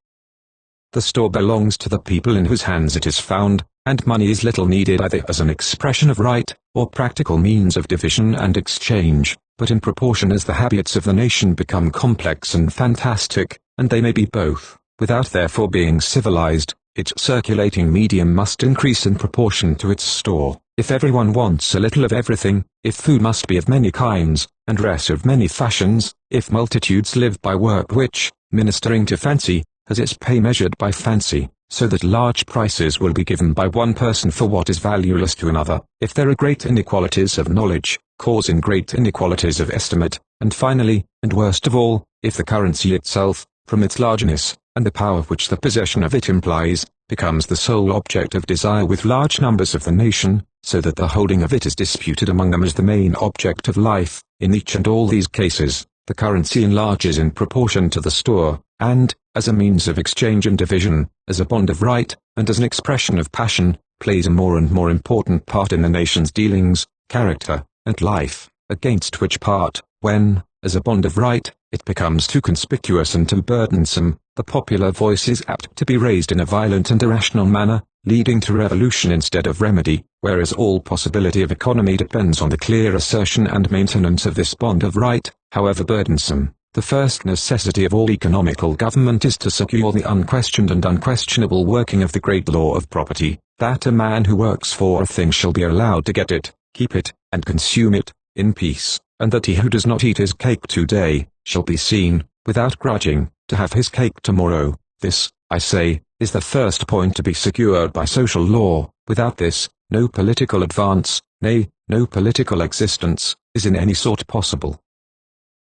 The store belongs to the people in whose hands it is found, and money is little needed either as an expression of right, or practical means of division and exchange, but in proportion as the habits of the nation become complex and fantastic, and they may be both, without therefore being civilized, its circulating medium must increase in proportion to its store. If everyone wants a little of everything, if food must be of many kinds, and dress of many fashions, if multitudes live by work which, ministering to fancy, has its pay measured by fancy, so that large prices will be given by one person for what is valueless to another, if there are great inequalities of knowledge, causing great inequalities of estimate, and finally, and worst of all, if the currency itself, from its largeness, and the power which the possession of it implies, becomes the sole object of desire with large numbers of the nation, so that the holding of it is disputed among them as the main object of life. In each and all these cases, the currency enlarges in proportion to the store, and, as a means of exchange and division, as a bond of right, and as an expression of passion, plays a more and more important part in the nation's dealings, character, and life, against which part, when, as a bond of right, it becomes too conspicuous and too burdensome, the popular voice is apt to be raised in a violent and irrational manner, leading to revolution instead of remedy, whereas all possibility of economy depends on the clear assertion and maintenance of this bond of right, however burdensome. The first necessity of all economical government is to secure the unquestioned and unquestionable working of the great law of property, that a man who works for a thing shall be allowed to get it, keep it, and consume it, in peace, and that he who does not eat his cake today, shall be seen, without grudging, to have his cake tomorrow. This, I say, is the first point to be secured by social law. Without this, no political advance, nay, no political existence, is in any sort possible.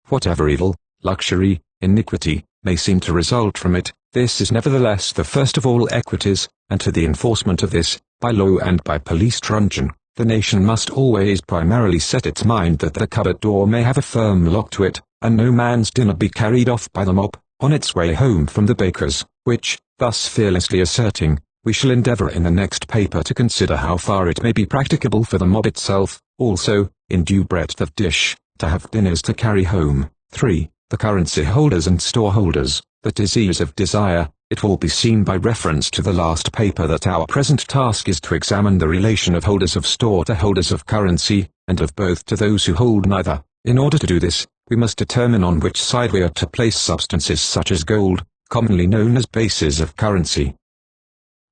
Whatever evil, luxury, iniquity, may seem to result from it, this is nevertheless the first of all equities, and to the enforcement of this, by law and by police truncheon, the nation must always primarily set its mind that the cupboard door may have a firm lock to it, and no man's dinner be carried off by the mob, on its way home from the baker's, which, thus fearlessly asserting, we shall endeavour in the next paper to consider how far it may be practicable for the mob itself, also, in due breadth of dish, to have dinners to carry home. 3. The currency holders and storeholders, the disease of desire. It will be seen by reference to the last paper that our present task is to examine the relation of holders of store to holders of currency, and of both to those who hold neither. In order to do this, we must determine on which side we are to place substances such as gold, commonly known as bases of currency.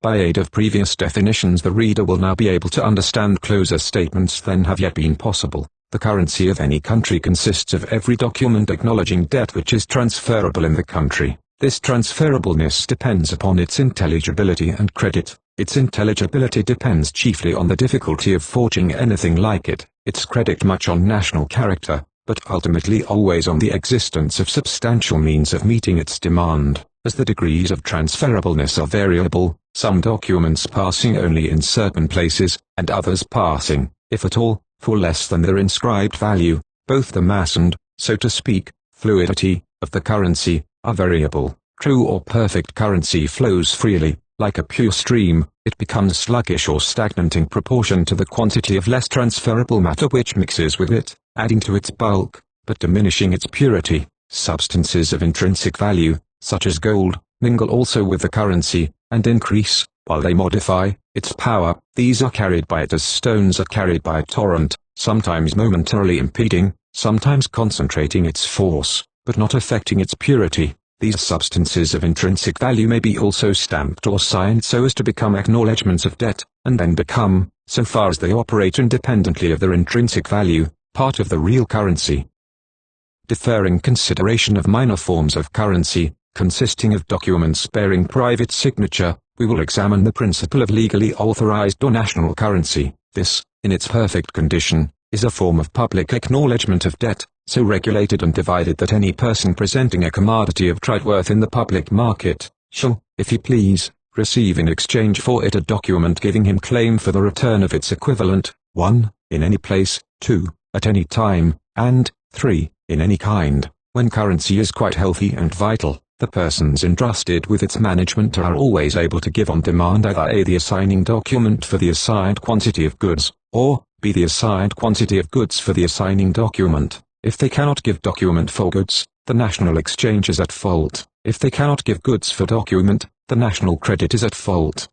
By aid of previous definitions the reader will now be able to understand closer statements than have yet been possible. The currency of any country consists of every document acknowledging debt which is transferable in the country. This transferableness depends upon its intelligibility and credit. Its intelligibility depends chiefly on the difficulty of forging anything like it, its credit much on national character, but ultimately always on the existence of substantial means of meeting its demand. As the degrees of transferableness are variable, some documents passing only in certain places, and others passing, if at all, for less than their inscribed value, both the mass and, so to speak, fluidity, of the currency, are variable. True or perfect currency flows freely, like a pure stream. It becomes sluggish or stagnant in proportion to the quantity of less transferable matter which mixes with it, adding to its bulk, but diminishing its purity. Substances of intrinsic value, such as gold, mingle also with the currency, and increase, while they modify, its power. These are carried by it as stones are carried by a torrent, sometimes momentarily impeding, sometimes concentrating its force, but not affecting its purity. These substances of intrinsic value may be also stamped or signed so as to become acknowledgments of debt, and then become, so far as they operate independently of their intrinsic value, part of the real currency. Deferring consideration of minor forms of currency, consisting of documents bearing private signature, we will examine the principle of legally authorized or national currency. This, in its perfect condition, is a form of public acknowledgment of debt, so regulated and divided that any person presenting a commodity of trade worth in the public market, shall, if he please, receive in exchange for it a document giving him claim for the return of its equivalent, 1. In any place, 2. At any time, and 3. In any kind. When currency is quite healthy and vital, the persons entrusted with its management are always able to give on demand either A. the assigning document for the assigned quantity of goods, or B. the assigned quantity of goods for the assigning document. If they cannot give document for goods, the national exchange is at fault. If they cannot give goods for document, the national credit is at fault.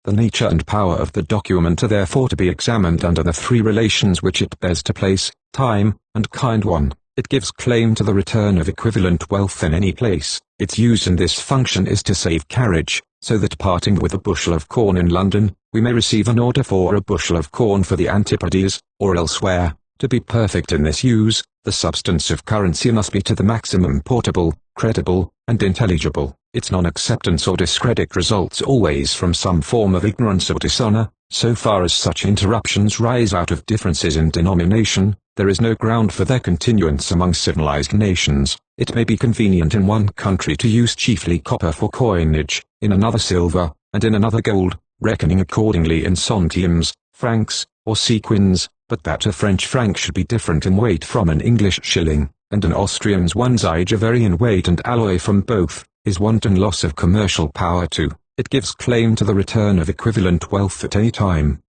The nature and power of the document are therefore to be examined under the three relations which it bears to place, time, and kind. 1. It gives claim to the return of equivalent wealth in any place. Its use in this function is to save carriage, so that parting with a bushel of corn in London, we may receive an order for a bushel of corn for the Antipodes, or elsewhere. To be perfect in this use, the substance of currency must be to the maximum portable, credible, and intelligible. Its non-acceptance or discredit results always from some form of ignorance or dishonor. So far as such interruptions rise out of differences in denomination, there is no ground for their continuance among civilized nations. It may be convenient in one country to use chiefly copper for coinage, in another silver, and in another gold, reckoning accordingly in centimes, francs, or sequins, but that a French franc should be different in weight from an English shilling, and an Austrian's 1 Zeige vary in weight and alloy from both, is wanton loss of commercial power too. It gives claim to the return of equivalent wealth at any time.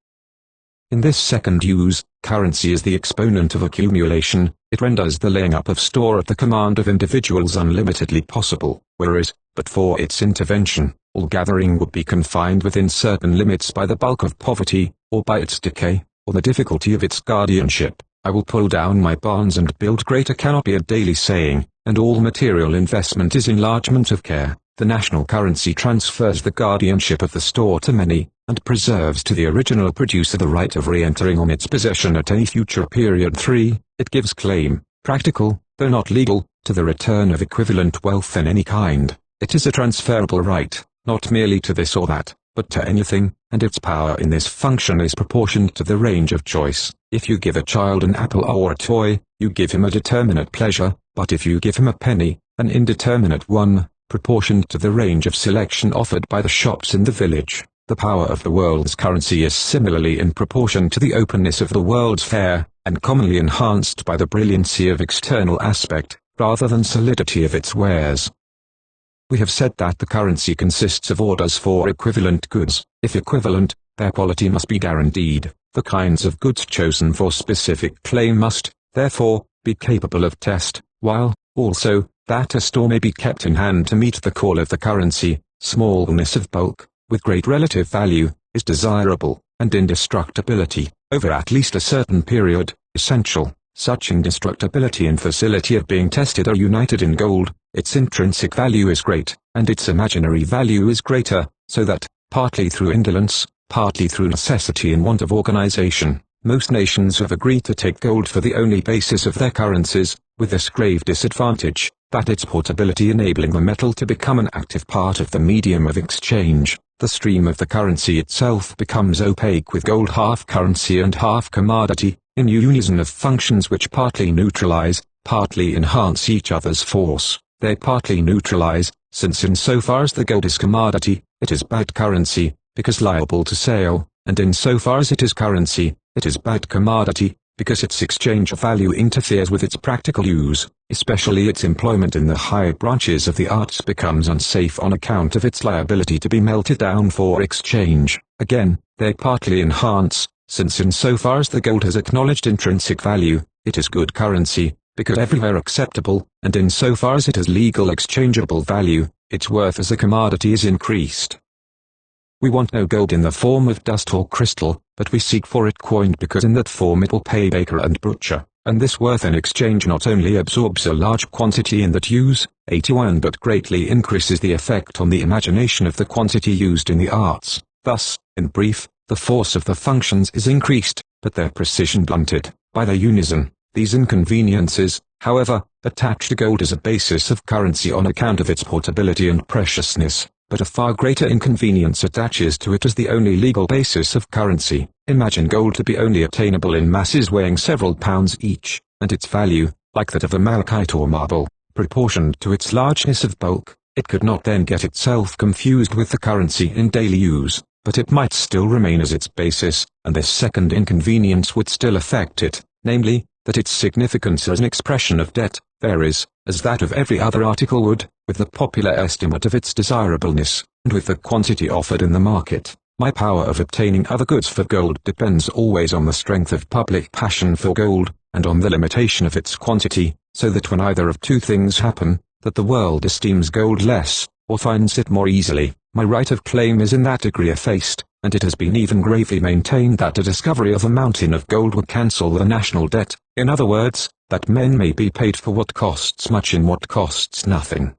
In this second use, currency is the exponent of accumulation. It renders the laying up of store at the command of individuals unlimitedly possible, whereas, but for its intervention, all gathering would be confined within certain limits by the bulk of poverty, or by its decay, or the difficulty of its guardianship. I will pull down my barns and build greater cannot be a daily saying, and all material investment is enlargement of care. The national currency transfers the guardianship of the store to many, and preserves to the original producer the right of re-entering on its possession at any future period. 3. It gives claim, practical, though not legal, to the return of equivalent wealth in any kind. It is a transferable right, not merely to this or that, but to anything, and its power in this function is proportioned to the range of choice. If you give a child an apple or a toy, you give him a determinate pleasure, but if you give him a penny, an indeterminate one, proportioned to the range of selection offered by the shops in the village. The power of the world's currency is similarly in proportion to the openness of the world's fair, and commonly enhanced by the brilliancy of external aspect, rather than solidity of its wares. We have said that the currency consists of orders for equivalent goods. If equivalent, their quality must be guaranteed. The kinds of goods chosen for specific claim must, therefore, be capable of test, while, also, that a store may be kept in hand to meet the call of the currency. Smallness of bulk, with great relative value, is desirable, and indestructibility, over at least a certain period, essential. Such indestructibility and facility of being tested are united in gold. Its intrinsic value is great, and its imaginary value is greater, so that, partly through indolence, partly through necessity and want of organization, most nations have agreed to take gold for the only basis of their currencies, with this grave disadvantage, that its portability enabling the metal to become an active part of the medium of exchange. The stream of the currency itself becomes opaque with gold half currency and half commodity, in unison of functions which partly neutralize, partly enhance each other's force. They partly neutralize, since insofar as the gold is commodity, it is bad currency, because liable to sale, and insofar as it is currency, it is bad commodity, because its exchange value interferes with its practical use, especially its employment in the higher branches of the arts becomes unsafe on account of its liability to be melted down for exchange. Again, they partly enhance, since insofar as the gold has acknowledged intrinsic value, it is good currency, because everywhere acceptable, and insofar as it has legal exchangeable value, its worth as a commodity is increased. We want no gold in the form of dust or crystal, but we seek for it coined because in that form it will pay baker and butcher, and this worth in exchange not only absorbs a large quantity in that use, 81 but greatly increases the effect on the imagination of the quantity used in the arts. Thus, in brief, the force of the functions is increased, but their precision blunted, by their unison. These inconveniences, however, attach to gold as a basis of currency on account of its portability and preciousness, but a far greater inconvenience attaches to it as the only legal basis of currency. Imagine gold to be only attainable in masses weighing several pounds each, and its value, like that of a malachite or marble, proportioned to its largeness of bulk. It could not then get itself confused with the currency in daily use, but it might still remain as its basis, and this second inconvenience would still affect it, namely, that its significance as an expression of debt varies, as that of every other article would, with the popular estimate of its desirableness, and with the quantity offered in the market. My power of obtaining other goods for gold depends always on the strength of public passion for gold, and on the limitation of its quantity, so that when either of two things happen, that the world esteems gold less, or finds it more easily, my right of claim is in that degree effaced, and it has been even gravely maintained that a discovery of a mountain of gold would cancel the national debt, in other words, that men may be paid for what costs much in what costs nothing.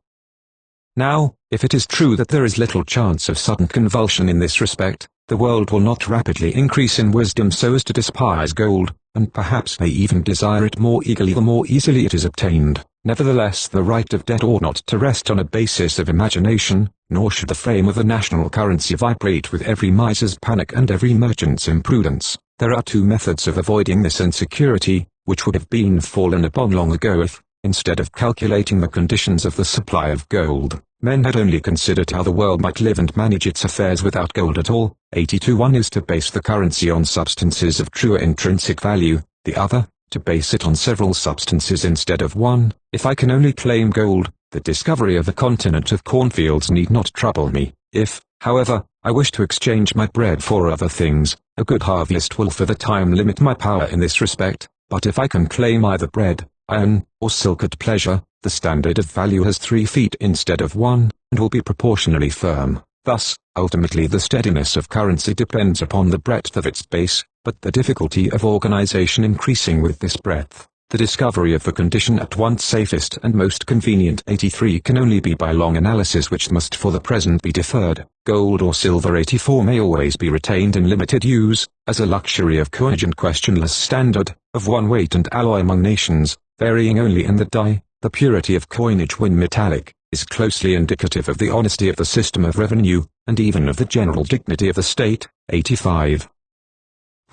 Now, if it is true that there is little chance of sudden convulsion in this respect, the world will not rapidly increase in wisdom so as to despise gold, and perhaps may even desire it more eagerly the more easily it is obtained. Nevertheless, the right of debt ought not to rest on a basis of imagination, nor should the frame of the national currency vibrate with every miser's panic and every merchant's imprudence. There are two methods of avoiding this insecurity, which would have been fallen upon long ago if, instead of calculating the conditions of the supply of gold, men had only considered how the world might live and manage its affairs without gold at all. 82. One is to base the currency on substances of truer intrinsic value, the other, to base it on several substances instead of one. If I can only claim gold, the discovery of a continent of cornfields need not trouble me. If, however, I wish to exchange my bread for other things, a good harvest will for the time limit my power in this respect, but if I can claim either bread, iron, or silk at pleasure, the standard of value has 3 feet instead of 1, and will be proportionally firm. Thus, ultimately the steadiness of currency depends upon the breadth of its base, but the difficulty of organization increasing with this breadth. The discovery of the condition at once safest and most convenient 83 can only be by long analysis which must for the present be deferred. Gold or silver 84 may always be retained in limited use, as a luxury of coinage and questionless standard, of one weight and alloy among nations, varying only in the dye. The purity of coinage when metallic, is closely indicative of the honesty of the system of revenue, and even of the general dignity of the state. 85.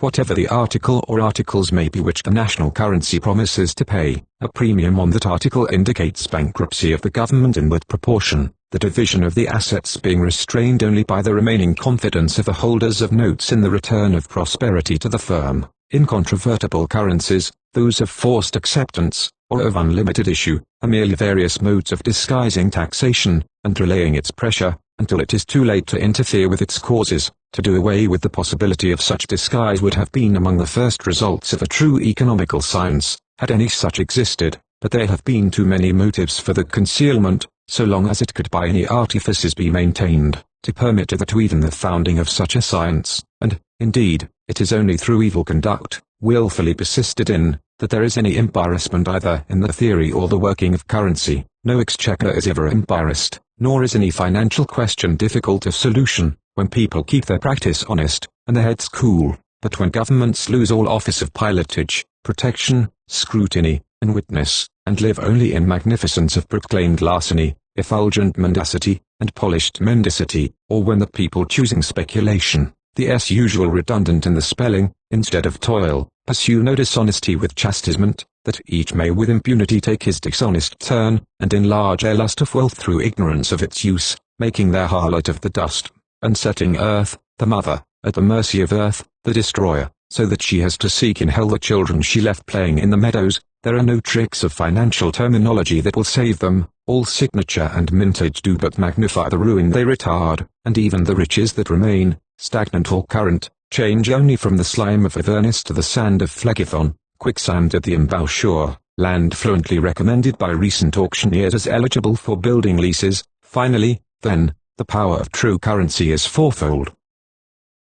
Whatever the article or articles may be which the national currency promises to pay, a premium on that article indicates bankruptcy of the government in that proportion, the division of the assets being restrained only by the remaining confidence of the holders of notes in the return of prosperity to the firm. Incontrovertible currencies, those of forced acceptance, or of unlimited issue, are merely various modes of disguising taxation, and delaying its pressure, until it is too late to interfere with its causes. To do away with the possibility of such disguise would have been among the first results of a true economical science, had any such existed, but there have been too many motives for the concealment, so long as it could by any artifices be maintained, to permit to even the founding of such a science, and, indeed, it is only through evil conduct, willfully persisted in, that there is any embarrassment either in the theory or the working of currency. No exchequer is ever embarrassed, nor is any financial question difficult of solution, when people keep their practice honest, and their heads cool. But when governments lose all office of pilotage, protection, scrutiny, and witness, and live only in magnificence of proclaimed larceny, effulgent mendacity, and polished mendicity, or when the people choosing speculation, the s usual redundant in the spelling, instead of toil, pursue no dishonesty with chastisement, that each may with impunity take his dishonest turn, and enlarge their lust of wealth through ignorance of its use, making their harlot of the dust, and setting earth, the mother, at the mercy of earth, the destroyer, so that she has to seek in hell the children she left playing in the meadows. There are no tricks of financial terminology that will save them, all signature and mintage do but magnify the ruin they retard, and even the riches that remain, stagnant or current, change only from the slime of Avernus to the sand of Phlegethon, quicksand at the embouchure, land fluently recommended by recent auctioneers as eligible for building leases. Finally, then, the power of true currency is fourfold.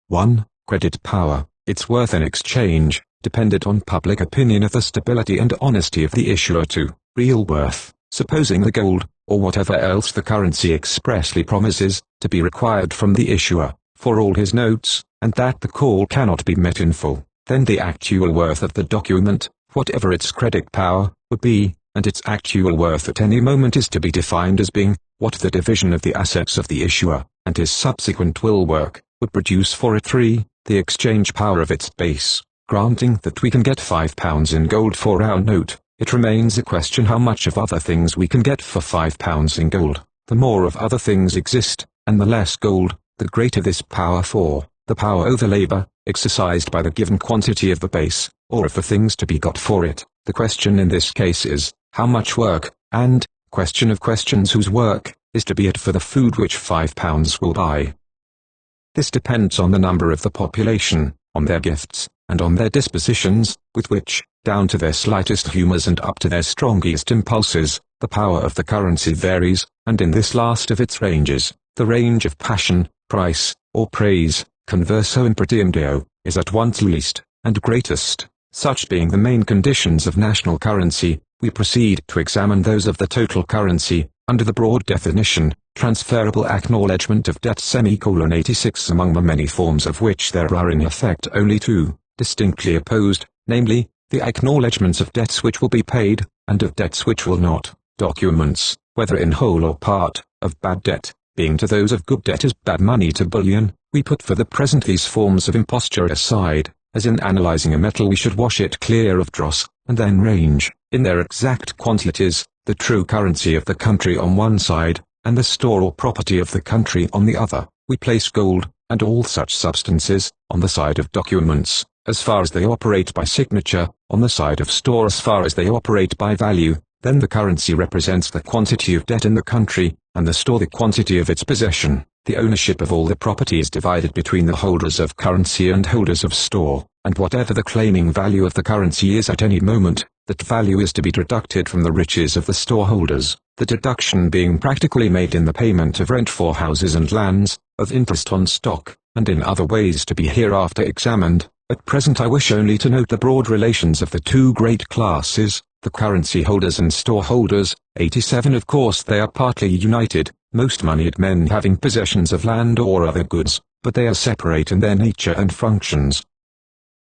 1. Credit power. Its worth in exchange, depended on public opinion of the stability and honesty of the issuer. 2. Real worth. Supposing the gold, or whatever else the currency expressly promises, to be required from the issuer, for all his notes, and that the call cannot be met in full, then the actual worth of the document, whatever its credit power, would be, and its actual worth at any moment is to be defined as being, what the division of the assets of the issuer, and his subsequent will work, would produce for it. 3. The exchange power of its base. Granting that we can get £5 in gold for our note, it remains a question how much of other things we can get for £5 in gold. The more of other things exist, and the less gold, the greater this power, for the power over labor, exercised by the given quantity of the base, or of the things to be got for it. The question in this case is, how much work, and, question of questions, whose work, is to be had for the food which £5 will buy. This depends on the number of the population, on their gifts, and on their dispositions, with which, down to their slightest humours and up to their strongest impulses, the power of the currency varies, and in this last of its ranges, the range of passion, price, or praise, converso impretium is at once least, and greatest. Such being the main conditions of national currency, we proceed to examine those of the total currency, under the broad definition, transferable acknowledgement of debt. 86 Among the many forms of which there are in effect only two, distinctly opposed, namely, the acknowledgements of debts which will be paid, and of debts which will not, documents, whether in whole or part, of bad debt, being to those of good debt as bad money to bullion. We put for the present these forms of imposture aside, as in analyzing a metal we should wash it clear of dross, and then range, in their exact quantities, the true currency of the country on one side, and the store or property of the country on the other. We place gold, and all such substances, on the side of documents, as far as they operate by signature, on the side of store as far as they operate by value. Then the currency represents the quantity of debt in the country, and the store the quantity of its possession. The ownership of all the property is divided between the holders of currency and holders of store, and whatever the claiming value of the currency is at any moment, that value is to be deducted from the riches of the storeholders, the deduction being practically made in the payment of rent for houses and lands, of interest on stock, and in other ways to be hereafter examined. At present I wish only to note the broad relations of the two great classes, the currency holders and storeholders. 87 Of course they are partly united, most moneyed men having possessions of land or other goods, but they are separate in their nature and functions.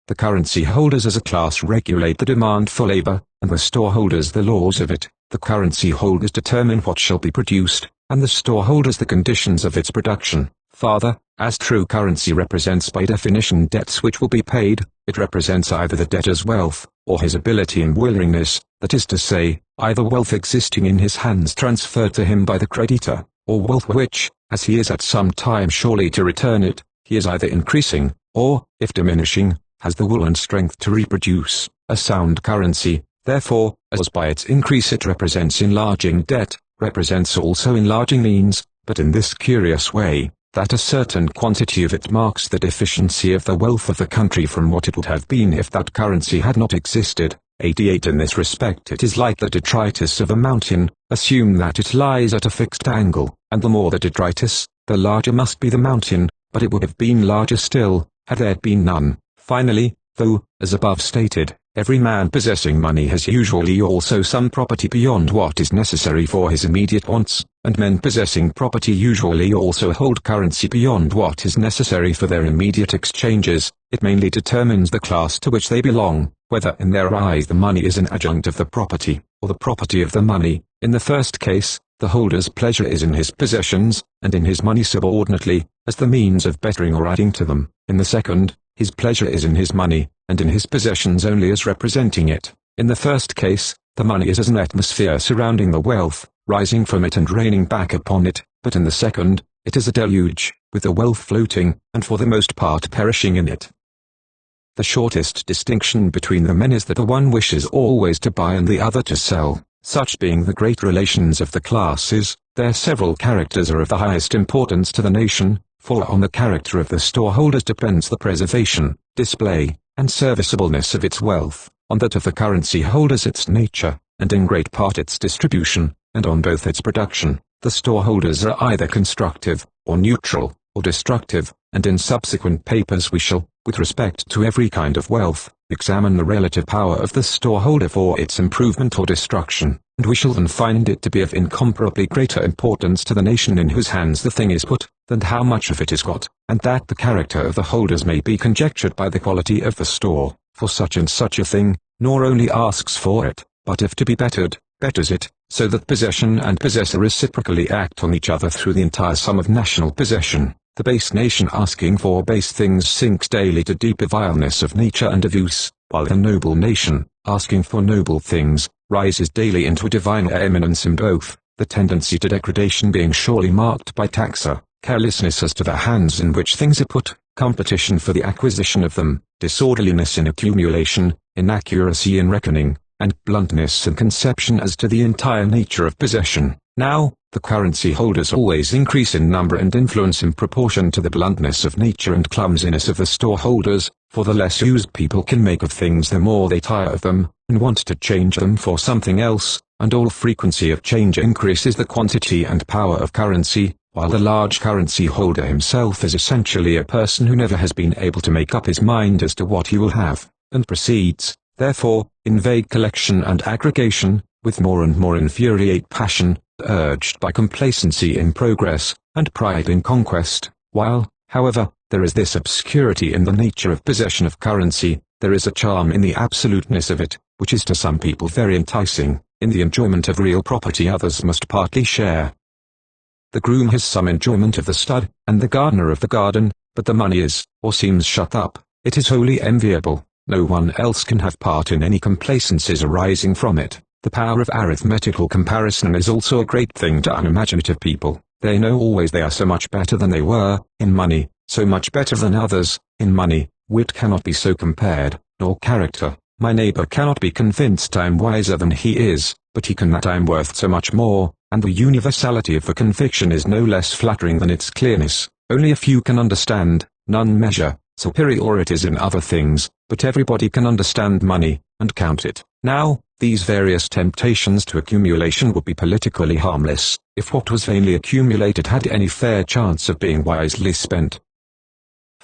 The currency holders as a class regulate the demand for labor, and the storeholders the laws of it. The currency holders determine what shall be produced, and the storeholders the conditions of its production. Further, as true currency represents by definition debts which will be paid, it represents either the debtor's wealth, or his ability and willingness, that is to say, either wealth existing in his hands transferred to him by the creditor, or wealth which, as he is at some time surely to return it, he is either increasing, or, if diminishing, has the will and strength to reproduce. A sound currency, therefore, as by its increase it represents enlarging debt, represents also enlarging means, but in this curious way, that a certain quantity of it marks the deficiency of the wealth of the country from what it would have been if that currency had not existed. 88 In this respect it is like the detritus of a mountain. Assume that it lies at a fixed angle, and the more the detritus, the larger must be the mountain, but it would have been larger still, had there been none. Finally, though, as above stated, every man possessing money has usually also some property beyond what is necessary for his immediate wants, and men possessing property usually also hold currency beyond what is necessary for their immediate exchanges. It mainly determines the class to which they belong, whether in their eyes the money is an adjunct of the property, or the property of the money. In the first case, the holder's pleasure is in his possessions, and in his money subordinately, as the means of bettering or adding to them. In the second, his pleasure is in his money, and in his possessions only as representing it. In the first case, the money is as an atmosphere surrounding the wealth, rising from it and raining back upon it, but in the second, it is a deluge, with the wealth floating, and for the most part perishing in it. The shortest distinction between the men is that the one wishes always to buy and the other to sell. Such being the great relations of the classes, their several characters are of the highest importance to the nation, for on the character of the storeholders depends the preservation, display, and serviceableness of its wealth, on that of the currency holders its nature, and in great part its distribution, and on both its production. The storeholders are either constructive, or neutral, or destructive, and in subsequent papers we shall, with respect to every kind of wealth, examine the relative power of the storeholder for its improvement or destruction, and we shall then find it to be of incomparably greater importance to the nation in whose hands the thing is put, than how much of it is got, and that the character of the holders may be conjectured by the quality of the store, for such and such a thing, nor only asks for it, but if to be bettered, betters it, so that possession and possessor reciprocally act on each other through the entire sum of national possession. The base nation asking for base things sinks daily to deeper vileness of nature and of use, while the noble nation, asking for noble things, rises daily into a diviner eminence in both, the tendency to degradation being surely marked by taxer, carelessness as to the hands in which things are put, competition for the acquisition of them, disorderliness in accumulation, inaccuracy in reckoning, and bluntness in conception as to the entire nature of possession. Now, the currency holders always increase in number and influence in proportion to the bluntness of nature and clumsiness of the storeholders, for the less use people can make of things the more they tire of them, and want to change them for something else, and all frequency of change increases the quantity and power of currency, while the large currency holder himself is essentially a person who never has been able to make up his mind as to what he will have, and proceeds, therefore, in vague collection and aggregation, with more and more infuriate passion, urged by complacency in progress, and pride in conquest. While, however, there is this obscurity in the nature of possession of currency, there is a charm in the absoluteness of it, which is to some people very enticing. In the enjoyment of real property others must partly share. The groom has some enjoyment of the stud, and the gardener of the garden, but the money is, or seems shut up. It is wholly enviable. No one else can have part in any complacencies arising from it. The power of arithmetical comparison is also a great thing to unimaginative people. They know always they are so much better than they were, in money, so much better than others, in money. Wit cannot be so compared, nor character. My neighbor cannot be convinced I am wiser than he is, but he can that I am worth so much more, and the universality of the conviction is no less flattering than its clearness. Only a few can understand, none measure. Superior it is in other things, but everybody can understand money, and count it. Now, these various temptations to accumulation would be politically harmless, if what was vainly accumulated had any fair chance of being wisely spent.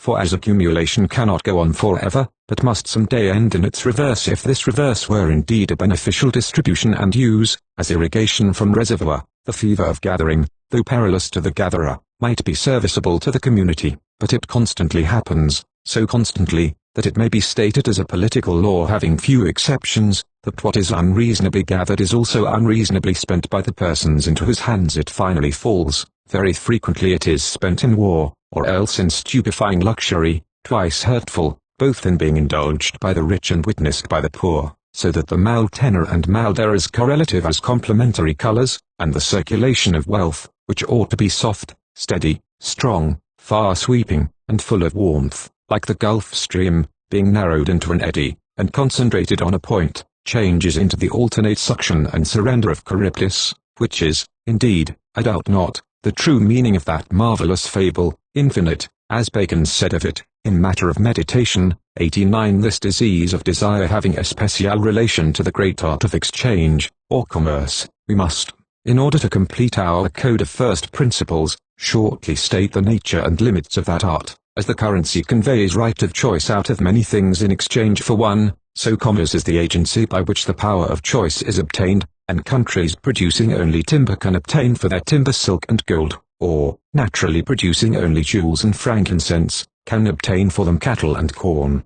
for as accumulation cannot go on forever, but must someday end in its reverse if this reverse were indeed a beneficial distribution and use, as irrigation from reservoir, the fever of gathering, though perilous to the gatherer, might be serviceable to the community, but it constantly happens, so constantly, that it may be stated as a political law having few exceptions, that what is unreasonably gathered is also unreasonably spent by the persons into whose hands it finally falls. Very frequently it is spent in war, or else in stupefying luxury, twice hurtful, both in being indulged by the rich and witnessed by the poor, so that the mal tenor and mal are as correlative as complementary colors, and the circulation of wealth, which ought to be soft, steady, strong, far-sweeping, and full of warmth, like the Gulf Stream, being narrowed into an eddy, and concentrated on a point, changes into the alternate suction and surrender of Charybdis, which is, indeed, I doubt not, the true meaning of that marvelous fable, infinite, as Bacon said of it, in matter of meditation, 89. This disease of desire having a special relation to the great art of exchange, or commerce, we must, in order to complete our code of first principles, shortly state the nature and limits of that art. As the currency conveys right of choice out of many things in exchange for one, so commerce is the agency by which the power of choice is obtained, and countries producing only timber can obtain for their timber silk and gold, or, naturally producing only jewels and frankincense, can obtain for them cattle and corn.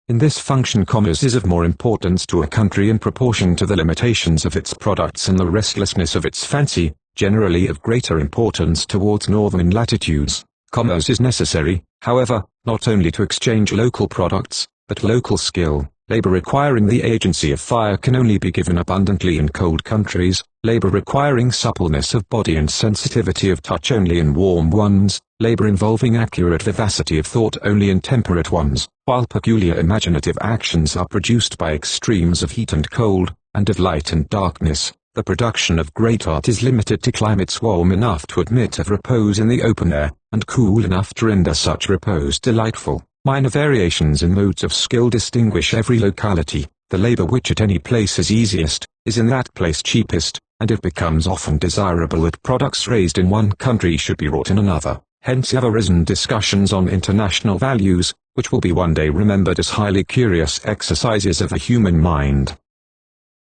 In this function commerce is of more importance to a country in proportion to the limitations of its products and the restlessness of its fancy, generally of greater importance towards northern latitudes. Commerce is necessary, however, not only to exchange local products, but local skill. Labor requiring the agency of fire can only be given abundantly in cold countries, labor requiring suppleness of body and sensitivity of touch only in warm ones, labor involving accurate vivacity of thought only in temperate ones, while peculiar imaginative actions are produced by extremes of heat and cold, and of light and darkness. The production of great art is limited to climates warm enough to admit of repose in the open air, and cool enough to render such repose delightful. Minor variations in modes of skill distinguish every locality. The labor which at any place is easiest, is in that place cheapest, and it becomes often desirable that products raised in one country should be wrought in another. Hence have arisen discussions on international values, which will be one day remembered as highly curious exercises of the human mind.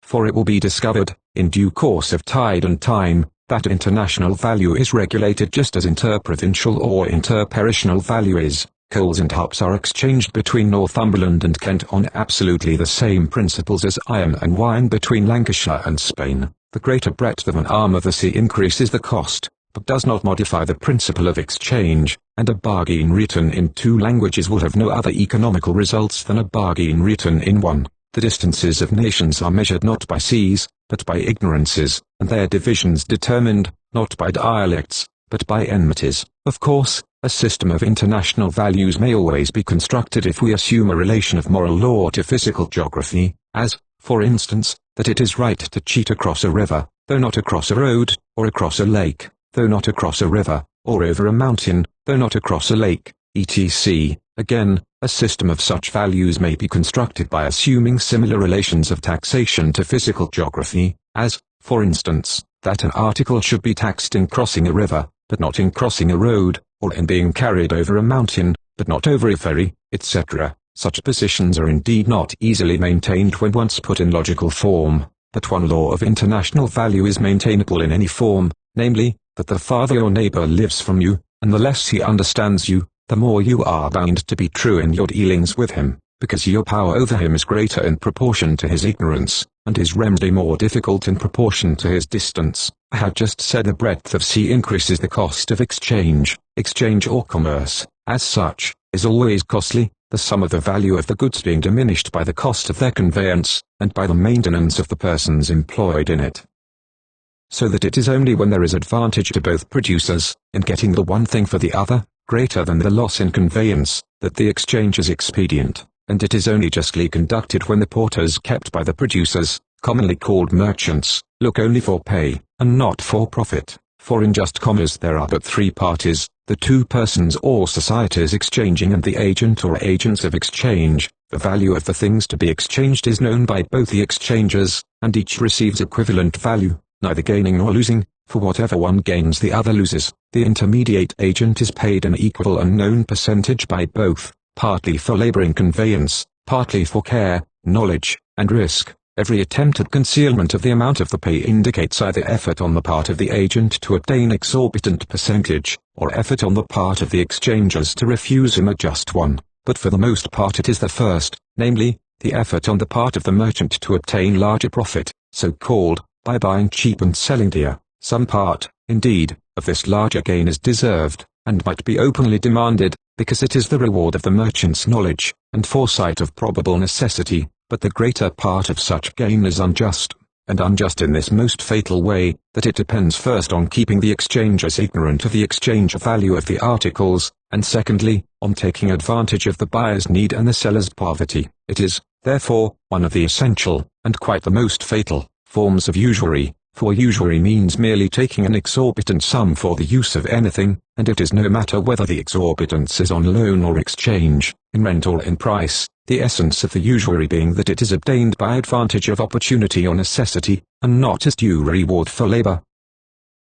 For it will be discovered, in due course of tide and time, that international value is regulated just as interprovincial or interparissional value is. Coals and hops are exchanged between Northumberland and Kent on absolutely the same principles as iron and wine between Lancashire and Spain. The greater breadth of an arm of the sea increases the cost, but does not modify the principle of exchange, and a bargain written in two languages will have no other economical results than a bargain written in one. The distances of nations are measured not by seas, but by ignorances, and their divisions determined, not by dialects, but by enmities. Of course, a system of international values may always be constructed if we assume a relation of moral law to physical geography, as, for instance, that it is right to cheat across a river, though not across a road, or across a lake, though not across a river, or over a mountain, though not across a lake, etc. Again, a system of such values may be constructed by assuming similar relations of taxation to physical geography, as, for instance, that an article should be taxed in crossing a river, but not in crossing a road, or in being carried over a mountain, but not over a ferry, etc. Such positions are indeed not easily maintained when once put in logical form, but one law of international value is maintainable in any form, namely, that the farther your neighbor lives from you, and the less he understands you, the more you are bound to be true in your dealings with him, because your power over him is greater in proportion to his ignorance, and his remedy more difficult in proportion to his distance. I had just said the breadth of sea increases the cost of exchange. Exchange or commerce, as such, is always costly, the sum of the value of the goods being diminished by the cost of their conveyance, and by the maintenance of the persons employed in it. So that it is only when there is advantage to both producers, in getting the one thing for the other, greater than the loss in conveyance, that the exchange is expedient, and it is only justly conducted when the porters kept by the producers, commonly called merchants, look only for pay, and not for profit. For in just commerce there are but three parties, the two persons or societies exchanging and the agent or agents of exchange. The value of the things to be exchanged is known by both the exchangers, and each receives equivalent value, neither gaining nor losing, for whatever one gains the other loses. the intermediate agent is paid an equal unknown percentage by both, partly for labor in conveyance, partly for care, knowledge, and risk. Every attempt at concealment of the amount of the pay indicates either effort on the part of the agent to obtain exorbitant percentage, or effort on the part of the exchangers to refuse him a just one, but for the most part it is the first, namely, the effort on the part of the merchant to obtain larger profit, so-called, by buying cheap and selling dear. Some part, indeed, of this larger gain is deserved, and might be openly demanded, because it is the reward of the merchant's knowledge, and foresight of probable necessity, but the greater part of such gain is unjust, and unjust in this most fatal way, that it depends first on keeping the exchangers ignorant of the exchange value of the articles, and secondly, on taking advantage of the buyer's need and the seller's poverty. It is, therefore, one of the essential, and quite the most fatal, forms of usury, for usury means merely taking an exorbitant sum for the use of anything, and it is no matter whether the exorbitance is on loan or exchange, in rent or in price, the essence of the usury being that it is obtained by advantage of opportunity or necessity, and not as due reward for labor.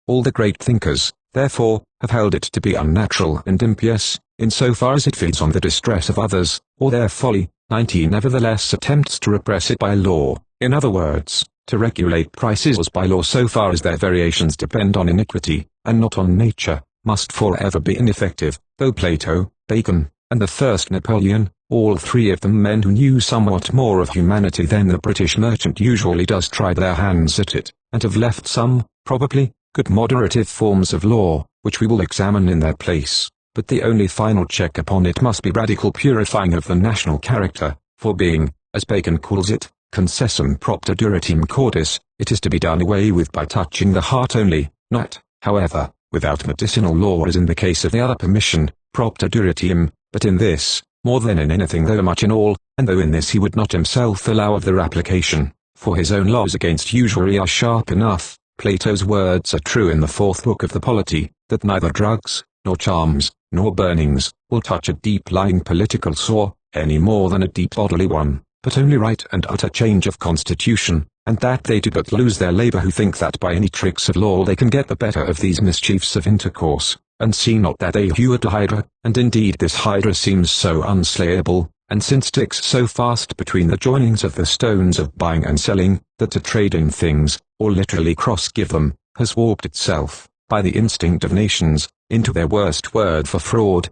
All the great thinkers, therefore, have held it to be unnatural and impious, in so far as it feeds on the distress of others, or their folly. 19 Nevertheless attempts to repress it by law, in other words, to regulate prices by law so far as their variations depend on iniquity, and not on nature, must forever be ineffective, though Plato, Bacon, and the first Napoleon, all three of them men who knew somewhat more of humanity than the British merchant usually does, tried their hands at it, and have left some, probably, good moderative forms of law, which we will examine in their place, but the only final check upon it must be radical purifying of the national character, for being, as Bacon calls it, concessum propter duratim cordis, it is to be done away with by touching the heart only, not, however, without medicinal law as in the case of the other permission, propter duratim, but in this, more than in anything though much in all, and though in this he would not himself allow of their application, for his own laws against usury are sharp enough. Plato's words are true in the 4th book of the Polity, that neither drugs, nor charms, nor burnings, will touch a deep-lying political sore, any more than a deep bodily one, but only right and utter change of constitution, and that they do but lose their labor who think that by any tricks of law they can get the better of these mischiefs of intercourse, and see not that they hew at a hydra, and indeed this hydra seems so unslayable, and since sticks so fast between the joinings of the stones of buying and selling, that to trade in things, or literally cross-give them, has warped itself, by the instinct of nations, into their worst word for fraud,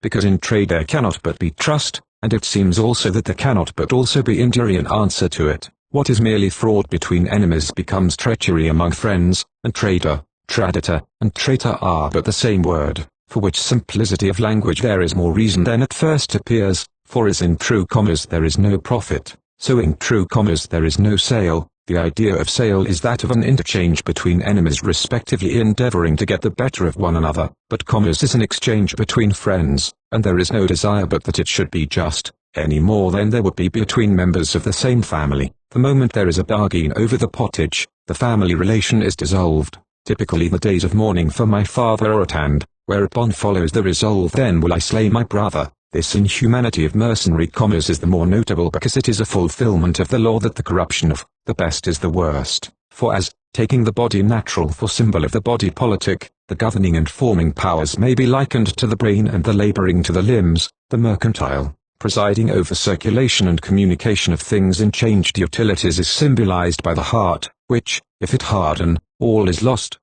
because in trade there cannot but be trust, and it seems also that there cannot but also be injury in answer to it. What is merely fraud between enemies becomes treachery among friends, and traitor, traditor, and traitor are but the same word, for which simplicity of language there is more reason than at first appears, for as in true commerce there is no profit, so in true commerce there is no sale. The idea of sale is that of an interchange between enemies respectively endeavoring to get the better of one another, but commerce is an exchange between friends, and there is no desire but that it should be just, any more than there would be between members of the same family. The moment there is a bargain over the pottage, the family relation is dissolved. Typically the days of mourning for my father are at hand, whereupon follows the resolve, then will I slay my brother. This inhumanity of mercenary commerce is the more notable because it is a fulfillment of the law that the corruption of the best is the worst, for as, taking the body natural for symbol of the body politic, the governing and forming powers may be likened to the brain and the laboring to the limbs, the mercantile, presiding over circulation and communication of things in changed utilities is symbolized by the heart, which, if it harden, all is lost.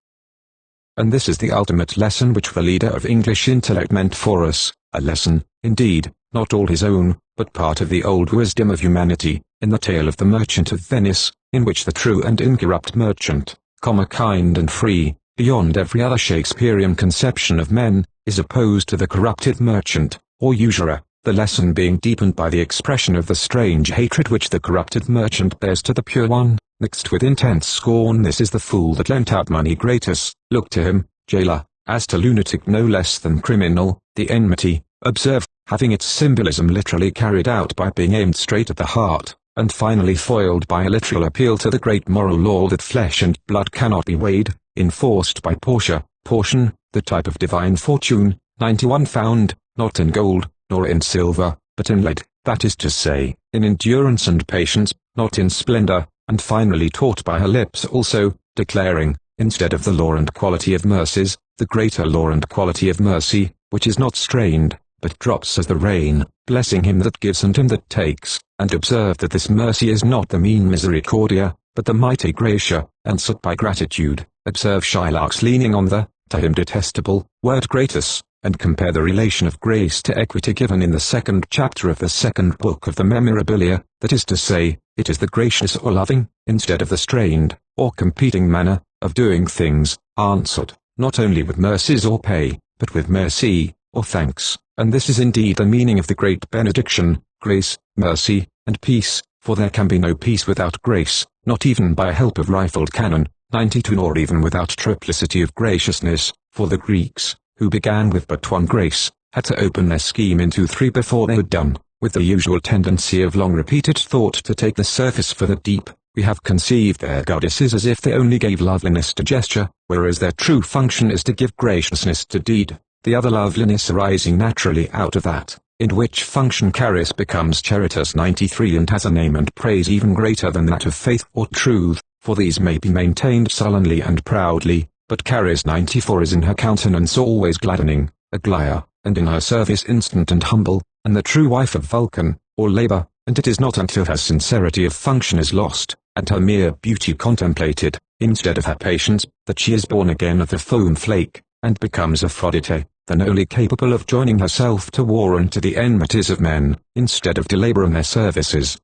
And this is the ultimate lesson which the leader of English intellect meant for us, a lesson, indeed, not all his own, but part of the old wisdom of humanity, in the tale of the Merchant of Venice, in which the true and incorrupt merchant, kind and free, beyond every other Shakespearean conception of men, is opposed to the corrupted merchant, or usurer, the lesson being deepened by the expression of the strange hatred which the corrupted merchant bears to the pure one, mixed with intense scorn. This is the fool that lent out money gratis, look to him, jailer, as to lunatic no less than criminal. The enmity, observe, having its symbolism literally carried out by being aimed straight at the heart, and finally foiled by a literal appeal to the great moral law that flesh and blood cannot be weighed, enforced by portion, the type of divine fortune, 91 found, not in gold, nor in silver, but in lead, that is to say, in endurance and patience, not in splendor, and finally taught by her lips also, declaring, instead of the law and quality of mercies, the greater law and quality of mercy, which is not strained, but drops as the rain, blessing him that gives and him that takes, and observe that this mercy is not the mean misericordia, but the mighty gratia, answered by gratitude. Observe Shylock's leaning on the, to him detestable, word gratis, and compare the relation of grace to equity given in the second chapter of the second book of the Memorabilia, that is to say, it is the gracious or loving, instead of the strained, or competing manner, of doing things, answered, not only with mercies or pay, but with mercy, or thanks, and this is indeed the meaning of the great benediction, grace, mercy, and peace, for there can be no peace without grace, not even by help of rifled cannon, 92 nor even without triplicity of graciousness, for the Greeks, who began with but one grace, had to open their scheme into three before they had done, with the usual tendency of long-repeated thought to take the surface for the deep. We have conceived their goddesses as if they only gave loveliness to gesture, whereas their true function is to give graciousness to deed, the other loveliness arising naturally out of that, in which function charis becomes charitas 93 and has a name and praise even greater than that of faith or truth, for these may be maintained sullenly and proudly, but charis 94 is in her countenance always gladdening, Aglaia, and in her service instant and humble, and the true wife of Vulcan, or Labour, and it is not until her sincerity of function is lost, and her mere beauty contemplated, instead of her patience, that she is born again of the foam flake, and becomes Aphrodite, then only capable of joining herself to war and to the enmities of men, instead of to labour in their services.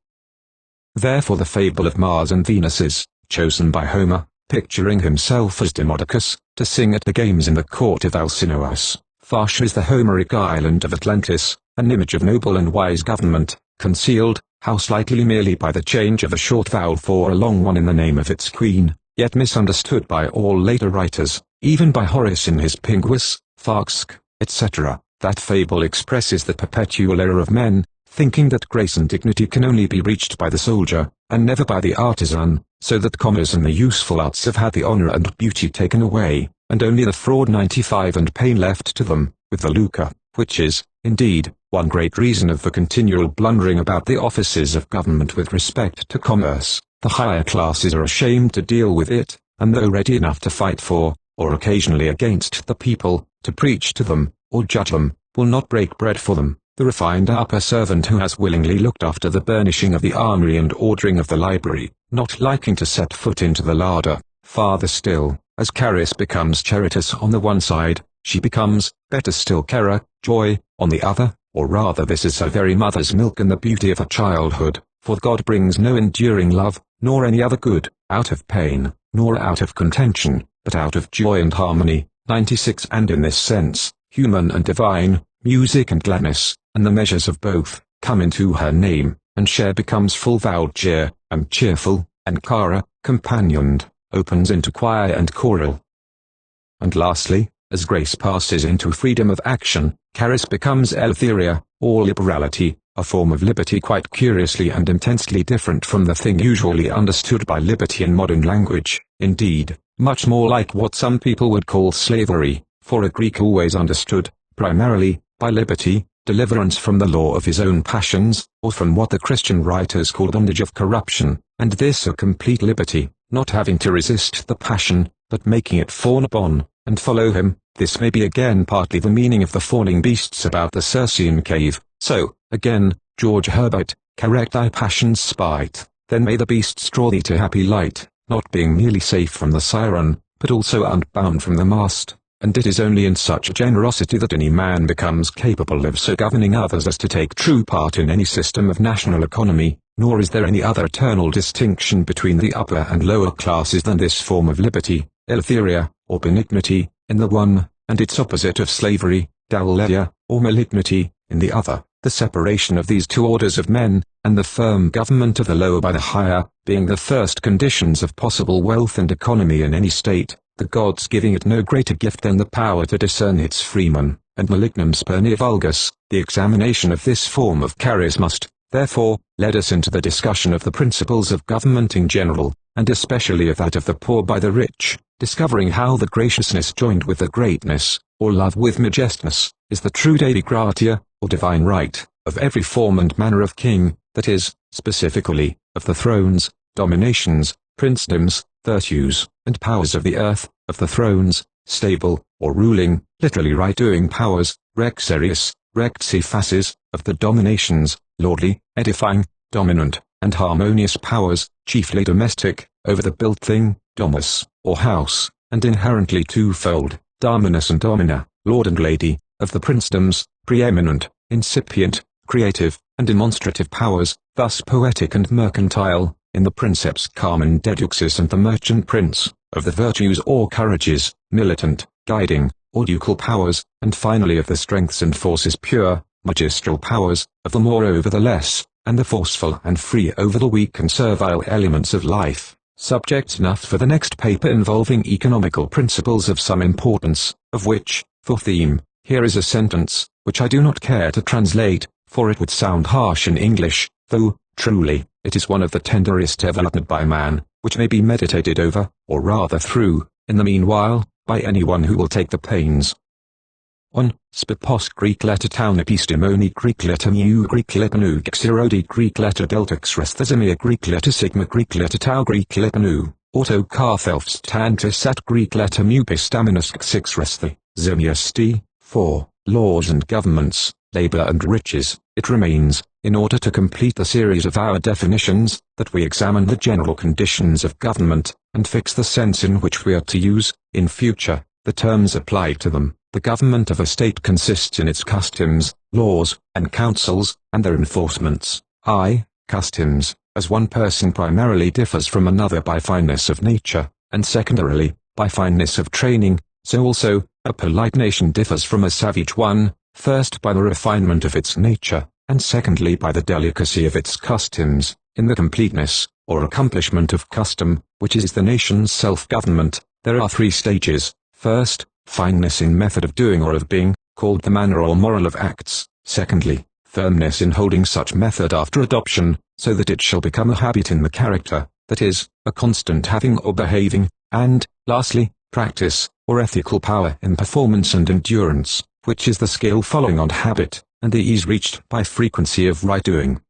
Therefore the fable of Mars and Venus is, chosen by Homer, picturing himself as Demodocus, to sing at the games in the court of Alcinous. Pharos is the Homeric island of Atlantis, an image of noble and wise government, concealed, how slightly merely by the change of a short vowel for a long one in the name of its queen, yet misunderstood by all later writers, even by Horace in his Pinguis, Farsk, etc. That fable expresses the perpetual error of men, thinking that grace and dignity can only be reached by the soldier, and never by the artisan, so that commerce and the useful arts have had the honour and beauty taken away, and only the fraud 95 and pain left to them, with the lucre, which is, indeed, one great reason of the continual blundering about the offices of government with respect to commerce. The higher classes are ashamed to deal with it, and though ready enough to fight for, or occasionally against the people, to preach to them, or judge them, will not break bread for them. The refined upper servant who has willingly looked after the burnishing of the armory and ordering of the library, not liking to set foot into the larder. Farther still, as Charis becomes Charitas on the one side, she becomes, better still Chara, joy, on the other, or rather this is her very mother's milk and the beauty of her childhood, for God brings no enduring love, nor any other good, out of pain, nor out of contention, but out of joy and harmony. 96 And in this sense, human and divine, music and gladness, and the measures of both, come into her name, and share becomes full-vowed cheer, and cheerful, and Cara, companioned, opens into choir and choral. And lastly, as grace passes into freedom of action, charis becomes eleutheria, or liberality, a form of liberty quite curiously and intensely different from the thing usually understood by liberty in modern language, indeed, much more like what some people would call slavery, for a Greek always understood, primarily, by liberty, deliverance from the law of his own passions, or from what the Christian writers call bondage of corruption, and this a complete liberty, not having to resist the passion, but making it fawn upon, and follow him. This may be again partly the meaning of the fawning beasts about the Circean cave. So, again, George Herbert, correct thy passion's spite, then may the beasts draw thee to happy light, not being merely safe from the siren, but also unbound from the mast. And it is only in such generosity that any man becomes capable of so governing others as to take true part in any system of national economy, nor is there any other eternal distinction between the upper and lower classes than this form of liberty, eleutheria, or benignity, in the one, and its opposite of slavery, dalleia, or malignity, in the other, the separation of these two orders of men, and the firm government of the lower by the higher, being the first conditions of possible wealth and economy in any state, the gods giving it no greater gift than the power to discern its freemen, and malignum spurni vulgus. The examination of this form of charis must, therefore, lead us into the discussion of the principles of government in general, and especially of that of the poor by the rich, discovering how the graciousness joined with the greatness, or love with majestiness, is the true Dei gratia, or divine right, of every form and manner of king, that is, specifically, of the thrones, dominations, princedoms, virtues, and powers of the earth, of the thrones, stable, or ruling, literally right-doing powers, rex aerius, recti facies, of the dominations, lordly, edifying, dominant, and harmonious powers, chiefly domestic, over the built thing, domus, or house, and inherently twofold, dominus and domina, lord and lady, of the princedoms, preeminent, incipient, creative, and demonstrative powers, thus poetic and mercantile, in the princeps carmen deduxis and the merchant prince, of the virtues or courages, militant, guiding, or ducal powers, and finally of the strengths and forces pure, magistral powers, of the more over the less, and the forceful and free over the weak and servile elements of life. Subjects enough for the next paper involving economical principles of some importance, of which, for theme, here is a sentence, which I do not care to translate, for it would sound harsh in English, though, truly, it is one of the tenderest ever uttered by man, which may be meditated over, or rather through, in the meanwhile, by anyone who will take the pains. 1. Spipos Greek letter town epistemoni Greek letter mu Greek letter nu xerodi Greek letter delta xresthazimia Greek letter sigma Greek letter tau Greek letter nu, auto carthelfs tantis at Greek letter mu pistaminus xixresthi, zimia sti. 4. Laws and governments, labor and riches. It remains, in order to complete the series of our definitions, that we examine the general conditions of government, and fix the sense in which we are to use, in future, the terms applied to them. The government of a state consists in its customs, laws, and councils, and their enforcements. Customs, as one person primarily differs from another by fineness of nature, and secondarily, by fineness of training, so also, a polite nation differs from a savage one, first by the refinement of its nature, and secondly by the delicacy of its customs, in the completeness, or accomplishment of custom, which is the nation's self-government. There are 3 stages. First, fineness in method of doing or of being, called the manner or moral of acts. Secondly, firmness in holding such method after adoption, so that it shall become a habit in the character, that is, a constant having or behaving, and, lastly, practice, or ethical power in performance and endurance, which is the skill following on habit, and the ease reached by frequency of right doing.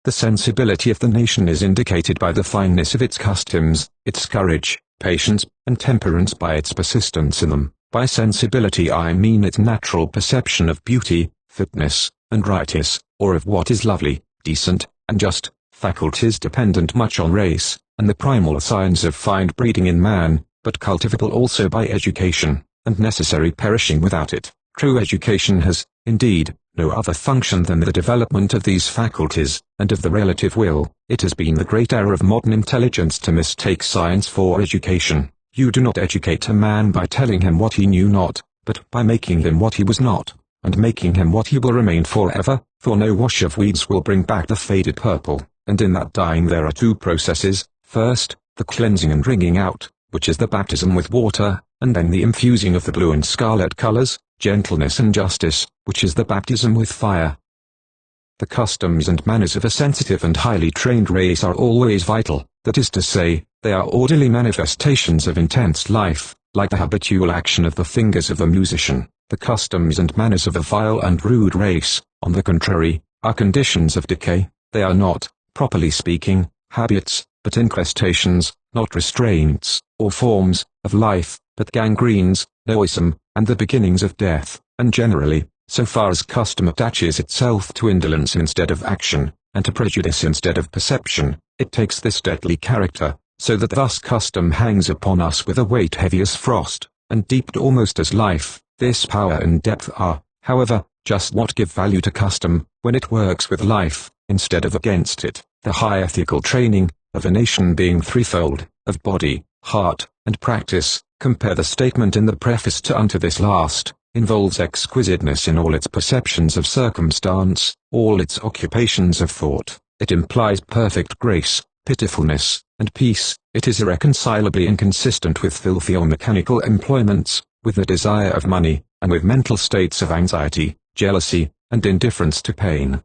The sensibility of the nation is indicated by the fineness of its customs, its courage, patience, and temperance by its persistence in them. By sensibility I mean its natural perception of beauty, fitness, and rightness, or of what is lovely, decent, and just, faculties dependent much on race, and the primal signs of fine breeding in man, but cultivable also by education, and necessary perishing without it. True education has, indeed, no other function than the development of these faculties, and of the relative will. It has been the great error of modern intelligence to mistake science for education. You do not educate a man by telling him what he knew not, but by making him what he was not, and making him what he will remain forever, for no wash of weeds will bring back the faded purple, and in that dyeing there are 2 processes. First, the cleansing and wringing out, which is the baptism with water, and then the infusing of the blue and scarlet colors, gentleness and justice, which is the baptism with fire. The customs and manners of a sensitive and highly trained race are always vital, that is to say, they are orderly manifestations of intense life, like the habitual action of the fingers of a musician. The customs and manners of a vile and rude race, on the contrary, are conditions of decay. They are not, properly speaking, habits, but incrustations, not restraints, or forms, of life, but gangrenes, noisome, and the beginnings of death, and generally, so far as custom attaches itself to indolence instead of action, and to prejudice instead of perception, it takes this deadly character, so that thus custom hangs upon us with a weight heavy as frost, and deep almost as life. This power and depth are, however, just what give value to custom, when it works with life, instead of against it. The high ethical training, of a nation being threefold, of body, heart, and practice, compare the statement in the preface to unto this last, involves exquisiteness in all its perceptions of circumstance, all its occupations of thought. It implies perfect grace, pitifulness, and peace. It is irreconcilably inconsistent with filthy or mechanical employments, with the desire of money, and with mental states of anxiety, jealousy, and indifference to pain.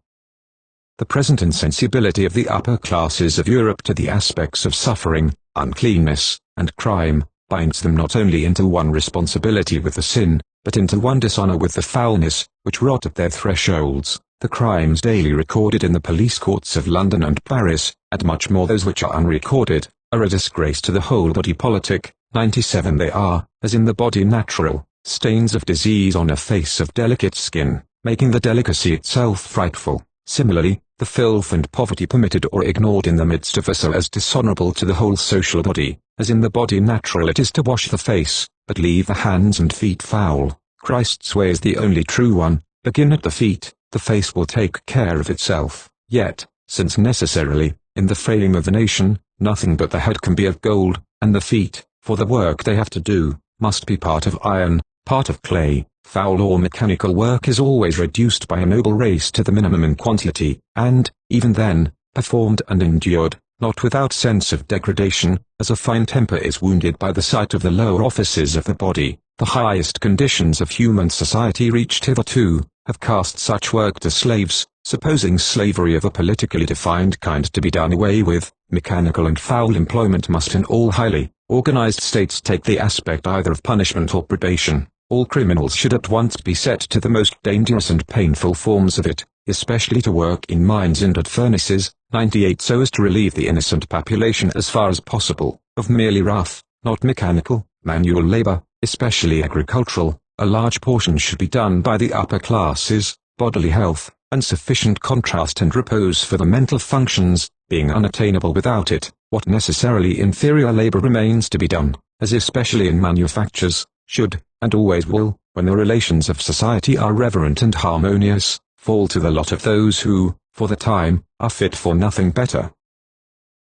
The present insensibility of the upper classes of Europe to the aspects of suffering, uncleanness, and crime, binds them not only into one responsibility with the sin, but into one dishonor with the foulness, which rot at their thresholds. The crimes daily recorded in the police courts of London and Paris, and much more those which are unrecorded, are a disgrace to the whole body politic. 97 They are, as in the body natural, stains of disease on a face of delicate skin, making the delicacy itself frightful. Similarly, the filth and poverty permitted or ignored in the midst of us are as dishonorable to the whole social body, as in the body natural it is to wash the face, but leave the hands and feet foul. Christ's way is the only true one. Begin at the feet, the face will take care of itself. Yet, since necessarily, in the frame of the nation, nothing but the head can be of gold, and the feet, for the work they have to do, must be part of iron, part of clay, foul or mechanical work is always reduced by a noble race to the minimum in quantity, and, even then, performed and endured, not without sense of degradation, as a fine temper is wounded by the sight of the lower offices of the body. The highest conditions of human society reached hitherto, have cast such work to slaves, supposing slavery of a politically defined kind to be done away with. Mechanical and foul employment must in all highly organized states take the aspect either of punishment or probation. All criminals should at once be set to the most dangerous and painful forms of it, especially to work in mines and at furnaces. 98 So as to relieve the innocent population as far as possible, of merely rough, not mechanical, manual labor, especially agricultural. A large portion should be done by the upper classes. Bodily health, and sufficient contrast and repose for the mental functions, being unattainable without it, what necessarily inferior labor remains to be done, as especially in manufactures, should, and always will, when the relations of society are reverent and harmonious, fall to the lot of those who, for the time, are fit for nothing better.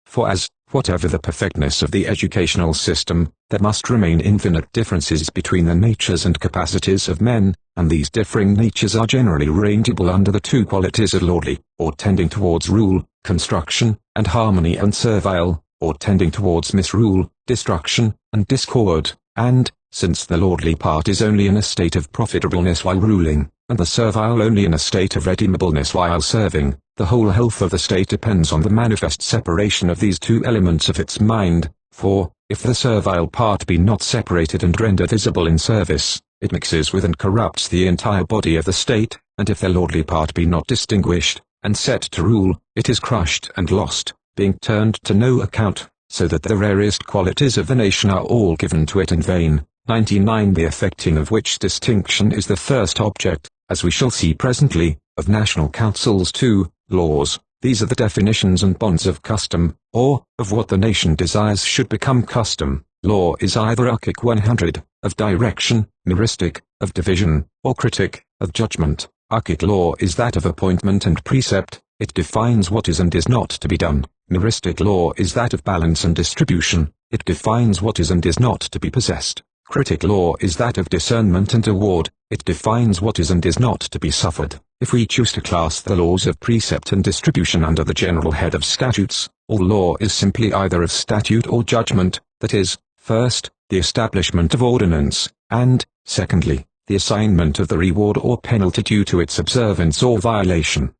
For as, whatever the perfectness of the educational system, there must remain infinite differences between the natures and capacities of men, and these differing natures are generally rangeable under the two qualities of lordly, or tending towards rule, construction, and harmony, and servile, or tending towards misrule, destruction, and discord, and, since the lordly part is only in a state of profitableness while ruling, and the servile only in a state of redeemableness while serving, the whole health of the state depends on the manifest separation of these two elements of its mind, for, if the servile part be not separated and rendered visible in service, it mixes with and corrupts the entire body of the state, and if the lordly part be not distinguished, and set to rule, it is crushed and lost, being turned to no account, so that the rarest qualities of the nation are all given to it in vain. 99 The effecting of which distinction is the first object, as we shall see presently, of national councils. 2. Laws. These are the definitions and bonds of custom, or, of what the nation desires should become custom. Law is either archic 100, of direction, meristic, of division, or critic, of judgment. Archic law is that of appointment and precept, it defines what is and is not to be done. Meristic law is that of balance and distribution, it defines what is and is not to be possessed. Critic law is that of discernment and award, it defines what is and is not to be suffered. If we choose to class the laws of precept and distribution under the general head of statutes, all law is simply either of statute or judgment, that is, first, the establishment of ordinance, and, secondly, the assignment of the reward or penalty due to its observance or violation.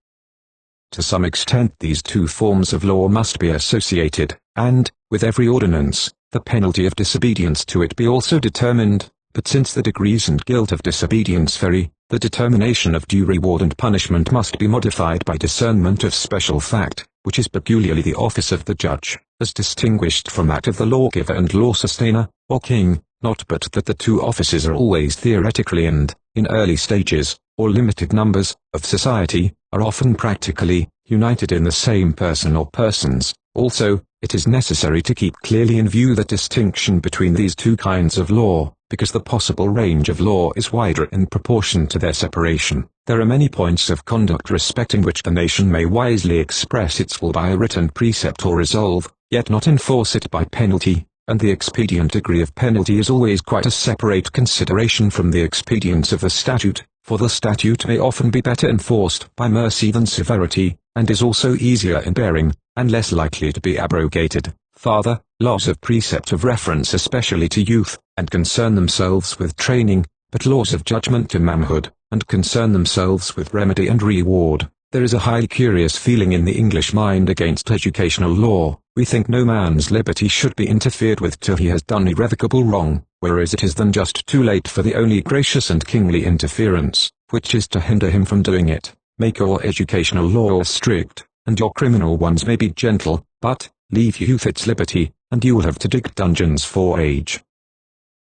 To some extent these two forms of law must be associated, and, with every ordinance, the penalty of disobedience to it be also determined, but since the degrees and guilt of disobedience vary, the determination of due reward and punishment must be modified by discernment of special fact, which is peculiarly the office of the judge, as distinguished from that of the lawgiver and law-sustainer, or king, not but that the two offices are always theoretically and, in early stages, or limited numbers, of society, are often practically, united in the same person or persons. Also, it is necessary to keep clearly in view the distinction between these two kinds of law, because the possible range of law is wider in proportion to their separation. There are many points of conduct respecting which the nation may wisely express its will by a written precept or resolve, yet not enforce it by penalty, and the expedient degree of penalty is always quite a separate consideration from the expedience of the statute, for the statute may often be better enforced by mercy than severity, and is also easier in bearing, and less likely to be abrogated. Farther, laws of precept have reference especially to youth, and concern themselves with training, but laws of judgment to manhood, and concern themselves with remedy and reward. There is a highly curious feeling in the English mind against educational law. We think no man's liberty should be interfered with till he has done irrevocable wrong, whereas it is then just too late for the only gracious and kingly interference, which is to hinder him from doing it. Make your educational laws strict, and your criminal ones may be gentle, but, leave youth its liberty, and you'll have to dig dungeons for age.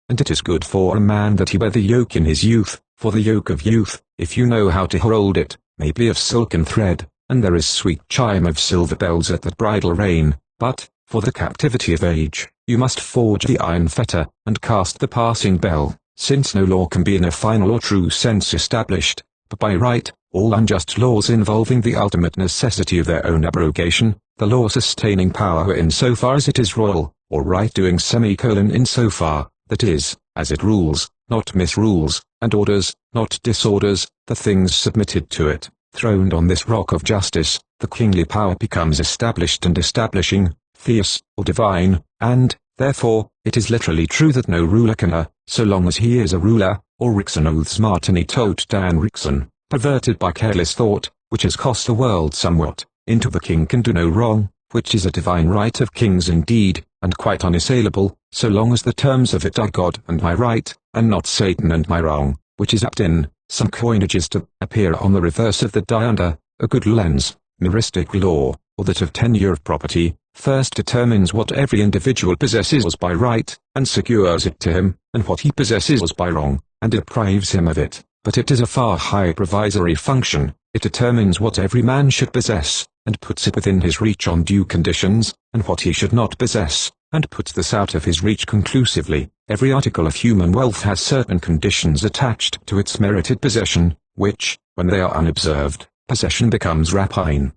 And it is good for a man that he wear the yoke in his youth, for the yoke of youth, if you know how to hold it, may be of silken thread, and there is sweet chime of silver bells at the bridle rein, but, for the captivity of age, you must forge the iron fetter, and cast the passing bell, since no law can be in a final or true sense established, but by right, all unjust laws involving the ultimate necessity of their own abrogation, the law sustaining power in so far as it is royal, or right-doing in so far, that is, as it rules, not misrules, and orders, not disorders, the things submitted to it. Throned on this rock of justice, the kingly power becomes established and establishing, theos, or divine, and, therefore, it is literally true that no ruler can so long as he is a ruler, or Rickson oaths Martini tot Dan Rickson, perverted by careless thought, which has cost the world somewhat, into the king can do no wrong, which is a divine right of kings indeed, and quite unassailable, so long as the terms of it are God and my right, and not Satan and my wrong, which is apt in some coinages to appear on the reverse of the die under a good lens. Meristic law, or that of tenure of property, first determines what every individual possesses by right, and secures it to him, and what he possesses by wrong, and deprives him of it. But it is a far higher provisory function. It determines what every man should possess, and puts it within his reach on due conditions, and what he should not possess, and puts this out of his reach conclusively. Every article of human wealth has certain conditions attached to its merited possession, which, when they are unobserved, possession becomes rapine.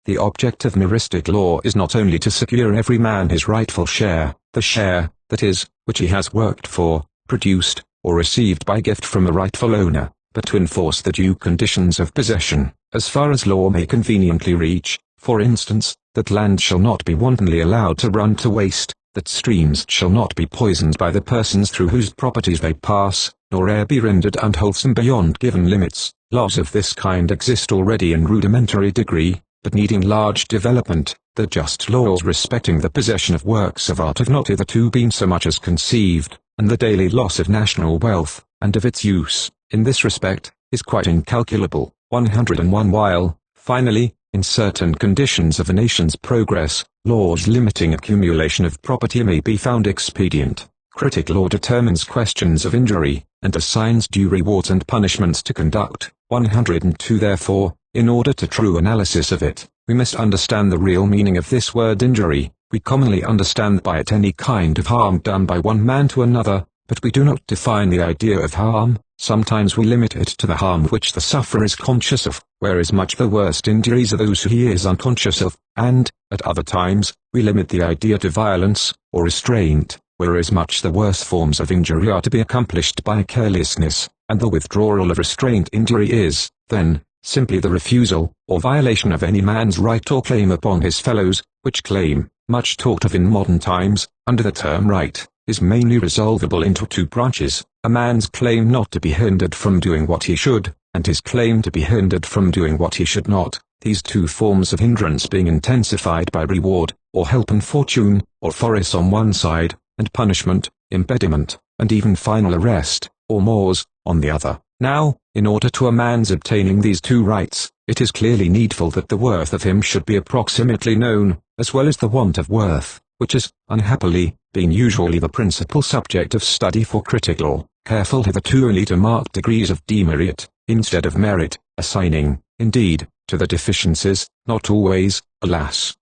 The object of meristic law is not only to secure every man his rightful share, the share, that is, which he has worked for, produced, or received by gift from a rightful owner, but to enforce the due conditions of possession, as far as law may conveniently reach, for instance, that land shall not be wantonly allowed to run to waste, that streams shall not be poisoned by the persons through whose properties they pass, nor air be rendered unwholesome beyond given limits. Laws of this kind exist already in rudimentary degree, but needing large development. The just laws respecting the possession of works of art have not hitherto been so much as conceived, and the daily loss of national wealth, and of its use, in this respect, is quite incalculable. 101 While, finally, in certain conditions of a nation's progress, laws limiting accumulation of property may be found expedient. Critic law determines questions of injury, and assigns due rewards and punishments to conduct. 102 Therefore, in order to true analysis of it, we must understand the real meaning of this word injury. We commonly understand by it any kind of harm done by one man to another, but we do not define the idea of harm. Sometimes we limit it to the harm which the sufferer is conscious of, whereas much the worst injuries are those he is unconscious of, and, at other times, we limit the idea to violence, or restraint, whereas much the worst forms of injury are to be accomplished by carelessness, and the withdrawal of restraint injury is, then, simply the refusal, or violation of any man's right or claim upon his fellows, which claim, much talked of in modern times, under the term right, is mainly resolvable into two branches: a man's claim not to be hindered from doing what he should, and his claim to be hindered from doing what he should not, these two forms of hindrance being intensified by reward, or help and fortune, or force on one side, and punishment, impediment, and even final arrest, or mors, on the other. Now, in order to a man's obtaining these two rights, it is clearly needful that the worth of him should be approximately known, as well as the want of worth, which has, unhappily, been usually the principal subject of study for critic law, careful hitherto only to mark degrees of demerit, instead of merit, assigning, indeed, to the deficiencies, not always, alas,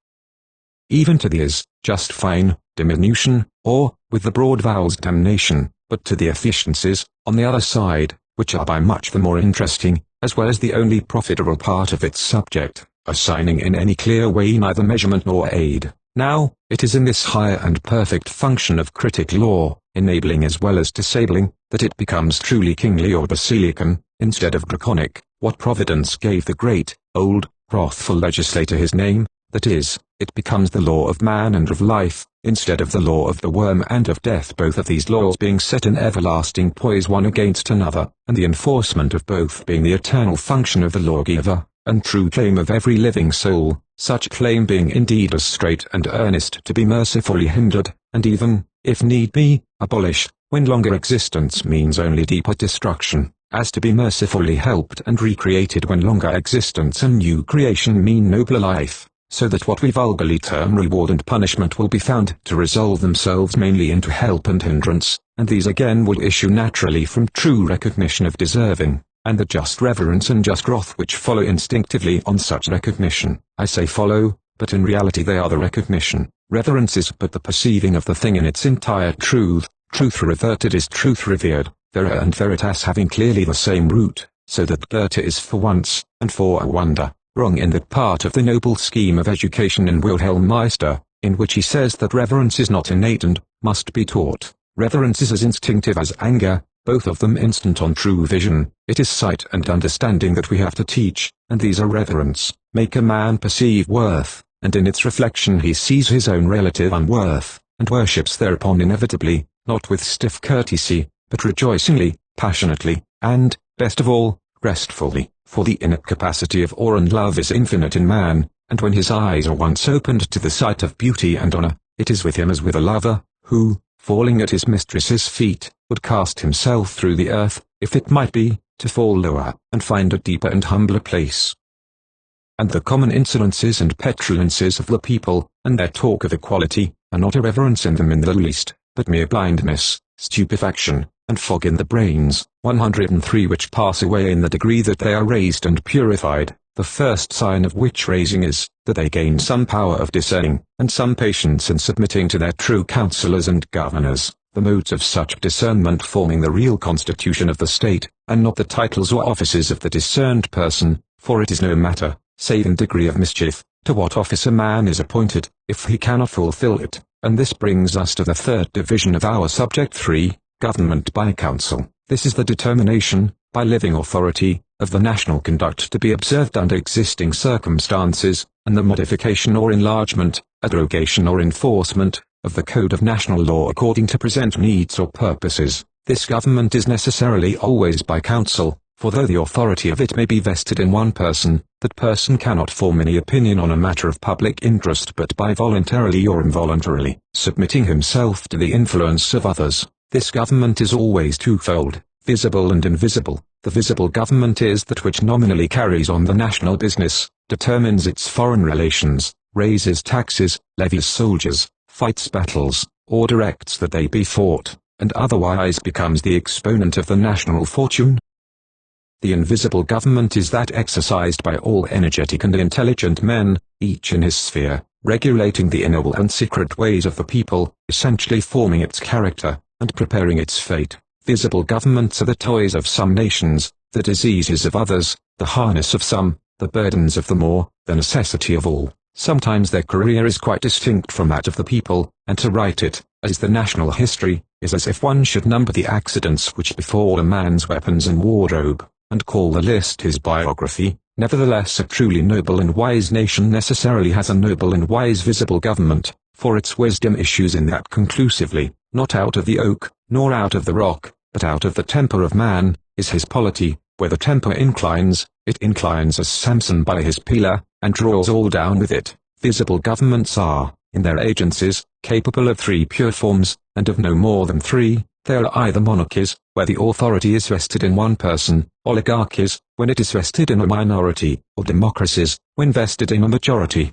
even to the as, just fine, diminution, or, with the broad vowels damnation, but to the efficiencies, on the other side, which are by much the more interesting, as well as the only profitable part of its subject, assigning in any clear way neither measurement nor aid. Now, it is in this higher and perfect function of critic law, enabling as well as disabling, that it becomes truly kingly or basilican, instead of draconic, what Providence gave the great, old, wrathful legislator his name, that is, it becomes the law of man and of life, instead of the law of the worm and of death, both of these laws being set in everlasting poise one against another, and the enforcement of both being the eternal function of the lawgiver, and true claim of every living soul, such claim being indeed as straight and earnest to be mercifully hindered, and even, if need be, abolished, when longer existence means only deeper destruction, as to be mercifully helped and recreated when longer existence and new creation mean nobler life. so that what we vulgarly term reward and punishment will be found to resolve themselves mainly into help and hindrance, and these again will issue naturally from true recognition of deserving, and the just reverence and just wrath which follow instinctively on such recognition. I say follow, but in reality they are the recognition. Reverence is but the perceiving of the thing in its entire truth. Truth reverted is truth revered, vera and veritas having clearly the same root, so that Goethe is for once, and for a wonder, wrong in that part of the noble scheme of education in Wilhelm Meister, in which he says that reverence is not innate and must be taught. Reverence is as instinctive as anger, both of them instant on true vision. It is sight and understanding that we have to teach, and these are reverence, make a man perceive worth, and in its reflection he sees his own relative unworth, and worships thereupon inevitably, not with stiff courtesy, but rejoicingly, passionately, and, best of all, restfully, for the innate capacity of awe and love is infinite in man, and when his eyes are once opened to the sight of beauty and honor, it is with him as with a lover, who, falling at his mistress's feet, would cast himself through the earth, if it might be, to fall lower, and find a deeper and humbler place. And the common insolences and petulances of the people, and their talk of equality, are not irreverence in them in the least, but mere blindness, stupefaction, and fog in the brains. 103 which pass away in the degree that they are raised and purified, the first sign of which raising is, that they gain some power of discerning, and some patience in submitting to their true counsellors and governors, the modes of such discernment forming the real constitution of the state, and not the titles or offices of the discerned person, for it is no matter, save in degree of mischief, to what office a man is appointed, if he cannot fulfill it. And this brings us to the third division of our subject 3, government by counsel. This is the determination, by living authority, of the national conduct to be observed under existing circumstances, and the modification or enlargement, abrogation or enforcement, of the code of national law according to present needs or purposes. This government is necessarily always by counsel, for though the authority of it may be vested in one person, that person cannot form any opinion on a matter of public interest but by voluntarily or involuntarily submitting himself to the influence of others. This government is always twofold, visible and invisible. The visible government is that which nominally carries on the national business, determines its foreign relations, raises taxes, levies soldiers, fights battles, or directs that they be fought, and otherwise becomes the exponent of the national fortune. The invisible government is that exercised by all energetic and intelligent men, each in his sphere, regulating the inner and secret ways of the people, essentially forming its character, and preparing its fate. Visible governments are the toys of some nations, the diseases of others, the harness of some, the burdens of the more, the necessity of all. Sometimes their career is quite distinct from that of the people, and to write it, as the national history, is as if one should number the accidents which befall a man's weapons and wardrobe, and call the list his biography. Nevertheless, a truly noble and wise nation necessarily has a noble and wise visible government, for its wisdom issues in that conclusively, not out of the oak, nor out of the rock, but out of the temper of man, is his polity. Where the temper inclines, it inclines as Samson by his pillar, and draws all down with it. Visible governments are, in their agencies, capable of 3 pure forms, and of no more than 3. They are either monarchies, where the authority is vested in one person, oligarchies, when it is vested in a minority, or democracies, when vested in a majority.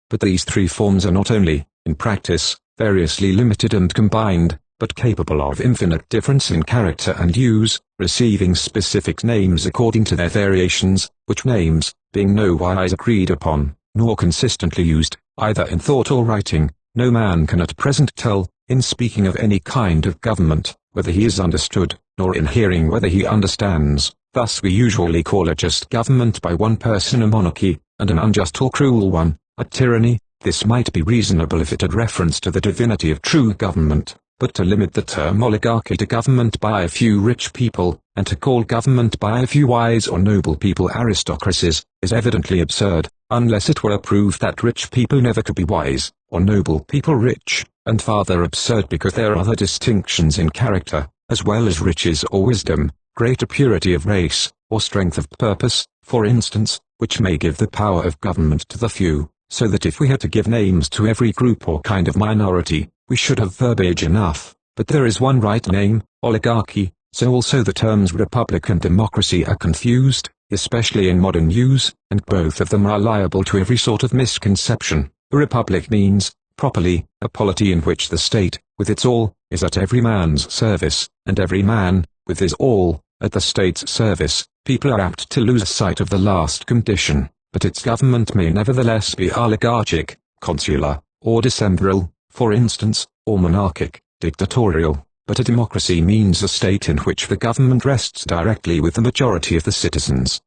But these 3 forms are not only, in practice, variously limited and combined, but capable of infinite difference in character and use, receiving specific names according to their variations, which names, being nowise agreed upon, nor consistently used, either in thought or writing, no man can at present tell, in speaking of any kind of government, whether he is understood, nor in hearing whether he understands. Thus we usually call a just government by one person a monarchy, and an unjust or cruel one, a tyranny. This might be reasonable if it had reference to the divinity of true government, but to limit the term oligarchy to government by a few rich people, and to call government by a few wise or noble people aristocracies, is evidently absurd, unless it were proved that rich people never could be wise, or noble people rich, and farther absurd because there are other distinctions in character, as well as riches or wisdom, greater purity of race, or strength of purpose, for instance, which may give the power of government to the few, so that if we had to give names to every group or kind of minority, we should have verbiage enough. But there is one right name, oligarchy, so also the terms republic and democracy are confused. especially in modern use, and both of them are liable to every sort of misconception. A republic means, properly, a polity in which the state, with its all, is at every man's service, and every man, with his all, at the state's service. People are apt to lose sight of the last condition, but its government may nevertheless be oligarchic, consular, or decemviral, for instance, or monarchic, dictatorial. But a democracy means a state in which the government rests directly with the majority of the citizens.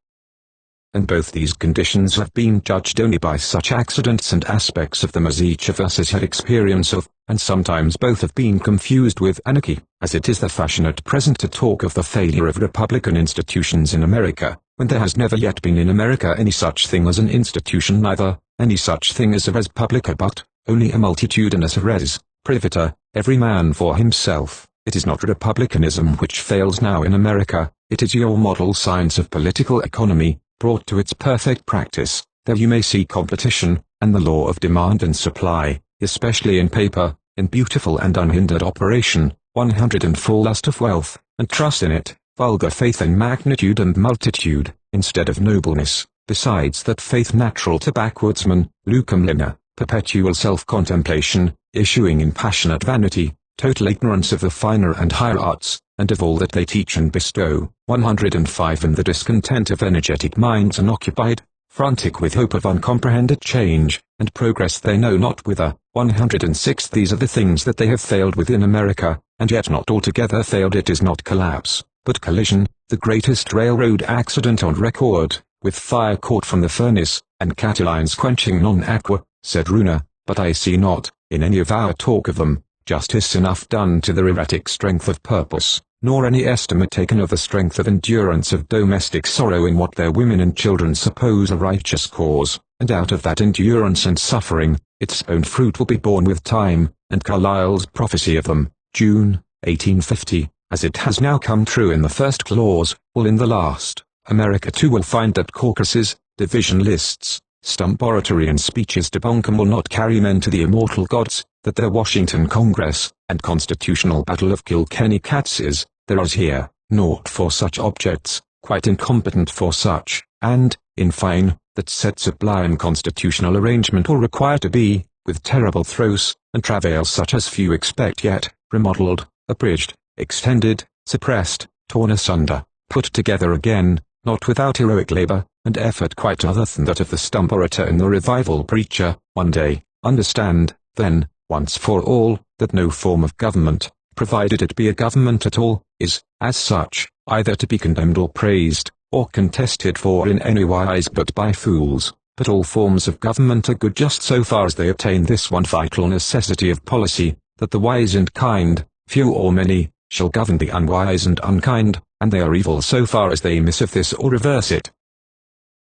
And both these conditions have been judged only by such accidents and aspects of them as each of us has had experience of, and sometimes both have been confused with anarchy, as it is the fashion at present to talk of the failure of republican institutions in America, when there has never yet been in America any such thing as an institution, neither any such thing as a res publica, but only a multitudinous res privata, every man for himself. It is not republicanism which fails now in America, it is your model science of political economy, brought to its perfect practice. There you may see competition, and the law of demand and supply, especially in paper, in beautiful and unhindered operation, 104 lust of wealth, and trust in it, vulgar faith in magnitude and multitude, instead of nobleness, besides that faith natural to backwoodsmen, lucum lina, perpetual self-contemplation, issuing in passionate vanity, total ignorance of the finer and higher arts, and of all that they teach and bestow. 105 And the discontent of energetic minds unoccupied, frantic with hope of uncomprehended change, and progress they know not whither. 106 These are the things that they have failed with in America, and yet not altogether failed. It is not collapse, but collision, the greatest railroad accident on record, with fire caught from the furnace, and cattlines quenching non aqua, said Runa, but I see not, in any of our talk of them, justice enough done to their erratic strength of purpose, nor any estimate taken of the strength of endurance of domestic sorrow in what their women and children suppose a righteous cause, and out of that endurance and suffering, its own fruit will be borne with time, and Carlyle's prophecy of them, June, 1850, as it has now come true in the first clause, will in the last. America too will find that caucuses, division lists, stump oratory and speeches to bunkum will not carry men to the immortal gods, that their Washington Congress, and constitutional battle of Kilkenny Cats is, there is here, naught for such objects, quite incompetent for such, and, in fine, that said sublime constitutional arrangement will require to be, with terrible throes, and travail such as few expect yet, remodelled, abridged, extended, suppressed, torn asunder, put together again, not without heroic labour, and effort quite other than that of the stump orator and the revival preacher, one day. Understand, then, once for all, that no form of government, provided it be a government at all, is, as such, either to be condemned or praised, or contested for in any wise but by fools. But all forms of government are good just so far as they attain this one vital necessity of policy, that the wise and kind, few or many, shall govern the unwise and unkind, and they are evil so far as they miss of this or reverse it.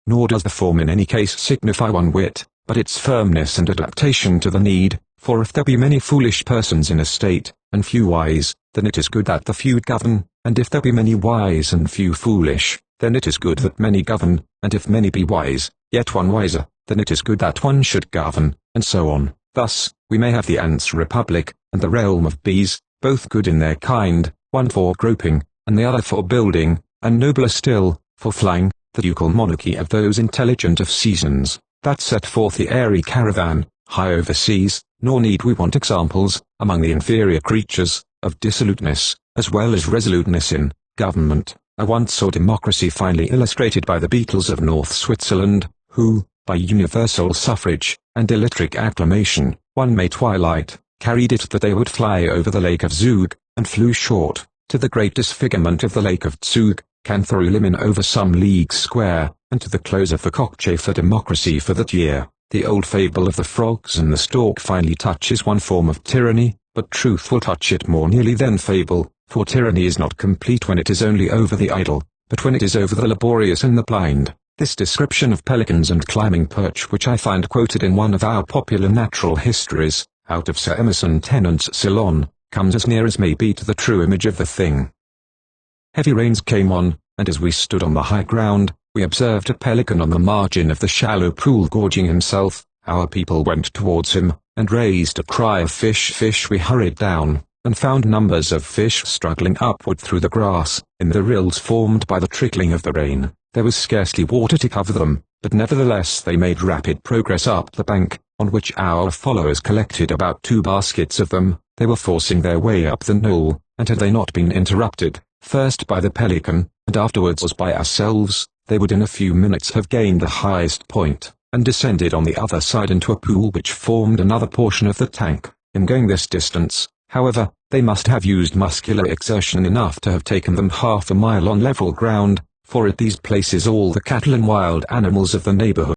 Nor does the form in any case signify one whit, but its firmness and adaptation to the need, for if there be many foolish persons in a state, and few wise, then it is good that the few govern, and if there be many wise and few foolish, then it is good that many govern, and if many be wise, yet one wiser, then it is good that one should govern, and so on. Thus, we may have the ants' republic, and the realm of bees, both good in their kind, one for groping, and the other for building, and nobler still, for flying, the ducal monarchy of those intelligent of seasons, that set forth the airy caravan, high overseas, nor need we want examples, among the inferior creatures, of dissoluteness, as well as resoluteness in government. I once saw democracy finely illustrated by the beetles of North Switzerland, who, by universal suffrage, and electric acclamation, one May twilight, carried it that they would fly over the lake of Zug, and flew short, to the great disfigurement of the lake of Zug, Cantharulimin over some leagues square, and to the close of the cockchafer democracy for that year. The old fable of the frogs and the stork finely touches one form of tyranny, but truth will touch it more nearly than fable, for tyranny is not complete when it is only over the idle, but when it is over the laborious and the blind. This description of pelicans and climbing perch, which I find quoted in one of our popular natural histories, out of Sir Emerson Tennant's Ceylon, comes as near as may be to the true image of the thing. Heavy rains came on, and as we stood on the high ground, we observed a pelican on the margin of the shallow pool gorging himself. Our people went towards him, and raised a cry of fish, fish. We hurried down, and found numbers of fish struggling upward through the grass, in the rills formed by the trickling of the rain. There was scarcely water to cover them, but nevertheless they made rapid progress up the bank, on which our followers collected about 2 baskets of them. They were forcing their way up the knoll, and had they not been interrupted, first by the pelican, and afterwards by ourselves, they would in a few minutes have gained the highest point, and descended on the other side into a pool which formed another portion of the tank. In going this distance, however, they must have used muscular exertion enough to have taken them half a mile on level ground, for at these places all the cattle and wild animals of the neighborhood